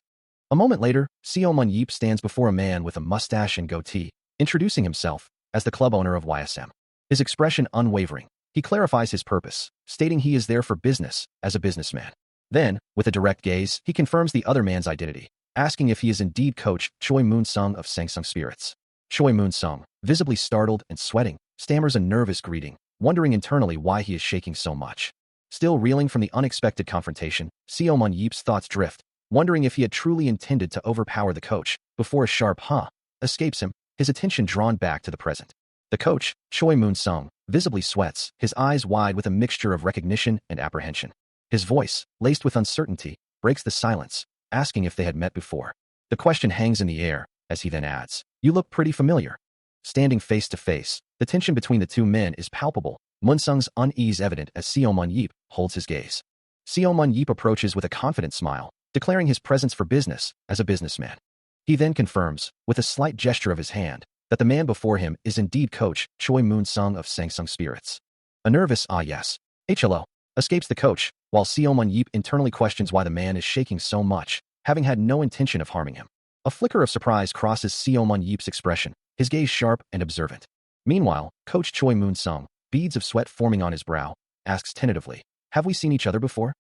A moment later, Seo Mun-yeop stands before a man with a mustache and goatee, introducing himself as the club owner of YSM. His expression unwavering, he clarifies his purpose, stating he is there for business, as a businessman. Then, with a direct gaze, he confirms the other man's identity, asking if he is indeed Coach Choi Moon-sung of Sangsung Spirits. Choi Moon-sung, visibly startled and sweating, stammers a nervous greeting, wondering internally why he is shaking so much. Still reeling from the unexpected confrontation, Seo Mun-yeop's thoughts drift, wondering if he had truly intended to overpower the coach, before a sharp "huh" escapes him, his attention drawn back to the present. The coach, Choi Moon-sung, visibly sweats, his eyes wide with a mixture of recognition and apprehension. His voice, laced with uncertainty, breaks the silence, asking if they had met before. The question hangs in the air, as he then adds, "You look pretty familiar." Standing face to face, the tension between the two men is palpable, Moon-sung's unease evident as Seo Mun-yeop holds his gaze. Seo Mun-yeop approaches with a confident smile, declaring his presence for business as a businessman. He then confirms, with a slight gesture of his hand, that the man before him is indeed Coach Choi Moon-sung of Sangsung Spirits. A nervous "ah yes, hello" escapes the coach, while Seo Mun-yeop internally questions why the man is shaking so much, having had no intention of harming him. A flicker of surprise crosses Seo Mun-yeop's expression, his gaze sharp and observant. Meanwhile, Coach Choi Moon-sung, beads of sweat forming on his brow, asks tentatively, "Have we seen each other before?"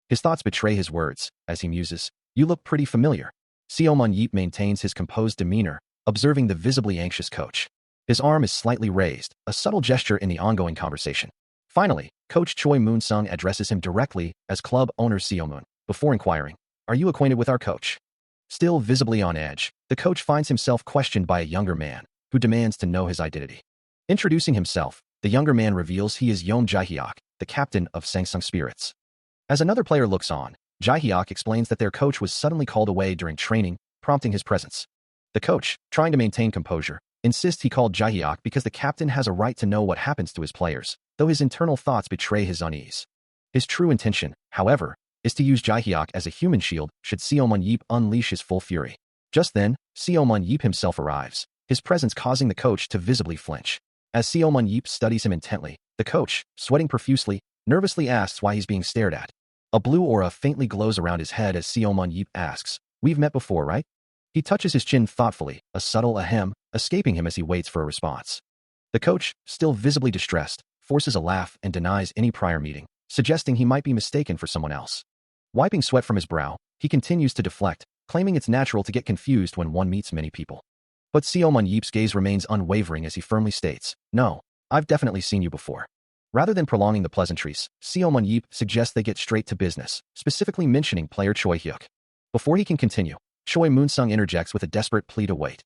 His thoughts betray his words, as he muses, "You look pretty familiar." Seo Mun-yeop maintains his composed demeanor, observing the visibly anxious coach. His arm is slightly raised, a subtle gesture in the ongoing conversation. Finally, Coach Choi Moon-sung addresses him directly as club owner Seo Moon, before inquiring, "Are you acquainted with our coach?" Still visibly on edge, the coach finds himself questioned by a younger man, who demands to know his identity. Introducing himself, the younger man reveals he is Yeom Jae-hyuk, the captain of Sangsung Spirits. As another player looks on, Jae-hyuk explains that their coach was suddenly called away during training, prompting his presence. The coach, trying to maintain composure, insists he called Jae-hyuk because the captain has a right to know what happens to his players, though his internal thoughts betray his unease. His true intention, however, is to use Jae-hyuk as a human shield should Seo Mun-yeop unleash his full fury. Just then, Seo Mun-yeop himself arrives, his presence causing the coach to visibly flinch. As Seo Mun-yeop studies him intently, the coach, sweating profusely, nervously asks why he's being stared at. A blue aura faintly glows around his head as Seo Mun-yeop asks, "We've met before, right?" He touches his chin thoughtfully, a subtle ahem, escaping him as he waits for a response. The coach, still visibly distressed, forces a laugh and denies any prior meeting, suggesting he might be mistaken for someone else. Wiping sweat from his brow, he continues to deflect, claiming it's natural to get confused when one meets many people. But Seo Mun-yeop's gaze remains unwavering as he firmly states, "No, I've definitely seen you before." Rather than prolonging the pleasantries, Seo Mun-yeop suggests they get straight to business, specifically mentioning player Choi Hyuk. Before he can continue, Choi Moon-sung interjects with a desperate plea to wait.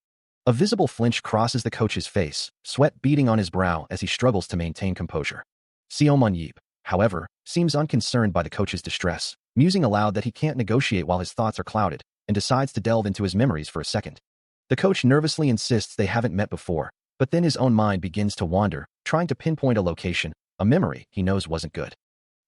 A visible flinch crosses the coach's face, sweat beading on his brow as he struggles to maintain composure. Seo Mun-yeop, however, seems unconcerned by the coach's distress, musing aloud that he can't negotiate while his thoughts are clouded, and decides to delve into his memories for a second. The coach nervously insists they haven't met before, but then his own mind begins to wander, trying to pinpoint a location, a memory he knows wasn't good.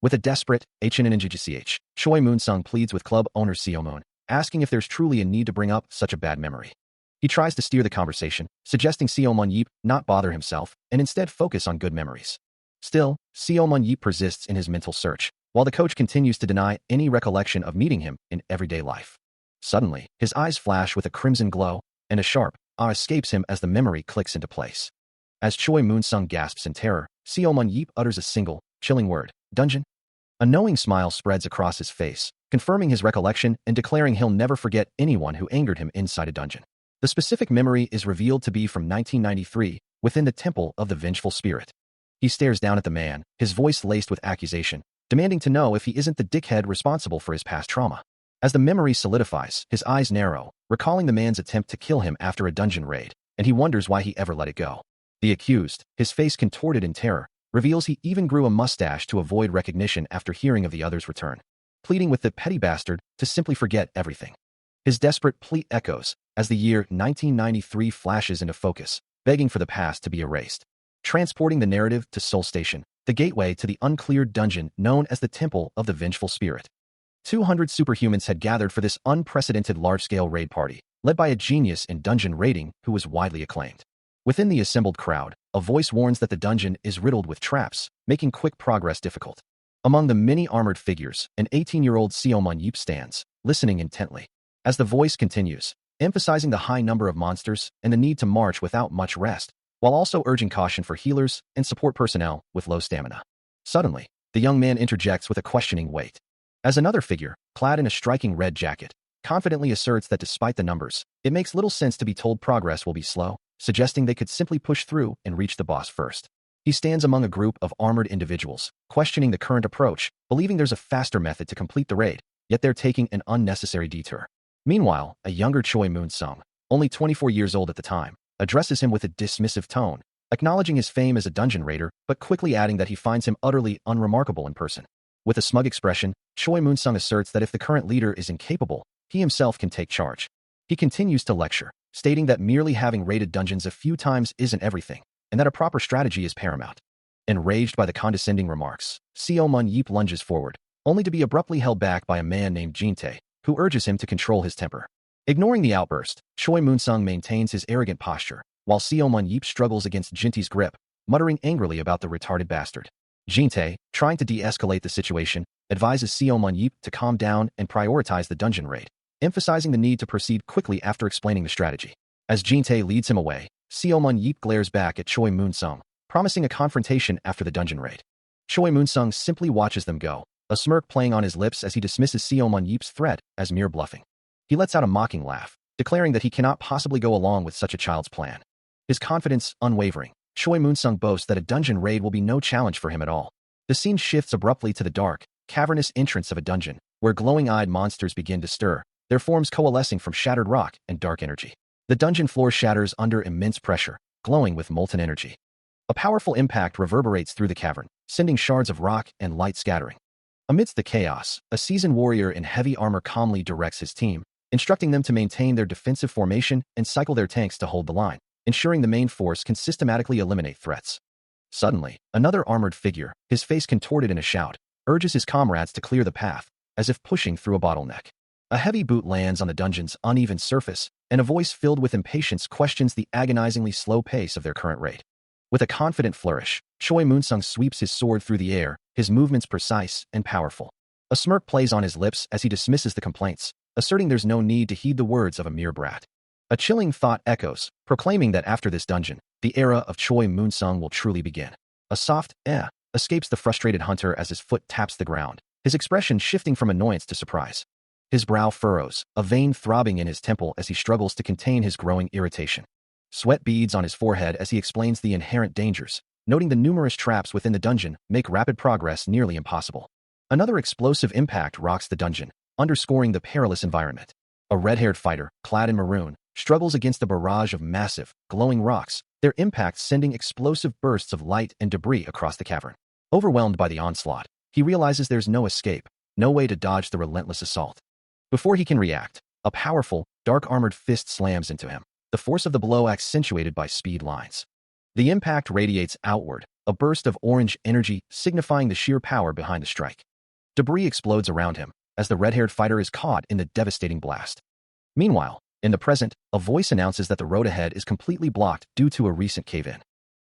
With a desperate HNNGGCH, Choi Moon-sung pleads with club owner Seo Moon, asking if there's truly a need to bring up such a bad memory. He tries to steer the conversation, suggesting Seo Mun-yeop not bother himself and instead focus on good memories. Still, Seo Mun-yeop persists in his mental search, while the coach continues to deny any recollection of meeting him in everyday life. Suddenly, his eyes flash with a crimson glow, and a sharp "ah" escapes him as the memory clicks into place. As Choi Moon-sung gasps in terror, Seo Mun-yeop utters a single, chilling word, "dungeon." A knowing smile spreads across his face, confirming his recollection and declaring he'll never forget anyone who angered him inside a dungeon. The specific memory is revealed to be from 1993, within the Temple of the Vengeful Spirit. He stares down at the man, his voice laced with accusation, demanding to know if he isn't the dickhead responsible for his past trauma. As the memory solidifies, his eyes narrow, recalling the man's attempt to kill him after a dungeon raid, and he wonders why he ever let it go. The accused, his face contorted in terror, reveals he even grew a mustache to avoid recognition after hearing of the other's return, pleading with the petty bastard to simply forget everything. His desperate plea echoes as the year 1993 flashes into focus, begging for the past to be erased. Transporting the narrative to Seoul Station, the gateway to the uncleared dungeon known as the Temple of the Vengeful Spirit. 200 superhumans had gathered for this unprecedented large-scale raid party, led by a genius in dungeon raiding who was widely acclaimed. Within the assembled crowd, a voice warns that the dungeon is riddled with traps, making quick progress difficult. Among the many armored figures, an 18-year-old Seo Mun-yeop stands, listening intently. As the voice continues, emphasizing the high number of monsters and the need to march without much rest, while also urging caution for healers and support personnel with low stamina. Suddenly, the young man interjects with a questioning weight. As another figure, clad in a striking red jacket, confidently asserts that despite the numbers, it makes little sense to be told progress will be slow, suggesting they could simply push through and reach the boss first. He stands among a group of armored individuals, questioning the current approach, believing there's a faster method to complete the raid, yet they're taking an unnecessary detour. Meanwhile, a younger Choi Moon-sung, only 24 years old at the time, addresses him with a dismissive tone, acknowledging his fame as a dungeon raider but quickly adding that he finds him utterly unremarkable in person. With a smug expression, Choi Moon-sung asserts that if the current leader is incapable, he himself can take charge. He continues to lecture, stating that merely having raided dungeons a few times isn't everything, and that a proper strategy is paramount. Enraged by the condescending remarks, Seo Mun-yeop lunges forward, only to be abruptly held back by a man named Jin-tae, who urges him to control his temper. Ignoring the outburst, Choi Moon-sung maintains his arrogant posture, while Seo Mun-yeop struggles against Jin-tae's grip, muttering angrily about the retarded bastard. Jin-tae, trying to de-escalate the situation, advises Seo Mun-yeop to calm down and prioritize the dungeon raid, emphasizing the need to proceed quickly after explaining the strategy. As Jin-tae leads him away, Seo Mun-yeop glares back at Choi Moon-sung, promising a confrontation after the dungeon raid. Choi Moon-sung simply watches them go, a smirk playing on his lips as he dismisses Seo Mun-yeop's threat as mere bluffing. He lets out a mocking laugh, declaring that he cannot possibly go along with such a child's plan. His confidence unwavering, Choi Moon-sung boasts that a dungeon raid will be no challenge for him at all. The scene shifts abruptly to the dark, cavernous entrance of a dungeon, where glowing-eyed monsters begin to stir, their forms coalescing from shattered rock and dark energy. The dungeon floor shatters under immense pressure, glowing with molten energy. A powerful impact reverberates through the cavern, sending shards of rock and light scattering. Amidst the chaos, a seasoned warrior in heavy armor calmly directs his team, instructing them to maintain their defensive formation and cycle their tanks to hold the line, ensuring the main force can systematically eliminate threats. Suddenly, another armored figure, his face contorted in a shout, urges his comrades to clear the path, as if pushing through a bottleneck. A heavy boot lands on the dungeon's uneven surface, and a voice filled with impatience questions the agonizingly slow pace of their current raid. With a confident flourish, Choi Moon-sung sweeps his sword through the air, his movements precise and powerful. A smirk plays on his lips as he dismisses the complaints, asserting there's no need to heed the words of a mere brat. A chilling thought echoes, proclaiming that after this dungeon, the era of Choi Moon-sung will truly begin. A soft escapes the frustrated hunter as his foot taps the ground, his expression shifting from annoyance to surprise. His brow furrows, a vein throbbing in his temple as he struggles to contain his growing irritation. Sweat beads on his forehead as he explains the inherent dangers, noting the numerous traps within the dungeon make rapid progress nearly impossible. Another explosive impact rocks the dungeon, underscoring the perilous environment. A red-haired fighter, clad in maroon, struggles against a barrage of massive, glowing rocks, their impact sending explosive bursts of light and debris across the cavern. Overwhelmed by the onslaught, he realizes there's no escape, no way to dodge the relentless assault. Before he can react, a powerful, dark-armored fist slams into him, the force of the blow accentuated by speed lines. The impact radiates outward, a burst of orange energy signifying the sheer power behind the strike. Debris explodes around him, as the red-haired fighter is caught in the devastating blast. Meanwhile, in the present, a voice announces that the road ahead is completely blocked due to a recent cave-in.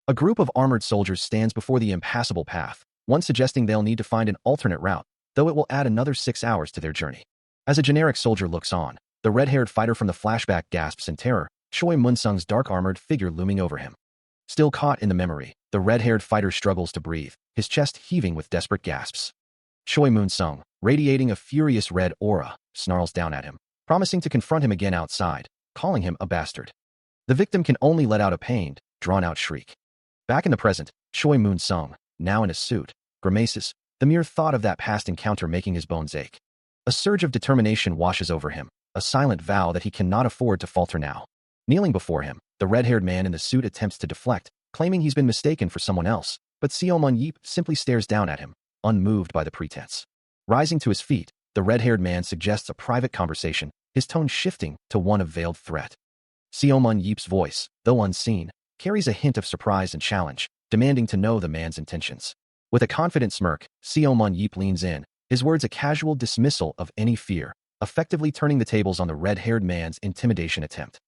A group of armored soldiers stands before the impassable path, one suggesting they'll need to find an alternate route, though it will add another 6 hours to their journey. As a generic soldier looks on, the red-haired fighter from the flashback gasps in terror, Choi Moon-sung's dark-armored figure looming over him. Still caught in the memory, the red-haired fighter struggles to breathe, his chest heaving with desperate gasps. Choi Moon-sung, radiating a furious red aura, snarls down at him, promising to confront him again outside, calling him a bastard. The victim can only let out a pained, drawn-out shriek. Back in the present, Choi Moon-sung, now in a suit, grimaces, the mere thought of that past encounter making his bones ache. A A surge of determination washes over him, a silent vow that he cannot afford to falter now. Kneeling before him, the red-haired man in the suit attempts to deflect, claiming he's been mistaken for someone else, but Seomun-yeep simply stares down at him, unmoved by the pretense. Rising to his feet, the red-haired man suggests a private conversation, his tone shifting to one of veiled threat. Seomun-yeep's voice, though unseen, carries a hint of surprise and challenge, demanding to know the man's intentions. With a confident smirk, Seomun-yeep leans in, his words a casual dismissal of any fear, effectively turning the tables on the red-haired man's intimidation attempt.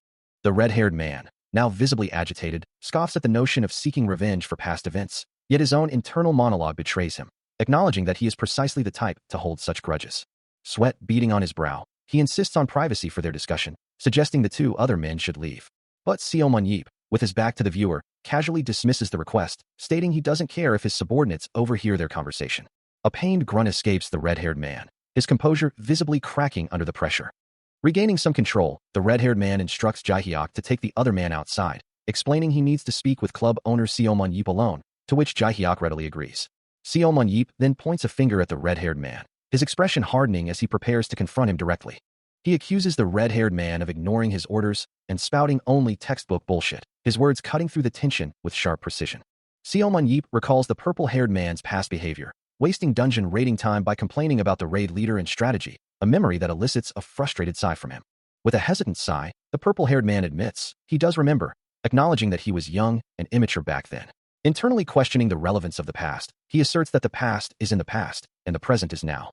The red-haired man, now visibly agitated, scoffs at the notion of seeking revenge for past events, yet his own internal monologue betrays him, acknowledging that he is precisely the type to hold such grudges. Sweat beading on his brow, he insists on privacy for their discussion, suggesting the two other men should leave. But Seomun-yeep, with his back to the viewer, casually dismisses the request, stating he doesn't care if his subordinates overhear their conversation. A pained grunt escapes the red-haired man, his composure visibly cracking under the pressure. Regaining some control, the red-haired man instructs Jae-hyuk to take the other man outside, explaining he needs to speak with club owner Seomun-yeep alone, to which Jae-hyuk readily agrees. Seomun-yeep then points a finger at the red-haired man, his expression hardening as he prepares to confront him directly. He accuses the red-haired man of ignoring his orders and spouting only textbook bullshit, his words cutting through the tension with sharp precision. Seomun-yeep recalls the purple-haired man's past behavior, wasting dungeon raiding time by complaining about the raid leader and strategy, a memory that elicits a frustrated sigh from him. With a hesitant sigh, the purple-haired man admits he does remember, acknowledging that he was young and immature back then. Internally questioning the relevance of the past, he asserts that the past is in the past, and the present is now.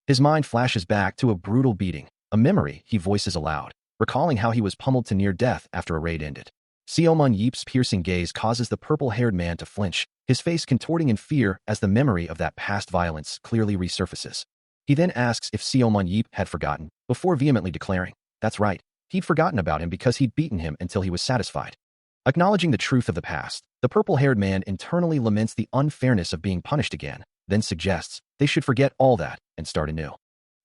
His mind flashes back to a brutal beating, a memory he voices aloud, recalling how he was pummeled to near death after a raid ended. Seomun-yeep's piercing gaze causes the purple-haired man to flinch, his face contorting in fear as the memory of that past violence clearly resurfaces. He then asks if Seomun-yeep had forgotten, before vehemently declaring, that's right, he'd forgotten about him because he'd beaten him until he was satisfied. Acknowledging the truth of the past, the purple-haired man internally laments the unfairness of being punished again, then suggests they should forget all that and start anew.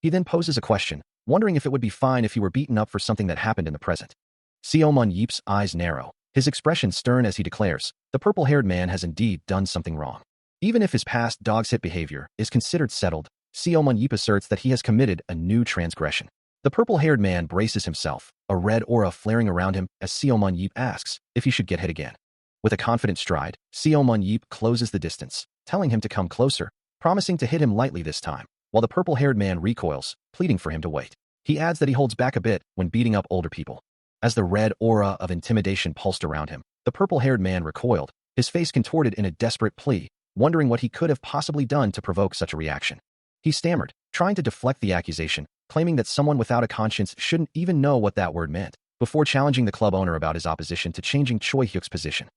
He then poses a question, wondering if it would be fine if he were beaten up for something that happened in the present. Seomun-yeep's eyes narrow, his expression stern as he declares, the purple-haired man has indeed done something wrong. Even if his past dog's-hit behavior is considered settled, Seomun-yeep asserts that he has committed a new transgression. The purple-haired man braces himself, a red aura flaring around him as Seomun-yeep asks if he should get hit again. With a confident stride, Seomun-yeep closes the distance, telling him to come closer, promising to hit him lightly this time, while the purple-haired man recoils, pleading for him to wait. He adds that he holds back a bit when beating up older people. As the red aura of intimidation pulsed around him, the purple-haired man recoiled, his face contorted in a desperate plea, wondering what he could have possibly done to provoke such a reaction. He stammered, trying to deflect the accusation, claiming that someone without a conscience shouldn't even know what that word meant, before challenging the club owner about his opposition to changing Choi-hyuk's position.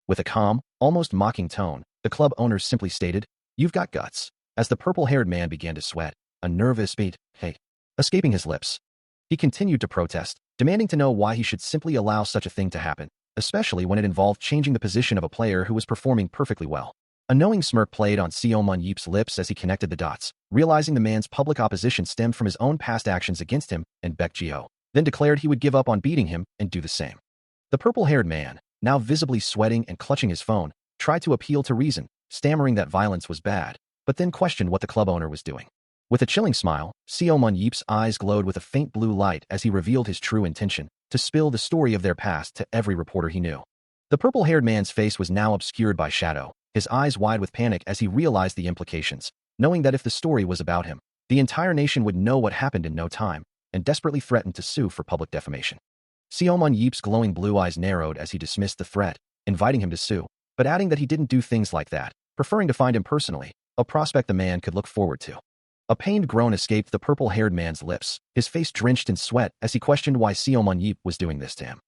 With a calm, almost mocking tone, the club owner simply stated, "You've got guts." As the purple-haired man began to sweat, a nervous beat, "Hey," escaping his lips. He continued to protest, demanding to know why he should simply allow such a thing to happen, especially when it involved changing the position of a player who was performing perfectly well. A knowing smirk played on Seomun-yeep's lips as he connected the dots, realizing the man's public opposition stemmed from his own past actions against him and Baek Ji-ho, then declared he would give up on beating him and do the same. The purple-haired man, now visibly sweating and clutching his phone, tried to appeal to reason, stammering that violence was bad, but then questioned what the club owner was doing. With a chilling smile, Seomun-yeep's eyes glowed with a faint blue light as he revealed his true intention, to spill the story of their past to every reporter he knew. The purple-haired man's face was now obscured by shadow, his eyes wide with panic as he realized the implications, knowing that if the story was about him, the entire nation would know what happened in no time, and desperately threatened to sue for public defamation. Seomun-yeep's glowing blue eyes narrowed as he dismissed the threat, inviting him to sue, but adding that he didn't do things like that, preferring to find him personally, a prospect the man could look forward to. A pained groan escaped the purple-haired man's lips, his face drenched in sweat as he questioned why Seomun-yeep was doing this to him.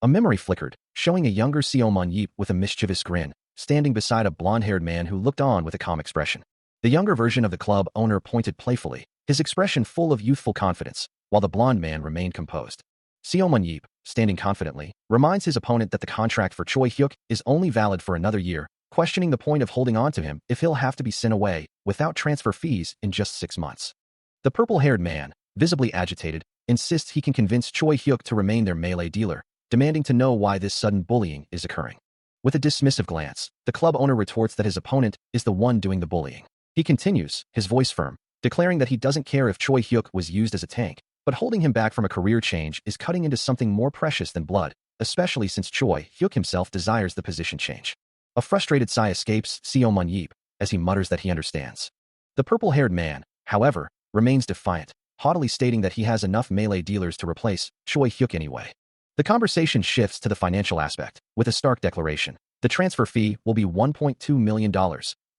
A memory flickered, showing a younger Seomun-yeep with a mischievous grin, standing beside a blonde-haired man who looked on with a calm expression. The younger version of the club owner pointed playfully, his expression full of youthful confidence, while the blonde man remained composed. Seomun-yeep, standing confidently, reminds his opponent that the contract for Choi-hyuk is only valid for another year, questioning the point of holding on to him if he'll have to be sent away without transfer fees in just 6 months. The purple-haired man, visibly agitated, insists he can convince Choi-hyuk to remain their melee dealer, demanding to know why this sudden bullying is occurring. With a dismissive glance, the club owner retorts that his opponent is the one doing the bullying. He continues, his voice firm, declaring that he doesn't care if Choi Hyuk was used as a tank, but holding him back from a career change is cutting into something more precious than blood, especially since Choi Hyuk himself desires the position change. A frustrated sigh escapes Seo Mun-yeep as he mutters that he understands. The purple-haired man, however, remains defiant, haughtily stating that he has enough melee dealers to replace Choi Hyuk anyway. The conversation shifts to the financial aspect, with a stark declaration. The transfer fee will be $1.2 million,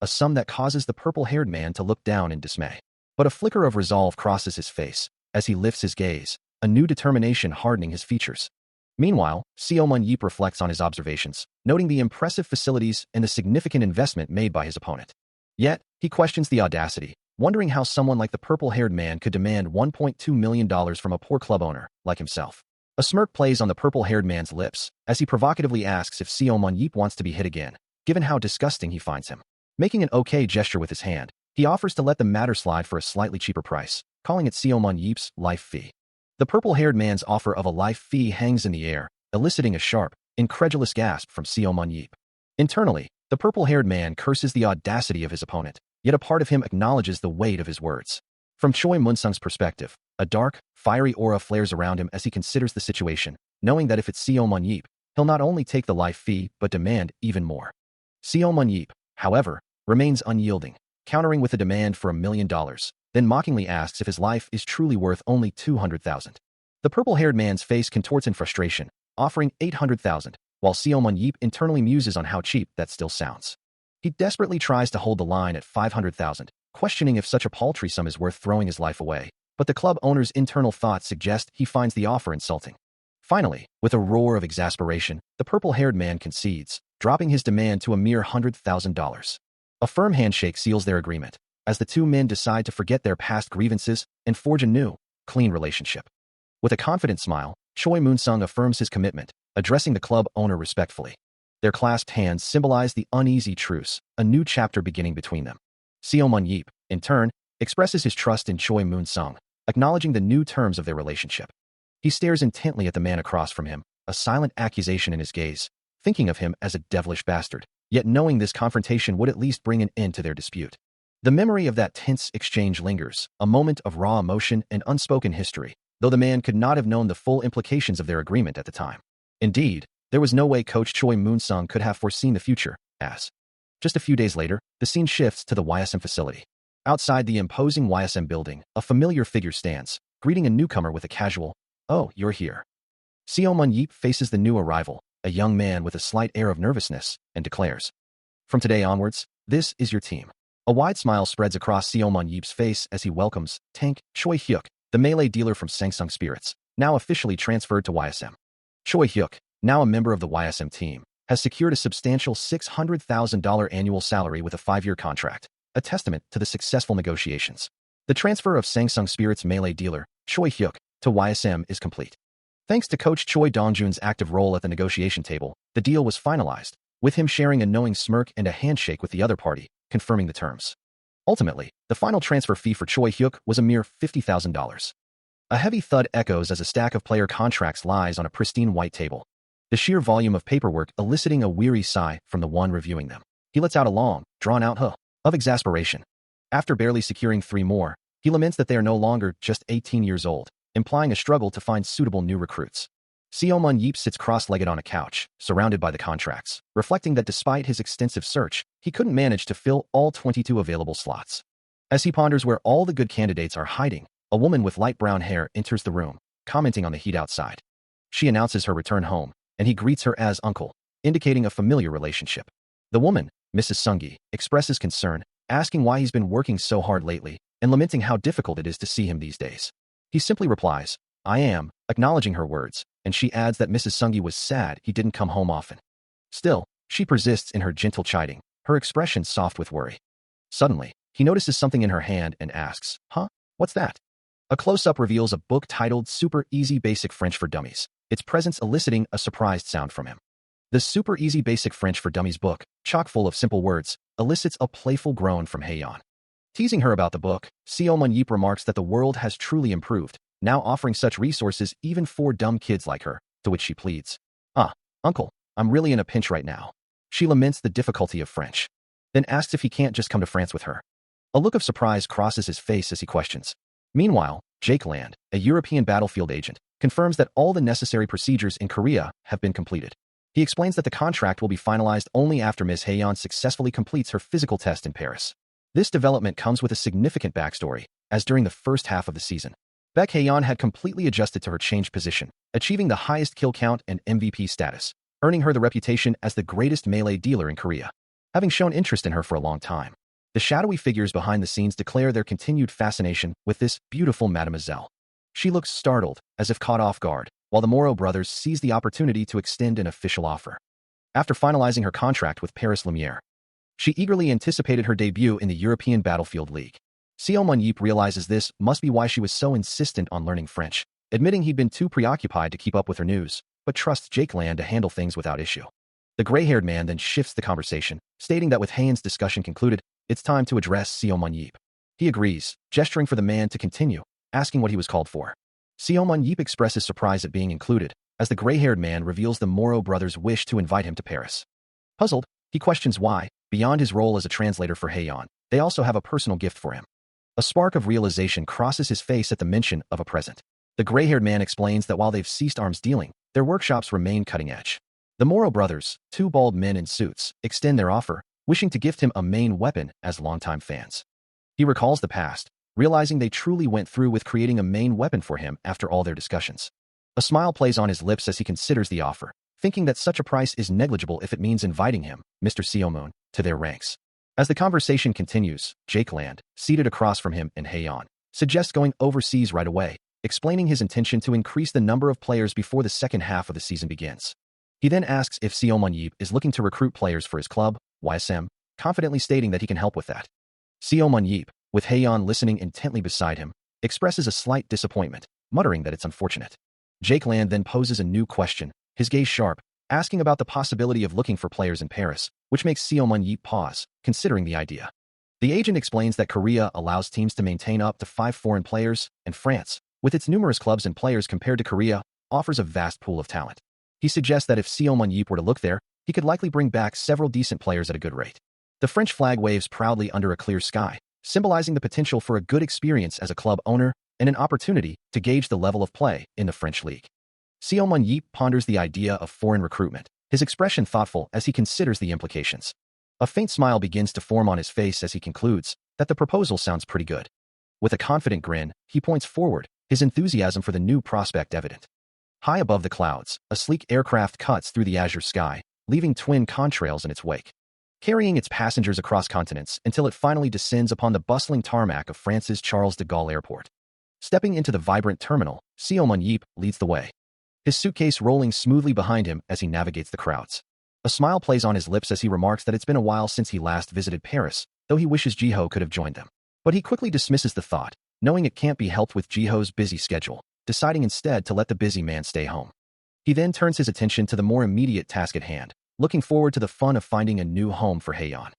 a sum that causes the purple-haired man to look down in dismay. But a flicker of resolve crosses his face as he lifts his gaze, a new determination hardening his features. Meanwhile, Seo Mun-yeep reflects on his observations, noting the impressive facilities and the significant investment made by his opponent. Yet, he questions the audacity, wondering how someone like the purple-haired man could demand $1.2 million from a poor club owner like himself. A smirk plays on the purple-haired man's lips as he provocatively asks if Seo Mun-yeep wants to be hit again, given how disgusting he finds him. Making an okay gesture with his hand, he offers to let the matter slide for a slightly cheaper price, calling it Seo Mun-yeep's life fee. The purple-haired man's offer of a life fee hangs in the air, eliciting a sharp, incredulous gasp from Seo Mun-yeep. Internally, the purple-haired man curses the audacity of his opponent, yet a part of him acknowledges the weight of his words. From Choi Mun-sung's perspective, a dark, fiery aura flares around him as he considers the situation, knowing that if it's Seo Mun-yeep, he'll not only take the life fee but demand even more. Seo Mun-yeep, however, remains unyielding, countering with a demand for $1 million, then mockingly asks if his life is truly worth only $200,000. The purple-haired man's face contorts in frustration, offering $800,000, while Seo Mun-yeep internally muses on how cheap that still sounds. He desperately tries to hold the line at $500,000, questioning if such a paltry sum is worth throwing his life away, but the club owner's internal thoughts suggest he finds the offer insulting. Finally, with a roar of exasperation, the purple-haired man concedes, dropping his demand to a mere $100,000. A firm handshake seals their agreement, as the two men decide to forget their past grievances and forge a new, clean relationship. With a confident smile, Choi Moon-sung affirms his commitment, addressing the club owner respectfully. Their clasped hands symbolize the uneasy truce, a new chapter beginning between them. Seo Mun-yeep, in turn, expresses his trust in Choi Moon-sung, acknowledging the new terms of their relationship. He stares intently at the man across from him, a silent accusation in his gaze, thinking of him as a devilish bastard, yet knowing this confrontation would at least bring an end to their dispute. The memory of that tense exchange lingers, a moment of raw emotion and unspoken history, though the man could not have known the full implications of their agreement at the time. Indeed, there was no way Coach Choi Moon-sung could have foreseen the future, as. Just a few days later, the scene shifts to the YSM facility. Outside the imposing YSM building, a familiar figure stands, greeting a newcomer with a casual, "Oh, you're here." Seo Mun-yeep faces the new arrival, a young man with a slight air of nervousness, and declares, "From today onwards, this is your team." A wide smile spreads across Seo Mun-yeep's face as he welcomes Tank Choi Hyuk, the melee dealer from Sangsung Spirits, now officially transferred to YSM. Choi Hyuk, now a member of the YSM team, has secured a substantial $600,000 annual salary with a 5-year contract, a testament to the successful negotiations. The transfer of Sangsung Spirits melee dealer, Choi Hyuk, to YSM is complete. Thanks to Coach Choi Dong-jun's active role at the negotiation table, the deal was finalized, with him sharing a knowing smirk and a handshake with the other party, confirming the terms. Ultimately, the final transfer fee for Choi Hyuk was a mere $50,000. A heavy thud echoes as a stack of player contracts lies on a pristine white table, the sheer volume of paperwork eliciting a weary sigh from the one reviewing them. He lets out a long, drawn-out huh of exasperation. After barely securing 3 more, he laments that they are no longer just 18 years old, implying a struggle to find suitable new recruits. Seo Mun-yeep sits cross-legged on a couch, surrounded by the contracts, reflecting that despite his extensive search, he couldn't manage to fill all 22 available slots. As he ponders where all the good candidates are hiding, a woman with light brown hair enters the room, commenting on the heat outside. She announces her return home, and he greets her as uncle, indicating a familiar relationship. The woman, Mrs. Sungi, expresses concern, asking why he's been working so hard lately, and lamenting how difficult it is to see him these days. He simply replies, "I am," acknowledging her words, and she adds that Mrs. Sungi was sad he didn't come home often. Still, she persists in her gentle chiding, her expression soft with worry. Suddenly, he notices something in her hand and asks, "Huh? What's that?" A close-up reveals a book titled Super Easy Basic French for Dummies, its presence eliciting a surprised sound from him. The Super Easy Basic French for Dummies book, chock full of simple words, elicits a playful groan from Haeyeon. Teasing her about the book, Seo Mun-yeep remarks that the world has truly improved, now offering such resources even for dumb kids like her, to which she pleads, "Uncle, I'm really in a pinch right now." She laments the difficulty of French, then asks if he can't just come to France with her. A look of surprise crosses his face as he questions. Meanwhile, Jake Land, a European battlefield agent, confirms that all the necessary procedures in Korea have been completed. He explains that the contract will be finalized only after Ms. Haeyeon successfully completes her physical test in Paris. This development comes with a significant backstory, as during the first half of the season, Baek Haeyeon had completely adjusted to her changed position, achieving the highest kill count and MVP status, earning her the reputation as the greatest melee dealer in Korea. Having shown interest in her for a long time, the shadowy figures behind the scenes declare their continued fascination with this beautiful mademoiselle. She looks startled, as if caught off guard, while the Moro brothers seize the opportunity to extend an official offer. After finalizing her contract with Paris Lumiere, she eagerly anticipated her debut in the European Battlefield League. Seo Mun-yeep realizes this must be why she was so insistent on learning French, admitting he'd been too preoccupied to keep up with her news, but trusts Jake Land to handle things without issue. The gray-haired man then shifts the conversation, stating that with Haeyeon's discussion concluded, it's time to address Seo Mun-yeep. He agrees, gesturing for the man to continue, asking what he was called for. Seo Mun-yeep expresses surprise at being included, as the gray-haired man reveals the Moro brothers' wish to invite him to Paris. Puzzled, he questions why, beyond his role as a translator for Haeyeon, they also have a personal gift for him. A spark of realization crosses his face at the mention of a present. The gray-haired man explains that while they've ceased arms dealing, their workshops remain cutting-edge. The Moro brothers, two bald men in suits, extend their offer, wishing to gift him a main weapon as longtime fans. He recalls the past, realizing they truly went through with creating a main weapon for him after all their discussions. A smile plays on his lips as he considers the offer, thinking that such a price is negligible if it means inviting him, Mr. Seo Moon, to their ranks. As the conversation continues, Jake Land, seated across from him and Haeyeon, suggests going overseas right away, explaining his intention to increase the number of players before the second half of the season begins. He then asks if Seo Mun-yeep is looking to recruit players for his club, YSM, confidently stating that he can help with that. Seo Mun-yeep, with Haeyeon listening intently beside him, expresses a slight disappointment, muttering that it's unfortunate. Jake Land then poses a new question, his gaze sharp, asking about the possibility of looking for players in Paris, which makes Seo Mun-yeep pause, considering the idea. The agent explains that Korea allows teams to maintain up to 5 foreign players, and France, with its numerous clubs and players compared to Korea, offers a vast pool of talent. He suggests that if Seo Mun-yeep were to look there, he could likely bring back several decent players at a good rate. The French flag waves proudly under a clear sky, symbolizing the potential for a good experience as a club owner and an opportunity to gauge the level of play in the French league. Seo Mun-yeep ponders the idea of foreign recruitment, his expression thoughtful as he considers the implications. A faint smile begins to form on his face as he concludes that the proposal sounds pretty good. With a confident grin, he points forward, his enthusiasm for the new prospect evident. High above the clouds, a sleek aircraft cuts through the azure sky, leaving twin contrails in its wake, carrying its passengers across continents until it finally descends upon the bustling tarmac of France's Charles de Gaulle Airport. Stepping into the vibrant terminal, Seo Mun-yeep leads the way, his suitcase rolling smoothly behind him as he navigates the crowds. A smile plays on his lips as he remarks that it's been a while since he last visited Paris, though he wishes Jiho could have joined them. But he quickly dismisses the thought, knowing it can't be helped with Jiho's busy schedule, deciding instead to let the busy man stay home. He then turns his attention to the more immediate task at hand, looking forward to the fun of finding a new home for Haeyeon.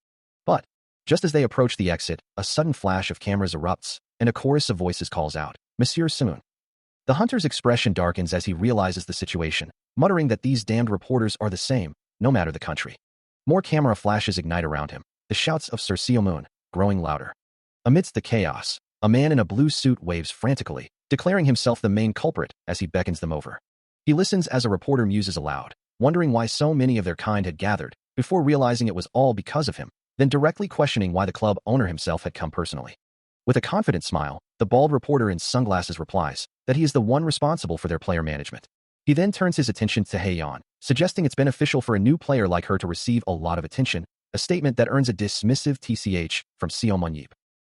But, just as they approach the exit, a sudden flash of cameras erupts, and a chorus of voices calls out, "Monsieur Soon." The hunter's expression darkens as he realizes the situation, muttering that these damned reporters are the same, no matter the country. More camera flashes ignite around him, the shouts of Sir Seo Moon growing louder. Amidst the chaos, a man in a blue suit waves frantically, declaring himself the main culprit as he beckons them over. He listens as a reporter muses aloud, wondering why so many of their kind had gathered, before realizing it was all because of him, then directly questioning why the club owner himself had come personally. With a confident smile, the bald reporter in sunglasses replies that he is the one responsible for their player management. He then turns his attention to Haeyeon, suggesting it's beneficial for a new player like her to receive a lot of attention, a statement that earns a dismissive TCH from Seo Mun-yeep.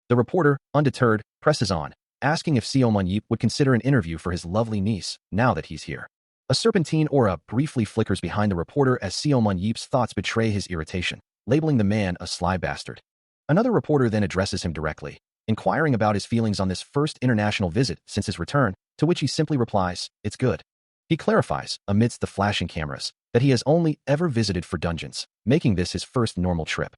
The reporter, undeterred, presses on, asking if Seo Mun-yeep would consider an interview for his lovely niece, now that he's here. A serpentine aura briefly flickers behind the reporter as Seo Mun-yeep's thoughts betray his irritation, labeling the man a sly bastard. Another reporter then addresses him directly, inquiring about his feelings on this first international visit since his return, to which he simply replies, "It's good." He clarifies, amidst the flashing cameras, that he has only ever visited for dungeons, making this his first normal trip.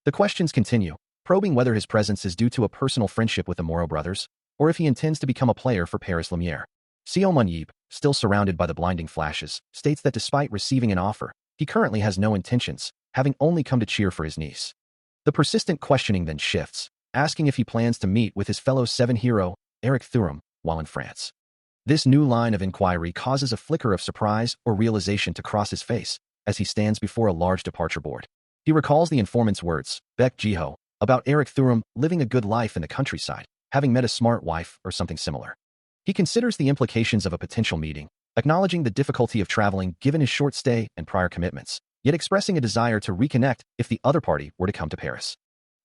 The questions continue, probing whether his presence is due to a personal friendship with the Moro brothers, or if he intends to become a player for Paris Lumiere. Seo Mun-yeep, still surrounded by the blinding flashes, states that despite receiving an offer, he currently has no intentions, having only come to cheer for his niece. The persistent questioning then shifts, asking if he plans to meet with his fellow Seven hero, Eric Thuram, while in France. This new line of inquiry causes a flicker of surprise or realization to cross his face as he stands before a large departure board. He recalls the informant's words, Baek Jiho, about Eric Thuram living a good life in the countryside, having met a smart wife or something similar. He considers the implications of a potential meeting, acknowledging the difficulty of traveling given his short stay and prior commitments, yet expressing a desire to reconnect if the other party were to come to Paris.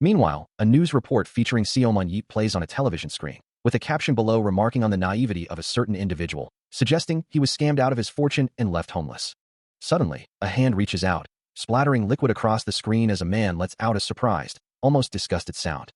Meanwhile, a news report featuring Seo Mun-yeop plays on a television screen, with a caption below remarking on the naivety of a certain individual, suggesting he was scammed out of his fortune and left homeless. Suddenly, a hand reaches out, splattering liquid across the screen as a man lets out a surprised, almost disgusted sound.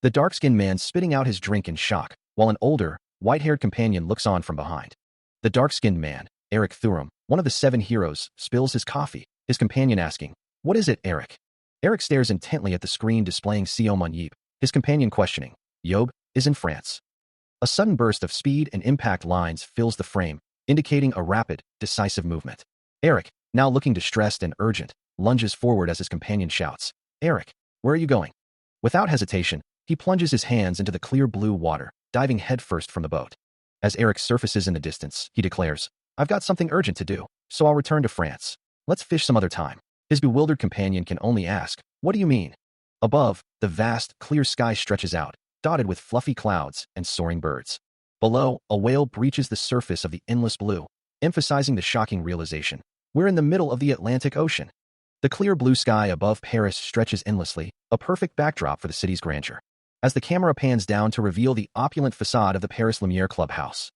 The dark-skinned man spitting out his drink in shock, while an older, white-haired companion looks on from behind. The dark-skinned man, Eric Thuram, one of the Seven heroes, spills his coffee, his companion asking, "What is it, Eric?" Eric stares intently at the screen displaying Seo Mun-yeop, his companion questioning, "Yob is in France." A sudden burst of speed and impact lines fills the frame, indicating a rapid, decisive movement. Eric, now looking distressed and urgent, lunges forward as his companion shouts, "Eric, where are you going?" Without hesitation, he plunges his hands into the clear blue water, diving headfirst from the boat. As Eric surfaces in the distance, he declares, "I've got something urgent to do, so I'll return to France. Let's fish some other time." His bewildered companion can only ask, "What do you mean?" Above, the vast, clear sky stretches out, dotted with fluffy clouds and soaring birds. Below, a whale breaches the surface of the endless blue, emphasizing the shocking realization. We're in the middle of the Atlantic Ocean. The clear blue sky above Paris stretches endlessly, a perfect backdrop for the city's grandeur. As the camera pans down to reveal the opulent facade of the Paris Lumiere Clubhouse.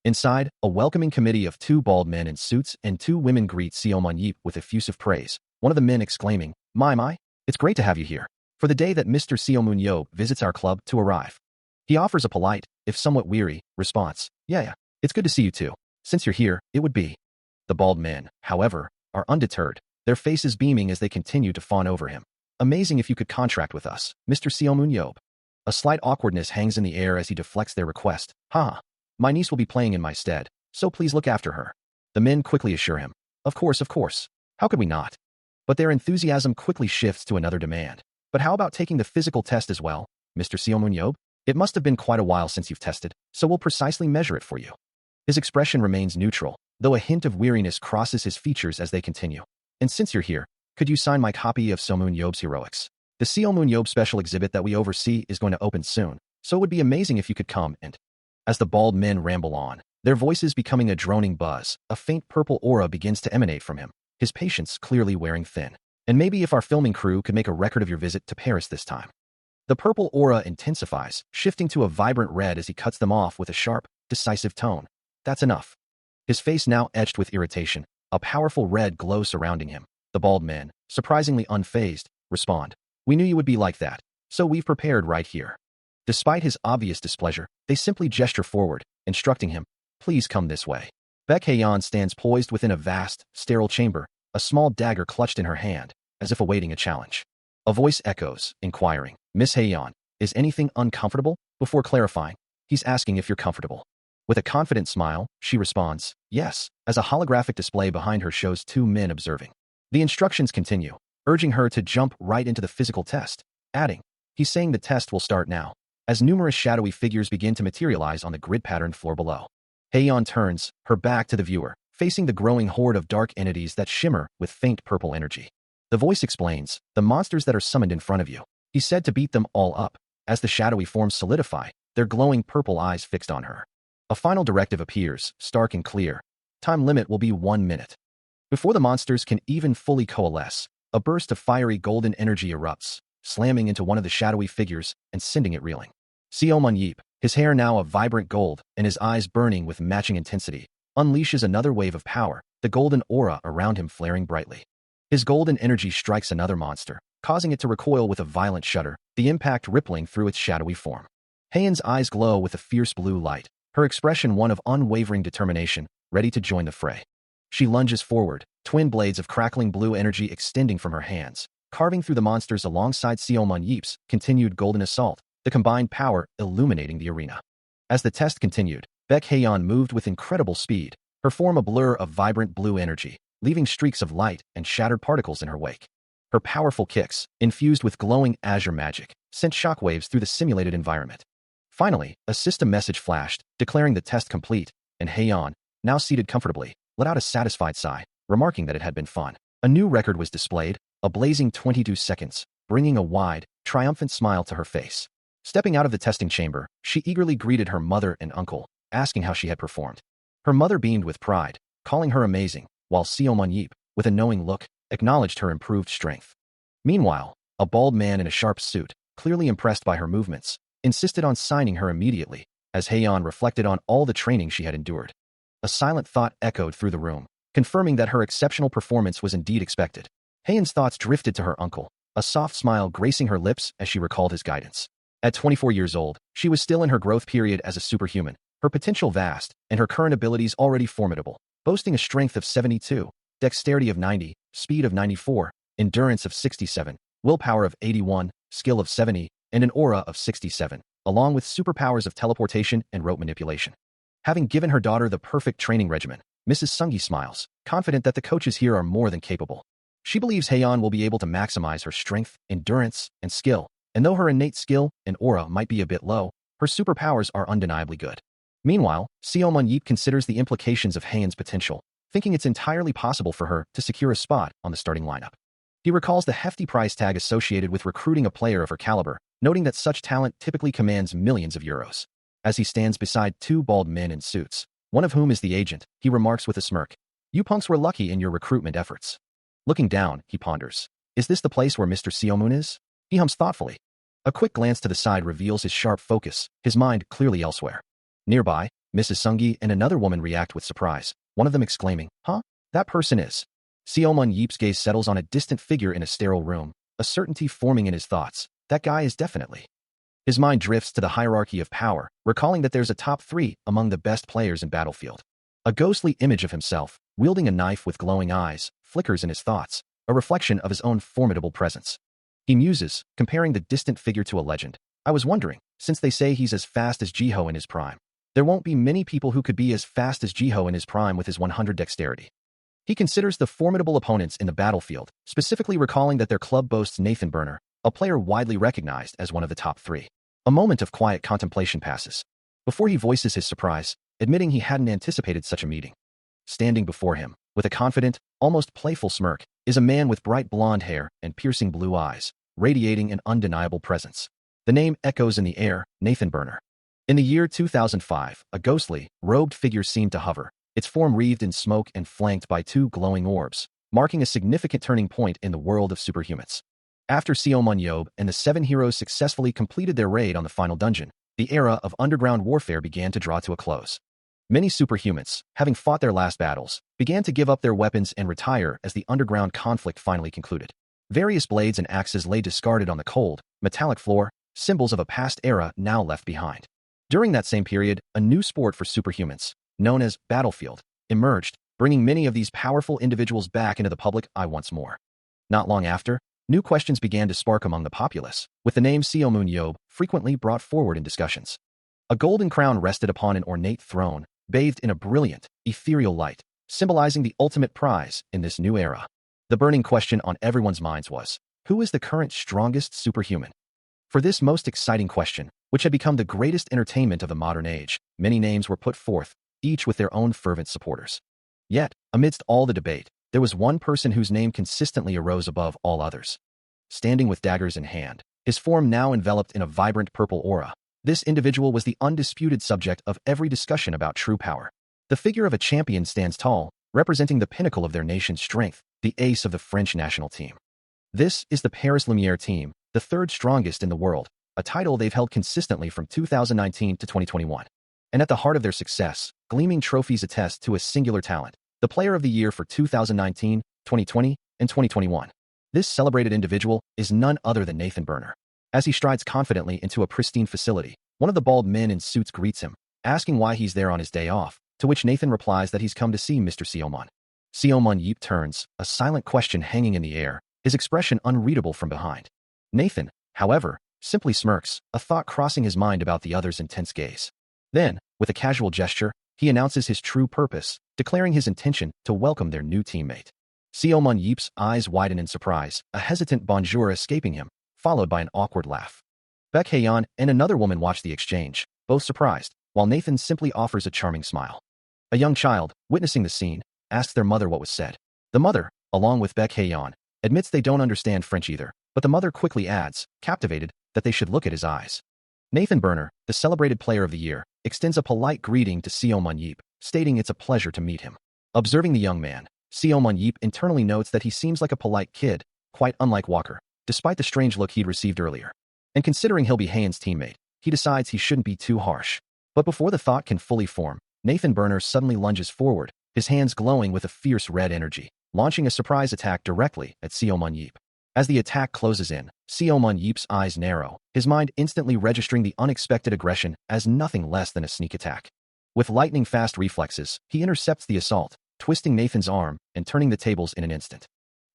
Inside, a welcoming committee of two bald men in suits and two women greet Seo Mun-yeop with effusive praise, one of the men exclaiming, My, it's great to have you here. For the day that Mr. Seo Mun-yeop visits our club to arrive." He offers a polite, if somewhat weary, response, Yeah, it's good to see you too. Since you're here, it would be. The bald men, however, are undeterred, their faces beaming as they continue to fawn over him. "Amazing if you could contract with us, Mr. Seo Mun-yeop." A slight awkwardness hangs in the air as he deflects their request. "Ha! My niece will be playing in my stead, so please look after her." The men quickly assure him, Of course. How could we not?" But their enthusiasm quickly shifts to another demand. "But how about taking the physical test as well, Mr. Seo Mun-yeop? It must have been quite a while since you've tested, so we'll precisely measure it for you." His expression remains neutral, though a hint of weariness crosses his features as they continue. "And since you're here, could you sign my copy of Seo Mun-yeop's Heroics? The Seo Mun-yeop special exhibit that we oversee is going to open soon, so it would be amazing if you could come and..." As the bald men ramble on, their voices becoming a droning buzz, a faint purple aura begins to emanate from him, his patience clearly wearing thin. "And maybe if our filming crew could make a record of your visit to Paris this time." The purple aura intensifies, shifting to a vibrant red as he cuts them off with a sharp, decisive tone. "That's enough." His face now etched with irritation, a powerful red glow surrounding him. The bald men, surprisingly unfazed, respond, "We knew you would be like that, so we've prepared right here." Despite his obvious displeasure, they simply gesture forward, instructing him, "Please come this way." Baek Haeyeon stands poised within a vast, sterile chamber, a small dagger clutched in her hand, as if awaiting a challenge. A voice echoes, inquiring, "Miss Haeyeon, is anything uncomfortable?" Before clarifying, he's asking if you're comfortable. With a confident smile, she responds, "Yes," as a holographic display behind her shows two men observing. The instructions continue, urging her to jump right into the physical test, adding, "He's saying the test will start now," as numerous shadowy figures begin to materialize on the grid-patterned floor below. Haeyeon turns, her back to the viewer, facing the growing horde of dark entities that shimmer with faint purple energy. The voice explains, "The monsters that are summoned in front of you." He said to beat them all up. As the shadowy forms solidify, their glowing purple eyes fixed on her. A final directive appears, stark and clear. Time limit will be 1 minute. Before the monsters can even fully coalesce, a burst of fiery golden energy erupts, slamming into one of the shadowy figures and sending it reeling. Seo Mun-yeop, his hair now a vibrant gold and his eyes burning with matching intensity, unleashes another wave of power, the golden aura around him flaring brightly. His golden energy strikes another monster, causing it to recoil with a violent shudder, the impact rippling through its shadowy form. Haeyeon's eyes glow with a fierce blue light, her expression one of unwavering determination, ready to join the fray. She lunges forward, twin blades of crackling blue energy extending from her hands, carving through the monsters alongside Seo Mun-yeop's continued golden assault, the combined power illuminating the arena. As the test continued, Baek Haeyeon moved with incredible speed, her form a blur of vibrant blue energy, leaving streaks of light and shattered particles in her wake. Her powerful kicks, infused with glowing azure magic, sent shockwaves through the simulated environment. Finally, a system message flashed, declaring the test complete, and Heian, now seated comfortably, let out a satisfied sigh, remarking that it had been fun. A new record was displayed, a blazing 22 seconds, bringing a wide, triumphant smile to her face. Stepping out of the testing chamber, she eagerly greeted her mother and uncle, asking how she had performed. Her mother beamed with pride, calling her amazing, while Seomun Yeep, with a knowing look, acknowledged her improved strength. Meanwhile, a bald man in a sharp suit, clearly impressed by her movements, insisted on signing her immediately, as Heian reflected on all the training she had endured. A silent thought echoed through the room, confirming that her exceptional performance was indeed expected. Heian's thoughts drifted to her uncle, a soft smile gracing her lips as she recalled his guidance. At 24 years old, she was still in her growth period as a superhuman, her potential vast, and her current abilities already formidable, boasting a strength of 72, dexterity of 90, speed of 94, endurance of 67, willpower of 81, skill of 70, and an aura of 67, along with superpowers of teleportation and rope manipulation. Having given her daughter the perfect training regimen, Mrs. Sungi smiles, confident that the coaches here are more than capable. She believes Heian will be able to maximize her strength, endurance, and skill, and though her innate skill and aura might be a bit low, her superpowers are undeniably good. Meanwhile, Seomun Yeep considers the implications of Heian's potential, thinking it's entirely possible for her to secure a spot on the starting lineup. He recalls the hefty price tag associated with recruiting a player of her caliber, noting that such talent typically commands millions of euros. As he stands beside two bald men in suits, one of whom is the agent, he remarks with a smirk, "You punks were lucky in your recruitment efforts." Looking down, he ponders, "Is this the place where Mr. Seomun is?" He hums thoughtfully. A quick glance to the side reveals his sharp focus, his mind clearly elsewhere. Nearby, Mrs. Sungi and another woman react with surprise, one of them exclaiming, "Huh? That person is." Seomun Yeep's gaze settles on a distant figure in a sterile room, a certainty forming in his thoughts. That guy is definitely. His mind drifts to the hierarchy of power, recalling that there's a top 3 among the best players in Battlefield. A ghostly image of himself, wielding a knife with glowing eyes, flickers in his thoughts, a reflection of his own formidable presence. He muses, comparing the distant figure to a legend. "I was wondering, since they say he's as fast as Jiho in his prime, there won't be many people who could be as fast as Jiho in his prime with his 100 dexterity." He considers the formidable opponents in the battlefield, specifically recalling that their club boasts Nathan Burner, a player widely recognized as one of the top 3. A moment of quiet contemplation passes, before he voices his surprise, admitting he hadn't anticipated such a meeting. Standing before him, with a confident, almost playful smirk, is a man with bright blonde hair and piercing blue eyes, radiating an undeniable presence. The name echoes in the air, Nathan Burner. In the year 2005, a ghostly, robed figure seemed to hover, its form wreathed in smoke and flanked by 2 glowing orbs, marking a significant turning point in the world of superhumans. After Seomun Yeop and the 7 heroes successfully completed their raid on the final dungeon, the era of underground warfare began to draw to a close. Many superhumans, having fought their last battles, began to give up their weapons and retire as the underground conflict finally concluded. Various blades and axes lay discarded on the cold, metallic floor, symbols of a past era now left behind. During that same period, a new sport for superhumans, known as Battlefield, emerged, bringing many of these powerful individuals back into the public eye once more. Not long after, new questions began to spark among the populace, with the name Seomun Yeop frequently brought forward in discussions. A golden crown rested upon an ornate throne, bathed in a brilliant, ethereal light, symbolizing the ultimate prize in this new era. The burning question on everyone's minds was, who is the current strongest superhuman? For this most exciting question, which had become the greatest entertainment of the modern age, many names were put forth, each with their own fervent supporters. Yet, amidst all the debate, there was one person whose name consistently arose above all others. Standing with daggers in hand, his form now enveloped in a vibrant purple aura, this individual was the undisputed subject of every discussion about true power. The figure of a champion stands tall, representing the pinnacle of their nation's strength, the ace of the French national team. This is the Paris Lumiere team, the 3rd strongest in the world, a title they've held consistently from 2019 to 2021. And at the heart of their success, gleaming trophies attest to a singular talent, the Player of the Year for 2019, 2020, and 2021. This celebrated individual is none other than Nathan Burner. As he strides confidently into a pristine facility, one of the bald men in suits greets him, asking why he's there on his day off, to which Nathan replies that he's come to see Mr. Seomun. Seomun Yeep turns, a silent question hanging in the air, his expression unreadable from behind. Nathan, however, simply smirks, a thought crossing his mind about the other's intense gaze. Then, with a casual gesture, he announces his true purpose, declaring his intention to welcome their new teammate. Seomun Yeep's eyes widen in surprise, a hesitant bonjour escaping him, followed by an awkward laugh. Baek Hae-yeon and another woman watch the exchange, both surprised, while Nathan simply offers a charming smile. A young child, witnessing the scene, asks their mother what was said. The mother, along with Baek Hae-yeon, admits they don't understand French either, but the mother quickly adds, captivated, that they should look at his eyes. Nathan Burner, the celebrated player of the year, extends a polite greeting to Seo Mun-yeep, stating it's a pleasure to meet him. Observing the young man, Seo Mun-yeep internally notes that he seems like a polite kid, quite unlike Walker, despite the strange look he'd received earlier. And considering he'll be Haeyeon's teammate, he decides he shouldn't be too harsh. But before the thought can fully form, Nathan Burner suddenly lunges forward, his hands glowing with a fierce red energy, launching a surprise attack directly at Seo Mun-yeep. As the attack closes in, Seo Mun-yeep's eyes narrow, his mind instantly registering the unexpected aggression as nothing less than a sneak attack. With lightning-fast reflexes, he intercepts the assault, twisting Nathan's arm and turning the tables in an instant.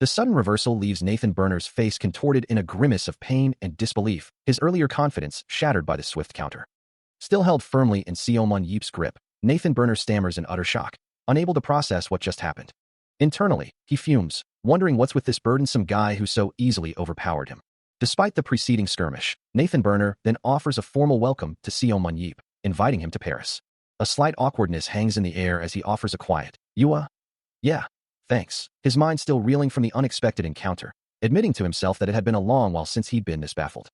The sudden reversal leaves Nathan Burner's face contorted in a grimace of pain and disbelief, his earlier confidence shattered by the swift counter. Still held firmly in Seo Mun-yeep's grip, Nathan Burner stammers in utter shock, unable to process what just happened. Internally, he fumes, wondering what's with this burdensome guy who so easily overpowered him. Despite the preceding skirmish, Nathan Burner then offers a formal welcome to Seo Mun-yeep, inviting him to Paris. A slight awkwardness hangs in the air as he offers a quiet, yeah, thanks, his mind still reeling from the unexpected encounter, admitting to himself that it had been a long while since he'd been this baffled.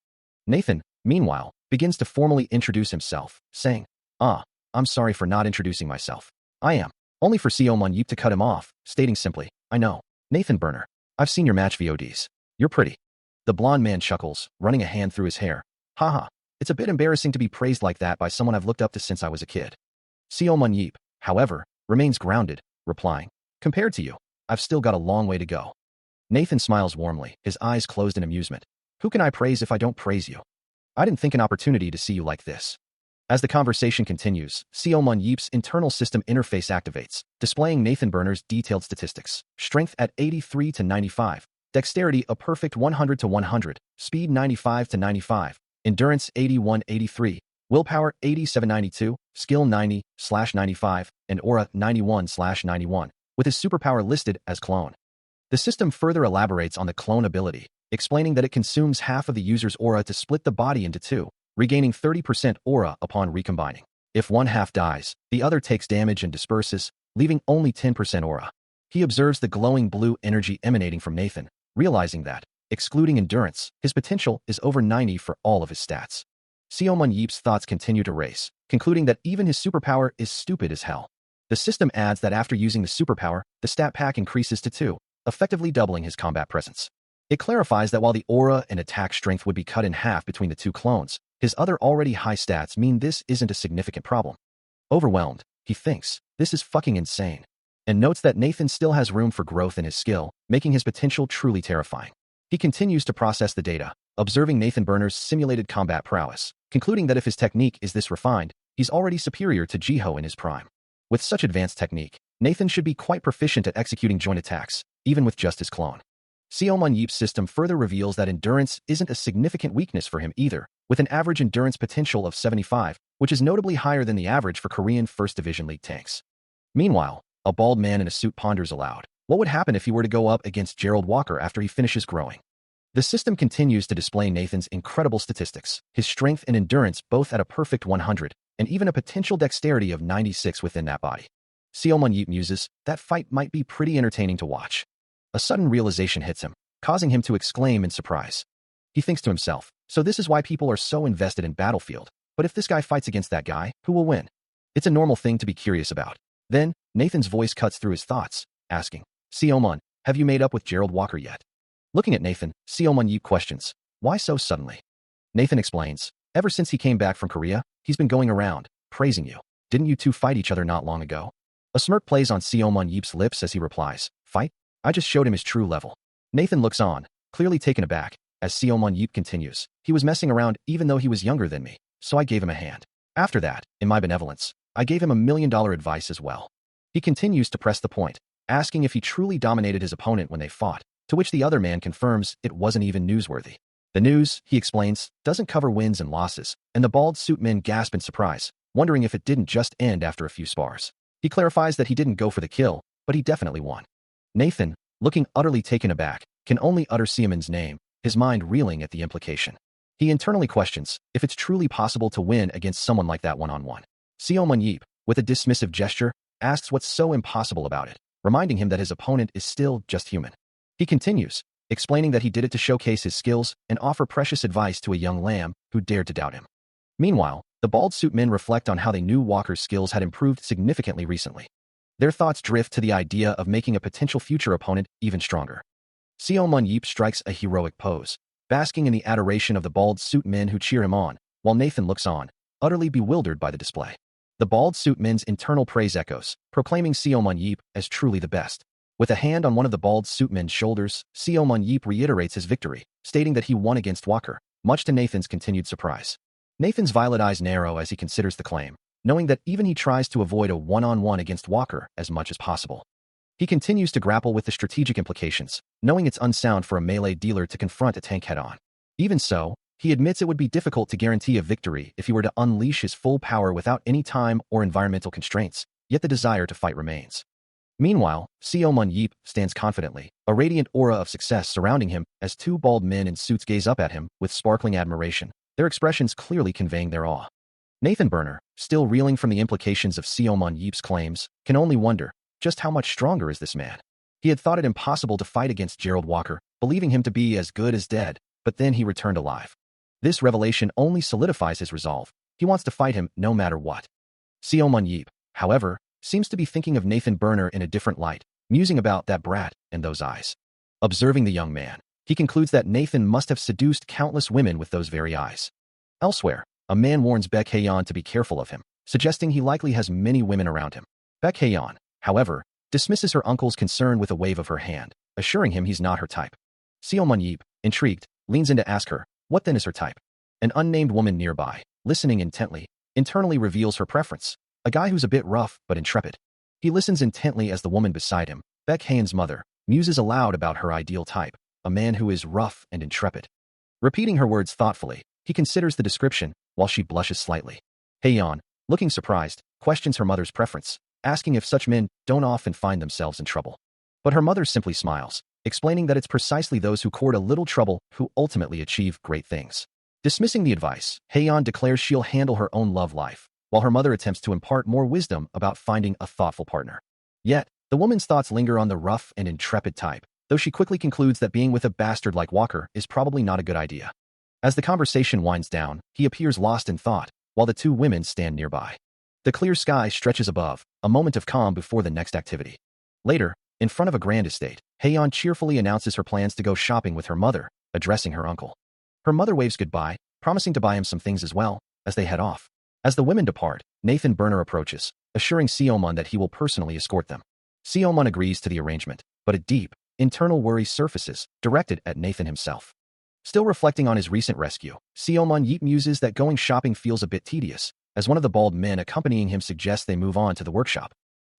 Nathan, meanwhile, begins to formally introduce himself, saying, I'm sorry for not introducing myself. I am. Only for Seo Mun-yeep to cut him off, stating simply, I know. Nathan Burner. I've seen your match VODs. You're pretty. The blonde man chuckles, running a hand through his hair. Haha, it's a bit embarrassing to be praised like that by someone I've looked up to since I was a kid. Seo Mun-yeep, however, remains grounded, replying, compared to you, I've still got a long way to go. Nathan smiles warmly, his eyes closed in amusement. Who can I praise if I don't praise you? I didn't think an opportunity to see you like this. As the conversation continues, Seo Mun-yeep's internal system interface activates, displaying Nathan Burner's detailed statistics. Strength at 83 to 95, dexterity a perfect 100 to 100, speed 95 to 95, endurance 81-83, willpower 87-92, skill 90/95, and aura 91/91, with his superpower listed as clone. The system further elaborates on the clone ability, explaining that it consumes half of the user's aura to split the body into two, regaining 30% aura upon recombining. If one half dies, the other takes damage and disperses, leaving only 10% aura. He observes the glowing blue energy emanating from Nathan, realizing that, excluding endurance, his potential is over 90 for all of his stats. Seo Mun-yeep's thoughts continue to race, concluding that even his superpower is stupid as hell. The system adds that after using the superpower, the stat pack increases to 2, effectively doubling his combat presence. It clarifies that while the aura and attack strength would be cut in half between the two clones, his other already high stats mean this isn't a significant problem. Overwhelmed, he thinks, this is fucking insane, and notes that Nathan still has room for growth in his skill, making his potential truly terrifying. He continues to process the data, observing Nathan Burner's simulated combat prowess, concluding that if his technique is this refined, he's already superior to Jiho in his prime. With such advanced technique, Nathan should be quite proficient at executing joint attacks, even with just his clone. Seo Mun-yeep's system further reveals that endurance isn't a significant weakness for him either, with an average endurance potential of 75, which is notably higher than the average for Korean First Division League tanks. Meanwhile, a bald man in a suit ponders aloud. What would happen if he were to go up against Gerald Walker after he finishes growing? The system continues to display Nathan's incredible statistics, his strength and endurance both at a perfect 100, and even a potential dexterity of 96 within that body. Seo Mun-yeep muses, that fight might be pretty entertaining to watch. A sudden realization hits him, causing him to exclaim in surprise. He thinks to himself, so this is why people are so invested in Battlefield, but if this guy fights against that guy, who will win? It's a normal thing to be curious about. Then, Nathan's voice cuts through his thoughts, asking, Seo Mun, have you made up with Gerald Walker yet? Looking at Nathan, Seo Mun-yeep questions, why so suddenly? Nathan explains, ever since he came back from Korea, he's been going around, praising you. Didn't you two fight each other not long ago? A smirk plays on Seo Mun-yeep's lips as he replies, fight? I just showed him his true level. Nathan looks on, clearly taken aback, as Seo Mun-yeep continues, he was messing around even though he was younger than me, so I gave him a hand. After that, in my benevolence, I gave him $1 million advice as well. He continues to press the point, asking if he truly dominated his opponent when they fought, to which the other man confirms it wasn't even newsworthy. The news, he explains, doesn't cover wins and losses, and the bald suit men gasp in surprise, wondering if it didn't just end after a few spars. He clarifies that he didn't go for the kill, but he definitely won. Nathan, looking utterly taken aback, can only utter Seaman's name, his mind reeling at the implication. He internally questions if it's truly possible to win against someone like that one-on-one. Seo Mun-yeep, with a dismissive gesture, asks what's so impossible about it, reminding him that his opponent is still just human. He continues, explaining that he did it to showcase his skills and offer precious advice to a young lamb who dared to doubt him. Meanwhile, the bald suit men reflect on how they knew Walker's skills had improved significantly recently. Their thoughts drift to the idea of making a potential future opponent even stronger. Seo Mun-yeep strikes a heroic pose, basking in the adoration of the bald suit men who cheer him on, while Nathan looks on, utterly bewildered by the display. The bald suit men's internal praise echoes, proclaiming Seo Mun-yeep as truly the best. With a hand on one of the bald suit men's shoulders, Seo Mun-yeep reiterates his victory, stating that he won against Walker, much to Nathan's continued surprise. Nathan's violet eyes narrow as he considers the claim, knowing that even he tries to avoid a one-on-one against Walker as much as possible. He continues to grapple with the strategic implications, knowing it's unsound for a melee dealer to confront a tank head-on. Even so, he admits it would be difficult to guarantee a victory if he were to unleash his full power without any time or environmental constraints, yet the desire to fight remains. Meanwhile, Seo Mun-yeep stands confidently, a radiant aura of success surrounding him as two bald men in suits gaze up at him with sparkling admiration, their expressions clearly conveying their awe. Nathan Burner, still reeling from the implications of Seo Mun-yeep's claims, can only wonder, just how much stronger is this man? He had thought it impossible to fight against Gerald Walker, believing him to be as good as dead, but then he returned alive. This revelation only solidifies his resolve. He wants to fight him no matter what. Seo Mun-yeep, however, seems to be thinking of Nathan Burner in a different light, musing about that brat and those eyes. Observing the young man, he concludes that Nathan must have seduced countless women with those very eyes. Elsewhere, a man warns Baek Hae-yeon to be careful of him, suggesting he likely has many women around him. Baek Hae-yeon, however, dismisses her uncle's concern with a wave of her hand, assuring him he's not her type. Seo Mun-yeep, intrigued, leans in to ask her, what then is her type? An unnamed woman nearby, listening intently, internally reveals her preference, a guy who's a bit rough but intrepid. He listens intently as the woman beside him, Baek Hae-yeon's mother, muses aloud about her ideal type, a man who is rough and intrepid. Repeating her words thoughtfully, he considers the description, while she blushes slightly. Hae-yeon, looking surprised, questions her mother's preference, asking if such men don't often find themselves in trouble. But her mother simply smiles, explaining that it's precisely those who court a little trouble who ultimately achieve great things. Dismissing the advice, Hae-yeon declares she'll handle her own love life, while her mother attempts to impart more wisdom about finding a thoughtful partner. Yet, the woman's thoughts linger on the rough and intrepid type, though she quickly concludes that being with a bastard like Walker is probably not a good idea. As the conversation winds down, he appears lost in thought, while the two women stand nearby. The clear sky stretches above, a moment of calm before the next activity. Later, in front of a grand estate, Hae-yeon cheerfully announces her plans to go shopping with her mother, addressing her uncle. Her mother waves goodbye, promising to buy him some things as well, as they head off. As the women depart, Nathan Burner approaches, assuring Seo Mun that he will personally escort them. Seo Mun agrees to the arrangement, but a deep, internal worry surfaces, directed at Nathan himself. Still reflecting on his recent rescue, Seo Mun-yeep muses that going shopping feels a bit tedious, as one of the bald men accompanying him suggests they move on to the workshop.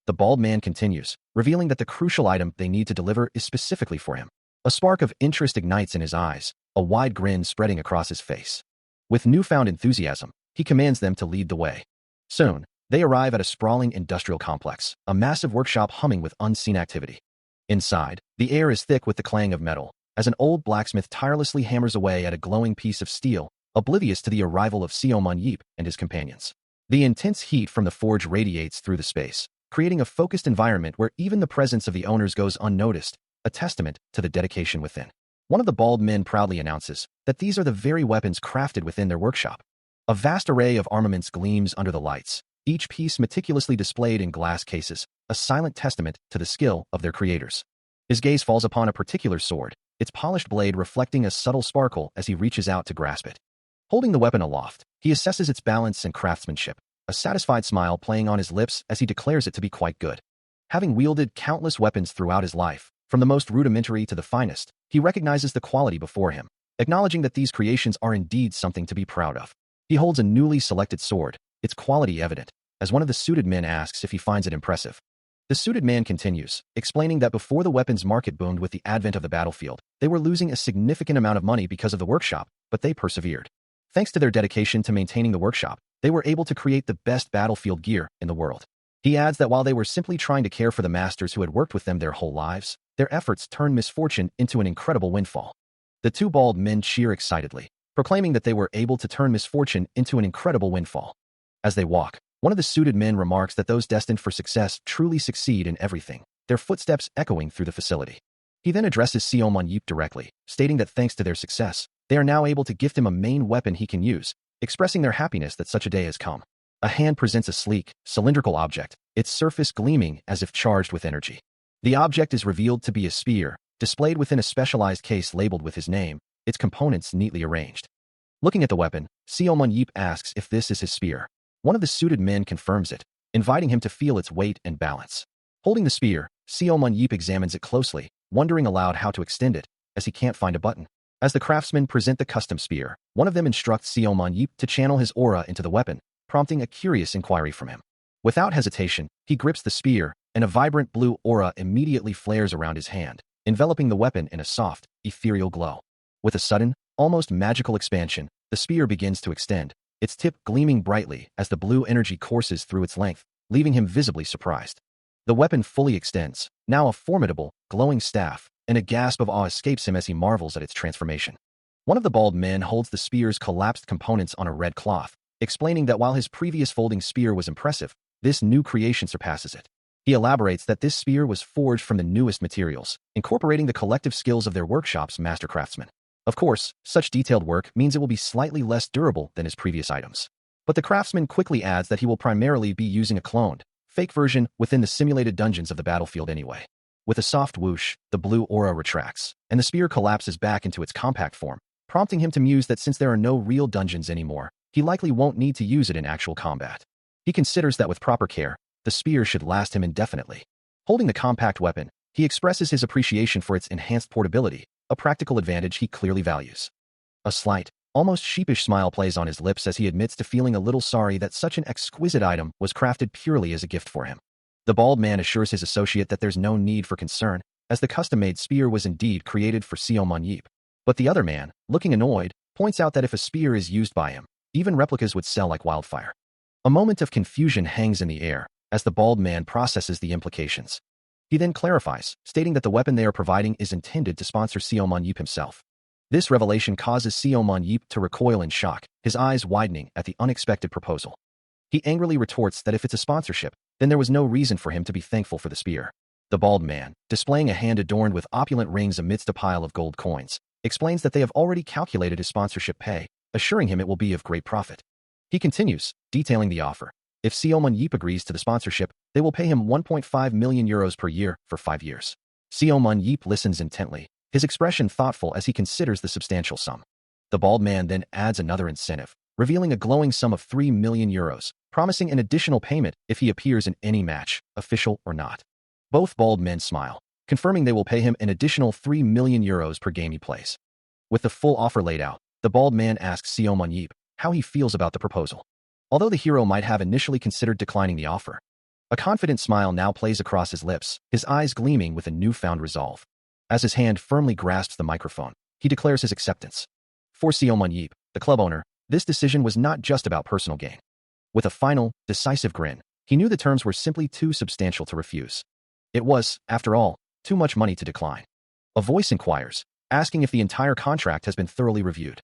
The bald man continues, revealing that the crucial item they need to deliver is specifically for him. A spark of interest ignites in his eyes, a wide grin spreading across his face. With newfound enthusiasm, he commands them to lead the way. Soon, they arrive at a sprawling industrial complex, a massive workshop humming with unseen activity. Inside, the air is thick with the clang of metal, as an old blacksmith tirelessly hammers away at a glowing piece of steel, oblivious to the arrival of Seo Mun-yeep and his companions. The intense heat from the forge radiates through the space, creating a focused environment where even the presence of the owners goes unnoticed, a testament to the dedication within. One of the bald men proudly announces that these are the very weapons crafted within their workshop. A vast array of armaments gleams under the lights, each piece meticulously displayed in glass cases, a silent testament to the skill of their creators. His gaze falls upon a particular sword, its polished blade reflecting a subtle sparkle as he reaches out to grasp it. Holding the weapon aloft, he assesses its balance and craftsmanship, a satisfied smile playing on his lips as he declares it to be quite good. Having wielded countless weapons throughout his life, from the most rudimentary to the finest, he recognizes the quality before him, acknowledging that these creations are indeed something to be proud of. He holds a newly selected sword, its quality evident, as one of the suited men asks if he finds it impressive. The suited man continues, explaining that before the weapons market boomed with the advent of the battlefield, they were losing a significant amount of money because of the workshop, but they persevered. Thanks to their dedication to maintaining the workshop, they were able to create the best battlefield gear in the world. He adds that while they were simply trying to care for the masters who had worked with them their whole lives, their efforts turned misfortune into an incredible windfall. The two bald men cheer excitedly, proclaiming that they were able to turn misfortune into an incredible windfall. As they walk, one of the suited men remarks that those destined for success truly succeed in everything, their footsteps echoing through the facility. He then addresses Seomon Yeep directly, stating that thanks to their success, they are now able to gift him a main weapon he can use, expressing their happiness that such a day has come. A hand presents a sleek, cylindrical object, its surface gleaming as if charged with energy. The object is revealed to be a spear, displayed within a specialized case labeled with his name, its components neatly arranged. Looking at the weapon, Seomon Yeep asks if this is his spear. One of the suited men confirms it, inviting him to feel its weight and balance. Holding the spear, Seomon Yeep examines it closely, wondering aloud how to extend it, as he can't find a button. As the craftsmen present the custom spear, one of them instructs Seomon Yeep to channel his aura into the weapon, prompting a curious inquiry from him. Without hesitation, he grips the spear, and a vibrant blue aura immediately flares around his hand, enveloping the weapon in a soft, ethereal glow. With a sudden, almost magical expansion, the spear begins to extend, its tip gleaming brightly as the blue energy courses through its length, leaving him visibly surprised. The weapon fully extends, now a formidable, glowing staff, and a gasp of awe escapes him as he marvels at its transformation. One of the bald men holds the spear's collapsed components on a red cloth, explaining that while his previous folding spear was impressive, this new creation surpasses it. He elaborates that this spear was forged from the newest materials, incorporating the collective skills of their workshop's master craftsmen. Of course, such detailed work means it will be slightly less durable than his previous items. But the craftsman quickly adds that he will primarily be using a cloned, fake version within the simulated dungeons of the battlefield anyway. With a soft whoosh, the blue aura retracts, and the spear collapses back into its compact form, prompting him to muse that since there are no real dungeons anymore, he likely won't need to use it in actual combat. He considers that with proper care, the spear should last him indefinitely. Holding the compact weapon, he expresses his appreciation for its enhanced portability, a practical advantage he clearly values. A slight, almost sheepish smile plays on his lips as he admits to feeling a little sorry that such an exquisite item was crafted purely as a gift for him. The bald man assures his associate that there's no need for concern, as the custom-made spear was indeed created for Seomon Yeep. But the other man, looking annoyed, points out that if a spear is used by him, even replicas would sell like wildfire. A moment of confusion hangs in the air as the bald man processes the implications. He then clarifies, stating that the weapon they are providing is intended to sponsor Seomon Yeep himself. This revelation causes Seomon Yeep to recoil in shock, his eyes widening at the unexpected proposal. He angrily retorts that if it's a sponsorship, then there was no reason for him to be thankful for the spear. The bald man, displaying a hand adorned with opulent rings amidst a pile of gold coins, explains that they have already calculated his sponsorship pay, assuring him it will be of great profit. He continues, detailing the offer. If Seomon Yeep agrees to the sponsorship, they will pay him 1.5 million euros per year for 5 years. Seomon Yeep listens intently, his expression thoughtful as he considers the substantial sum. The bald man then adds another incentive, revealing a glowing sum of 3 million euros, promising an additional payment if he appears in any match, official or not. Both bald men smile, confirming they will pay him an additional 3 million euros per game he plays. With the full offer laid out, the bald man asks Seomon Yeep how he feels about the proposal. Although the hero might have initially considered declining the offer, a confident smile now plays across his lips, his eyes gleaming with a newfound resolve. As his hand firmly grasps the microphone, he declares his acceptance. For Seomon Yeep, the club owner, this decision was not just about personal gain. With a final, decisive grin, he knew the terms were simply too substantial to refuse. It was, after all, too much money to decline. A voice inquires, asking if the entire contract has been thoroughly reviewed.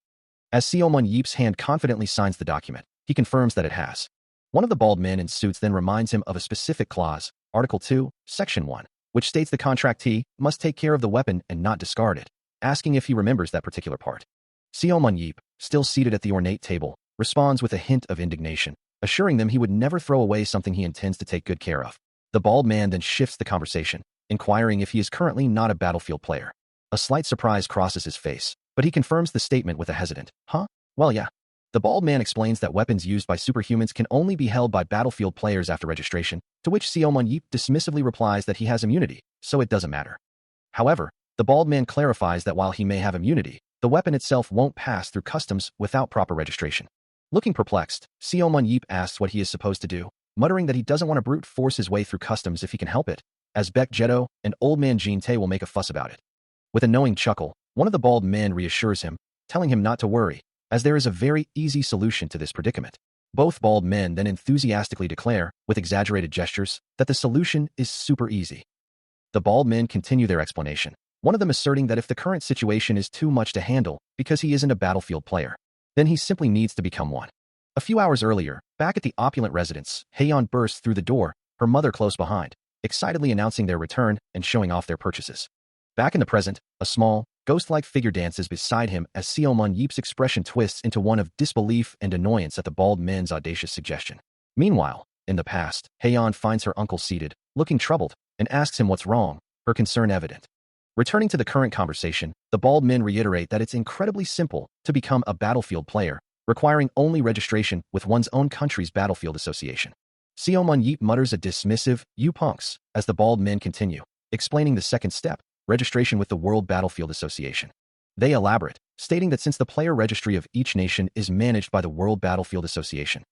As Seomon Yeep's hand confidently signs the document, he confirms that it has. One of the bald men in suits then reminds him of a specific clause, Article 2, Section 1, which states the contractee must take care of the weapon and not discard it, asking if he remembers that particular part. Seomon Yeep, still seated at the ornate table, responds with a hint of indignation, assuring them he would never throw away something he intends to take good care of. The bald man then shifts the conversation, inquiring if he is currently not a battlefield player. A slight surprise crosses his face, but he confirms the statement with a hesitant, "Huh? Well, yeah." The bald man explains that weapons used by superhumans can only be held by battlefield players after registration, to which Seomon Yeep dismissively replies that he has immunity, so it doesn't matter. However, the bald man clarifies that while he may have immunity, the weapon itself won't pass through customs without proper registration. Looking perplexed, Seomon Yeep asks what he is supposed to do, muttering that he doesn't want to brute force his way through customs if he can help it, as Beck Jetto and Old Man Jean Tae will make a fuss about it. With a knowing chuckle, one of the bald men reassures him, telling him not to worry, as there is a very easy solution to this predicament. Both bald men then enthusiastically declare, with exaggerated gestures, that the solution is super easy. The bald men continue their explanation, one of them asserting that if the current situation is too much to handle because he isn't a battlefield player, then he simply needs to become one. A few hours earlier, back at the opulent residence, Haeyeon bursts through the door, her mother close behind, excitedly announcing their return and showing off their purchases. Back in the present, a small, ghost-like figure dances beside him as Seo-mun Yeep's expression twists into one of disbelief and annoyance at the bald man's audacious suggestion. Meanwhile, in the past, Haeyeon finds her uncle seated, looking troubled, and asks him what's wrong, her concern evident. Returning to the current conversation, the bald men reiterate that it's incredibly simple to become a battlefield player, requiring only registration with one's own country's battlefield association. Seo-mun Yeep mutters a dismissive, "You punks," as the bald men continue, explaining the second step, registration with the World Battlefield Association. They elaborate, stating that since the player registry of each nation is managed by the World Battlefield Association,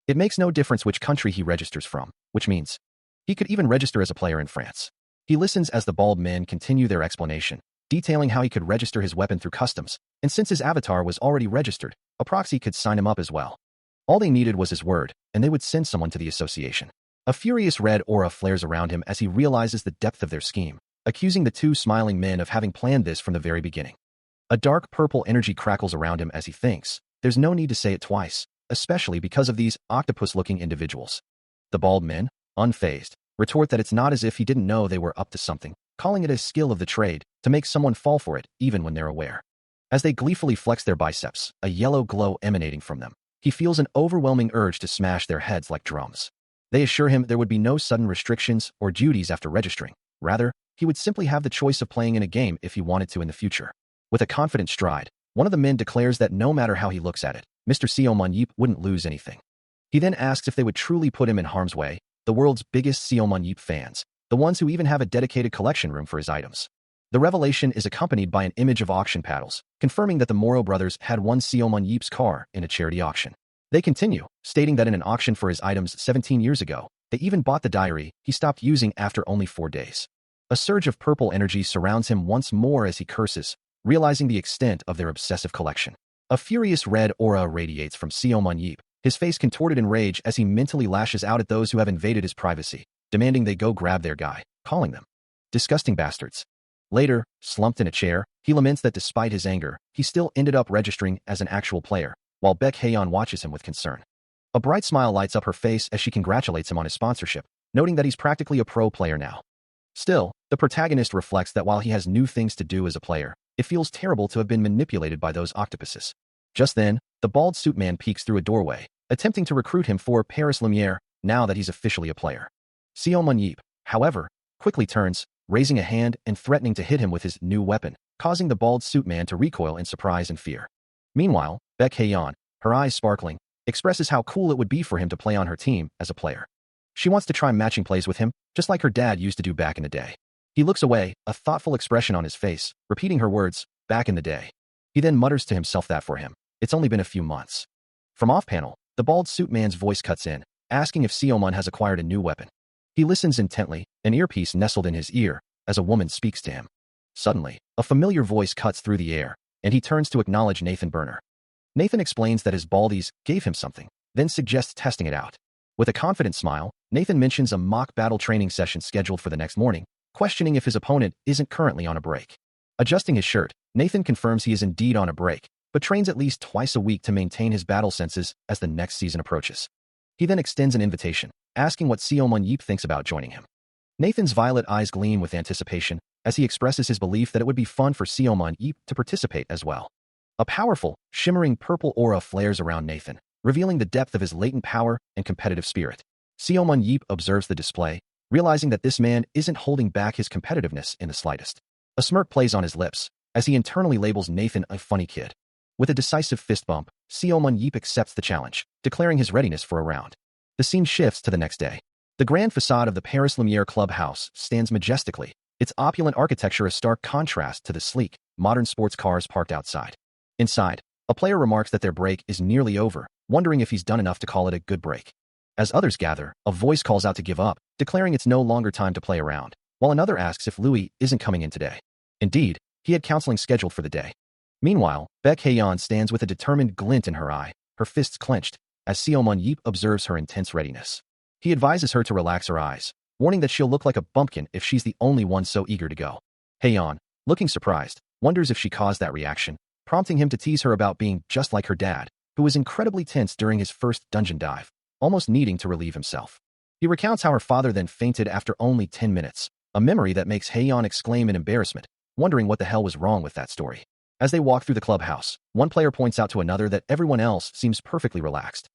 it makes no difference which country he registers from, which means he could even register as a player in France. He listens as the bald men continue their explanation, detailing how he could register his weapon through customs, and since his avatar was already registered, a proxy could sign him up as well. All they needed was his word, and they would send someone to the association. A furious red aura flares around him as he realizes the depth of their scheme, accusing the two smiling men of having planned this from the very beginning. A dark purple energy crackles around him as he thinks, there's no need to say it twice, especially because of these octopus-looking individuals. The bald men, unfazed, retort that it's not as if he didn't know they were up to something, calling it a skill of the trade to make someone fall for it even when they're aware. As they gleefully flex their biceps, a yellow glow emanating from them, he feels an overwhelming urge to smash their heads like drums. They assure him there would be no sudden restrictions or duties after registering. Rather, he would simply have the choice of playing in a game if he wanted to in the future. With a confident stride, one of the men declares that no matter how he looks at it, Mr. Seo-mun Yeep wouldn't lose anything. He then asks if they would truly put him in harm's way, the world's biggest Seo-mun Yeep fans, the ones who even have a dedicated collection room for his items. The revelation is accompanied by an image of auction paddles, confirming that the Moro brothers had won Seo-mun Yeep's car in a charity auction. They continue, stating that in an auction for his items 17 years ago, they even bought the diary he stopped using after only 4 days. A surge of purple energy surrounds him once more as he curses, realizing the extent of their obsessive collection. A furious red aura radiates from Seo-mun Yeep, his face contorted in rage as he mentally lashes out at those who have invaded his privacy, demanding they go grab their guy, calling them disgusting bastards. Later, slumped in a chair, he laments that despite his anger, he still ended up registering as an actual player, while Baek Haeyeon watches him with concern. A bright smile lights up her face as she congratulates him on his sponsorship, noting that he's practically a pro player now. Still, the protagonist reflects that while he has new things to do as a player, it feels terrible to have been manipulated by those octopuses. Just then, the bald suit man peeks through a doorway, attempting to recruit him for Paris Lumiere now that he's officially a player. Seo-mun Yeep, however, quickly turns, raising a hand and threatening to hit him with his new weapon, causing the bald suit man to recoil in surprise and fear. Meanwhile, Baek Haeyeon, her eyes sparkling, expresses how cool it would be for him to play on her team as a player. She wants to try matching plays with him, just like her dad used to do back in the day. He looks away, a thoughtful expression on his face, repeating her words, back in the day. He then mutters to himself that for him, it's only been a few months. From off-panel, the bald suit man's voice cuts in, asking if Seo-mun has acquired a new weapon. He listens intently, an earpiece nestled in his ear, as a woman speaks to him. Suddenly, a familiar voice cuts through the air, and he turns to acknowledge Nathan Burner. Nathan explains that his baldies gave him something, then suggests testing it out. With a confident smile, Nathan mentions a mock battle training session scheduled for the next morning, questioning if his opponent isn't currently on a break. Adjusting his shirt, Nathan confirms he is indeed on a break, but trains at least twice a week to maintain his battle senses as the next season approaches. He then extends an invitation, asking what Seo-mun Yeep thinks about joining him. Nathan's violet eyes gleam with anticipation as he expresses his belief that it would be fun for Seo-mun Yeep to participate as well. A powerful, shimmering purple aura flares around Nathan, revealing the depth of his latent power and competitive spirit. Seo-mun Yeep observes the display, realizing that this man isn't holding back his competitiveness in the slightest. A smirk plays on his lips, as he internally labels Nathan a funny kid. With a decisive fist bump, Seo-mun Yeep accepts the challenge, declaring his readiness for a round. The scene shifts to the next day. The grand facade of the Paris Lumiere clubhouse stands majestically, its opulent architecture a stark contrast to the sleek, modern sports cars parked outside. Inside, a player remarks that their break is nearly over, wondering if he's done enough to call it a good break. As others gather, a voice calls out to give up, declaring it's no longer time to play around, while another asks if Louis isn't coming in today. Indeed, he had counseling scheduled for the day. Meanwhile, Baek Haeyeon stands with a determined glint in her eye, her fists clenched, as Seo-mun Yeep observes her intense readiness. He advises her to relax her eyes, warning that she'll look like a bumpkin if she's the only one so eager to go. Haeyeon, looking surprised, wonders if she caused that reaction, prompting him to tease her about being just like her dad, who was incredibly tense during his first dungeon dive, almost needing to relieve himself. He recounts how her father then fainted after only 10 minutes, a memory that makes Haeyeon exclaim in embarrassment, wondering what the hell was wrong with that story. As they walk through the clubhouse, one player points out to another that everyone else seems perfectly relaxed.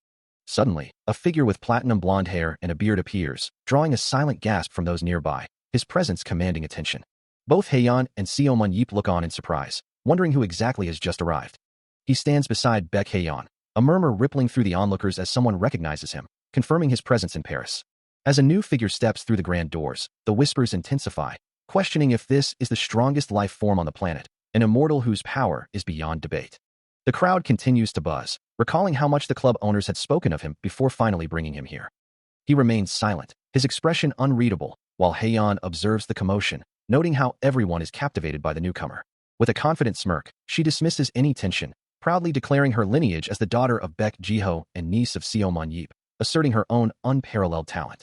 Suddenly, a figure with platinum blonde hair and a beard appears, drawing a silent gasp from those nearby, his presence commanding attention. Both Haeyeon and Seo Mun-yeop look on in surprise, wondering who exactly has just arrived. He stands beside Baek Haeyeon, a murmur rippling through the onlookers as someone recognizes him, confirming his presence in Paris. As a new figure steps through the grand doors, the whispers intensify, questioning if this is the strongest life form on the planet, an immortal whose power is beyond debate. The crowd continues to buzz, recalling how much the club owners had spoken of him before finally bringing him here. He remains silent, his expression unreadable, while Haeyeon observes the commotion, noting how everyone is captivated by the newcomer. With a confident smirk, she dismisses any tension, proudly declaring her lineage as the daughter of Baek Jiho and niece of Seo Mun-yeop, asserting her own unparalleled talent.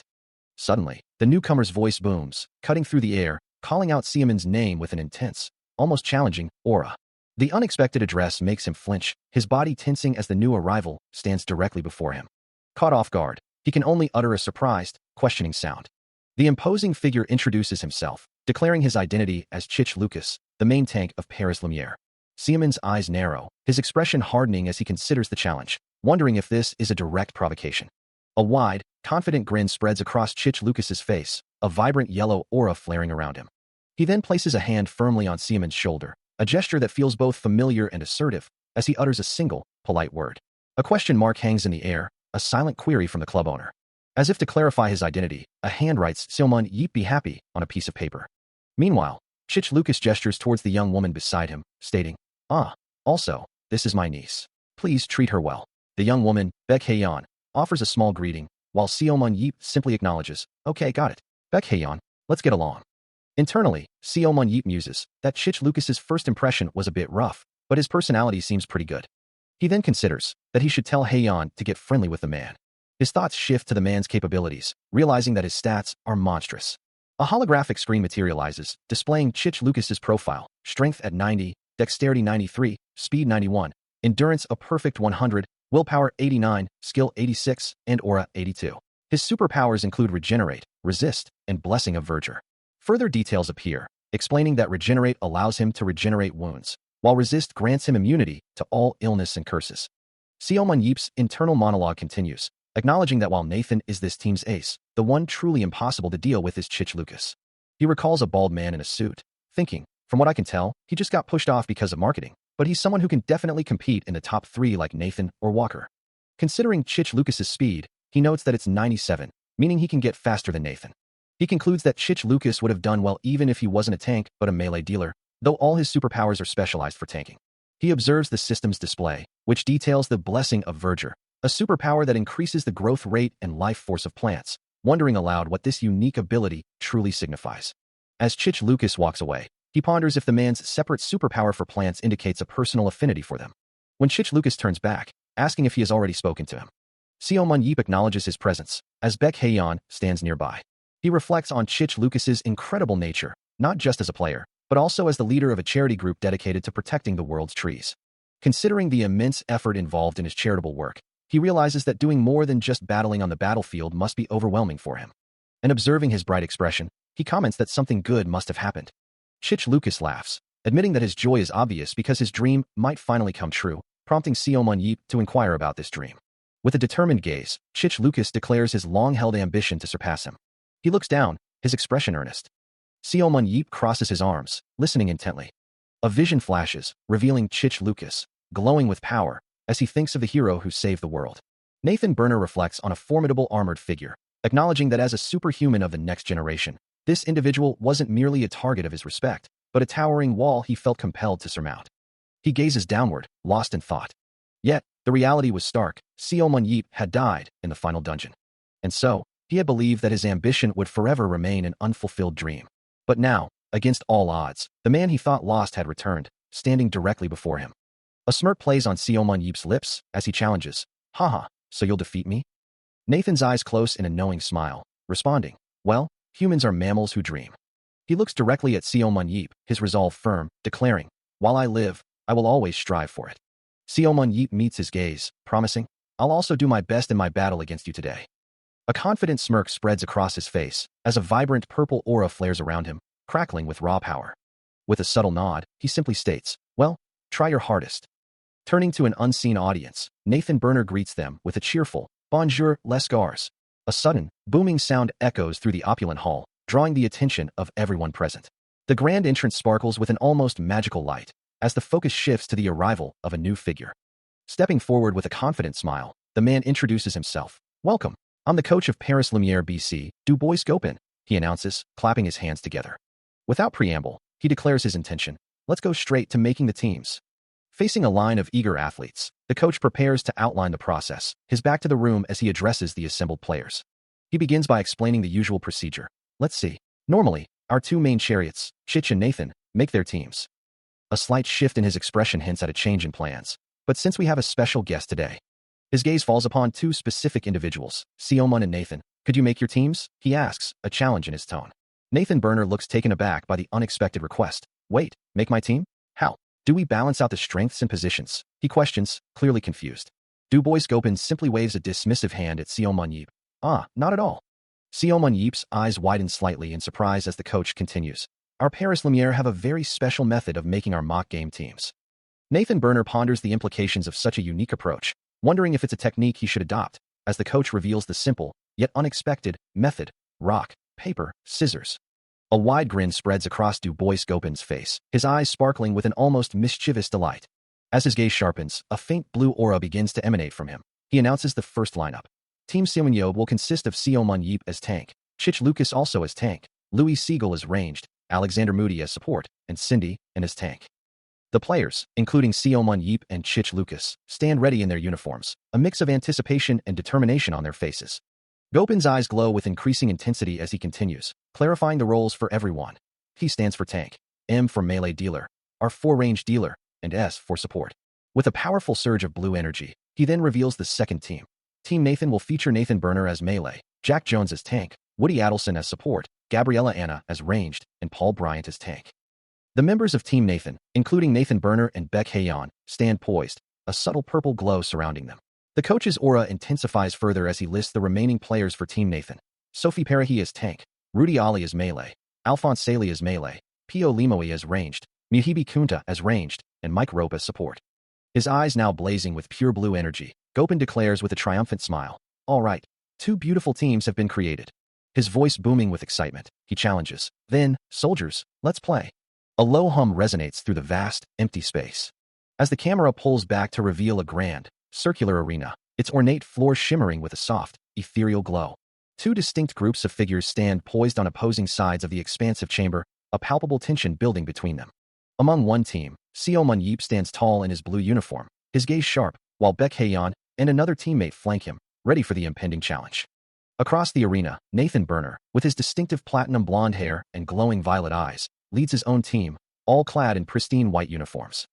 Suddenly, the newcomer's voice booms, cutting through the air, calling out Seomun's name with an intense, almost challenging, aura. The unexpected address makes him flinch, his body tensing as the new arrival stands directly before him. Caught off guard, he can only utter a surprised, questioning sound. The imposing figure introduces himself, declaring his identity as Chich Lucas, the main tank of Paris Lumiere. Seomun's eyes narrow, his expression hardening as he considers the challenge, wondering if this is a direct provocation. A wide, confident grin spreads across Chich Lucas's face, a vibrant yellow aura flaring around him. He then places a hand firmly on Seomun's shoulder, a gesture that feels both familiar and assertive, as he utters a single, polite word. A question mark hangs in the air, a silent query from the club owner. As if to clarify his identity, a hand writes Seo Mun-yeop be happy on a piece of paper. Meanwhile, Chich Lucas gestures towards the young woman beside him, stating, also, this is my niece. Please treat her well. The young woman, Baek Haeyeon, offers a small greeting, while Seo Mun-yeop simply acknowledges, okay, got it. Baek Haeyeon, let's get along. Internally, Seo Mun-yeop muses that Chich Lucas's first impression was a bit rough, but his personality seems pretty good. He then considers that he should tell Haeyeon to get friendly with the man. His thoughts shift to the man's capabilities, realizing that his stats are monstrous. A holographic screen materializes, displaying Chich Lucas's profile, strength at 90, dexterity 93, speed 91, endurance a perfect 100, willpower 89, skill 86, and aura 82. His superpowers include Regenerate, Resist, and Blessing of Verdure. Further details appear, explaining that Regenerate allows him to regenerate wounds, while Resist grants him immunity to all illness and curses. Seo Mun-yeop's internal monologue continues, acknowledging that while Nathan is this team's ace, the one truly impossible to deal with is Chich Lucas. He recalls a bald man in a suit, thinking, from what I can tell, he just got pushed off because of marketing, but he's someone who can definitely compete in the top 3 like Nathan or Walker. Considering Chich Lucas's speed, he notes that it's 97, meaning he can get faster than Nathan. He concludes that Chich Lucas would have done well even if he wasn't a tank but a melee dealer, though all his superpowers are specialized for tanking. He observes the system's display, which details the Blessing of Verdure, a superpower that increases the growth rate and life force of plants, wondering aloud what this unique ability truly signifies. As Chich Lucas walks away, he ponders if the man's separate superpower for plants indicates a personal affinity for them. When Chich Lucas turns back, asking if he has already spoken to him, Seo Mun-yeop acknowledges his presence, as Baek Haeyeon stands nearby. He reflects on Chich Lucas's incredible nature, not just as a player, but also as the leader of a charity group dedicated to protecting the world's trees. Considering the immense effort involved in his charitable work, he realizes that doing more than just battling on the battlefield must be overwhelming for him. And observing his bright expression, he comments that something good must have happened. Chich Lucas laughs, admitting that his joy is obvious because his dream might finally come true, prompting Seo Mun-yeop to inquire about this dream. With a determined gaze, Chich Lucas declares his long-held ambition to surpass him. He looks down, his expression earnest. Seo Mun-yeop crosses his arms, listening intently. A vision flashes, revealing Chich Lucas, glowing with power, as he thinks of the hero who saved the world. Nathan Burner reflects on a formidable armored figure, acknowledging that as a superhuman of the next generation, this individual wasn't merely a target of his respect, but a towering wall he felt compelled to surmount. He gazes downward, lost in thought. Yet, the reality was stark. Seo Mun-yeop had died in the final dungeon. And so, he had believed that his ambition would forever remain an unfulfilled dream. But now, against all odds, the man he thought lost had returned, standing directly before him. A smirk plays on Seo Mun-yeop's lips as he challenges, haha, so you'll defeat me? Nathan's eyes close in a knowing smile, responding, well, humans are mammals who dream. He looks directly at Seo Mun-yeop, his resolve firm, declaring, while I live, I will always strive for it. Seomun Yeep meets his gaze, promising, I'll also do my best in my battle against you today. A confident smirk spreads across his face as a vibrant purple aura flares around him, crackling with raw power. With a subtle nod, he simply states, well, try your hardest. Turning to an unseen audience, Nathan Burner greets them with a cheerful, Bonjour, les gars. A sudden, booming sound echoes through the opulent hall, drawing the attention of everyone present. The grand entrance sparkles with an almost magical light, as the focus shifts to the arrival of a new figure. Stepping forward with a confident smile, the man introduces himself. Welcome. I'm the coach of Paris Lumiere BC, Du Bois Gopin, he announces, clapping his hands together. Without preamble, he declares his intention. Let's go straight to making the teams. Facing a line of eager athletes, the coach prepares to outline the process, his back to the room as he addresses the assembled players. He begins by explaining the usual procedure. Let's see. Normally, our two main chariots, Chich and Nathan, make their teams. A slight shift in his expression hints at a change in plans. But since we have a special guest today, his gaze falls upon two specific individuals, Seomun and Nathan. Could you make your teams? He asks, a challenge in his tone. Nathan Burner looks taken aback by the unexpected request. Wait, make my team? How? Do we balance out the strengths and positions? He questions, clearly confused. Du Bois Gopin simply waves a dismissive hand at Seomun Yeep. Not at all. Seomun Yeep's eyes widen slightly in surprise as the coach continues. Our Paris Lumiere have a very special method of making our mock game teams. Nathan Burner ponders the implications of such a unique approach, wondering if it's a technique he should adopt, as the coach reveals the simple, yet unexpected, method: rock, paper, scissors. A wide grin spreads across Du Bois Gopin's face, his eyes sparkling with an almost mischievous delight. As his gaze sharpens, a faint blue aura begins to emanate from him. He announces the first lineup. Team Seomun will consist of Seomun Yeep as tank, Chich Lucas also as tank, Louis Siegel as ranged, Alexander Moody as support, and Cindy as tank. The players, including Seomun Yeep and Chich Lucas, stand ready in their uniforms, a mix of anticipation and determination on their faces. Gopin's eyes glow with increasing intensity as he continues, clarifying the roles for everyone. T stands for tank, M for melee dealer, R for range dealer, and S for support. With a powerful surge of blue energy, he then reveals the second team. Team Nathan will feature Nathan Burner as melee, Jack Jones as tank, Woody Adelson as support, Gabriella Anna as ranged, and Paul Bryant as tank. The members of Team Nathan, including Nathan Burner and Baek Haeyeon, stand poised, a subtle purple glow surrounding them. The coach's aura intensifies further as he lists the remaining players for Team Nathan. Sophie Parahi as tank, Rudy Ali as melee, Alphonse Saley as melee, Pio Limoe as ranged, Muhibi Kunta as ranged, and Mike Rope as support. His eyes now blazing with pure blue energy, Gopin declares with a triumphant smile. All right, two beautiful teams have been created. His voice booming with excitement, he challenges. Then, soldiers, let's play. A low hum resonates through the vast, empty space. As the camera pulls back to reveal a grand, circular arena, its ornate floor shimmering with a soft, ethereal glow. Two distinct groups of figures stand poised on opposing sides of the expansive chamber, a palpable tension building between them. Among one team, Seomun Yeep stands tall in his blue uniform, his gaze sharp, while Baek Haeyeon and another teammate flank him, ready for the impending challenge. Across the arena, Nathan Burner, with his distinctive platinum blonde hair and glowing violet eyes, leads his own team, all clad in pristine white uniforms.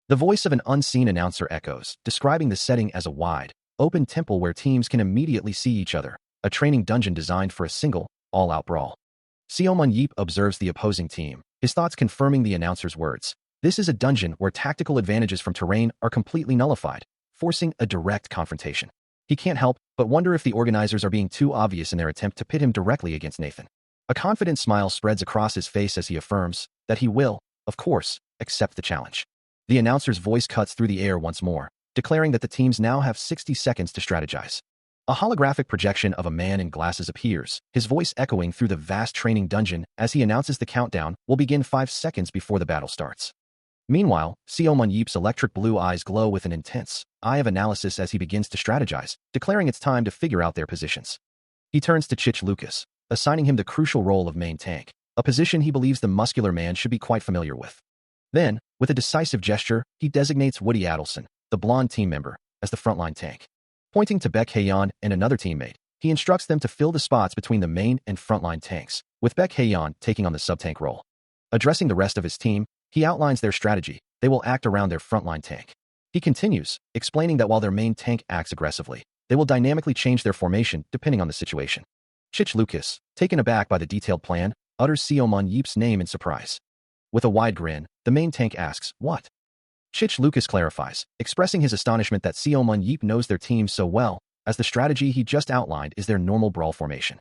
The voice of an unseen announcer echoes, describing the setting as a wide, open temple where teams can immediately see each other, a training dungeon designed for a single, all-out brawl. Seomun Yeep observes the opposing team, his thoughts confirming the announcer's words. This is a dungeon where tactical advantages from terrain are completely nullified, forcing a direct confrontation. He can't help but wonder if the organizers are being too obvious in their attempt to pit him directly against Nathan. A confident smile spreads across his face as he affirms that he will, of course, accept the challenge. The announcer's voice cuts through the air once more, declaring that the teams now have 60 seconds to strategize. A holographic projection of a man in glasses appears, his voice echoing through the vast training dungeon as he announces the countdown will begin 5 seconds before the battle starts. Meanwhile, Seomun Yeep's electric blue eyes glow with an intense eye of analysis as he begins to strategize, declaring it's time to figure out their positions. He turns to Chich Lucas, assigning him the crucial role of main tank, a position he believes the muscular man should be quite familiar with. Then, with a decisive gesture, he designates Woody Adelson, the blonde team member, as the frontline tank. Pointing to Baek Haeyeon and another teammate, he instructs them to fill the spots between the main and frontline tanks, with Baek Haeyeon taking on the sub-tank role. Addressing the rest of his team, he outlines their strategy. They will act around their frontline tank. He continues, explaining that while their main tank acts aggressively, they will dynamically change their formation depending on the situation. Chich Lucas, taken aback by the detailed plan, utters Seomun Yeep's name in surprise. With a wide grin, the main tank asks, "What?" Chich Lucas clarifies, expressing his astonishment that Seo Mun Yeep knows their team so well, as the strategy he just outlined is their normal brawl formation.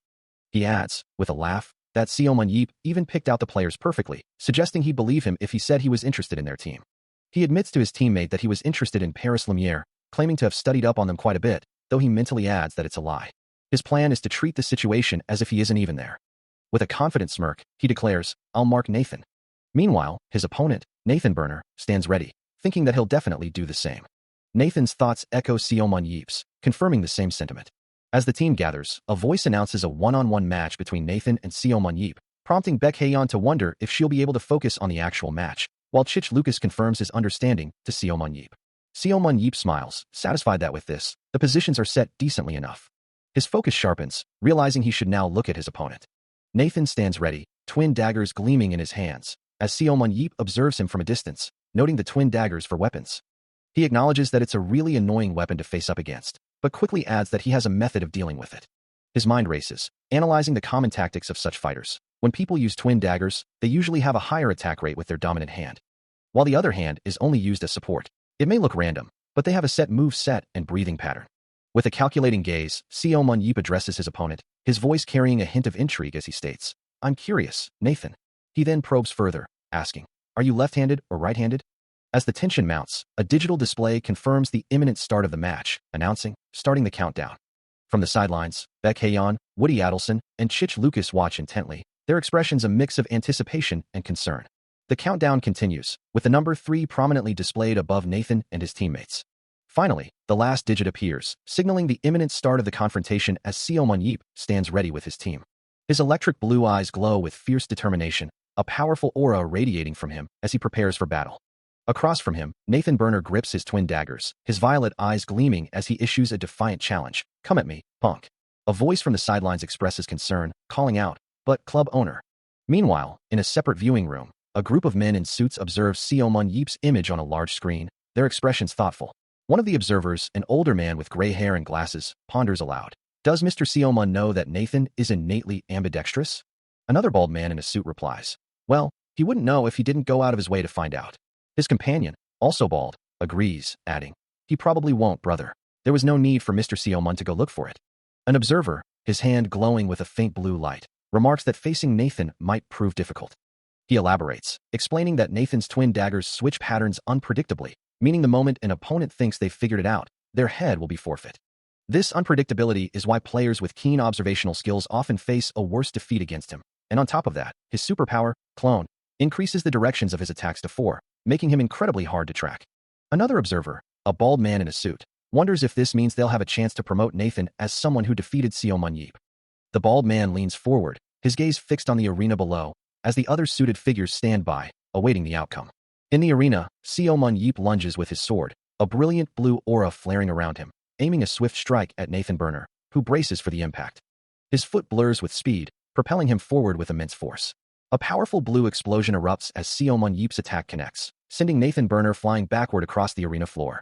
He adds, with a laugh, that Seo Mun Yeep even picked out the players perfectly, suggesting he'd believe him if he said he was interested in their team. He admits to his teammate that he was interested in Paris Lumiere, claiming to have studied up on them quite a bit, though he mentally adds that it's a lie. His plan is to treat the situation as if he isn't even there. With a confident smirk, he declares, "I'll mark Nathan." Meanwhile, his opponent, Nathan Burner, stands ready, thinking that he'll definitely do the same. Nathan's thoughts echo Seo Mun Yeep's, confirming the same sentiment. As the team gathers, a voice announces a one-on-one match between Nathan and Seo Mun Yeep, prompting Baek Haeyeon to wonder if she'll be able to focus on the actual match, while Chich Lucas confirms his understanding to Seo Mun Yeep. Seo Mun Yeep smiles, satisfied that with this, the positions are set decently enough. His focus sharpens, realizing he should now look at his opponent. Nathan stands ready, twin daggers gleaming in his hands, as Seo Mun Yeep observes him from a distance, noting the twin daggers for weapons. He acknowledges that it's a really annoying weapon to face up against, but quickly adds that he has a method of dealing with it. His mind races, analyzing the common tactics of such fighters. When people use twin daggers, they usually have a higher attack rate with their dominant hand, while the other hand is only used as support. It may look random, but they have a set move set and breathing pattern. With a calculating gaze, Seo Mun Yeep addresses his opponent, his voice carrying a hint of intrigue as he states, "I'm curious, Nathan." He then probes further, asking, "Are you left-handed or right-handed?" As the tension mounts, a digital display confirms the imminent start of the match, announcing, "Starting the countdown." From the sidelines, Baek Haeyeon, Woody Adelson, and Chich Lucas watch intently, their expressions a mix of anticipation and concern. The countdown continues, with the number 3 prominently displayed above Nathan and his teammates. Finally, the last digit appears, signaling the imminent start of the confrontation as Seo Mun Yeep stands ready with his team. His electric blue eyes glow with fierce determination, a powerful aura radiating from him as he prepares for battle. Across from him, Nathan Burner grips his twin daggers, his violet eyes gleaming as he issues a defiant challenge, "Come at me, punk." A voice from the sidelines expresses concern, calling out, "But, club owner." Meanwhile, in a separate viewing room, a group of men in suits observe Seo Mun Yeep's image on a large screen, their expressions thoughtful. One of the observers, an older man with gray hair and glasses, ponders aloud, "Does Mr. Seo Mun know that Nathan is innately ambidextrous?" Another bald man in a suit replies, "Well, he wouldn't know if he didn't go out of his way to find out." His companion, also bald, agrees, adding, "He probably won't, brother. There was no need for Mr. Seo Mun to go look for it." An observer, his hand glowing with a faint blue light, remarks that facing Nathan might prove difficult. He elaborates, explaining that Nathan's twin daggers switch patterns unpredictably, meaning the moment an opponent thinks they've figured it out, their head will be forfeit. This unpredictability is why players with keen observational skills often face a worse defeat against him, and on top of that, his superpower, Clone, increases the directions of his attacks to 4, making him incredibly hard to track. Another observer, a bald man in a suit, wonders if this means they'll have a chance to promote Nathan as someone who defeated Seo Mun Yeep. The bald man leans forward, his gaze fixed on the arena below, as the other suited figures stand by, awaiting the outcome. In the arena, Seo Mun Yeep lunges with his sword, a brilliant blue aura flaring around him, aiming a swift strike at Nathan Burner, who braces for the impact. His foot blurs with speed, propelling him forward with immense force. A powerful blue explosion erupts as Seo Mun Yeep's attack connects, sending Nathan Burner flying backward across the arena floor.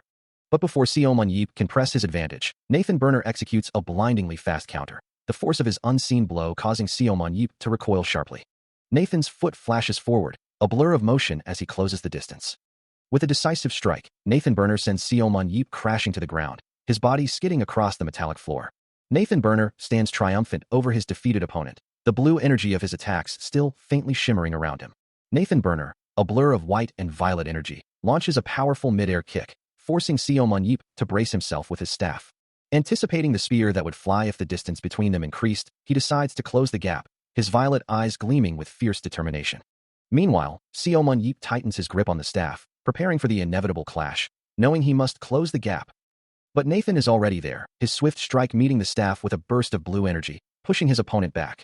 But before Seo Mun Yeep can press his advantage, Nathan Burner executes a blindingly fast counter, the force of his unseen blow causing Seo Mun Yeep to recoil sharply. Nathan's foot flashes forward, a blur of motion as he closes the distance. With a decisive strike, Nathan Burner sends Seo Mun Yeep crashing to the ground, his body skidding across the metallic floor. Nathan Burner stands triumphant over his defeated opponent, the blue energy of his attacks still faintly shimmering around him. Nathan Burner, a blur of white and violet energy, launches a powerful mid-air kick, forcing Seo Mun Yeep to brace himself with his staff. Anticipating the spear that would fly if the distance between them increased, he decides to close the gap, his violet eyes gleaming with fierce determination. Meanwhile, Seo Mun Yeep tightens his grip on the staff, preparing for the inevitable clash, knowing he must close the gap. But Nathan is already there, his swift strike meeting the staff with a burst of blue energy, pushing his opponent back.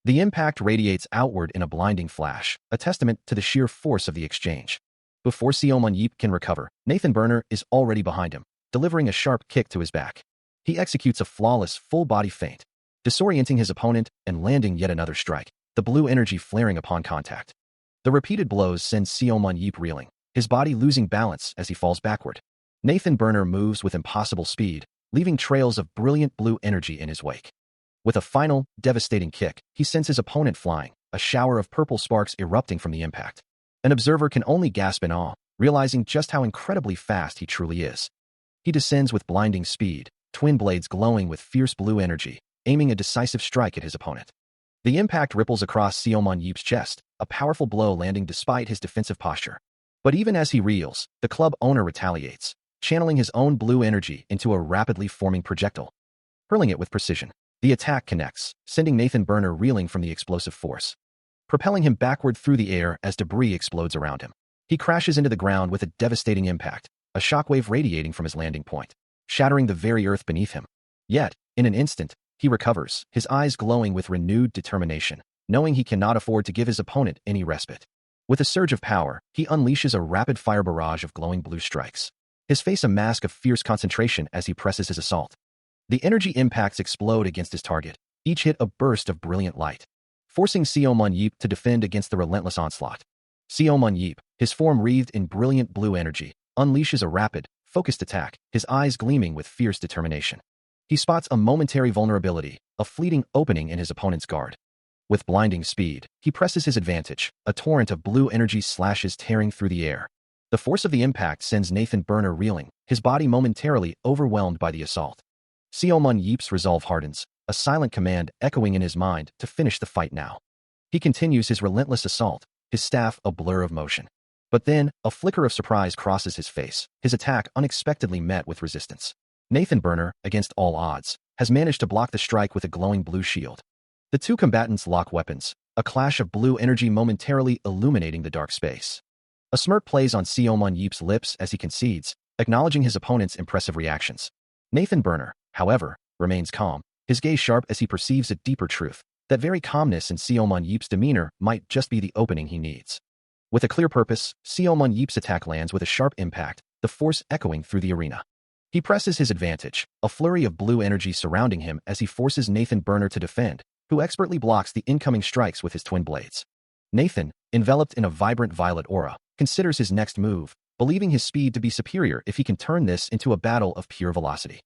The impact radiates outward in a blinding flash, a testament to the sheer force of the exchange. Before Seo Mun Yeep can recover, Nathan Burner is already behind him, delivering a sharp kick to his back. He executes a flawless full-body feint, disorienting his opponent and landing yet another strike, the blue energy flaring upon contact. The repeated blows send Seo Mun Yeep reeling, his body losing balance as he falls backward. Nathan Burner moves with impossible speed, leaving trails of brilliant blue energy in his wake. With a final, devastating kick, he sends his opponent flying, a shower of purple sparks erupting from the impact. An observer can only gasp in awe, realizing just how incredibly fast he truly is. He descends with blinding speed, twin blades glowing with fierce blue energy, aiming a decisive strike at his opponent. The impact ripples across Seomon Yeep's chest, a powerful blow landing despite his defensive posture. But even as he reels, the club owner retaliates, channeling his own blue energy into a rapidly forming projectile. Hurling it with precision, the attack connects, sending Nathan Burner reeling from the explosive force, propelling him backward through the air as debris explodes around him. He crashes into the ground with a devastating impact, a shockwave radiating from his landing point, shattering the very earth beneath him. Yet, in an instant, he recovers, his eyes glowing with renewed determination, knowing he cannot afford to give his opponent any respite. With a surge of power, he unleashes a rapid-fire barrage of glowing blue strikes, his face a mask of fierce concentration as he presses his assault. The energy impacts explode against his target, each hit a burst of brilliant light, forcing Seomon Yeep to defend against the relentless onslaught. Seomon Yeep, his form wreathed in brilliant blue energy, unleashes a rapid, focused attack, his eyes gleaming with fierce determination. He spots a momentary vulnerability, a fleeting opening in his opponent's guard. With blinding speed, he presses his advantage, a torrent of blue energy slashes tearing through the air. The force of the impact sends Nathan Burner reeling, his body momentarily overwhelmed by the assault. Seomon Yeep's resolve hardens, a silent command echoing in his mind to finish the fight now. He continues his relentless assault, his staff a blur of motion. But then, a flicker of surprise crosses his face, his attack unexpectedly met with resistance. Nathan Burner, against all odds, has managed to block the strike with a glowing blue shield. The two combatants lock weapons, a clash of blue energy momentarily illuminating the dark space. A smirk plays on Seomon Yeep's lips as he concedes, acknowledging his opponent's impressive reactions. Nathan Burner, however, remains calm, his gaze sharp as he perceives a deeper truth. That very calmness in Seomon Yeep's demeanor might just be the opening he needs. With a clear purpose, Seomon Yeep's attack lands with a sharp impact, the force echoing through the arena. He presses his advantage, a flurry of blue energy surrounding him as he forces Nathan Burner to defend, who expertly blocks the incoming strikes with his twin blades. Nathan, enveloped in a vibrant violet aura, considers his next move, believing his speed to be superior if he can turn this into a battle of pure velocity.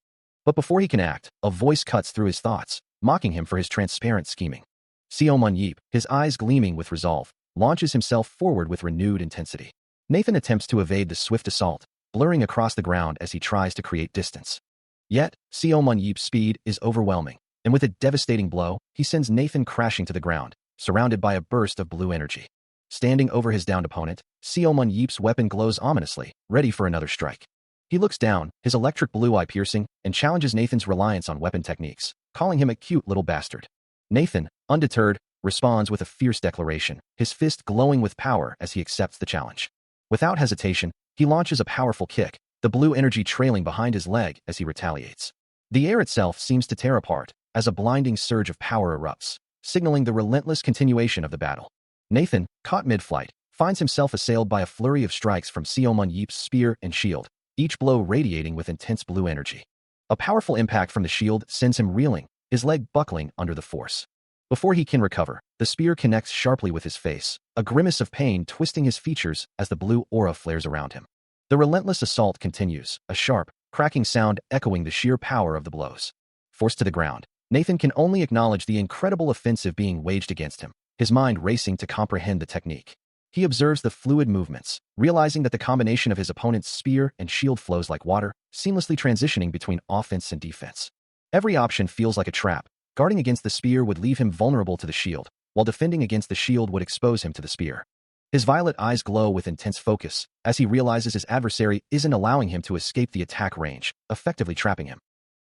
But before he can act, a voice cuts through his thoughts, mocking him for his transparent scheming. Seomon Yeep, his eyes gleaming with resolve, launches himself forward with renewed intensity. Nathan attempts to evade the swift assault, blurring across the ground as he tries to create distance. Yet, Seomon Yeep's speed is overwhelming, and with a devastating blow, he sends Nathan crashing to the ground, surrounded by a burst of blue energy. Standing over his downed opponent, Seomon Yeep's weapon glows ominously, ready for another strike. He looks down, his electric blue eye piercing, and challenges Nathan's reliance on weapon techniques, calling him a cute little bastard. Nathan, undeterred, responds with a fierce declaration, his fist glowing with power as he accepts the challenge. Without hesitation, he launches a powerful kick, the blue energy trailing behind his leg as he retaliates. The air itself seems to tear apart, as a blinding surge of power erupts, signaling the relentless continuation of the battle. Nathan, caught mid-flight, finds himself assailed by a flurry of strikes from Seomon Yeep's spear and shield, each blow radiating with intense blue energy. A powerful impact from the shield sends him reeling, his leg buckling under the force. Before he can recover, the spear connects sharply with his face, a grimace of pain twisting his features as the blue aura flares around him. The relentless assault continues, a sharp, cracking sound echoing the sheer power of the blows. Forced to the ground, Nathan can only acknowledge the incredible offensive being waged against him, his mind racing to comprehend the technique. He observes the fluid movements, realizing that the combination of his opponent's spear and shield flows like water, seamlessly transitioning between offense and defense. Every option feels like a trap. Guarding against the spear would leave him vulnerable to the shield, while defending against the shield would expose him to the spear. His violet eyes glow with intense focus, as he realizes his adversary isn't allowing him to escape the attack range, effectively trapping him.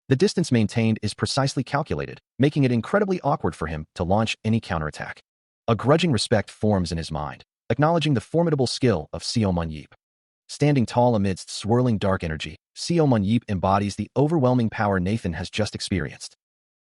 The distance maintained is precisely calculated, making it incredibly awkward for him to launch any counterattack. A grudging respect forms in his mind, acknowledging the formidable skill of Seomon Yeep. Standing tall amidst swirling dark energy, Seomon Yeep embodies the overwhelming power Nathan has just experienced.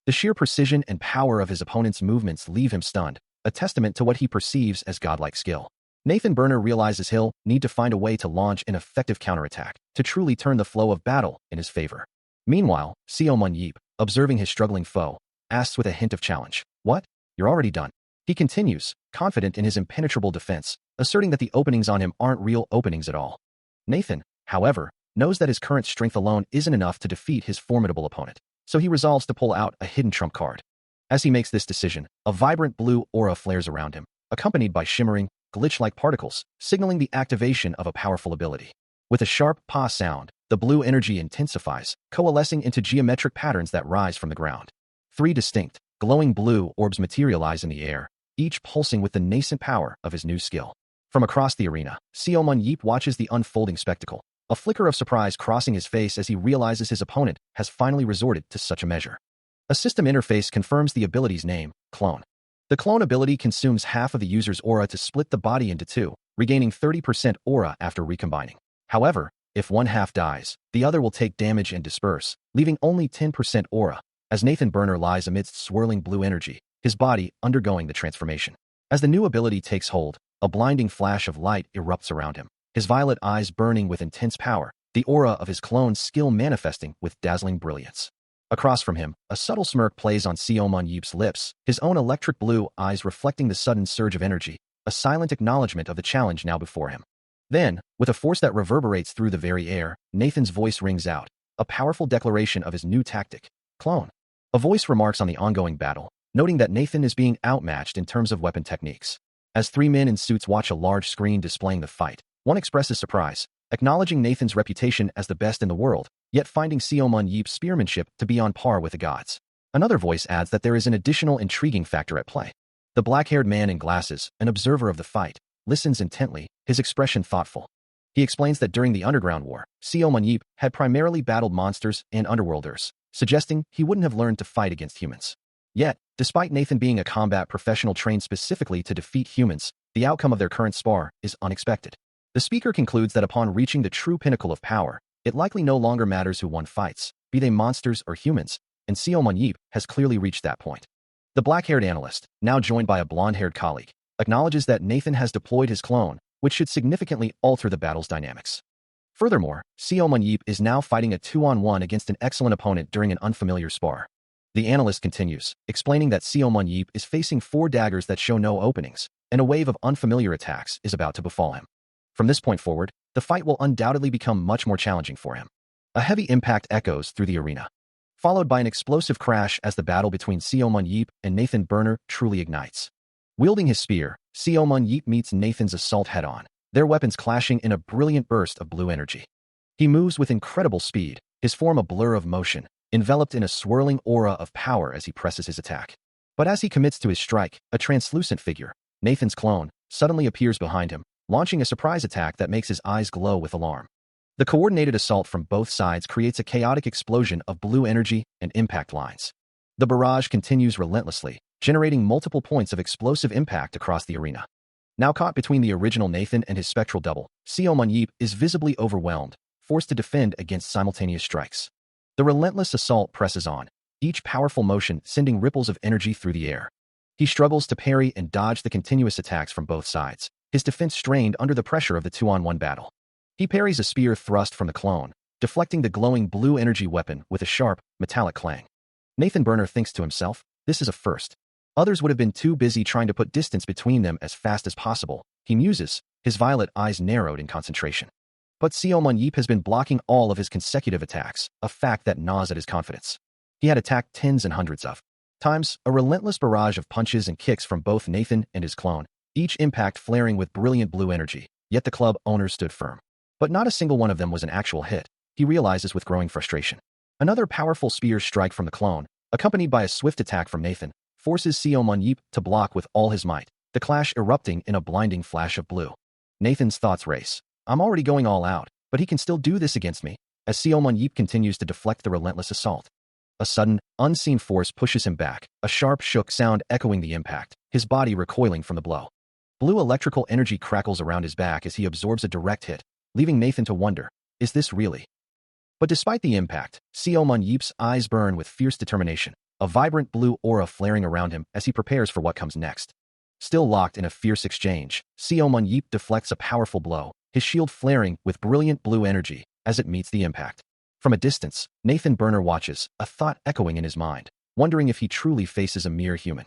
The sheer precision and power of his opponent's movements leave him stunned, a testament to what he perceives as godlike skill. Nathan Burner realizes he'll need to find a way to launch an effective counterattack to truly turn the flow of battle in his favor. Meanwhile, Seomon Yeep, observing his struggling foe, asks with a hint of challenge, "What? You're already done?" He continues, confident in his impenetrable defense, asserting that the openings on him aren't real openings at all. Nathan, however, knows that his current strength alone isn't enough to defeat his formidable opponent, so he resolves to pull out a hidden trump card. As he makes this decision, a vibrant blue aura flares around him, accompanied by shimmering, glitch-like particles, signaling the activation of a powerful ability. With a sharp pa sound, the blue energy intensifies, coalescing into geometric patterns that rise from the ground. 3 distinct, glowing blue orbs materialize in the air, each pulsing with the nascent power of his new skill. From across the arena, Seomun Yeep watches the unfolding spectacle, a flicker of surprise crossing his face as he realizes his opponent has finally resorted to such a measure. A system interface confirms the ability's name, Clone. The Clone ability consumes half of the user's aura to split the body into two, regaining 30% aura after recombining. However, if one half dies, the other will take damage and disperse, leaving only 10% aura, as Nathan Burner lies amidst swirling blue energy, his body undergoing the transformation. As the new ability takes hold, a blinding flash of light erupts around him, his violet eyes burning with intense power, the aura of his clone's skill manifesting with dazzling brilliance. Across from him, a subtle smirk plays on Seomun Yeep's lips, his own electric blue eyes reflecting the sudden surge of energy, a silent acknowledgement of the challenge now before him. Then, with a force that reverberates through the very air, Nathan's voice rings out, a powerful declaration of his new tactic, Clone. A voice remarks on the ongoing battle, noting that Nathan is being outmatched in terms of weapon techniques. As 3 men in suits watch a large screen displaying the fight, one expresses surprise, acknowledging Nathan's reputation as the best in the world, yet finding Seomun Yeep's spearmanship to be on par with the gods. Another voice adds that there is an additional intriguing factor at play. The black-haired man in glasses, an observer of the fight, listens intently, his expression thoughtful. He explains that during the Underground War, Seomun Yeep had primarily battled monsters and underworlders, suggesting he wouldn't have learned to fight against humans. Yet, despite Nathan being a combat professional trained specifically to defeat humans, the outcome of their current spar is unexpected. The speaker concludes that upon reaching the true pinnacle of power, it likely no longer matters who won fights, be they monsters or humans, and Seomun Yeep has clearly reached that point. The black-haired analyst, now joined by a blonde-haired colleague, acknowledges that Nathan has deployed his clone, which should significantly alter the battle's dynamics. Furthermore, Seomun Yeep is now fighting a 2-on-1 against an excellent opponent during an unfamiliar spar. The analyst continues, explaining that Seomun Yeep is facing 4 daggers that show no openings, and a wave of unfamiliar attacks is about to befall him. From this point forward, the fight will undoubtedly become much more challenging for him. A heavy impact echoes through the arena, followed by an explosive crash as the battle between Seomun Yeep and Nathan Burner truly ignites. Wielding his spear, Seomun Yeep meets Nathan's assault head-on, their weapons clashing in a brilliant burst of blue energy. He moves with incredible speed, his form a blur of motion, enveloped in a swirling aura of power as he presses his attack. But as he commits to his strike, a translucent figure, Nathan's clone, suddenly appears behind him, launching a surprise attack that makes his eyes glow with alarm. The coordinated assault from both sides creates a chaotic explosion of blue energy and impact lines. The barrage continues relentlessly, generating multiple points of explosive impact across the arena. Now caught between the original Nathan and his spectral double, Seomun Yeep is visibly overwhelmed, forced to defend against simultaneous strikes. The relentless assault presses on, each powerful motion sending ripples of energy through the air. He struggles to parry and dodge the continuous attacks from both sides, his defense strained under the pressure of the 2-on-1 battle. He parries a spear thrust from the clone, deflecting the glowing blue energy weapon with a sharp, metallic clang. Nathan Burner thinks to himself, this is a first. Others would have been too busy trying to put distance between them as fast as possible. He muses, his violet eyes narrowed in concentration. But Seomun Yeep has been blocking all of his consecutive attacks, a fact that gnaws at his confidence. He had attacked tens and hundreds of times, a relentless barrage of punches and kicks from both Nathan and his clone, each impact flaring with brilliant blue energy, yet the club owners stood firm. But not a single one of them was an actual hit, he realizes with growing frustration. Another powerful spear strike from the clone, accompanied by a swift attack from Nathan, forces Seomun Yeep to block with all his might, the clash erupting in a blinding flash of blue. Nathan's thoughts race. I'm already going all out, but he can still do this against me, as Seomun Yeep continues to deflect the relentless assault. A sudden, unseen force pushes him back, a sharp shook sound echoing the impact, his body recoiling from the blow. Blue electrical energy crackles around his back as he absorbs a direct hit, leaving Nathan to wonder, is this really? But despite the impact, Seomun Yeep's eyes burn with fierce determination, a vibrant blue aura flaring around him as he prepares for what comes next. Still locked in a fierce exchange, Seomun Yeep deflects a powerful blow, his shield flaring with brilliant blue energy as it meets the impact. From a distance, Nathan Burner watches, a thought echoing in his mind, wondering if he truly faces a mere human.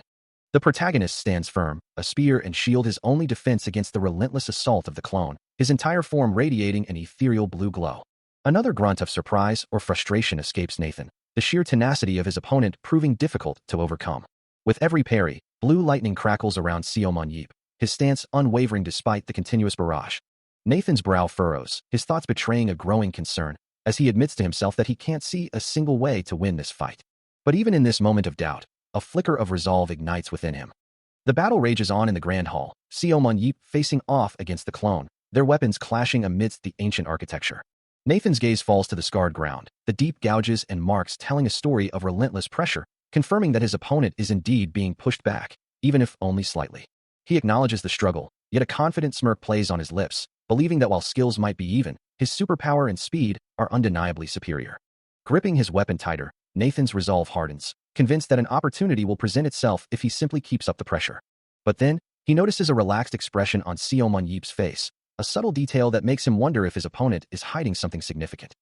The protagonist stands firm, a spear and shield his only defense against the relentless assault of the clone, his entire form radiating an ethereal blue glow. Another grunt of surprise or frustration escapes Nathan, the sheer tenacity of his opponent proving difficult to overcome. With every parry, blue lightning crackles around Seomun Yeep, his stance unwavering despite the continuous barrage. Nathan's brow furrows, his thoughts betraying a growing concern, as he admits to himself that he can't see a single way to win this fight. But even in this moment of doubt, a flicker of resolve ignites within him. The battle rages on in the Grand Hall, Seomun Yeep facing off against the clone, their weapons clashing amidst the ancient architecture. Nathan's gaze falls to the scarred ground, the deep gouges and marks telling a story of relentless pressure, confirming that his opponent is indeed being pushed back, even if only slightly. He acknowledges the struggle, yet a confident smirk plays on his lips, believing that while skills might be even, his superpower and speed are undeniably superior. Gripping his weapon tighter, Nathan's resolve hardens, convinced that an opportunity will present itself if he simply keeps up the pressure. But then, he notices a relaxed expression on Seomun Yeep's face, a subtle detail that makes him wonder if his opponent is hiding something significant.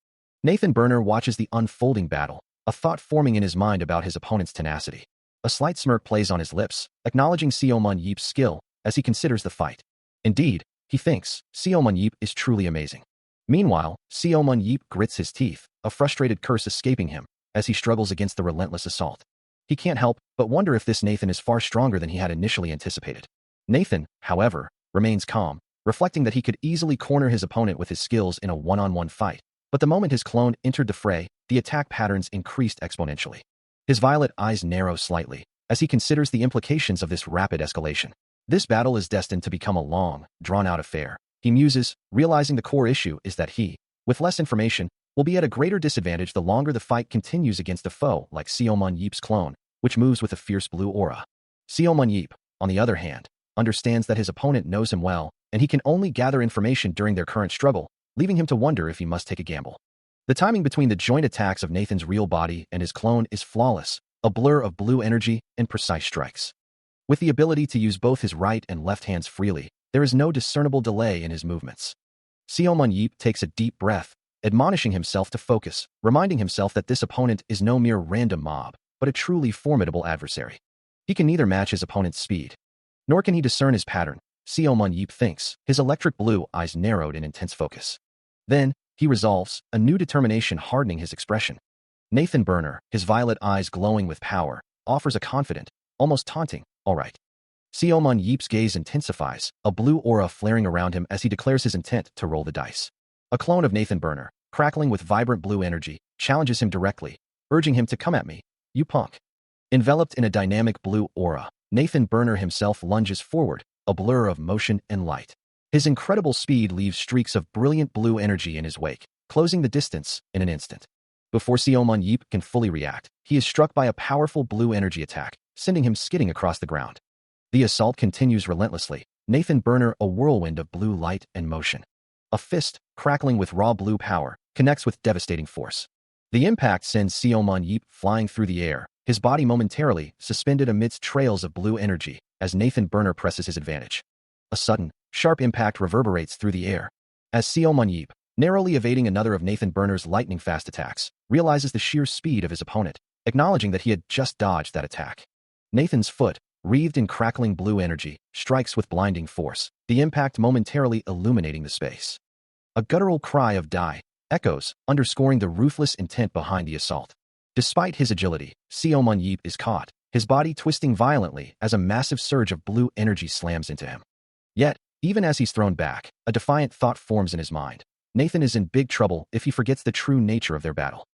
Nathan Burner watches the unfolding battle, a thought forming in his mind about his opponent's tenacity. A slight smirk plays on his lips, acknowledging Seomun Yeep's skill as he considers the fight. Indeed, he thinks, Seomun Yeep is truly amazing. Meanwhile, Seomun Yeep grits his teeth, a frustrated curse escaping him, as he struggles against the relentless assault. He can't help but wonder if this Nathan is far stronger than he had initially anticipated. Nathan, however, remains calm, reflecting that he could easily corner his opponent with his skills in a one-on-one fight. But the moment his clone entered the fray, the attack patterns increased exponentially. His violet eyes narrow slightly, as he considers the implications of this rapid escalation. This battle is destined to become a long, drawn-out affair. He muses, realizing the core issue is that he, with less information, will be at a greater disadvantage the longer the fight continues against a foe like Seomun Yeep's clone, which moves with a fierce blue aura. Seomun Yeep, on the other hand, understands that his opponent knows him well, and he can only gather information during their current struggle, leaving him to wonder if he must take a gamble. The timing between the joint attacks of Nathan's real body and his clone is flawless, a blur of blue energy and precise strikes. With the ability to use both his right and left hands freely, there is no discernible delay in his movements. Seomun Yeep takes a deep breath, admonishing himself to focus, reminding himself that this opponent is no mere random mob, but a truly formidable adversary. He can neither match his opponent's speed, nor can he discern his pattern, Seomun Yeep thinks, his electric blue eyes narrowed in intense focus. Then, he resolves, a new determination hardening his expression. Nathan Burner, his violet eyes glowing with power, offers a confident, almost taunting, "All right." Seomun Yeep's gaze intensifies, a blue aura flaring around him as he declares his intent to roll the dice. A clone of Nathan Burner, crackling with vibrant blue energy, challenges him directly, urging him to come at me, you punk. Enveloped in a dynamic blue aura, Nathan Burner himself lunges forward, a blur of motion and light. His incredible speed leaves streaks of brilliant blue energy in his wake, closing the distance in an instant. Before Seomun Yeep can fully react, he is struck by a powerful blue energy attack, sending him skidding across the ground. The assault continues relentlessly, Nathan Burner a whirlwind of blue light and motion. A fist, crackling with raw blue power, connects with devastating force. The impact sends Seomun Yeep flying through the air, his body momentarily suspended amidst trails of blue energy as Nathan Burner presses his advantage. A sudden, sharp impact reverberates through the air, as Seomun Yeep, narrowly evading another of Nathan Burner's lightning-fast attacks, realizes the sheer speed of his opponent, acknowledging that he had just dodged that attack. Nathan's foot, wreathed in crackling blue energy, strikes with blinding force, the impact momentarily illuminating the space. A guttural cry of "die" echoes, underscoring the ruthless intent behind the assault. Despite his agility, Seomun Yeep is caught, his body twisting violently as a massive surge of blue energy slams into him. Yet, even as he's thrown back, a defiant thought forms in his mind. Nathan is in big trouble if he forgets the true nature of their battle.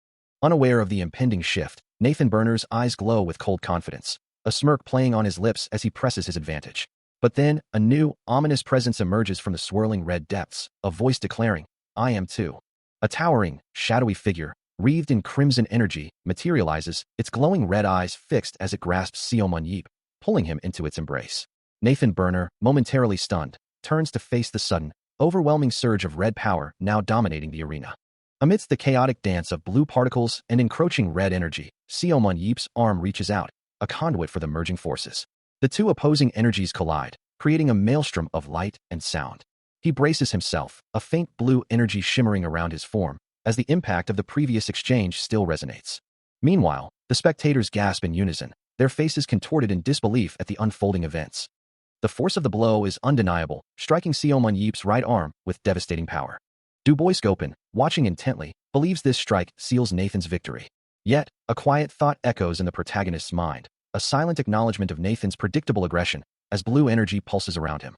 Unaware of the impending shift, Nathan Burner's eyes glow with cold confidence, a smirk playing on his lips as he presses his advantage. But then, a new, ominous presence emerges from the swirling red depths, a voice declaring, "I am too." A towering, shadowy figure, wreathed in crimson energy, materializes, its glowing red eyes fixed as it grasps Seomun Yeep, pulling him into its embrace. Nathan Burner, momentarily stunned, turns to face the sudden, overwhelming surge of red power now dominating the arena. Amidst the chaotic dance of blue particles and encroaching red energy, Seomun Yeep's arm reaches out, a conduit for the merging forces. The two opposing energies collide, creating a maelstrom of light and sound. He braces himself, a faint blue energy shimmering around his form, as the impact of the previous exchange still resonates. Meanwhile, the spectators gasp in unison, their faces contorted in disbelief at the unfolding events. The force of the blow is undeniable, striking Seomun Yeep's right arm with devastating power. Du Bois-Gopin, watching intently, believes this strike seals Nathan's victory. Yet, a quiet thought echoes in the protagonist's mind, a silent acknowledgement of Nathan's predictable aggression, as blue energy pulses around him.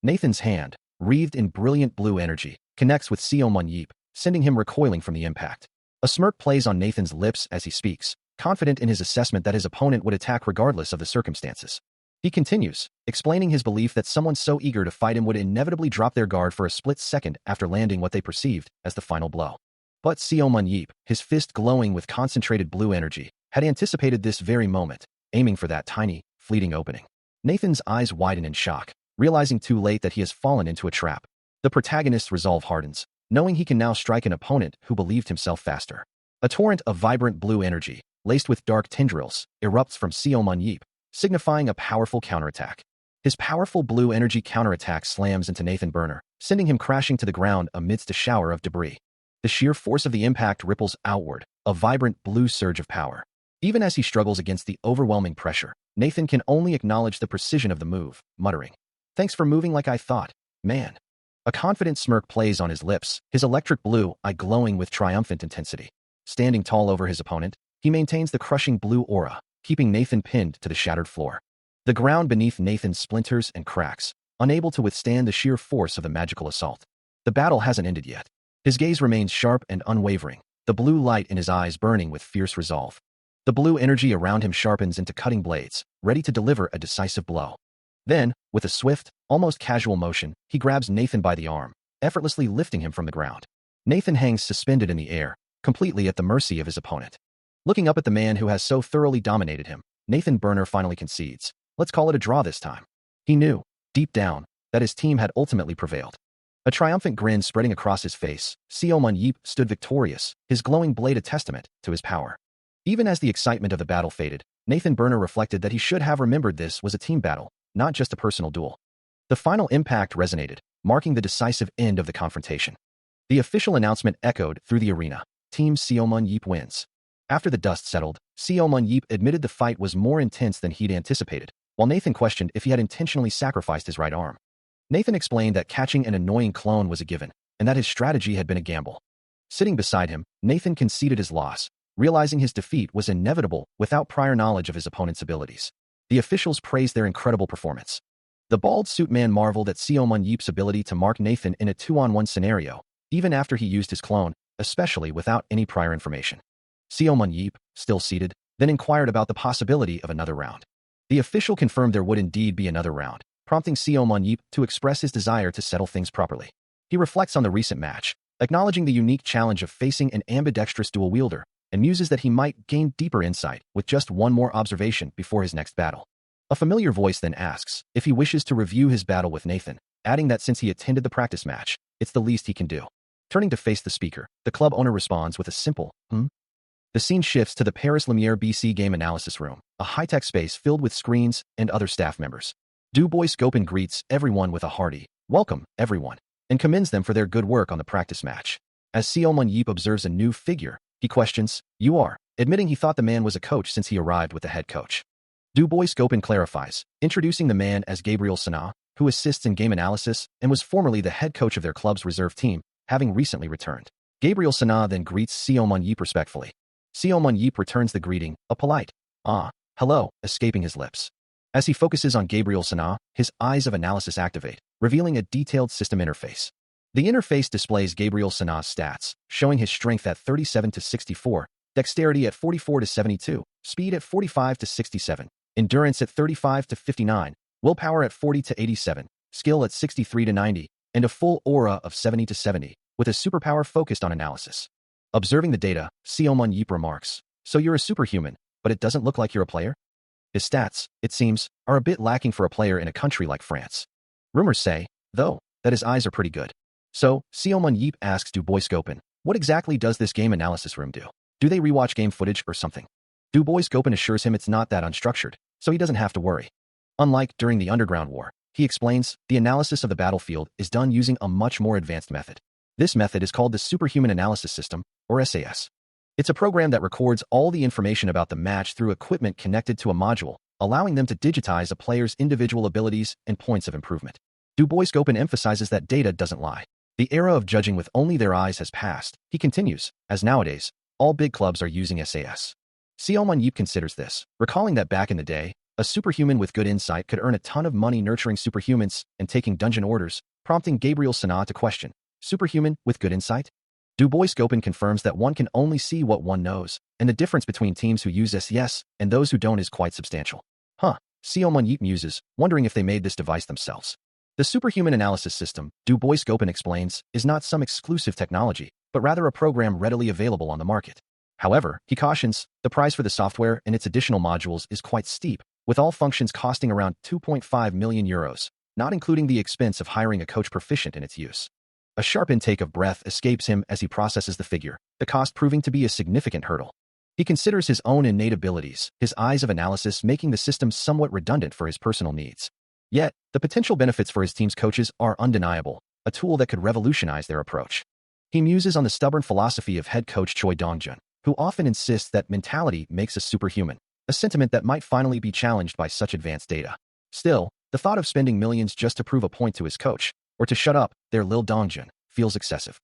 Nathan's hand, wreathed in brilliant blue energy, connects with Seo Mun-yeep, sending him recoiling from the impact. A smirk plays on Nathan's lips as he speaks, confident in his assessment that his opponent would attack regardless of the circumstances. He continues, explaining his belief that someone so eager to fight him would inevitably drop their guard for a split second after landing what they perceived as the final blow. But Seo Mun-yeep, his fist glowing with concentrated blue energy, had anticipated this very moment, aiming for that tiny, fleeting opening. Nathan's eyes widen in shock, realizing too late that he has fallen into a trap. The protagonist's resolve hardens, knowing he can now strike an opponent who believed himself faster. A torrent of vibrant blue energy, laced with dark tendrils, erupts from Seo Mun-yeep, signifying a powerful counterattack. His powerful blue energy counterattack slams into Nathan Burner, sending him crashing to the ground amidst a shower of debris. The sheer force of the impact ripples outward, a vibrant blue surge of power. Even as he struggles against the overwhelming pressure, Nathan can only acknowledge the precision of the move, muttering, "Thanks for moving like I thought, man." A confident smirk plays on his lips, his electric blue eye glowing with triumphant intensity. Standing tall over his opponent, he maintains the crushing blue aura, keeping Nathan pinned to the shattered floor. The ground beneath Nathan splinters and cracks, unable to withstand the sheer force of the magical assault. The battle hasn't ended yet. His gaze remains sharp and unwavering, the blue light in his eyes burning with fierce resolve. The blue energy around him sharpens into cutting blades, ready to deliver a decisive blow. Then, with a swift, almost casual motion, he grabs Nathan by the arm, effortlessly lifting him from the ground. Nathan hangs suspended in the air, completely at the mercy of his opponent. Looking up at the man who has so thoroughly dominated him, Nathan Burner finally concedes. Let's call it a draw this time. He knew, deep down, that his team had ultimately prevailed. A triumphant grin spreading across his face, Seo Mun-yeep stood victorious, his glowing blade a testament to his power. Even as the excitement of the battle faded, Nathan Burner reflected that he should have remembered this was a team battle, not just a personal duel. The final impact resonated, marking the decisive end of the confrontation. The official announcement echoed through the arena. Team Seo Mun-yeep wins. After the dust settled, Seo Mun-yeep admitted the fight was more intense than he'd anticipated, while Nathan questioned if he had intentionally sacrificed his right arm. Nathan explained that catching an annoying clone was a given, and that his strategy had been a gamble. Sitting beside him, Nathan conceded his loss, realizing his defeat was inevitable without prior knowledge of his opponent's abilities. The officials praised their incredible performance. The bald suit man marveled at Seo Mun-yeep's ability to mark Nathan in a 2-on-1 scenario, even after he used his clone, especially without any prior information. Seo Mun-yeep, still seated, then inquired about the possibility of another round. The official confirmed there would indeed be another round, prompting Seo Mun-yeep to express his desire to settle things properly. He reflects on the recent match, acknowledging the unique challenge of facing an ambidextrous dual wielder, and muses that he might gain deeper insight with just one more observation before his next battle. A familiar voice then asks if he wishes to review his battle with Nathan, adding that since he attended the practice match, it's the least he can do. Turning to face the speaker, the club owner responds with a simple, The scene shifts to the Paris Lumiere BC game analysis room, a high-tech space filled with screens and other staff members. Du Bois-Gopin greets everyone with a hearty, "Welcome, everyone," and commends them for their good work on the practice match. As Seo Mun-yeep observes a new figure, he questions, "You are," admitting he thought the man was a coach since he arrived with the head coach. Du Bois-Gopin clarifies, introducing the man as Gabriel Sana, who assists in game analysis and was formerly the head coach of their club's reserve team, having recently returned. Gabriel Sana then greets Seo Mun-yeep respectfully. Seo Mun-yeep returns the greeting, a polite, hello, escaping his lips. As he focuses on Gabriel Sana, his eyes of analysis activate, revealing a detailed system interface. The interface displays Gabriel Sana's stats, showing his strength at 37 to 64, dexterity at 44 to 72, speed at 45 to 67, endurance at 35 to 59, willpower at 40 to 87, skill at 63 to 90, and a full aura of 70 to 70, with a superpower focused on analysis. Observing the data, Seo Mun-yeep remarks, "So you're a superhuman, but it doesn't look like you're a player?" His stats, it seems, are a bit lacking for a player in a country like France. Rumors say, though, that his eyes are pretty good. So, Seo Mun-yeep asks Du Bois-Gopin, what exactly does this game analysis room do? Do they rewatch game footage or something? Du Bois-Gopin assures him it's not that unstructured, so he doesn't have to worry. Unlike during the Underground War, he explains, the analysis of the battlefield is done using a much more advanced method. This method is called the Superhuman Analysis System, or SAS. It's a program that records all the information about the match through equipment connected to a module, allowing them to digitize a player's individual abilities and points of improvement. Du Bois-Gopin emphasizes that data doesn't lie. The era of judging with only their eyes has passed, he continues, as nowadays, all big clubs are using SAS. Seo Mun-yeep considers this, recalling that back in the day, A superhuman with good insight could earn a ton of money nurturing superhumans and taking dungeon orders, prompting Gabriel Sana to question, superhuman with good insight? Du Bois-Gopin confirms that one can only see what one knows, and the difference between teams who use SES and those who don't is quite substantial. Seomun Yeep muses, wondering if they made this device themselves. The superhuman analysis system, Du Bois-Gopin explains, is not some exclusive technology, but rather a program readily available on the market. However, he cautions, the price for the software and its additional modules is quite steep, with all functions costing around 2.5 million euros, not including the expense of hiring a coach proficient in its use. A sharp intake of breath escapes him as he processes the figure, the cost proving to be a significant hurdle. He considers his own innate abilities, his eyes of analysis making the system somewhat redundant for his personal needs. Yet, the potential benefits for his team's coaches are undeniable, a tool that could revolutionize their approach. He muses on the stubborn philosophy of head coach Choi Dongjun, who often insists that mentality makes us superhuman, a sentiment that might finally be challenged by such advanced data. Still, the thought of spending millions just to prove a point to his coach, or to shut up their Lil Dongjun, feels excessive.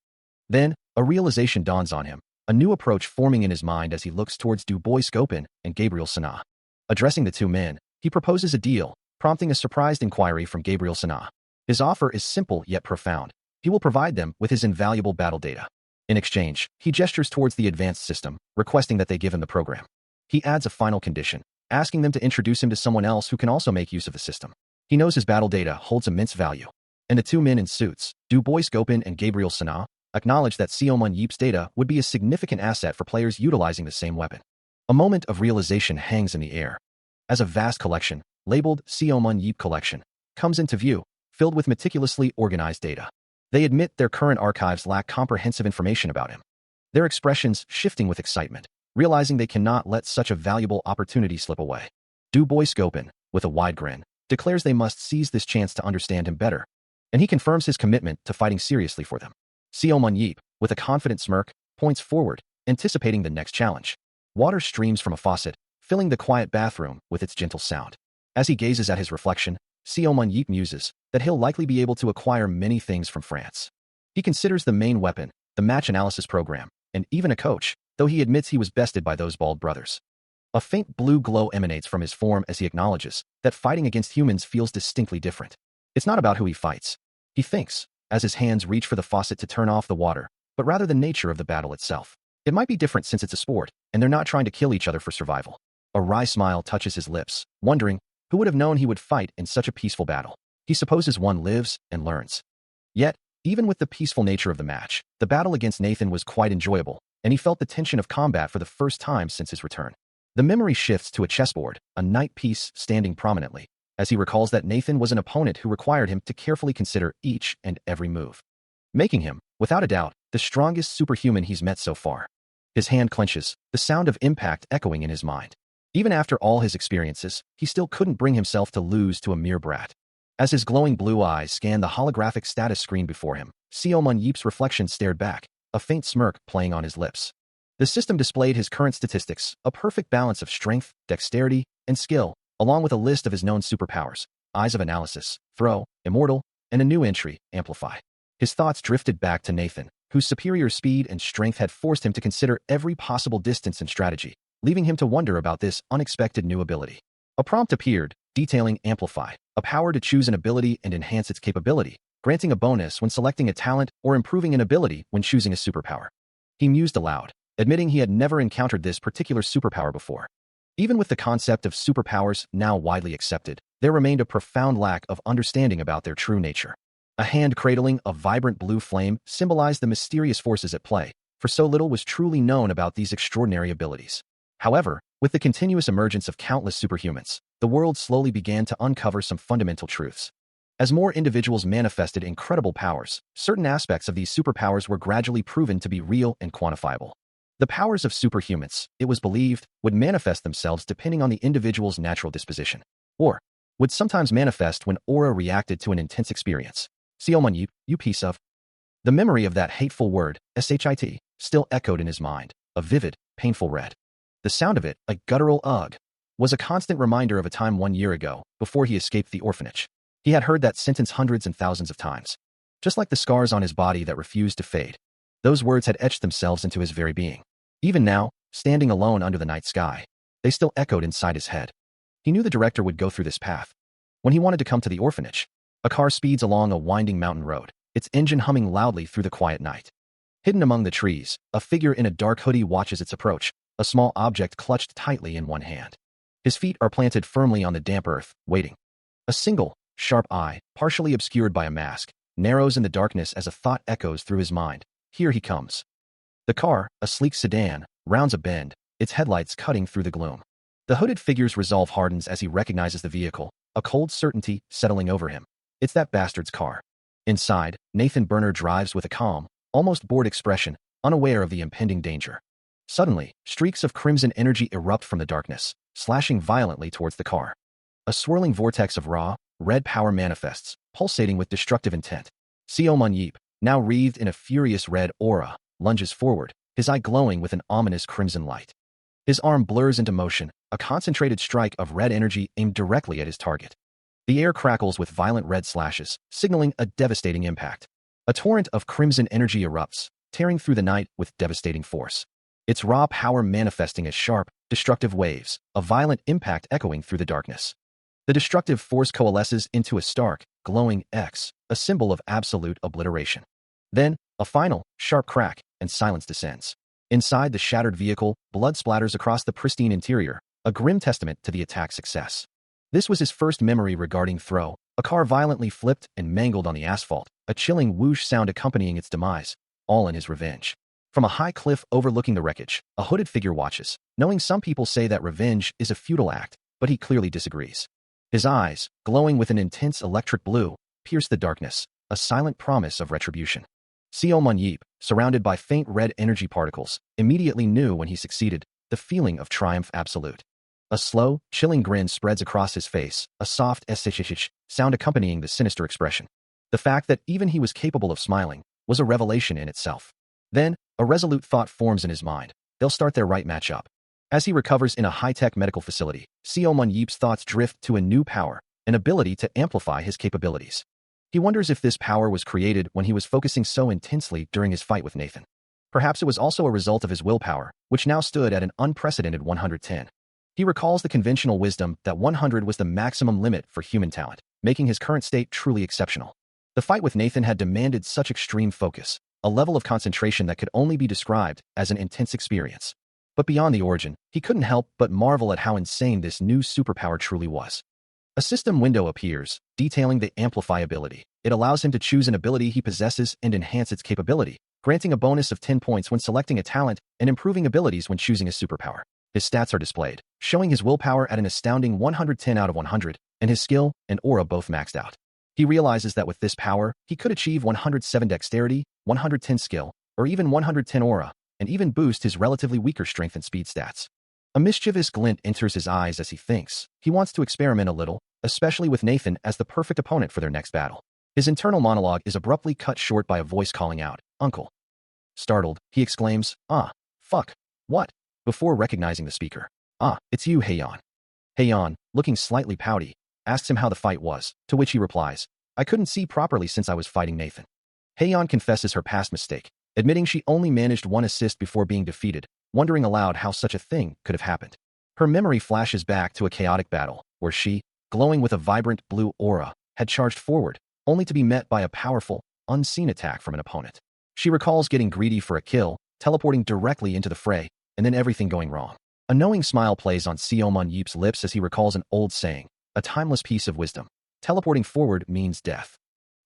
Then, a realization dawns on him, a new approach forming in his mind as he looks towards Du Bois-Gopin and Gabriel Sana. Addressing the two men, he proposes a deal, prompting a surprised inquiry from Gabriel Sana. His offer is simple yet profound. He will provide them with his invaluable battle data. In exchange, he gestures towards the advanced system, requesting that they give him the program. He adds a final condition, asking them to introduce him to someone else who can also make use of the system. He knows his battle data holds immense value. And the two men in suits, Du Bois-Gopin and Gabriel Sana, acknowledge that Seomun Yeep's data would be a significant asset for players utilizing the same weapon. A moment of realization hangs in the air. As a vast collection, labeled Seomun Yeep Collection, comes into view, filled with meticulously organized data. They admit their current archives lack comprehensive information about him. Their expressions shifting with excitement, realizing they cannot let such a valuable opportunity slip away. Du Bois-Gopin, with a wide grin, declares they must seize this chance to understand him better, and he confirms his commitment to fighting seriously for them. Seomun Yeep, with a confident smirk, points forward, anticipating the next challenge. Water streams from a faucet, filling the quiet bathroom with its gentle sound. As he gazes at his reflection, Seomun Yeep muses that he'll likely be able to acquire many things from France. He considers the main weapon, the match analysis program, and even a coach, though he admits he was bested by those bald brothers. A faint blue glow emanates from his form as he acknowledges that fighting against humans feels distinctly different. It's not about who he fights, he thinks, as his hands reach for the faucet to turn off the water, but rather the nature of the battle itself. It might be different since it's a sport, and they're not trying to kill each other for survival. A wry smile touches his lips, wondering, who would have known he would fight in such a peaceful battle? He supposes one lives and learns. Yet, even with the peaceful nature of the match, the battle against Nathan was quite enjoyable, and he felt the tension of combat for the first time since his return. The memory shifts to a chessboard, a knight piece standing prominently, as he recalls that Nathan was an opponent who required him to carefully consider each and every move, making him, without a doubt, the strongest superhuman he's met so far. His hand clenches, the sound of impact echoing in his mind. Even after all his experiences, he still couldn't bring himself to lose to a mere brat. As his glowing blue eyes scanned the holographic status screen before him, Seomun Yeep's reflection stared back, a faint smirk playing on his lips. The system displayed his current statistics, a perfect balance of strength, dexterity, and skill, along with a list of his known superpowers, Eyes of Analysis, Throw, Immortal, and a new entry, Amplify. His thoughts drifted back to Nathan, whose superior speed and strength had forced him to consider every possible distance and strategy, leaving him to wonder about this unexpected new ability. A prompt appeared, detailing Amplify, a power to choose an ability and enhance its capability, granting a bonus when selecting a talent or improving an ability when choosing a superpower. He mused aloud, admitting he had never encountered this particular superpower before. Even with the concept of superpowers now widely accepted, there remained a profound lack of understanding about their true nature. A hand cradling a vibrant blue flame symbolized the mysterious forces at play, for so little was truly known about these extraordinary abilities. However, with the continuous emergence of countless superhumans, the world slowly began to uncover some fundamental truths. As more individuals manifested incredible powers, certain aspects of these superpowers were gradually proven to be real and quantifiable. The powers of superhumans, it was believed, would manifest themselves depending on the individual's natural disposition, or would sometimes manifest when aura reacted to an intense experience. Seomun Yeep, you piece of. The memory of that hateful word, shit, still echoed in his mind, a vivid, painful red. The sound of it, a guttural ugh, was a constant reminder of a time 1 year ago, before he escaped the orphanage. He had heard that sentence hundreds and thousands of times. Just like the scars on his body that refused to fade. Those words had etched themselves into his very being. Even now, standing alone under the night sky, they still echoed inside his head. He knew the director would go through this path. When he wanted to come to the orphanage, a car speeds along a winding mountain road, its engine humming loudly through the quiet night. Hidden among the trees, a figure in a dark hoodie watches its approach, a small object clutched tightly in one hand. His feet are planted firmly on the damp earth, waiting. A single, sharp eye, partially obscured by a mask, narrows in the darkness as a thought echoes through his mind. Here he comes. The car, a sleek sedan, rounds a bend, its headlights cutting through the gloom. The hooded figure's resolve hardens as he recognizes the vehicle, a cold certainty settling over him. It's that bastard's car. Inside, Nathan Burner drives with a calm, almost bored expression, unaware of the impending danger. Suddenly, streaks of crimson energy erupt from the darkness, slashing violently towards the car. A swirling vortex of raw, red power manifests, pulsating with destructive intent. Seo Mun-yeep, now wreathed in a furious red aura, lunges forward, his eye glowing with an ominous crimson light. His arm blurs into motion, a concentrated strike of red energy aimed directly at his target. The air crackles with violent red slashes, signaling a devastating impact. A torrent of crimson energy erupts, tearing through the night with devastating force. Its raw power manifesting as sharp, destructive waves, a violent impact echoing through the darkness. The destructive force coalesces into a stark, glowing X, a symbol of absolute obliteration. Then, a final, sharp crack, and silence descends. Inside the shattered vehicle, blood splatters across the pristine interior, a grim testament to the attack's success. This was his first memory regarding Throw, a car violently flipped and mangled on the asphalt, a chilling whoosh sound accompanying its demise, all in his revenge. From a high cliff overlooking the wreckage, a hooded figure watches, knowing some people say that revenge is a futile act, but he clearly disagrees. His eyes, glowing with an intense electric blue, pierce the darkness, a silent promise of retribution. Seo Mun-yeep, surrounded by faint red energy particles, immediately knew when he succeeded, the feeling of triumph absolute. A slow, chilling grin spreads across his face, a soft SSS sound accompanying the sinister expression. The fact that even he was capable of smiling was a revelation in itself. Then, a resolute thought forms in his mind. They'll start their right match up. As he recovers in a high-tech medical facility, Seo Mun-yeep's thoughts drift to a new power, an ability to amplify his capabilities. He wonders if this power was created when he was focusing so intensely during his fight with Nathan. Perhaps it was also a result of his willpower, which now stood at an unprecedented 110. He recalls the conventional wisdom that 100 was the maximum limit for human talent, making his current state truly exceptional. The fight with Nathan had demanded such extreme focus, a level of concentration that could only be described as an intense experience. But beyond the origin, he couldn't help but marvel at how insane this new superpower truly was. A system window appears, detailing the Amplify ability. It allows him to choose an ability he possesses and enhance its capability, granting a bonus of 10 points when selecting a talent and improving abilities when choosing a superpower. His stats are displayed, showing his willpower at an astounding 110 out of 100, and his skill and aura both maxed out. He realizes that with this power, he could achieve 107 dexterity, 110 skill, or even 110 aura, and even boost his relatively weaker strength and speed stats. A mischievous glint enters his eyes as he thinks. He wants to experiment a little, especially with Nathan as the perfect opponent for their next battle. His internal monologue is abruptly cut short by a voice calling out, "Uncle." Startled, he exclaims, "Ah, fuck, what?" before recognizing the speaker. "Ah, it's you, Haeyeon." Haeyeon, looking slightly pouty, asks him how the fight was, to which he replies, "I couldn't see properly since I was fighting Nathan." Haeyeon confesses her past mistake, admitting she only managed one assist before being defeated, wondering aloud how such a thing could have happened. Her memory flashes back to a chaotic battle, where she, glowing with a vibrant blue aura, had charged forward, only to be met by a powerful, unseen attack from an opponent. She recalls getting greedy for a kill, teleporting directly into the fray, and then everything going wrong. A knowing smile plays on Seo Mun-yeep's lips as he recalls an old saying, a timeless piece of wisdom. Teleporting forward means death.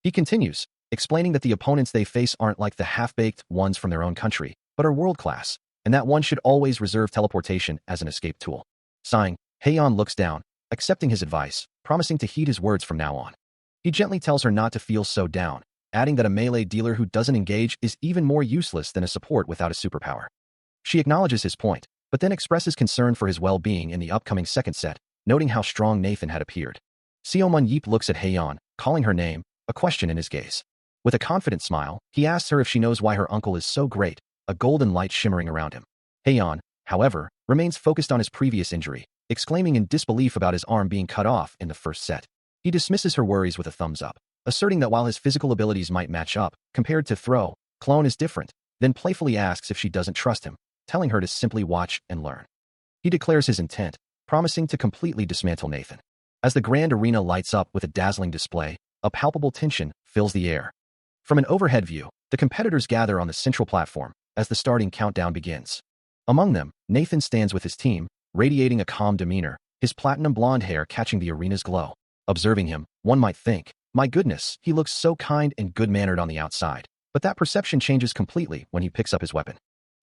He continues, explaining that the opponents they face aren't like the half-baked ones from their own country, but are world-class, and that one should always reserve teleportation as an escape tool. Sighing, Haeyeon looks down, accepting his advice, promising to heed his words from now on. He gently tells her not to feel so down, adding that a melee dealer who doesn't engage is even more useless than a support without a superpower. She acknowledges his point, but then expresses concern for his well-being in the upcoming second set, noting how strong Nathan had appeared. Seo Mun-yeep looks at Haeyeon, calling her name, a question in his gaze. With a confident smile, he asks her if she knows why her uncle is so great, a golden light shimmering around him. Haeyeon, however, remains focused on his previous injury, exclaiming in disbelief about his arm being cut off in the first set. He dismisses her worries with a thumbs up, asserting that while his physical abilities might match up, compared to Throw, Clone is different, then playfully asks if she doesn't trust him, telling her to simply watch and learn. He declares his intent, promising to completely dismantle Nathan. As the grand arena lights up with a dazzling display, a palpable tension fills the air. From an overhead view, the competitors gather on the central platform as the starting countdown begins. Among them, Nathan stands with his team, radiating a calm demeanor, his platinum blonde hair catching the arena's glow. Observing him, one might think, my goodness, he looks so kind and good-mannered on the outside. But that perception changes completely when he picks up his weapon.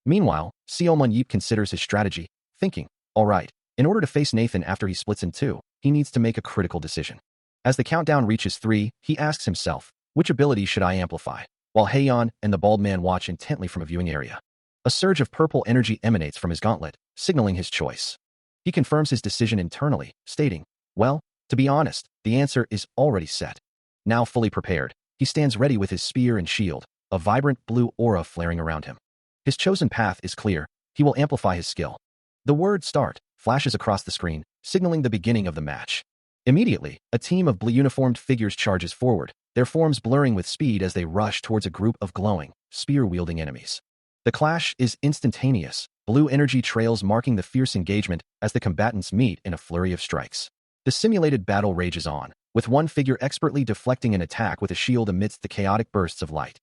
Meanwhile, Seo Mun-yeep considers his strategy, thinking, all right, in order to face Nathan after he splits in two, he needs to make a critical decision. As the countdown reaches 3, he asks himself, which ability should I amplify? While Haeyeon and the bald man watch intently from a viewing area. A surge of purple energy emanates from his gauntlet, signaling his choice. He confirms his decision internally, stating, well, to be honest, the answer is already set. Now fully prepared, he stands ready with his spear and shield, a vibrant blue aura flaring around him. His chosen path is clear, he will amplify his skill. The word start flashes across the screen, signaling the beginning of the match. Immediately, a team of blue-uniformed figures charges forward, their forms blurring with speed as they rush towards a group of glowing, spear-wielding enemies. The clash is instantaneous, blue energy trails marking the fierce engagement as the combatants meet in a flurry of strikes. The simulated battle rages on, with one figure expertly deflecting an attack with a shield amidst the chaotic bursts of light.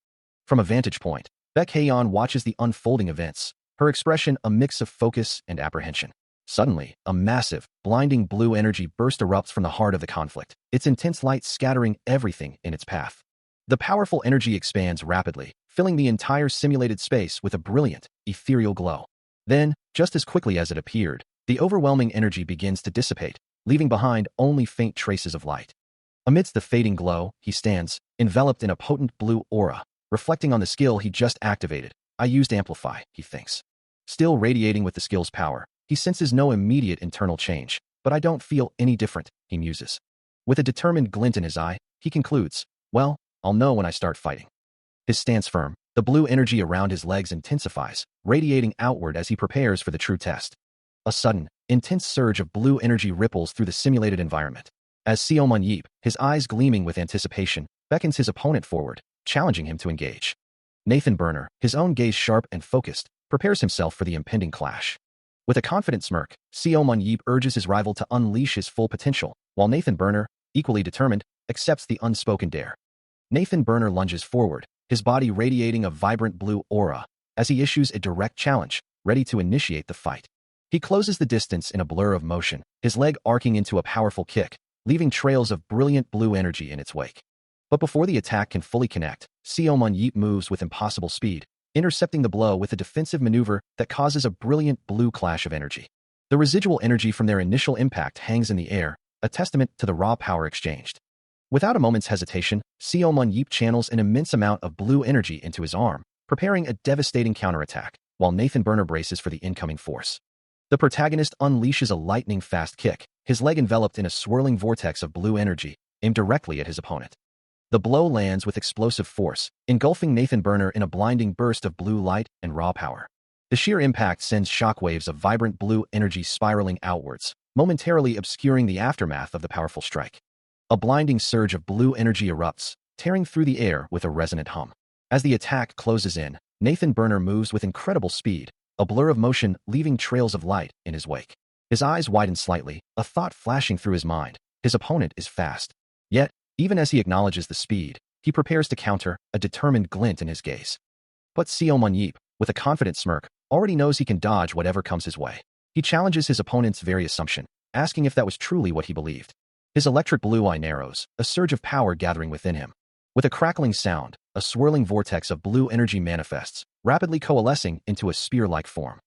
From a vantage point, Baek Haeyeon watches the unfolding events, her expression a mix of focus and apprehension. Suddenly, a massive, blinding blue energy burst erupts from the heart of the conflict, its intense light scattering everything in its path. The powerful energy expands rapidly, filling the entire simulated space with a brilliant, ethereal glow. Then, just as quickly as it appeared, the overwhelming energy begins to dissipate, leaving behind only faint traces of light. Amidst the fading glow, he stands, enveloped in a potent blue aura, reflecting on the skill he just activated. I used Amplify, he thinks. Still radiating with the skill's power, he senses no immediate internal change, but I don't feel any different, he muses. With a determined glint in his eye, he concludes, well, I'll know when I start fighting. His stance firm, the blue energy around his legs intensifies, radiating outward as he prepares for the true test. A sudden, intense surge of blue energy ripples through the simulated environment. As Seo Mun-yeep, his eyes gleaming with anticipation, beckons his opponent forward, challenging him to engage. Nathan Burner, his own gaze sharp and focused, prepares himself for the impending clash. With a confident smirk, Seo Mun-yeep urges his rival to unleash his full potential, while Nathan Burner, equally determined, accepts the unspoken dare. Nathan Burner lunges forward, his body radiating a vibrant blue aura, as he issues a direct challenge, ready to initiate the fight. He closes the distance in a blur of motion, his leg arcing into a powerful kick, leaving trails of brilliant blue energy in its wake. But before the attack can fully connect, Seo Mun-yeep moves with impossible speed, intercepting the blow with a defensive maneuver that causes a brilliant blue clash of energy. The residual energy from their initial impact hangs in the air, a testament to the raw power exchanged. Without a moment's hesitation, Seo Mun-yeep channels an immense amount of blue energy into his arm, preparing a devastating counterattack, while Nathan Burner braces for the incoming force. The protagonist unleashes a lightning-fast kick, his leg enveloped in a swirling vortex of blue energy, aimed directly at his opponent. The blow lands with explosive force, engulfing Nathan Burner in a blinding burst of blue light and raw power. The sheer impact sends shockwaves of vibrant blue energy spiraling outwards, momentarily obscuring the aftermath of the powerful strike. A blinding surge of blue energy erupts, tearing through the air with a resonant hum. As the attack closes in, Nathan Burner moves with incredible speed, a blur of motion leaving trails of light in his wake. His eyes widen slightly, a thought flashing through his mind. His opponent is fast. Yet, even as he acknowledges the speed, he prepares to counter, a determined glint in his gaze. But Seo Mun-yeep, with a confident smirk, already knows he can dodge whatever comes his way. He challenges his opponent's very assumption, asking if that was truly what he believed. His electric blue eye narrows, a surge of power gathering within him. With a crackling sound, a swirling vortex of blue energy manifests, rapidly coalescing into a spear-like form.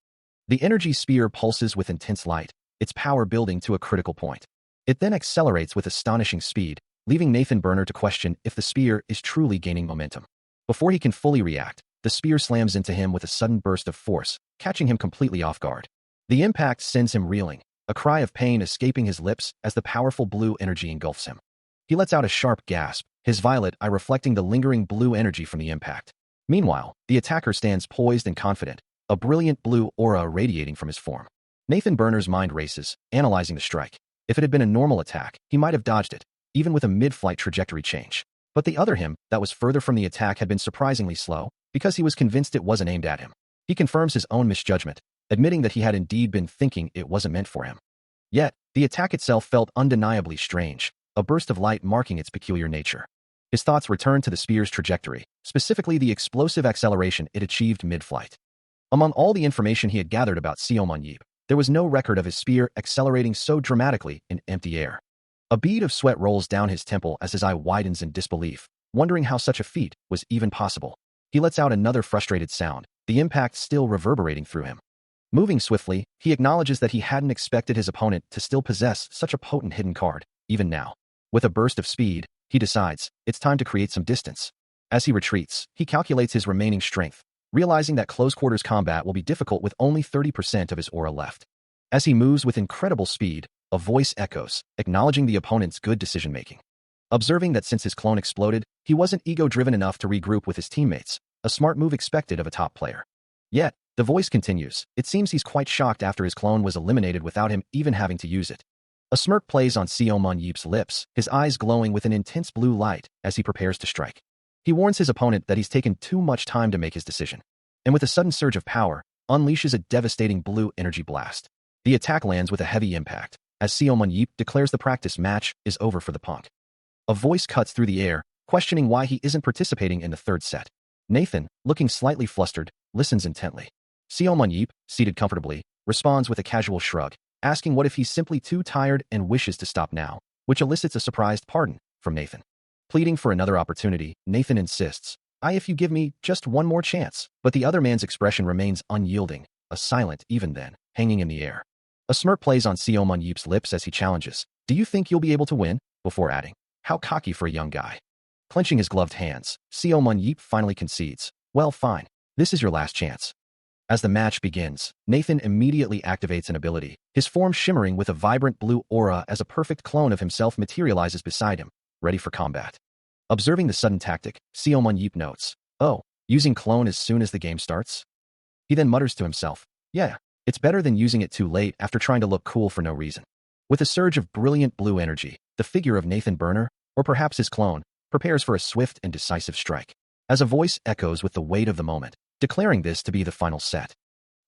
The energy spear pulses with intense light, its power building to a critical point. It then accelerates with astonishing speed, leaving Nathan Burner to question if the spear is truly gaining momentum. Before he can fully react, the spear slams into him with a sudden burst of force, catching him completely off guard. The impact sends him reeling, a cry of pain escaping his lips as the powerful blue energy engulfs him. He lets out a sharp gasp, his violet eye reflecting the lingering blue energy from the impact. Meanwhile, the attacker stands poised and confident, a brilliant blue aura radiating from his form. Nathan Burner's mind races, analyzing the strike. If it had been a normal attack, he might have dodged it, even with a mid-flight trajectory change. But the other him, that was further from the attack, had been surprisingly slow, because he was convinced it wasn't aimed at him. He confirms his own misjudgment, admitting that he had indeed been thinking it wasn't meant for him. Yet, the attack itself felt undeniably strange, a burst of light marking its peculiar nature. His thoughts returned to the spear's trajectory, specifically the explosive acceleration it achieved mid-flight. Among all the information he had gathered about Seoman-Yeep, there was no record of his spear accelerating so dramatically in empty air. A bead of sweat rolls down his temple as his eye widens in disbelief, wondering how such a feat was even possible. He lets out another frustrated sound, the impact still reverberating through him. Moving swiftly, he acknowledges that he hadn't expected his opponent to still possess such a potent hidden card, even now. With a burst of speed, he decides, it's time to create some distance. As he retreats, he calculates his remaining strength, realizing that close-quarters combat will be difficult with only 30% of his aura left. As he moves with incredible speed, a voice echoes, acknowledging the opponent's good decision-making. Observing that since his clone exploded, he wasn't ego-driven enough to regroup with his teammates, a smart move expected of a top player. Yet, the voice continues, it seems he's quite shocked after his clone was eliminated without him even having to use it. A smirk plays on Seoman-Yeep's lips, his eyes glowing with an intense blue light as he prepares to strike. He warns his opponent that he's taken too much time to make his decision, and with a sudden surge of power, unleashes a devastating blue energy blast. The attack lands with a heavy impact, as Seoman-Yeep declares the practice match is over for the punk. A voice cuts through the air, questioning why he isn't participating in the third set. Nathan, looking slightly flustered, listens intently. Seoman-Yeep, seated comfortably, responds with a casual shrug, asking what if he's simply too tired and wishes to stop now, which elicits a surprised pardon from Nathan. Pleading for another opportunity, Nathan insists, if you give me just one more chance, but the other man's expression remains unyielding, a silent even then, hanging in the air. A smirk plays on Seoman-Yeep's lips as he challenges, do you think you'll be able to win? Before adding, how cocky for a young guy. Clenching his gloved hands, Seoman-Yeep finally concedes, well fine, this is your last chance. As the match begins, Nathan immediately activates an ability, his form shimmering with a vibrant blue aura as a perfect clone of himself materializes beside him, ready for combat. Observing the sudden tactic, Seoman-Yeep notes, using clone as soon as the game starts? He then mutters to himself, yeah, it's better than using it too late after trying to look cool for no reason. With a surge of brilliant blue energy, the figure of Nathan Burner, or perhaps his clone, prepares for a swift and decisive strike. As a voice echoes with the weight of the moment, declaring this to be the final set.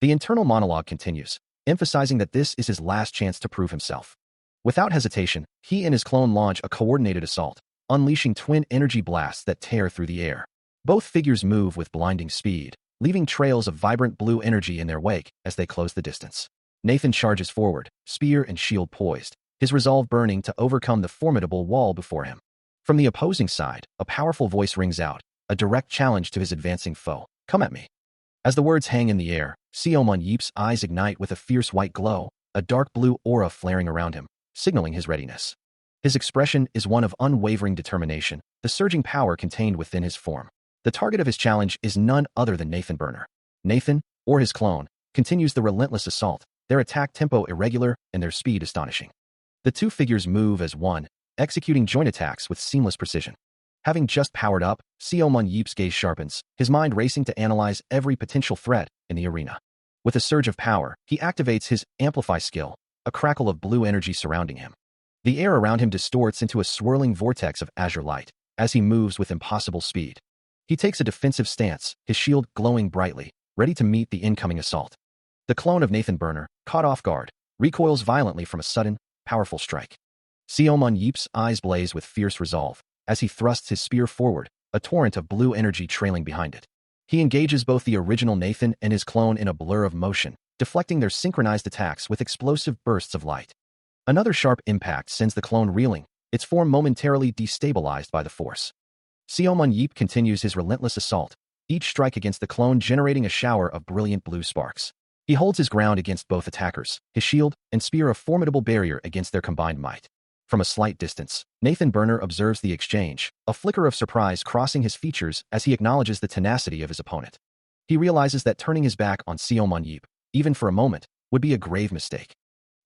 The internal monologue continues, emphasizing that this is his last chance to prove himself. Without hesitation, he and his clone launch a coordinated assault, unleashing twin energy blasts that tear through the air. Both figures move with blinding speed, leaving trails of vibrant blue energy in their wake as they close the distance. Nathan charges forward, spear and shield poised, his resolve burning to overcome the formidable wall before him. From the opposing side, a powerful voice rings out, a direct challenge to his advancing foe. Come at me. As the words hang in the air, Seoman-Yeep's eyes ignite with a fierce white glow, a dark blue aura flaring around him, signaling his readiness. His expression is one of unwavering determination, the surging power contained within his form. The target of his challenge is none other than Nathan Burner. Nathan, or his clone, continues the relentless assault, their attack tempo irregular and their speed astonishing. The two figures move as one, executing joint attacks with seamless precision. Having just powered up, Seoman-Yeep's gaze sharpens, his mind racing to analyze every potential threat in the arena. With a surge of power, he activates his Amplify skill, a crackle of blue energy surrounding him. The air around him distorts into a swirling vortex of azure light, as he moves with impossible speed. He takes a defensive stance, his shield glowing brightly, ready to meet the incoming assault. The clone of Nathan Burner, caught off guard, recoils violently from a sudden, powerful strike. Seoman-Yeep's eyes blaze with fierce resolve, as he thrusts his spear forward, a torrent of blue energy trailing behind it. He engages both the original Nathan and his clone in a blur of motion, deflecting their synchronized attacks with explosive bursts of light. Another sharp impact sends the clone reeling, its form momentarily destabilized by the force. Seoman-Yeep continues his relentless assault, each strike against the clone generating a shower of brilliant blue sparks. He holds his ground against both attackers, his shield and spear a formidable barrier against their combined might. From a slight distance, Nathan Burner observes the exchange, a flicker of surprise crossing his features as he acknowledges the tenacity of his opponent. He realizes that turning his back on Seoman-Yeep, even for a moment, would be a grave mistake.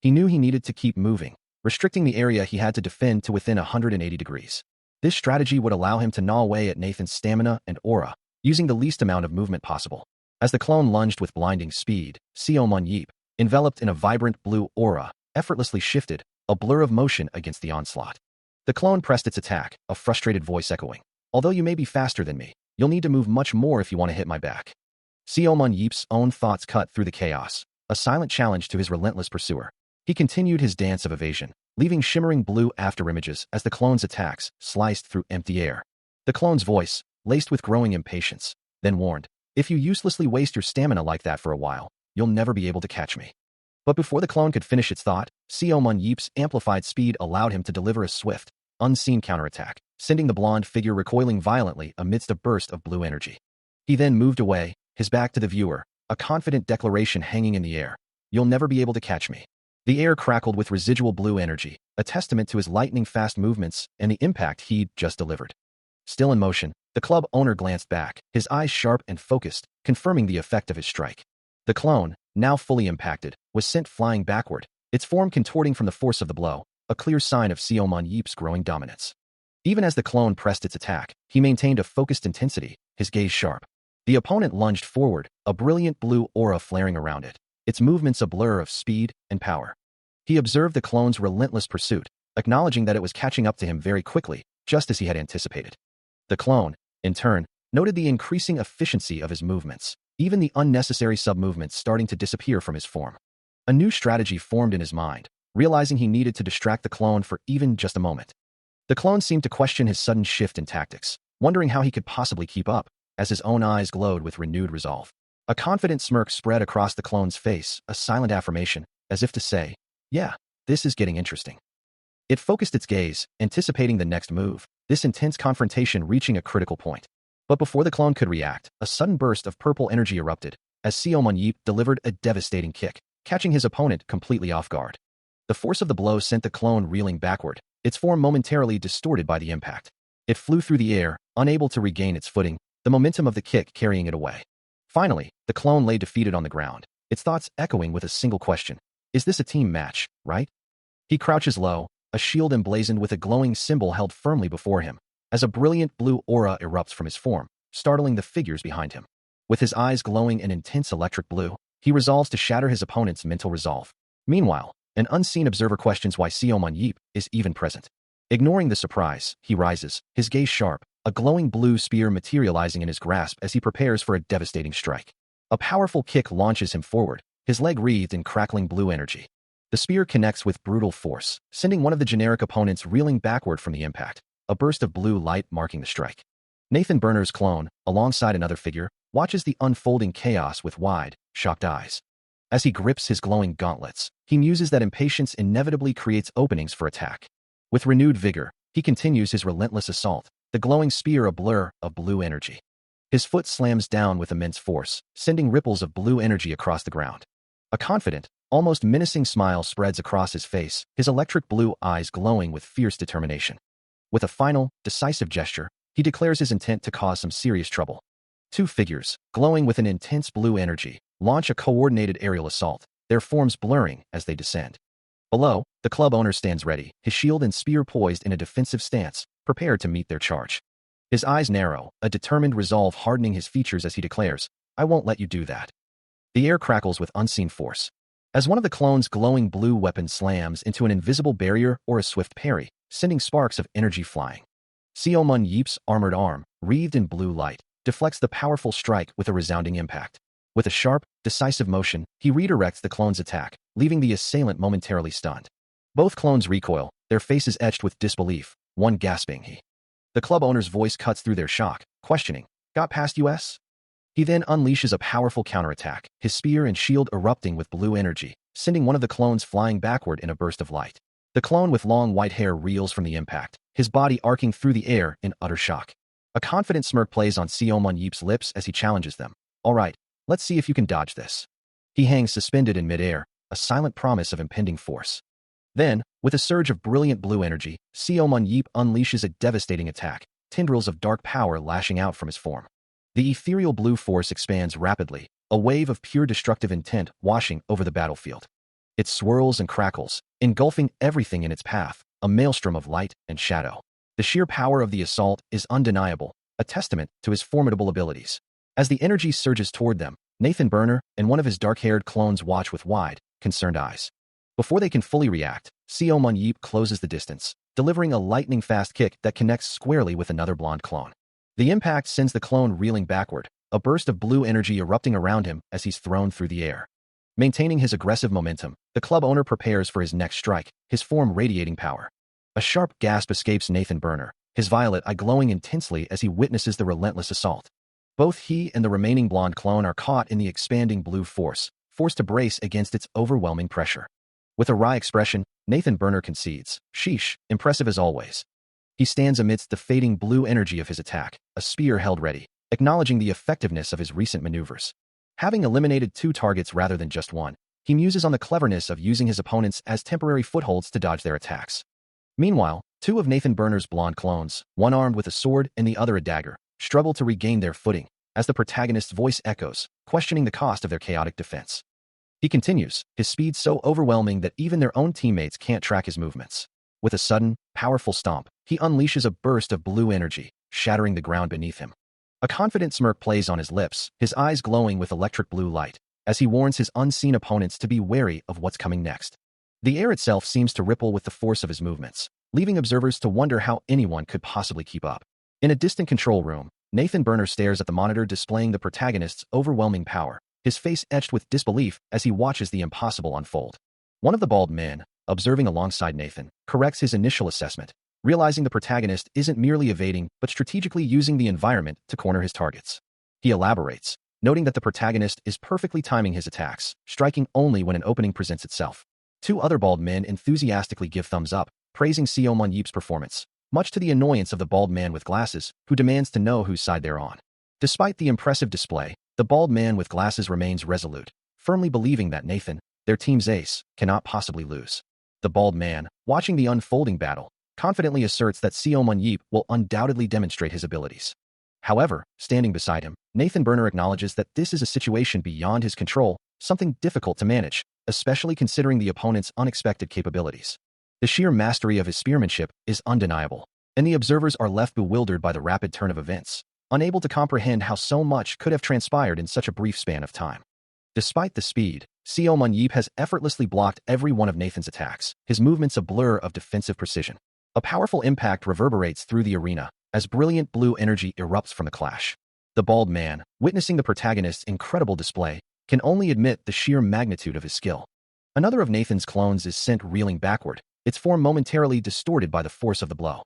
He knew he needed to keep moving, restricting the area he had to defend to within 180 degrees. This strategy would allow him to gnaw away at Nathan's stamina and aura, using the least amount of movement possible. As the clone lunged with blinding speed, Seoman-Yeep, enveloped in a vibrant blue aura, effortlessly shifted, a blur of motion against the onslaught. The clone pressed its attack, a frustrated voice echoing. Although you may be faster than me, you'll need to move much more if you want to hit my back. Seoman-Yeep's own thoughts cut through the chaos, a silent challenge to his relentless pursuer. He continued his dance of evasion, leaving shimmering blue afterimages as the clone's attacks sliced through empty air. The clone's voice, laced with growing impatience, then warned, "If you uselessly waste your stamina like that for a while, you'll never be able to catch me." But before the clone could finish its thought, Seomun Yeep's amplified speed allowed him to deliver a swift, unseen counterattack, sending the blonde figure recoiling violently amidst a burst of blue energy. He then moved away, his back to the viewer, a confident declaration hanging in the air. "You'll never be able to catch me." The air crackled with residual blue energy, a testament to his lightning-fast movements and the impact he'd just delivered. Still in motion, the club owner glanced back, his eyes sharp and focused, confirming the effect of his strike. The clone, now fully impacted, was sent flying backward, its form contorting from the force of the blow, a clear sign of Seomun Yeep's growing dominance. Even as the clone pressed its attack, he maintained a focused intensity, his gaze sharp. The opponent lunged forward, a brilliant blue aura flaring around it, its movements a blur of speed and power. He observed the clone's relentless pursuit, acknowledging that it was catching up to him very quickly, just as he had anticipated. The clone, in turn, noted the increasing efficiency of his movements, even the unnecessary sub-movements starting to disappear from his form. A new strategy formed in his mind, realizing he needed to distract the clone for even just a moment. The clone seemed to question his sudden shift in tactics, wondering how he could possibly keep up, as his own eyes glowed with renewed resolve. A confident smirk spread across the clone's face, a silent affirmation, as if to say, "Yeah, this is getting interesting." It focused its gaze, anticipating the next move, this intense confrontation reaching a critical point. But before the clone could react, a sudden burst of purple energy erupted, as Seomun Yeep delivered a devastating kick, catching his opponent completely off guard. The force of the blow sent the clone reeling backward, its form momentarily distorted by the impact. It flew through the air, unable to regain its footing, the momentum of the kick carrying it away. Finally, the clone lay defeated on the ground, its thoughts echoing with a single question. Is this a team match, right? He crouches low, a shield emblazoned with a glowing symbol held firmly before him, as a brilliant blue aura erupts from his form, startling the figures behind him. With his eyes glowing an intense electric blue, he resolves to shatter his opponent's mental resolve. Meanwhile, an unseen observer questions why Seomun Yeep is even present. Ignoring the surprise, he rises, his gaze sharp, a glowing blue spear materializing in his grasp as he prepares for a devastating strike. A powerful kick launches him forward, his leg wreathed in crackling blue energy. The spear connects with brutal force, sending one of the generic opponents reeling backward from the impact, a burst of blue light marking the strike. Nathan Berner's clone, alongside another figure, watches the unfolding chaos with wide, shocked eyes. As he grips his glowing gauntlets, he muses that impatience inevitably creates openings for attack. With renewed vigor, he continues his relentless assault, the glowing spear a blur of blue energy. His foot slams down with immense force, sending ripples of blue energy across the ground. A confident, almost menacing smile spreads across his face, his electric blue eyes glowing with fierce determination. With a final, decisive gesture, he declares his intent to cause some serious trouble. Two figures, glowing with an intense blue energy, launch a coordinated aerial assault, their forms blurring as they descend. Below, the club owner stands ready, his shield and spear poised in a defensive stance, prepared to meet their charge. His eyes narrow, a determined resolve hardening his features as he declares, "I won't let you do that." The air crackles with unseen force. As one of the clone's glowing blue weapons slams into an invisible barrier or a swift parry, sending sparks of energy flying. Seomun Yeep's armored arm, wreathed in blue light, deflects the powerful strike with a resounding impact. With a sharp, decisive motion, he redirects the clone's attack, leaving the assailant momentarily stunned. Both clones recoil, their faces etched with disbelief, one gasping he. The club owner's voice cuts through their shock, questioning, "Got past us?" He then unleashes a powerful counterattack, his spear and shield erupting with blue energy, sending one of the clones flying backward in a burst of light. The clone with long white hair reels from the impact, his body arcing through the air in utter shock. A confident smirk plays on Seomun Yeep's lips as he challenges them. "All right, let's see if you can dodge this." He hangs suspended in midair, a silent promise of impending force. Then, with a surge of brilliant blue energy, Seomun Yeep unleashes a devastating attack, tendrils of dark power lashing out from his form. The ethereal blue force expands rapidly, a wave of pure destructive intent washing over the battlefield. It swirls and crackles, engulfing everything in its path, a maelstrom of light and shadow. The sheer power of the assault is undeniable, a testament to his formidable abilities. As the energy surges toward them, Nathan Berner and one of his dark-haired clones watch with wide, concerned eyes. Before they can fully react, Seomun Yeep closes the distance, delivering a lightning-fast kick that connects squarely with another blonde clone. The impact sends the clone reeling backward, a burst of blue energy erupting around him as he's thrown through the air. Maintaining his aggressive momentum, the club owner prepares for his next strike, his form radiating power. A sharp gasp escapes Nathan Burner, his violet eye glowing intensely as he witnesses the relentless assault. Both he and the remaining blonde clone are caught in the expanding blue force, forced to brace against its overwhelming pressure. With a wry expression, Nathan Burner concedes, "Sheesh, impressive as always." He stands amidst the fading blue energy of his attack, a spear held ready, acknowledging the effectiveness of his recent maneuvers. Having eliminated 2 targets rather than just 1, he muses on the cleverness of using his opponents as temporary footholds to dodge their attacks. Meanwhile, 2 of Nathan Burner's blonde clones, one armed with a sword and the other a dagger, struggle to regain their footing, as the protagonist's voice echoes, questioning the cost of their chaotic defense. He continues, his speed so overwhelming that even their own teammates can't track his movements. With a sudden, powerful stomp, he unleashes a burst of blue energy, shattering the ground beneath him. A confident smirk plays on his lips, his eyes glowing with electric blue light, as he warns his unseen opponents to be wary of what's coming next. The air itself seems to ripple with the force of his movements, leaving observers to wonder how anyone could possibly keep up. In a distant control room, Nathan Burner stares at the monitor displaying the protagonist's overwhelming power, his face etched with disbelief as he watches the impossible unfold. One of the bald men, observing alongside Nathan, corrects his initial assessment, realizing the protagonist isn't merely evading but strategically using the environment to corner his targets. He elaborates, noting that the protagonist is perfectly timing his attacks, striking only when an opening presents itself. 2 other bald men enthusiastically give thumbs up, praising Seo Mun-yeep's performance, much to the annoyance of the bald man with glasses, who demands to know whose side they're on. Despite the impressive display, the bald man with glasses remains resolute, firmly believing that Nathan, their team's ace, cannot possibly lose. The bald man, watching the unfolding battle, confidently asserts that Seo Mun-yeep will undoubtedly demonstrate his abilities. However, standing beside him, Nathan Burner acknowledges that this is a situation beyond his control, something difficult to manage, especially considering the opponent's unexpected capabilities. The sheer mastery of his spearmanship is undeniable, and the observers are left bewildered by the rapid turn of events, unable to comprehend how so much could have transpired in such a brief span of time. Despite the speed, Seo Mun-yeep has effortlessly blocked every one of Nathan's attacks, his movements a blur of defensive precision. A powerful impact reverberates through the arena, as brilliant blue energy erupts from the clash. The bald man, witnessing the protagonist's incredible display, can only admit the sheer magnitude of his skill. Another of Nathan's clones is sent reeling backward, its form momentarily distorted by the force of the blow.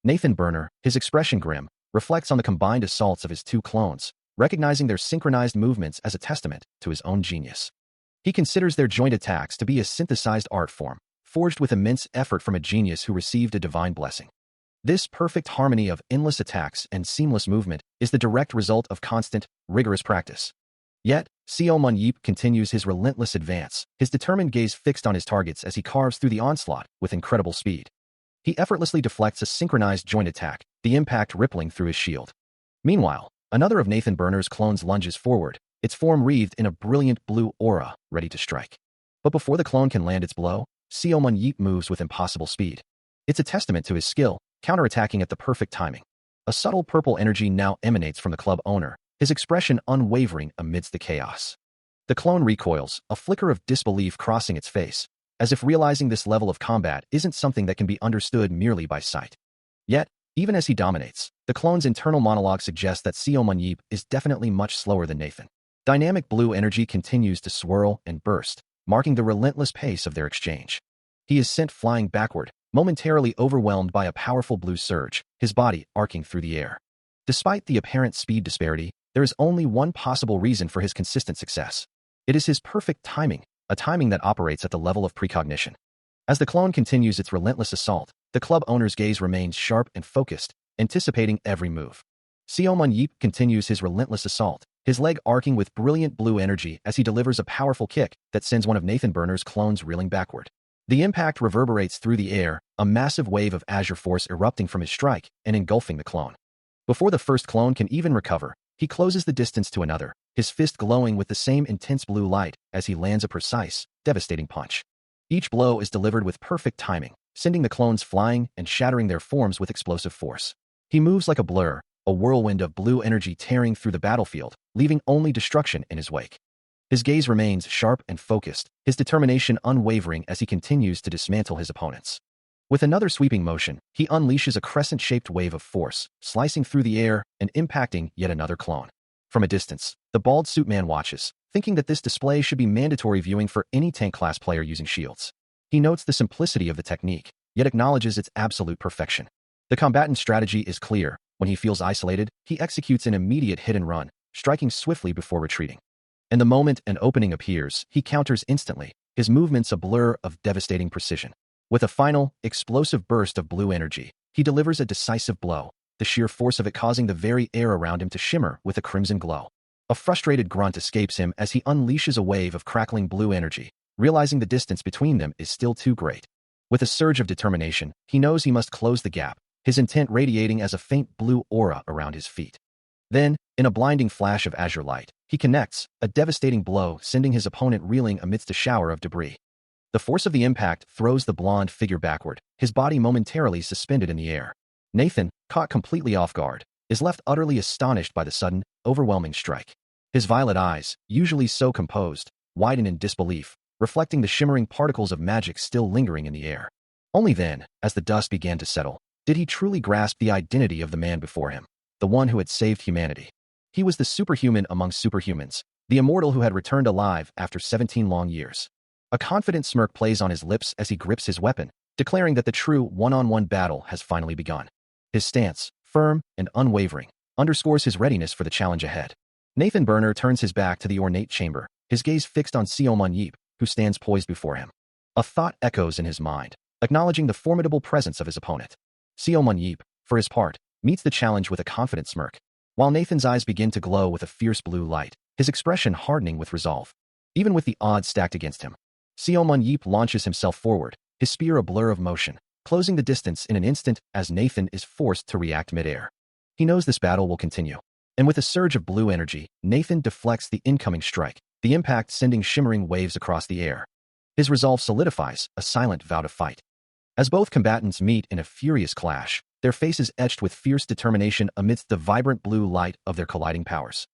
Nathan Burner, his expression grim, reflects on the combined assaults of his 2 clones, recognizing their synchronized movements as a testament to his own genius. He considers their joint attacks to be a synthesized art form, forged with immense effort from a genius who received a divine blessing. This perfect harmony of endless attacks and seamless movement is the direct result of constant, rigorous practice. Yet, Seo Mun-yeep continues his relentless advance, his determined gaze fixed on his targets as he carves through the onslaught with incredible speed. He effortlessly deflects a synchronized joint attack, the impact rippling through his shield. Meanwhile, another of Nathan Burner's clones lunges forward, its form wreathed in a brilliant blue aura, ready to strike. But before the clone can land its blow, Seo Mun-yeep moves with impossible speed. It's a testament to his skill, counterattacking at the perfect timing. A subtle purple energy now emanates from the club owner, his expression unwavering amidst the chaos. The clone recoils, a flicker of disbelief crossing its face, as if realizing this level of combat isn't something that can be understood merely by sight. Yet, even as he dominates, the clone's internal monologue suggests that Seo Mun-yeep is definitely much slower than Nathan. Dynamic blue energy continues to swirl and burst, marking the relentless pace of their exchange. He is sent flying backward, momentarily overwhelmed by a powerful blue surge, his body arcing through the air. Despite the apparent speed disparity, there is only one possible reason for his consistent success. It is his perfect timing, a timing that operates at the level of precognition. As the clone continues its relentless assault, the club owner's gaze remains sharp and focused, anticipating every move. Seo Mun-yeep continues his relentless assault, his leg arcing with brilliant blue energy as he delivers a powerful kick that sends one of Nathan Burner's clones reeling backward. The impact reverberates through the air, a massive wave of azure force erupting from his strike and engulfing the clone. Before the first clone can even recover, he closes the distance to another, his fist glowing with the same intense blue light as he lands a precise, devastating punch. Each blow is delivered with perfect timing, sending the clones flying and shattering their forms with explosive force. He moves like a blur, a whirlwind of blue energy tearing through the battlefield, leaving only destruction in his wake. His gaze remains sharp and focused, his determination unwavering as he continues to dismantle his opponents. With another sweeping motion, he unleashes a crescent-shaped wave of force, slicing through the air and impacting yet another clone. From a distance, the bald suit man watches, thinking that this display should be mandatory viewing for any tank class player using shields. He notes the simplicity of the technique, yet acknowledges its absolute perfection. The combatant's strategy is clear. When he feels isolated, he executes an immediate hit and run, striking swiftly before retreating. And the moment an opening appears, he counters instantly, his movements a blur of devastating precision. With a final, explosive burst of blue energy, he delivers a decisive blow, the sheer force of it causing the very air around him to shimmer with a crimson glow. A frustrated grunt escapes him as he unleashes a wave of crackling blue energy, realizing the distance between them is still too great. With a surge of determination, he knows he must close the gap, his intent radiating as a faint blue aura around his feet. Then, in a blinding flash of azure light, he connects, a devastating blow sending his opponent reeling amidst a shower of debris. The force of the impact throws the blonde figure backward, his body momentarily suspended in the air. Nathan, caught completely off guard, is left utterly astonished by the sudden, overwhelming strike. His violet eyes, usually so composed, widen in disbelief, reflecting the shimmering particles of magic still lingering in the air. Only then, as the dust began to settle, did he truly grasp the identity of the man before him, the one who had saved humanity. He was the superhuman among superhumans, the immortal who had returned alive after 17 long years. A confident smirk plays on his lips as he grips his weapon, declaring that the true one-on-one battle has finally begun. His stance, firm and unwavering, underscores his readiness for the challenge ahead. Nathan Burner turns his back to the ornate chamber, his gaze fixed on Seoman Yeep, who stands poised before him. A thought echoes in his mind, acknowledging the formidable presence of his opponent. Seoman Yeep, for his part, meets the challenge with a confident smirk. While Nathan's eyes begin to glow with a fierce blue light, his expression hardening with resolve. Even with the odds stacked against him, Seoman Yeep launches himself forward, his spear a blur of motion, closing the distance in an instant as Nathan is forced to react midair. He knows this battle will continue. And with a surge of blue energy, Nathan deflects the incoming strike, the impact sending shimmering waves across the air. His resolve solidifies, a silent vow to fight. As both combatants meet in a furious clash, their faces etched with fierce determination amidst the vibrant blue light of their colliding powers.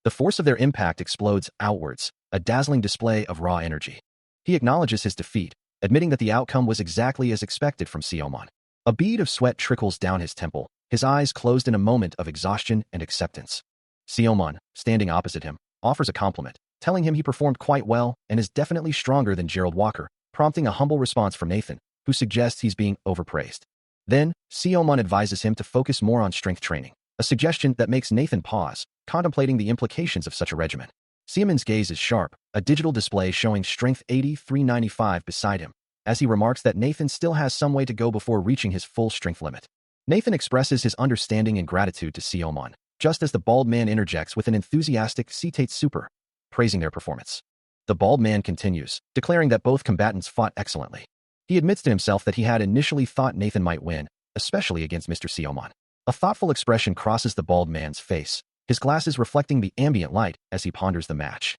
The force of their impact explodes outwards, a dazzling display of raw energy. He acknowledges his defeat, admitting that the outcome was exactly as expected from Seoman. A bead of sweat trickles down his temple, his eyes closed in a moment of exhaustion and acceptance. Seoman, standing opposite him, offers a compliment, telling him he performed quite well and is definitely stronger than Gerald Walker, prompting a humble response from Nathan, who suggests he's being overpraised. Then, Seoman advises him to focus more on strength training, a suggestion that makes Nathan pause, contemplating the implications of such a regimen. Seoman's gaze is sharp, a digital display showing strength 8395 beside him, as he remarks that Nathan still has some way to go before reaching his full strength limit. Nathan expresses his understanding and gratitude to Seoman, just as the bald man interjects with an enthusiastic "Citate super," praising their performance. The bald man continues, declaring that both combatants fought excellently. He admits to himself that he had initially thought Nathan might win, especially against Mr. Seoman. A thoughtful expression crosses the bald man's face, his glasses reflecting the ambient light as he ponders the match.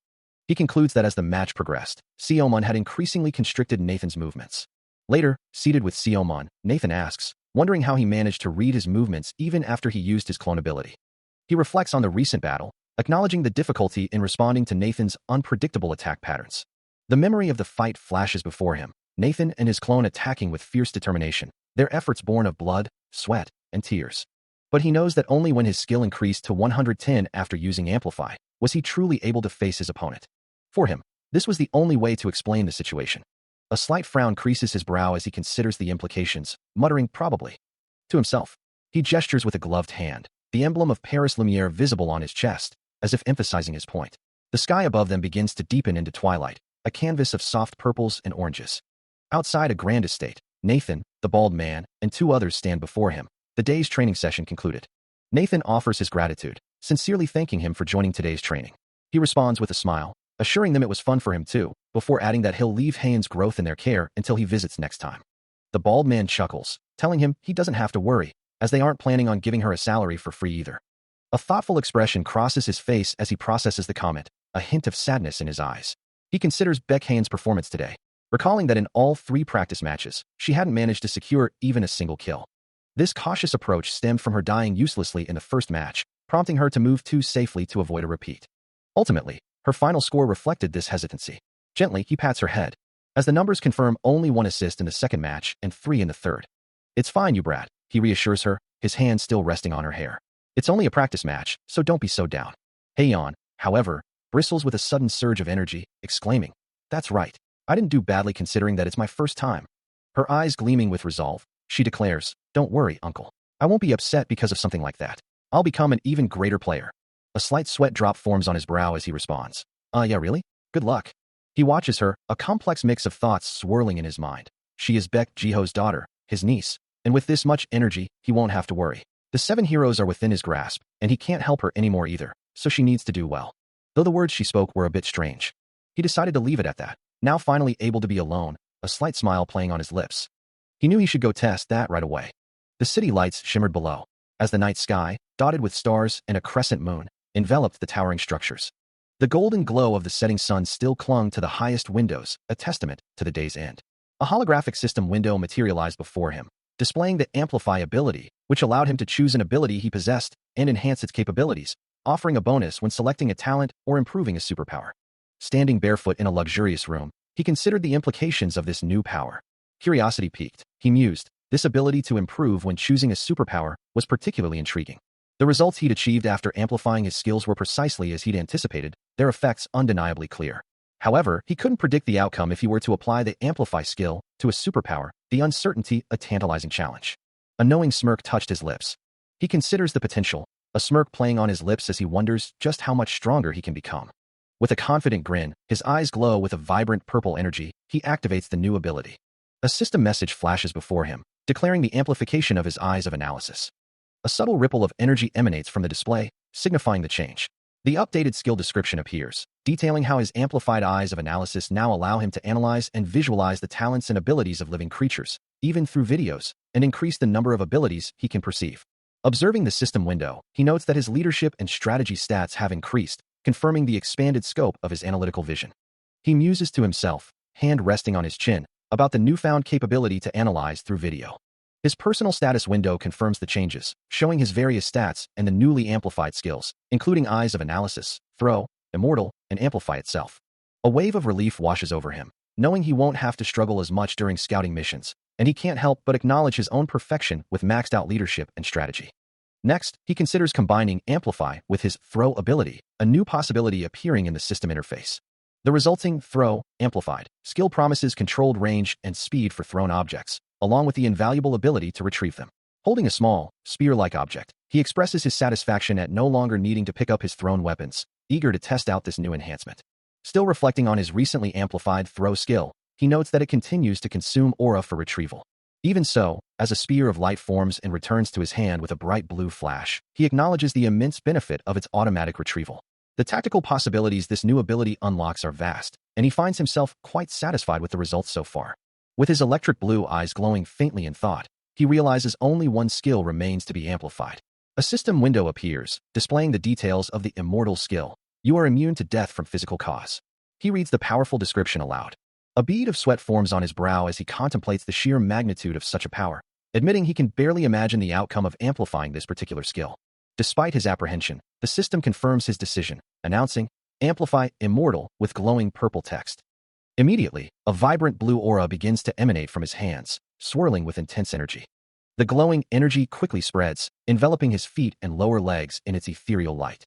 He concludes that as the match progressed, Seoman had increasingly constricted Nathan's movements. Later, seated with Seoman, Nathan asks, wondering how he managed to read his movements even after he used his clone ability. He reflects on the recent battle, acknowledging the difficulty in responding to Nathan's unpredictable attack patterns. The memory of the fight flashes before him, Nathan and his clone attacking with fierce determination, their efforts born of blood, sweat, and tears. But he knows that only when his skill increased to 110 after using Amplify was he truly able to face his opponent. For him, this was the only way to explain the situation. A slight frown creases his brow as he considers the implications, muttering probably. To himself, he gestures with a gloved hand, the emblem of Paris Lumiere visible on his chest, as if emphasizing his point. The sky above them begins to deepen into twilight, a canvas of soft purples and oranges. Outside a grand estate, Nathan, the bald man, and two others stand before him. The day's training session concluded. Nathan offers his gratitude, sincerely thanking him for joining today's training. He responds with a smile, assuring them it was fun for him too, before adding that he'll leave Hane's growth in their care until he visits next time. The bald man chuckles, telling him he doesn't have to worry, as they aren't planning on giving her a salary for free either. A thoughtful expression crosses his face as he processes the comment, a hint of sadness in his eyes. He considers Beck Hane's performance today, recalling that in all 3 practice matches, she hadn't managed to secure even a single kill. This cautious approach stemmed from her dying uselessly in the first match, prompting her to move too safely to avoid a repeat. Ultimately, her final score reflected this hesitancy. Gently, he pats her head, as the numbers confirm only 1 assist in the second match and 3 in the third. It's fine, you brat, he reassures her, his hand still resting on her hair. It's only a practice match, so don't be so down. Haeyeon, however, bristles with a sudden surge of energy, exclaiming, "That's right. I didn't do badly considering that it's my first time." Her eyes gleaming with resolve, she declares, "Don't worry, uncle. I won't be upset because of something like that. I'll become an even greater player." A slight sweat drop forms on his brow as he responds, Yeah, really? Good luck." He watches her, a complex mix of thoughts swirling in his mind. She is Baek Jiho's daughter, his niece, and with this much energy, he won't have to worry. The 7 heroes are within his grasp, and he can't help her anymore either, so she needs to do well. Though the words she spoke were a bit strange, he decided to leave it at that, now finally able to be alone, a slight smile playing on his lips. He knew he should go test that right away. The city lights shimmered below, as the night sky, dotted with stars and a crescent moon, enveloped the towering structures. The golden glow of the setting sun still clung to the highest windows, a testament to the day's end. A holographic system window materialized before him, displaying the Amplify ability, which allowed him to choose an ability he possessed and enhance its capabilities, offering a bonus when selecting a talent or improving a superpower. Standing barefoot in a luxurious room, he considered the implications of this new power. Curiosity piqued. He mused, this ability to improve when choosing a superpower was particularly intriguing. The results he'd achieved after amplifying his skills were precisely as he'd anticipated, their effects undeniably clear. However, he couldn't predict the outcome if he were to apply the Amplify skill to a superpower, the uncertainty a tantalizing challenge. A knowing smirk touched his lips. He considers the potential, a smirk playing on his lips as he wonders just how much stronger he can become. With a confident grin, his eyes glow with a vibrant purple energy, he activates the new ability. A system message flashes before him, declaring the amplification of his eyes of analysis. A subtle ripple of energy emanates from the display, signifying the change. The updated skill description appears, detailing how his amplified eyes of analysis now allow him to analyze and visualize the talents and abilities of living creatures, even through videos, and increase the number of abilities he can perceive. Observing the system window, he notes that his leadership and strategy stats have increased, confirming the expanded scope of his analytical vision. He muses to himself, hand resting on his chin, about the newfound capability to analyze through video. His personal status window confirms the changes, showing his various stats and the newly amplified skills, including Eyes of Analysis, Throw, Immortal, and Amplify itself. A wave of relief washes over him, knowing he won't have to struggle as much during scouting missions, and he can't help but acknowledge his own perfection with maxed-out leadership and strategy. Next, he considers combining Amplify with his Throw ability, a new possibility appearing in the system interface. The resulting Throw, Amplified, skill promises controlled range and speed for thrown objects, along with the invaluable ability to retrieve them. Holding a small, spear-like object, he expresses his satisfaction at no longer needing to pick up his thrown weapons, eager to test out this new enhancement. Still reflecting on his recently amplified throw skill, he notes that it continues to consume aura for retrieval. Even so, as a spear of light forms and returns to his hand with a bright blue flash, he acknowledges the immense benefit of its automatic retrieval. The tactical possibilities this new ability unlocks are vast, and he finds himself quite satisfied with the results so far. With his electric blue eyes glowing faintly in thought, he realizes only one skill remains to be amplified. A system window appears, displaying the details of the Immortal skill. You are immune to death from physical cause. He reads the powerful description aloud. A bead of sweat forms on his brow as he contemplates the sheer magnitude of such a power, admitting he can barely imagine the outcome of amplifying this particular skill. Despite his apprehension, the system confirms his decision, announcing, Amplify Immortal with glowing purple text. Immediately, a vibrant blue aura begins to emanate from his hands, swirling with intense energy. The glowing energy quickly spreads, enveloping his feet and lower legs in its ethereal light.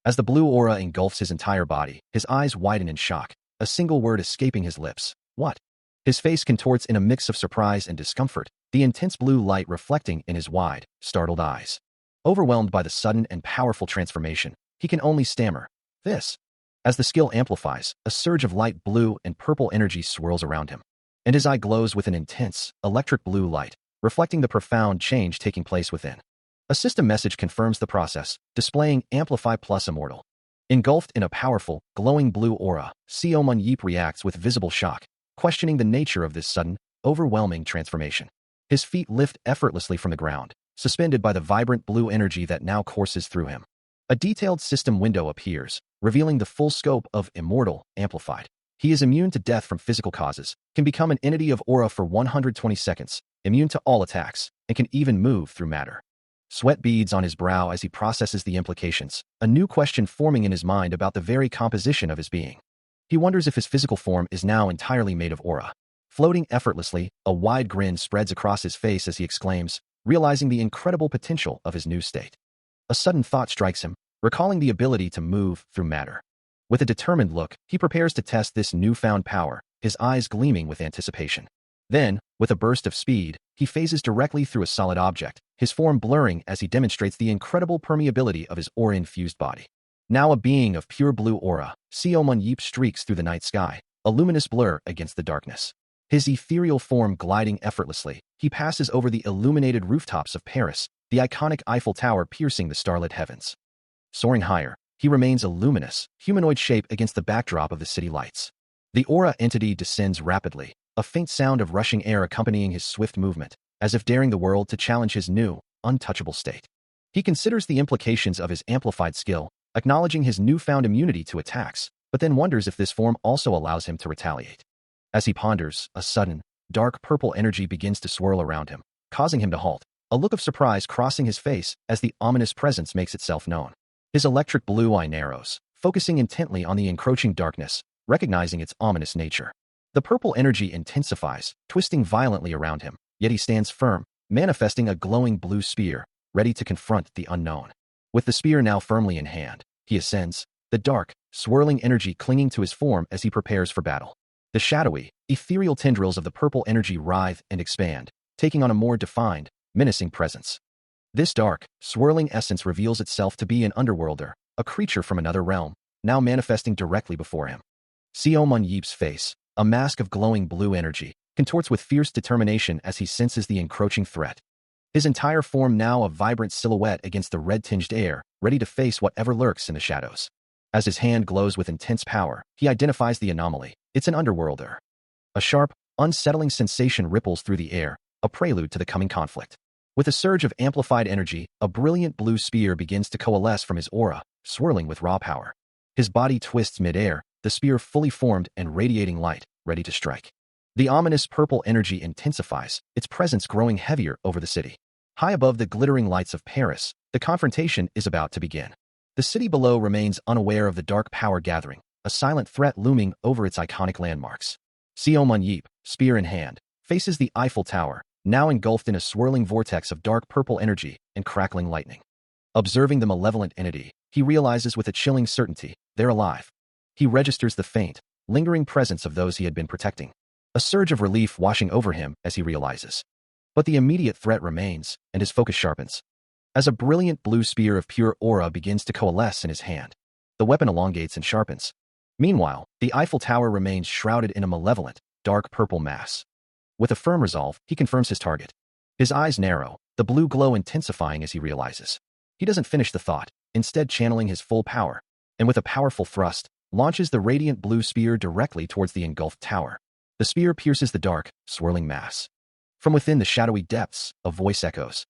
As the blue aura engulfs his entire body, his eyes widen in shock, a single word escaping his lips. What? His face contorts in a mix of surprise and discomfort, the intense blue light reflecting in his wide, startled eyes. Overwhelmed by the sudden and powerful transformation, he can only stammer, "This." As the skill amplifies, a surge of light blue and purple energy swirls around him, and his eye glows with an intense, electric blue light, reflecting the profound change taking place within. A system message confirms the process, displaying Amplify plus Immortal. Engulfed in a powerful, glowing blue aura, Seomun Yeep reacts with visible shock, questioning the nature of this sudden, overwhelming transformation. His feet lift effortlessly from the ground, suspended by the vibrant blue energy that now courses through him. A detailed system window appears, revealing the full scope of Immortal, Amplified. He is immune to death from physical causes, can become an entity of aura for 120 seconds, immune to all attacks, and can even move through matter. Sweat beads on his brow as he processes the implications, a new question forming in his mind about the very composition of his being. He wonders if his physical form is now entirely made of aura. Floating effortlessly, a wide grin spreads across his face as he exclaims, realizing the incredible potential of his new state. A sudden thought strikes him, recalling the ability to move through matter. With a determined look, he prepares to test this newfound power, his eyes gleaming with anticipation. Then, with a burst of speed, he phases directly through a solid object, his form blurring as he demonstrates the incredible permeability of his aura-infused body. Now a being of pure blue aura, Seomun Yeep streaks through the night sky, a luminous blur against the darkness. His ethereal form gliding effortlessly, he passes over the illuminated rooftops of Paris, the iconic Eiffel Tower piercing the starlit heavens. Soaring higher, he remains a luminous, humanoid shape against the backdrop of the city lights. The aura entity descends rapidly, a faint sound of rushing air accompanying his swift movement, as if daring the world to challenge his new, untouchable state. He considers the implications of his amplified skill, acknowledging his newfound immunity to attacks, but then wonders if this form also allows him to retaliate. As he ponders, a sudden, dark purple energy begins to swirl around him, causing him to halt, a look of surprise crossing his face as the ominous presence makes itself known. His electric blue eye narrows, focusing intently on the encroaching darkness, recognizing its ominous nature. The purple energy intensifies, twisting violently around him, yet he stands firm, manifesting a glowing blue spear, ready to confront the unknown. With the spear now firmly in hand, he ascends, the dark, swirling energy clinging to his form as he prepares for battle. The shadowy, ethereal tendrils of the purple energy writhe and expand, taking on a more defined, menacing presence. This dark, swirling essence reveals itself to be an underworlder, a creature from another realm, now manifesting directly before him. Seomun Yeep's face, a mask of glowing blue energy, contorts with fierce determination as he senses the encroaching threat. His entire form now a vibrant silhouette against the red-tinged air, ready to face whatever lurks in the shadows. As his hand glows with intense power, he identifies the anomaly. It's an underworlder. A sharp, unsettling sensation ripples through the air, a prelude to the coming conflict. With a surge of amplified energy, a brilliant blue spear begins to coalesce from his aura, swirling with raw power. His body twists mid-air, the spear fully formed and radiating light, ready to strike. The ominous purple energy intensifies, its presence growing heavier over the city. High above the glittering lights of Paris, the confrontation is about to begin. The city below remains unaware of the dark power gathering, a silent threat looming over its iconic landmarks. Seomun Yeep, spear in hand, faces the Eiffel Tower, now engulfed in a swirling vortex of dark purple energy and crackling lightning. Observing the malevolent entity, he realizes with a chilling certainty, they're alive. He registers the faint, lingering presence of those he had been protecting. A surge of relief washing over him as he realizes. But the immediate threat remains, and his focus sharpens. As a brilliant blue spear of pure aura begins to coalesce in his hand, the weapon elongates and sharpens. Meanwhile, the Eiffel Tower remains shrouded in a malevolent, dark purple mass. With a firm resolve, he confirms his target. His eyes narrow, the blue glow intensifying as he realizes. He doesn't finish the thought, instead channeling his full power, and with a powerful thrust, launches the radiant blue spear directly towards the engulfed tower. The spear pierces the dark, swirling mass. From within the shadowy depths, a voice echoes.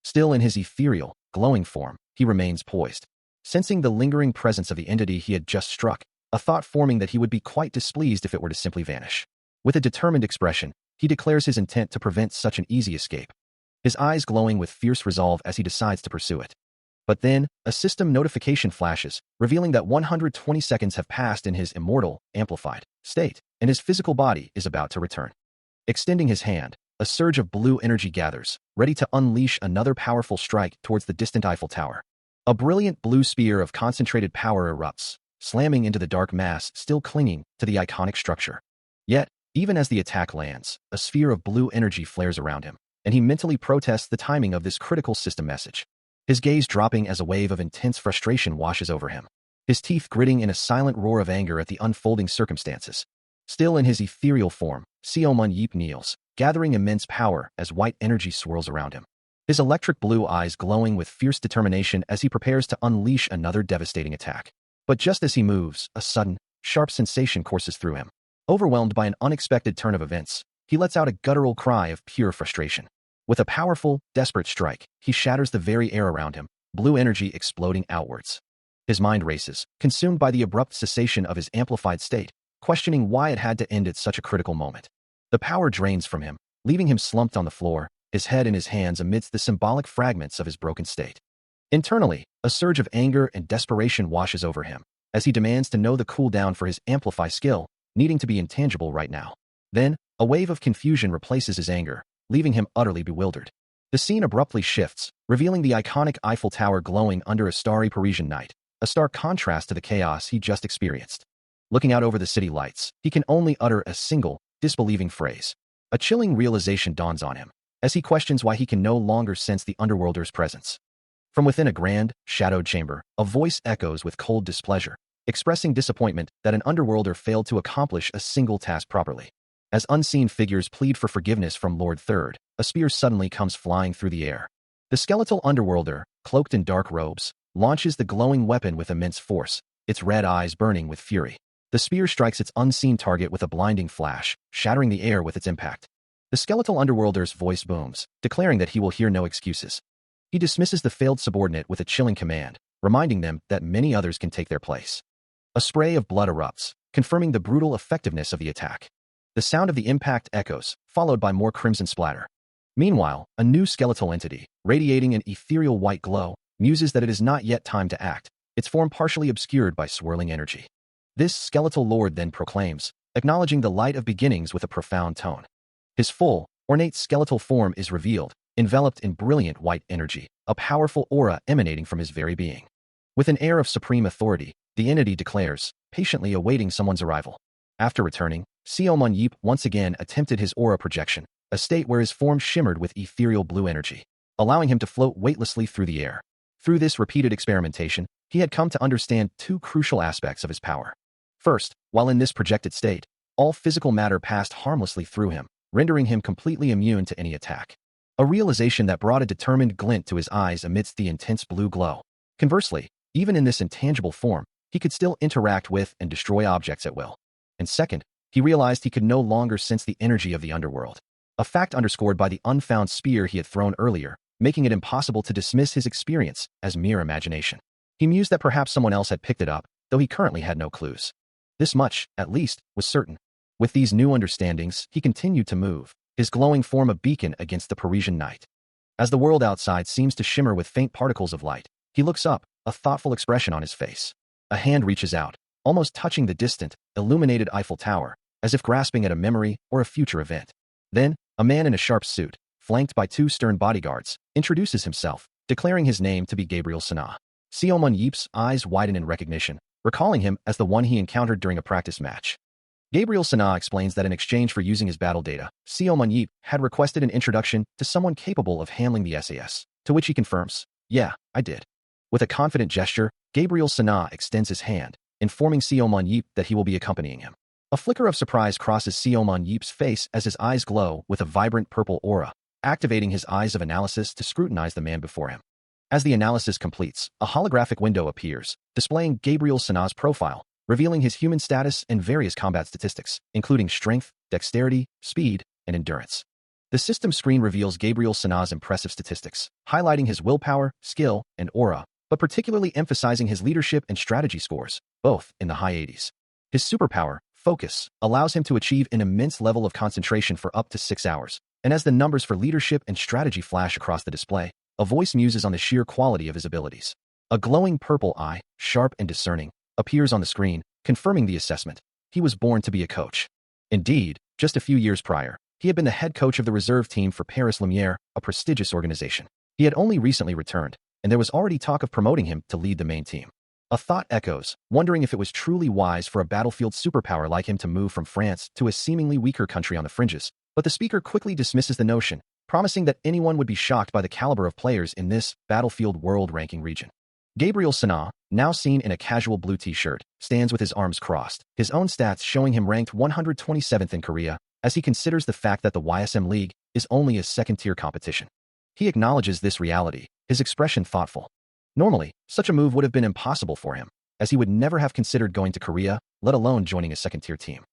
Still in his ethereal, glowing form, he remains poised. Sensing the lingering presence of the entity he had just struck, a thought forming that he would be quite displeased if it were to simply vanish. With a determined expression, he declares his intent to prevent such an easy escape. His eyes glowing with fierce resolve as he decides to pursue it. But then, a system notification flashes, revealing that 120 seconds have passed in his immortal, amplified state, and his physical body is about to return. Extending his hand, a surge of blue energy gathers, ready to unleash another powerful strike towards the distant Eiffel Tower. A brilliant blue spear of concentrated power erupts, slamming into the dark mass still clinging to the iconic structure. Yet, even as the attack lands, a sphere of blue energy flares around him, and he mentally protests the timing of this critical system message. His gaze dropping as a wave of intense frustration washes over him, his teeth gritting in a silent roar of anger at the unfolding circumstances. Still in his ethereal form, Seomun Yeep kneels, gathering immense power as white energy swirls around him. His electric blue eyes glowing with fierce determination as he prepares to unleash another devastating attack. But just as he moves, a sudden, sharp sensation courses through him. Overwhelmed by an unexpected turn of events, he lets out a guttural cry of pure frustration. With a powerful, desperate strike, he shatters the very air around him, blue energy exploding outwards. His mind races, consumed by the abrupt cessation of his amplified state, questioning why it had to end at such a critical moment. The power drains from him, leaving him slumped on the floor, his head in his hands amidst the symbolic fragments of his broken state. Internally, a surge of anger and desperation washes over him, as he demands to know the cooldown for his amplify skill, needing to be intangible right now. Then, a wave of confusion replaces his anger, leaving him utterly bewildered. The scene abruptly shifts, revealing the iconic Eiffel Tower glowing under a starry Parisian night, a stark contrast to the chaos he just experienced. Looking out over the city lights, he can only utter a single, disbelieving phrase. A chilling realization dawns on him, as he questions why he can no longer sense the underworlder's presence. From within a grand, shadowed chamber, a voice echoes with cold displeasure, expressing disappointment that an underworlder failed to accomplish a single task properly. As unseen figures plead for forgiveness from Lord Third, a spear suddenly comes flying through the air. The skeletal underworlder, cloaked in dark robes, launches the glowing weapon with immense force, its red eyes burning with fury. The spear strikes its unseen target with a blinding flash, shattering the air with its impact. The skeletal underworlder's voice booms, declaring that he will hear no excuses. He dismisses the failed subordinate with a chilling command, reminding them that many others can take their place. A spray of blood erupts, confirming the brutal effectiveness of the attack. The sound of the impact echoes, followed by more crimson splatter. Meanwhile, a new skeletal entity, radiating an ethereal white glow, muses that it is not yet time to act, its form partially obscured by swirling energy. This skeletal lord then proclaims, acknowledging the light of beginnings with a profound tone. His full, ornate skeletal form is revealed, enveloped in brilliant white energy, a powerful aura emanating from his very being. With an air of supreme authority, the entity declares, patiently awaiting someone's arrival. After returning, Seomun Yeep once again attempted his aura projection, a state where his form shimmered with ethereal blue energy, allowing him to float weightlessly through the air. Through this repeated experimentation, he had come to understand two crucial aspects of his power. First, while in this projected state, all physical matter passed harmlessly through him, rendering him completely immune to any attack. A realization that brought a determined glint to his eyes amidst the intense blue glow. Conversely, even in this intangible form, he could still interact with and destroy objects at will. And second, he realized he could no longer sense the energy of the underworld, a fact underscored by the unfound spear he had thrown earlier, making it impossible to dismiss his experience as mere imagination. He mused that perhaps someone else had picked it up, though he currently had no clues. This much, at least, was certain. With these new understandings, he continued to move, his glowing form a beacon against the Parisian night. As the world outside seems to shimmer with faint particles of light, he looks up, a thoughtful expression on his face. A hand reaches out, almost touching the distant, illuminated Eiffel Tower, as if grasping at a memory or a future event. Then, a man in a sharp suit, flanked by two stern bodyguards, introduces himself, declaring his name to be Gabriel Sana. Seomun Yeep's eyes widen in recognition, recalling him as the one he encountered during a practice match. Gabriel Sana explains that in exchange for using his battle data, Seomun Yeep had requested an introduction to someone capable of handling the SAS, to which he confirms, "Yeah, I did." With a confident gesture, Gabriel Sana extends his hand, informing Seomun Yeep that he will be accompanying him. A flicker of surprise crosses Seomun Yeep's face as his eyes glow with a vibrant purple aura, activating his eyes of analysis to scrutinize the man before him. As the analysis completes, a holographic window appears, displaying Gabriel Sana's profile, revealing his human status and various combat statistics, including strength, dexterity, speed, and endurance. The system screen reveals Gabriel Sana's impressive statistics, highlighting his willpower, skill, and aura, but particularly emphasizing his leadership and strategy scores, both in the high 80s. His superpower, focus, allows him to achieve an immense level of concentration for up to 6 hours, and as the numbers for leadership and strategy flash across the display, a voice muses on the sheer quality of his abilities. A glowing purple eye, sharp and discerning, appears on the screen, confirming the assessment. He was born to be a coach. Indeed, just a few years prior, he had been the head coach of the reserve team for Paris Lumiere, a prestigious organization. He had only recently returned, and there was already talk of promoting him to lead the main team. A thought echoes, wondering if it was truly wise for a battlefield superpower like him to move from France to a seemingly weaker country on the fringes, but the speaker quickly dismisses the notion, promising that anyone would be shocked by the caliber of players in this battlefield world-ranking region. Gabriel Sana, now seen in a casual blue t-shirt, stands with his arms crossed, his own stats showing him ranked 127th in Korea, as he considers the fact that the YSM League is only a second-tier competition. He acknowledges this reality, his expression thoughtful. Normally, such a move would have been impossible for him, as he would never have considered going to Korea, let alone joining a second-tier team.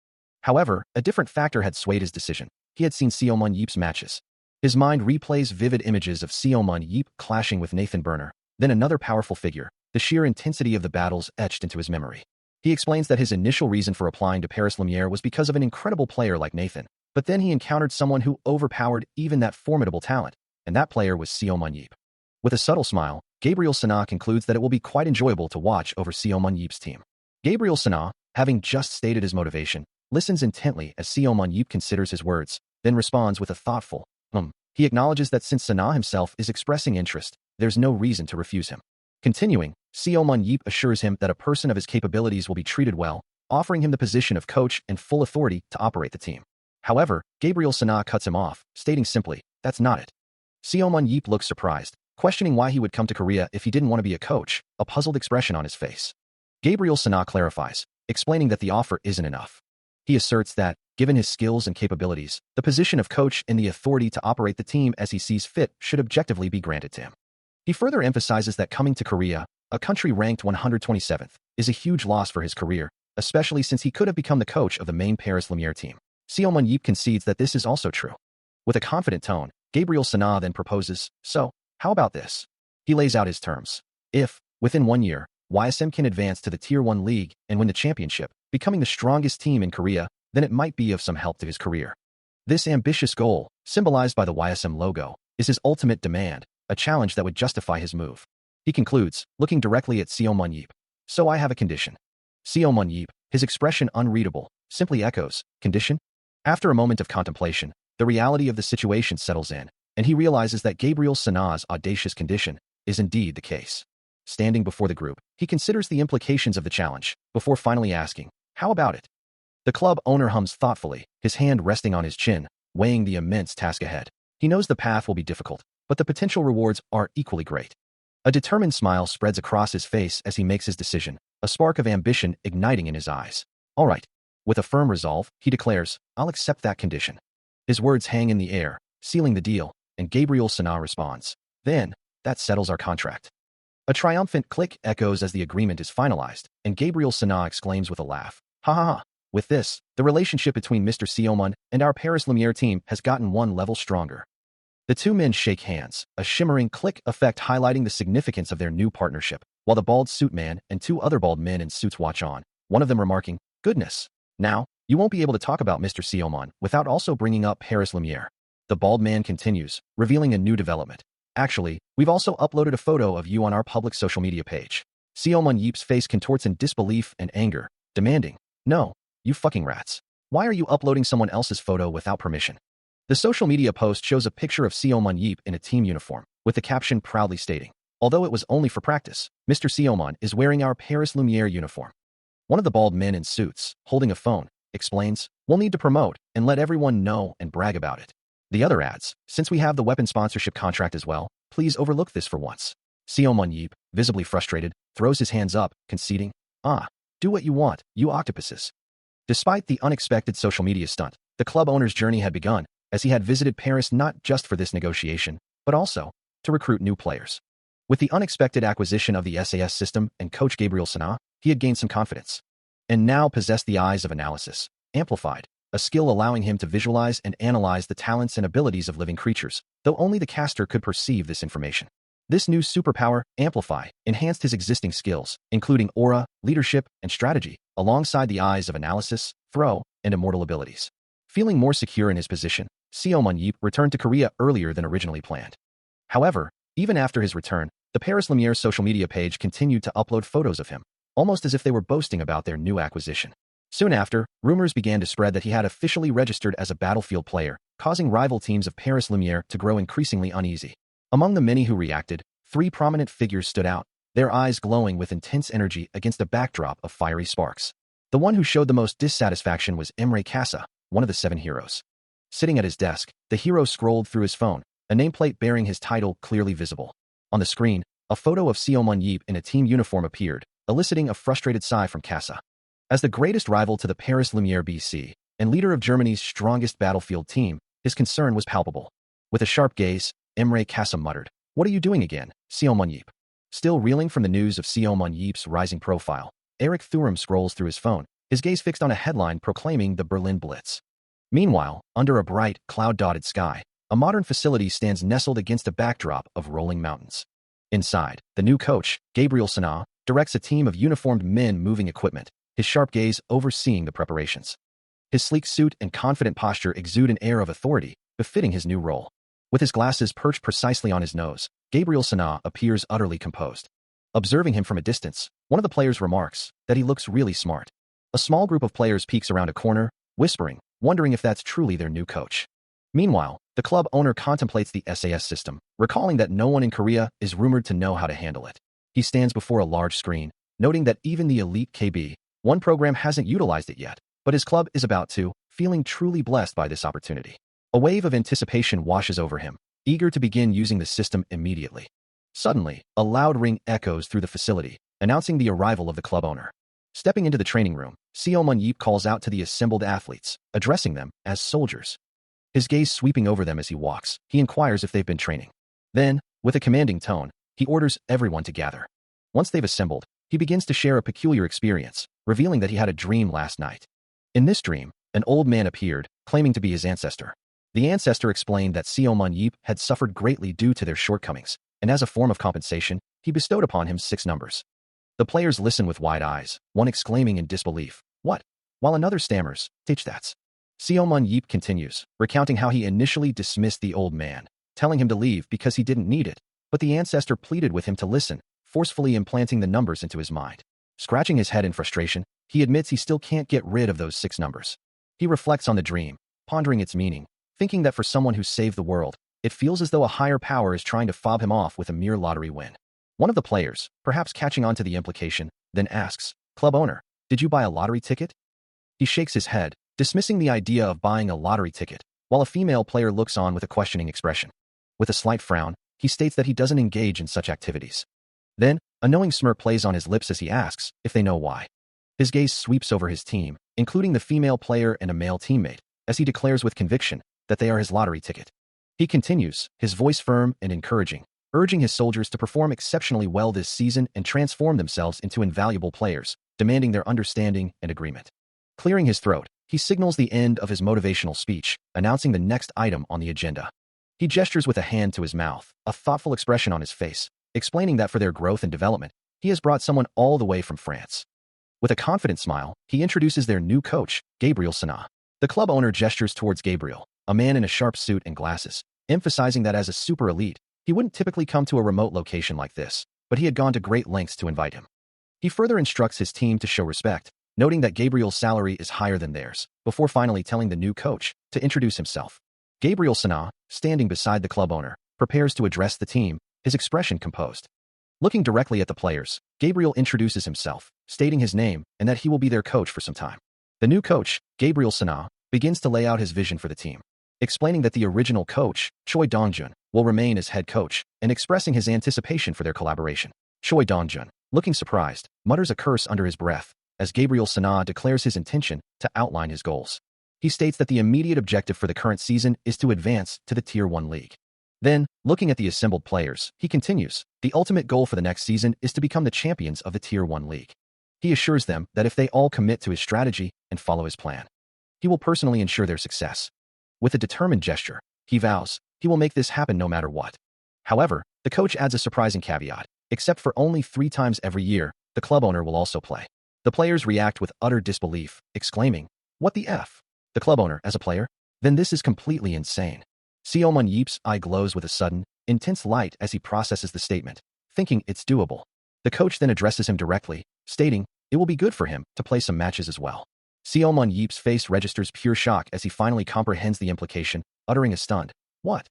However, a different factor had swayed his decision. He had seen Seomun Yeep's matches. His mind replays vivid images of Seomun Yeep clashing with Nathan Burner, then another powerful figure, the sheer intensity of the battles etched into his memory. He explains that his initial reason for applying to Paris Lumiere was because of an incredible player like Nathan, but then he encountered someone who overpowered even that formidable talent, and that player was Seomun Yeep. With a subtle smile, Gabriel Sana concludes that it will be quite enjoyable to watch over Seomun Yeep's team. Gabriel Sana, having just stated his motivation, listens intently as Seomun Yeep considers his words, then responds with a thoughtful, He acknowledges that since Sana himself is expressing interest, there's no reason to refuse him. Continuing, Seo-mun Yeep assures him that a person of his capabilities will be treated well, offering him the position of coach and full authority to operate the team. However, Gabriel Sana cuts him off, stating simply, "That's not it." Seo-mun Yeep looks surprised, questioning why he would come to Korea if he didn't want to be a coach, a puzzled expression on his face. Gabriel Sana clarifies, explaining that the offer isn't enough. He asserts that, given his skills and capabilities, the position of coach and the authority to operate the team as he sees fit should objectively be granted to him. He further emphasizes that coming to Korea, a country ranked 127th, is a huge loss for his career, especially since he could have become the coach of the main Paris Lumiere team. Seo-mun Yeep concedes that this is also true. With a confident tone, Gabriel Sana then proposes, "So, how about this?" He lays out his terms. If, within 1 year, YSM can advance to the Tier 1 league and win the championship, becoming the strongest team in Korea, then it might be of some help to his career. This ambitious goal, symbolized by the YSM logo, is his ultimate demand, a challenge that would justify his move. He concludes, looking directly at Seo-mun Yeep. "So I have a condition." Seo-mun Yeep, his expression unreadable, simply echoes, "Condition?" After a moment of contemplation, the reality of the situation settles in, and he realizes that Gabriel Sana's audacious condition is indeed the case. Standing before the group, he considers the implications of the challenge, before finally asking, "How about it?" The club owner hums thoughtfully, his hand resting on his chin, weighing the immense task ahead. He knows the path will be difficult, but the potential rewards are equally great. A determined smile spreads across his face as he makes his decision, a spark of ambition igniting in his eyes. "All right." With a firm resolve, he declares, "I'll accept that condition." His words hang in the air, sealing the deal, and Gabriel Sana responds, "Then, that settles our contract." A triumphant click echoes as the agreement is finalized, and Gabriel Sana exclaims with a laugh, "Ha ha ha. With this, the relationship between Mr. Seo-mun and our Paris Lumiere team has gotten one level stronger." The two men shake hands, a shimmering click effect highlighting the significance of their new partnership, while the bald suit man and two other bald men in suits watch on, one of them remarking, "Goodness. Now, you won't be able to talk about Mr. Seo-mun without also bringing up Paris Lumiere." The bald man continues, revealing a new development. "Actually, we've also uploaded a photo of you on our public social media page." Seo-mun Yeep's face contorts in disbelief and anger, demanding, "No, you fucking rats. Why are you uploading someone else's photo without permission?" The social media post shows a picture of Seo-mun Yeep in a team uniform, with the caption proudly stating, "Although it was only for practice, Mr. Seo-mun is wearing our Paris Lumiere uniform." One of the bald men in suits, holding a phone, explains, "We'll need to promote and let everyone know and brag about it." The other adds, "Since we have the weapon sponsorship contract as well, please overlook this for once." Seo-mun Yeep, visibly frustrated, throws his hands up, conceding, "Do what you want, you octopuses." Despite the unexpected social media stunt, the club owner's journey had begun, as he had visited Paris not just for this negotiation, but also to recruit new players. With the unexpected acquisition of the SAS system and coach Gabriel Sana, he had gained some confidence, and now possessed the eyes of analysis, amplified, a skill allowing him to visualize and analyze the talents and abilities of living creatures, though only the caster could perceive this information. This new superpower, Amplify, enhanced his existing skills, including aura, leadership, and strategy, alongside the eyes of analysis, throw, and immortal abilities. Feeling more secure in his position, Seo-mun Yeep returned to Korea earlier than originally planned. However, even after his return, the Paris Lumiere social media page continued to upload photos of him, almost as if they were boasting about their new acquisition. Soon after, rumors began to spread that he had officially registered as a battlefield player, causing rival teams of Paris Lumiere to grow increasingly uneasy. Among the many who reacted, 3 prominent figures stood out, their eyes glowing with intense energy against a backdrop of fiery sparks. The one who showed the most dissatisfaction was Emre Kasa, one of the 7 heroes. Sitting at his desk, the hero scrolled through his phone, a nameplate bearing his title clearly visible. On the screen, a photo of Seo-mun Yeep in a team uniform appeared, eliciting a frustrated sigh from Kasa. As the greatest rival to the Paris Lumiere BC, and leader of Germany's strongest battlefield team, his concern was palpable. With a sharp gaze, Emre Kasa muttered, "What are you doing again, Seo-mun Yeep?" Still reeling from the news of Seo-mun Yeep's rising profile, Eric Thuram scrolls through his phone, his gaze fixed on a headline proclaiming the Berlin Blitz. Meanwhile, under a bright, cloud-dotted sky, a modern facility stands nestled against a backdrop of rolling mountains. Inside, the new coach, Gabriel Sana, directs a team of uniformed men moving equipment, his sharp gaze overseeing the preparations. His sleek suit and confident posture exude an air of authority, befitting his new role. With his glasses perched precisely on his nose, Gabriel Sana appears utterly composed. Observing him from a distance, one of the players remarks that he looks really smart. A small group of players peeks around a corner, whispering, wondering if that's truly their new coach. Meanwhile, the club owner contemplates the SAS system, recalling that no one in Korea is rumored to know how to handle it. He stands before a large screen, noting that even the elite KB1 program hasn't utilized it yet, but his club is about to, feeling truly blessed by this opportunity. A wave of anticipation washes over him, eager to begin using the system immediately. Suddenly, a loud ring echoes through the facility, announcing the arrival of the club owner. Stepping into the training room, Seo Mun-yeep calls out to the assembled athletes, addressing them as soldiers. His gaze sweeping over them as he walks, he inquires if they've been training. Then, with a commanding tone, he orders everyone to gather. Once they've assembled, he begins to share a peculiar experience, revealing that he had a dream last night. In this dream, an old man appeared, claiming to be his ancestor. The ancestor explained that Seo Mun-yeep had suffered greatly due to their shortcomings, and as a form of compensation, he bestowed upon him 6 numbers. The players listen with wide eyes, one exclaiming in disbelief, "What?" while another stammers, "Teach that." Seo Mun-yeep continues, recounting how he initially dismissed the old man, telling him to leave because he didn't need it, but the ancestor pleaded with him to listen, forcefully implanting the numbers into his mind. Scratching his head in frustration, he admits he still can't get rid of those 6 numbers. He reflects on the dream, pondering its meaning, thinking that for someone who saved the world, it feels as though a higher power is trying to fob him off with a mere lottery win. One of the players, perhaps catching on to the implication, then asks, "Club owner, did you buy a lottery ticket?" He shakes his head, dismissing the idea of buying a lottery ticket, while a female player looks on with a questioning expression. With a slight frown, he states that he doesn't engage in such activities. Then, a knowing smirk plays on his lips as he asks if they know why. His gaze sweeps over his team, including the female player and a male teammate, as he declares with conviction that they are his lottery ticket. He continues, his voice firm and encouraging, urging his soldiers to perform exceptionally well this season and transform themselves into invaluable players, demanding their understanding and agreement. Clearing his throat, he signals the end of his motivational speech, announcing the next item on the agenda. He gestures with a hand to his mouth, a thoughtful expression on his face, explaining that for their growth and development, he has brought someone all the way from France. With a confident smile, he introduces their new coach, Gabriel Sana. The club owner gestures towards Gabriel, a man in a sharp suit and glasses, emphasizing that as a super elite, he wouldn't typically come to a remote location like this, but he had gone to great lengths to invite him. He further instructs his team to show respect, noting that Gabriel's salary is higher than theirs, before finally telling the new coach to introduce himself. Gabriel Sana, standing beside the club owner, prepares to address the team, his expression composed. Looking directly at the players, Gabriel introduces himself, stating his name and that he will be their coach for some time. The new coach, Gabriel Sana, begins to lay out his vision for the team, explaining that the original coach, Choi Dongjun, will remain as head coach, and expressing his anticipation for their collaboration. Choi Dongjun, looking surprised, mutters a curse under his breath, as Gabriel Sana declares his intention to outline his goals. He states that the immediate objective for the current season is to advance to the Tier 1 league. Then, looking at the assembled players, he continues, the ultimate goal for the next season is to become the champions of the Tier 1 league. He assures them that if they all commit to his strategy and follow his plan, he will personally ensure their success. With a determined gesture, he vows he will make this happen no matter what. However, the coach adds a surprising caveat, except for only 3 times every year, the club owner will also play. The players react with utter disbelief, exclaiming, "What the F? The club owner as a player? Then this is completely insane." Seo Mun-yeep's eye glows with a sudden, intense light as he processes the statement, thinking it's doable. The coach then addresses him directly, stating it will be good for him to play some matches as well. Seo Mun-yeep's face registers pure shock as he finally comprehends the implication, uttering a stunned, "What?"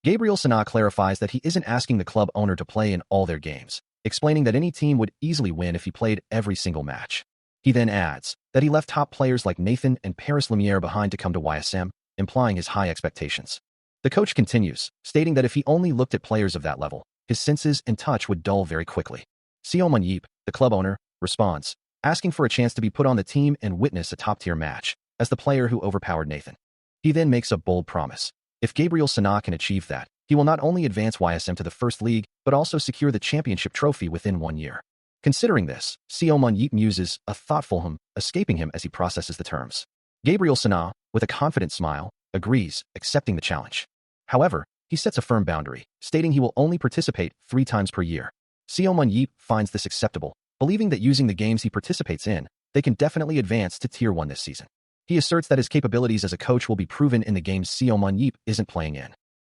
Gabriel Sana clarifies that he isn't asking the club owner to play in all their games, explaining that any team would easily win if he played every single match. He then adds that he left top players like Nathan and Paris Lumiere behind to come to YSM, implying his high expectations. The coach continues, stating that if he only looked at players of that level, his senses and touch would dull very quickly. Seo Mun-yeep, the club owner, responds, asking for a chance to be put on the team and witness a top-tier match, as the player who overpowered Nathan. He then makes a bold promise. If Gabriel Sana can achieve that, he will not only advance YSM to the first league, but also secure the championship trophy within 1 year. Considering this, Seo Mun-yeep muses, a thoughtful hum, escaping him as he processes the terms. Gabriel Sana, with a confident smile, agrees, accepting the challenge. However, he sets a firm boundary, stating he will only participate 3 times per year. Seo Mun-yeep finds this acceptable, believing that using the games he participates in, they can definitely advance to Tier 1 this season. He asserts that his capabilities as a coach will be proven in the games Seo Mun-yeep isn't playing in.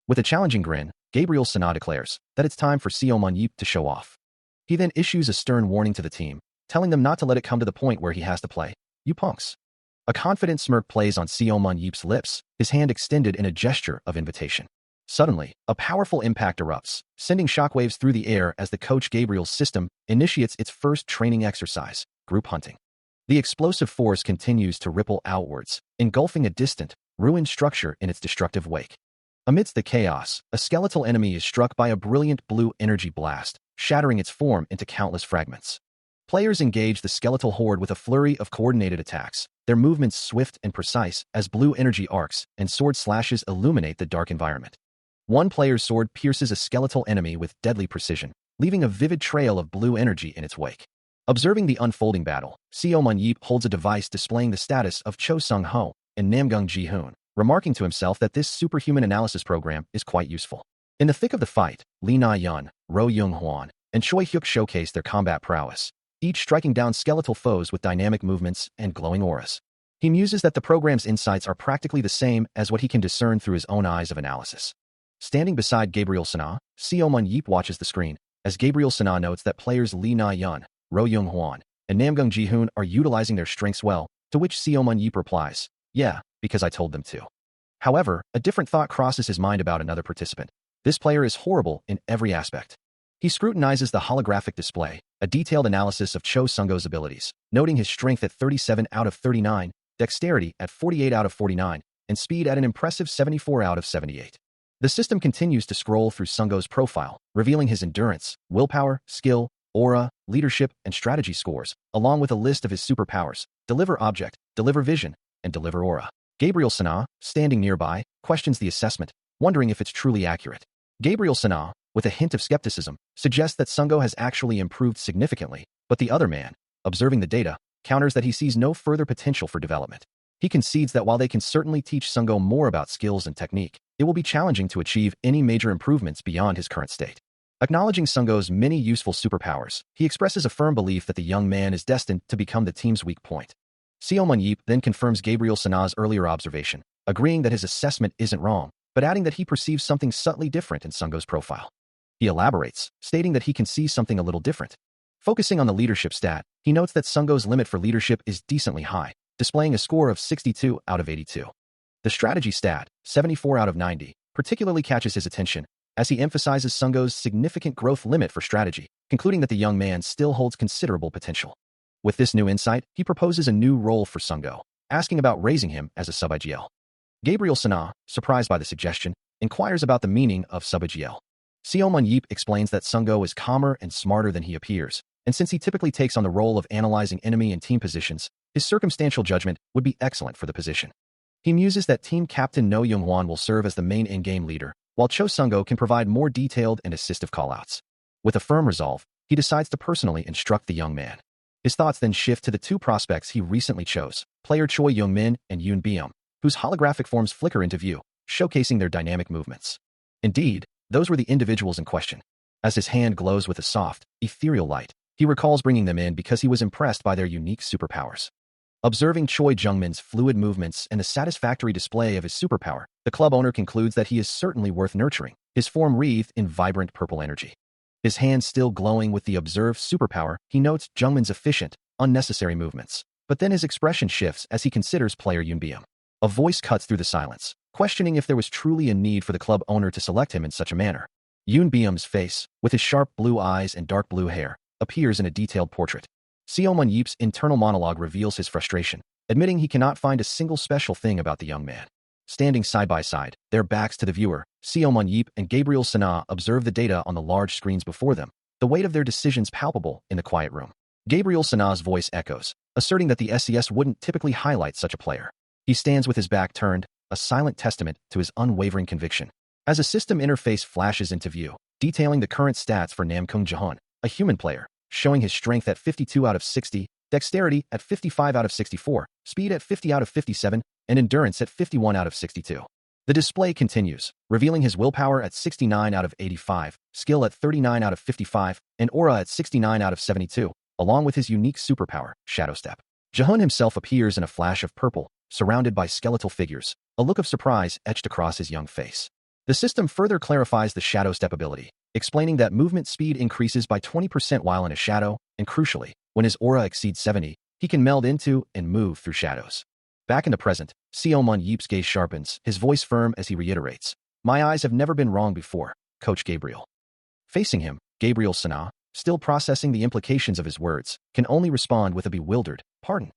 With a challenging grin, Gabriel Sana declares that it's time for Seo Mun-yeep to show off. He then issues a stern warning to the team, telling them not to let it come to the point where he has to play. "You punks." A confident smirk plays on Seo Mun-yeep's lips, his hand extended in a gesture of invitation. Suddenly, a powerful impact erupts, sending shockwaves through the air as the coach Gabriel's system initiates its first training exercise, group hunting. The explosive force continues to ripple outwards, engulfing a distant, ruined structure in its destructive wake. Amidst the chaos, a skeletal enemy is struck by a brilliant blue energy blast, shattering its form into countless fragments. Players engage the skeletal horde with a flurry of coordinated attacks, their movements swift and precise as blue energy arcs and sword slashes illuminate the dark environment. One player's sword pierces a skeletal enemy with deadly precision, leaving a vivid trail of blue energy in its wake. Observing the unfolding battle, Seo Mun-yeep holds a device displaying the status of Cho Sung-ho and Namgung Ji-hoon, remarking to himself that this superhuman analysis program is quite useful. In the thick of the fight, Lee Na-yeon, Ro Young-hwan, and Choi Hyuk showcase their combat prowess, each striking down skeletal foes with dynamic movements and glowing auras. He muses that the program's insights are practically the same as what he can discern through his own eyes of analysis. Standing beside Gabriel Sana, Seo Mun-yeep watches the screen, as Gabriel Sana notes that players Lee Na-yeon, Ro Young-hwan, and Namgung Ji-hoon are utilizing their strengths well, to which Seo Mun-yeep replies, "Yeah, because I told them to." However, a different thought crosses his mind about another participant. This player is horrible in every aspect. He scrutinizes the holographic display, a detailed analysis of Cho Sung-go's abilities, noting his strength at 37 out of 39, dexterity at 48 out of 49, and speed at an impressive 74 out of 78. The system continues to scroll through Sung-go's profile, revealing his endurance, willpower, skill, aura, leadership, and strategy scores, along with a list of his superpowers: deliver object, deliver vision, and deliver aura. Gabriel Sana, standing nearby, questions the assessment, wondering if it's truly accurate. Gabriel Sana, with a hint of skepticism, suggests that Sung-go has actually improved significantly, but the other man, observing the data, counters that he sees no further potential for development. He concedes that while they can certainly teach Sung-go more about skills and technique, it will be challenging to achieve any major improvements beyond his current state. Acknowledging Sung-go's many useful superpowers, he expresses a firm belief that the young man is destined to become the team's weak point. Seo Mun-yeep then confirms Gabriel Sana's earlier observation, agreeing that his assessment isn't wrong, but adding that he perceives something subtly different in Sung-go's profile. He elaborates, stating that he can see something a little different. Focusing on the leadership stat, he notes that Sung-go's limit for leadership is decently high, displaying a score of 62 out of 82. The strategy stat, 74 out of 90, particularly catches his attention, as he emphasizes Sung-go's significant growth limit for strategy, concluding that the young man still holds considerable potential. With this new insight, he proposes a new role for Sung-go, asking about raising him as a sub-IGL. Gabriel Sana, surprised by the suggestion, inquires about the meaning of sub-IGL. Seo Mun-yeep explains that Sung-go is calmer and smarter than he appears, and since he typically takes on the role of analyzing enemy and team positions, his circumstantial judgment would be excellent for the position. He muses that team captain No Young-hwan will serve as the main in-game leader, while Cho Sung-go can provide more detailed and assistive callouts. With a firm resolve, he decides to personally instruct the young man. His thoughts then shift to the two prospects he recently chose, player Choi Young-min and Yoon Byum, whose holographic forms flicker into view, showcasing their dynamic movements. Indeed, those were the individuals in question. As his hand glows with a soft, ethereal light, he recalls bringing them in because he was impressed by their unique superpowers. Observing Choi Jung-min's fluid movements and the satisfactory display of his superpower, the club owner concludes that he is certainly worth nurturing, his form wreathed in vibrant purple energy. His hand still glowing with the observed superpower, he notes Jung-min's efficient, unnecessary movements. But then his expression shifts as he considers player Yoon Byum. A voice cuts through the silence, questioning if there was truly a need for the club owner to select him in such a manner. Yoon Byum's face, with his sharp blue eyes and dark blue hair, appears in a detailed portrait. Seo Mun-yeep's internal monologue reveals his frustration, admitting he cannot find a single special thing about the young man. Standing side by side, their backs to the viewer, Seo Mun-yeep and Gabriel Sana observe the data on the large screens before them, the weight of their decisions palpable in the quiet room. Gabriel Sana's voice echoes, asserting that the SES wouldn't typically highlight such a player. He stands with his back turned, a silent testament to his unwavering conviction. As a system interface flashes into view, detailing the current stats for Namgung Ji-hoon, a human player, showing his strength at 52 out of 60, dexterity at 55 out of 64, speed at 50 out of 57, and endurance at 51 out of 62. The display continues, revealing his willpower at 69 out of 85, skill at 39 out of 55, and aura at 69 out of 72, along with his unique superpower, Shadow Step. Ji-hoon himself appears in a flash of purple, surrounded by skeletal figures, a look of surprise etched across his young face. The system further clarifies the Shadow Step ability, explaining that movement speed increases by 20% while in a shadow, and crucially, when his aura exceeds 70, he can meld into and move through shadows. Back in the present, Seo Mun-yeep's gaze sharpens, his voice firm as he reiterates, My eyes have never been wrong before, Coach Gabriel. Facing him, Gabriel Sana, still processing the implications of his words, can only respond with a bewildered, pardon.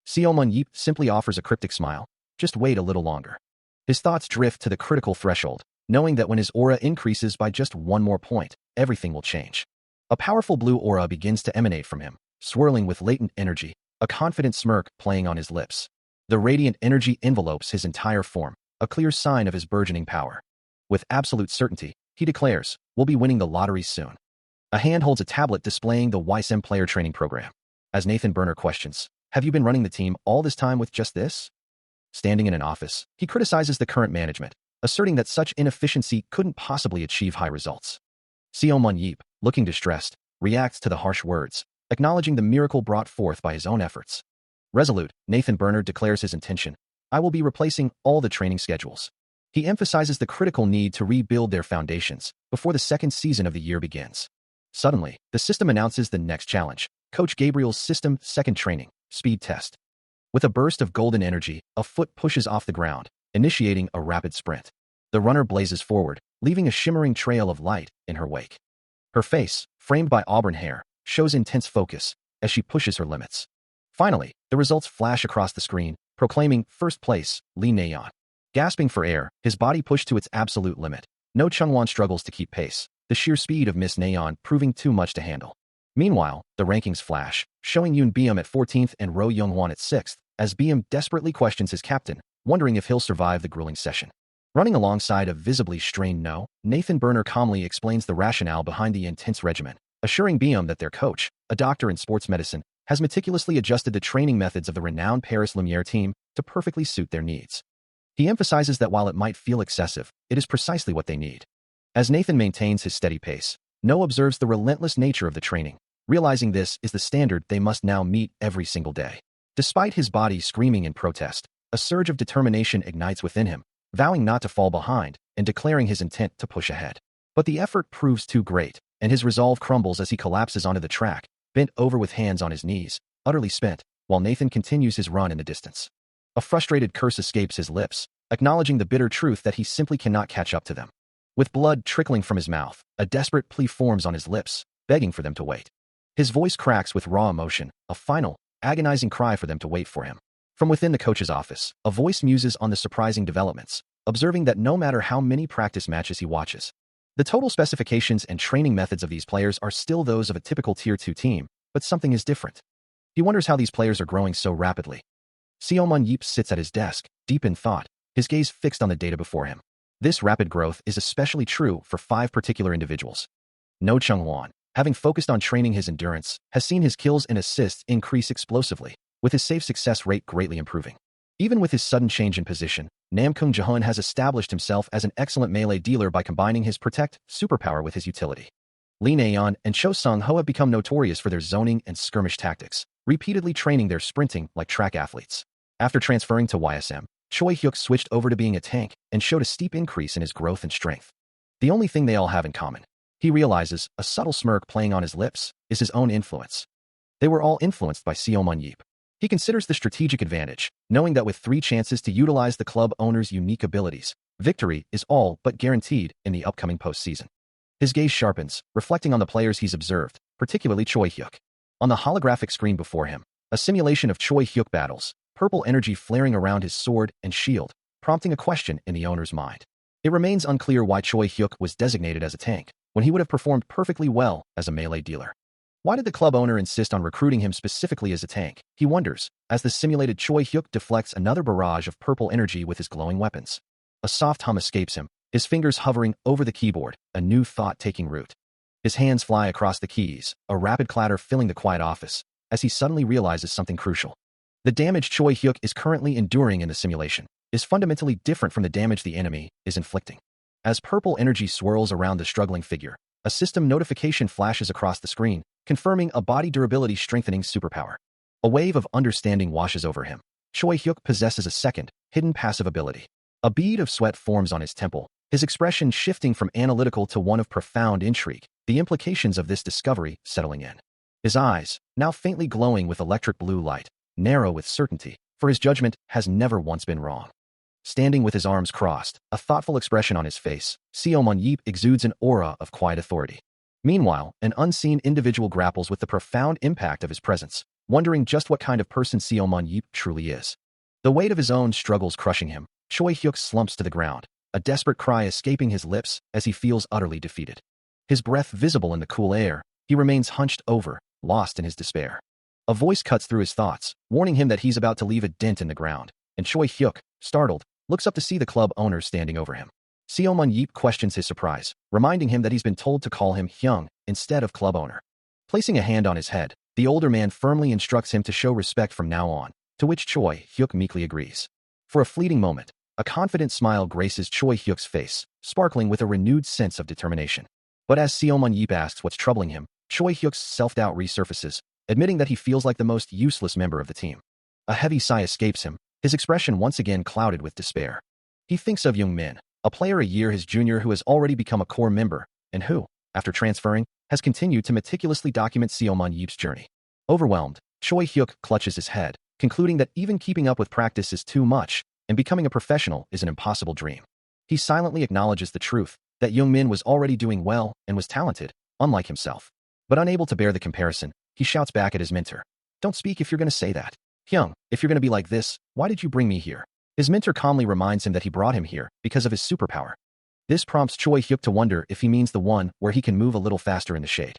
Seomun Yeep simply offers a cryptic smile. Just wait a little longer. His thoughts drift to the critical threshold, knowing that when his aura increases by just one more point, everything will change. A powerful blue aura begins to emanate from him, swirling with latent energy, a confident smirk playing on his lips. The radiant energy envelopes his entire form, a clear sign of his burgeoning power. With absolute certainty, he declares, we'll be winning the lottery soon. A hand holds a tablet displaying the YSM player training program. As Nathan Berner questions, have you been running the team all this time with just this? Standing in an office, he criticizes the current management, asserting that such inefficiency couldn't possibly achieve high results. Seomun Yeep, looking distressed, reacts to the harsh words, acknowledging the miracle brought forth by his own efforts. Resolute, Nathan Berner declares his intention. I will be replacing all the training schedules. He emphasizes the critical need to rebuild their foundations before the second season of the year begins. Suddenly, the system announces the next challenge, Coach Gabriel's System Second Training, Speed Test. With a burst of golden energy, a foot pushes off the ground, initiating a rapid sprint. The runner blazes forward, leaving a shimmering trail of light in her wake. Her face, framed by auburn hair, shows intense focus as she pushes her limits. Finally, the results flash across the screen, proclaiming first place, Lee Nayeon. Gasping for air, his body pushed to its absolute limit. No Chungwon struggles to keep pace, the sheer speed of Miss Nayeon proving too much to handle. Meanwhile, the rankings flash, showing Yoon Byum at 14th and Ro Young-won at 6th, as Byum desperately questions his captain, wondering if he'll survive the grueling session. Running alongside a visibly strained No, Nathan Berner calmly explains the rationale behind the intense regimen, assuring Byum that their coach, a doctor in sports medicine, has meticulously adjusted the training methods of the renowned Paris Lumiere team to perfectly suit their needs. He emphasizes that while it might feel excessive, it is precisely what they need. As Nathan maintains his steady pace, No observes the relentless nature of the training, realizing this is the standard they must now meet every single day. Despite his body screaming in protest, a surge of determination ignites within him, vowing not to fall behind and declaring his intent to push ahead. But the effort proves too great, and his resolve crumbles as he collapses onto the track, bent over with hands on his knees, utterly spent, while Nathan continues his run in the distance. A frustrated curse escapes his lips, acknowledging the bitter truth that he simply cannot catch up to them. With blood trickling from his mouth, a desperate plea forms on his lips, begging for them to wait. His voice cracks with raw emotion, a final, agonizing cry for them to wait for him. From within the coach's office, a voice muses on the surprising developments, observing that no matter how many practice matches he watches, the total specifications and training methods of these players are still those of a typical Tier 2 team, but something is different. He wonders how these players are growing so rapidly. Seomun Yeep sits at his desk, deep in thought, his gaze fixed on the data before him. This rapid growth is especially true for 5 particular individuals. No Chungwon, having focused on training his endurance, has seen his kills and assists increase explosively, with his save success rate greatly improving. Even with his sudden change in position, Namkoong Jahun has established himself as an excellent melee dealer by combining his Protect superpower with his utility. Lee Nayeon and Cho Sung-ho have become notorious for their zoning and skirmish tactics, repeatedly training their sprinting like track athletes. After transferring to YSM, Choi Hyuk switched over to being a tank and showed a steep increase in his growth and strength. The only thing they all have in common, he realizes, a subtle smirk playing on his lips, is his own influence. They were all influenced by Seomun Yeep. He considers the strategic advantage, knowing that with 3 chances to utilize the club owner's unique abilities, victory is all but guaranteed in the upcoming postseason. His gaze sharpens, reflecting on the players he's observed, particularly Choi Hyuk. On the holographic screen before him, a simulation of Choi Hyuk battles, purple energy flaring around his sword and shield, prompting a question in the owner's mind. It remains unclear why Choi Hyuk was designated as a tank, when he would have performed perfectly well as a melee dealer. Why did the club owner insist on recruiting him specifically as a tank, he wonders, as the simulated Choi Hyuk deflects another barrage of purple energy with his glowing weapons. A soft hum escapes him, his fingers hovering over the keyboard, a new thought taking root. His hands fly across the keys, a rapid clatter filling the quiet office, as he suddenly realizes something crucial. The damage Choi Hyuk is currently enduring in the simulation is fundamentally different from the damage the enemy is inflicting. As purple energy swirls around the struggling figure, a system notification flashes across the screen, confirming a body durability strengthening superpower. A wave of understanding washes over him. Choi Hyuk possesses a second, hidden passive ability. A bead of sweat forms on his temple, his expression shifting from analytical to one of profound intrigue, the implications of this discovery settling in. His eyes, now faintly glowing with electric blue light, narrow with certainty, for his judgment has never once been wrong. standing with his arms crossed, a thoughtful expression on his face. Seo Mon-yeep exudes an aura of quiet authority. Meanwhile, an unseen individual grapples with the profound impact of his presence, wondering just what kind of person Seo Mon-yeep truly is. The weight of his own struggles crushing him, Choi Hyuk slumps to the ground, a desperate cry escaping his lips as he feels utterly defeated. His breath visible in the cool air, he remains hunched over, lost in his despair. A voice cuts through his thoughts, warning him that he's about to leave a dent in the ground, and Choi Hyuk, startled, looks up to see the club owner standing over him. Seo Mon-yeep questions his surprise, reminding him that he's been told to call him Hyung instead of club owner. Placing a hand on his head, the older man firmly instructs him to show respect from now on, to which Choi Hyuk meekly agrees. For a fleeting moment, a confident smile graces Choi Hyuk's face, sparkling with a renewed sense of determination. But as Seo Mon-yeep asks what's troubling him, Choi Hyuk's self-doubt resurfaces, admitting that he feels like the most useless member of the team. A heavy sigh escapes him, his expression once again clouded with despair. He thinks of Young Min, a player a year his junior who has already become a core member, and who, after transferring, has continued to meticulously document Seo Mon-yeep's journey. Overwhelmed, Choi Hyuk clutches his head, concluding that even keeping up with practice is too much, and becoming a professional is an impossible dream. He silently acknowledges the truth, that Young Min was already doing well and was talented, unlike himself. But unable to bear the comparison, he shouts back at his mentor. Don't speak if you're going to say that. Hyung, if you're going to be like this, why did you bring me here? His mentor calmly reminds him that he brought him here because of his superpower. This prompts Choi Hyuk to wonder if he means the one where he can move a little faster in the shade.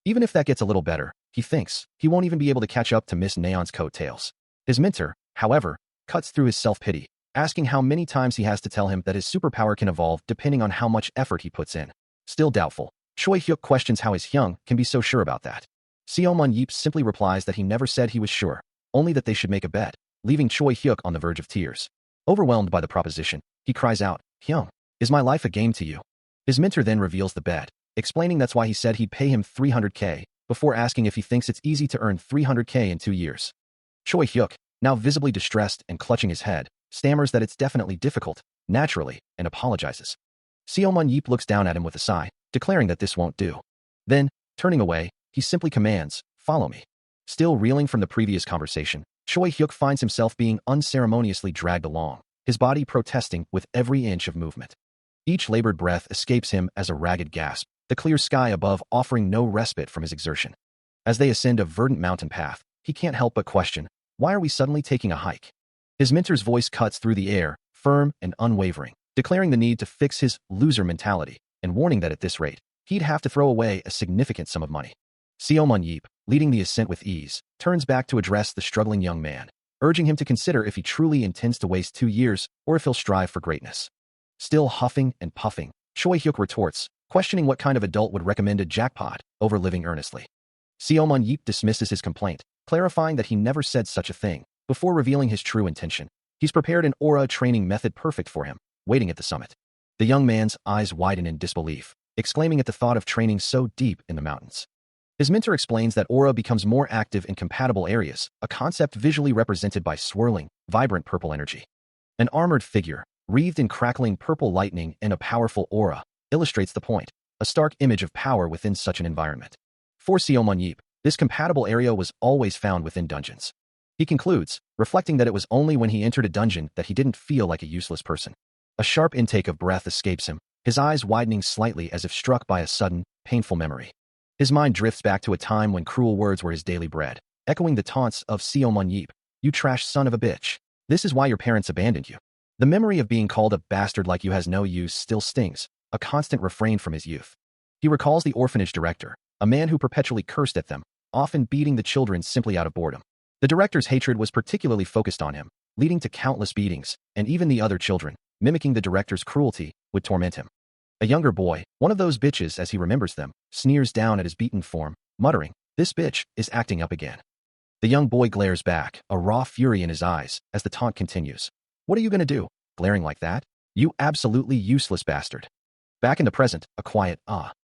Even if that gets a little better, he thinks, he won't even be able to catch up to Miss Neon's coattails. His mentor, however, cuts through his self-pity, asking how many times he has to tell him that his superpower can evolve depending on how much effort he puts in. Still doubtful, Choi Hyuk questions how his Hyung can be so sure about that. Seo Mon-yeep simply replies that he never said he was sure, only that they should make a bet, leaving Choi Hyuk on the verge of tears. Overwhelmed by the proposition, he cries out, Hyung, is my life a game to you? His mentor then reveals the bet, explaining that's why he said he'd pay him 300k, before asking if he thinks it's easy to earn 300k in 2 years. Choi Hyuk, now visibly distressed and clutching his head, stammers that it's definitely difficult, naturally, and apologizes. Seo Mon-yeep looks down at him with a sigh, declaring that this won't do. Then, turning away, he simply commands, follow me. Still reeling from the previous conversation, Choi Hyuk finds himself being unceremoniously dragged along, his body protesting with every inch of movement. Each labored breath escapes him as a ragged gasp, the clear sky above offering no respite from his exertion. As they ascend a verdant mountain path, he can't help but question, why are we suddenly taking a hike? His mentor's voice cuts through the air, firm and unwavering, declaring the need to fix his loser mentality, and warning that at this rate, he'd have to throw away a significant sum of money. Seo Mon-yeep, leading the ascent with ease, turns back to address the struggling young man, urging him to consider if he truly intends to waste 2 years or if he'll strive for greatness. Still huffing and puffing, Choi Hyuk retorts, questioning what kind of adult would recommend a jackpot over living earnestly. Seo Mon-yeep dismisses his complaint, clarifying that he never said such a thing, before revealing his true intention. He's prepared an aura training method perfect for him, waiting at the summit. The young man's eyes widen in disbelief, exclaiming at the thought of training so deep in the mountains. His mentor explains that aura becomes more active in compatible areas, a concept visually represented by swirling, vibrant purple energy. An armored figure, wreathed in crackling purple lightning and a powerful aura, illustrates the point, a stark image of power within such an environment. For Seo Mon-yeep, this compatible area was always found within dungeons. He concludes, reflecting that it was only when he entered a dungeon that he didn't feel like a useless person. A sharp intake of breath escapes him, his eyes widening slightly as if struck by a sudden, painful memory. His mind drifts back to a time when cruel words were his daily bread, echoing the taunts of Seo Mon-yeep, you trash son of a bitch. This is why your parents abandoned you. The memory of being called a bastard like you has no use still stings, a constant refrain from his youth. He recalls the orphanage director, a man who perpetually cursed at them, often beating the children simply out of boredom. The director's hatred was particularly focused on him, leading to countless beatings, and even the other children, mimicking the director's cruelty, would torment him. A younger boy, one of those bitches as he remembers them, sneers down at his beaten form, muttering, this bitch is acting up again. The young boy glares back, a raw fury in his eyes, as the taunt continues. What are you going to do, glaring like that? You absolutely useless bastard. Back in the present, a quiet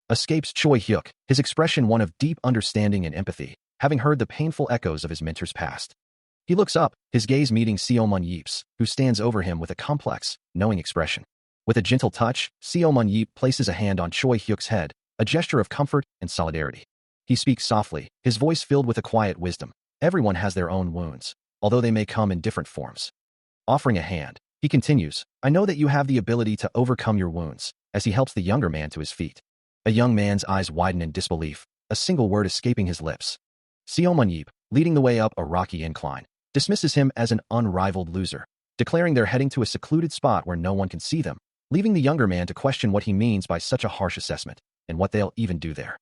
escapes Choi Hyuk, his expression one of deep understanding and empathy, having heard the painful echoes of his mentor's past. He looks up, his gaze meeting Seo Mon-yeep's, who stands over him with a complex, knowing expression. With a gentle touch, Seo Mon-yeep places a hand on Choi Hyuk's head, a gesture of comfort and solidarity. He speaks softly, his voice filled with a quiet wisdom. Everyone has their own wounds, although they may come in different forms. Offering a hand, He continues, I know that you have the ability to overcome your wounds, as he helps the younger man to his feet. A young man's eyes widen in disbelief, a single word escaping his lips. Seo Mun-yeep, leading the way up a rocky incline, dismisses him as an unrivaled loser, declaring they're heading to a secluded spot where no one can see them, leaving the younger man to question what he means by such a harsh assessment, and what they'll even do there.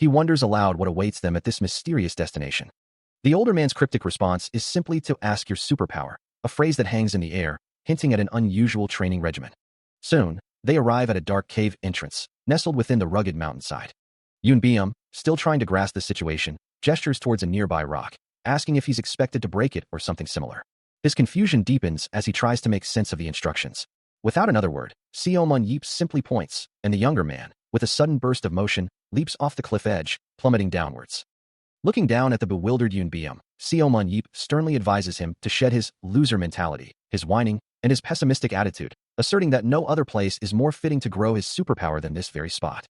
He wonders aloud what awaits them at this mysterious destination. The older man's cryptic response is simply to ask your superpower, a phrase that hangs in the air, hinting at an unusual training regimen. Soon, they arrive at a dark cave entrance, nestled within the rugged mountainside. Yoon Byum, still trying to grasp the situation, gestures towards a nearby rock, asking if he's expected to break it or something similar. His confusion deepens as he tries to make sense of the instructions. Without another word, Seo Mun-yeep simply points, and the younger man, with a sudden burst of motion, leaps off the cliff edge, plummeting downwards. Looking down at the bewildered Yoon Byum, Seo Mun-yeep sternly advises him to shed his loser mentality, his whining, and his pessimistic attitude, asserting that no other place is more fitting to grow his superpower than this very spot.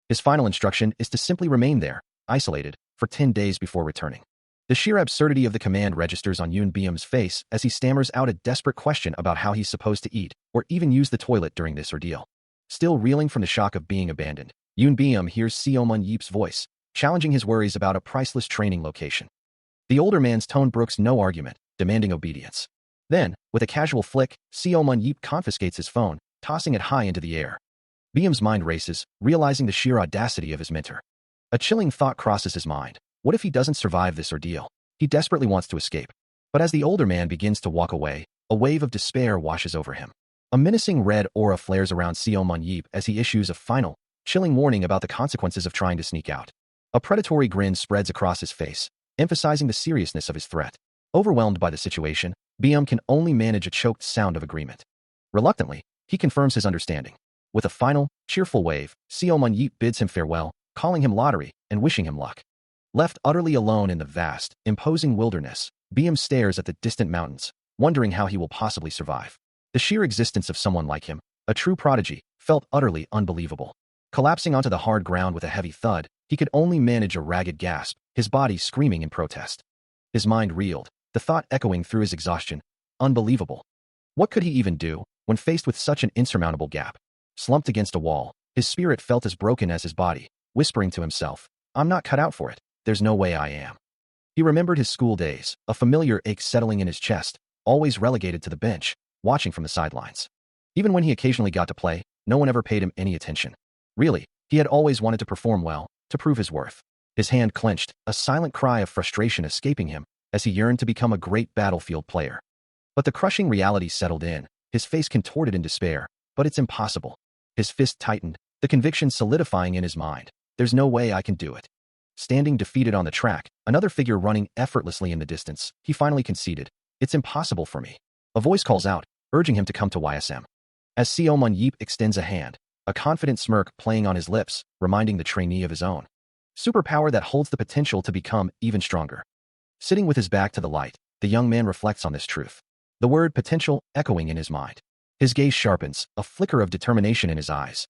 His final instruction is to simply remain there, isolated, for 10 days before returning. The sheer absurdity of the command registers on Yoon Byum's face as he stammers out a desperate question about how he's supposed to eat, or even use the toilet during this ordeal. Still reeling from the shock of being abandoned, Yoon Byum hears Seo Mun-yeep's voice, challenging his worries about a priceless training location. The older man's tone brooks no argument, demanding obedience. Then, with a casual flick, Seo Mun-yeep confiscates his phone, tossing it high into the air. Byum's mind races, realizing the sheer audacity of his mentor. A chilling thought crosses his mind. What if he doesn't survive this ordeal? He desperately wants to escape. But as the older man begins to walk away, a wave of despair washes over him. A menacing red aura flares around Seo Mun-yeep as he issues a final, chilling warning about the consequences of trying to sneak out. A predatory grin spreads across his face, emphasizing the seriousness of his threat. Overwhelmed by the situation, Byum can only manage a choked sound of agreement. Reluctantly, he confirms his understanding. With a final, cheerful wave, Seo Mun-yeep bids him farewell, calling him lottery and wishing him luck. Left utterly alone in the vast, imposing wilderness, Byum stares at the distant mountains, wondering how he will possibly survive. The sheer existence of someone like him, a true prodigy, felt utterly unbelievable. Collapsing onto the hard ground with a heavy thud, he could only manage a ragged gasp, his body screaming in protest. His mind reeled, the thought echoing through his exhaustion. Unbelievable. What could he even do, when faced with such an insurmountable gap? Slumped against a wall, his spirit felt as broken as his body, whispering to himself, I'm not cut out for it, there's no way I am. He remembered his school days, a familiar ache settling in his chest, always relegated to the bench, watching from the sidelines. Even when he occasionally got to play, no one ever paid him any attention. Really, he had always wanted to perform well, to prove his worth. His hand clenched, a silent cry of frustration escaping him, as he yearned to become a great battlefield player. But the crushing reality settled in, his face contorted in despair. But it's impossible. His fist tightened, the conviction solidifying in his mind. There's no way I can do it. Standing defeated on the track, another figure running effortlessly in the distance, he finally conceded. It's impossible for me. A voice calls out, urging him to come to YSM. As Seo Mun-yeep extends a hand, a confident smirk playing on his lips, reminding the trainee of his own superpower that holds the potential to become even stronger. Sitting with his back to the light, the young man reflects on this truth. The word potential echoing in his mind. His gaze sharpens, a flicker of determination in his eyes.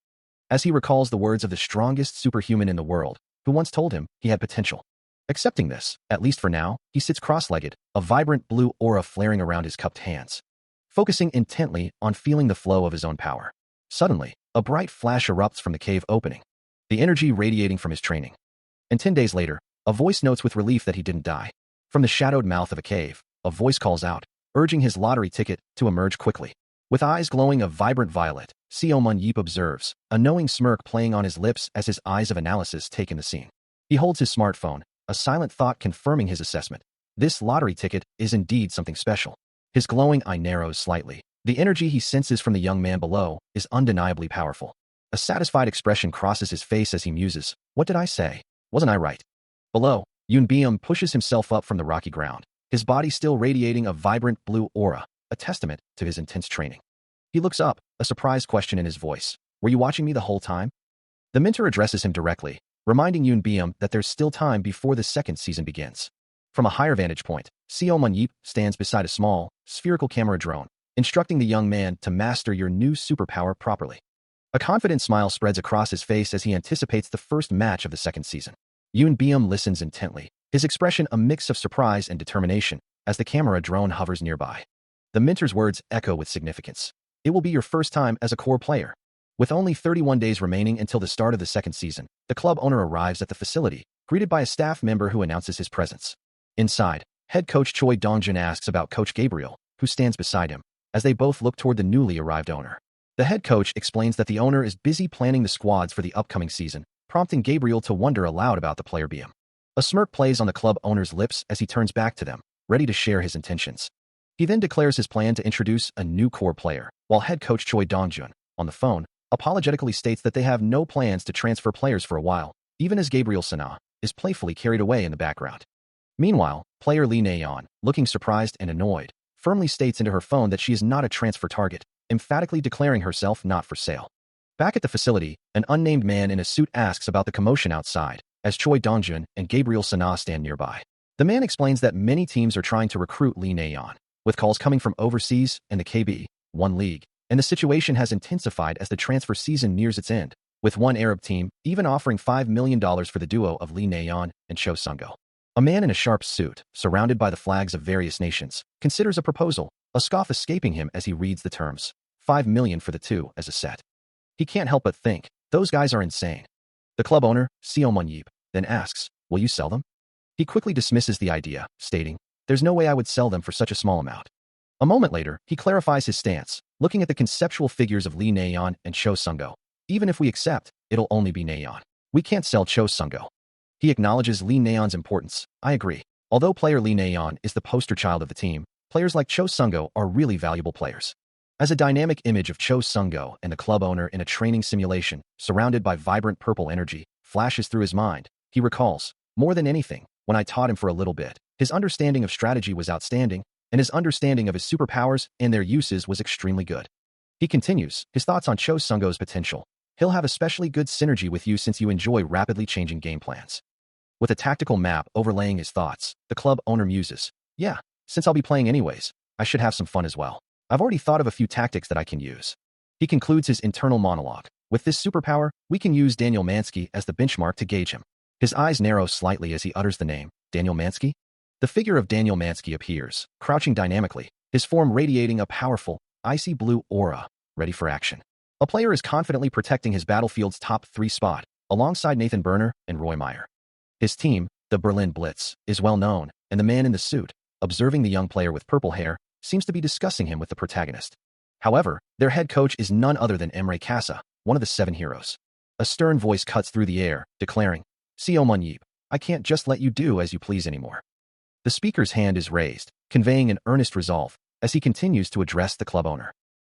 As he recalls the words of the strongest superhuman in the world, who once told him he had potential. Accepting this, at least for now, he sits cross-legged, a vibrant blue aura flaring around his cupped hands. Focusing intently on feeling the flow of his own power. Suddenly, a bright flash erupts from the cave opening. The energy radiating from his training. And 10 days later, a voice notes with relief that he didn't die. From the shadowed mouth of a cave, a voice calls out, urging his lottery ticket to emerge quickly. With eyes glowing a vibrant violet, Seo Mun-yeep observes, a knowing smirk playing on his lips as his eyes of analysis take in the scene. He holds his smartphone, a silent thought confirming his assessment. This lottery ticket is indeed something special. His glowing eye narrows slightly. The energy he senses from the young man below is undeniably powerful. A satisfied expression crosses his face as he muses, what did I say? Wasn't I right? Below, Yoon Byum pushes himself up from the rocky ground, his body still radiating a vibrant blue aura, a testament to his intense training. He looks up, a surprised question in his voice. Were you watching me the whole time? The mentor addresses him directly, reminding Yoon Byum that there's still time before the second season begins. From a higher vantage point, Seo Mun-yeep stands beside a small, spherical camera drone, instructing the young man to master your new superpower properly. A confident smile spreads across his face as he anticipates the first match of the second season. Yoon Byum listens intently, his expression a mix of surprise and determination, as the camera drone hovers nearby. The mentor's words echo with significance. It will be your first time as a core player. With only 31 days remaining until the start of the second season, the club owner arrives at the facility, greeted by a staff member who announces his presence. Inside, head coach Choi Dongjun asks about Coach Gabriel, who stands beside him, as they both look toward the newly arrived owner. The head coach explains that the owner is busy planning the squads for the upcoming season, prompting Gabriel to wonder aloud about the player BM. A smirk plays on the club owner's lips as he turns back to them, ready to share his intentions. He then declares his plan to introduce a new core player, while head coach Choi Dongjun, on the phone, apologetically states that they have no plans to transfer players for a while, even as Gabriel Sana is playfully carried away in the background. Meanwhile, player Lee Na-yeon, looking surprised and annoyed, firmly states into her phone that she is not a transfer target, emphatically declaring herself not for sale. Back at the facility, an unnamed man in a suit asks about the commotion outside, as Choi Dongjun and Gabriel Sana stand nearby. The man explains that many teams are trying to recruit Lee Na-yeon, with calls coming from overseas and the KB1 league, and the situation has intensified as the transfer season nears its end, with one Arab team even offering $5 million for the duo of Lee Na-yeon and Cho Sung-go. A man in a sharp suit, surrounded by the flags of various nations, considers a proposal, a scoff escaping him as he reads the terms. $5 million for the two as a set. He can't help but think, those guys are insane. The club owner, Seo Mun-yeep, then asks, will you sell them? He quickly dismisses the idea, stating, there's no way I would sell them for such a small amount. A moment later, he clarifies his stance, looking at the conceptual figures of Lee Na-yeon and Cho Sung-go. Even if we accept, it'll only be Na-yeon. We can't sell Cho Sung-go. He acknowledges Lee Na-yeon's importance. I agree. Although player Lee Na-yeon is the poster child of the team, players like Cho Sung-go are really valuable players. As a dynamic image of Cho Sung-go and the club owner in a training simulation, surrounded by vibrant purple energy, flashes through his mind, he recalls, more than anything, when I taught him for a little bit, his understanding of strategy was outstanding, and his understanding of his superpowers and their uses was extremely good. He continues, his thoughts on Cho Sung-go's potential. He'll have especially good synergy with you since you enjoy rapidly changing game plans. With a tactical map overlaying his thoughts, the club owner muses, yeah, since I'll be playing anyways, I should have some fun as well. I've already thought of a few tactics that I can use. He concludes his internal monologue. With this superpower, we can use Daniel Mansky as the benchmark to gauge him. His eyes narrow slightly as he utters the name, Daniel Mansky. The figure of Daniel Mansky appears, crouching dynamically, his form radiating a powerful, icy blue aura, ready for action. A player is confidently protecting his battlefield's top 3 spot, alongside Nathan Berner and Roy Meyer. His team, the Berlin Blitz, is well known, and the man in the suit, observing the young player with purple hair, seems to be discussing him with the protagonist. However, their head coach is none other than Emre Kasa, one of the 7 heroes. A stern voice cuts through the air, declaring, Seo Mun-yeep, I can't just let you do as you please anymore. The speaker's hand is raised, conveying an earnest resolve, as he continues to address the club owner.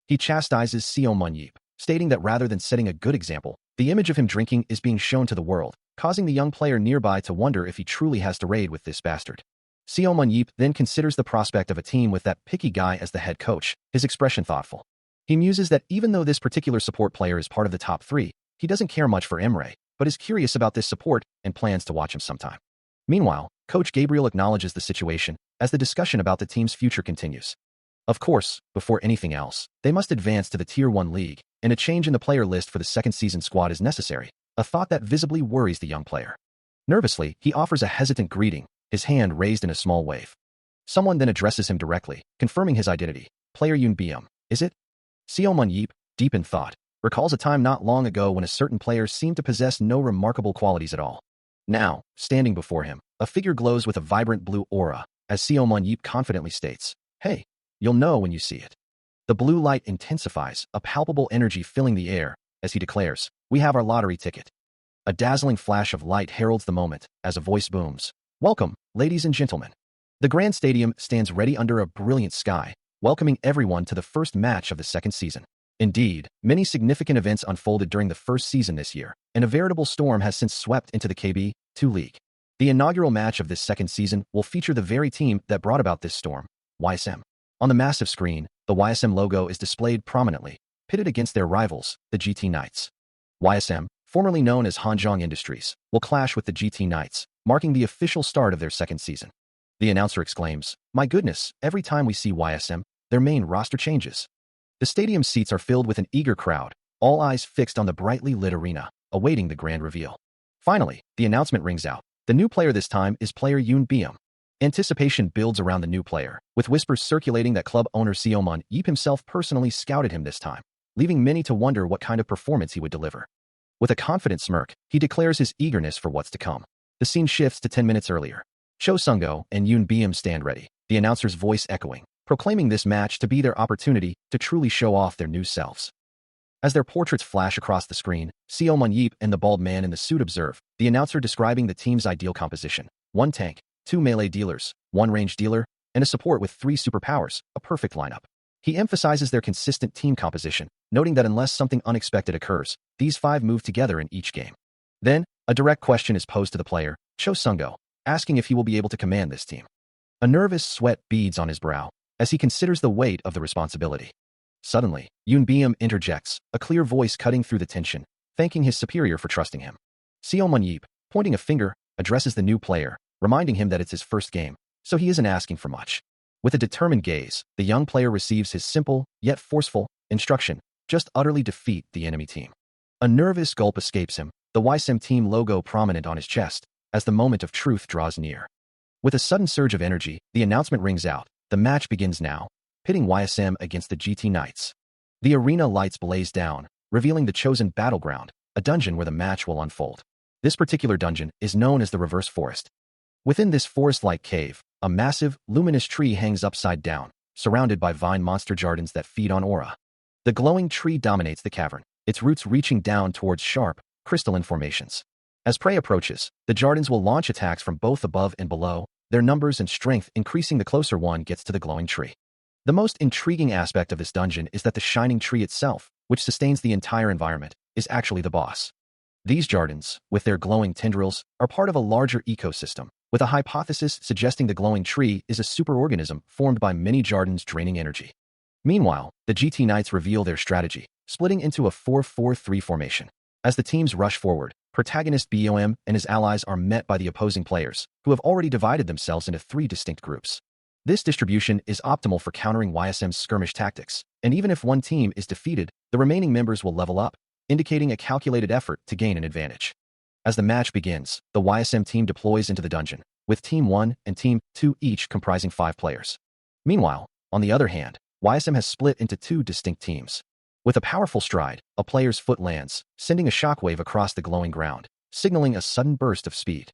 He chastises Seo Mun-yeep, stating that rather than setting a good example, the image of him drinking is being shown to the world, causing the young player nearby to wonder if he truly has to raid with this bastard. Seo Mun-yeep then considers the prospect of a team with that picky guy as the head coach, his expression thoughtful. He muses that even though this particular support player is part of the top 3, he doesn't care much for Emre, but is curious about this support and plans to watch him sometime. Meanwhile, Coach Gabriel acknowledges the situation as the discussion about the team's future continues. Of course, before anything else, they must advance to the Tier 1 league, and a change in the player list for the second season squad is necessary, a thought that visibly worries the young player. Nervously, he offers a hesitant greeting, his hand raised in a small wave. Someone then addresses him directly, confirming his identity. Player Yoon Byum, is it? Seo Mun-yeep, deep in thought, recalls a time not long ago when a certain player seemed to possess no remarkable qualities at all. Now, standing before him, a figure glows with a vibrant blue aura, as Seo Mun-yeep confidently states, hey, you'll know when you see it. The blue light intensifies, a palpable energy filling the air, as he declares, we have our lottery ticket. A dazzling flash of light heralds the moment, as a voice booms. Welcome, ladies and gentlemen. The Grand Stadium stands ready under a brilliant sky, welcoming everyone to the first match of the second season. Indeed, many significant events unfolded during the first season this year, and a veritable storm has since swept into the KB2 League. The inaugural match of this second season will feature the very team that brought about this storm, YSM. On the massive screen, the YSM logo is displayed prominently, pitted against their rivals, the GT Knights. YSM, formerly known as Hanjong Industries, will clash with the GT Knights, marking the official start of their second season. The announcer exclaims, my goodness, every time we see YSM, their main roster changes. The stadium seats are filled with an eager crowd, all eyes fixed on the brightly lit arena, awaiting the grand reveal. Finally, the announcement rings out. The new player this time is player Yoon Byum. Anticipation builds around the new player, with whispers circulating that club owner Seomun Yeep himself personally scouted him this time, leaving many to wonder what kind of performance he would deliver. With a confident smirk, he declares his eagerness for what's to come. The scene shifts to 10 minutes earlier. Cho Sung-go and Yoon Beom stand ready, the announcer's voice echoing, proclaiming this match to be their opportunity to truly show off their new selves. As their portraits flash across the screen, Seomun Yeep and the bald man in the suit observe, the announcer describing the team's ideal composition: 1 tank, 2 melee dealers, 1 range dealer, and a support with 3 superpowers, a perfect lineup. He emphasizes their consistent team composition, noting that unless something unexpected occurs, these 5 move together in each game. Then, a direct question is posed to the player, Cho Sung-go, asking if he will be able to command this team. A nervous sweat beads on his brow as he considers the weight of the responsibility. Suddenly, Yoon Beom interjects, a clear voice cutting through the tension, thanking his superior for trusting him. Seomun Yeep, pointing a finger, addresses the new player, reminding him that it's his first game, so he isn't asking for much. With a determined gaze, the young player receives his simple, yet forceful, instruction: just utterly defeat the enemy team. A nervous gulp escapes him, the YSM team logo prominent on his chest, as the moment of truth draws near. With a sudden surge of energy, the announcement rings out. The match begins now, pitting YSM against the GT Knights. The arena lights blaze down, revealing the chosen battleground, a dungeon where the match will unfold. This particular dungeon is known as the Reverse Forest. Within this forest-like cave, a massive, luminous tree hangs upside down, surrounded by vine monster jardins that feed on aura. The glowing tree dominates the cavern, its roots reaching down towards sharp, crystalline formations. As prey approaches, the jardins will launch attacks from both above and below, their numbers and strength increasing the closer one gets to the glowing tree. The most intriguing aspect of this dungeon is that the shining tree itself, which sustains the entire environment, is actually the boss. These jardins, with their glowing tendrils, are part of a larger ecosystem, with a hypothesis suggesting the glowing tree is a superorganism formed by many jardins draining energy. Meanwhile, the GT Knights reveal their strategy, splitting into a 4-4-3 formation. As the teams rush forward, protagonist Beom and his allies are met by the opposing players, who have already divided themselves into 3 distinct groups. This distribution is optimal for countering YSM's skirmish tactics, and even if one team is defeated, the remaining members will level up, indicating a calculated effort to gain an advantage. As the match begins, the YSM team deploys into the dungeon, with Team 1 and Team 2 each comprising 5 players. Meanwhile, on the other hand, YSM has split into 2 distinct teams. With a powerful stride, a player's foot lands, sending a shockwave across the glowing ground, signaling a sudden burst of speed.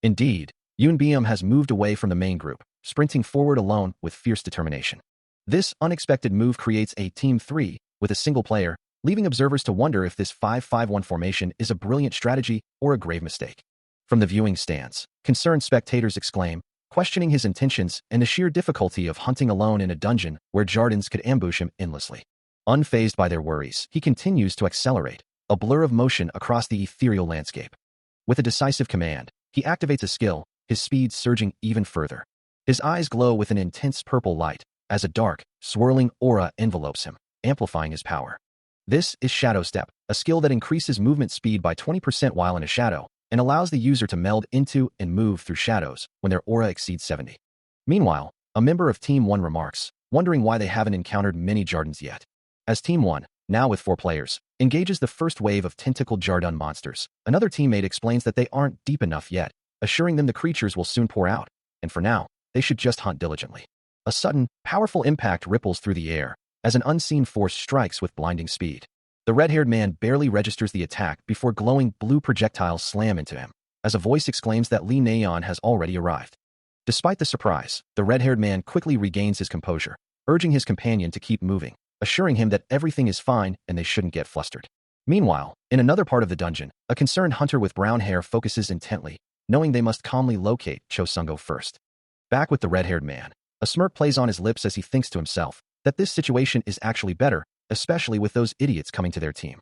Indeed, Yoon Beom has moved away from the main group, sprinting forward alone with fierce determination. This unexpected move creates a Team 3 with a single player, leaving observers to wonder if this 5-5-1 formation is a brilliant strategy or a grave mistake. From the viewing stands, concerned spectators exclaim, questioning his intentions and the sheer difficulty of hunting alone in a dungeon where Jardins could ambush him endlessly. Unfazed by their worries, he continues to accelerate, a blur of motion across the ethereal landscape. With a decisive command, he activates a skill, his speed surging even further. His eyes glow with an intense purple light, as a dark, swirling aura envelopes him, amplifying his power. This is Shadow Step, a skill that increases movement speed by 20% while in a shadow, and allows the user to meld into and move through shadows when their aura exceeds 70. Meanwhile, a member of Team 1 remarks, wondering why they haven't encountered many Jardins yet. As Team 1, now with 4 players, engages the first wave of tentacled Jardin monsters, another teammate explains that they aren't deep enough yet, assuring them the creatures will soon pour out, and for now, they should just hunt diligently. A sudden, powerful impact ripples through the air, as an unseen force strikes with blinding speed. The red-haired man barely registers the attack before glowing blue projectiles slam into him, as a voice exclaims that Lee Naeon has already arrived. Despite the surprise, the red-haired man quickly regains his composure, urging his companion to keep moving, assuring him that everything is fine and they shouldn't get flustered. Meanwhile, in another part of the dungeon, a concerned hunter with brown hair focuses intently, knowing they must calmly locate Cho Sung-go first. Back with the red-haired man, a smirk plays on his lips as he thinks to himself that this situation is actually better, especially with those idiots coming to their team.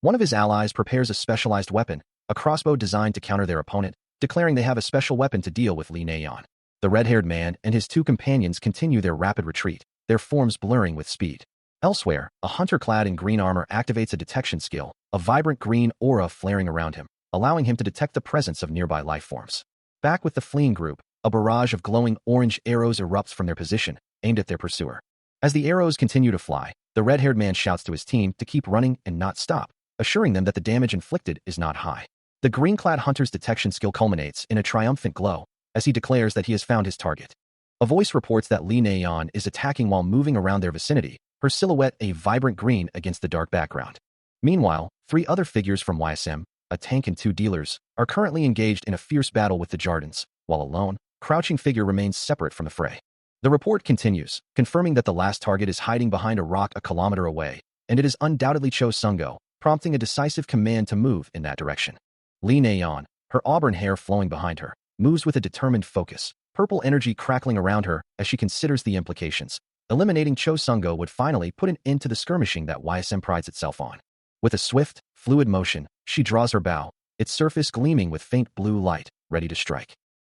One of his allies prepares a specialized weapon, a crossbow designed to counter their opponent, declaring they have a special weapon to deal with Lee Naeon. The red-haired man and his 2 companions continue their rapid retreat, their forms blurring with speed. Elsewhere, a hunter clad in green armor activates a detection skill, a vibrant green aura flaring around him, allowing him to detect the presence of nearby life forms. Back with the fleeing group, a barrage of glowing orange arrows erupts from their position, aimed at their pursuer. As the arrows continue to fly, the red-haired man shouts to his team to keep running and not stop, assuring them that the damage inflicted is not high. The green-clad hunter's detection skill culminates in a triumphant glow, as he declares that he has found his target. A voice reports that Li Neian is attacking while moving around their vicinity, her silhouette a vibrant green against the dark background. Meanwhile, 3 other figures from YSM, a tank and 2 dealers, are currently engaged in a fierce battle with the Jardins, while a lone, crouching figure remains separate from the fray. The report continues, confirming that the last target is hiding behind a rock a kilometer away, and it is undoubtedly Cho Sungo, prompting a decisive command to move in that direction. Li Neian, her auburn hair flowing behind her, moves with a determined focus, purple energy crackling around her as she considers the implications. Eliminating Cho Sungo would finally put an end to the skirmishing that YSM prides itself on. With a swift, fluid motion, she draws her bow, its surface gleaming with faint blue light, ready to strike.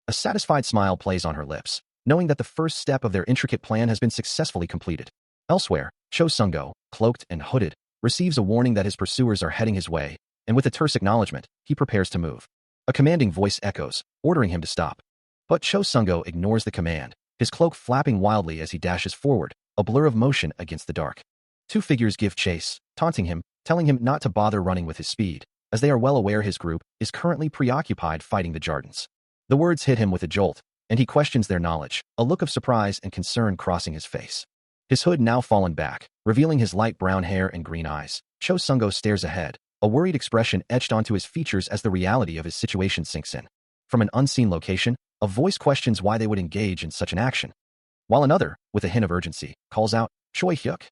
A satisfied smile plays on her lips, knowing that the first step of their intricate plan has been successfully completed. Elsewhere, Cho Sungo, cloaked and hooded, receives a warning that his pursuers are heading his way, and with a terse acknowledgement, he prepares to move. A commanding voice echoes, ordering him to stop. But Cho Sungo ignores the command, his cloak flapping wildly as he dashes forward, a blur of motion against the dark. 2 figures give chase, taunting him, telling him not to bother running with his speed, as they are well aware his group is currently preoccupied fighting the Jardins. The words hit him with a jolt, and he questions their knowledge, a look of surprise and concern crossing his face. His hood now fallen back, revealing his light brown hair and green eyes. Cho Sungo stares ahead, a worried expression etched onto his features as the reality of his situation sinks in. From an unseen location, a voice questions why they would engage in such an action, while another, with a hint of urgency, calls out, Choi Hyuk.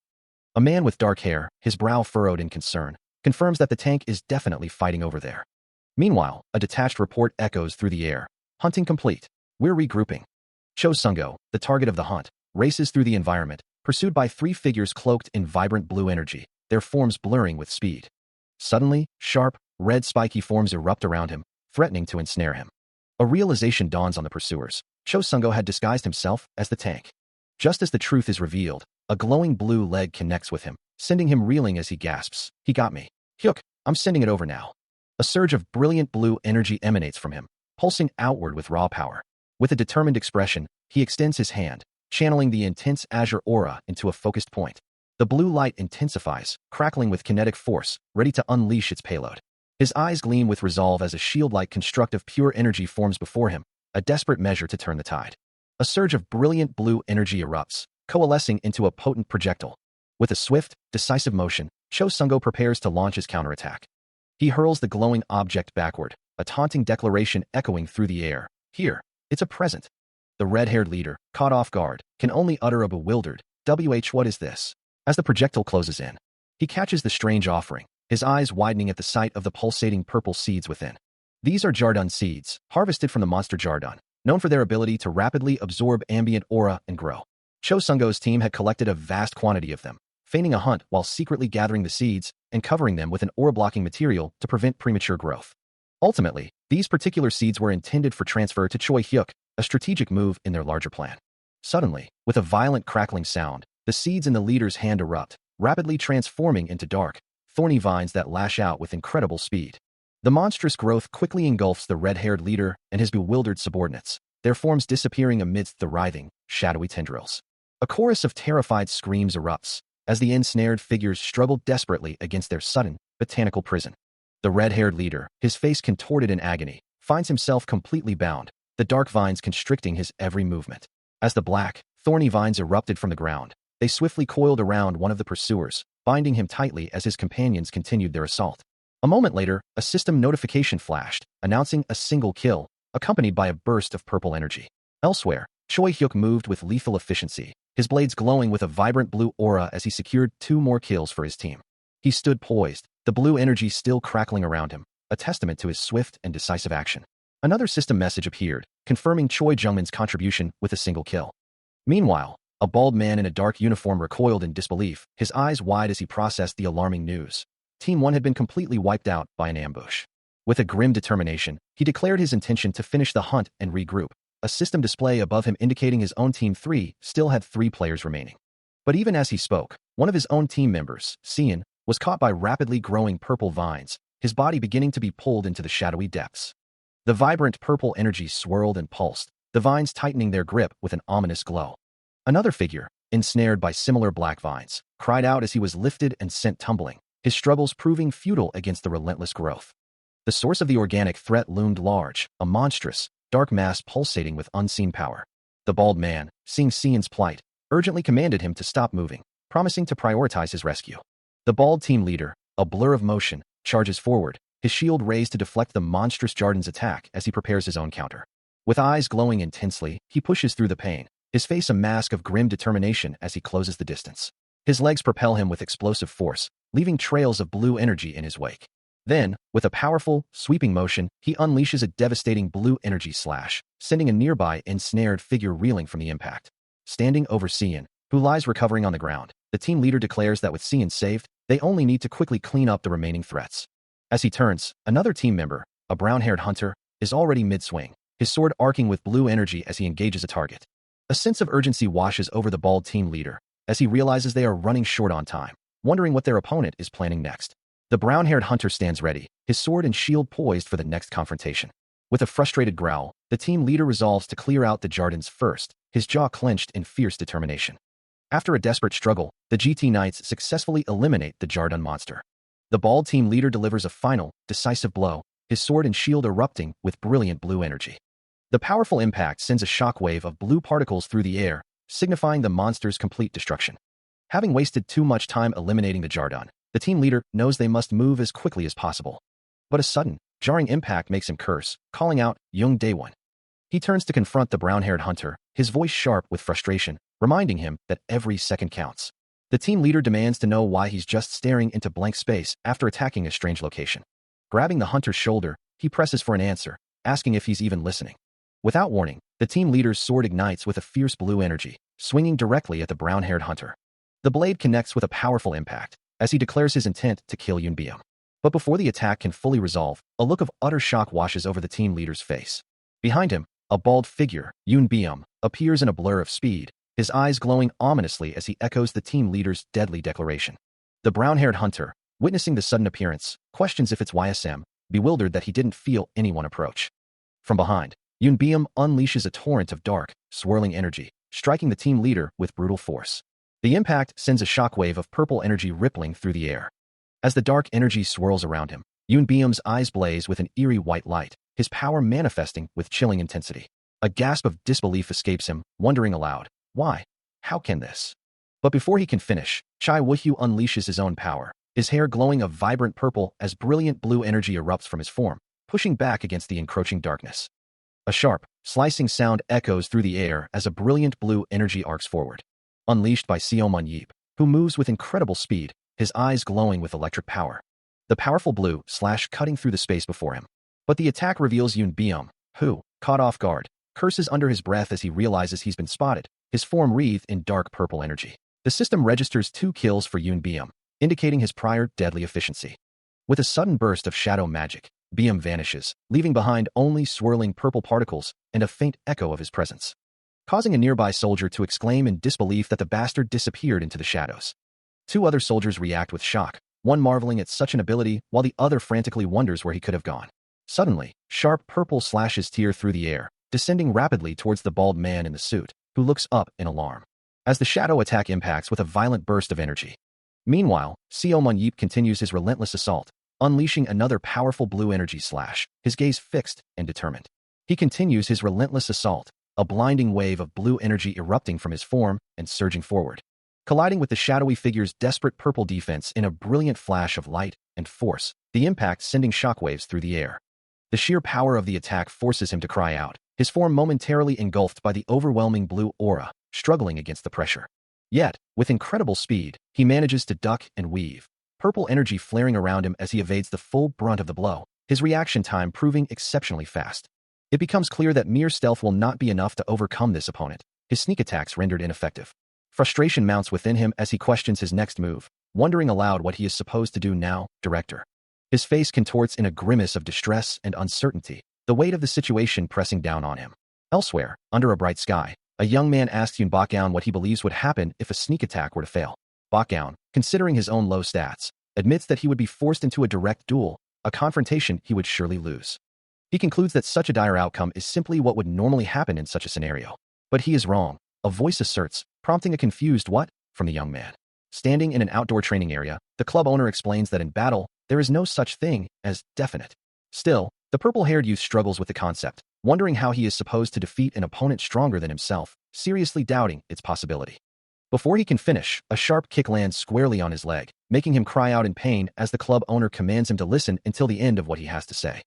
A man with dark hair, his brow furrowed in concern, confirms that the tank is definitely fighting over there. Meanwhile, a detached report echoes through the air. Hunting complete. We're regrouping. Cho Sungo, the target of the hunt, races through the environment, pursued by 3 figures cloaked in vibrant blue energy, their forms blurring with speed. Suddenly, sharp, red spiky forms erupt around him, threatening to ensnare him. A realization dawns on the pursuers. Cho Sungo had disguised himself as the tank. Just as the truth is revealed, a glowing blue leg connects with him, sending him reeling as he gasps, "He got me. Hyuk, I'm sending it over now." A surge of brilliant blue energy emanates from him, pulsing outward with raw power. With a determined expression, he extends his hand, channeling the intense azure aura into a focused point. The blue light intensifies, crackling with kinetic force, ready to unleash its payload. His eyes gleam with resolve as a shield-like construct of pure energy forms before him, a desperate measure to turn the tide. A surge of brilliant blue energy erupts, coalescing into a potent projectile. With a swift, decisive motion, Cho Sungo prepares to launch his counterattack. He hurls the glowing object backward, a taunting declaration echoing through the air. "Here, it's a present." The red-haired leader, caught off guard, can only utter a bewildered, what is this?" As the projectile closes in. He catches the strange offering, his eyes widening at the sight of the pulsating purple seeds within. These are Jardin seeds, harvested from the monster Jardin, known for their ability to rapidly absorb ambient aura and grow. Cho Sungo's team had collected a vast quantity of them, feigning a hunt while secretly gathering the seeds and covering them with an aura-blocking material to prevent premature growth. Ultimately, these particular seeds were intended for transfer to Choi Hyuk, a strategic move in their larger plan. Suddenly, with a violent crackling sound, the seeds in the leader's hand erupt, rapidly transforming into dark, thorny vines that lash out with incredible speed. The monstrous growth quickly engulfs the red-haired leader and his bewildered subordinates, their forms disappearing amidst the writhing, shadowy tendrils. A chorus of terrified screams erupts, as the ensnared figures struggle desperately against their sudden, botanical prison. The red-haired leader, his face contorted in agony, finds himself completely bound, the dark vines constricting his every movement. As the black, thorny vines erupted from the ground, they swiftly coiled around one of the pursuers, binding him tightly as his companions continued their assault. A moment later, a system notification flashed, announcing a single kill, accompanied by a burst of purple energy. Elsewhere, Choi Hyuk moved with lethal efficiency, his blades glowing with a vibrant blue aura as he secured 2 more kills for his team. He stood poised, the blue energy still crackling around him, a testament to his swift and decisive action. Another system message appeared, confirming Choi Jungmin's contribution with a single kill. Meanwhile, a bald man in a dark uniform recoiled in disbelief, his eyes wide as he processed the alarming news. Team 1 had been completely wiped out by an ambush. With a grim determination, he declared his intention to finish the hunt and regroup, a system display above him indicating his own Team 3 still had 3 players remaining. But even as he spoke, one of his own team members, Cian, was caught by rapidly growing purple vines, his body beginning to be pulled into the shadowy depths. The vibrant purple energy swirled and pulsed, the vines tightening their grip with an ominous glow. Another figure, ensnared by similar black vines, cried out as he was lifted and sent tumbling, his struggles proving futile against the relentless growth. The source of the organic threat loomed large, a monstrous, dark mass pulsating with unseen power. The bald man, seeing Xian's plight, urgently commanded him to stop moving, promising to prioritize his rescue. The bald team leader, a blur of motion, charges forward, his shield raised to deflect the monstrous Jarden's attack as he prepares his own counter. With eyes glowing intensely, he pushes through the pain, his face a mask of grim determination as he closes the distance. His legs propel him with explosive force, leaving trails of blue energy in his wake. Then, with a powerful, sweeping motion, he unleashes a devastating blue energy slash, sending a nearby ensnared figure reeling from the impact. Standing over Xian, who lies recovering on the ground, the team leader declares that with Xian saved, they only need to quickly clean up the remaining threats. As he turns, another team member, a brown-haired hunter, is already mid-swing, his sword arcing with blue energy as he engages a target. A sense of urgency washes over the bald team leader as he realizes they are running short on time, wondering what their opponent is planning next. The brown-haired hunter stands ready, his sword and shield poised for the next confrontation. With a frustrated growl, the team leader resolves to clear out the Jardins first, his jaw clenched in fierce determination. After a desperate struggle, the GT Knights successfully eliminate the Jardin monster. The bald team leader delivers a final, decisive blow, his sword and shield erupting with brilliant blue energy. The powerful impact sends a shockwave of blue particles through the air, signifying the monster's complete destruction. Having wasted too much time eliminating the Jardin, the team leader knows they must move as quickly as possible. But a sudden, jarring impact makes him curse, calling out, "Young Daewon." He turns to confront the brown-haired hunter, his voice sharp with frustration, reminding him that every second counts. The team leader demands to know why he's just staring into blank space after attacking a strange location. Grabbing the hunter's shoulder, he presses for an answer, asking if he's even listening. Without warning, the team leader's sword ignites with a fierce blue energy, swinging directly at the brown-haired hunter. The blade connects with a powerful impact, as he declares his intent to kill Yunbium. But before the attack can fully resolve, a look of utter shock washes over the team leader's face. Behind him, a bald figure, Yunbium, appears in a blur of speed, his eyes glowing ominously as he echoes the team leader's deadly declaration. The brown-haired hunter, witnessing the sudden appearance, questions if it's YSM, bewildered that he didn't feel anyone approach. From behind, Yunbium unleashes a torrent of dark, swirling energy, striking the team leader with brutal force. The impact sends a shockwave of purple energy rippling through the air. As the dark energy swirls around him, Yunbium's eyes blaze with an eerie white light, his power manifesting with chilling intensity. A gasp of disbelief escapes him, wondering aloud, why? How can this? But before he can finish, Chai Wuhu unleashes his own power, his hair glowing a vibrant purple as brilliant blue energy erupts from his form, pushing back against the encroaching darkness. A sharp, slicing sound echoes through the air as a brilliant blue energy arcs forward. Unleashed by Xiao Munyip, who moves with incredible speed, his eyes glowing with electric power. The powerful blue slash cutting through the space before him. But the attack reveals Yunbium, who, caught off guard, curses under his breath as he realizes he's been spotted, his form wreathed in dark purple energy. The system registers 2 kills for Yunbium, indicating his prior deadly efficiency. With a sudden burst of shadow magic, Bium vanishes, leaving behind only swirling purple particles and a faint echo of his presence, causing a nearby soldier to exclaim in disbelief that the bastard disappeared into the shadows. 2 other soldiers react with shock, one marveling at such an ability while the other frantically wonders where he could have gone. Suddenly, sharp purple slashes tear through the air, descending rapidly towards the bald man in the suit, who looks up in alarm, as the shadow attack impacts with a violent burst of energy. Meanwhile, Xiao Munyip continues his relentless assault, unleashing another powerful blue energy slash, his gaze fixed and determined. He continues his relentless assault, a blinding wave of blue energy erupting from his form and surging forward, colliding with the shadowy figure's desperate purple defense in a brilliant flash of light and force, the impact sending shockwaves through the air. The sheer power of the attack forces him to cry out, his form momentarily engulfed by the overwhelming blue aura, struggling against the pressure. Yet, with incredible speed, he manages to duck and weave, purple energy flaring around him as he evades the full brunt of the blow, his reaction time proving exceptionally fast. It becomes clear that mere stealth will not be enough to overcome this opponent, his sneak attacks rendered ineffective. Frustration mounts within him as he questions his next move, wondering aloud what he is supposed to do now, director. His face contorts in a grimace of distress and uncertainty, the weight of the situation pressing down on him. Elsewhere, under a bright sky, a young man asks Yun Bakgown what he believes would happen if a sneak attack were to fail. Bakgown, considering his own low stats, admits that he would be forced into a direct duel, a confrontation he would surely lose. He concludes that such a dire outcome is simply what would normally happen in such a scenario. But he is wrong, a voice asserts, prompting a confused "what?" from the young man. Standing in an outdoor training area, the club owner explains that in battle, there is no such thing as definite. Still, the purple-haired youth struggles with the concept, wondering how he is supposed to defeat an opponent stronger than himself, seriously doubting its possibility. Before he can finish, a sharp kick lands squarely on his leg, making him cry out in pain as the club owner commands him to listen until the end of what he has to say.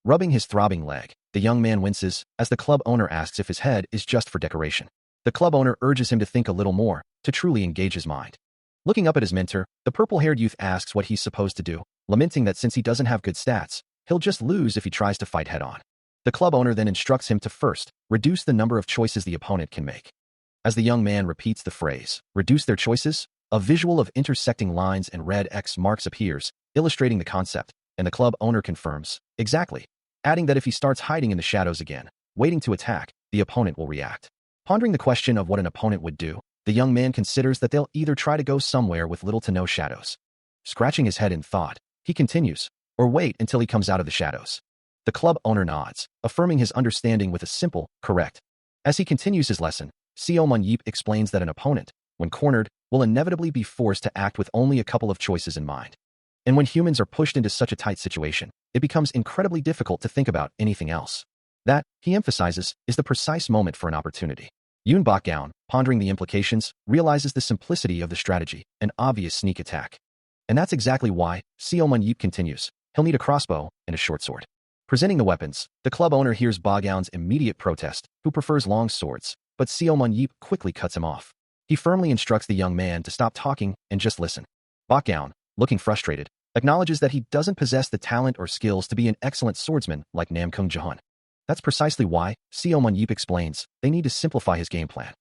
Rubbing his throbbing leg, the young man winces as the club owner asks if his head is just for decoration. The club owner urges him to think a little more, to truly engage his mind. Looking up at his mentor, the purple-haired youth asks what he's supposed to do, lamenting that since he doesn't have good stats, he'll just lose if he tries to fight head-on. The club owner then instructs him to first reduce the number of choices the opponent can make. As the young man repeats the phrase, reduce their choices, a visual of intersecting lines and red X marks appears, illustrating the concept, and the club owner confirms, exactly, adding that if he starts hiding in the shadows again, waiting to attack, the opponent will react. Pondering the question of what an opponent would do, the young man considers that they'll either try to go somewhere with little to no shadows. Scratching his head in thought, he continues, or wait until he comes out of the shadows. The club owner nods, affirming his understanding with a simple, correct. As he continues his lesson, Seo Mun-yeep explains that an opponent, when cornered, will inevitably be forced to act with only a couple of choices in mind. And when humans are pushed into such a tight situation, it becomes incredibly difficult to think about anything else. That, he emphasizes, is the precise moment for an opportunity. Yoon Bok-gaon, pondering the implications, realizes the simplicity of the strategy, an obvious sneak attack. And that's exactly why, Seo Mun-yeep continues, he'll need a crossbow and a short sword. Presenting the weapons, the club owner hears Bok-gaon's immediate protest, who prefers long swords, but Seo Mun-yeep quickly cuts him off. He firmly instructs the young man to stop talking and just listen. Bok-gaon, looking frustrated, acknowledges that he doesn't possess the talent or skills to be an excellent swordsman like Namkung Jahun. That's precisely why, Seo Mun-yeep explains, they need to simplify his game plan.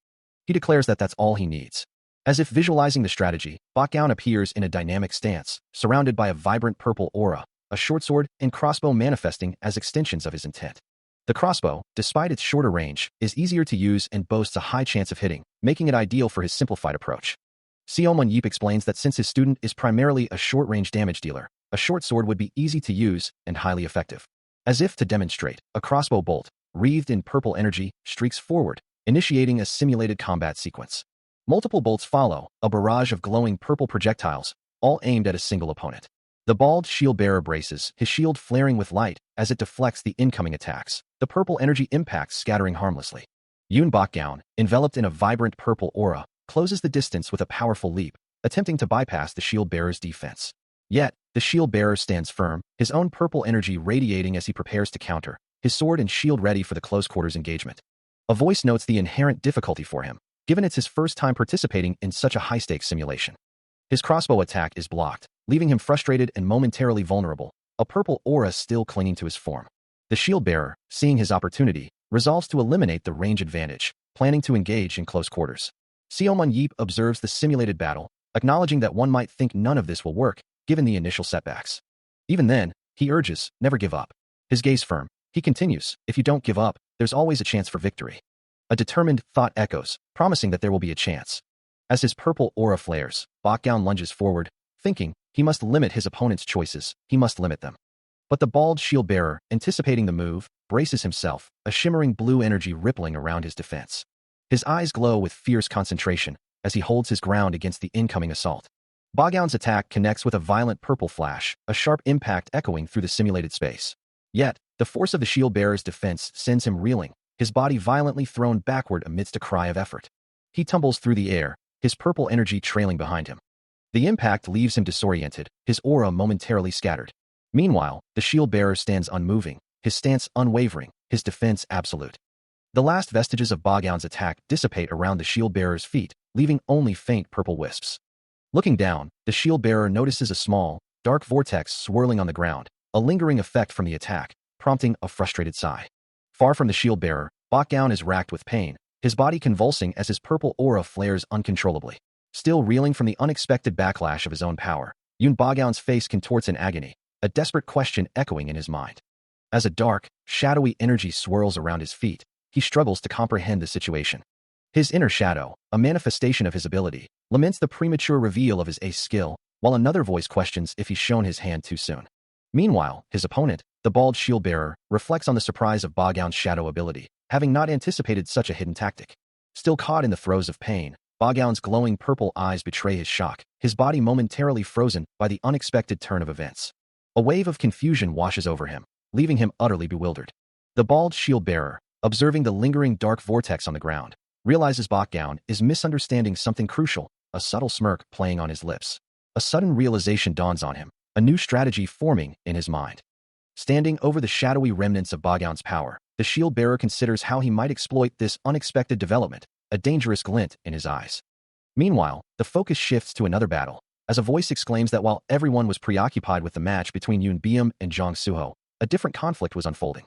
He declares that that's all he needs. As if visualizing the strategy, Bok-gaon appears in a dynamic stance, surrounded by a vibrant purple aura, a short sword and crossbow manifesting as extensions of his intent. The crossbow, despite its shorter range, is easier to use and boasts a high chance of hitting, making it ideal for his simplified approach. Seo Mun-yeep explains that since his student is primarily a short-range damage dealer, a short sword would be easy to use and highly effective. As if to demonstrate, a crossbow bolt, wreathed in purple energy, streaks forward, initiating a simulated combat sequence. Multiple bolts follow, a barrage of glowing purple projectiles, all aimed at a single opponent. The bald shield-bearer braces, his shield flaring with light as it deflects the incoming attacks, the purple energy impacts scattering harmlessly. Yoon Bok-gaon, enveloped in a vibrant purple aura, closes the distance with a powerful leap, attempting to bypass the shield-bearer's defense. Yet, the shield-bearer stands firm, his own purple energy radiating as he prepares to counter, his sword and shield ready for the close-quarters engagement. A voice notes the inherent difficulty for him, given it's his first time participating in such a high-stakes simulation. His crossbow attack is blocked, leaving him frustrated and momentarily vulnerable, a purple aura still clinging to his form. The shield-bearer, seeing his opportunity, resolves to eliminate the range advantage, planning to engage in close quarters. Seo Mun-yeep observes the simulated battle, acknowledging that one might think none of this will work, given the initial setbacks. Even then, he urges, never give up. His gaze firm, he continues, if you don't give up, there's always a chance for victory. A determined thought echoes, promising that there will be a chance. As his purple aura flares, Bok-gaon lunges forward, thinking, he must limit his opponent's choices, he must limit them. But the bald shield-bearer, anticipating the move, braces himself, a shimmering blue energy rippling around his defense. His eyes glow with fierce concentration as he holds his ground against the incoming assault. Bok-gaon's attack connects with a violent purple flash, a sharp impact echoing through the simulated space. Yet, the force of the shield-bearer's defense sends him reeling, his body violently thrown backward amidst a cry of effort. He tumbles through the air, his purple energy trailing behind him. The impact leaves him disoriented, his aura momentarily scattered. Meanwhile, the shield-bearer stands unmoving, his stance unwavering, his defense absolute. The last vestiges of Bok-gaon's attack dissipate around the shield-bearer's feet, leaving only faint purple wisps. Looking down, the shield-bearer notices a small, dark vortex swirling on the ground, a lingering effect from the attack, prompting a frustrated sigh. Far from the shield-bearer, Bok-gaon is racked with pain, his body convulsing as his purple aura flares uncontrollably. Still reeling from the unexpected backlash of his own power, Yoon Bok-gaon's face contorts in agony, a desperate question echoing in his mind. As a dark, shadowy energy swirls around his feet, he struggles to comprehend the situation. His inner shadow, a manifestation of his ability, laments the premature reveal of his ace skill, while another voice questions if he's shown his hand too soon. Meanwhile, his opponent, the bald shield-bearer, reflects on the surprise of Bok-gaon's shadow ability, having not anticipated such a hidden tactic. Still caught in the throes of pain, Bok-gaon's glowing purple eyes betray his shock, his body momentarily frozen by the unexpected turn of events. A wave of confusion washes over him, leaving him utterly bewildered. The bald shield-bearer, observing the lingering dark vortex on the ground, realizes Bokgown is misunderstanding something crucial, a subtle smirk playing on his lips. A sudden realization dawns on him, a new strategy forming in his mind. Standing over the shadowy remnants of Bokgown's power, the shield-bearer considers how he might exploit this unexpected development, a dangerous glint in his eyes. Meanwhile, the focus shifts to another battle, as a voice exclaims that while everyone was preoccupied with the match between Yoon Byum and Jong Suho, a different conflict was unfolding.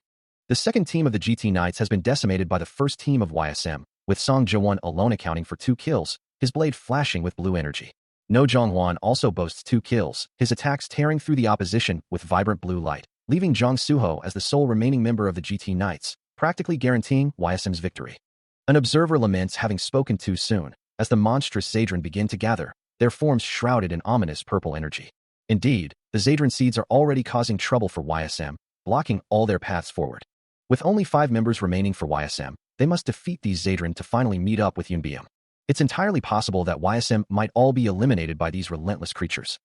The second team of the GT Knights has been decimated by the first team of YSM, with Song Jae-won alone accounting for 2 kills, his blade flashing with blue energy. No Jong-hwan also boasts 2 kills, his attacks tearing through the opposition with vibrant blue light, leaving Jong Suho as the sole remaining member of the GT Knights, practically guaranteeing YSM's victory. An observer laments having spoken too soon, as the monstrous Zadran begin to gather, their forms shrouded in ominous purple energy. Indeed, the Zadran seeds are already causing trouble for YSM, blocking all their paths forward. With only 5 members remaining for YSM, they must defeat these Zadran to finally meet up with Yoon Byum. It's entirely possible that YSM might all be eliminated by these relentless creatures.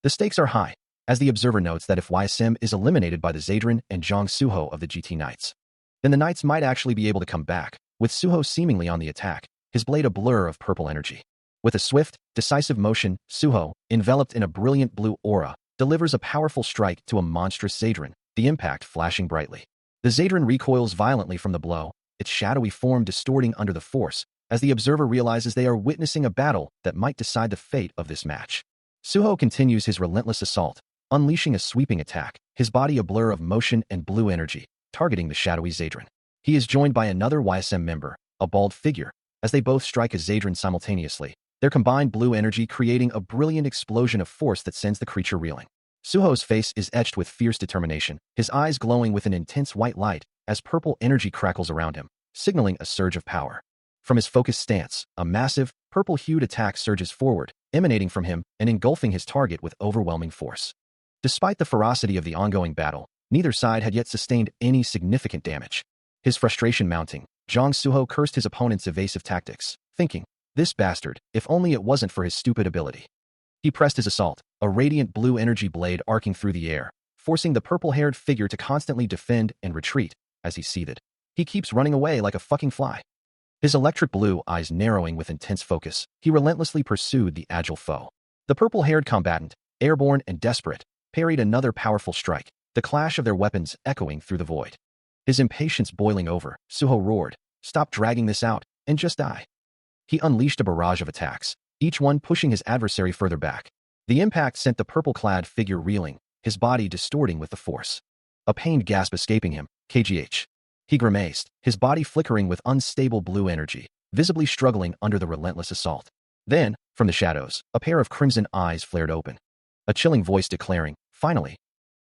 The stakes are high, as the observer notes that if YSM is eliminated by the Zadran and Jong Suho of the GT Knights, then the Knights might actually be able to come back, with Suho seemingly on the attack, his blade a blur of purple energy. With a swift, decisive motion, Suho, enveloped in a brilliant blue aura, delivers a powerful strike to a monstrous Zadran, the impact flashing brightly. The Zadran recoils violently from the blow, its shadowy form distorting under the force, as the observer realizes they are witnessing a battle that might decide the fate of this match. Suho continues his relentless assault, unleashing a sweeping attack, his body a blur of motion and blue energy, targeting the shadowy Zadran. He is joined by another YSM member, a bald figure, as they both strike a Zadran simultaneously, their combined blue energy creating a brilliant explosion of force that sends the creature reeling. Suho's face is etched with fierce determination, his eyes glowing with an intense white light as purple energy crackles around him, signaling a surge of power. From his focused stance, a massive, purple-hued attack surges forward, emanating from him and engulfing his target with overwhelming force. Despite the ferocity of the ongoing battle, neither side had yet sustained any significant damage. His frustration mounting, Jong Suho cursed his opponent's evasive tactics, thinking, "This bastard, if only it wasn't for his stupid ability." He pressed his assault, a radiant blue energy blade arcing through the air, forcing the purple-haired figure to constantly defend and retreat, as he seethed. He keeps running away like a fucking fly. His electric blue eyes narrowing with intense focus, he relentlessly pursued the agile foe. The purple-haired combatant, airborne and desperate, parried another powerful strike, the clash of their weapons echoing through the void. His impatience boiling over, Suho roared, "Stop dragging this out, and just die." He unleashed a barrage of attacks, each one pushing his adversary further back. The impact sent the purple-clad figure reeling, his body distorting with the force. A pained gasp escaping him, KGH. He grimaced, his body flickering with unstable blue energy, visibly struggling under the relentless assault. Then, from the shadows, a pair of crimson eyes flared open. A chilling voice declaring, "Finally."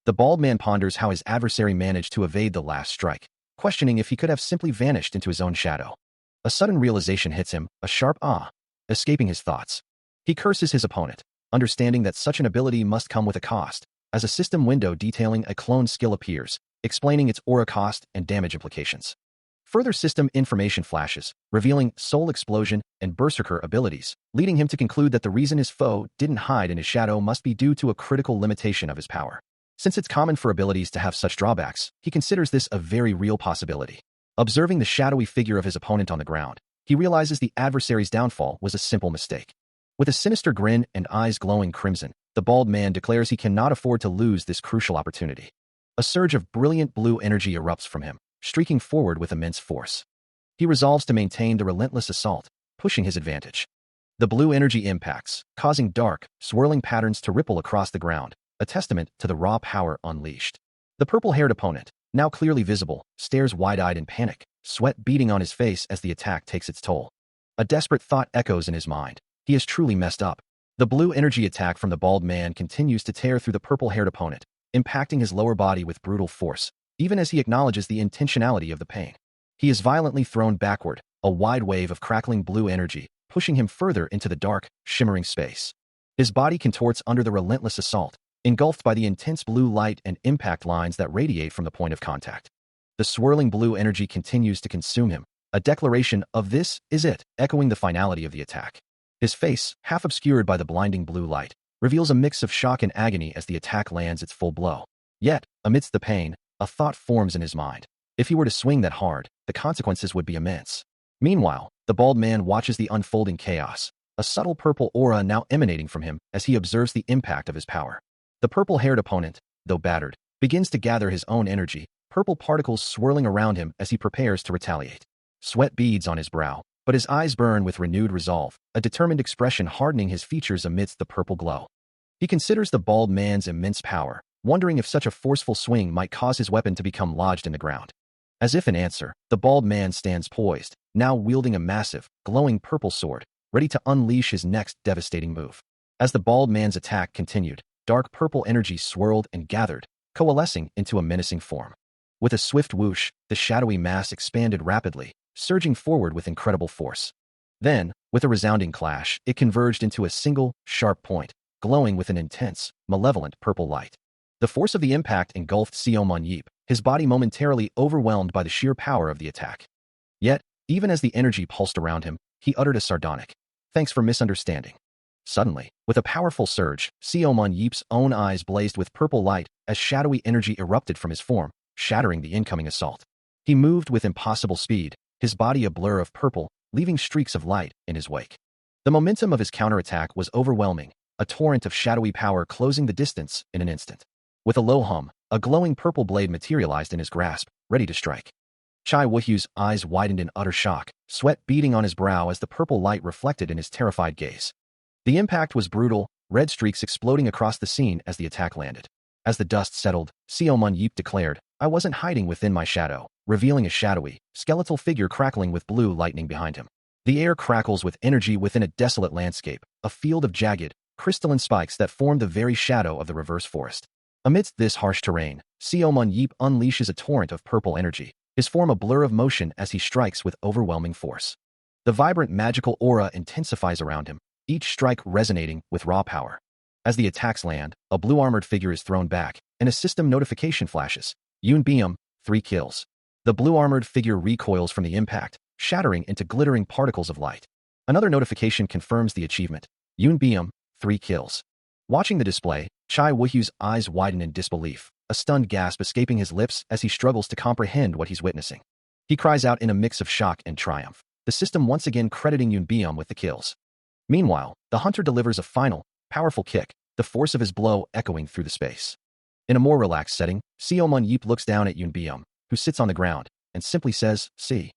The bald man ponders how his adversary managed to evade the last strike, questioning if he could have simply vanished into his own shadow. A sudden realization hits him, a sharp "ah," escaping his thoughts. He curses his opponent, understanding that such an ability must come with a cost, as a system window detailing a clone skill appears, explaining its aura cost and damage implications. Further system information flashes, revealing Soul Explosion and Berserker abilities, leading him to conclude that the reason his foe didn't hide in his shadow must be due to a critical limitation of his power. Since it's common for abilities to have such drawbacks, he considers this a very real possibility. Observing the shadowy figure of his opponent on the ground, he realizes the adversary's downfall was a simple mistake. With a sinister grin and eyes glowing crimson, the bald man declares he cannot afford to lose this crucial opportunity. A surge of brilliant blue energy erupts from him, streaking forward with immense force. He resolves to maintain the relentless assault, pushing his advantage. The blue energy impacts, causing dark, swirling patterns to ripple across the ground, a testament to the raw power unleashed. The purple-haired opponent, now clearly visible, stares wide-eyed in panic, sweat beading on his face as the attack takes its toll. A desperate thought echoes in his mind. He is truly messed up. The blue energy attack from the bald man continues to tear through the purple-haired opponent, impacting his lower body with brutal force, even as he acknowledges the intentionality of the pain. He is violently thrown backward, a wide wave of crackling blue energy, pushing him further into the dark, shimmering space. His body contorts under the relentless assault, engulfed by the intense blue light and impact lines that radiate from the point of contact. The swirling blue energy continues to consume him, a declaration of "this is it," echoing the finality of the attack. His face, half obscured by the blinding blue light, reveals a mix of shock and agony as the attack lands its full blow. Yet, amidst the pain, a thought forms in his mind. If he were to swing that hard, the consequences would be immense. Meanwhile, the bald man watches the unfolding chaos, a subtle purple aura now emanating from him as he observes the impact of his power. The purple-haired opponent, though battered, begins to gather his own energy, purple particles swirling around him as he prepares to retaliate. Sweat beads on his brow, but his eyes burn with renewed resolve, a determined expression hardening his features amidst the purple glow. He considers the bald man's immense power, wondering if such a forceful swing might cause his weapon to become lodged in the ground. As if in answer, the bald man stands poised, now wielding a massive, glowing purple sword, ready to unleash his next devastating move. As the bald man's attack continued, dark purple energy swirled and gathered, coalescing into a menacing form. With a swift whoosh, the shadowy mass expanded rapidly, surging forward with incredible force. Then, with a resounding clash, it converged into a single, sharp point, glowing with an intense, malevolent purple light. The force of the impact engulfed Seo Mon-yeep, his body momentarily overwhelmed by the sheer power of the attack. Yet, even as the energy pulsed around him, he uttered a sardonic, "Thanks for misunderstanding." Suddenly, with a powerful surge, Seo Mon-yeep's own eyes blazed with purple light as shadowy energy erupted from his form, shattering the incoming assault. He moved with impossible speed, his body a blur of purple, leaving streaks of light in his wake. The momentum of his counterattack was overwhelming, a torrent of shadowy power closing the distance in an instant. With a low hum, a glowing purple blade materialized in his grasp, ready to strike. Chai Wuhyu's eyes widened in utter shock, sweat beading on his brow as the purple light reflected in his terrified gaze. The impact was brutal, red streaks exploding across the scene as the attack landed. As the dust settled, Seo Mon-yeep declared, "I wasn't hiding within my shadow," revealing a shadowy, skeletal figure crackling with blue lightning behind him. The air crackles with energy within a desolate landscape, a field of jagged, crystalline spikes that formed the very shadow of the reverse forest. Amidst this harsh terrain, Seo Mon-yeep unleashes a torrent of purple energy, his form a blur of motion as he strikes with overwhelming force. The vibrant magical aura intensifies around him, each strike resonating with raw power. As the attacks land, a blue-armored figure is thrown back, and a system notification flashes. Yoon Beom, 3 kills. The blue-armored figure recoils from the impact, shattering into glittering particles of light. Another notification confirms the achievement. Yoon Beom, 3 kills. Watching the display, Chai Wuhyu's eyes widen in disbelief, a stunned gasp escaping his lips as he struggles to comprehend what he's witnessing. He cries out in a mix of shock and triumph, the system once again crediting Yoon Beom with the kills. Meanwhile, the hunter delivers a final, powerful kick, the force of his blow echoing through the space. In a more relaxed setting, Seo Mon-yeep looks down at Yoon Beom, who sits on the ground, and simply says, "See."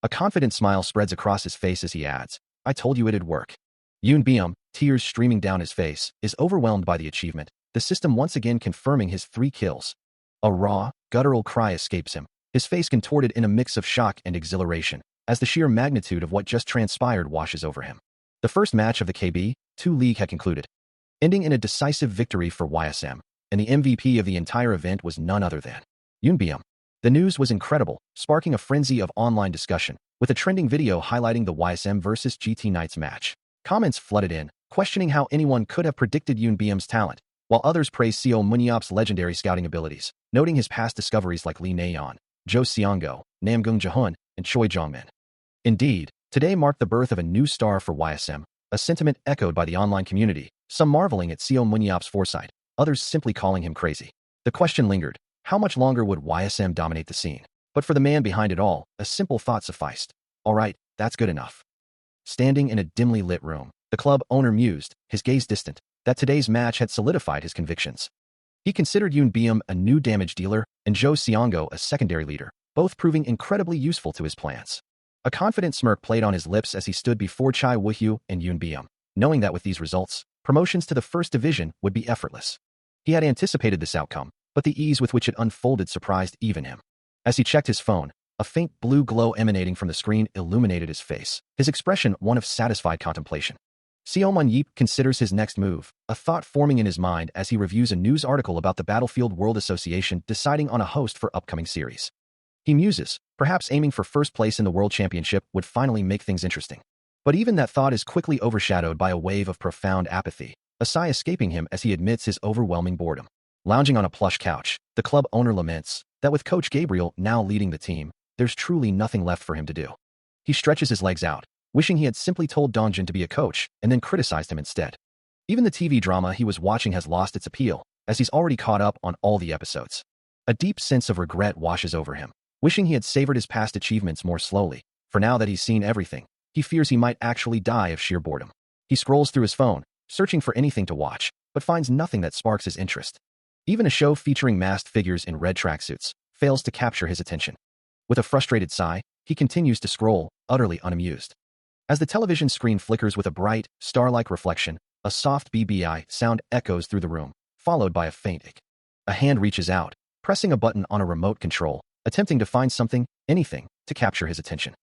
A confident smile spreads across his face as he adds, "I told you it'd work." Yoon Beom, tears streaming down his face, is overwhelmed by the achievement, the system once again confirming his 3 kills. A raw, guttural cry escapes him, his face contorted in a mix of shock and exhilaration, as the sheer magnitude of what just transpired washes over him. The first match of the KB2 League had concluded, ending in a decisive victory for YSM, and the MVP of the entire event was none other than Yoon Beom. The news was incredible, sparking a frenzy of online discussion, with a trending video highlighting the YSM vs GT Knights match. Comments flooded in, questioning how anyone could have predicted Yoon Beom's talent, while others praised Seo Mon-yeop's legendary scouting abilities, noting his past discoveries like Lee Na-yeon, Jo Seong-go, Namgung Ja-hun, and Choi Jong-min. Indeed, today marked the birth of a new star for YSM, a sentiment echoed by the online community, some marveling at Seo Mon-yeop's foresight, others simply calling him crazy. The question lingered, how much longer would YSM dominate the scene? But for the man behind it all, a simple thought sufficed. All right, that's good enough. Standing in a dimly lit room, the club owner mused, his gaze distant, that today's match had solidified his convictions. He considered Yoon Beom a new damage dealer and Jo Seong-go a secondary leader, both proving incredibly useful to his plans. A confident smirk played on his lips as he stood before Chai Wuhyu and Yoon Beom, knowing that with these results, promotions to the first division would be effortless. He had anticipated this outcome, but the ease with which it unfolded surprised even him. As he checked his phone, a faint blue glow emanating from the screen illuminated his face, his expression one of satisfied contemplation. Seo Mon-yeop considers his next move, a thought forming in his mind as he reviews a news article about the Battlefield World Association deciding on a host for upcoming series. He muses, perhaps aiming for first place in the World Championship would finally make things interesting. But even that thought is quickly overshadowed by a wave of profound apathy, a sigh escaping him as he admits his overwhelming boredom. Lounging on a plush couch, the club owner laments that with Coach Gabriel now leading the team, there's truly nothing left for him to do. He stretches his legs out, wishing he had simply told Dongjin to be a coach and then criticized him instead. Even the TV drama he was watching has lost its appeal, as he's already caught up on all the episodes. A deep sense of regret washes over him. wishing he had savored his past achievements more slowly. For now that he's seen everything, he fears he might actually die of sheer boredom. He scrolls through his phone, searching for anything to watch, but finds nothing that sparks his interest. Even a show featuring masked figures in red tracksuits fails to capture his attention. With a frustrated sigh, he continues to scroll, utterly unamused. As the television screen flickers with a bright, star-like reflection, a soft BBI sound echoes through the room, followed by a faint ick. A hand reaches out, pressing a button on a remote control, attempting to find something, anything, to capture his attention.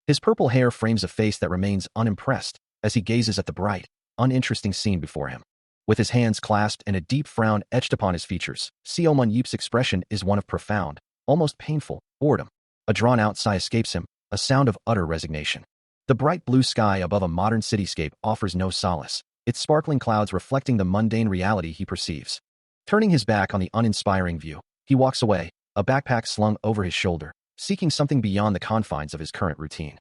His purple hair frames a face that remains unimpressed as he gazes at the bright, uninteresting scene before him. With his hands clasped and a deep frown etched upon his features, Seo Mun-yeep's expression is one of profound, almost painful, boredom. A drawn-out sigh escapes him, a sound of utter resignation. The bright blue sky above a modern cityscape offers no solace, its sparkling clouds reflecting the mundane reality he perceives. Turning his back on the uninspiring view, he walks away, a backpack slung over his shoulder, seeking something beyond the confines of his current routine.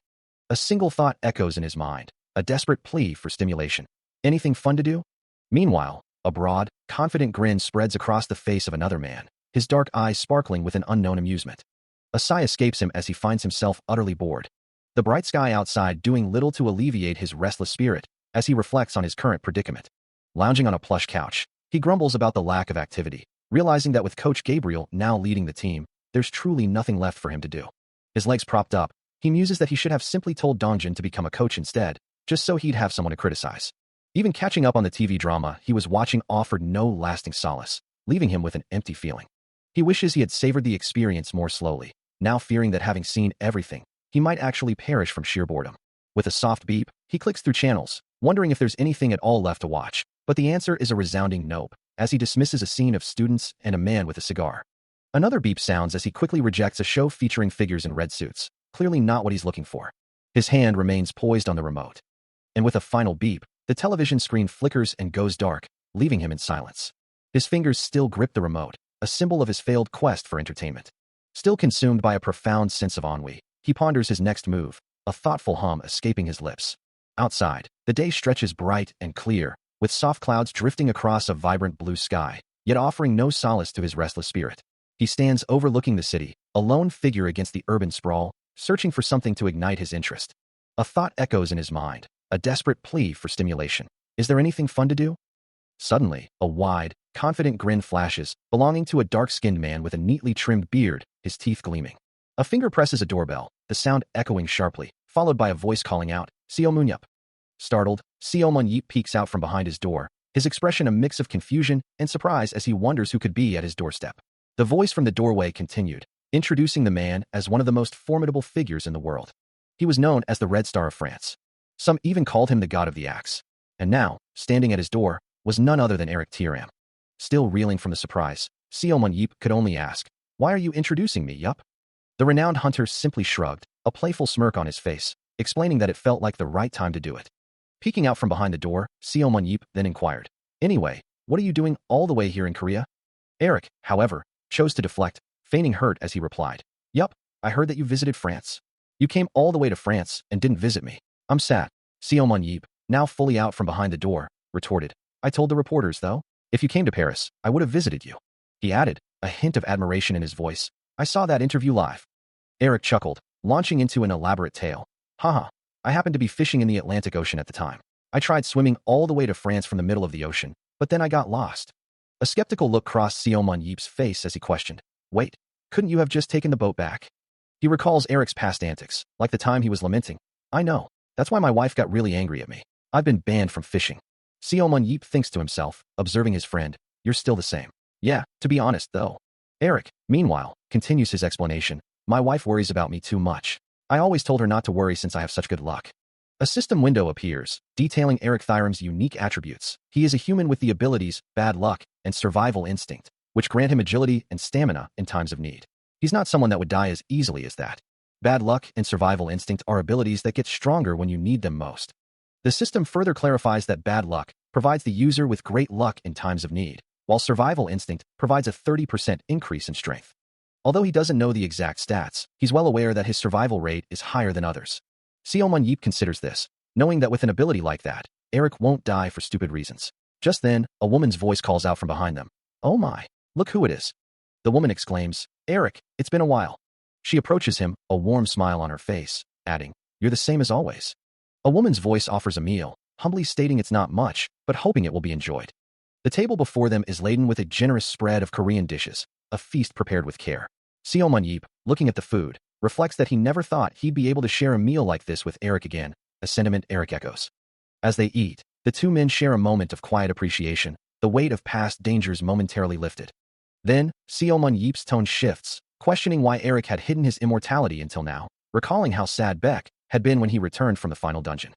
A single thought echoes in his mind, a desperate plea for stimulation. Anything fun to do? Meanwhile, a broad, confident grin spreads across the face of another man, his dark eyes sparkling with an unknown amusement. A sigh escapes him as he finds himself utterly bored. The bright sky outside doing little to alleviate his restless spirit as he reflects on his current predicament. Lounging on a plush couch, he grumbles about the lack of activity, realizing that with Coach Gabriel now leading the team, there's truly nothing left for him to do. His legs propped up, he muses that he should have simply told Dongjin to become a coach instead, just so he'd have someone to criticize. Even catching up on the TV drama he was watching offered no lasting solace, leaving him with an empty feeling. He wishes he had savored the experience more slowly, now fearing that having seen everything, he might actually perish from sheer boredom. With a soft beep, he clicks through channels, wondering if there's anything at all left to watch, but the answer is a resounding nope, as he dismisses a scene of students and a man with a cigar. Another beep sounds as he quickly rejects a show featuring figures in red suits, clearly not what he's looking for. His hand remains poised on the remote. And with a final beep, the television screen flickers and goes dark, leaving him in silence. His fingers still grip the remote, a symbol of his failed quest for entertainment. Still consumed by a profound sense of ennui, he ponders his next move, a thoughtful hum escaping his lips. Outside, the day stretches bright and clear, with soft clouds drifting across a vibrant blue sky, yet offering no solace to his restless spirit. He stands overlooking the city, a lone figure against the urban sprawl, searching for something to ignite his interest. A thought echoes in his mind, a desperate plea for stimulation. Is there anything fun to do? Suddenly, a wide, confident grin flashes, belonging to a dark-skinned man with a neatly trimmed beard, his teeth gleaming. A finger presses a doorbell, the sound echoing sharply, followed by a voice calling out, Seo Mun-yeep. Startled, Seo Mun-yeep peeks out from behind his door, his expression a mix of confusion and surprise as he wonders who could be at his doorstep. The voice from the doorway continued, introducing the man as one of the most formidable figures in the world. He was known as the Red Star of France. Some even called him the God of the Axe. And now, standing at his door, was none other than Eric Tiram. Still reeling from the surprise, Seo Mun-yeep could only ask, "Why are you introducing me, yup?" The renowned hunter simply shrugged, a playful smirk on his face, explaining that it felt like the right time to do it. Peeking out from behind the door, Seo Mun-yeep then inquired, "Anyway, what are you doing all the way here in Korea?" Eric, however, chose to deflect, feigning hurt as he replied, "Yup, I heard that you visited France. You came all the way to France and didn't visit me. I'm sad." Seo Mun-yeep, now fully out from behind the door, retorted, "I told the reporters, though, if you came to Paris, I would have visited you." He added, a hint of admiration in his voice, "I saw that interview live." Eric chuckled, launching into an elaborate tale. "Haha, I happened to be fishing in the Atlantic Ocean at the time. I tried swimming all the way to France from the middle of the ocean, but then I got lost." A skeptical look crossed Seo Mun-yeep's face as he questioned, "Wait, couldn't you have just taken the boat back?" He recalls Eric's past antics, like the time he was lamenting, "I know, that's why my wife got really angry at me. I've been banned from fishing." Seo Mun-yeep thinks to himself, observing his friend, "You're still the same." "Yeah, to be honest, though." Eric, meanwhile, continues his explanation, "My wife worries about me too much. I always told her not to worry since I have such good luck." A system window appears, detailing Eric Thiram's unique attributes. He is a human with the abilities, bad luck, and survival instinct, which grant him agility and stamina in times of need. He's not someone that would die as easily as that. Bad luck and survival instinct are abilities that get stronger when you need them most. The system further clarifies that bad luck provides the user with great luck in times of need, while survival instinct provides a 30% increase in strength. Although he doesn't know the exact stats, he's well aware that his survival rate is higher than others. Seo Mun-yeep considers this, knowing that with an ability like that, Eric won't die for stupid reasons. Just then, a woman's voice calls out from behind them, "Oh my, look who it is." The woman exclaims, "Eric, it's been a while." She approaches him, a warm smile on her face, adding, "You're the same as always." A woman's voice offers a meal, humbly stating it's not much, but hoping it will be enjoyed. The table before them is laden with a generous spread of Korean dishes, a feast prepared with care. Seo Mun-yeep, looking at the food, reflects that he never thought he'd be able to share a meal like this with Eric again, a sentiment Eric echoes. As they eat, the two men share a moment of quiet appreciation, the weight of past dangers momentarily lifted. Then, Seo Mun-yeep's tone shifts, questioning why Eric had hidden his immortality until now, recalling how sad Beck had been when he returned from the final dungeon.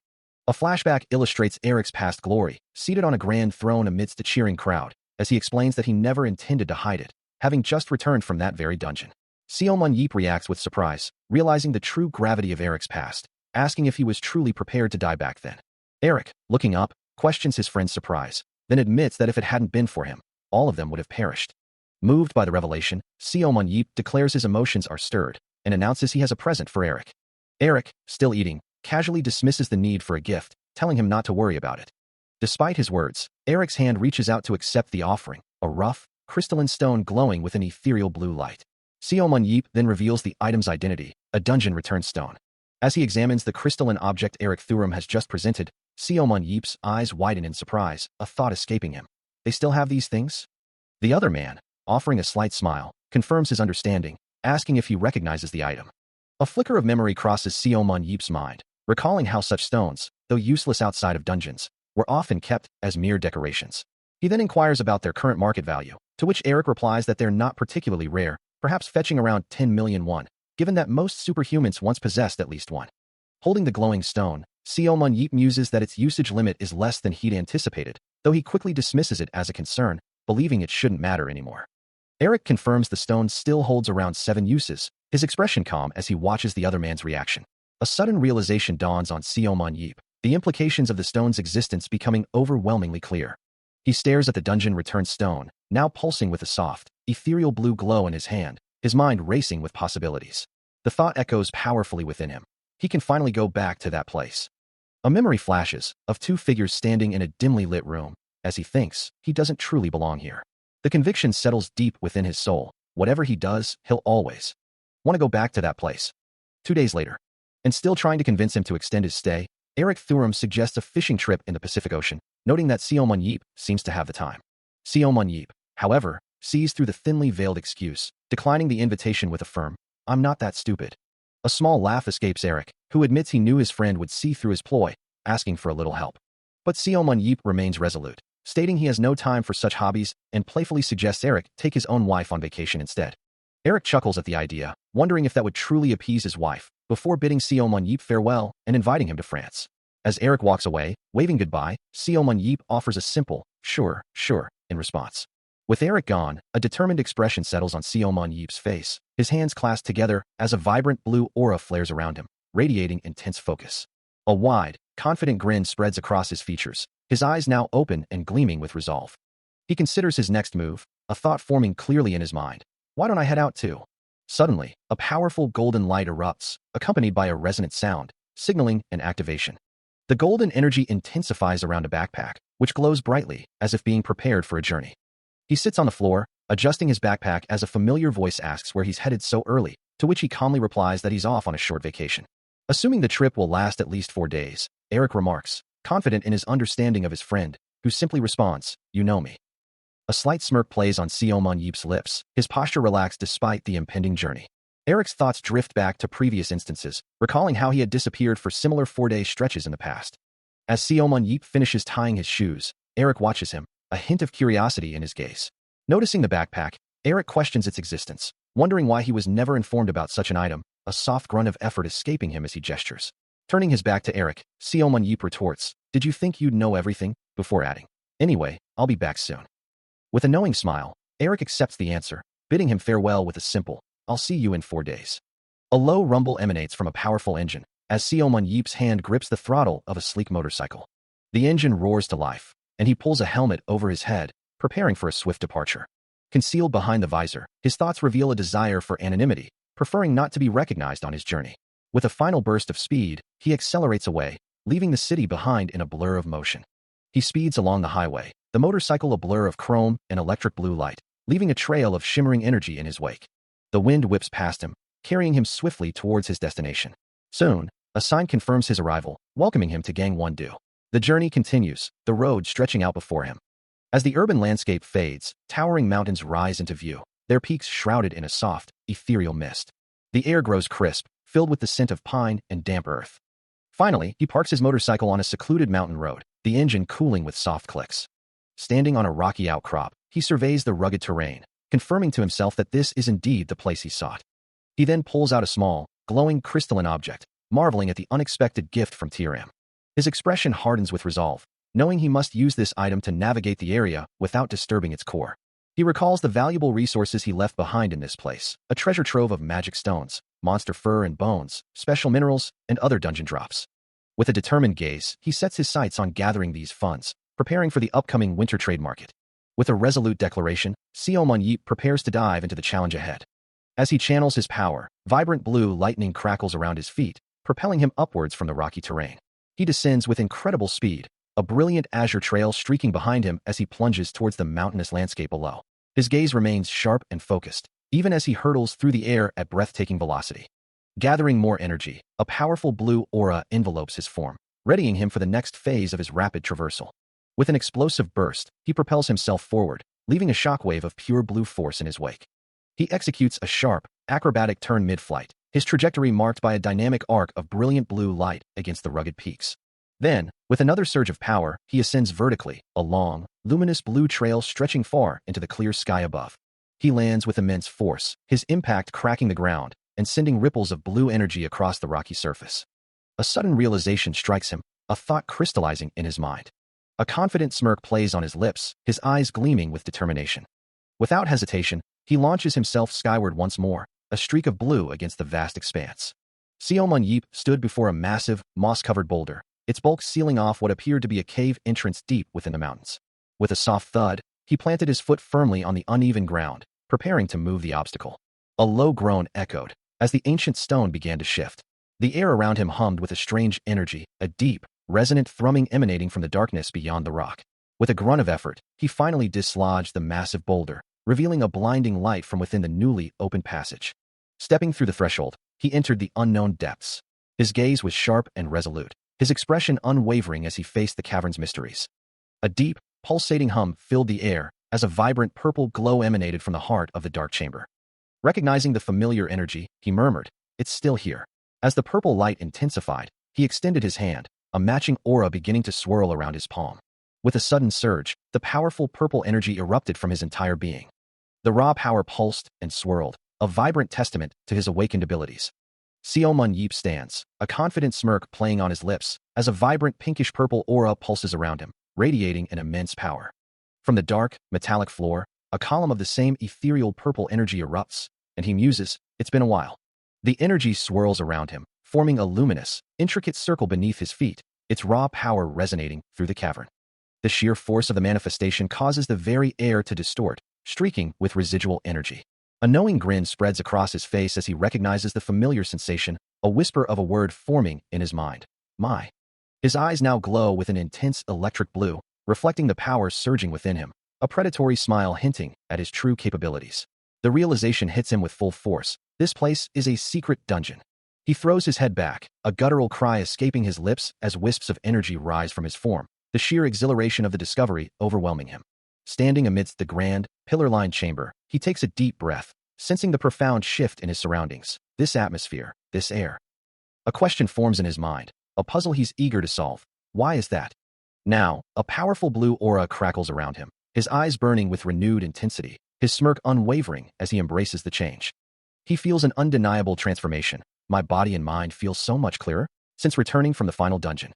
A flashback illustrates Eric's past glory, seated on a grand throne amidst a cheering crowd, as he explains that he never intended to hide it, having just returned from that very dungeon. Seo Mun-yeep reacts with surprise, realizing the true gravity of Eric's past, asking if he was truly prepared to die back then. Eric, looking up, questions his friend's surprise, then admits that if it hadn't been for him, all of them would have perished. Moved by the revelation, Seo Mun-yeep declares his emotions are stirred and announces he has a present for Eric. Eric, still eating, casually dismisses the need for a gift, telling him not to worry about it. Despite his words, Eric's hand reaches out to accept the offering, a rough, crystalline stone glowing with an ethereal blue light. Seo Mun-yeep then reveals the item's identity, a dungeon-returned stone. As he examines the crystalline object Eric Thuram has just presented, Seo Mun-yeep's eyes widen in surprise, a thought escaping him. They still have these things? The other man, offering a slight smile, confirms his understanding, asking if he recognizes the item. A flicker of memory crosses Seo Mun-yeep's mind, recalling how such stones, though useless outside of dungeons, were often kept as mere decorations. He then inquires about their current market value, to which Eric replies that they're not particularly rare, perhaps fetching around 10 million won, given that most superhumans once possessed at least one. Holding the glowing stone, Seo Mun-yeep muses that its usage limit is less than he'd anticipated, though he quickly dismisses it as a concern, believing it shouldn't matter anymore. Eric confirms the stone still holds around 7 uses, his expression calm as he watches the other man's reaction. A sudden realization dawns on Seo Mun-yeep, the implications of the stone's existence becoming overwhelmingly clear. He stares at the dungeon-returned stone, now pulsing with a soft, ethereal blue glow in his hand, his mind racing with possibilities. The thought echoes powerfully within him. He can finally go back to that place. A memory flashes, of 2 figures standing in a dimly lit room, as he thinks he doesn't truly belong here. The conviction settles deep within his soul. Whatever he does, he'll always want to go back to that place. 2 days later, and still trying to convince him to extend his stay, Eric Thuram suggests a fishing trip in the Pacific Ocean, noting that Seo Mun-yeep seems to have the time. Seo Mun-yeep, however, sees through the thinly veiled excuse, declining the invitation with a firm, "I'm not that stupid." A small laugh escapes Eric, who admits he knew his friend would see through his ploy, asking for a little help. But Seo Mun-yeep remains resolute, stating he has no time for such hobbies and playfully suggests Eric take his own wife on vacation instead. Eric chuckles at the idea, wondering if that would truly appease his wife, before bidding Seo Mun-yeep farewell and inviting him to France. As Eric walks away, waving goodbye, Seo Mun-yeep offers a simple, sure, in response. With Eric gone, a determined expression settles on Seo Mun-yeep's face, his hands clasped together as a vibrant blue aura flares around him, radiating intense focus. A wide, confident grin spreads across his features, his eyes now open and gleaming with resolve. He considers his next move, a thought forming clearly in his mind. Why don't I head out too? Suddenly, a powerful golden light erupts, accompanied by a resonant sound, signaling an activation. The golden energy intensifies around a backpack, which glows brightly, as if being prepared for a journey. He sits on the floor, adjusting his backpack as a familiar voice asks where he's headed so early, to which he calmly replies that he's off on a short vacation. Assuming the trip will last at least 4 days, Eric remarks, confident in his understanding of his friend, who simply responds, "You know me." A slight smirk plays on Seo Mun-yeep's lips, his posture relaxed despite the impending journey. Eric's thoughts drift back to previous instances, recalling how he had disappeared for similar 4-day stretches in the past. As Seo Mun-yeep finishes tying his shoes, Eric watches him, a hint of curiosity in his gaze. Noticing the backpack, Eric questions its existence, wondering why he was never informed about such an item, a soft grunt of effort escaping him as he gestures. Turning his back to Eric, Seo Mun-yeep retorts, "Did you think you'd know everything?" before adding, "Anyway, I'll be back soon." With a knowing smile, Eric accepts the answer, bidding him farewell with a simple, "I'll see you in 4 days." A low rumble emanates from a powerful engine, as Seo Mun-yeep's hand grips the throttle of a sleek motorcycle. The engine roars to life, and he pulls a helmet over his head, preparing for a swift departure. Concealed behind the visor, his thoughts reveal a desire for anonymity, preferring not to be recognized on his journey. With a final burst of speed, he accelerates away, leaving the city behind in a blur of motion. He speeds along the highway, the motorcycle a blur of chrome and electric blue light, leaving a trail of shimmering energy in his wake. The wind whips past him, carrying him swiftly towards his destination. Soon, a sign confirms his arrival, welcoming him to Gangwon-do. The journey continues, the road stretching out before him. As the urban landscape fades, towering mountains rise into view, their peaks shrouded in a soft, ethereal mist. The air grows crisp, filled with the scent of pine and damp earth. Finally, he parks his motorcycle on a secluded mountain road, the engine cooling with soft clicks. Standing on a rocky outcrop, he surveys the rugged terrain, confirming to himself that this is indeed the place he sought. He then pulls out a small, glowing crystalline object, marveling at the unexpected gift from Tiram. His expression hardens with resolve, knowing he must use this item to navigate the area without disturbing its core. He recalls the valuable resources he left behind in this place, a treasure trove of magic stones, monster fur and bones, special minerals, and other dungeon drops. With a determined gaze, he sets his sights on gathering these funds, preparing for the upcoming winter trade market. With a resolute declaration, Seo Mun-yeep prepares to dive into the challenge ahead. As he channels his power, vibrant blue lightning crackles around his feet, propelling him upwards from the rocky terrain. He descends with incredible speed, a brilliant azure trail streaking behind him as he plunges towards the mountainous landscape below. His gaze remains sharp and focused, even as he hurtles through the air at breathtaking velocity. Gathering more energy, a powerful blue aura envelopes his form, readying him for the next phase of his rapid traversal. With an explosive burst, he propels himself forward, leaving a shockwave of pure blue force in his wake. He executes a sharp, acrobatic turn mid-flight, his trajectory marked by a dynamic arc of brilliant blue light against the rugged peaks. Then, with another surge of power, he ascends vertically, a long, luminous blue trail stretching far into the clear sky above. He lands with immense force, his impact cracking the ground and sending ripples of blue energy across the rocky surface. A sudden realization strikes him, a thought crystallizing in his mind. A confident smirk plays on his lips, his eyes gleaming with determination. Without hesitation, he launches himself skyward once more, a streak of blue against the vast expanse. Seo Mun-yeep stood before a massive, moss-covered boulder, its bulk sealing off what appeared to be a cave entrance deep within the mountains. With a soft thud, he planted his foot firmly on the uneven ground, preparing to move the obstacle. A low groan echoed, as the ancient stone began to shift. The air around him hummed with a strange energy, a deep, resonant thrumming emanating from the darkness beyond the rock. With a grunt of effort, he finally dislodged the massive boulder, revealing a blinding light from within the newly opened passage. Stepping through the threshold, he entered the unknown depths. His gaze was sharp and resolute, his expression unwavering as he faced the cavern's mysteries. A deep, pulsating hum filled the air as a vibrant purple glow emanated from the heart of the dark chamber. Recognizing the familiar energy, he murmured, "It's still here." As the purple light intensified, he extended his hand, a matching aura beginning to swirl around his palm. With a sudden surge, the powerful purple energy erupted from his entire being. The raw power pulsed and swirled, a vibrant testament to his awakened abilities. Seo Mun-yeep stands, a confident smirk playing on his lips, as a vibrant pinkish-purple aura pulses around him, radiating an immense power. From the dark, metallic floor, a column of the same ethereal purple energy erupts, and he muses, "It's been a while." The energy swirls around him, forming a luminous, intricate circle beneath his feet, its raw power resonating through the cavern. The sheer force of the manifestation causes the very air to distort, streaking with residual energy. A knowing grin spreads across his face as he recognizes the familiar sensation, a whisper of a word forming in his mind. "My." His eyes now glow with an intense electric blue, reflecting the power surging within him, a predatory smile hinting at his true capabilities. The realization hits him with full force. This place is a secret dungeon. He throws his head back, a guttural cry escaping his lips as wisps of energy rise from his form, the sheer exhilaration of the discovery overwhelming him. Standing amidst the grand, pillar-lined chamber, he takes a deep breath, sensing the profound shift in his surroundings. This atmosphere, this air. A question forms in his mind, a puzzle he's eager to solve. Why is that? Now, a powerful blue aura crackles around him, his eyes burning with renewed intensity, his smirk unwavering as he embraces the change. He feels an undeniable transformation. My body and mind feel so much clearer since returning from the final dungeon.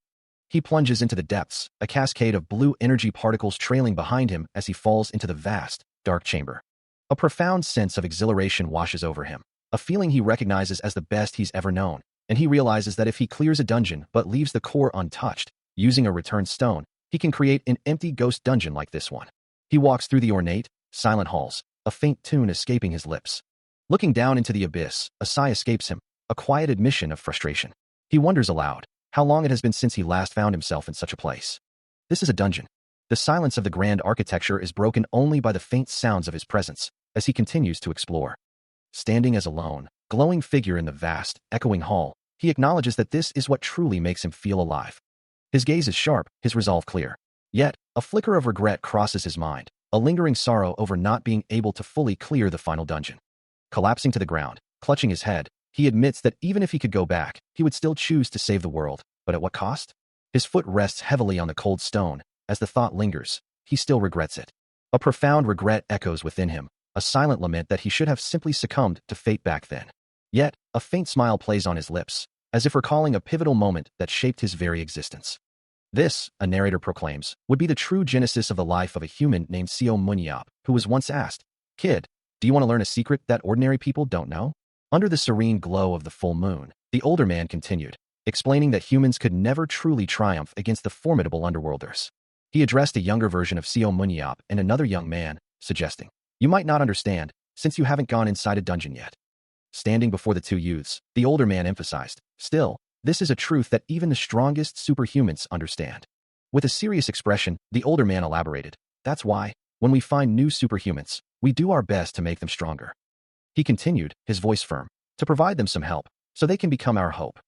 He plunges into the depths, a cascade of blue energy particles trailing behind him as he falls into the vast, dark chamber. A profound sense of exhilaration washes over him, a feeling he recognizes as the best he's ever known, and he realizes that if he clears a dungeon but leaves the core untouched, using a returned stone, he can create an empty ghost dungeon like this one. He walks through the ornate, silent halls, a faint tune escaping his lips. Looking down into the abyss, a sigh escapes him, a quiet admission of frustration. He wonders aloud how long it has been since he last found himself in such a place. This is a dungeon. The silence of the grand architecture is broken only by the faint sounds of his presence as he continues to explore. Standing as alone, glowing figure in the vast, echoing hall, he acknowledges that this is what truly makes him feel alive. His gaze is sharp, his resolve clear. Yet, a flicker of regret crosses his mind, a lingering sorrow over not being able to fully clear the final dungeon. Collapsing to the ground, clutching his head, he admits that even if he could go back, he would still choose to save the world, but at what cost? His foot rests heavily on the cold stone. As the thought lingers, he still regrets it. A profound regret echoes within him, a silent lament that he should have simply succumbed to fate back then. Yet, a faint smile plays on his lips, as if recalling a pivotal moment that shaped his very existence. This, a narrator proclaims, would be the true genesis of the life of a human named Seo Munyap, who was once asked, "Kid, do you want to learn a secret that ordinary people don't know?" Under the serene glow of the full moon, the older man continued, explaining that humans could never truly triumph against the formidable underworlders. He addressed a younger version of Seo Munyap and another young man, suggesting, "You might not understand, since you haven't gone inside a dungeon yet." Standing before the two youths, the older man emphasized, "Still, this is a truth that even the strongest superhumans understand." With a serious expression, the older man elaborated, "That's why, when we find new superhumans, we do our best to make them stronger." He continued, his voice firm, "To provide them some help, so they can become our hope."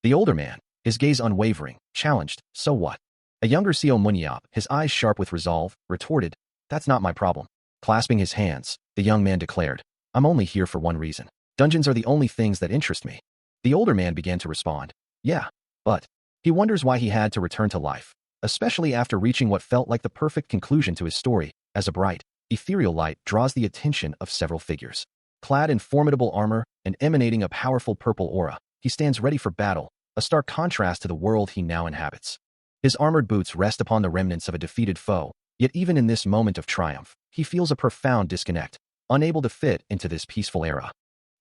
The older man, his gaze unwavering, challenged, "So what?" A younger Seo Munyap, his eyes sharp with resolve, retorted, "That's not my problem." Clasping his hands, the young man declared, "I'm only here for one reason. Dungeons are the only things that interest me." The older man began to respond, "Yeah, but..." He wonders why he had to return to life, especially after reaching what felt like the perfect conclusion to his story, as a bright, ethereal light draws the attention of several figures. Clad in formidable armor and emanating a powerful purple aura, he stands ready for battle, a stark contrast to the world he now inhabits. His armored boots rest upon the remnants of a defeated foe, yet even in this moment of triumph, he feels a profound disconnect, unable to fit into this peaceful era.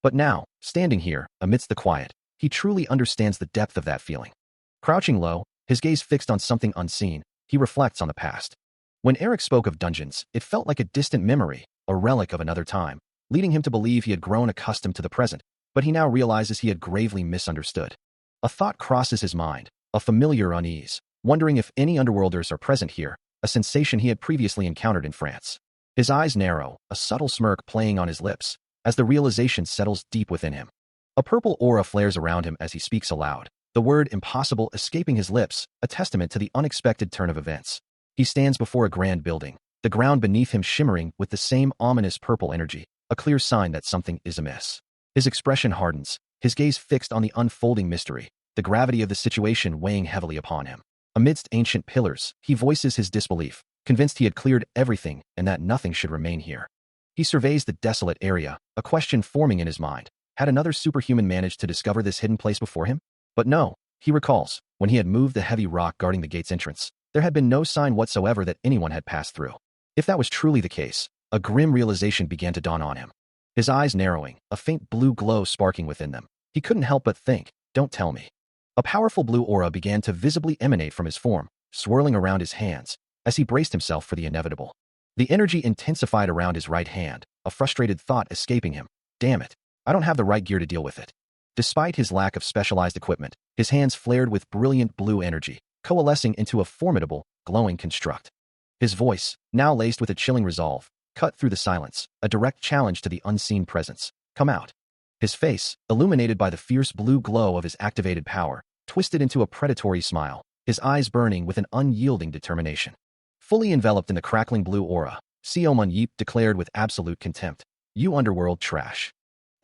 But now, standing here, amidst the quiet, he truly understands the depth of that feeling. Crouching low, his gaze fixed on something unseen, he reflects on the past. When Eric spoke of dungeons, it felt like a distant memory, a relic of another time, leading him to believe he had grown accustomed to the present, but he now realizes he had gravely misunderstood. A thought crosses his mind, a familiar unease, wondering if any underworlders are present here, a sensation he had previously encountered in France. His eyes narrow, a subtle smirk playing on his lips, as the realization settles deep within him. A purple aura flares around him as he speaks aloud, the word impossible escaping his lips, a testament to the unexpected turn of events. He stands before a grand building, the ground beneath him shimmering with the same ominous purple energy, a clear sign that something is amiss. His expression hardens, his gaze fixed on the unfolding mystery, the gravity of the situation weighing heavily upon him. Amidst ancient pillars, he voices his disbelief, convinced he had cleared everything and that nothing should remain here. He surveys the desolate area, a question forming in his mind. Had another superhuman managed to discover this hidden place before him? But no, he recalls, when he had moved the heavy rock guarding the gate's entrance, there had been no sign whatsoever that anyone had passed through. If that was truly the case, a grim realization began to dawn on him. His eyes narrowing, a faint blue glow sparking within them. He couldn't help but think, "Don't tell me." A powerful blue aura began to visibly emanate from his form, swirling around his hands, as he braced himself for the inevitable. The energy intensified around his right hand, a frustrated thought escaping him. "Damn it, I don't have the right gear to deal with it." Despite his lack of specialized equipment, his hands flared with brilliant blue energy, coalescing into a formidable, glowing construct. His voice, now laced with a chilling resolve, cut through the silence, a direct challenge to the unseen presence. "Come out." His face, illuminated by the fierce blue glow of his activated power, twisted into a predatory smile, his eyes burning with an unyielding determination. Fully enveloped in the crackling blue aura, Seo Munyip declared with absolute contempt, "You underworld trash."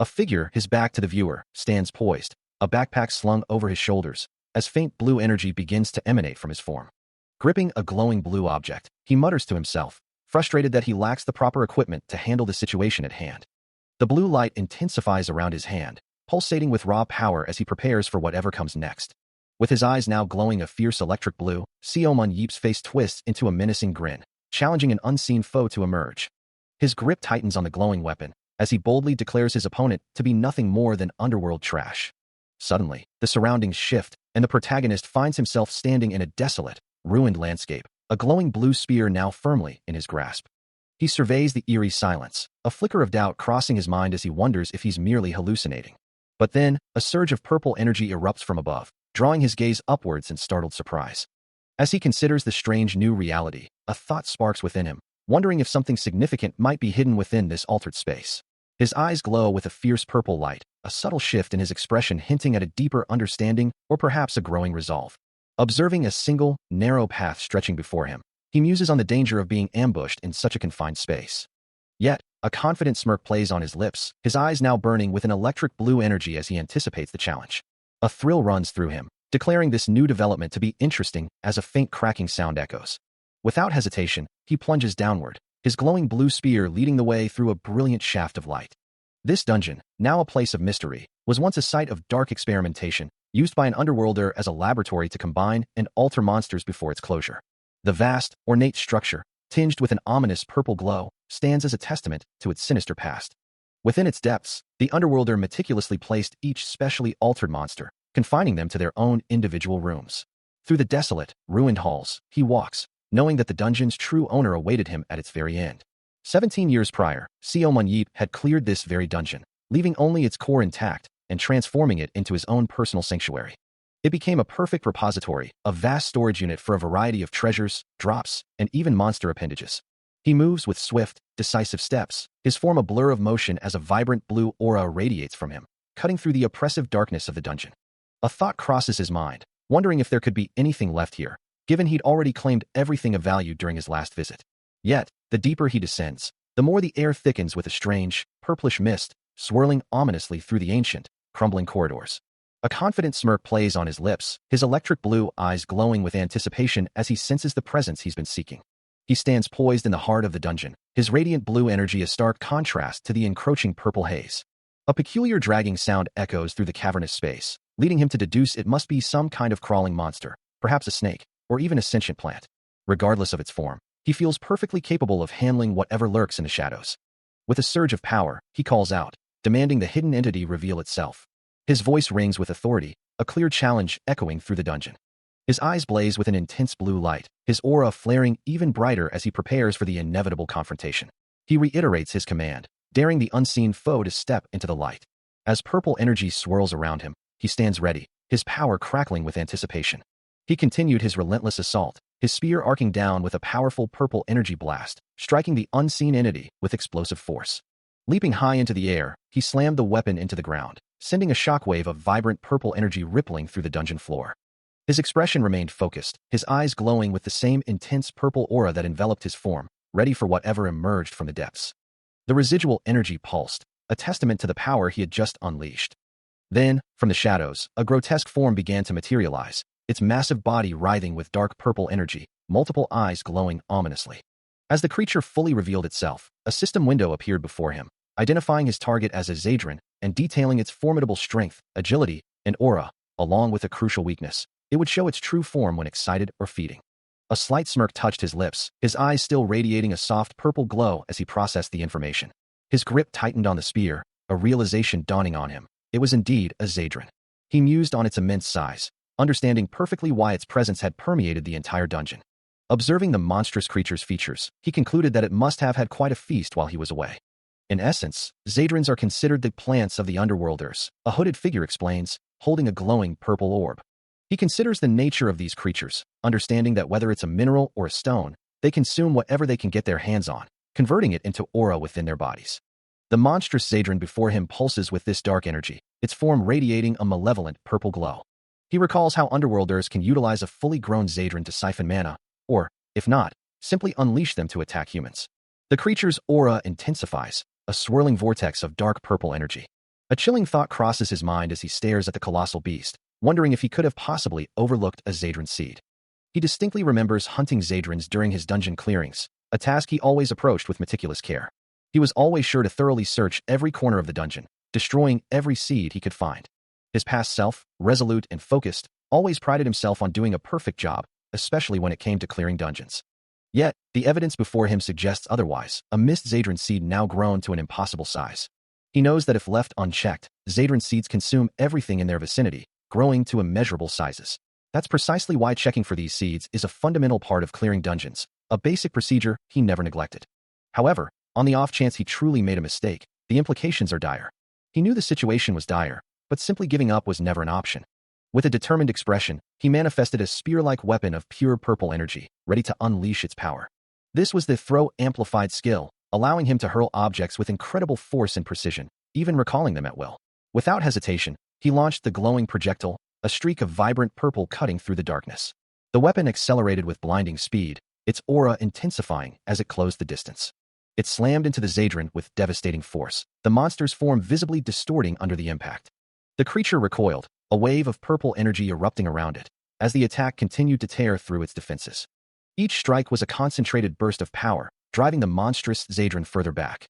A figure, his back to the viewer, stands poised, a backpack slung over his shoulders, as faint blue energy begins to emanate from his form. Gripping a glowing blue object, he mutters to himself, frustrated that he lacks the proper equipment to handle the situation at hand. The blue light intensifies around his hand, pulsating with raw power as he prepares for whatever comes next. With his eyes now glowing a fierce electric blue, Seo Munyip's face twists into a menacing grin, challenging an unseen foe to emerge. His grip tightens on the glowing weapon, as he boldly declares his opponent to be nothing more than underworld trash. Suddenly, the surroundings shift, and the protagonist finds himself standing in a desolate, ruined landscape, a glowing blue spear now firmly in his grasp. He surveys the eerie silence, a flicker of doubt crossing his mind as he wonders if he's merely hallucinating. But then, a surge of purple energy erupts from above, drawing his gaze upwards in startled surprise. As he considers the strange new reality, a thought sparks within him, wondering if something significant might be hidden within this altered space. His eyes glow with a fierce purple light, a subtle shift in his expression hinting at a deeper understanding or perhaps a growing resolve. Observing a single, narrow path stretching before him, he muses on the danger of being ambushed in such a confined space. Yet, a confident smirk plays on his lips, his eyes now burning with an electric blue energy as he anticipates the challenge. A thrill runs through him, declaring this new development to be interesting as a faint cracking sound echoes. Without hesitation, he plunges downward, his glowing blue spear leading the way through a brilliant shaft of light. This dungeon, now a place of mystery, was once a site of dark experimentation, used by an underworlder as a laboratory to combine and alter monsters before its closure. The vast, ornate structure, tinged with an ominous purple glow, stands as a testament to its sinister past. Within its depths, the underworlder meticulously placed each specially altered monster, confining them to their own individual rooms. Through the desolate, ruined halls, he walks, knowing that the dungeon's true owner awaited him at its very end. 17 years prior, Seo Mun-yeep had cleared this very dungeon, leaving only its core intact and transforming it into his own personal sanctuary. It became a perfect repository, a vast storage unit for a variety of treasures, drops, and even monster appendages. He moves with swift, decisive steps, his form a blur of motion as a vibrant blue aura radiates from him, cutting through the oppressive darkness of the dungeon. A thought crosses his mind, wondering if there could be anything left here, given he'd already claimed everything of value during his last visit. Yet, the deeper he descends, the more the air thickens with a strange, purplish mist, swirling ominously through the ancient, crumbling corridors. A confident smirk plays on his lips, his electric blue eyes glowing with anticipation as he senses the presence he's been seeking. He stands poised in the heart of the dungeon, his radiant blue energy a stark contrast to the encroaching purple haze. A peculiar dragging sound echoes through the cavernous space, leading him to deduce it must be some kind of crawling monster, perhaps a snake, or even a sentient plant. Regardless of its form, he feels perfectly capable of handling whatever lurks in the shadows. With a surge of power, he calls out, demanding the hidden entity reveal itself. His voice rings with authority, a clear challenge echoing through the dungeon. His eyes blaze with an intense blue light, his aura flaring even brighter as he prepares for the inevitable confrontation. He reiterates his command, daring the unseen foe to step into the light. As purple energy swirls around him, he stands ready, his power crackling with anticipation. He continued his relentless assault, his spear arcing down with a powerful purple energy blast, striking the unseen entity with explosive force. Leaping high into the air, he slammed the weapon into the ground, sending a shockwave of vibrant purple energy rippling through the dungeon floor. His expression remained focused, his eyes glowing with the same intense purple aura that enveloped his form, ready for whatever emerged from the depths. The residual energy pulsed, a testament to the power he had just unleashed. Then, from the shadows, a grotesque form began to materialize, its massive body writhing with dark purple energy, multiple eyes glowing ominously. As the creature fully revealed itself, a system window appeared before him, identifying his target as a Zadran and detailing its formidable strength, agility, and aura, along with a crucial weakness. It would show its true form when excited or feeding. A slight smirk touched his lips, his eyes still radiating a soft purple glow as he processed the information. His grip tightened on the spear, a realization dawning on him. It was indeed a Zadran. He mused on its immense size, understanding perfectly why its presence had permeated the entire dungeon. Observing the monstrous creature's features, he concluded that it must have had quite a feast while he was away. In essence, Zadrans are considered the plants of the underworlders, a hooded figure explains, holding a glowing purple orb. He considers the nature of these creatures, understanding that whether it's a mineral or a stone, they consume whatever they can get their hands on, converting it into aura within their bodies. The monstrous Zadran before him pulses with this dark energy, its form radiating a malevolent purple glow. He recalls how underworlders can utilize a fully grown Zadran to siphon mana, or, if not, simply unleash them to attack humans. The creature's aura intensifies, a swirling vortex of dark purple energy. A chilling thought crosses his mind as he stares at the colossal beast, wondering if he could have possibly overlooked a Zadran seed. He distinctly remembers hunting Zadrans during his dungeon clearings, a task he always approached with meticulous care. He was always sure to thoroughly search every corner of the dungeon, destroying every seed he could find. His past self, resolute and focused, always prided himself on doing a perfect job, especially when it came to clearing dungeons. Yet, the evidence before him suggests otherwise, a missed Zadran seed now grown to an impossible size. He knows that if left unchecked, Zadran seeds consume everything in their vicinity, growing to immeasurable sizes. That's precisely why checking for these seeds is a fundamental part of clearing dungeons, a basic procedure he never neglected. However, on the off chance he truly made a mistake, the implications are dire. He knew the situation was dire, but simply giving up was never an option. With a determined expression, he manifested a spear-like weapon of pure purple energy, ready to unleash its power. This was the throw-amplified skill, allowing him to hurl objects with incredible force and precision, even recalling them at will. Without hesitation, he launched the glowing projectile, a streak of vibrant purple cutting through the darkness. The weapon accelerated with blinding speed, its aura intensifying as it closed the distance. It slammed into the Zadran with devastating force, the monster's form visibly distorting under the impact. The creature recoiled, a wave of purple energy erupting around it, as the attack continued to tear through its defenses. Each strike was a concentrated burst of power, driving the monstrous Zadran further back.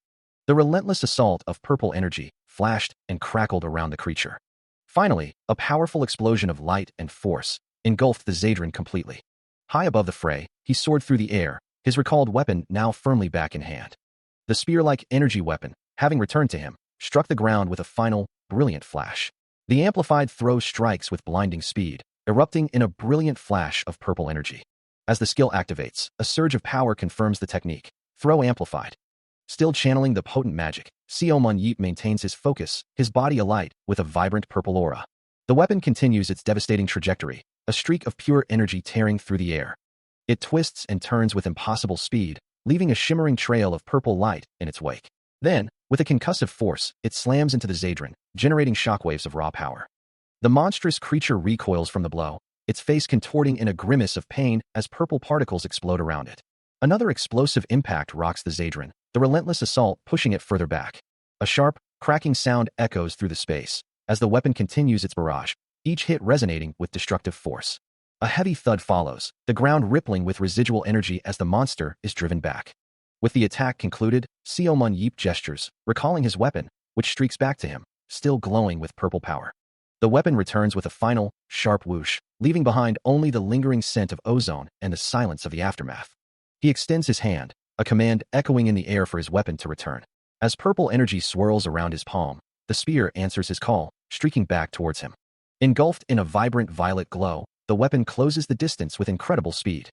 The relentless assault of purple energy flashed and crackled around the creature. Finally, a powerful explosion of light and force engulfed the Zadran completely. High above the fray, he soared through the air, his recalled weapon now firmly back in hand. The spear-like energy weapon, having returned to him, struck the ground with a final, brilliant flash. The amplified throw strikes with blinding speed, erupting in a brilliant flash of purple energy. As the skill activates, a surge of power confirms the technique. Throw amplified. Still channeling the potent magic, Seomun Yeep maintains his focus, his body alight with a vibrant purple aura. The weapon continues its devastating trajectory, a streak of pure energy tearing through the air. It twists and turns with impossible speed, leaving a shimmering trail of purple light in its wake. Then, with a concussive force, it slams into the Zadran, generating shockwaves of raw power. The monstrous creature recoils from the blow, its face contorting in a grimace of pain as purple particles explode around it. Another explosive impact rocks the Zadran, the relentless assault pushing it further back. A sharp, cracking sound echoes through the space as the weapon continues its barrage, each hit resonating with destructive force. A heavy thud follows, the ground rippling with residual energy as the monster is driven back. With the attack concluded, Seomun Yeep gestures, recalling his weapon, which streaks back to him, still glowing with purple power. The weapon returns with a final, sharp whoosh, leaving behind only the lingering scent of ozone and the silence of the aftermath. He extends his hand, a command echoing in the air for his weapon to return. As purple energy swirls around his palm, the spear answers his call, streaking back towards him. Engulfed in a vibrant violet glow, the weapon closes the distance with incredible speed.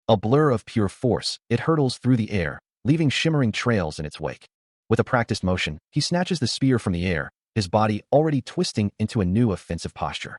A blur of pure force, it hurtles through the air, leaving shimmering trails in its wake. With a practiced motion, he snatches the spear from the air, his body already twisting into a new offensive posture.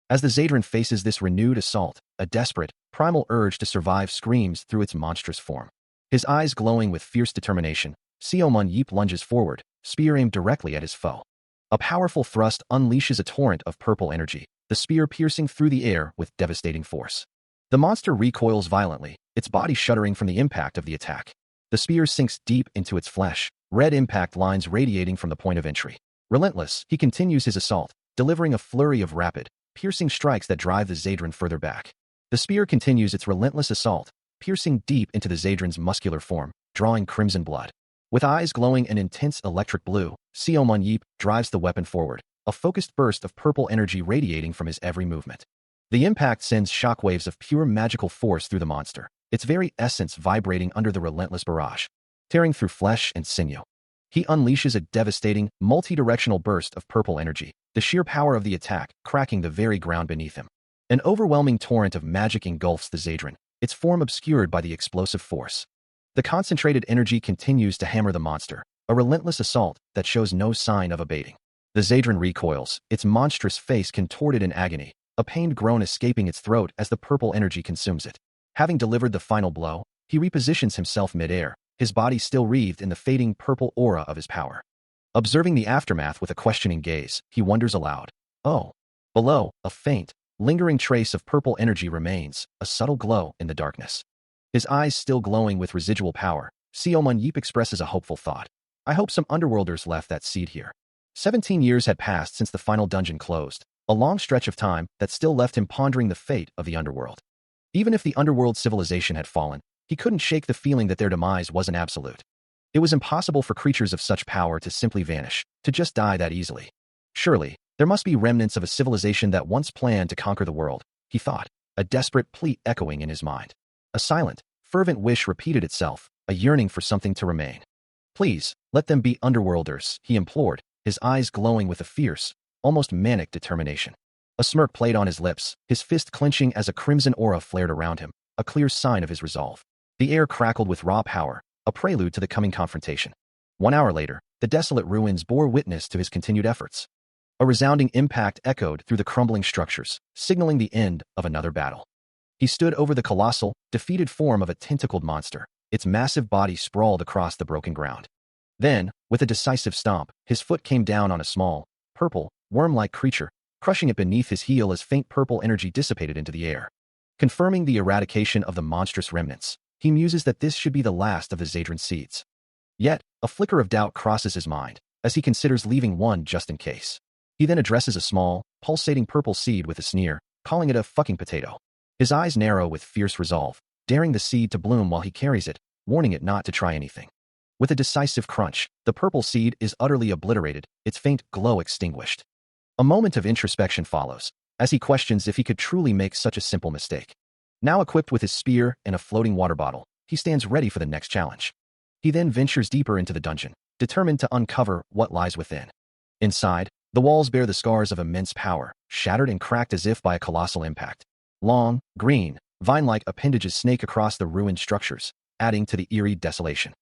As the Zadran faces this renewed assault, a desperate, primal urge to survive screams through its monstrous form. His eyes glowing with fierce determination, Seomun Yeep lunges forward, spear aimed directly at his foe. A powerful thrust unleashes a torrent of purple energy, the spear piercing through the air with devastating force. The monster recoils violently, its body shuddering from the impact of the attack. The spear sinks deep into its flesh, red impact lines radiating from the point of entry. Relentless, he continues his assault, delivering a flurry of rapid, piercing strikes that drive the Zadran further back. The spear continues its relentless assault, piercing deep into the Zadran's muscular form, drawing crimson blood. With eyes glowing an intense electric blue, Seomun Yeep drives the weapon forward, a focused burst of purple energy radiating from his every movement. The impact sends shockwaves of pure magical force through the monster, its very essence vibrating under the relentless barrage, tearing through flesh and sinew. He unleashes a devastating, multi-directional burst of purple energy, the sheer power of the attack cracking the very ground beneath him. An overwhelming torrent of magic engulfs the Zadran, its form obscured by the explosive force. The concentrated energy continues to hammer the monster, a relentless assault that shows no sign of abating. The Zadran recoils, its monstrous face contorted in agony, a pained groan escaping its throat as the purple energy consumes it. Having delivered the final blow, he repositions himself mid-air, his body still wreathed in the fading purple aura of his power. Observing the aftermath with a questioning gaze, he wonders aloud. Oh. Below, a faint, lingering trace of purple energy remains, a subtle glow in the darkness. His eyes still glowing with residual power, Seomun Yeep expresses a hopeful thought. I hope some underworlders left that seed here. 17 years had passed since the final dungeon closed, a long stretch of time that still left him pondering the fate of the underworld. Even if the underworld civilization had fallen, he couldn't shake the feeling that their demise wasn't absolute. It was impossible for creatures of such power to simply vanish, to just die that easily. Surely, there must be remnants of a civilization that once planned to conquer the world, he thought, a desperate plea echoing in his mind. A silent, fervent wish repeated itself, a yearning for something to remain. Please, let them be underworlders, he implored, his eyes glowing with a fierce, almost manic determination. A smirk played on his lips, his fist clenching as a crimson aura flared around him, a clear sign of his resolve. The air crackled with raw power, a prelude to the coming confrontation. 1 hour later, the desolate ruins bore witness to his continued efforts. A resounding impact echoed through the crumbling structures, signaling the end of another battle. He stood over the colossal, defeated form of a tentacled monster, its massive body sprawled across the broken ground. Then, with a decisive stomp, his foot came down on a small, purple, worm-like creature, crushing it beneath his heel as faint purple energy dissipated into the air. Confirming the eradication of the monstrous remnants, he muses that this should be the last of the Zadran seeds. Yet, a flicker of doubt crosses his mind, as he considers leaving one just in case. He then addresses a small, pulsating purple seed with a sneer, calling it a fucking potato. His eyes narrow with fierce resolve, daring the seed to bloom while he carries it, warning it not to try anything. With a decisive crunch, the purple seed is utterly obliterated, its faint glow extinguished. A moment of introspection follows, as he questions if he could truly make such a simple mistake. Now equipped with his spear and a floating water bottle, he stands ready for the next challenge. He then ventures deeper into the dungeon, determined to uncover what lies within. Inside, the walls bear the scars of immense power, shattered and cracked as if by a colossal impact. Long, green, vine-like appendages snake across the ruined structures, adding to the eerie desolation.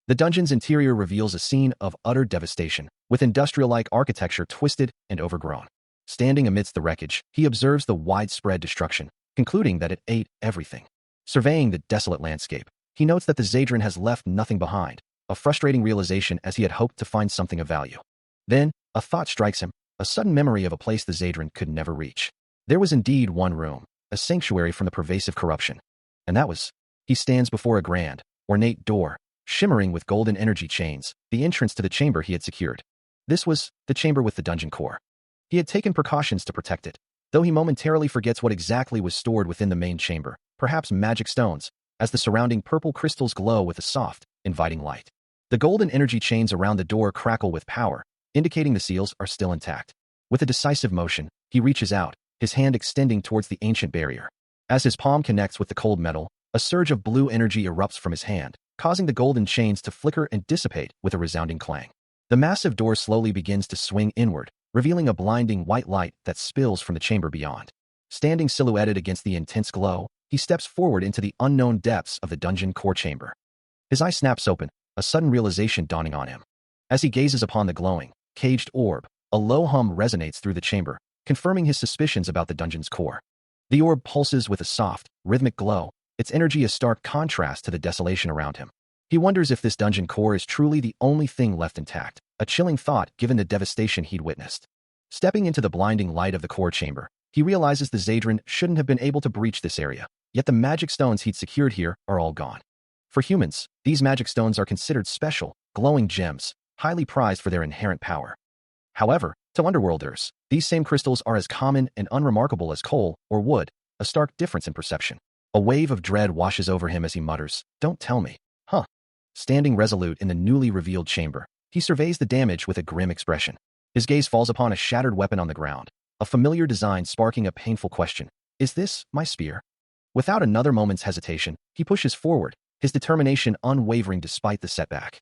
The dungeon's interior reveals a scene of utter devastation, with industrial-like architecture twisted and overgrown. Standing amidst the wreckage, he observes the widespread destruction, concluding that it ate everything. Surveying the desolate landscape, he notes that the Zadran has left nothing behind, a frustrating realization as he had hoped to find something of value. Then, a thought strikes him, a sudden memory of a place the Zadran could never reach. There was indeed one room, a sanctuary from the pervasive corruption. And that was, he stands before a grand, ornate door, shimmering with golden energy chains, the entrance to the chamber he had secured. This was the chamber with the dungeon core. He had taken precautions to protect it, though he momentarily forgets what exactly was stored within the main chamber, perhaps magic stones, as the surrounding purple crystals glow with a soft, inviting light. The golden energy chains around the door crackle with power, indicating the seals are still intact. With a decisive motion, he reaches out, his hand extending towards the ancient barrier. As his palm connects with the cold metal, a surge of blue energy erupts from his hand, causing the golden chains to flicker and dissipate with a resounding clang. The massive door slowly begins to swing inward, revealing a blinding white light that spills from the chamber beyond. Standing silhouetted against the intense glow, he steps forward into the unknown depths of the dungeon core chamber. His eye snaps open, a sudden realization dawning on him. As he gazes upon the glowing, caged orb, a low hum resonates through the chamber, confirming his suspicions about the dungeon's core. The orb pulses with a soft, rhythmic glow, its energy a stark contrast to the desolation around him. He wonders if this dungeon core is truly the only thing left intact, a chilling thought given the devastation he'd witnessed. Stepping into the blinding light of the core chamber, he realizes the Zadran shouldn't have been able to breach this area, yet the magic stones he'd secured here are all gone. For humans, these magic stones are considered special, glowing gems, highly prized for their inherent power. However, to underworlders, these same crystals are as common and unremarkable as coal or wood, a stark difference in perception. A wave of dread washes over him as he mutters, "Don't tell me." Huh. Standing resolute in the newly revealed chamber, he surveys the damage with a grim expression. His gaze falls upon a shattered weapon on the ground, a familiar design sparking a painful question. Is this my spear? Without another moment's hesitation, he pushes forward, his determination unwavering despite the setback.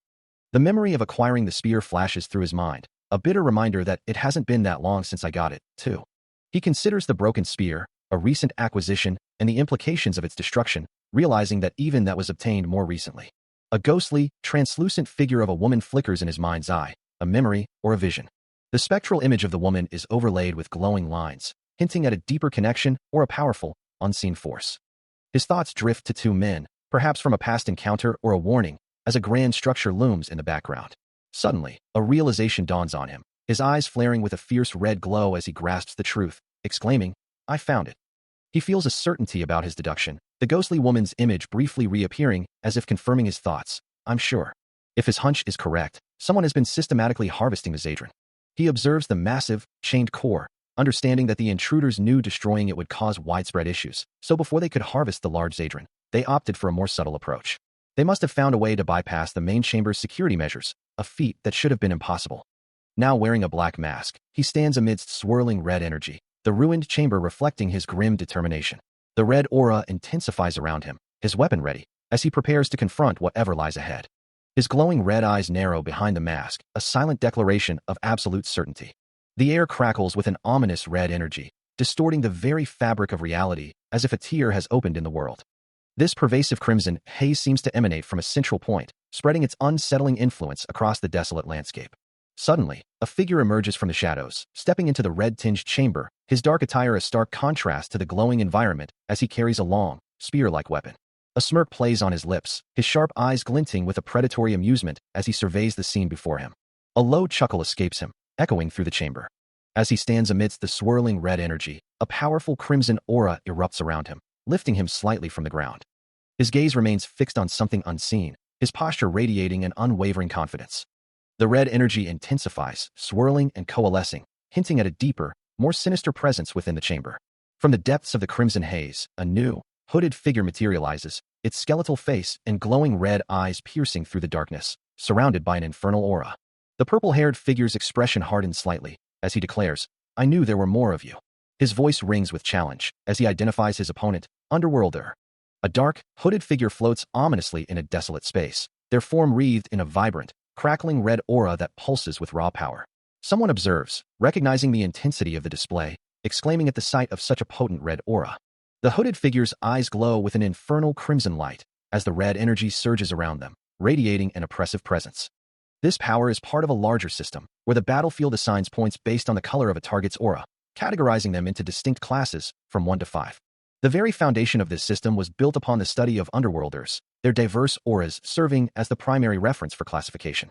The memory of acquiring the spear flashes through his mind, a bitter reminder that it hasn't been that long since I got it, too. He considers the broken spear, a recent acquisition, and the implications of its destruction, realizing that even that was obtained more recently. A ghostly, translucent figure of a woman flickers in his mind's eye, a memory or a vision. The spectral image of the woman is overlaid with glowing lines, hinting at a deeper connection or a powerful, unseen force. His thoughts drift to two men, perhaps from a past encounter or a warning, as a grand structure looms in the background. Suddenly, a realization dawns on him, his eyes flaring with a fierce red glow as he grasps the truth, exclaiming, "I found it." He feels a certainty about his deduction, the ghostly woman's image briefly reappearing as if confirming his thoughts. I'm sure. If his hunch is correct, someone has been systematically harvesting the Zadran. He observes the massive, chained core, understanding that the intruders knew destroying it would cause widespread issues, so before they could harvest the large Zadran, they opted for a more subtle approach. They must have found a way to bypass the main chamber's security measures, a feat that should have been impossible. Now wearing a black mask, he stands amidst swirling red energy, the ruined chamber reflecting his grim determination. The red aura intensifies around him, his weapon ready, as he prepares to confront whatever lies ahead. His glowing red eyes narrow behind the mask, a silent declaration of absolute certainty. The air crackles with an ominous red energy, distorting the very fabric of reality, as if a tear has opened in the world. This pervasive crimson haze seems to emanate from a central point, spreading its unsettling influence across the desolate landscape. Suddenly, a figure emerges from the shadows, stepping into the red-tinged chamber, his dark attire a stark contrast to the glowing environment as he carries a long, spear-like weapon. A smirk plays on his lips, his sharp eyes glinting with a predatory amusement as he surveys the scene before him. A low chuckle escapes him, echoing through the chamber. As he stands amidst the swirling red energy, a powerful crimson aura erupts around him, lifting him slightly from the ground. His gaze remains fixed on something unseen, his posture radiating an unwavering confidence. The red energy intensifies, swirling and coalescing, hinting at a deeper, more sinister presence within the chamber. From the depths of the crimson haze, a new, hooded figure materializes, its skeletal face and glowing red eyes piercing through the darkness, surrounded by an infernal aura. The purple-haired figure's expression hardens slightly, as he declares, "I knew there were more of you." His voice rings with challenge, as he identifies his opponent, Underworlder. A dark, hooded figure floats ominously in a desolate space, their form wreathed in a vibrant, crackling red aura that pulses with raw power. Someone observes, recognizing the intensity of the display, exclaiming at the sight of such a potent red aura. The hooded figure's eyes glow with an infernal crimson light, as the red energy surges around them, radiating an oppressive presence. This power is part of a larger system, where the battlefield assigns points based on the color of a target's aura, categorizing them into distinct classes, from 1 to 5. The very foundation of this system was built upon the study of underworlders, their diverse auras serving as the primary reference for classification.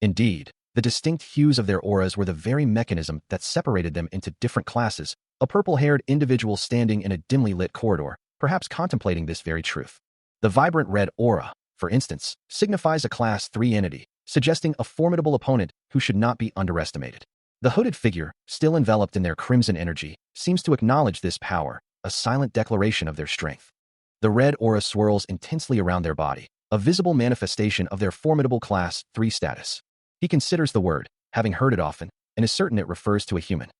Indeed, the distinct hues of their auras were the very mechanism that separated them into different classes, a purple-haired individual standing in a dimly lit corridor, perhaps contemplating this very truth. The vibrant red aura, for instance, signifies a Class 3 entity, suggesting a formidable opponent who should not be underestimated. The hooded figure, still enveloped in their crimson energy, seems to acknowledge this power, a silent declaration of their strength. The red aura swirls intensely around their body, a visible manifestation of their formidable Class 3 status. He considers the word, having heard it often, and is certain it refers to a human.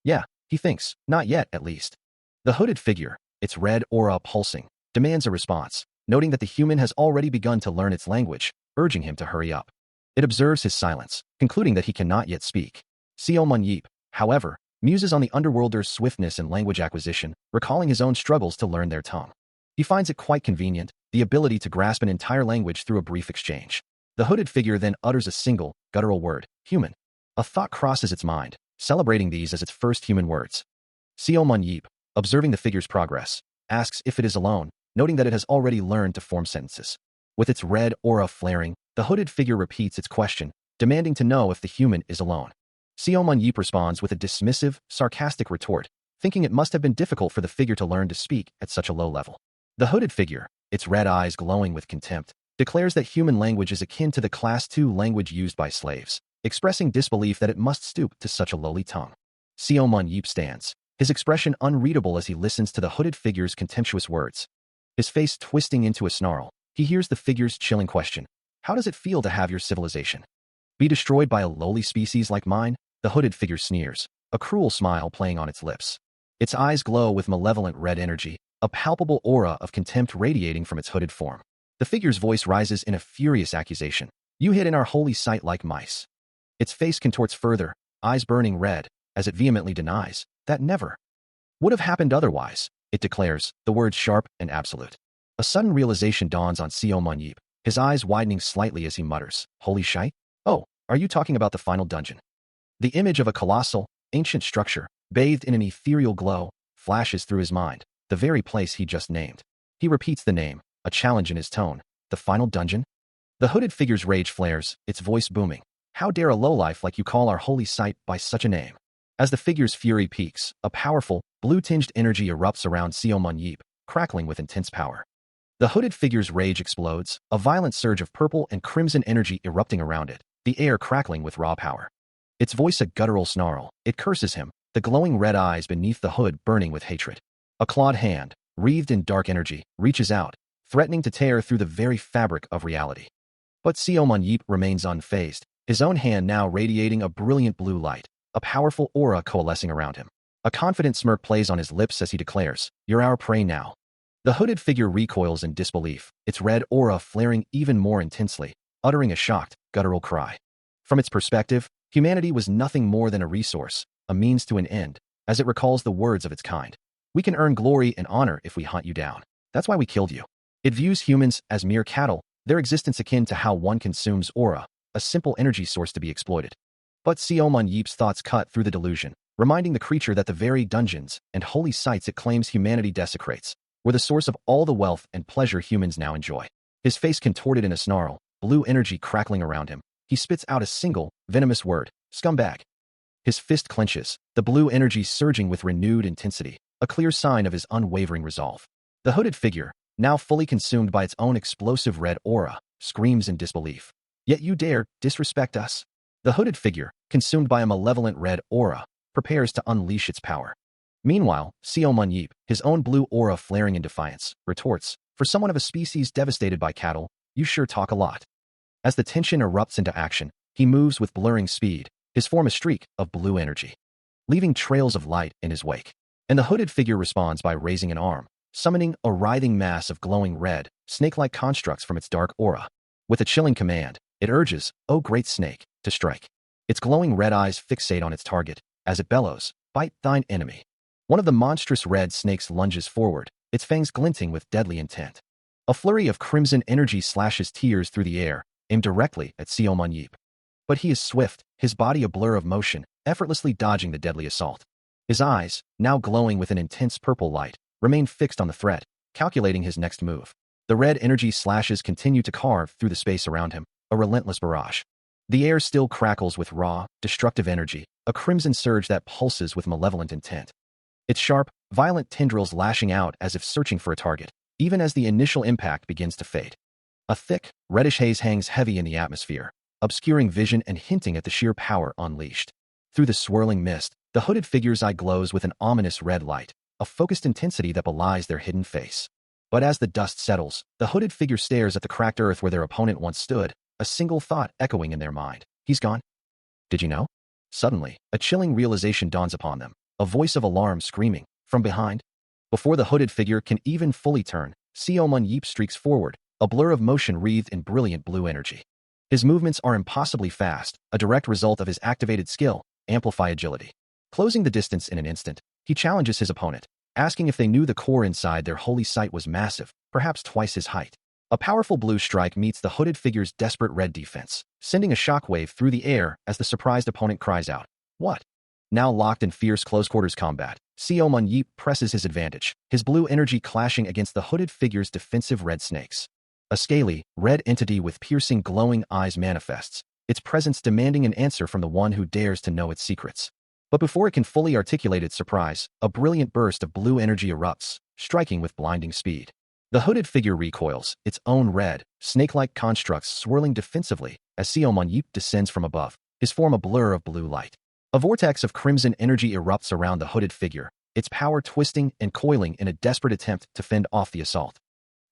Yeah, he thinks, not yet, at least. The hooded figure, its red aura pulsing, demands a response, noting that the human has already begun to learn its language, urging him to hurry up. It observes his silence, concluding that he cannot yet speak. Seo Mun-yeep, however, muses on the underworlder's swiftness in language acquisition, recalling his own struggles to learn their tongue. He finds it quite convenient, the ability to grasp an entire language through a brief exchange. The hooded figure then utters a single, guttural word, human. A thought crosses its mind, celebrating these as its first human words. Seo Mun-yeep, observing the figure's progress, asks if it is alone, noting that it has already learned to form sentences. With its red aura flaring, the hooded figure repeats its question, demanding to know if the human is alone. Seo Mun-yeep responds with a dismissive, sarcastic retort, thinking it must have been difficult for the figure to learn to speak at such a low level. The hooded figure, its red eyes glowing with contempt, declares that human language is akin to the Class 2 language used by slaves, expressing disbelief that it must stoop to such a lowly tongue. Seo Mun-yeep stands, his expression unreadable as he listens to the hooded figure's contemptuous words. His face twisting into a snarl, he hears the figure's chilling question. How does it feel to have your civilization be destroyed by a lowly species like mine? The hooded figure sneers, a cruel smile playing on its lips. Its eyes glow with malevolent red energy, a palpable aura of contempt radiating from its hooded form. The figure's voice rises in a furious accusation. You hid in our holy site like mice. Its face contorts further, eyes burning red, as it vehemently denies that never would have happened otherwise. It declares, the words sharp and absolute. A sudden realization dawns on Seo Mun-yeep, his eyes widening slightly as he mutters, holy shite? Oh, are you talking about the final dungeon? The image of a colossal, ancient structure, bathed in an ethereal glow, flashes through his mind, the very place he just named. He repeats the name, a challenge in his tone. The final dungeon? The hooded figure's rage flares, its voice booming. How dare a lowlife like you call our holy site by such a name? As the figure's fury peaks, a powerful, blue-tinged energy erupts around Seo Mun-yeep, crackling with intense power. The hooded figure's rage explodes, a violent surge of purple and crimson energy erupting around it, the air crackling with raw power. Its voice a guttural snarl, it curses him, the glowing red eyes beneath the hood burning with hatred. A clawed hand, wreathed in dark energy, reaches out, threatening to tear through the very fabric of reality. But Seo Mun-yeep remains unfazed, his own hand now radiating a brilliant blue light, a powerful aura coalescing around him. A confident smirk plays on his lips as he declares, you're our prey now. The hooded figure recoils in disbelief, its red aura flaring even more intensely, uttering a shocked, guttural cry. From its perspective, humanity was nothing more than a resource, a means to an end, as it recalls the words of its kind. We can earn glory and honor if we hunt you down. That's why we killed you. It views humans as mere cattle, their existence akin to how one consumes aura, a simple energy source to be exploited. But Seo Mun-yeep's thoughts cut through the delusion, reminding the creature that the very dungeons and holy sites it claims humanity desecrates were the source of all the wealth and pleasure humans now enjoy. His face contorted in a snarl, blue energy crackling around him. He spits out a single, venomous word, scumbag. His fist clenches, the blue energy surging with renewed intensity, a clear sign of his unwavering resolve. The hooded figure, now fully consumed by its own explosive red aura, screams in disbelief. Yet you dare disrespect us? The hooded figure, consumed by a malevolent red aura, prepares to unleash its power. Meanwhile, Seo Mun-yeep, his own blue aura flaring in defiance, retorts, for someone of a species devastated by cattle, you sure talk a lot. As the tension erupts into action, he moves with blurring speed, his form a streak of blue energy, leaving trails of light in his wake. And the hooded figure responds by raising an arm, summoning a writhing mass of glowing red, snake-like constructs from its dark aura. With a chilling command, it urges, "O great snake," to strike. Its glowing red eyes fixate on its target, as it bellows, "Bite thine enemy." One of the monstrous red snakes lunges forward, its fangs glinting with deadly intent. A flurry of crimson energy slashes tears through the air, aimed directly at Seo Mun-yeep. But he is swift, his body a blur of motion, effortlessly dodging the deadly assault. His eyes, now glowing with an intense purple light, remain fixed on the threat, calculating his next move. The red energy slashes continue to carve through the space around him, a relentless barrage. The air still crackles with raw, destructive energy, a crimson surge that pulses with malevolent intent. Its sharp, violent tendrils lashing out as if searching for a target, even as the initial impact begins to fade. A thick, reddish haze hangs heavy in the atmosphere, obscuring vision and hinting at the sheer power unleashed. Through the swirling mist, the hooded figure's eye glows with an ominous red light, a focused intensity that belies their hidden face. But as the dust settles, the hooded figure stares at the cracked earth where their opponent once stood, a single thought echoing in their mind. He's gone. Did you know? Suddenly, a chilling realization dawns upon them, a voice of alarm screaming, from behind. Before the hooded figure can even fully turn, Seo Mun-yeep streaks forward, a blur of motion wreathed in brilliant blue energy. His movements are impossibly fast, a direct result of his activated skill, Amplify Agility. Closing the distance in an instant, he challenges his opponent, asking if they knew the core inside their holy site was massive, perhaps twice his height. A powerful blue strike meets the hooded figure's desperate red defense, sending a shockwave through the air as the surprised opponent cries out, "What?" Now locked in fierce close-quarters combat, Seo Mun-yeep presses his advantage, his blue energy clashing against the hooded figure's defensive red snakes. A scaly, red entity with piercing glowing eyes manifests, its presence demanding an answer from the one who dares to know its secrets. But before it can fully articulate its surprise, a brilliant burst of blue energy erupts, striking with blinding speed. The hooded figure recoils, its own red, snake-like constructs swirling defensively as Seo Mun-yeep descends from above, his form a blur of blue light. A vortex of crimson energy erupts around the hooded figure, its power twisting and coiling in a desperate attempt to fend off the assault.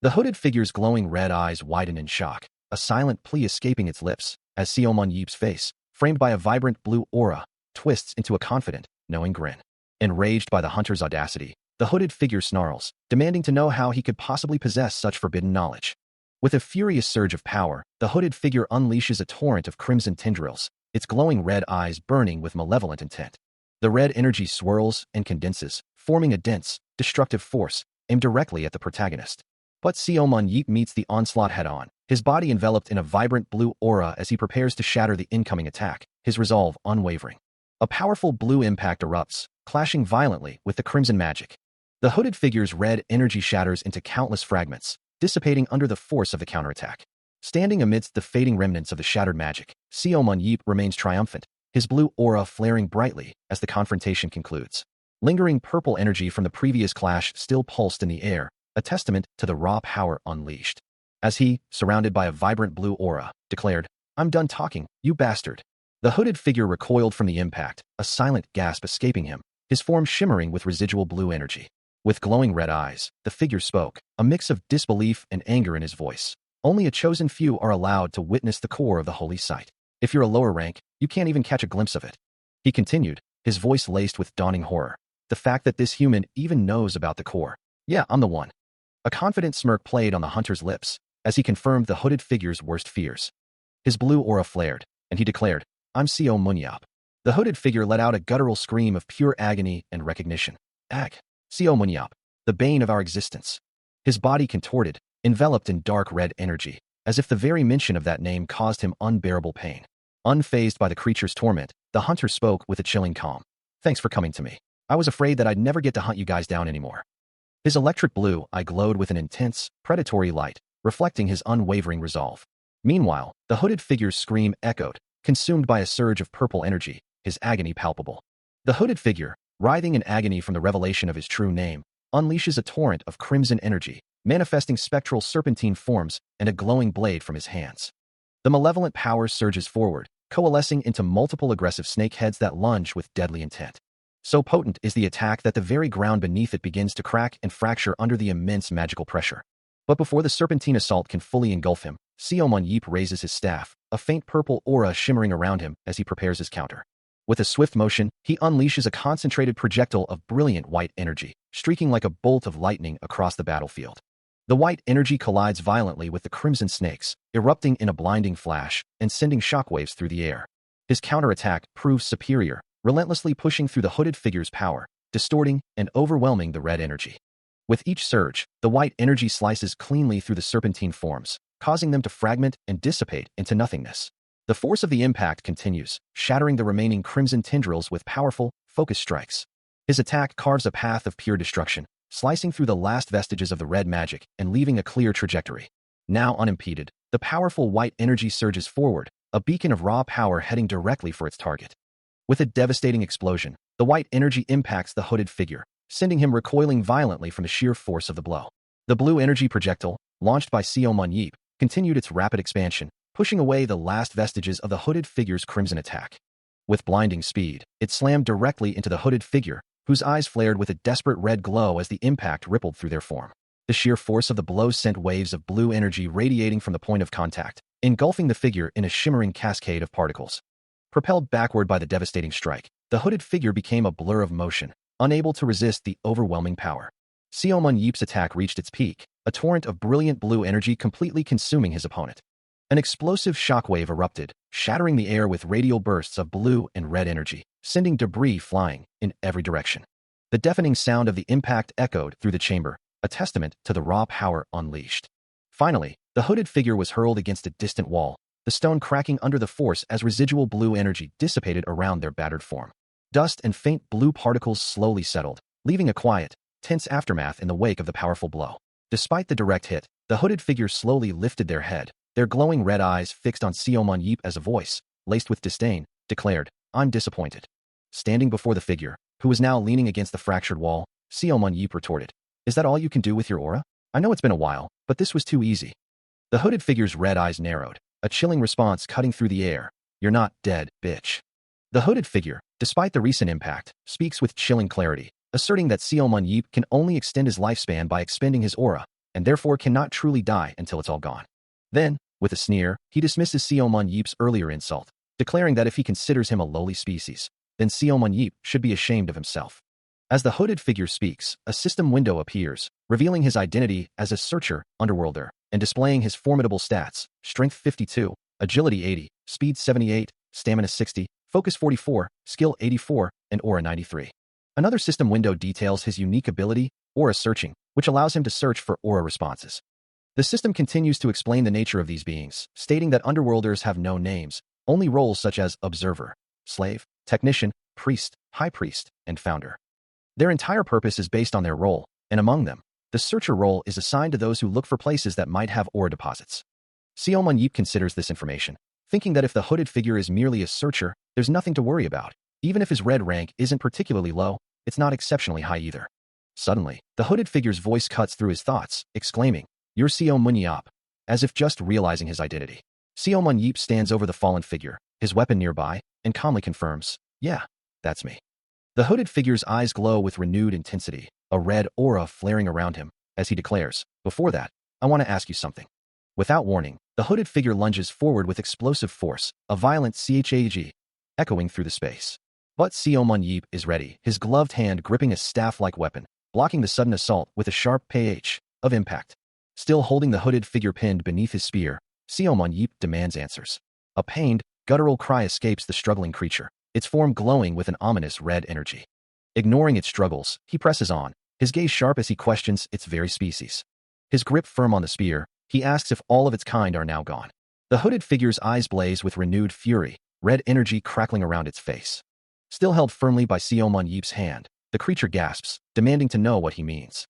The hooded figure's glowing red eyes widen in shock, a silent plea escaping its lips, as Seo Mun-yeep's face, framed by a vibrant blue aura, twists into a confident, knowing grin. Enraged by the hunter's audacity, the hooded figure snarls, demanding to know how he could possibly possess such forbidden knowledge. With a furious surge of power, the hooded figure unleashes a torrent of crimson tendrils, its glowing red eyes burning with malevolent intent. The red energy swirls and condenses, forming a dense, destructive force, aimed directly at the protagonist. But Seo Mun-yeep meets the onslaught head-on, his body enveloped in a vibrant blue aura as he prepares to shatter the incoming attack, his resolve unwavering. A powerful blue impact erupts, clashing violently with the crimson magic. The hooded figure's red energy shatters into countless fragments, dissipating under the force of the counterattack. Standing amidst the fading remnants of the shattered magic, Seo Mun-yeep remains triumphant, his blue aura flaring brightly as the confrontation concludes. Lingering purple energy from the previous clash still pulsed in the air, a testament to the raw power unleashed. As he, surrounded by a vibrant blue aura, declared, "I'm done talking, you bastard." The hooded figure recoiled from the impact, a silent gasp escaping him, his form shimmering with residual blue energy. With glowing red eyes, the figure spoke, a mix of disbelief and anger in his voice. Only a chosen few are allowed to witness the core of the holy site. If you're a lower rank, you can't even catch a glimpse of it. He continued, his voice laced with dawning horror. The fact that this human even knows about the core. Yeah, I'm the one. A confident smirk played on the hunter's lips, as he confirmed the hooded figure's worst fears. His blue aura flared, and he declared, "I'm Seo Mun-yeep." The hooded figure let out a guttural scream of pure agony and recognition. Ag. Seo Mun-yeep, the bane of our existence. His body contorted, enveloped in dark red energy, as if the very mention of that name caused him unbearable pain. Unfazed by the creature's torment, the hunter spoke with a chilling calm. "Thanks for coming to me. I was afraid that I'd never get to hunt you guys down anymore." His electric blue eye glowed with an intense, predatory light, reflecting his unwavering resolve. Meanwhile, the hooded figure's scream echoed, consumed by a surge of purple energy, his agony palpable. The hooded figure, writhing in agony from the revelation of his true name, unleashes a torrent of crimson energy, manifesting spectral serpentine forms and a glowing blade from his hands. The malevolent power surges forward, coalescing into multiple aggressive snake heads that lunge with deadly intent. So potent is the attack that the very ground beneath it begins to crack and fracture under the immense magical pressure. But before the serpentine assault can fully engulf him, Seomon Yeep raises his staff, a faint purple aura shimmering around him as he prepares his counter. With a swift motion, he unleashes a concentrated projectile of brilliant white energy, streaking like a bolt of lightning across the battlefield. The white energy collides violently with the crimson snakes, erupting in a blinding flash and sending shockwaves through the air. His counterattack proves superior, relentlessly pushing through the hooded figure's power, distorting and overwhelming the red energy. With each surge, the white energy slices cleanly through the serpentine forms, causing them to fragment and dissipate into nothingness. The force of the impact continues, shattering the remaining crimson tendrils with powerful, focused strikes. His attack carves a path of pure destruction, slicing through the last vestiges of the red magic and leaving a clear trajectory. Now unimpeded, the powerful white energy surges forward, a beacon of raw power heading directly for its target. With a devastating explosion, the white energy impacts the hooded figure, sending him recoiling violently from the sheer force of the blow. The blue energy projectile, launched by Seomon Yeep, continued its rapid expansion, pushing away the last vestiges of the hooded figure's crimson attack. With blinding speed, it slammed directly into the hooded figure, whose eyes flared with a desperate red glow as the impact rippled through their form. The sheer force of the blow sent waves of blue energy radiating from the point of contact, engulfing the figure in a shimmering cascade of particles. Propelled backward by the devastating strike, the hooded figure became a blur of motion, unable to resist the overwhelming power. Seomon Yeep's attack reached its peak, a torrent of brilliant blue energy completely consuming his opponent. An explosive shockwave erupted, shattering the air with radial bursts of blue and red energy, sending debris flying in every direction. The deafening sound of the impact echoed through the chamber, a testament to the raw power unleashed. Finally, the hooded figure was hurled against a distant wall, the stone cracking under the force as residual blue energy dissipated around their battered form. Dust and faint blue particles slowly settled, leaving a quiet, tense aftermath in the wake of the powerful blow. Despite the direct hit, the hooded figure slowly lifted their head, their glowing red eyes fixed on Seomon Yeep as a voice, laced with disdain, declared, "I'm disappointed." Standing before the figure, who was now leaning against the fractured wall, Seomon Yeep retorted, "Is that all you can do with your aura? I know it's been a while, but this was too easy." The hooded figure's red eyes narrowed, a chilling response cutting through the air. "You're not dead, bitch." The hooded figure, despite the recent impact, speaks with chilling clarity, asserting that Seomon Yeep can only extend his lifespan by expending his aura, and therefore cannot truly die until it's all gone. Then, with a sneer, he dismisses Seomon Yeep's earlier insult, declaring that if he considers him a lowly species, then Seomon Yeep should be ashamed of himself. As the hooded figure speaks, a system window appears, revealing his identity as a searcher, underworlder, and displaying his formidable stats: strength 52, agility 80, speed 78, stamina 60, focus 44, skill 84, and aura 93. Another system window details his unique ability, aura searching, which allows him to search for aura responses. The system continues to explain the nature of these beings, stating that underworlders have no names, only roles such as observer, slave, technician, priest, high priest, and founder. Their entire purpose is based on their role, and among them, the searcher role is assigned to those who look for places that might have aura deposits. Seomon Yeep considers this information, thinking that if the hooded figure is merely a searcher, there's nothing to worry about. Even if his red rank isn't particularly low, it's not exceptionally high either. Suddenly, the hooded figure's voice cuts through his thoughts, exclaiming, "You're Seomon Yeep," as if just realizing his identity. Seomon Yeep stands over the fallen figure, his weapon nearby, and calmly confirms, "Yeah, that's me." The hooded figure's eyes glow with renewed intensity, a red aura flaring around him, as he declares, "Before that, I want to ask you something." Without warning, the hooded figure lunges forward with explosive force, a violent chag, echoing through the space. But Seomon Yeep is ready, his gloved hand gripping a staff-like weapon, blocking the sudden assault with a sharp ph of impact. Still holding the hooded figure pinned beneath his spear, Seomon Yeep demands answers. A pained, guttural cry escapes the struggling creature, its form glowing with an ominous red energy. Ignoring its struggles, he presses on, his gaze sharp as he questions its very species. His grip firm on the spear, he asks if all of its kind are now gone. The hooded figure's eyes blaze with renewed fury, red energy crackling around its face. Still held firmly by Seomon Yeep's hand, the creature gasps, demanding to know what he means.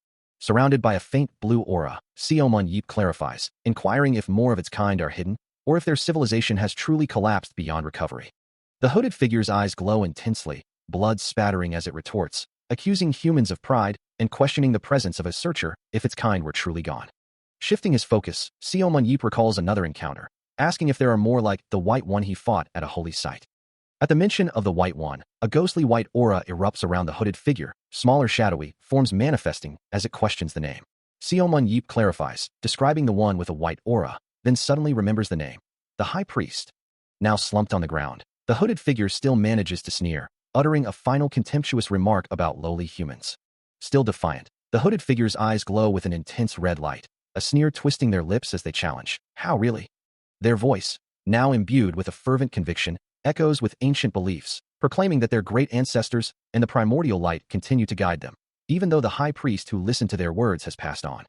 Surrounded by a faint blue aura, Seomun Yeep clarifies, inquiring if more of its kind are hidden, or if their civilization has truly collapsed beyond recovery. The hooded figure's eyes glow intensely, blood spattering as it retorts, accusing humans of pride and questioning the presence of a searcher if its kind were truly gone. Shifting his focus, Seomun Yeep recalls another encounter, asking if there are more like the White One he fought at a holy site. At the mention of the White One, a ghostly white aura erupts around the hooded figure, smaller shadowy forms manifesting as it questions the name. Seomun Yeep clarifies, describing the one with a white aura, then suddenly remembers the name. The High Priest. Now slumped on the ground, the hooded figure still manages to sneer, uttering a final contemptuous remark about lowly humans. Still defiant, the hooded figure's eyes glow with an intense red light, a sneer twisting their lips as they challenge. How really? Their voice, now imbued with a fervent conviction, echoes with ancient beliefs, proclaiming that their great ancestors and the primordial light continue to guide them, even though the high priest who listened to their words has passed on.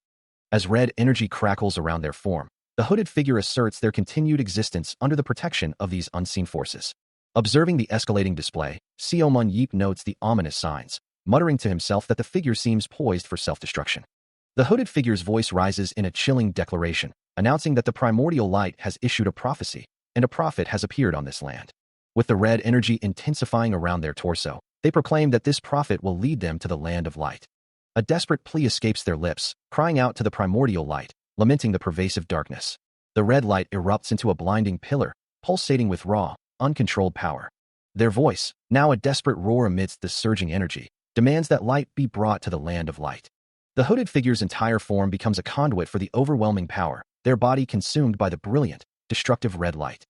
As red energy crackles around their form, the hooded figure asserts their continued existence under the protection of these unseen forces. Observing the escalating display, Seomun Yeep notes the ominous signs, muttering to himself that the figure seems poised for self-destruction. The hooded figure's voice rises in a chilling declaration, announcing that the primordial light has issued a prophecy, and a prophet has appeared on this land. With the red energy intensifying around their torso, they proclaim that this prophet will lead them to the land of light. A desperate plea escapes their lips, crying out to the primordial light, lamenting the pervasive darkness. The red light erupts into a blinding pillar, pulsating with raw, uncontrolled power. Their voice, now a desperate roar amidst the surging energy, demands that light be brought to the land of light. The hooded figure's entire form becomes a conduit for the overwhelming power, their body consumed by the brilliant, destructive red light.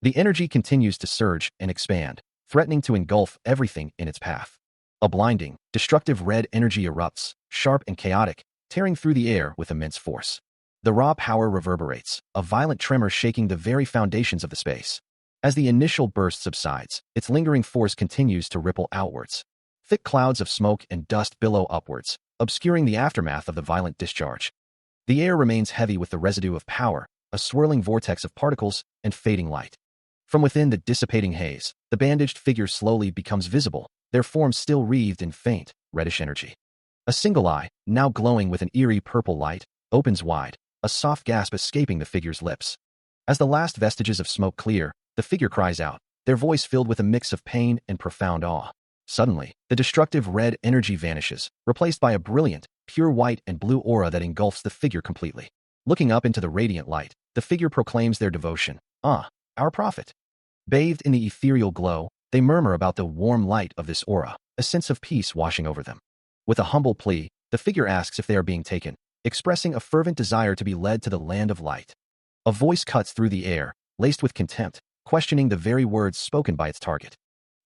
The energy continues to surge and expand, threatening to engulf everything in its path. A blinding, destructive red energy erupts, sharp and chaotic, tearing through the air with immense force. The raw power reverberates, a violent tremor shaking the very foundations of the space. As the initial burst subsides, its lingering force continues to ripple outwards. Thick clouds of smoke and dust billow upwards, obscuring the aftermath of the violent discharge. The air remains heavy with the residue of power, a swirling vortex of particles and fading light. From within the dissipating haze, the bandaged figure slowly becomes visible, their forms still wreathed in faint, reddish energy. A single eye, now glowing with an eerie purple light, opens wide, a soft gasp escaping the figure's lips. As the last vestiges of smoke clear, the figure cries out, their voice filled with a mix of pain and profound awe. Suddenly, the destructive red energy vanishes, replaced by a brilliant, pure white and blue aura that engulfs the figure completely. Looking up into the radiant light, the figure proclaims their devotion. Ah, our prophet. Bathed in the ethereal glow, they murmur about the warm light of this aura, a sense of peace washing over them. With a humble plea, the figure asks if they are being taken, expressing a fervent desire to be led to the land of light. A voice cuts through the air, laced with contempt, questioning the very words spoken by its target.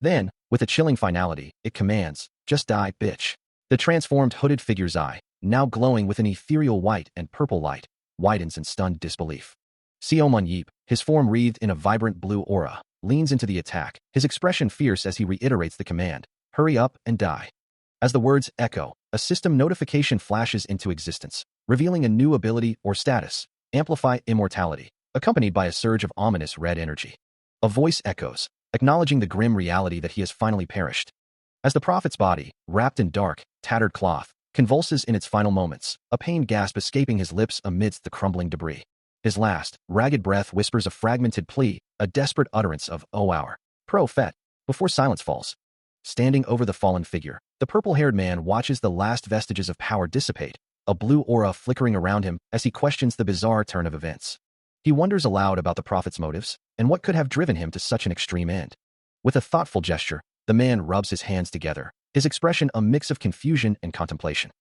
Then, with a chilling finality, it commands, just die, bitch. The transformed hooded figure's eye, now glowing with an ethereal white and purple light, widens in stunned disbelief. Seomun Yeep, his form wreathed in a vibrant blue aura, leans into the attack, his expression fierce as he reiterates the command, hurry up and die. As the words echo, a system notification flashes into existence, revealing a new ability or status, amplify immortality, accompanied by a surge of ominous red energy. A voice echoes, acknowledging the grim reality that he has finally perished. As the prophet's body, wrapped in dark, tattered cloth, convulses in its final moments, a pained gasp escaping his lips amidst the crumbling debris. His last, ragged breath whispers a fragmented plea, a desperate utterance of, "Oh our prophet," before silence falls. Standing over the fallen figure, the purple-haired man watches the last vestiges of power dissipate, a blue aura flickering around him as he questions the bizarre turn of events. He wonders aloud about the prophet's motives, and what could have driven him to such an extreme end. With a thoughtful gesture, the man rubs his hands together, his expression a mix of confusion and contemplation.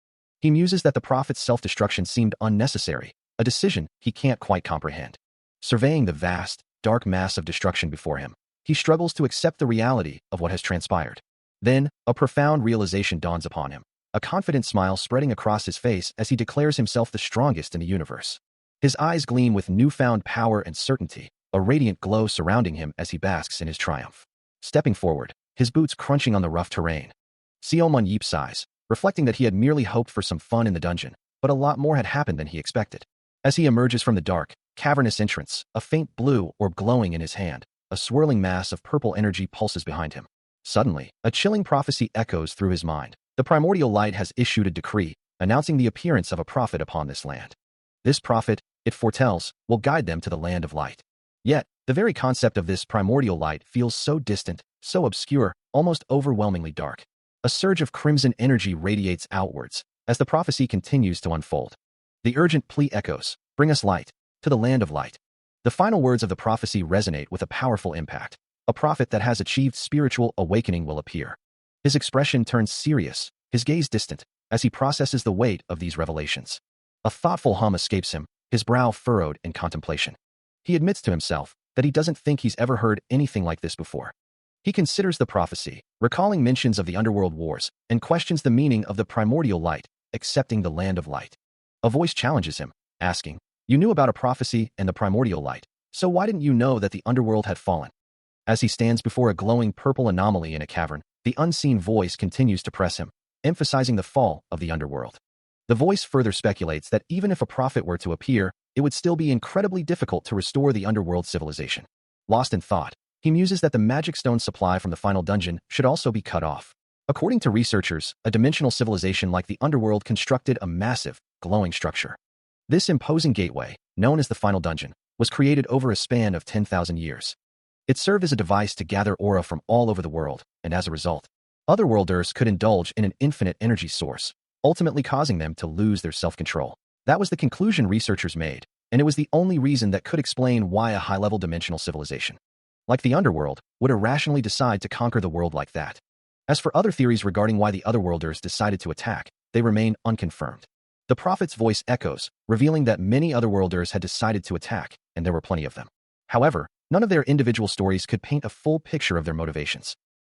He muses that the prophet's self-destruction seemed unnecessary, a decision he can't quite comprehend. Surveying the vast, dark mass of destruction before him, he struggles to accept the reality of what has transpired. Then, a profound realization dawns upon him, a confident smile spreading across his face as he declares himself the strongest in the universe. His eyes gleam with newfound power and certainty, a radiant glow surrounding him as he basks in his triumph. Stepping forward, his boots crunching on the rough terrain. Seomun Yeep sighs, reflecting that he had merely hoped for some fun in the dungeon, but a lot more had happened than he expected. As he emerges from the dark, cavernous entrance, a faint blue orb glowing in his hand, a swirling mass of purple energy pulses behind him. Suddenly, a chilling prophecy echoes through his mind. The primordial light has issued a decree, announcing the appearance of a prophet upon this land. This prophet, it foretells, will guide them to the land of light. Yet, the very concept of this primordial light feels so distant, so obscure, almost overwhelmingly dark. A surge of crimson energy radiates outwards as the prophecy continues to unfold. The urgent plea echoes, "Bring us light, to the land of light." The final words of the prophecy resonate with a powerful impact. A prophet that has achieved spiritual awakening will appear. His expression turns serious, his gaze distant, as he processes the weight of these revelations. A thoughtful hum escapes him, his brow furrowed in contemplation. He admits to himself that he doesn't think he's ever heard anything like this before. He considers the prophecy, recalling mentions of the underworld wars, and questions the meaning of the primordial light, accepting the land of light. A voice challenges him, asking, "You knew about a prophecy and the primordial light, so why didn't you know that the underworld had fallen?" As he stands before a glowing purple anomaly in a cavern, the unseen voice continues to press him, emphasizing the fall of the underworld. The voice further speculates that even if a prophet were to appear, it would still be incredibly difficult to restore the underworld civilization. Lost in thought, he muses that the magic stone supply from the final dungeon should also be cut off. According to researchers, a dimensional civilization like the underworld constructed a massive, glowing structure. This imposing gateway, known as the final dungeon, was created over a span of 10,000 years. It served as a device to gather aura from all over the world, and as a result, otherworlders could indulge in an infinite energy source, ultimately causing them to lose their self-control. That was the conclusion researchers made, and it was the only reason that could explain why a high-level dimensional civilization, like the underworld, would irrationally decide to conquer the world like that. As for other theories regarding why the otherworlders decided to attack, they remain unconfirmed. The prophet's voice echoes, revealing that many otherworlders had decided to attack, and there were plenty of them. However, none of their individual stories could paint a full picture of their motivations.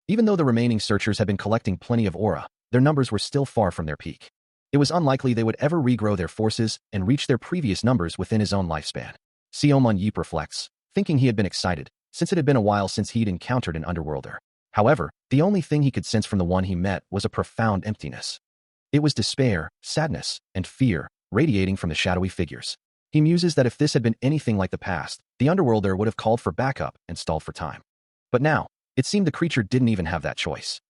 Even though the remaining searchers had been collecting plenty of aura, their numbers were still far from their peak. It was unlikely they would ever regrow their forces and reach their previous numbers within his own lifespan. Seo Mun-Yeep reflects, thinking he had been excited, since it had been a while since he'd encountered an underworlder. However, the only thing he could sense from the one he met was a profound emptiness. It was despair, sadness, and fear, radiating from the shadowy figures. He muses that if this had been anything like the past, the underworlder would have called for backup and stalled for time. But now, it seemed the creature didn't even have that choice.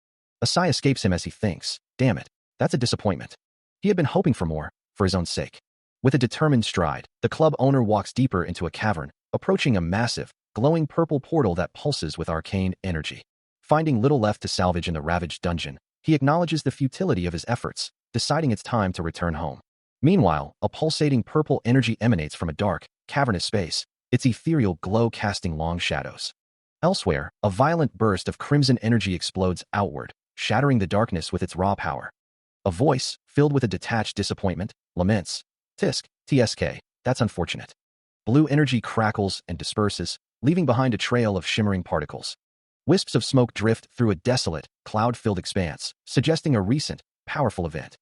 A sigh escapes him as he thinks, "Damn it, that's a disappointment." He had been hoping for more, for his own sake. With a determined stride, the club owner walks deeper into a cavern, approaching a massive, glowing purple portal that pulses with arcane energy. Finding little left to salvage in the ravaged dungeon, he acknowledges the futility of his efforts, deciding it's time to return home. Meanwhile, a pulsating purple energy emanates from a dark, cavernous space, its ethereal glow casting long shadows. Elsewhere, a violent burst of crimson energy explodes outward, shattering the darkness with its raw power. A voice, filled with a detached disappointment, laments, "Tisk, TSK, that's unfortunate." Blue energy crackles and disperses, leaving behind a trail of shimmering particles. Wisps of smoke drift through a desolate, cloud-filled expanse, suggesting a recent, powerful event.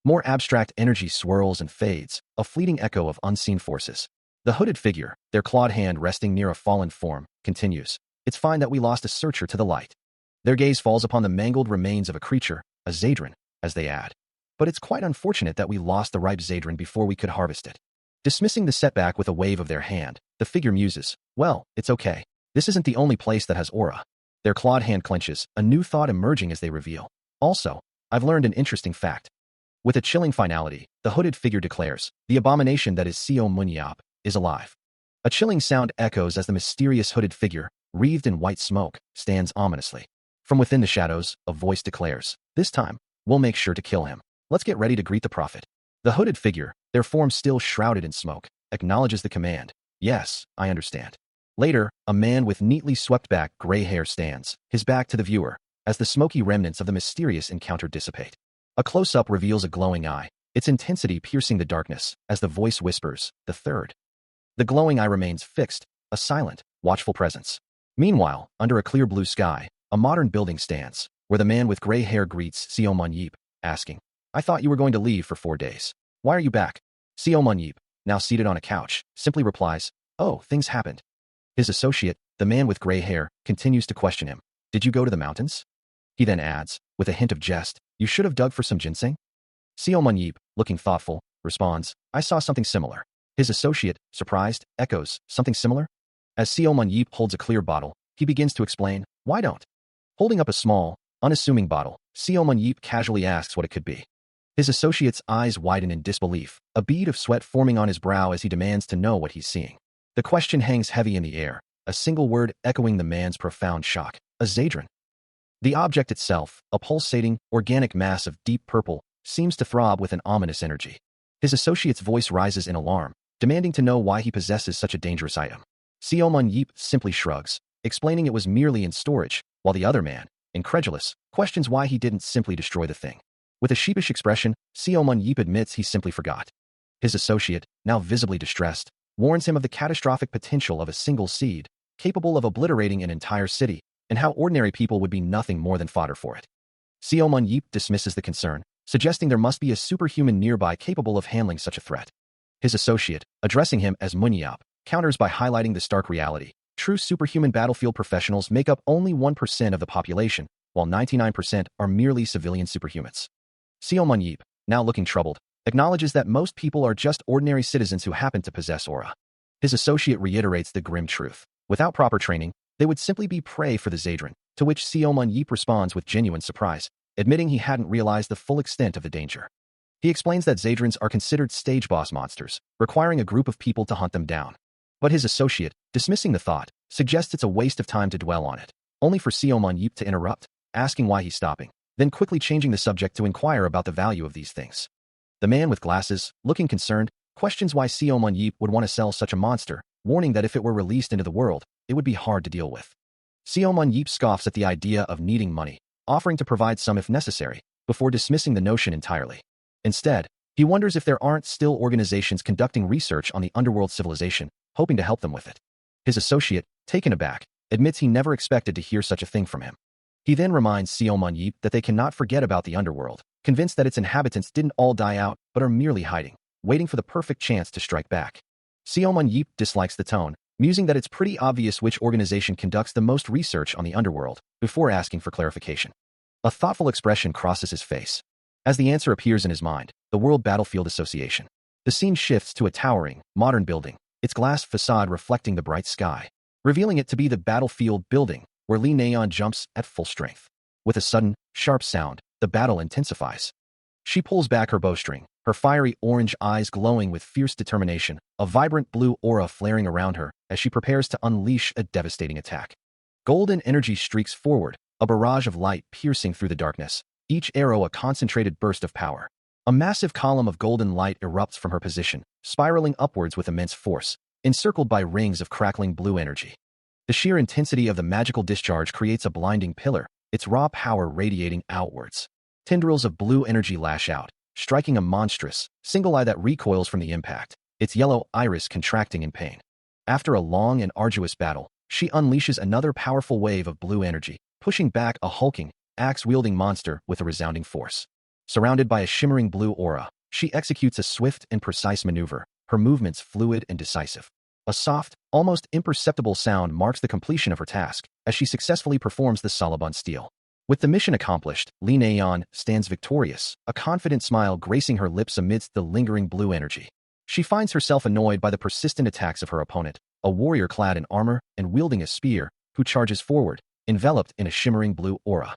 More abstract energy swirls and fades, a fleeting echo of unseen forces. The hooded figure, their clawed hand resting near a fallen form, continues, "It's fine that we lost a searcher to the light." Their gaze falls upon the mangled remains of a creature, a Zadran, as they add, "But it's quite unfortunate that we lost the ripe Zadran before we could harvest it." Dismissing the setback with a wave of their hand, the figure muses, "Well, it's okay. This isn't the only place that has aura." Their clawed hand clenches, a new thought emerging as they reveal, "Also, I've learned an interesting fact." With a chilling finality, the hooded figure declares, "The abomination that is Seo Mun-Yeep is alive." A chilling sound echoes as the mysterious hooded figure, wreathed in white smoke, stands ominously. From within the shadows, a voice declares, "This time, we'll make sure to kill him. Let's get ready to greet the prophet." The hooded figure, their form still shrouded in smoke, acknowledges the command, "Yes, I understand." Later, a man with neatly swept-back gray hair stands, his back to the viewer, as the smoky remnants of the mysterious encounter dissipate. A close-up reveals a glowing eye, its intensity piercing the darkness, as the voice whispers, "The third." The glowing eye remains fixed, a silent, watchful presence. Meanwhile, under a clear blue sky, a modern building stands, where the man with gray hair greets Seo Mun-Yeep, asking, "I thought you were going to leave for 4 days. Why are you back?" Seo Mun-Yeep, now seated on a couch, simply replies, "Oh, things happened." His associate, the man with gray hair, continues to question him, "Did you go to the mountains?" He then adds, with a hint of jest, "You should have dug for some ginseng." Seo Mun-Yeep, looking thoughtful, responds, "I saw something similar." His associate, surprised, echoes, "Something similar?" As Seo Mun-Yeep holds a clear bottle, he begins to explain, "Why don't?" Holding up a small, unassuming bottle, Seo Mun-Yeep casually asks what it could be. His associate's eyes widen in disbelief, a bead of sweat forming on his brow as he demands to know what he's seeing. The question hangs heavy in the air, a single word echoing the man's profound shock: a Zadran. The object itself, a pulsating, organic mass of deep purple, seems to throb with an ominous energy. His associate's voice rises in alarm, demanding to know why he possesses such a dangerous item. Seo Mun-yeep simply shrugs, explaining it was merely in storage, while the other man, incredulous, questions why he didn't simply destroy the thing. With a sheepish expression, Seo Mun-yeep admits he simply forgot. His associate, now visibly distressed, warns him of the catastrophic potential of a single seed, capable of obliterating an entire city, and how ordinary people would be nothing more than fodder for it. Seo Mun-yeep dismisses the concern, suggesting there must be a superhuman nearby capable of handling such a threat. His associate, addressing him as Mun-yeop, counters by highlighting the stark reality: true superhuman battlefield professionals make up only 1% of the population, while 99% are merely civilian superhumans. Seo Mun-yeep, now looking troubled, acknowledges that most people are just ordinary citizens who happen to possess aura. His associate reiterates the grim truth: without proper training, they would simply be prey for the Zadran, to which Seo Mun-yeep responds with genuine surprise, admitting he hadn't realized the full extent of the danger. He explains that Zadrans are considered stage boss monsters, requiring a group of people to hunt them down. But his associate, dismissing the thought, suggests it's a waste of time to dwell on it, only for Seo Mun-yeep to interrupt, asking why he's stopping, then quickly changing the subject to inquire about the value of these things. The man with glasses, looking concerned, questions why Seo Mun-yeep would want to sell such a monster, warning that if it were released into the world, it would be hard to deal with. Seo Mun-yeep scoffs at the idea of needing money, offering to provide some if necessary, before dismissing the notion entirely. Instead, he wonders if there aren't still organizations conducting research on the underworld civilization, hoping to help them with it. His associate, taken aback, admits he never expected to hear such a thing from him. He then reminds Seo Mun-yeep that they cannot forget about the underworld, convinced that its inhabitants didn't all die out but are merely hiding, waiting for the perfect chance to strike back. Seo Mun-yeep dislikes the tone, musing that it's pretty obvious which organization conducts the most research on the underworld, before asking for clarification. A thoughtful expression crosses his face. As the answer appears in his mind, the World Battlefield Association. The scene shifts to a towering, modern building, its glass facade reflecting the bright sky, revealing it to be the Battlefield Building, where Lee Na-yeon jumps at full strength. With a sudden, sharp sound, the battle intensifies. She pulls back her bowstring, her fiery orange eyes glowing with fierce determination, a vibrant blue aura flaring around her as she prepares to unleash a devastating attack. Golden energy streaks forward, a barrage of light piercing through the darkness, each arrow a concentrated burst of power. A massive column of golden light erupts from her position, spiraling upwards with immense force, encircled by rings of crackling blue energy. The sheer intensity of the magical discharge creates a blinding pillar, its raw power radiating outwards. Tendrils of blue energy lash out, striking a monstrous, single eye that recoils from the impact, its yellow iris contracting in pain. After a long and arduous battle, she unleashes another powerful wave of blue energy, pushing back a hulking, axe-wielding monster with a resounding force. Surrounded by a shimmering blue aura, she executes a swift and precise maneuver, her movements fluid and decisive. A soft, almost imperceptible sound marks the completion of her task, as she successfully performs the Salabon steel. With the mission accomplished, Lee Na-yeon stands victorious, a confident smile gracing her lips amidst the lingering blue energy. She finds herself annoyed by the persistent attacks of her opponent, a warrior clad in armor and wielding a spear, who charges forward, enveloped in a shimmering blue aura.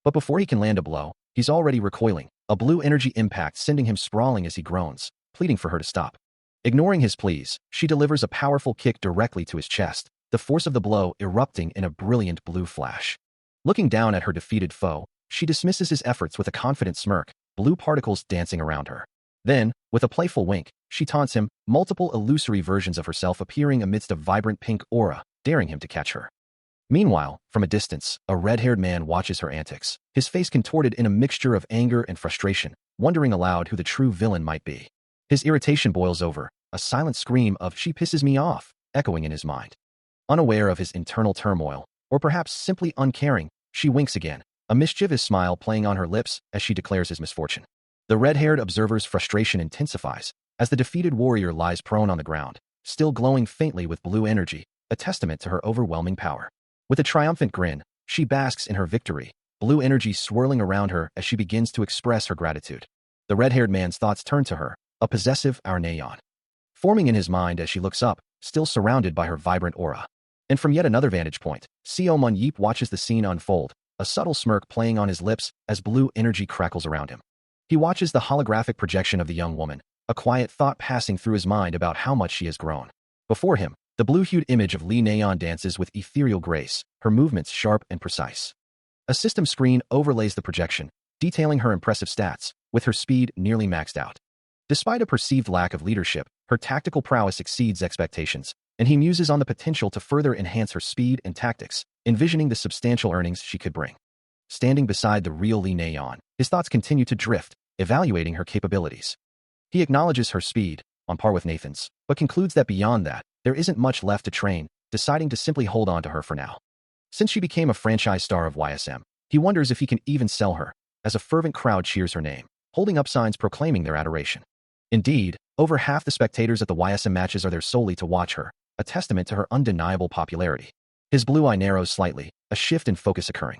But before he can land a blow, he's already recoiling, a blue energy impact sending him sprawling as he groans, pleading for her to stop. Ignoring his pleas, she delivers a powerful kick directly to his chest, the force of the blow erupting in a brilliant blue flash. Looking down at her defeated foe, she dismisses his efforts with a confident smirk, blue particles dancing around her. Then, with a playful wink, she taunts him, multiple illusory versions of herself appearing amidst a vibrant pink aura, daring him to catch her. Meanwhile, from a distance, a red-haired man watches her antics, his face contorted in a mixture of anger and frustration, wondering aloud who the true villain might be. His irritation boils over, a silent scream of "she pisses me off," echoing in his mind. Unaware of his internal turmoil, or perhaps simply uncaring, she winks again, a mischievous smile playing on her lips as she declares his misfortune. The red-haired observer's frustration intensifies, as the defeated warrior lies prone on the ground, still glowing faintly with blue energy, a testament to her overwhelming power. With a triumphant grin, she basks in her victory, blue energy swirling around her as she begins to express her gratitude. The red-haired man's thoughts turn to her, a possessive Na-yeon, forming in his mind as she looks up, still surrounded by her vibrant aura. And from yet another vantage point, Seo Mun-yeep watches the scene unfold, a subtle smirk playing on his lips as blue energy crackles around him. He watches the holographic projection of the young woman, a quiet thought passing through his mind about how much she has grown. Before him, the blue-hued image of Lee Nayeon dances with ethereal grace, her movements sharp and precise. A system screen overlays the projection, detailing her impressive stats, with her speed nearly maxed out. Despite a perceived lack of leadership, her tactical prowess exceeds expectations, and he muses on the potential to further enhance her speed and tactics, envisioning the substantial earnings she could bring. Standing beside the real Lee Nayeon, his thoughts continue to drift, evaluating her capabilities. He acknowledges her speed, on par with Nathan's, but concludes that beyond that, there isn't much left to train, deciding to simply hold on to her for now. Since she became a franchise star of YSM, he wonders if he can even sell her, as a fervent crowd cheers her name, holding up signs proclaiming their adoration. Indeed, over half the spectators at the YSM matches are there solely to watch her, a testament to her undeniable popularity. His blue eye narrows slightly, a shift in focus occurring.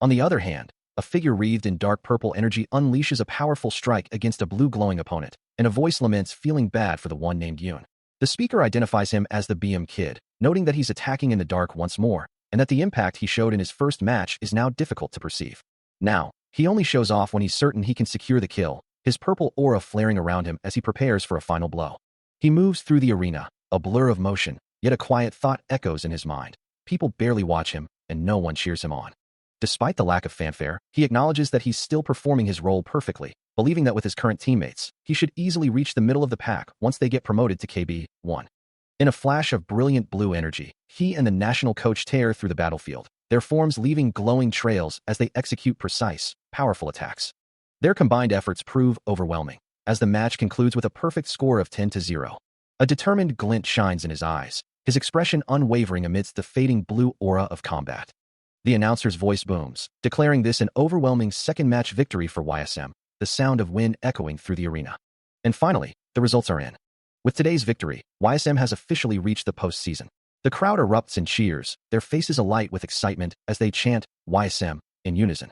On the other hand, a figure wreathed in dark purple energy unleashes a powerful strike against a blue glowing opponent, and a voice laments feeling bad for the one named Yoon. The speaker identifies him as the BM Kid, noting that he's attacking in the dark once more, and that the impact he showed in his first match is now difficult to perceive. Now, he only shows off when he's certain he can secure the kill, his purple aura flaring around him as he prepares for a final blow. He moves through the arena, a blur of motion, yet a quiet thought echoes in his mind. People barely watch him, and no one cheers him on. Despite the lack of fanfare, he acknowledges that he's still performing his role perfectly, believing that with his current teammates, he should easily reach the middle of the pack once they get promoted to KB1. In a flash of brilliant blue energy, he and the national coach tear through the battlefield, their forms leaving glowing trails as they execute precise, powerful attacks. Their combined efforts prove overwhelming, as the match concludes with a perfect score of 10-0. A determined glint shines in his eyes, his expression unwavering amidst the fading blue aura of combat. The announcer's voice booms, declaring this an overwhelming second-match victory for YSM, the sound of wind echoing through the arena. And finally, the results are in. With today's victory, YSM has officially reached the postseason. The crowd erupts in cheers, their faces alight with excitement as they chant YSM in unison.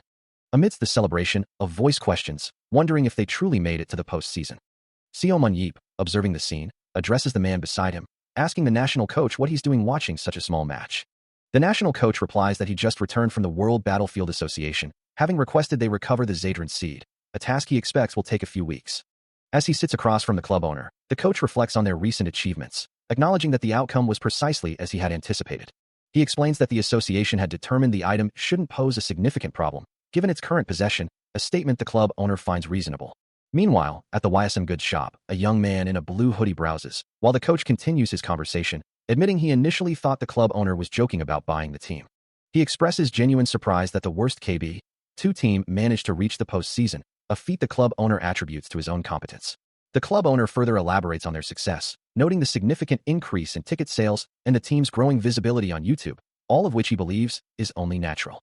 Amidst the celebration, a voice questions, wondering if they truly made it to the postseason. Seo Mun-yeep, observing the scene, addresses the man beside him, asking the national coach what he's doing watching such a small match. The national coach replies that he just returned from the World Battlefield Association, having requested they recover the Zadran seed, a task he expects will take a few weeks. As he sits across from the club owner, the coach reflects on their recent achievements, acknowledging that the outcome was precisely as he had anticipated. He explains that the association had determined the item shouldn't pose a significant problem, given its current possession, a statement the club owner finds reasonable. Meanwhile, at the YSM goods shop, a young man in a blue hoodie browses, while the coach continues his conversation, admitting he initially thought the club owner was joking about buying the team. He expresses genuine surprise that the worst KB2 team managed to reach the postseason, a feat the club owner attributes to his own competence. The club owner further elaborates on their success, noting the significant increase in ticket sales and the team's growing visibility on YouTube, all of which he believes is only natural.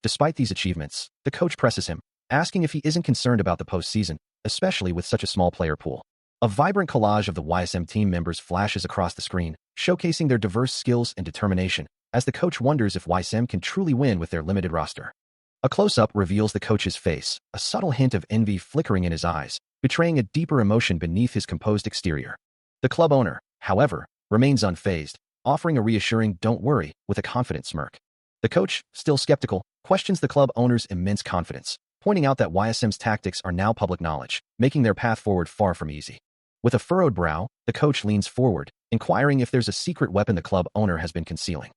Despite these achievements, the coach presses him, asking if he isn't concerned about the postseason, especially with such a small player pool. A vibrant collage of the YSM team members flashes across the screen, showcasing their diverse skills and determination, as the coach wonders if YSM can truly win with their limited roster. A close-up reveals the coach's face, a subtle hint of envy flickering in his eyes, betraying a deeper emotion beneath his composed exterior. The club owner, however, remains unfazed, offering a reassuring "don't worry" with a confident smirk. The coach, still skeptical, questions the club owner's immense confidence, pointing out that YSM's tactics are now public knowledge, making their path forward far from easy. With a furrowed brow, the coach leans forward, inquiring if there's a secret weapon the club owner has been concealing.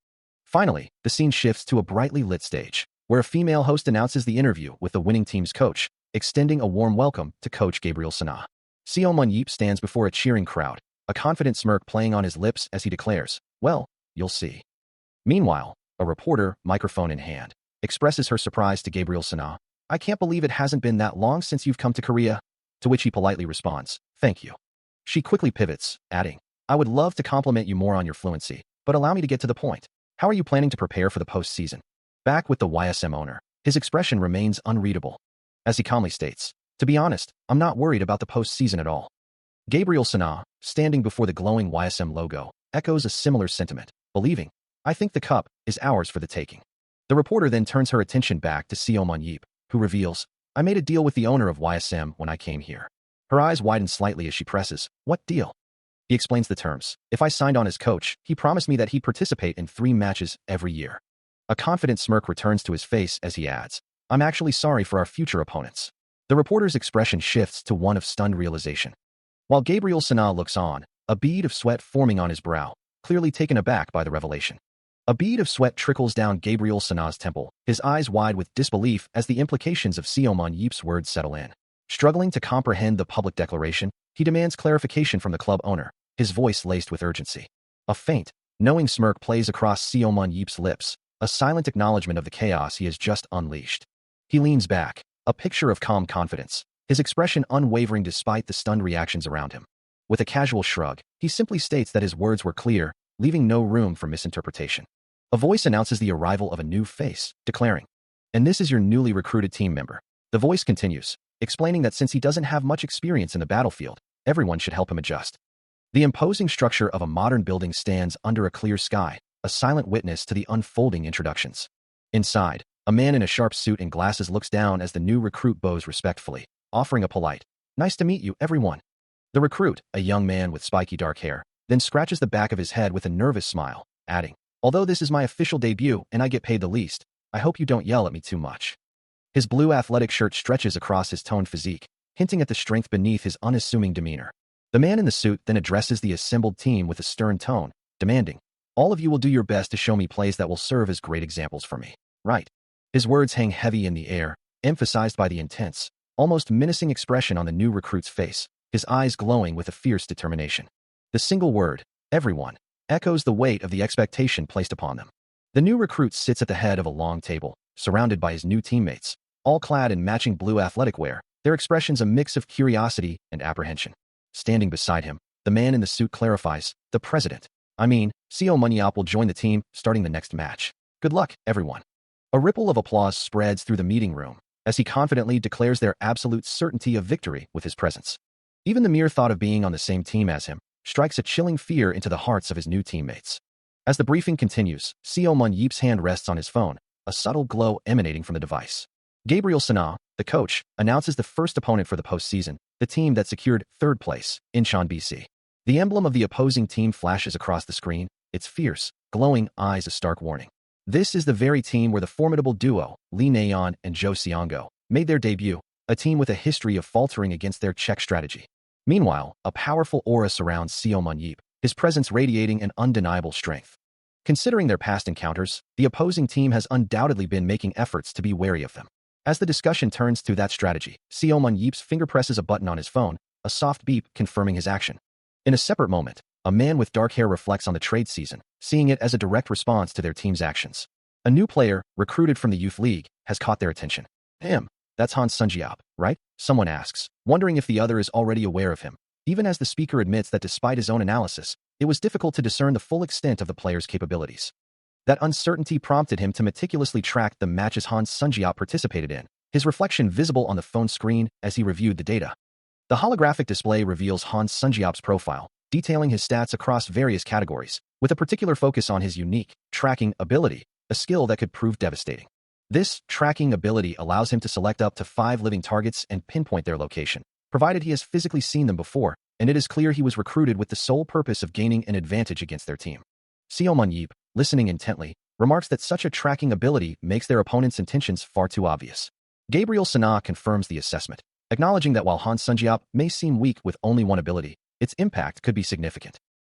Finally, the scene shifts to a brightly lit stage, where a female host announces the interview with the winning team's coach, extending a warm welcome to Coach Gabriel Sana. Seo Mun-yeep stands before a cheering crowd, a confident smirk playing on his lips as he declares, "Well, you'll see." Meanwhile, a reporter, microphone in hand, expresses her surprise to Gabriel Sana. "I can't believe it hasn't been that long since you've come to Korea," to which he politely responds, "Thank you." She quickly pivots, adding, "I would love to compliment you more on your fluency, but allow me to get to the point. How are you planning to prepare for the postseason?" Back with the YSM owner, his expression remains unreadable. As he calmly states, "To be honest, I'm not worried about the postseason at all." Gabriel Sana, standing before the glowing YSM logo, echoes a similar sentiment, believing, "I think the cup is ours for the taking." The reporter then turns her attention back to Seo Mun-yeep, who reveals, "I made a deal with the owner of YSM when I came here." Her eyes widen slightly as she presses, "What deal?" He explains the terms. "If I signed on as coach, he promised me that he'd participate in 3 matches every year." A confident smirk returns to his face as he adds, "I'm actually sorry for our future opponents." The reporter's expression shifts to one of stunned realization. While Gabriel Sana looks on, a bead of sweat forming on his brow, clearly taken aback by the revelation. A bead of sweat trickles down Gabriel Sana's temple, his eyes wide with disbelief as the implications of Seomon Yeep's words settle in. Struggling to comprehend the public declaration, he demands clarification from the club owner, his voice laced with urgency. A faint, knowing smirk plays across Seomon Yeep's lips, a silent acknowledgement of the chaos he has just unleashed. He leans back, a picture of calm confidence, his expression unwavering despite the stunned reactions around him. With a casual shrug, he simply states that his words were clear, leaving no room for misinterpretation. A voice announces the arrival of a new face, declaring, "And this is your newly recruited team member." The voice continues, explaining that since he doesn't have much experience in the battlefield, everyone should help him adjust. The imposing structure of a modern building stands under a clear sky, a silent witness to the unfolding introductions. Inside, a man in a sharp suit and glasses looks down as the new recruit bows respectfully, offering a polite, "Nice to meet you, everyone." The recruit, a young man with spiky dark hair, then scratches the back of his head with a nervous smile, adding, "Although this is my official debut and I get paid the least, I hope you don't yell at me too much." His blue athletic shirt stretches across his toned physique, hinting at the strength beneath his unassuming demeanor. The man in the suit then addresses the assembled team with a stern tone, demanding, "All of you will do your best to show me plays that will serve as great examples for me, right?" His words hang heavy in the air, emphasized by the intense, almost menacing expression on the new recruit's face, his eyes glowing with a fierce determination. The single word, "everyone," echoes the weight of the expectation placed upon them. The new recruit sits at the head of a long table, surrounded by his new teammates, all clad in matching blue athletic wear, their expressions a mix of curiosity and apprehension. Standing beside him, the man in the suit clarifies, "The president, Seo Munyap will join the team starting the next match. Good luck, everyone." A ripple of applause spreads through the meeting room, as he confidently declares their absolute certainty of victory with his presence. Even the mere thought of being on the same team as him strikes a chilling fear into the hearts of his new teammates. As the briefing continues, Seomon Yeep's hand rests on his phone, a subtle glow emanating from the device. Gabriel Sana, the coach, announces the first opponent for the postseason, the team that secured third place, Incheon BC. The emblem of the opposing team flashes across the screen, its fierce, glowing eyes a stark warning. This is the very team where the formidable duo, Lee Nayeon and Jo Seongo, made their debut, a team with a history of faltering against their check strategy. Meanwhile, a powerful aura surrounds Seomon Yeep, his presence radiating an undeniable strength. Considering their past encounters, the opposing team has undoubtedly been making efforts to be wary of them. As the discussion turns to that strategy, Seomon Yeep's finger presses a button on his phone, a soft beep confirming his action. In a separate moment, a man with dark hair reflects on the trade season, seeing it as a direct response to their team's actions. A new player, recruited from the youth league, has caught their attention. That's Han Sunjiap, right?" Someone asks, wondering if the other is already aware of him, even as the speaker admits that despite his own analysis, it was difficult to discern the full extent of the player's capabilities. That uncertainty prompted him to meticulously track the matches Han Sunjiap participated in, his reflection visible on the phone screen as he reviewed the data. The holographic display reveals Han Sunjiap's profile, detailing his stats across various categories, with a particular focus on his unique tracking ability, a skill that could prove devastating. This tracking ability allows him to select up to 5 living targets and pinpoint their location, provided he has physically seen them before, and it is clear he was recruited with the sole purpose of gaining an advantage against their team. Seomon Yeep, listening intently, remarks that such a tracking ability makes their opponent's intentions far too obvious. Gabriel Sana confirms the assessment, acknowledging that while Han Sunjiap may seem weak with only one ability, its impact could be significant.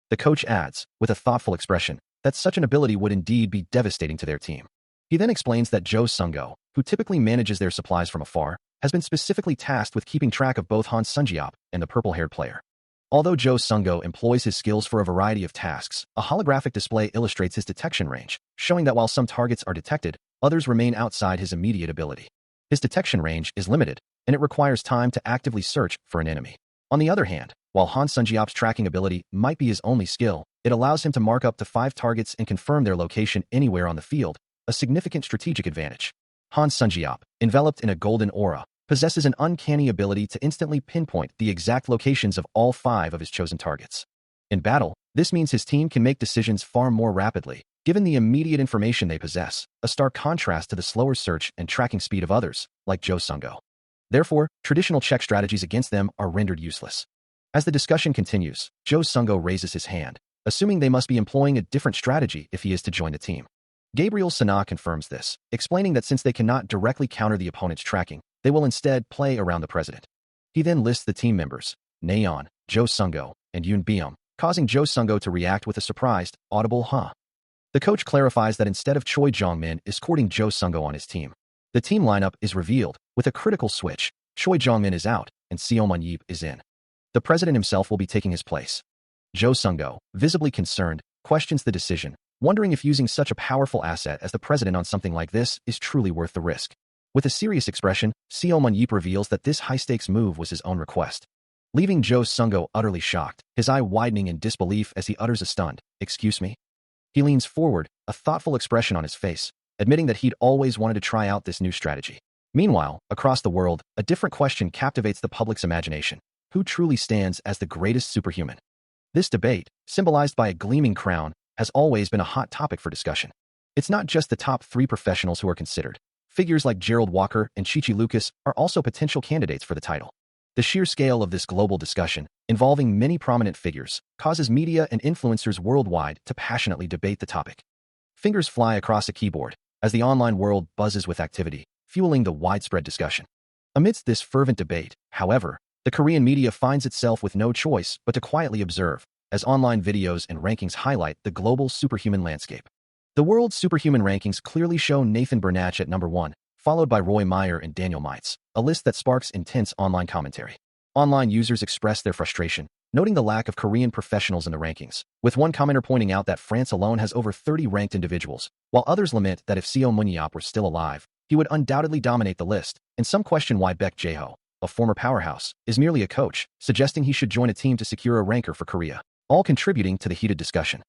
The coach adds, with a thoughtful expression, that such an ability would indeed be devastating to their team. He then explains that Jo Sungo, who typically manages their supplies from afar, has been specifically tasked with keeping track of both Han Sunjiap and the purple-haired player. Although Jo Sungo employs his skills for a variety of tasks, a holographic display illustrates his detection range, showing that while some targets are detected, others remain outside his immediate ability. His detection range is limited, and it requires time to actively search for an enemy. On the other hand, while Han Sunjiap's tracking ability might be his only skill, it allows him to mark up to 5 targets and confirm their location anywhere on the field, a significant strategic advantage. Han Sunjiap, enveloped in a golden aura, possesses an uncanny ability to instantly pinpoint the exact locations of all 5 of his chosen targets. In battle, this means his team can make decisions far more rapidly, given the immediate information they possess, a stark contrast to the slower search and tracking speed of others, like Jo Sungo. Therefore, traditional check strategies against them are rendered useless. As the discussion continues, Jo Sungo raises his hand, assuming they must be employing a different strategy if he is to join the team. Gabriel Sana confirms this, explaining that since they cannot directly counter the opponent's tracking, They will instead play around the president. He then lists the team members, Nayeon, Jo Sungo, and Yoon Byung, causing Jo Sungo to react with a surprised, audible huh. The coach clarifies that instead of Choi Jongmin is courting Jo Sungo on his team. The team lineup is revealed, with a critical switch. Choi Jongmin is out, and Seo Mun-yeop is in. The president himself will be taking his place. Jo Sungo, visibly concerned, questions the decision, wondering if using such a powerful asset as the president on something like this is truly worth the risk. With a serious expression, Seo Mun-yeop reveals that this high-stakes move was his own request, leaving Jo Sungo utterly shocked, his eye widening in disbelief as he utters a stunned, "Excuse me?" He leans forward, a thoughtful expression on his face, admitting that he'd always wanted to try out this new strategy. Meanwhile, across the world, a different question captivates the public's imagination. Who truly stands as the greatest superhuman? This debate, symbolized by a gleaming crown, has always been a hot topic for discussion. It's not just the top 3 professionals who are considered. Figures like Gerald Walker and Chichi Lucas are also potential candidates for the title. The sheer scale of this global discussion, involving many prominent figures, causes media and influencers worldwide to passionately debate the topic. Fingers fly across a keyboard as the online world buzzes with activity, fueling the widespread discussion. Amidst this fervent debate, however, the Korean media finds itself with no choice but to quietly observe, as online videos and rankings highlight the global superhuman landscape. The world's superhuman rankings clearly show Nathan Bernach at number 1, followed by Roy Meyer and Daniel Meitz, a list that sparks intense online commentary. Online users express their frustration, noting the lack of Korean professionals in the rankings, with one commenter pointing out that France alone has over 30 ranked individuals, while others lament that if Seo Mun-yeop were still alive, he would undoubtedly dominate the list, and some question why Baek Jae-ho, a former powerhouse, is merely a coach, suggesting he should join a team to secure a ranker for Korea, all contributing to the heated discussion.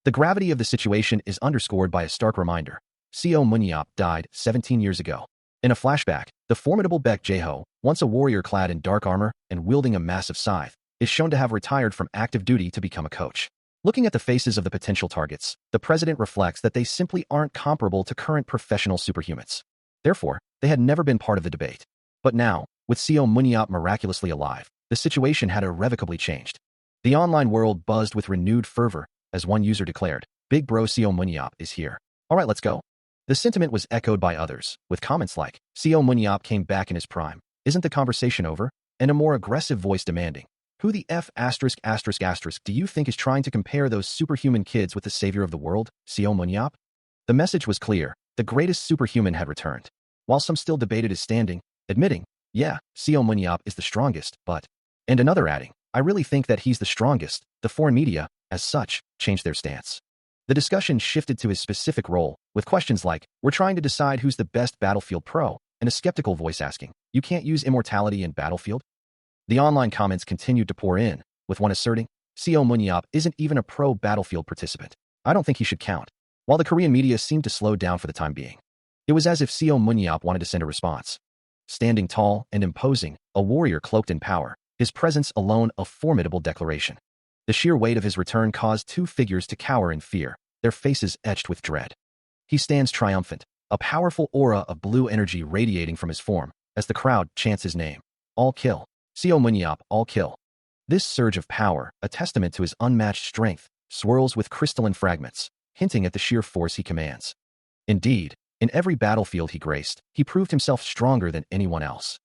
The gravity of the situation is underscored by a stark reminder. Seo Mun-yeop died 17 years ago. In a flashback, the formidable Baek Jae-ho, once a warrior clad in dark armor and wielding a massive scythe, is shown to have retired from active duty to become a coach. Looking at the faces of the potential targets, the president reflects that they simply aren't comparable to current professional superhumans. Therefore, they had never been part of the debate. But now, with Seo Mun-yeop miraculously alive, the situation had irrevocably changed. The online world buzzed with renewed fervor, as one user declared, "Big bro Seo Mun-yeop is here. Alright, let's go." The sentiment was echoed by others, with comments like, "Seo Mun-yeop came back in his prime. Isn't the conversation over?" And a more aggressive voice demanding, "Who the F*** do you think is trying to compare those superhuman kids with the savior of the world, Seo Mun-yeop?" The message was clear. The greatest superhuman had returned. While some still debated his standing, admitting, "Yeah, Seo Mun-yeop is the strongest, but..." And another adding, "I really think that he's the strongest." The foreign media, as such, changed their stance. The discussion shifted to his specific role, with questions like, "We're trying to decide who's the best Battlefield pro," and a skeptical voice asking, "You can't use immortality in Battlefield?" The online comments continued to pour in, with one asserting, "Seo Mun-yeop isn't even a pro Battlefield participant. I don't think he should count." While the Korean media seemed to slow down for the time being. It was as if Seo Mun-yeop wanted to send a response. Standing tall and imposing, a warrior cloaked in power, his presence alone a formidable declaration. The sheer weight of his return caused 2 figures to cower in fear, their faces etched with dread. He stands triumphant, a powerful aura of blue energy radiating from his form, as the crowd chants his name. All kill. Seo Mun-yeop, all kill. This surge of power, a testament to his unmatched strength, swirls with crystalline fragments, hinting at the sheer force he commands. Indeed, in every battlefield he graced, he proved himself stronger than anyone else.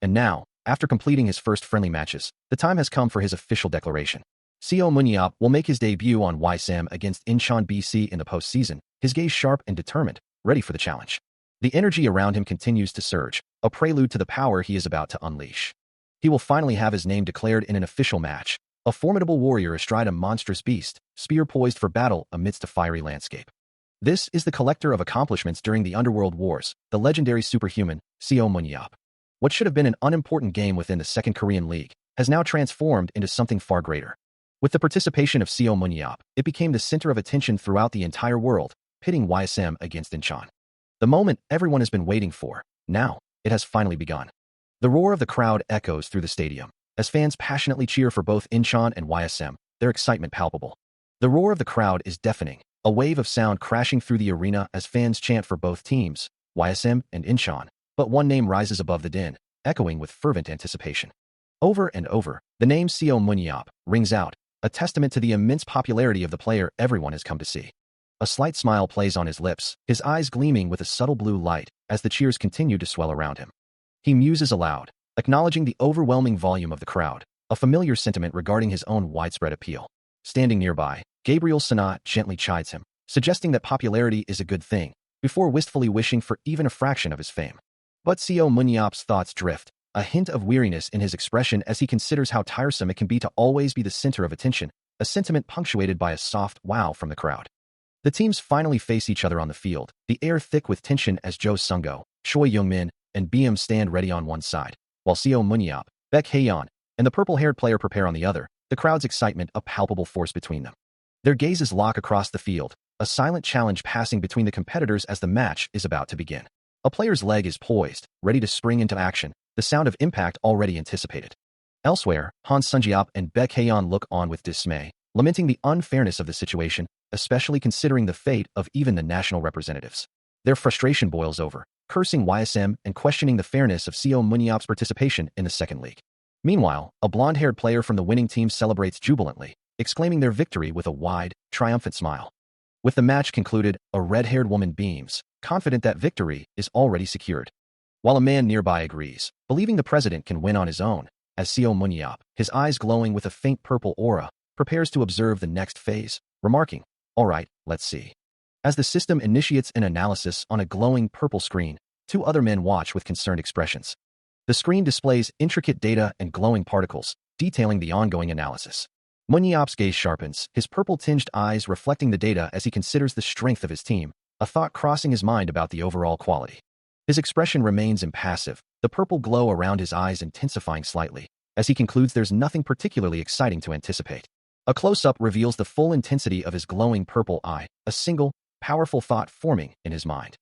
And now, after completing his first friendly matches, the time has come for his official declaration. Seo Mun-yeop will make his debut on YSAM against Incheon BC in the postseason, his gaze sharp and determined, ready for the challenge. The energy around him continues to surge, a prelude to the power he is about to unleash. He will finally have his name declared in an official match, a formidable warrior astride a monstrous beast, spear poised for battle amidst a fiery landscape. This is the collector of accomplishments during the Underworld Wars, the legendary superhuman, Seo Mun-yeop. What should have been an unimportant game within the Second Korean League has now transformed into something far greater. With the participation of Seo Mun-yeop, it became the center of attention throughout the entire world, pitting YSM against Incheon. The moment everyone has been waiting for, now, it has finally begun. The roar of the crowd echoes through the stadium, as fans passionately cheer for both Incheon and YSM, their excitement palpable. The roar of the crowd is deafening, a wave of sound crashing through the arena as fans chant for both teams, YSM and Incheon, but one name rises above the din, echoing with fervent anticipation. Over and over, the name Seo Mun-yeop rings out, a testament to the immense popularity of the player everyone has come to see. A slight smile plays on his lips, his eyes gleaming with a subtle blue light as the cheers continue to swell around him. He muses aloud, acknowledging the overwhelming volume of the crowd, a familiar sentiment regarding his own widespread appeal. Standing nearby, Gabriel Sanat gently chides him, suggesting that popularity is a good thing, before wistfully wishing for even a fraction of his fame. But Seo Munyap's thoughts drift, a hint of weariness in his expression as he considers how tiresome it can be to always be the center of attention, a sentiment punctuated by a soft wow from the crowd. The teams finally face each other on the field, the air thick with tension as Jo Sung-go, Choi Young-min, and BM stand ready on one side, while Seo Munyap, Baek Hae-yeon, and the purple-haired player prepare on the other, the crowd's excitement a palpable force between them. Their gazes lock across the field, a silent challenge passing between the competitors as the match is about to begin. A player's leg is poised, ready to spring into action, the sound of impact already anticipated. Elsewhere, Han Sunjiap and Baek Hae-yeon look on with dismay, lamenting the unfairness of the situation, especially considering the fate of even the national representatives. Their frustration boils over, cursing YSM and questioning the fairness of Seo Munyap's participation in the second league. Meanwhile, a blonde-haired player from the winning team celebrates jubilantly, exclaiming their victory with a wide, triumphant smile. With the match concluded, a red-haired woman beams, confident that victory is already secured. While a man nearby agrees, believing the president can win on his own, as Seo Munyap, his eyes glowing with a faint purple aura, prepares to observe the next phase, remarking, "All right, let's see." As the system initiates an analysis on a glowing purple screen, two other men watch with concerned expressions. The screen displays intricate data and glowing particles, detailing the ongoing analysis. Munyap's gaze sharpens, his purple-tinged eyes reflecting the data as he considers the strength of his team, a thought crossing his mind about the overall quality. His expression remains impassive, the purple glow around his eyes intensifying slightly, as he concludes there's nothing particularly exciting to anticipate. A close-up reveals the full intensity of his glowing purple eye, a single, powerful thought forming in his mind.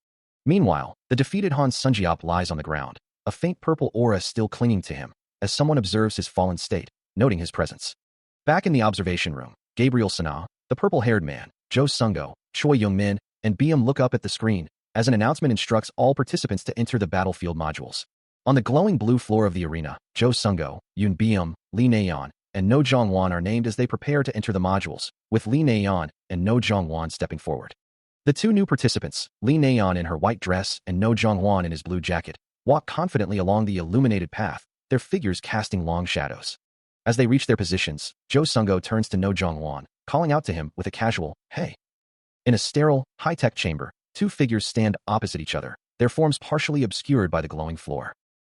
Meanwhile, the defeated Han Sunjiap lies on the ground, a faint purple aura still clinging to him, as someone observes his fallen state, noting his presence. Back in the observation room, Gabriel Sana, the purple-haired man, Jo Sung-go, Choi Young-min, and BM look up at the screen, as an announcement instructs all participants to enter the battlefield modules. On the glowing blue floor of the arena, Jo Sung-go, Yoon BM, Lee Na-yeon, and No Jong-won are named as they prepare to enter the modules, with Lee Na-yeon and No Jong-won stepping forward. The two new participants, Lee Na-yeon in her white dress and No Jong-won in his blue jacket, walk confidently along the illuminated path, their figures casting long shadows. As they reach their positions, Jo Sung-go turns to No Jong-won, calling out to him with a casual, "Hey." In a sterile, high-tech chamber, two figures stand opposite each other, their forms partially obscured by the glowing floor.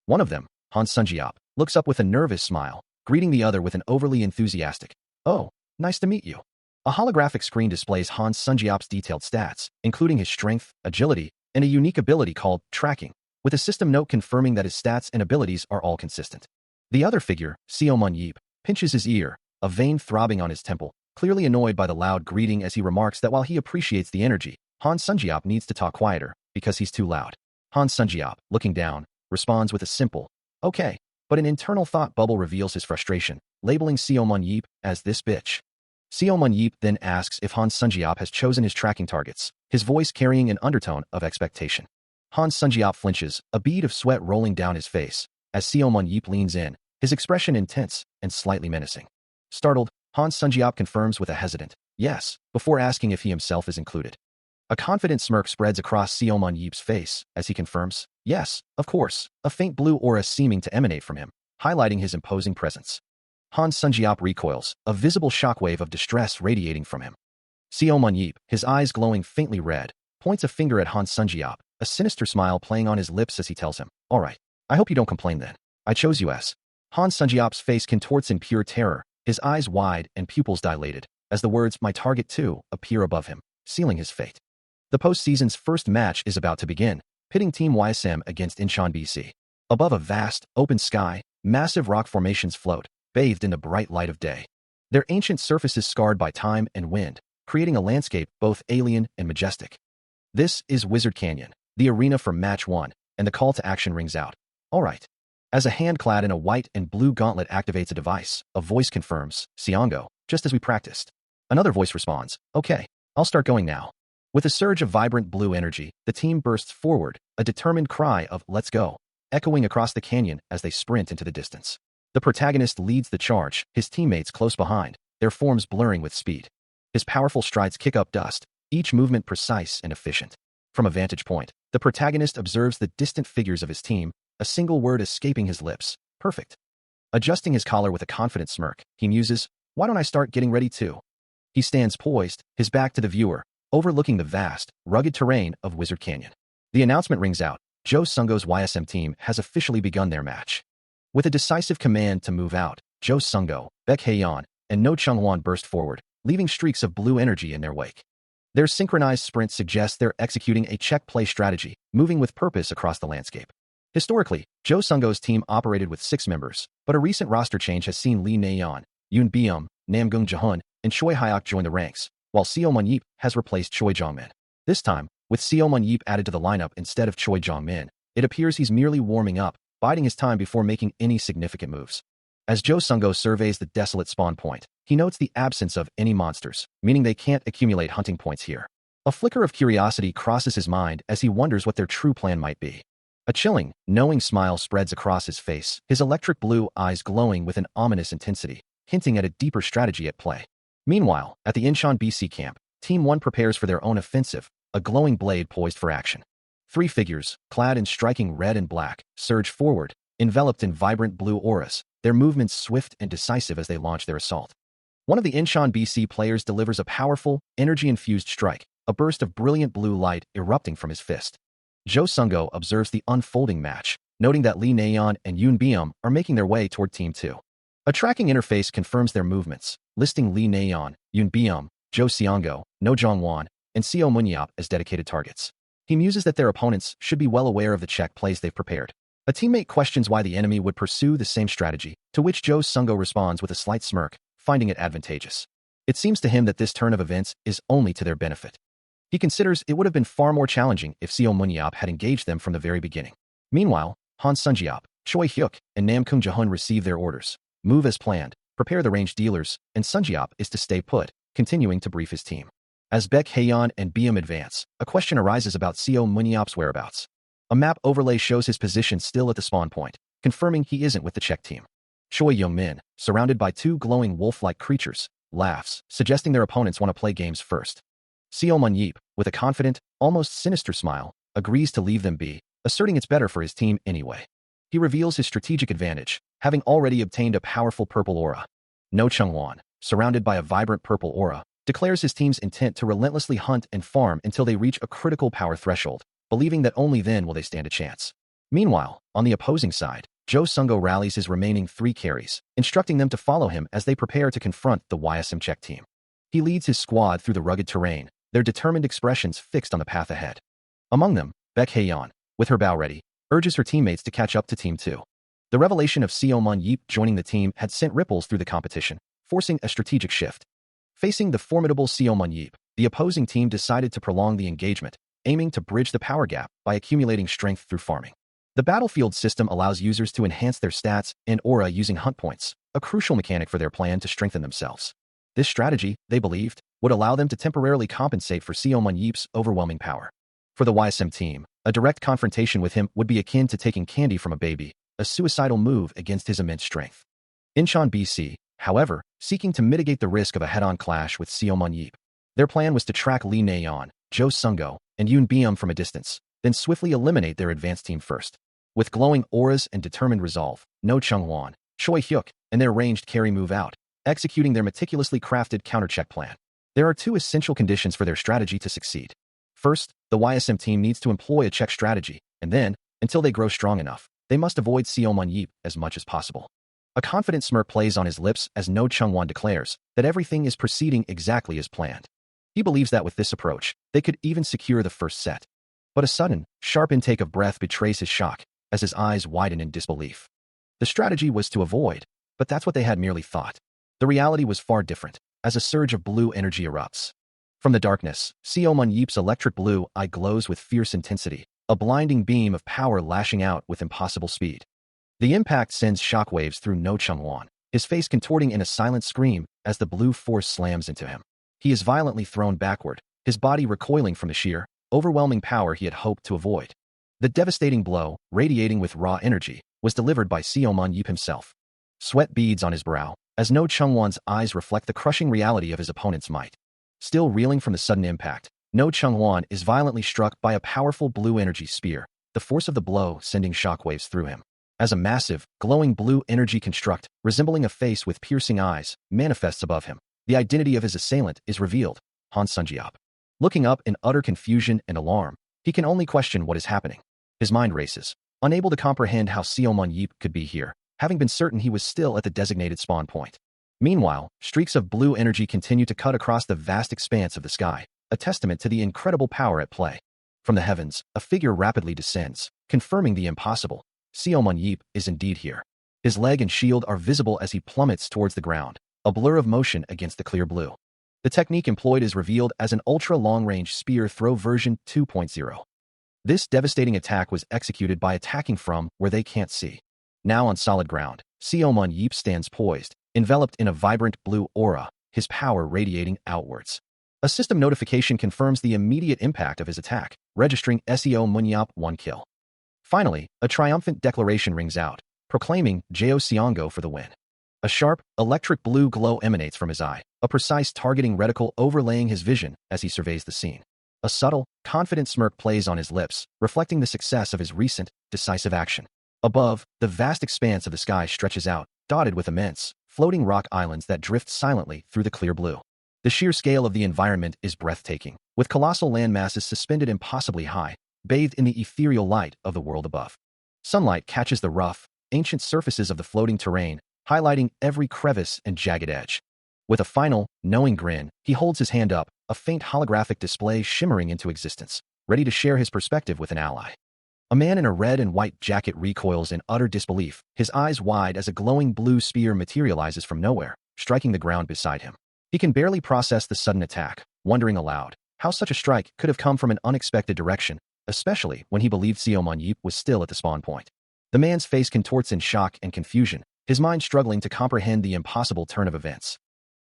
One of them, Han Sunjiap, looks up with a nervous smile, greeting the other with an overly enthusiastic, "Oh, nice to meet you." A holographic screen displays Han Sunjiap's detailed stats, including his strength, agility, and a unique ability called tracking, with a system note confirming that his stats and abilities are all consistent. The other figure, Seo Munyip, pinches his ear, a vein throbbing on his temple, clearly annoyed by the loud greeting as he remarks that while he appreciates the energy, Han Sunjiap needs to talk quieter, because he's too loud. Han Sunjiap, looking down, responds with a simple, "Okay," but an internal thought bubble reveals his frustration, labeling Seo Munyip as this bitch. Seo Munyip then asks if Han Sunjiap has chosen his tracking targets, his voice carrying an undertone of expectation. Han Sunjiap flinches, a bead of sweat rolling down his face, as Seo Munyip leans in, his expression intense and slightly menacing. Startled, Han Sunjiap confirms with a hesitant, "Yes," before asking if he himself is included. A confident smirk spreads across Seo Munyip's face as he confirms, "Yes, of course," a faint blue aura seeming to emanate from him, highlighting his imposing presence. Han Sunjiap recoils, a visible shockwave of distress radiating from him. Seo Munyip, his eyes glowing faintly red, points a finger at Han Sunjiap, a sinister smile playing on his lips as he tells him, "All right, I hope you don't complain then. I chose you as." Han Sunjiap's face contorts in pure terror, his eyes wide and pupils dilated, as the words "my target too" appear above him, sealing his fate. The postseason's first match is about to begin, pitting Team YSM against Incheon BC. Above a vast, open sky, massive rock formations float, bathed in the bright light of day. Their ancient surfaces scarred by time and wind, creating a landscape both alien and majestic. This is Wizard Canyon, the arena for Match 1, and the call to action rings out. "All right." As a hand clad in a white and blue gauntlet activates a device, a voice confirms, "Siongo, just as we practiced." Another voice responds, "Okay, I'll start going now." With a surge of vibrant blue energy, the team bursts forward, a determined cry of "Let's go," echoing across the canyon as they sprint into the distance. The protagonist leads the charge, his teammates close behind, their forms blurring with speed. His powerful strides kick up dust, each movement precise and efficient. From a vantage point, the protagonist observes the distant figures of his team, a single word escaping his lips. Perfect. Adjusting his collar with a confident smirk, he muses, why don't I start getting ready too? He stands poised, his back to the viewer, overlooking the vast, rugged terrain of Wizard Canyon. The announcement rings out. Jo Sung-go's YSM team has officially begun their match. With a decisive command to move out, Jo Sung-go, Baek Hae-yeon, and No Chung-won burst forward, leaving streaks of blue energy in their wake. Their synchronized sprint suggests they're executing a check play strategy, moving with purpose across the landscape. Historically, Jo Sung-go's team operated with 6 members, but a recent roster change has seen Lee Na-yeon, Yoon Byum, Nam Gung Jahun, and Choi Hyuk join the ranks, while Seo Mun-yeop has replaced Choi Jong-min. This time, with Seo Mun-yeop added to the lineup instead of Choi Jong-min, it appears he's merely warming up, biding his time before making any significant moves. As Jo Sung-go surveys the desolate spawn point, he notes the absence of any monsters, meaning they can't accumulate hunting points here. A flicker of curiosity crosses his mind as he wonders what their true plan might be. A chilling, knowing smile spreads across his face, his electric blue eyes glowing with an ominous intensity, hinting at a deeper strategy at play. Meanwhile, at the Incheon BC camp, Team 1 prepares for their own offensive, a glowing blade poised for action. 3 figures, clad in striking red and black, surge forward, enveloped in vibrant blue auras, their movements swift and decisive as they launch their assault. One of the Incheon BC players delivers a powerful, energy-infused strike, a burst of brilliant blue light erupting from his fist. Jo Sung-go observes the unfolding match, noting that Lee Na-yeon and Yoon Byum are making their way toward Team 2. A tracking interface confirms their movements, listing Lee Na-yeon, Yoon Byum, Jo Seong-go, No Jong-won, and Seo Mun-yeop as dedicated targets. He muses that their opponents should be well aware of the check plays they've prepared. A teammate questions why the enemy would pursue the same strategy, to which Jo Sung-go responds with a slight smirk, finding it advantageous. It seems to him that this turn of events is only to their benefit. He considers it would have been far more challenging if Seo Mun-yeop had engaged them from the very beginning. Meanwhile, Han Sun-jeop, Choi Hyuk, and Nam Gung Jahun receive their orders. Move as planned, prepare the ranged dealers, and Sun-jeop is to stay put, continuing to brief his team. As Baek Hae-yeon and Byum advance, a question arises about Seo Mun-yeop's whereabouts. A map overlay shows his position still at the spawn point, confirming he isn't with the Czech team. Choi Young-min, surrounded by 2 glowing wolf-like creatures, laughs, suggesting their opponents want to play games first. Seo Mun-yeop, with a confident, almost sinister smile, agrees to leave them be, asserting it's better for his team anyway. He reveals his strategic advantage, having already obtained a powerful purple aura. No Chung-won, surrounded by a vibrant purple aura, declares his team's intent to relentlessly hunt and farm until they reach a critical power threshold, believing that only then will they stand a chance. Meanwhile, on the opposing side, Jo Sung-go rallies his remaining 3 carries, instructing them to follow him as they prepare to confront the YSM Czech team. He leads his squad through the rugged terrain, their determined expressions fixed on the path ahead. Among them, Baek Hae-yeon, with her bow ready, urges her teammates to catch up to Team 2. The revelation of Seo Mun-yeop joining the team had sent ripples through the competition, forcing a strategic shift. Facing the formidable Seo Mun-yeop, the opposing team decided to prolong the engagement, aiming to bridge the power gap by accumulating strength through farming. The battlefield system allows users to enhance their stats and aura using hunt points, a crucial mechanic for their plan to strengthen themselves. This strategy, they believed, would allow them to temporarily compensate for Seo Mun-yeop's overwhelming power. For the YSM team, a direct confrontation with him would be akin to taking candy from a baby, a suicidal move against his immense strength. Incheon BC, however, seeking to mitigate the risk of a head-on clash with Seo Mun-yeop. Their plan was to track Lee Na-yeon, Jo Sung-go, and Yoon Byum from a distance, then swiftly eliminate their advanced team first. With glowing auras and determined resolve, No Chung-won, Choi Hyuk, and their ranged carry move out, executing their meticulously crafted counter-check plan. There are 2 essential conditions for their strategy to succeed. First, the YSM team needs to employ a check strategy, and then, until they grow strong enough, they must avoid Seo Mun-yeop as much as possible. A confident smirk plays on his lips as No Chung-won declares that everything is proceeding exactly as planned. He believes that with this approach, they could even secure the first set. But a sudden, sharp intake of breath betrays his shock, as his eyes widen in disbelief. The strategy was to avoid, but that's what they had merely thought. The reality was far different, as a surge of blue energy erupts. From the darkness, Seo Mun-yeop's electric blue eye glows with fierce intensity, a blinding beam of power lashing out with impossible speed. The impact sends shockwaves through No Chung-won, his face contorting in a silent scream as the blue force slams into him. He is violently thrown backward, his body recoiling from the sheer, overwhelming power he had hoped to avoid. The devastating blow, radiating with raw energy, was delivered by Seo Mun-yeop himself. Sweat beads on his brow, as No Chung-won's eyes reflect the crushing reality of his opponent's might. Still reeling from the sudden impact, No Chung-won is violently struck by a powerful blue energy spear, the force of the blow sending shockwaves through him. As a massive, glowing blue energy construct, resembling a face with piercing eyes, manifests above him, the identity of his assailant is revealed, Han Sunjiap. Looking up in utter confusion and alarm, he can only question what is happening. His mind races, unable to comprehend how Seomun Yeep could be here, having been certain he was still at the designated spawn point. Meanwhile, streaks of blue energy continue to cut across the vast expanse of the sky, a testament to the incredible power at play. From the heavens, a figure rapidly descends, confirming the impossible. Seomun Yeep is indeed here. His leg and shield are visible as he plummets towards the ground, a blur of motion against the clear blue. The technique employed is revealed as an ultra-long-range spear throw version 2.0. This devastating attack was executed by attacking from where they can't see. Now on solid ground, Seomun Yeep stands poised, enveloped in a vibrant blue aura, his power radiating outwards. A system notification confirms the immediate impact of his attack, registering SEO Munyap 1 kill. Finally, a triumphant declaration rings out, proclaiming Jao Siongo for the win. A sharp, electric blue glow emanates from his eye, a precise targeting reticle overlaying his vision as he surveys the scene. A subtle, confident smirk plays on his lips, reflecting the success of his recent, decisive action. Above, the vast expanse of the sky stretches out, dotted with immense, floating rock islands that drift silently through the clear blue. The sheer scale of the environment is breathtaking, with colossal landmasses suspended impossibly high, bathed in the ethereal light of the world above. Sunlight catches the rough, ancient surfaces of the floating terrain, highlighting every crevice and jagged edge. With a final, knowing grin, he holds his hand up, a faint holographic display shimmering into existence, ready to share his perspective with an ally. A man in a red and white jacket recoils in utter disbelief, his eyes wide as a glowing blue spear materializes from nowhere, striking the ground beside him. He can barely process the sudden attack, wondering aloud how such a strike could have come from an unexpected direction, especially when he believed Seomun Yeep was still at the spawn point. The man's face contorts in shock and confusion, his mind struggling to comprehend the impossible turn of events.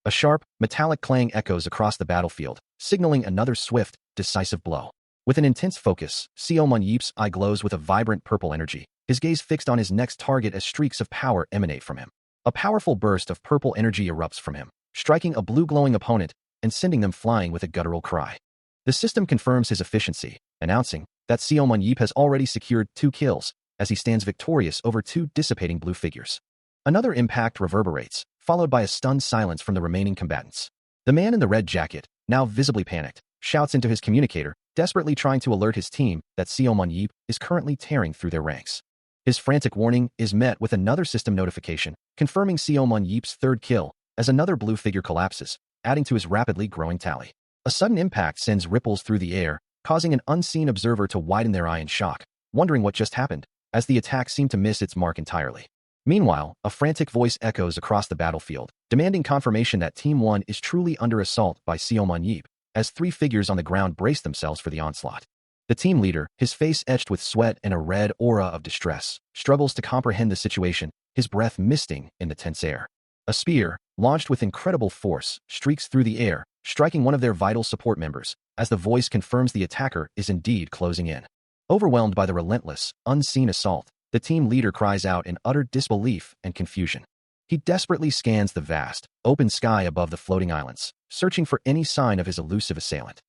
A sharp, metallic clang echoes across the battlefield, signaling another swift, decisive blow. With an intense focus, Seomun Yeep's eye glows with a vibrant purple energy, his gaze fixed on his next target as streaks of power emanate from him. A powerful burst of purple energy erupts from him, striking a blue-glowing opponent and sending them flying with a guttural cry. The system confirms his efficiency, announcing that Seomun Yeep has already secured 2 kills as he stands victorious over 2 dissipating blue figures. Another impact reverberates, followed by a stunned silence from the remaining combatants. The man in the red jacket, now visibly panicked, shouts into his communicator, desperately trying to alert his team that Seomun Yeep is currently tearing through their ranks. His frantic warning is met with another system notification, confirming Seomun Yeep's 3rd kill, as another blue figure collapses, adding to his rapidly growing tally. A sudden impact sends ripples through the air, causing an unseen observer to widen their eye in shock, wondering what just happened, as the attack seemed to miss its mark entirely. Meanwhile, a frantic voice echoes across the battlefield, demanding confirmation that Team 1 is truly under assault by Seomun Yeep, as 3 figures on the ground brace themselves for the onslaught. The team leader, his face etched with sweat and a red aura of distress, struggles to comprehend the situation, his breath misting in the tense air. A spear, launched with incredible force, streaks through the air, striking one of their vital support members, as the voice confirms the attacker is indeed closing in. Overwhelmed by the relentless, unseen assault, the team leader cries out in utter disbelief and confusion. He desperately scans the vast, open sky above the floating islands, searching for any sign of his elusive assailant.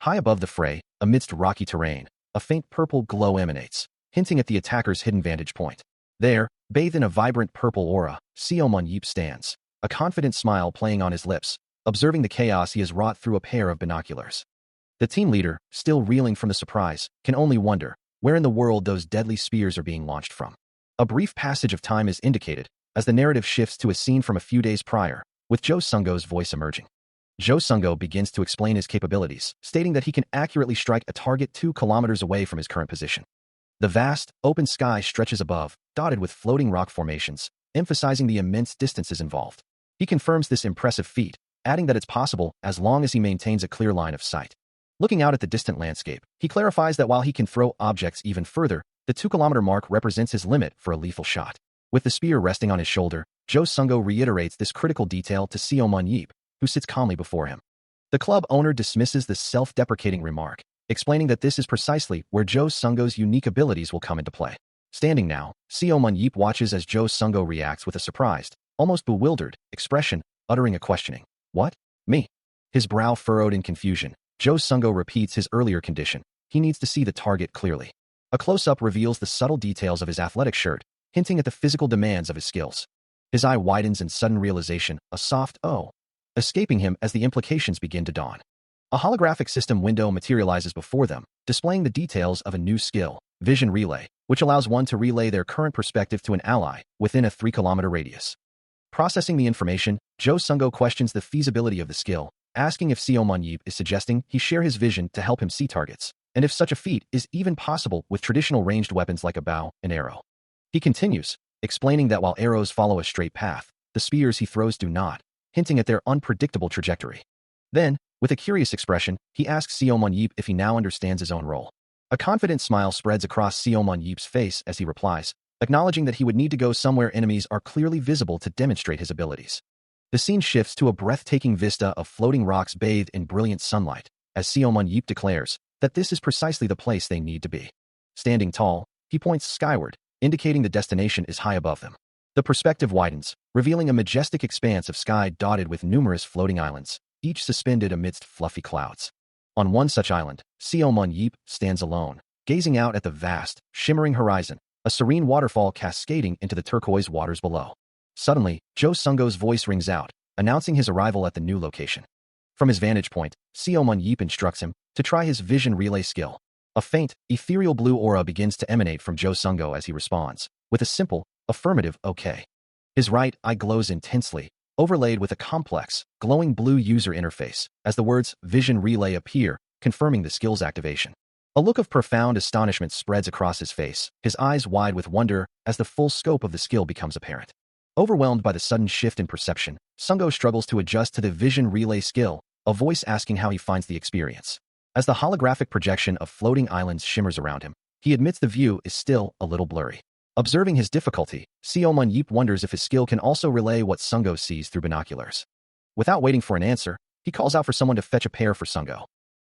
High above the fray, amidst rocky terrain, a faint purple glow emanates, hinting at the attacker's hidden vantage point. There, bathed in a vibrant purple aura, Seomun Yeep stands, a confident smile playing on his lips, observing the chaos he has wrought through a pair of binoculars. The team leader, still reeling from the surprise, can only wonder where in the world those deadly spears are being launched from. A brief passage of time is indicated, as the narrative shifts to a scene from a few days prior, with Jo Sungo's voice emerging. Jo Sungo begins to explain his capabilities, stating that he can accurately strike a target 2 kilometers away from his current position. The vast, open sky stretches above, dotted with floating rock formations, emphasizing the immense distances involved. He confirms this impressive feat, adding that it's possible as long as he maintains a clear line of sight. Looking out at the distant landscape, he clarifies that while he can throw objects even further, the 2-kilometer mark represents his limit for a lethal shot. With the spear resting on his shoulder, Jo Sungo reiterates this critical detail to Seomun Yeep, who sits calmly before him. The club owner dismisses the self-deprecating remark, explaining that this is precisely where Jo Sungo's unique abilities will come into play. Standing now, Seomun Yeep watches as Jo Sungo reacts with a surprised, almost bewildered, expression, uttering a questioning, "What? Me?" His brow furrowed in confusion, Jo Sungo repeats his earlier condition. He needs to see the target clearly. A close-up reveals the subtle details of his athletic shirt, hinting at the physical demands of his skills. His eye widens in sudden realization, a soft "oh," escaping him as the implications begin to dawn. A holographic system window materializes before them, displaying the details of a new skill, Vision Relay, which allows one to relay their current perspective to an ally within a 3-kilometer radius. Processing the information, Jo Sung-go questions the feasibility of the skill, asking if Seo Mon-yeop is suggesting he share his vision to help him see targets, and if such a feat is even possible with traditional ranged weapons like a bow and arrow. He continues, explaining that while arrows follow a straight path, the spears he throws do not, hinting at their unpredictable trajectory. Then, with a curious expression, he asks Seo Mon-yeop if he now understands his own role. A confident smile spreads across Seo Mon-yeop's face as he replies, acknowledging that he would need to go somewhere enemies are clearly visible to demonstrate his abilities. The scene shifts to a breathtaking vista of floating rocks bathed in brilliant sunlight, as Seo Mon-yeop declares that this is precisely the place they need to be. Standing tall, he points skyward, indicating the destination is high above them. The perspective widens, revealing a majestic expanse of sky dotted with numerous floating islands, each suspended amidst fluffy clouds. On one such island, Seo Mon-yeop stands alone, gazing out at the vast, shimmering horizon, a serene waterfall cascading into the turquoise waters below. Suddenly, Jo Sung-go's voice rings out, announcing his arrival at the new location. From his vantage point, Seo Mon-yeop instructs him to try his vision relay skill. A faint, ethereal blue aura begins to emanate from Jo Sung-go as he responds, with a simple, affirmative "okay." His right eye glows intensely, overlaid with a complex, glowing blue user interface, as the words Vision Relay appear, confirming the skill's activation. A look of profound astonishment spreads across his face, his eyes wide with wonder as the full scope of the skill becomes apparent. Overwhelmed by the sudden shift in perception, Sung-go struggles to adjust to the Vision Relay skill, a voice asking how he finds the experience. As the holographic projection of floating islands shimmers around him, he admits the view is still a little blurry. Observing his difficulty, Seo Mon-yeop wonders if his skill can also relay what Sung-go sees through binoculars. Without waiting for an answer, he calls out for someone to fetch a pair for Sung-go.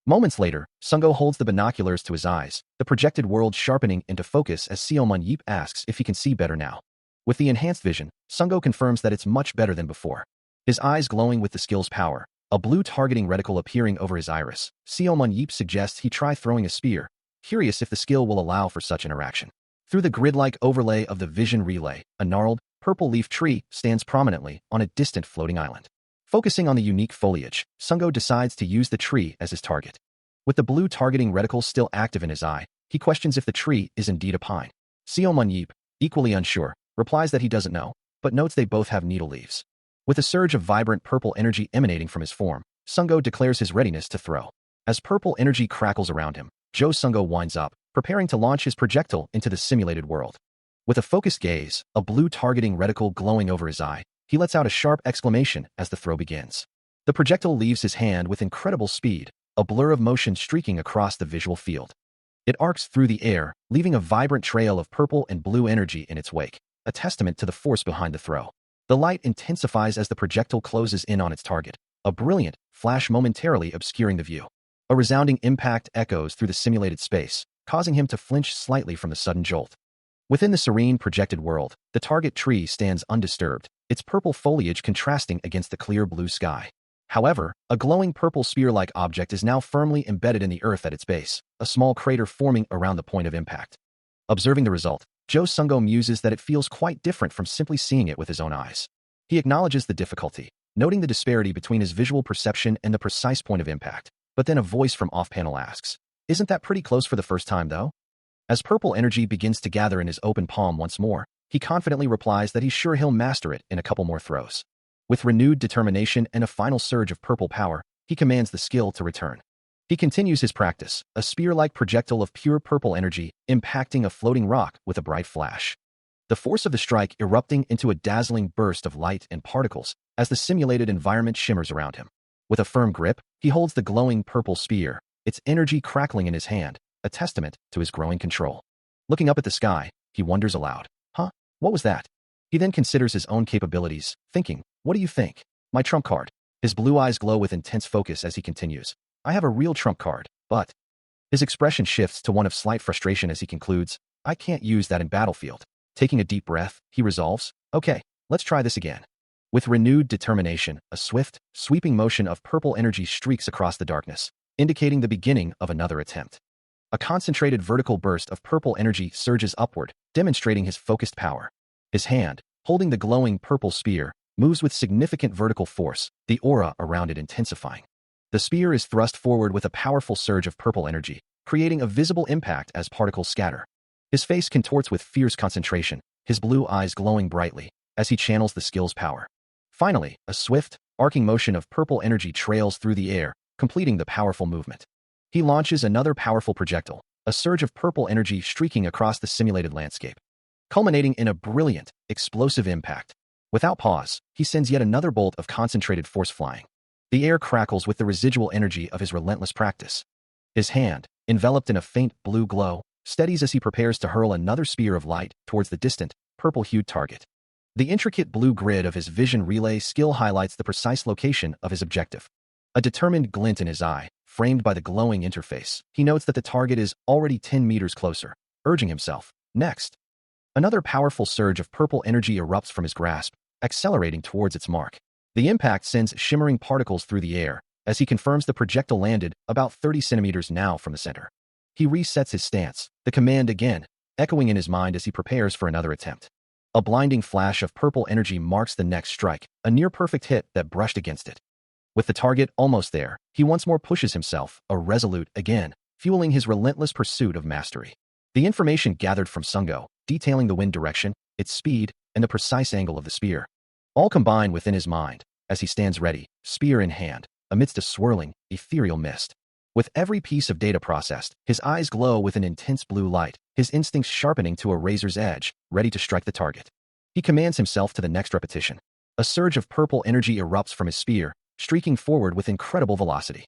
Moments later, Sung-go holds the binoculars to his eyes, the projected world sharpening into focus as Seo Mon-yeop asks if he can see better now. With the enhanced vision, Sung-go confirms that it's much better than before. His eyes glowing with the skill's power, a blue targeting reticle appearing over his iris, Seo Mon-yeop suggests he try throwing a spear, curious if the skill will allow for such interaction. Through the grid-like overlay of the Vision Relay, a gnarled, purple leaf tree stands prominently on a distant floating island. Focusing on the unique foliage, Sung-go decides to use the tree as his target. With the blue targeting reticle still active in his eye, he questions if the tree is indeed a pine. Seo Mon-yeop, equally unsure, replies that he doesn't know, but notes they both have needle leaves. With a surge of vibrant purple energy emanating from his form, Sung-go declares his readiness to throw. As purple energy crackles around him, Jo Sung-go winds up, preparing to launch his projectile into the simulated world. With a focused gaze, a blue targeting reticle glowing over his eye, he lets out a sharp exclamation as the throw begins. The projectile leaves his hand with incredible speed, a blur of motion streaking across the visual field. It arcs through the air, leaving a vibrant trail of purple and blue energy in its wake, a testament to the force behind the throw. The light intensifies as the projectile closes in on its target, a brilliant flash momentarily obscuring the view. A resounding impact echoes through the simulated space, causing him to flinch slightly from the sudden jolt. Within the serene projected world, the target tree stands undisturbed, its purple foliage contrasting against the clear blue sky. However, a glowing purple spear-like object is now firmly embedded in the earth at its base, a small crater forming around the point of impact. Observing the result, Jo Sung-go muses that it feels quite different from simply seeing it with his own eyes. He acknowledges the difficulty, noting the disparity between his visual perception and the precise point of impact, but then a voice from off-panel asks, "Isn't that pretty close for the first time, though?" As purple energy begins to gather in his open palm once more, he confidently replies that he's sure he'll master it in a couple more throws. With renewed determination and a final surge of purple power, he commands the skill to return. He continues his practice, a spear-like projectile of pure purple energy, impacting a floating rock with a bright flash. The force of the strike erupting into a dazzling burst of light and particles as the simulated environment shimmers around him. With a firm grip, he holds the glowing purple spear, its energy crackling in his hand, a testament to his growing control. Looking up at the sky, he wonders aloud, "Huh? What was that?" He then considers his own capabilities, thinking, "What do you think? My trump card." His blue eyes glow with intense focus as he continues, "I have a real trump card, but..." His expression shifts to one of slight frustration as he concludes, "I can't use that in battlefield." Taking a deep breath, he resolves, "Okay, let's try this again." With renewed determination, a swift, sweeping motion of purple energy streaks across the darkness, indicating the beginning of another attempt. A concentrated vertical burst of purple energy surges upward, demonstrating his focused power. His hand, holding the glowing purple spear, moves with significant vertical force, the aura around it intensifying. The spear is thrust forward with a powerful surge of purple energy, creating a visible impact as particles scatter. His face contorts with fierce concentration, his blue eyes glowing brightly, as he channels the skill's power. Finally, a swift, arcing motion of purple energy trails through the air, completing the powerful movement. He launches another powerful projectile, a surge of purple energy streaking across the simulated landscape, culminating in a brilliant, explosive impact. Without pause, he sends yet another bolt of concentrated force flying. The air crackles with the residual energy of his relentless practice. His hand, enveloped in a faint blue glow, steadies as he prepares to hurl another spear of light towards the distant, purple-hued target. The intricate blue grid of his vision relay skill highlights the precise location of his objective. A determined glint in his eye, framed by the glowing interface, he notes that the target is already 10 meters closer, urging himself, next. Another powerful surge of purple energy erupts from his grasp, accelerating towards its mark. The impact sends shimmering particles through the air, as he confirms the projectile landed about 30 centimeters now from the center. He resets his stance, the command again, echoing in his mind as he prepares for another attempt. A blinding flash of purple energy marks the next strike, a near-perfect hit that brushed against it. With the target almost there, he once more pushes himself, a resolute again, fueling his relentless pursuit of mastery. The information gathered from Sungo, detailing the wind direction, its speed, and the precise angle of the spear, all combine within his mind, as he stands ready, spear in hand, amidst a swirling, ethereal mist. With every piece of data processed, his eyes glow with an intense blue light, his instincts sharpening to a razor's edge, ready to strike the target. He commands himself to the next repetition. A surge of purple energy erupts from his spear, streaking forward with incredible velocity.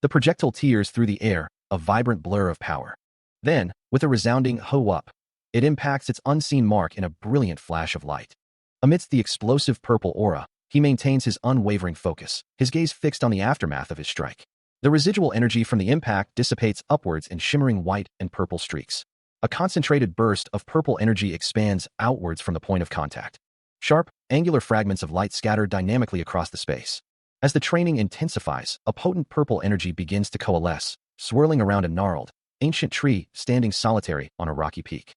The projectile tears through the air, a vibrant blur of power. Then, with a resounding ho up, it impacts its unseen mark in a brilliant flash of light. Amidst the explosive purple aura, he maintains his unwavering focus, his gaze fixed on the aftermath of his strike. The residual energy from the impact dissipates upwards in shimmering white and purple streaks. A concentrated burst of purple energy expands outwards from the point of contact. Sharp, angular fragments of light scatter dynamically across the space. As the training intensifies, a potent purple energy begins to coalesce, swirling around a gnarled, ancient tree standing solitary on a rocky peak.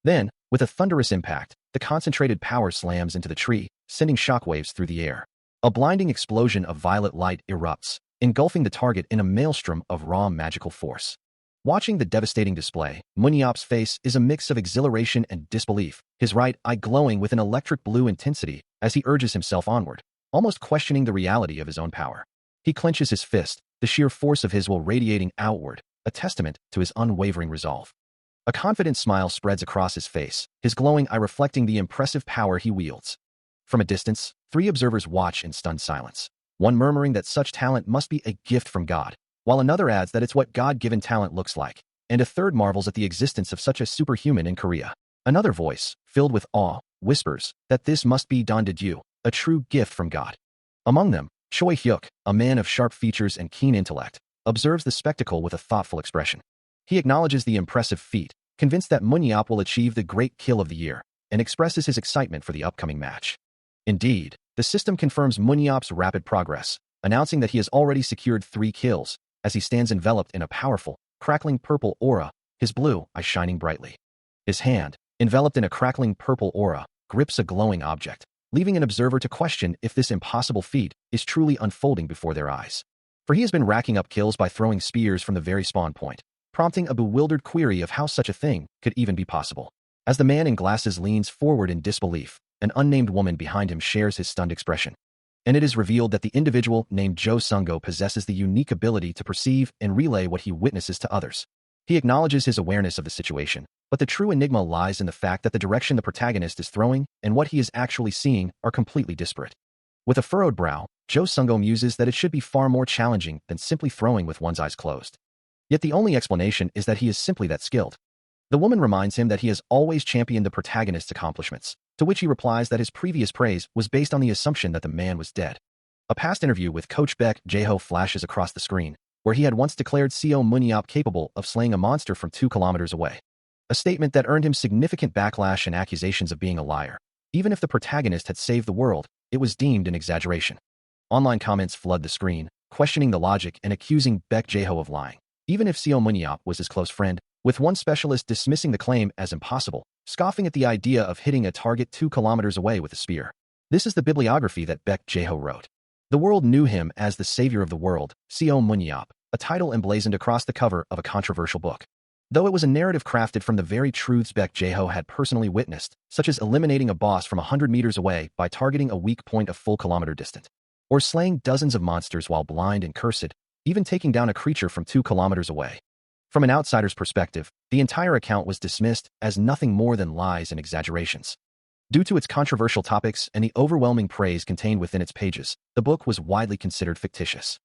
Then, with a thunderous impact, the concentrated power slams into the tree, sending shockwaves through the air. A blinding explosion of violet light erupts, engulfing the target in a maelstrom of raw magical force. Watching the devastating display, Munyap's face is a mix of exhilaration and disbelief, his right eye glowing with an electric blue intensity as he urges himself onward, almost questioning the reality of his own power. He clenches his fist, the sheer force of his will radiating outward, a testament to his unwavering resolve. A confident smile spreads across his face, his glowing eye reflecting the impressive power he wields. From a distance, 3 observers watch in stunned silence, one murmuring that such talent must be a gift from God, while another adds that it's what God-given talent looks like, and a third marvels at the existence of such a superhuman in Korea. Another voice, filled with awe, whispers that this must be Don Did, a true gift from God. Among them, Choi Hyuk, a man of sharp features and keen intellect, observes the spectacle with a thoughtful expression. He acknowledges the impressive feat, convinced that Munyap will achieve the great kill of the year, and expresses his excitement for the upcoming match. Indeed, the system confirms Munyap's rapid progress, announcing that he has already secured 3 kills, as he stands enveloped in a powerful, crackling purple aura, his blue eyes shining brightly. His hand, enveloped in a crackling purple aura, grips a glowing object, leaving an observer to question if this impossible feat is truly unfolding before their eyes. For he has been racking up kills by throwing spears from the very spawn point, prompting a bewildered query of how such a thing could even be possible. As the man in glasses leans forward in disbelief, an unnamed woman behind him shares his stunned expression. And it is revealed that the individual named Jo Sungo possesses the unique ability to perceive and relay what he witnesses to others. He acknowledges his awareness of the situation, but the true enigma lies in the fact that the direction the protagonist is throwing and what he is actually seeing are completely disparate. With a furrowed brow, Jo Sungo muses that it should be far more challenging than simply throwing with one's eyes closed. Yet the only explanation is that he is simply that skilled. The woman reminds him that he has always championed the protagonist's accomplishments, to which he replies that his previous praise was based on the assumption that the man was dead. A past interview with Coach Baek Jae-ho flashes across the screen, where he had once declared Seo Munyap capable of slaying a monster from 2 kilometers away. A statement that earned him significant backlash and accusations of being a liar. Even if the protagonist had saved the world, it was deemed an exaggeration. Online comments flood the screen, questioning the logic and accusing Baek Jae-ho of lying. even if Seo Munyap was his close friend, with one specialist dismissing the claim as impossible, scoffing at the idea of hitting a target 2 kilometers away with a spear. This is the bibliography that Baek Jae-ho wrote. The world knew him as the savior of the world, Seo Munyap, a title emblazoned across the cover of a controversial book. Though it was a narrative crafted from the very truths Baek Jae-ho had personally witnessed, such as eliminating a boss from 100 meters away by targeting a weak point a full kilometer distant, or slaying dozens of monsters while blind and cursed, even taking down a creature from 2 kilometers away. From an outsider's perspective, the entire account was dismissed as nothing more than lies and exaggerations. Due to its controversial topics and the overwhelming praise contained within its pages, the book was widely considered fictitious.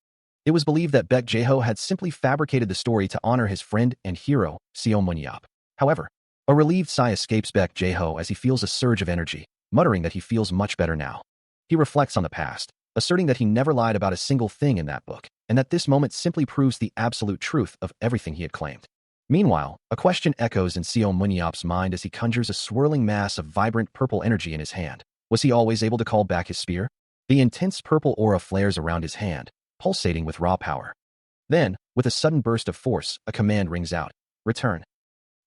It was believed that Baek Jae-ho had simply fabricated the story to honor his friend and hero, Seo Munyap. However, a relieved sigh escapes Baek Jae-ho as he feels a surge of energy, muttering that he feels much better now. He reflects on the past, asserting that he never lied about a single thing in that book, and that this moment simply proves the absolute truth of everything he had claimed. Meanwhile, a question echoes in Seo Munyap's mind as he conjures a swirling mass of vibrant purple energy in his hand. Was he always able to call back his spear? The intense purple aura flares around his hand, pulsating with raw power. Then, with a sudden burst of force, a command rings out. Return.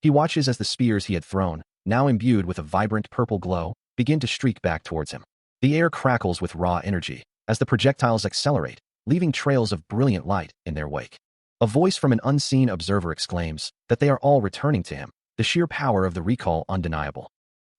He watches as the spears he had thrown, now imbued with a vibrant purple glow, begin to streak back towards him. The air crackles with raw energy as the projectiles accelerate, leaving trails of brilliant light in their wake. A voice from an unseen observer exclaims that they are all returning to him, the sheer power of the recall undeniable.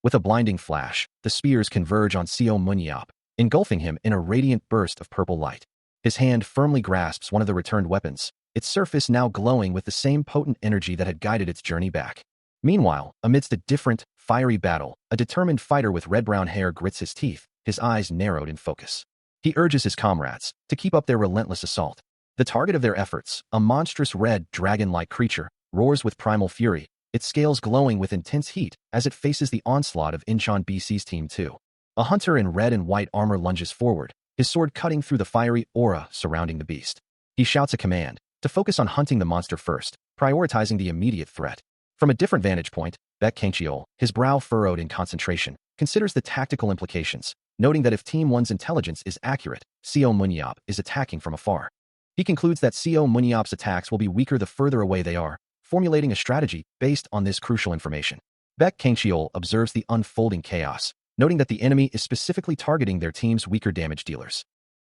With a blinding flash, the spears converge on Seo Munyap, engulfing him in a radiant burst of purple light. His hand firmly grasps one of the returned weapons, its surface now glowing with the same potent energy that had guided its journey back. Meanwhile, amidst a different, fiery battle, a determined fighter with red-brown hair grits his teeth, his eyes narrowed in focus. He urges his comrades to keep up their relentless assault. The target of their efforts, a monstrous red, dragon-like creature, roars with primal fury, its scales glowing with intense heat as it faces the onslaught of Incheon BC's Team 2. A hunter in red and white armor lunges forward, his sword cutting through the fiery aura surrounding the beast. He shouts a command to focus on hunting the monster first, prioritizing the immediate threat. From a different vantage point, Baek Jae-ho, his brow furrowed in concentration, considers the tactical implications, noting that if Team 1's intelligence is accurate, Seo Munyap is attacking from afar. He concludes that Seo Munyap's attacks will be weaker the further away they are, formulating a strategy based on this crucial information. Baek Jae-ho observes the unfolding chaos, noting that the enemy is specifically targeting their team's weaker damage dealers.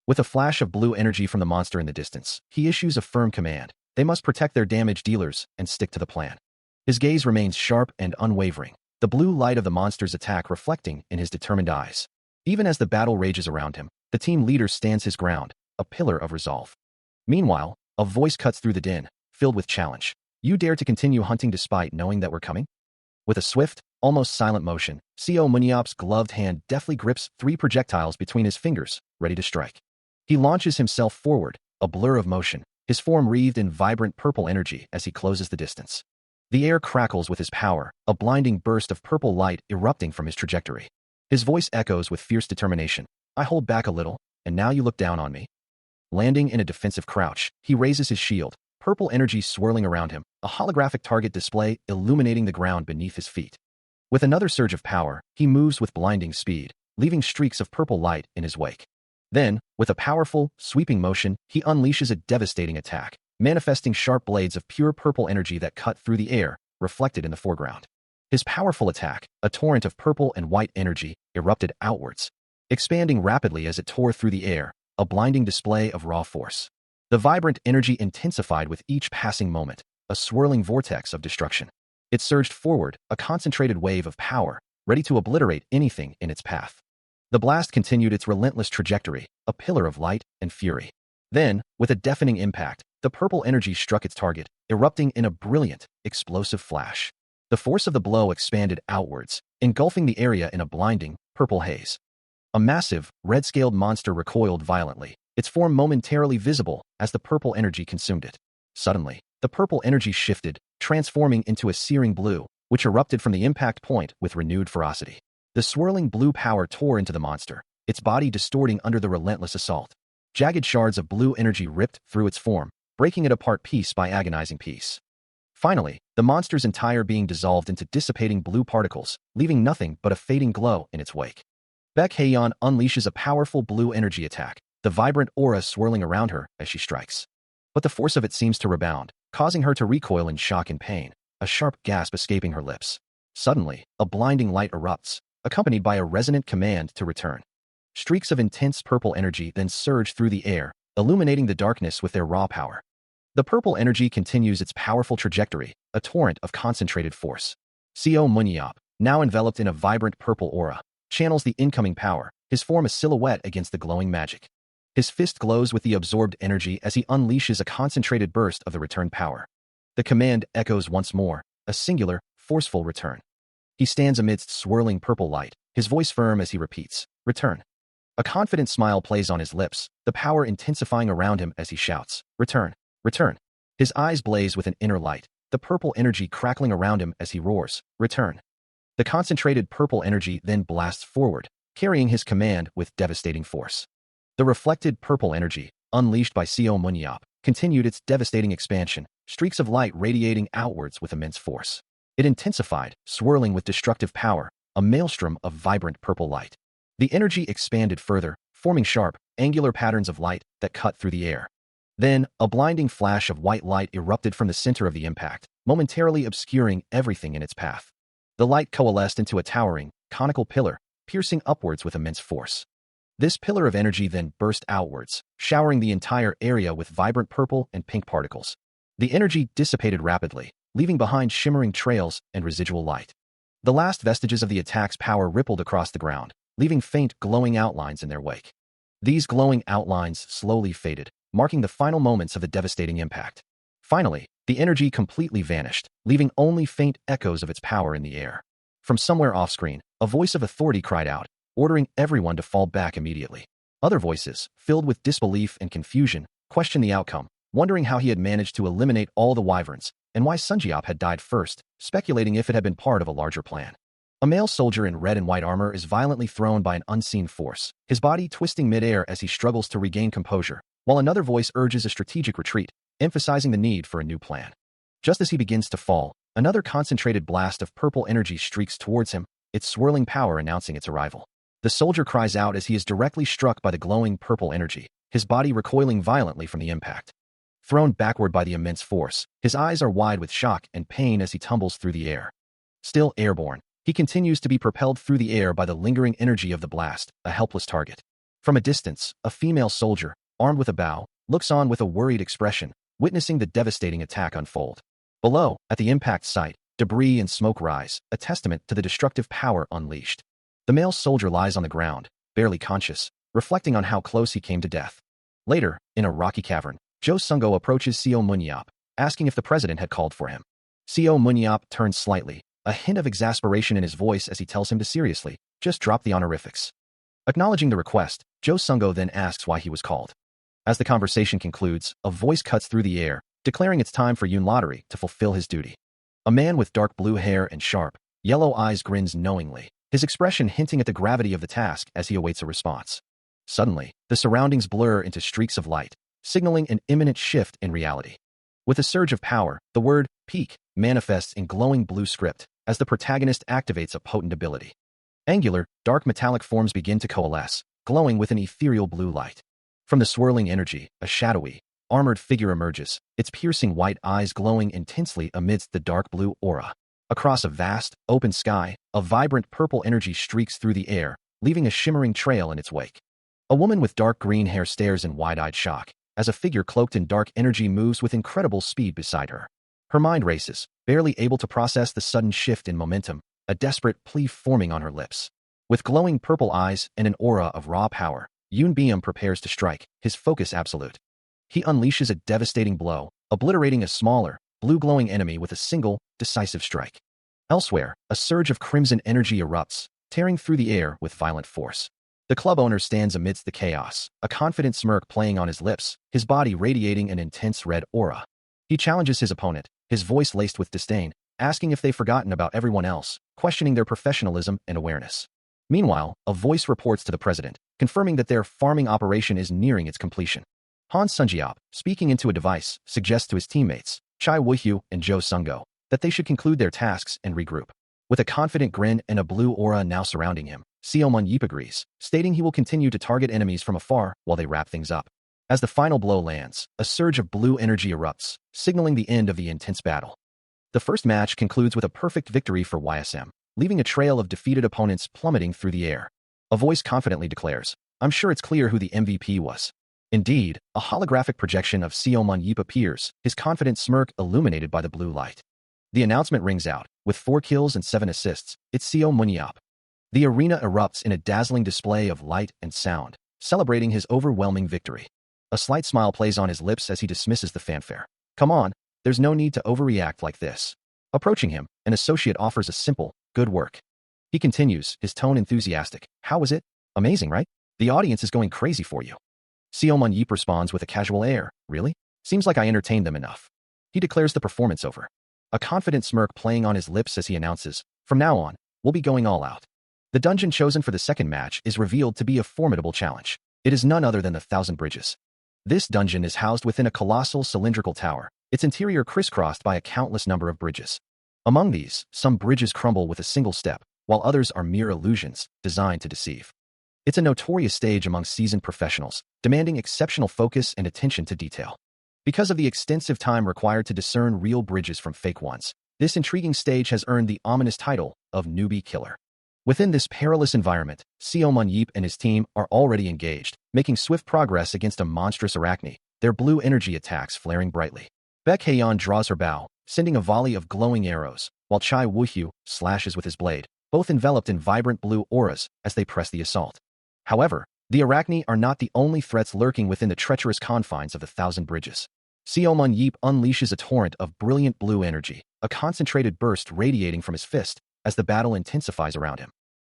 With a flash of blue energy from the monster in the distance, he issues a firm command. They must protect their damage dealers and stick to the plan. His gaze remains sharp and unwavering, the blue light of the monster's attack reflecting in his determined eyes. Even as the battle rages around him, the team leader stands his ground, a pillar of resolve. Meanwhile, a voice cuts through the din, filled with challenge. You dare to continue hunting despite knowing that we're coming? With a swift, almost silent motion, Seo Munyap's gloved hand deftly grips 3 projectiles between his fingers, ready to strike. He launches himself forward, a blur of motion, his form wreathed in vibrant purple energy as he closes the distance. The air crackles with his power, a blinding burst of purple light erupting from his trajectory. His voice echoes with fierce determination. I hold back a little, and now you look down on me. Landing in a defensive crouch, he raises his shield, purple energy swirling around him, a holographic target display illuminating the ground beneath his feet. With another surge of power, he moves with blinding speed, leaving streaks of purple light in his wake. Then, with a powerful, sweeping motion, he unleashes a devastating attack, manifesting sharp blades of pure purple energy that cut through the air, reflected in the foreground. His powerful attack, a torrent of purple and white energy, erupted outwards, expanding rapidly as it tore through the air, a blinding display of raw force. The vibrant energy intensified with each passing moment, a swirling vortex of destruction. It surged forward, a concentrated wave of power, ready to obliterate anything in its path. The blast continued its relentless trajectory, a pillar of light and fury. Then, with a deafening impact, the purple energy struck its target, erupting in a brilliant, explosive flash. The force of the blow expanded outwards, engulfing the area in a blinding, purple haze. A massive, red-scaled monster recoiled violently, its form momentarily visible as the purple energy consumed it. Suddenly, the purple energy shifted, transforming into a searing blue, which erupted from the impact point with renewed ferocity. The swirling blue power tore into the monster, its body distorting under the relentless assault. Jagged shards of blue energy ripped through its form, breaking it apart piece by agonizing piece. Finally, the monster's entire being dissolved into dissipating blue particles, leaving nothing but a fading glow in its wake. Baek Jae-ho unleashes a powerful blue energy attack, the vibrant aura swirling around her as she strikes. But the force of it seems to rebound, causing her to recoil in shock and pain, a sharp gasp escaping her lips. Suddenly, a blinding light erupts, accompanied by a resonant command to return. Streaks of intense purple energy then surge through the air, illuminating the darkness with their raw power. The purple energy continues its powerful trajectory, a torrent of concentrated force. Seo Munyap, now enveloped in a vibrant purple aura, channels the incoming power, his form a silhouette against the glowing magic. His fist glows with the absorbed energy as he unleashes a concentrated burst of the returned power. The command echoes once more, a singular, forceful return. He stands amidst swirling purple light, his voice firm as he repeats, "Return." A confident smile plays on his lips, the power intensifying around him as he shouts, "Return! Return!" His eyes blaze with an inner light, the purple energy crackling around him as he roars, "Return!" The concentrated purple energy then blasts forward, carrying his command with devastating force. The reflected purple energy, unleashed by Seo Munyap, continued its devastating expansion, streaks of light radiating outwards with immense force. It intensified, swirling with destructive power, a maelstrom of vibrant purple light. The energy expanded further, forming sharp, angular patterns of light that cut through the air. Then, a blinding flash of white light erupted from the center of the impact, momentarily obscuring everything in its path. The light coalesced into a towering, conical pillar, piercing upwards with immense force. This pillar of energy then burst outwards, showering the entire area with vibrant purple and pink particles. The energy dissipated rapidly, leaving behind shimmering trails and residual light. The last vestiges of the attack's power rippled across the ground, leaving faint glowing outlines in their wake. These glowing outlines slowly faded, marking the final moments of the devastating impact. Finally, the energy completely vanished, leaving only faint echoes of its power in the air. From somewhere off-screen, a voice of authority cried out, ordering everyone to fall back immediately. Other voices, filled with disbelief and confusion, questioned the outcome, wondering how he had managed to eliminate all the wyverns, and why Sunjiap had died first, speculating if it had been part of a larger plan. A male soldier in red and white armor is violently thrown by an unseen force, his body twisting midair as he struggles to regain composure, while another voice urges a strategic retreat, emphasizing the need for a new plan. Just as he begins to fall, another concentrated blast of purple energy streaks towards him, its swirling power announcing its arrival. The soldier cries out as he is directly struck by the glowing purple energy, his body recoiling violently from the impact. Thrown backward by the immense force, his eyes are wide with shock and pain as he tumbles through the air. Still airborne, he continues to be propelled through the air by the lingering energy of the blast, a helpless target. From a distance, a female soldier, armed with a bow, looks on with a worried expression, witnessing the devastating attack unfold. Below, at the impact site, debris and smoke rise, a testament to the destructive power unleashed. The male soldier lies on the ground, barely conscious, reflecting on how close he came to death. Later, in a rocky cavern, Jo Sungo approaches Seo Munyap, asking if the president had called for him. Seo Munyap turns slightly, a hint of exasperation in his voice as he tells him to seriously, just drop the honorifics. Acknowledging the request, Jo Sungo then asks why he was called. As the conversation concludes, a voice cuts through the air, declaring it's time for Yoon Lottery to fulfill his duty. A man with dark blue hair and sharp, yellow eyes grins knowingly, his expression hinting at the gravity of the task as he awaits a response. Suddenly, the surroundings blur into streaks of light, signaling an imminent shift in reality. With a surge of power, the word peak manifests in glowing blue script as the protagonist activates a potent ability. Angular, dark metallic forms begin to coalesce, glowing with an ethereal blue light. From the swirling energy, a shadowy, armored figure emerges, its piercing white eyes glowing intensely amidst the dark blue aura. Across a vast, open sky, a vibrant purple energy streaks through the air, leaving a shimmering trail in its wake. A woman with dark green hair stares in wide-eyed shock, as a figure cloaked in dark energy moves with incredible speed beside her. Her mind races, barely able to process the sudden shift in momentum, a desperate plea forming on her lips. With glowing purple eyes and an aura of raw power, Yoon Byum prepares to strike, his focus absolute. He unleashes a devastating blow, obliterating a smaller, blue-glowing enemy with a single, decisive strike. Elsewhere, a surge of crimson energy erupts, tearing through the air with violent force. The club owner stands amidst the chaos, a confident smirk playing on his lips, his body radiating an intense red aura. He challenges his opponent, his voice laced with disdain, asking if they've forgotten about everyone else, questioning their professionalism and awareness. Meanwhile, a voice reports to the president, confirming that their farming operation is nearing its completion. Han Sunjiap, speaking into a device, suggests to his teammates, Chai Woo-hyu and Jo Sungo, that they should conclude their tasks and regroup. With a confident grin and a blue aura now surrounding him, Seo Munyip agrees, stating he will continue to target enemies from afar while they wrap things up. As the final blow lands, a surge of blue energy erupts, signaling the end of the intense battle. The first match concludes with a perfect victory for YSM, leaving a trail of defeated opponents plummeting through the air. A voice confidently declares, "I'm sure it's clear who the MVP was." Indeed, a holographic projection of Seo Mun-yeop appears, his confident smirk illuminated by the blue light. The announcement rings out. With 4 kills and 7 assists, it's Seo Mun-yeop. The arena erupts in a dazzling display of light and sound, celebrating his overwhelming victory. A slight smile plays on his lips as he dismisses the fanfare. "Come on, there's no need to overreact like this." Approaching him, an associate offers a simple, "Good work." He continues, his tone enthusiastic. "How was it? Amazing, right? The audience is going crazy for you." Seo Mun-yeop responds with a casual air. "Really? Seems like I entertained them enough." He declares the performance over. A confident smirk playing on his lips as he announces, "From now on, we'll be going all out." The dungeon chosen for the second match is revealed to be a formidable challenge. It is none other than the Thousand Bridges. This dungeon is housed within a colossal cylindrical tower, its interior crisscrossed by a countless number of bridges. Among these, some bridges crumble with a single step, while others are mere illusions, designed to deceive. It's a notorious stage among seasoned professionals, demanding exceptional focus and attention to detail. Because of the extensive time required to discern real bridges from fake ones, this intriguing stage has earned the ominous title of Newbie Killer. Within this perilous environment, Seo Mun-yeop and his team are already engaged, making swift progress against a monstrous arachne, their blue energy attacks flaring brightly. Baek Haeyeon draws her bow, sending a volley of glowing arrows, while Chai Woo-hyu slashes with his blade, both enveloped in vibrant blue auras as they press the assault. However, the arachne are not the only threats lurking within the treacherous confines of the Thousand Bridges. Seo Mun-yeop unleashes a torrent of brilliant blue energy, a concentrated burst radiating from his fist as the battle intensifies around him.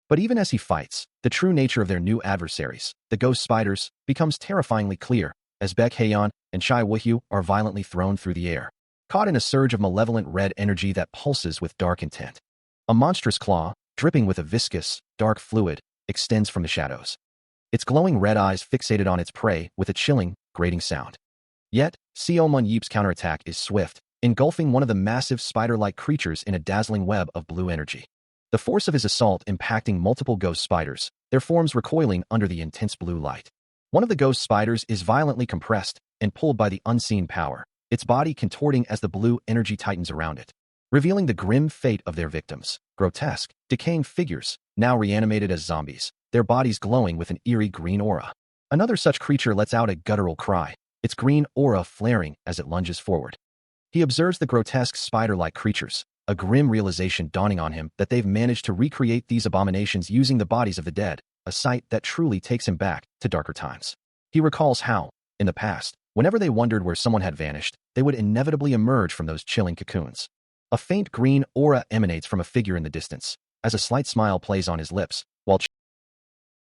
But even as he fights, the true nature of their new adversaries, the ghost spiders, becomes terrifyingly clear as Baek Haeyeon and Chai Woo-hyu are violently thrown through the air, caught in a surge of malevolent red energy that pulses with dark intent. A monstrous claw, dripping with a viscous, dark fluid, extends from the shadows. Its glowing red eyes fixated on its prey with a chilling, grating sound. Yet, Seo Mun-yeop's counterattack is swift, engulfing one of the massive spider-like creatures in a dazzling web of blue energy. The force of his assault impacting multiple ghost spiders, their forms recoiling under the intense blue light. One of the ghost spiders is violently compressed and pulled by the unseen power, its body contorting as the blue energy tightens around it, revealing the grim fate of their victims. Grotesque, decaying figures, now reanimated as zombies, their bodies glowing with an eerie green aura. Another such creature lets out a guttural cry, its green aura flaring as it lunges forward. He observes the grotesque spider-like creatures, a grim realization dawning on him that they've managed to recreate these abominations using the bodies of the dead, a sight that truly takes him back to darker times. He recalls how, in the past, whenever they wondered where someone had vanished, they would inevitably emerge from those chilling cocoons. A faint green aura emanates from a figure in the distance, as a slight smile plays on his lips, while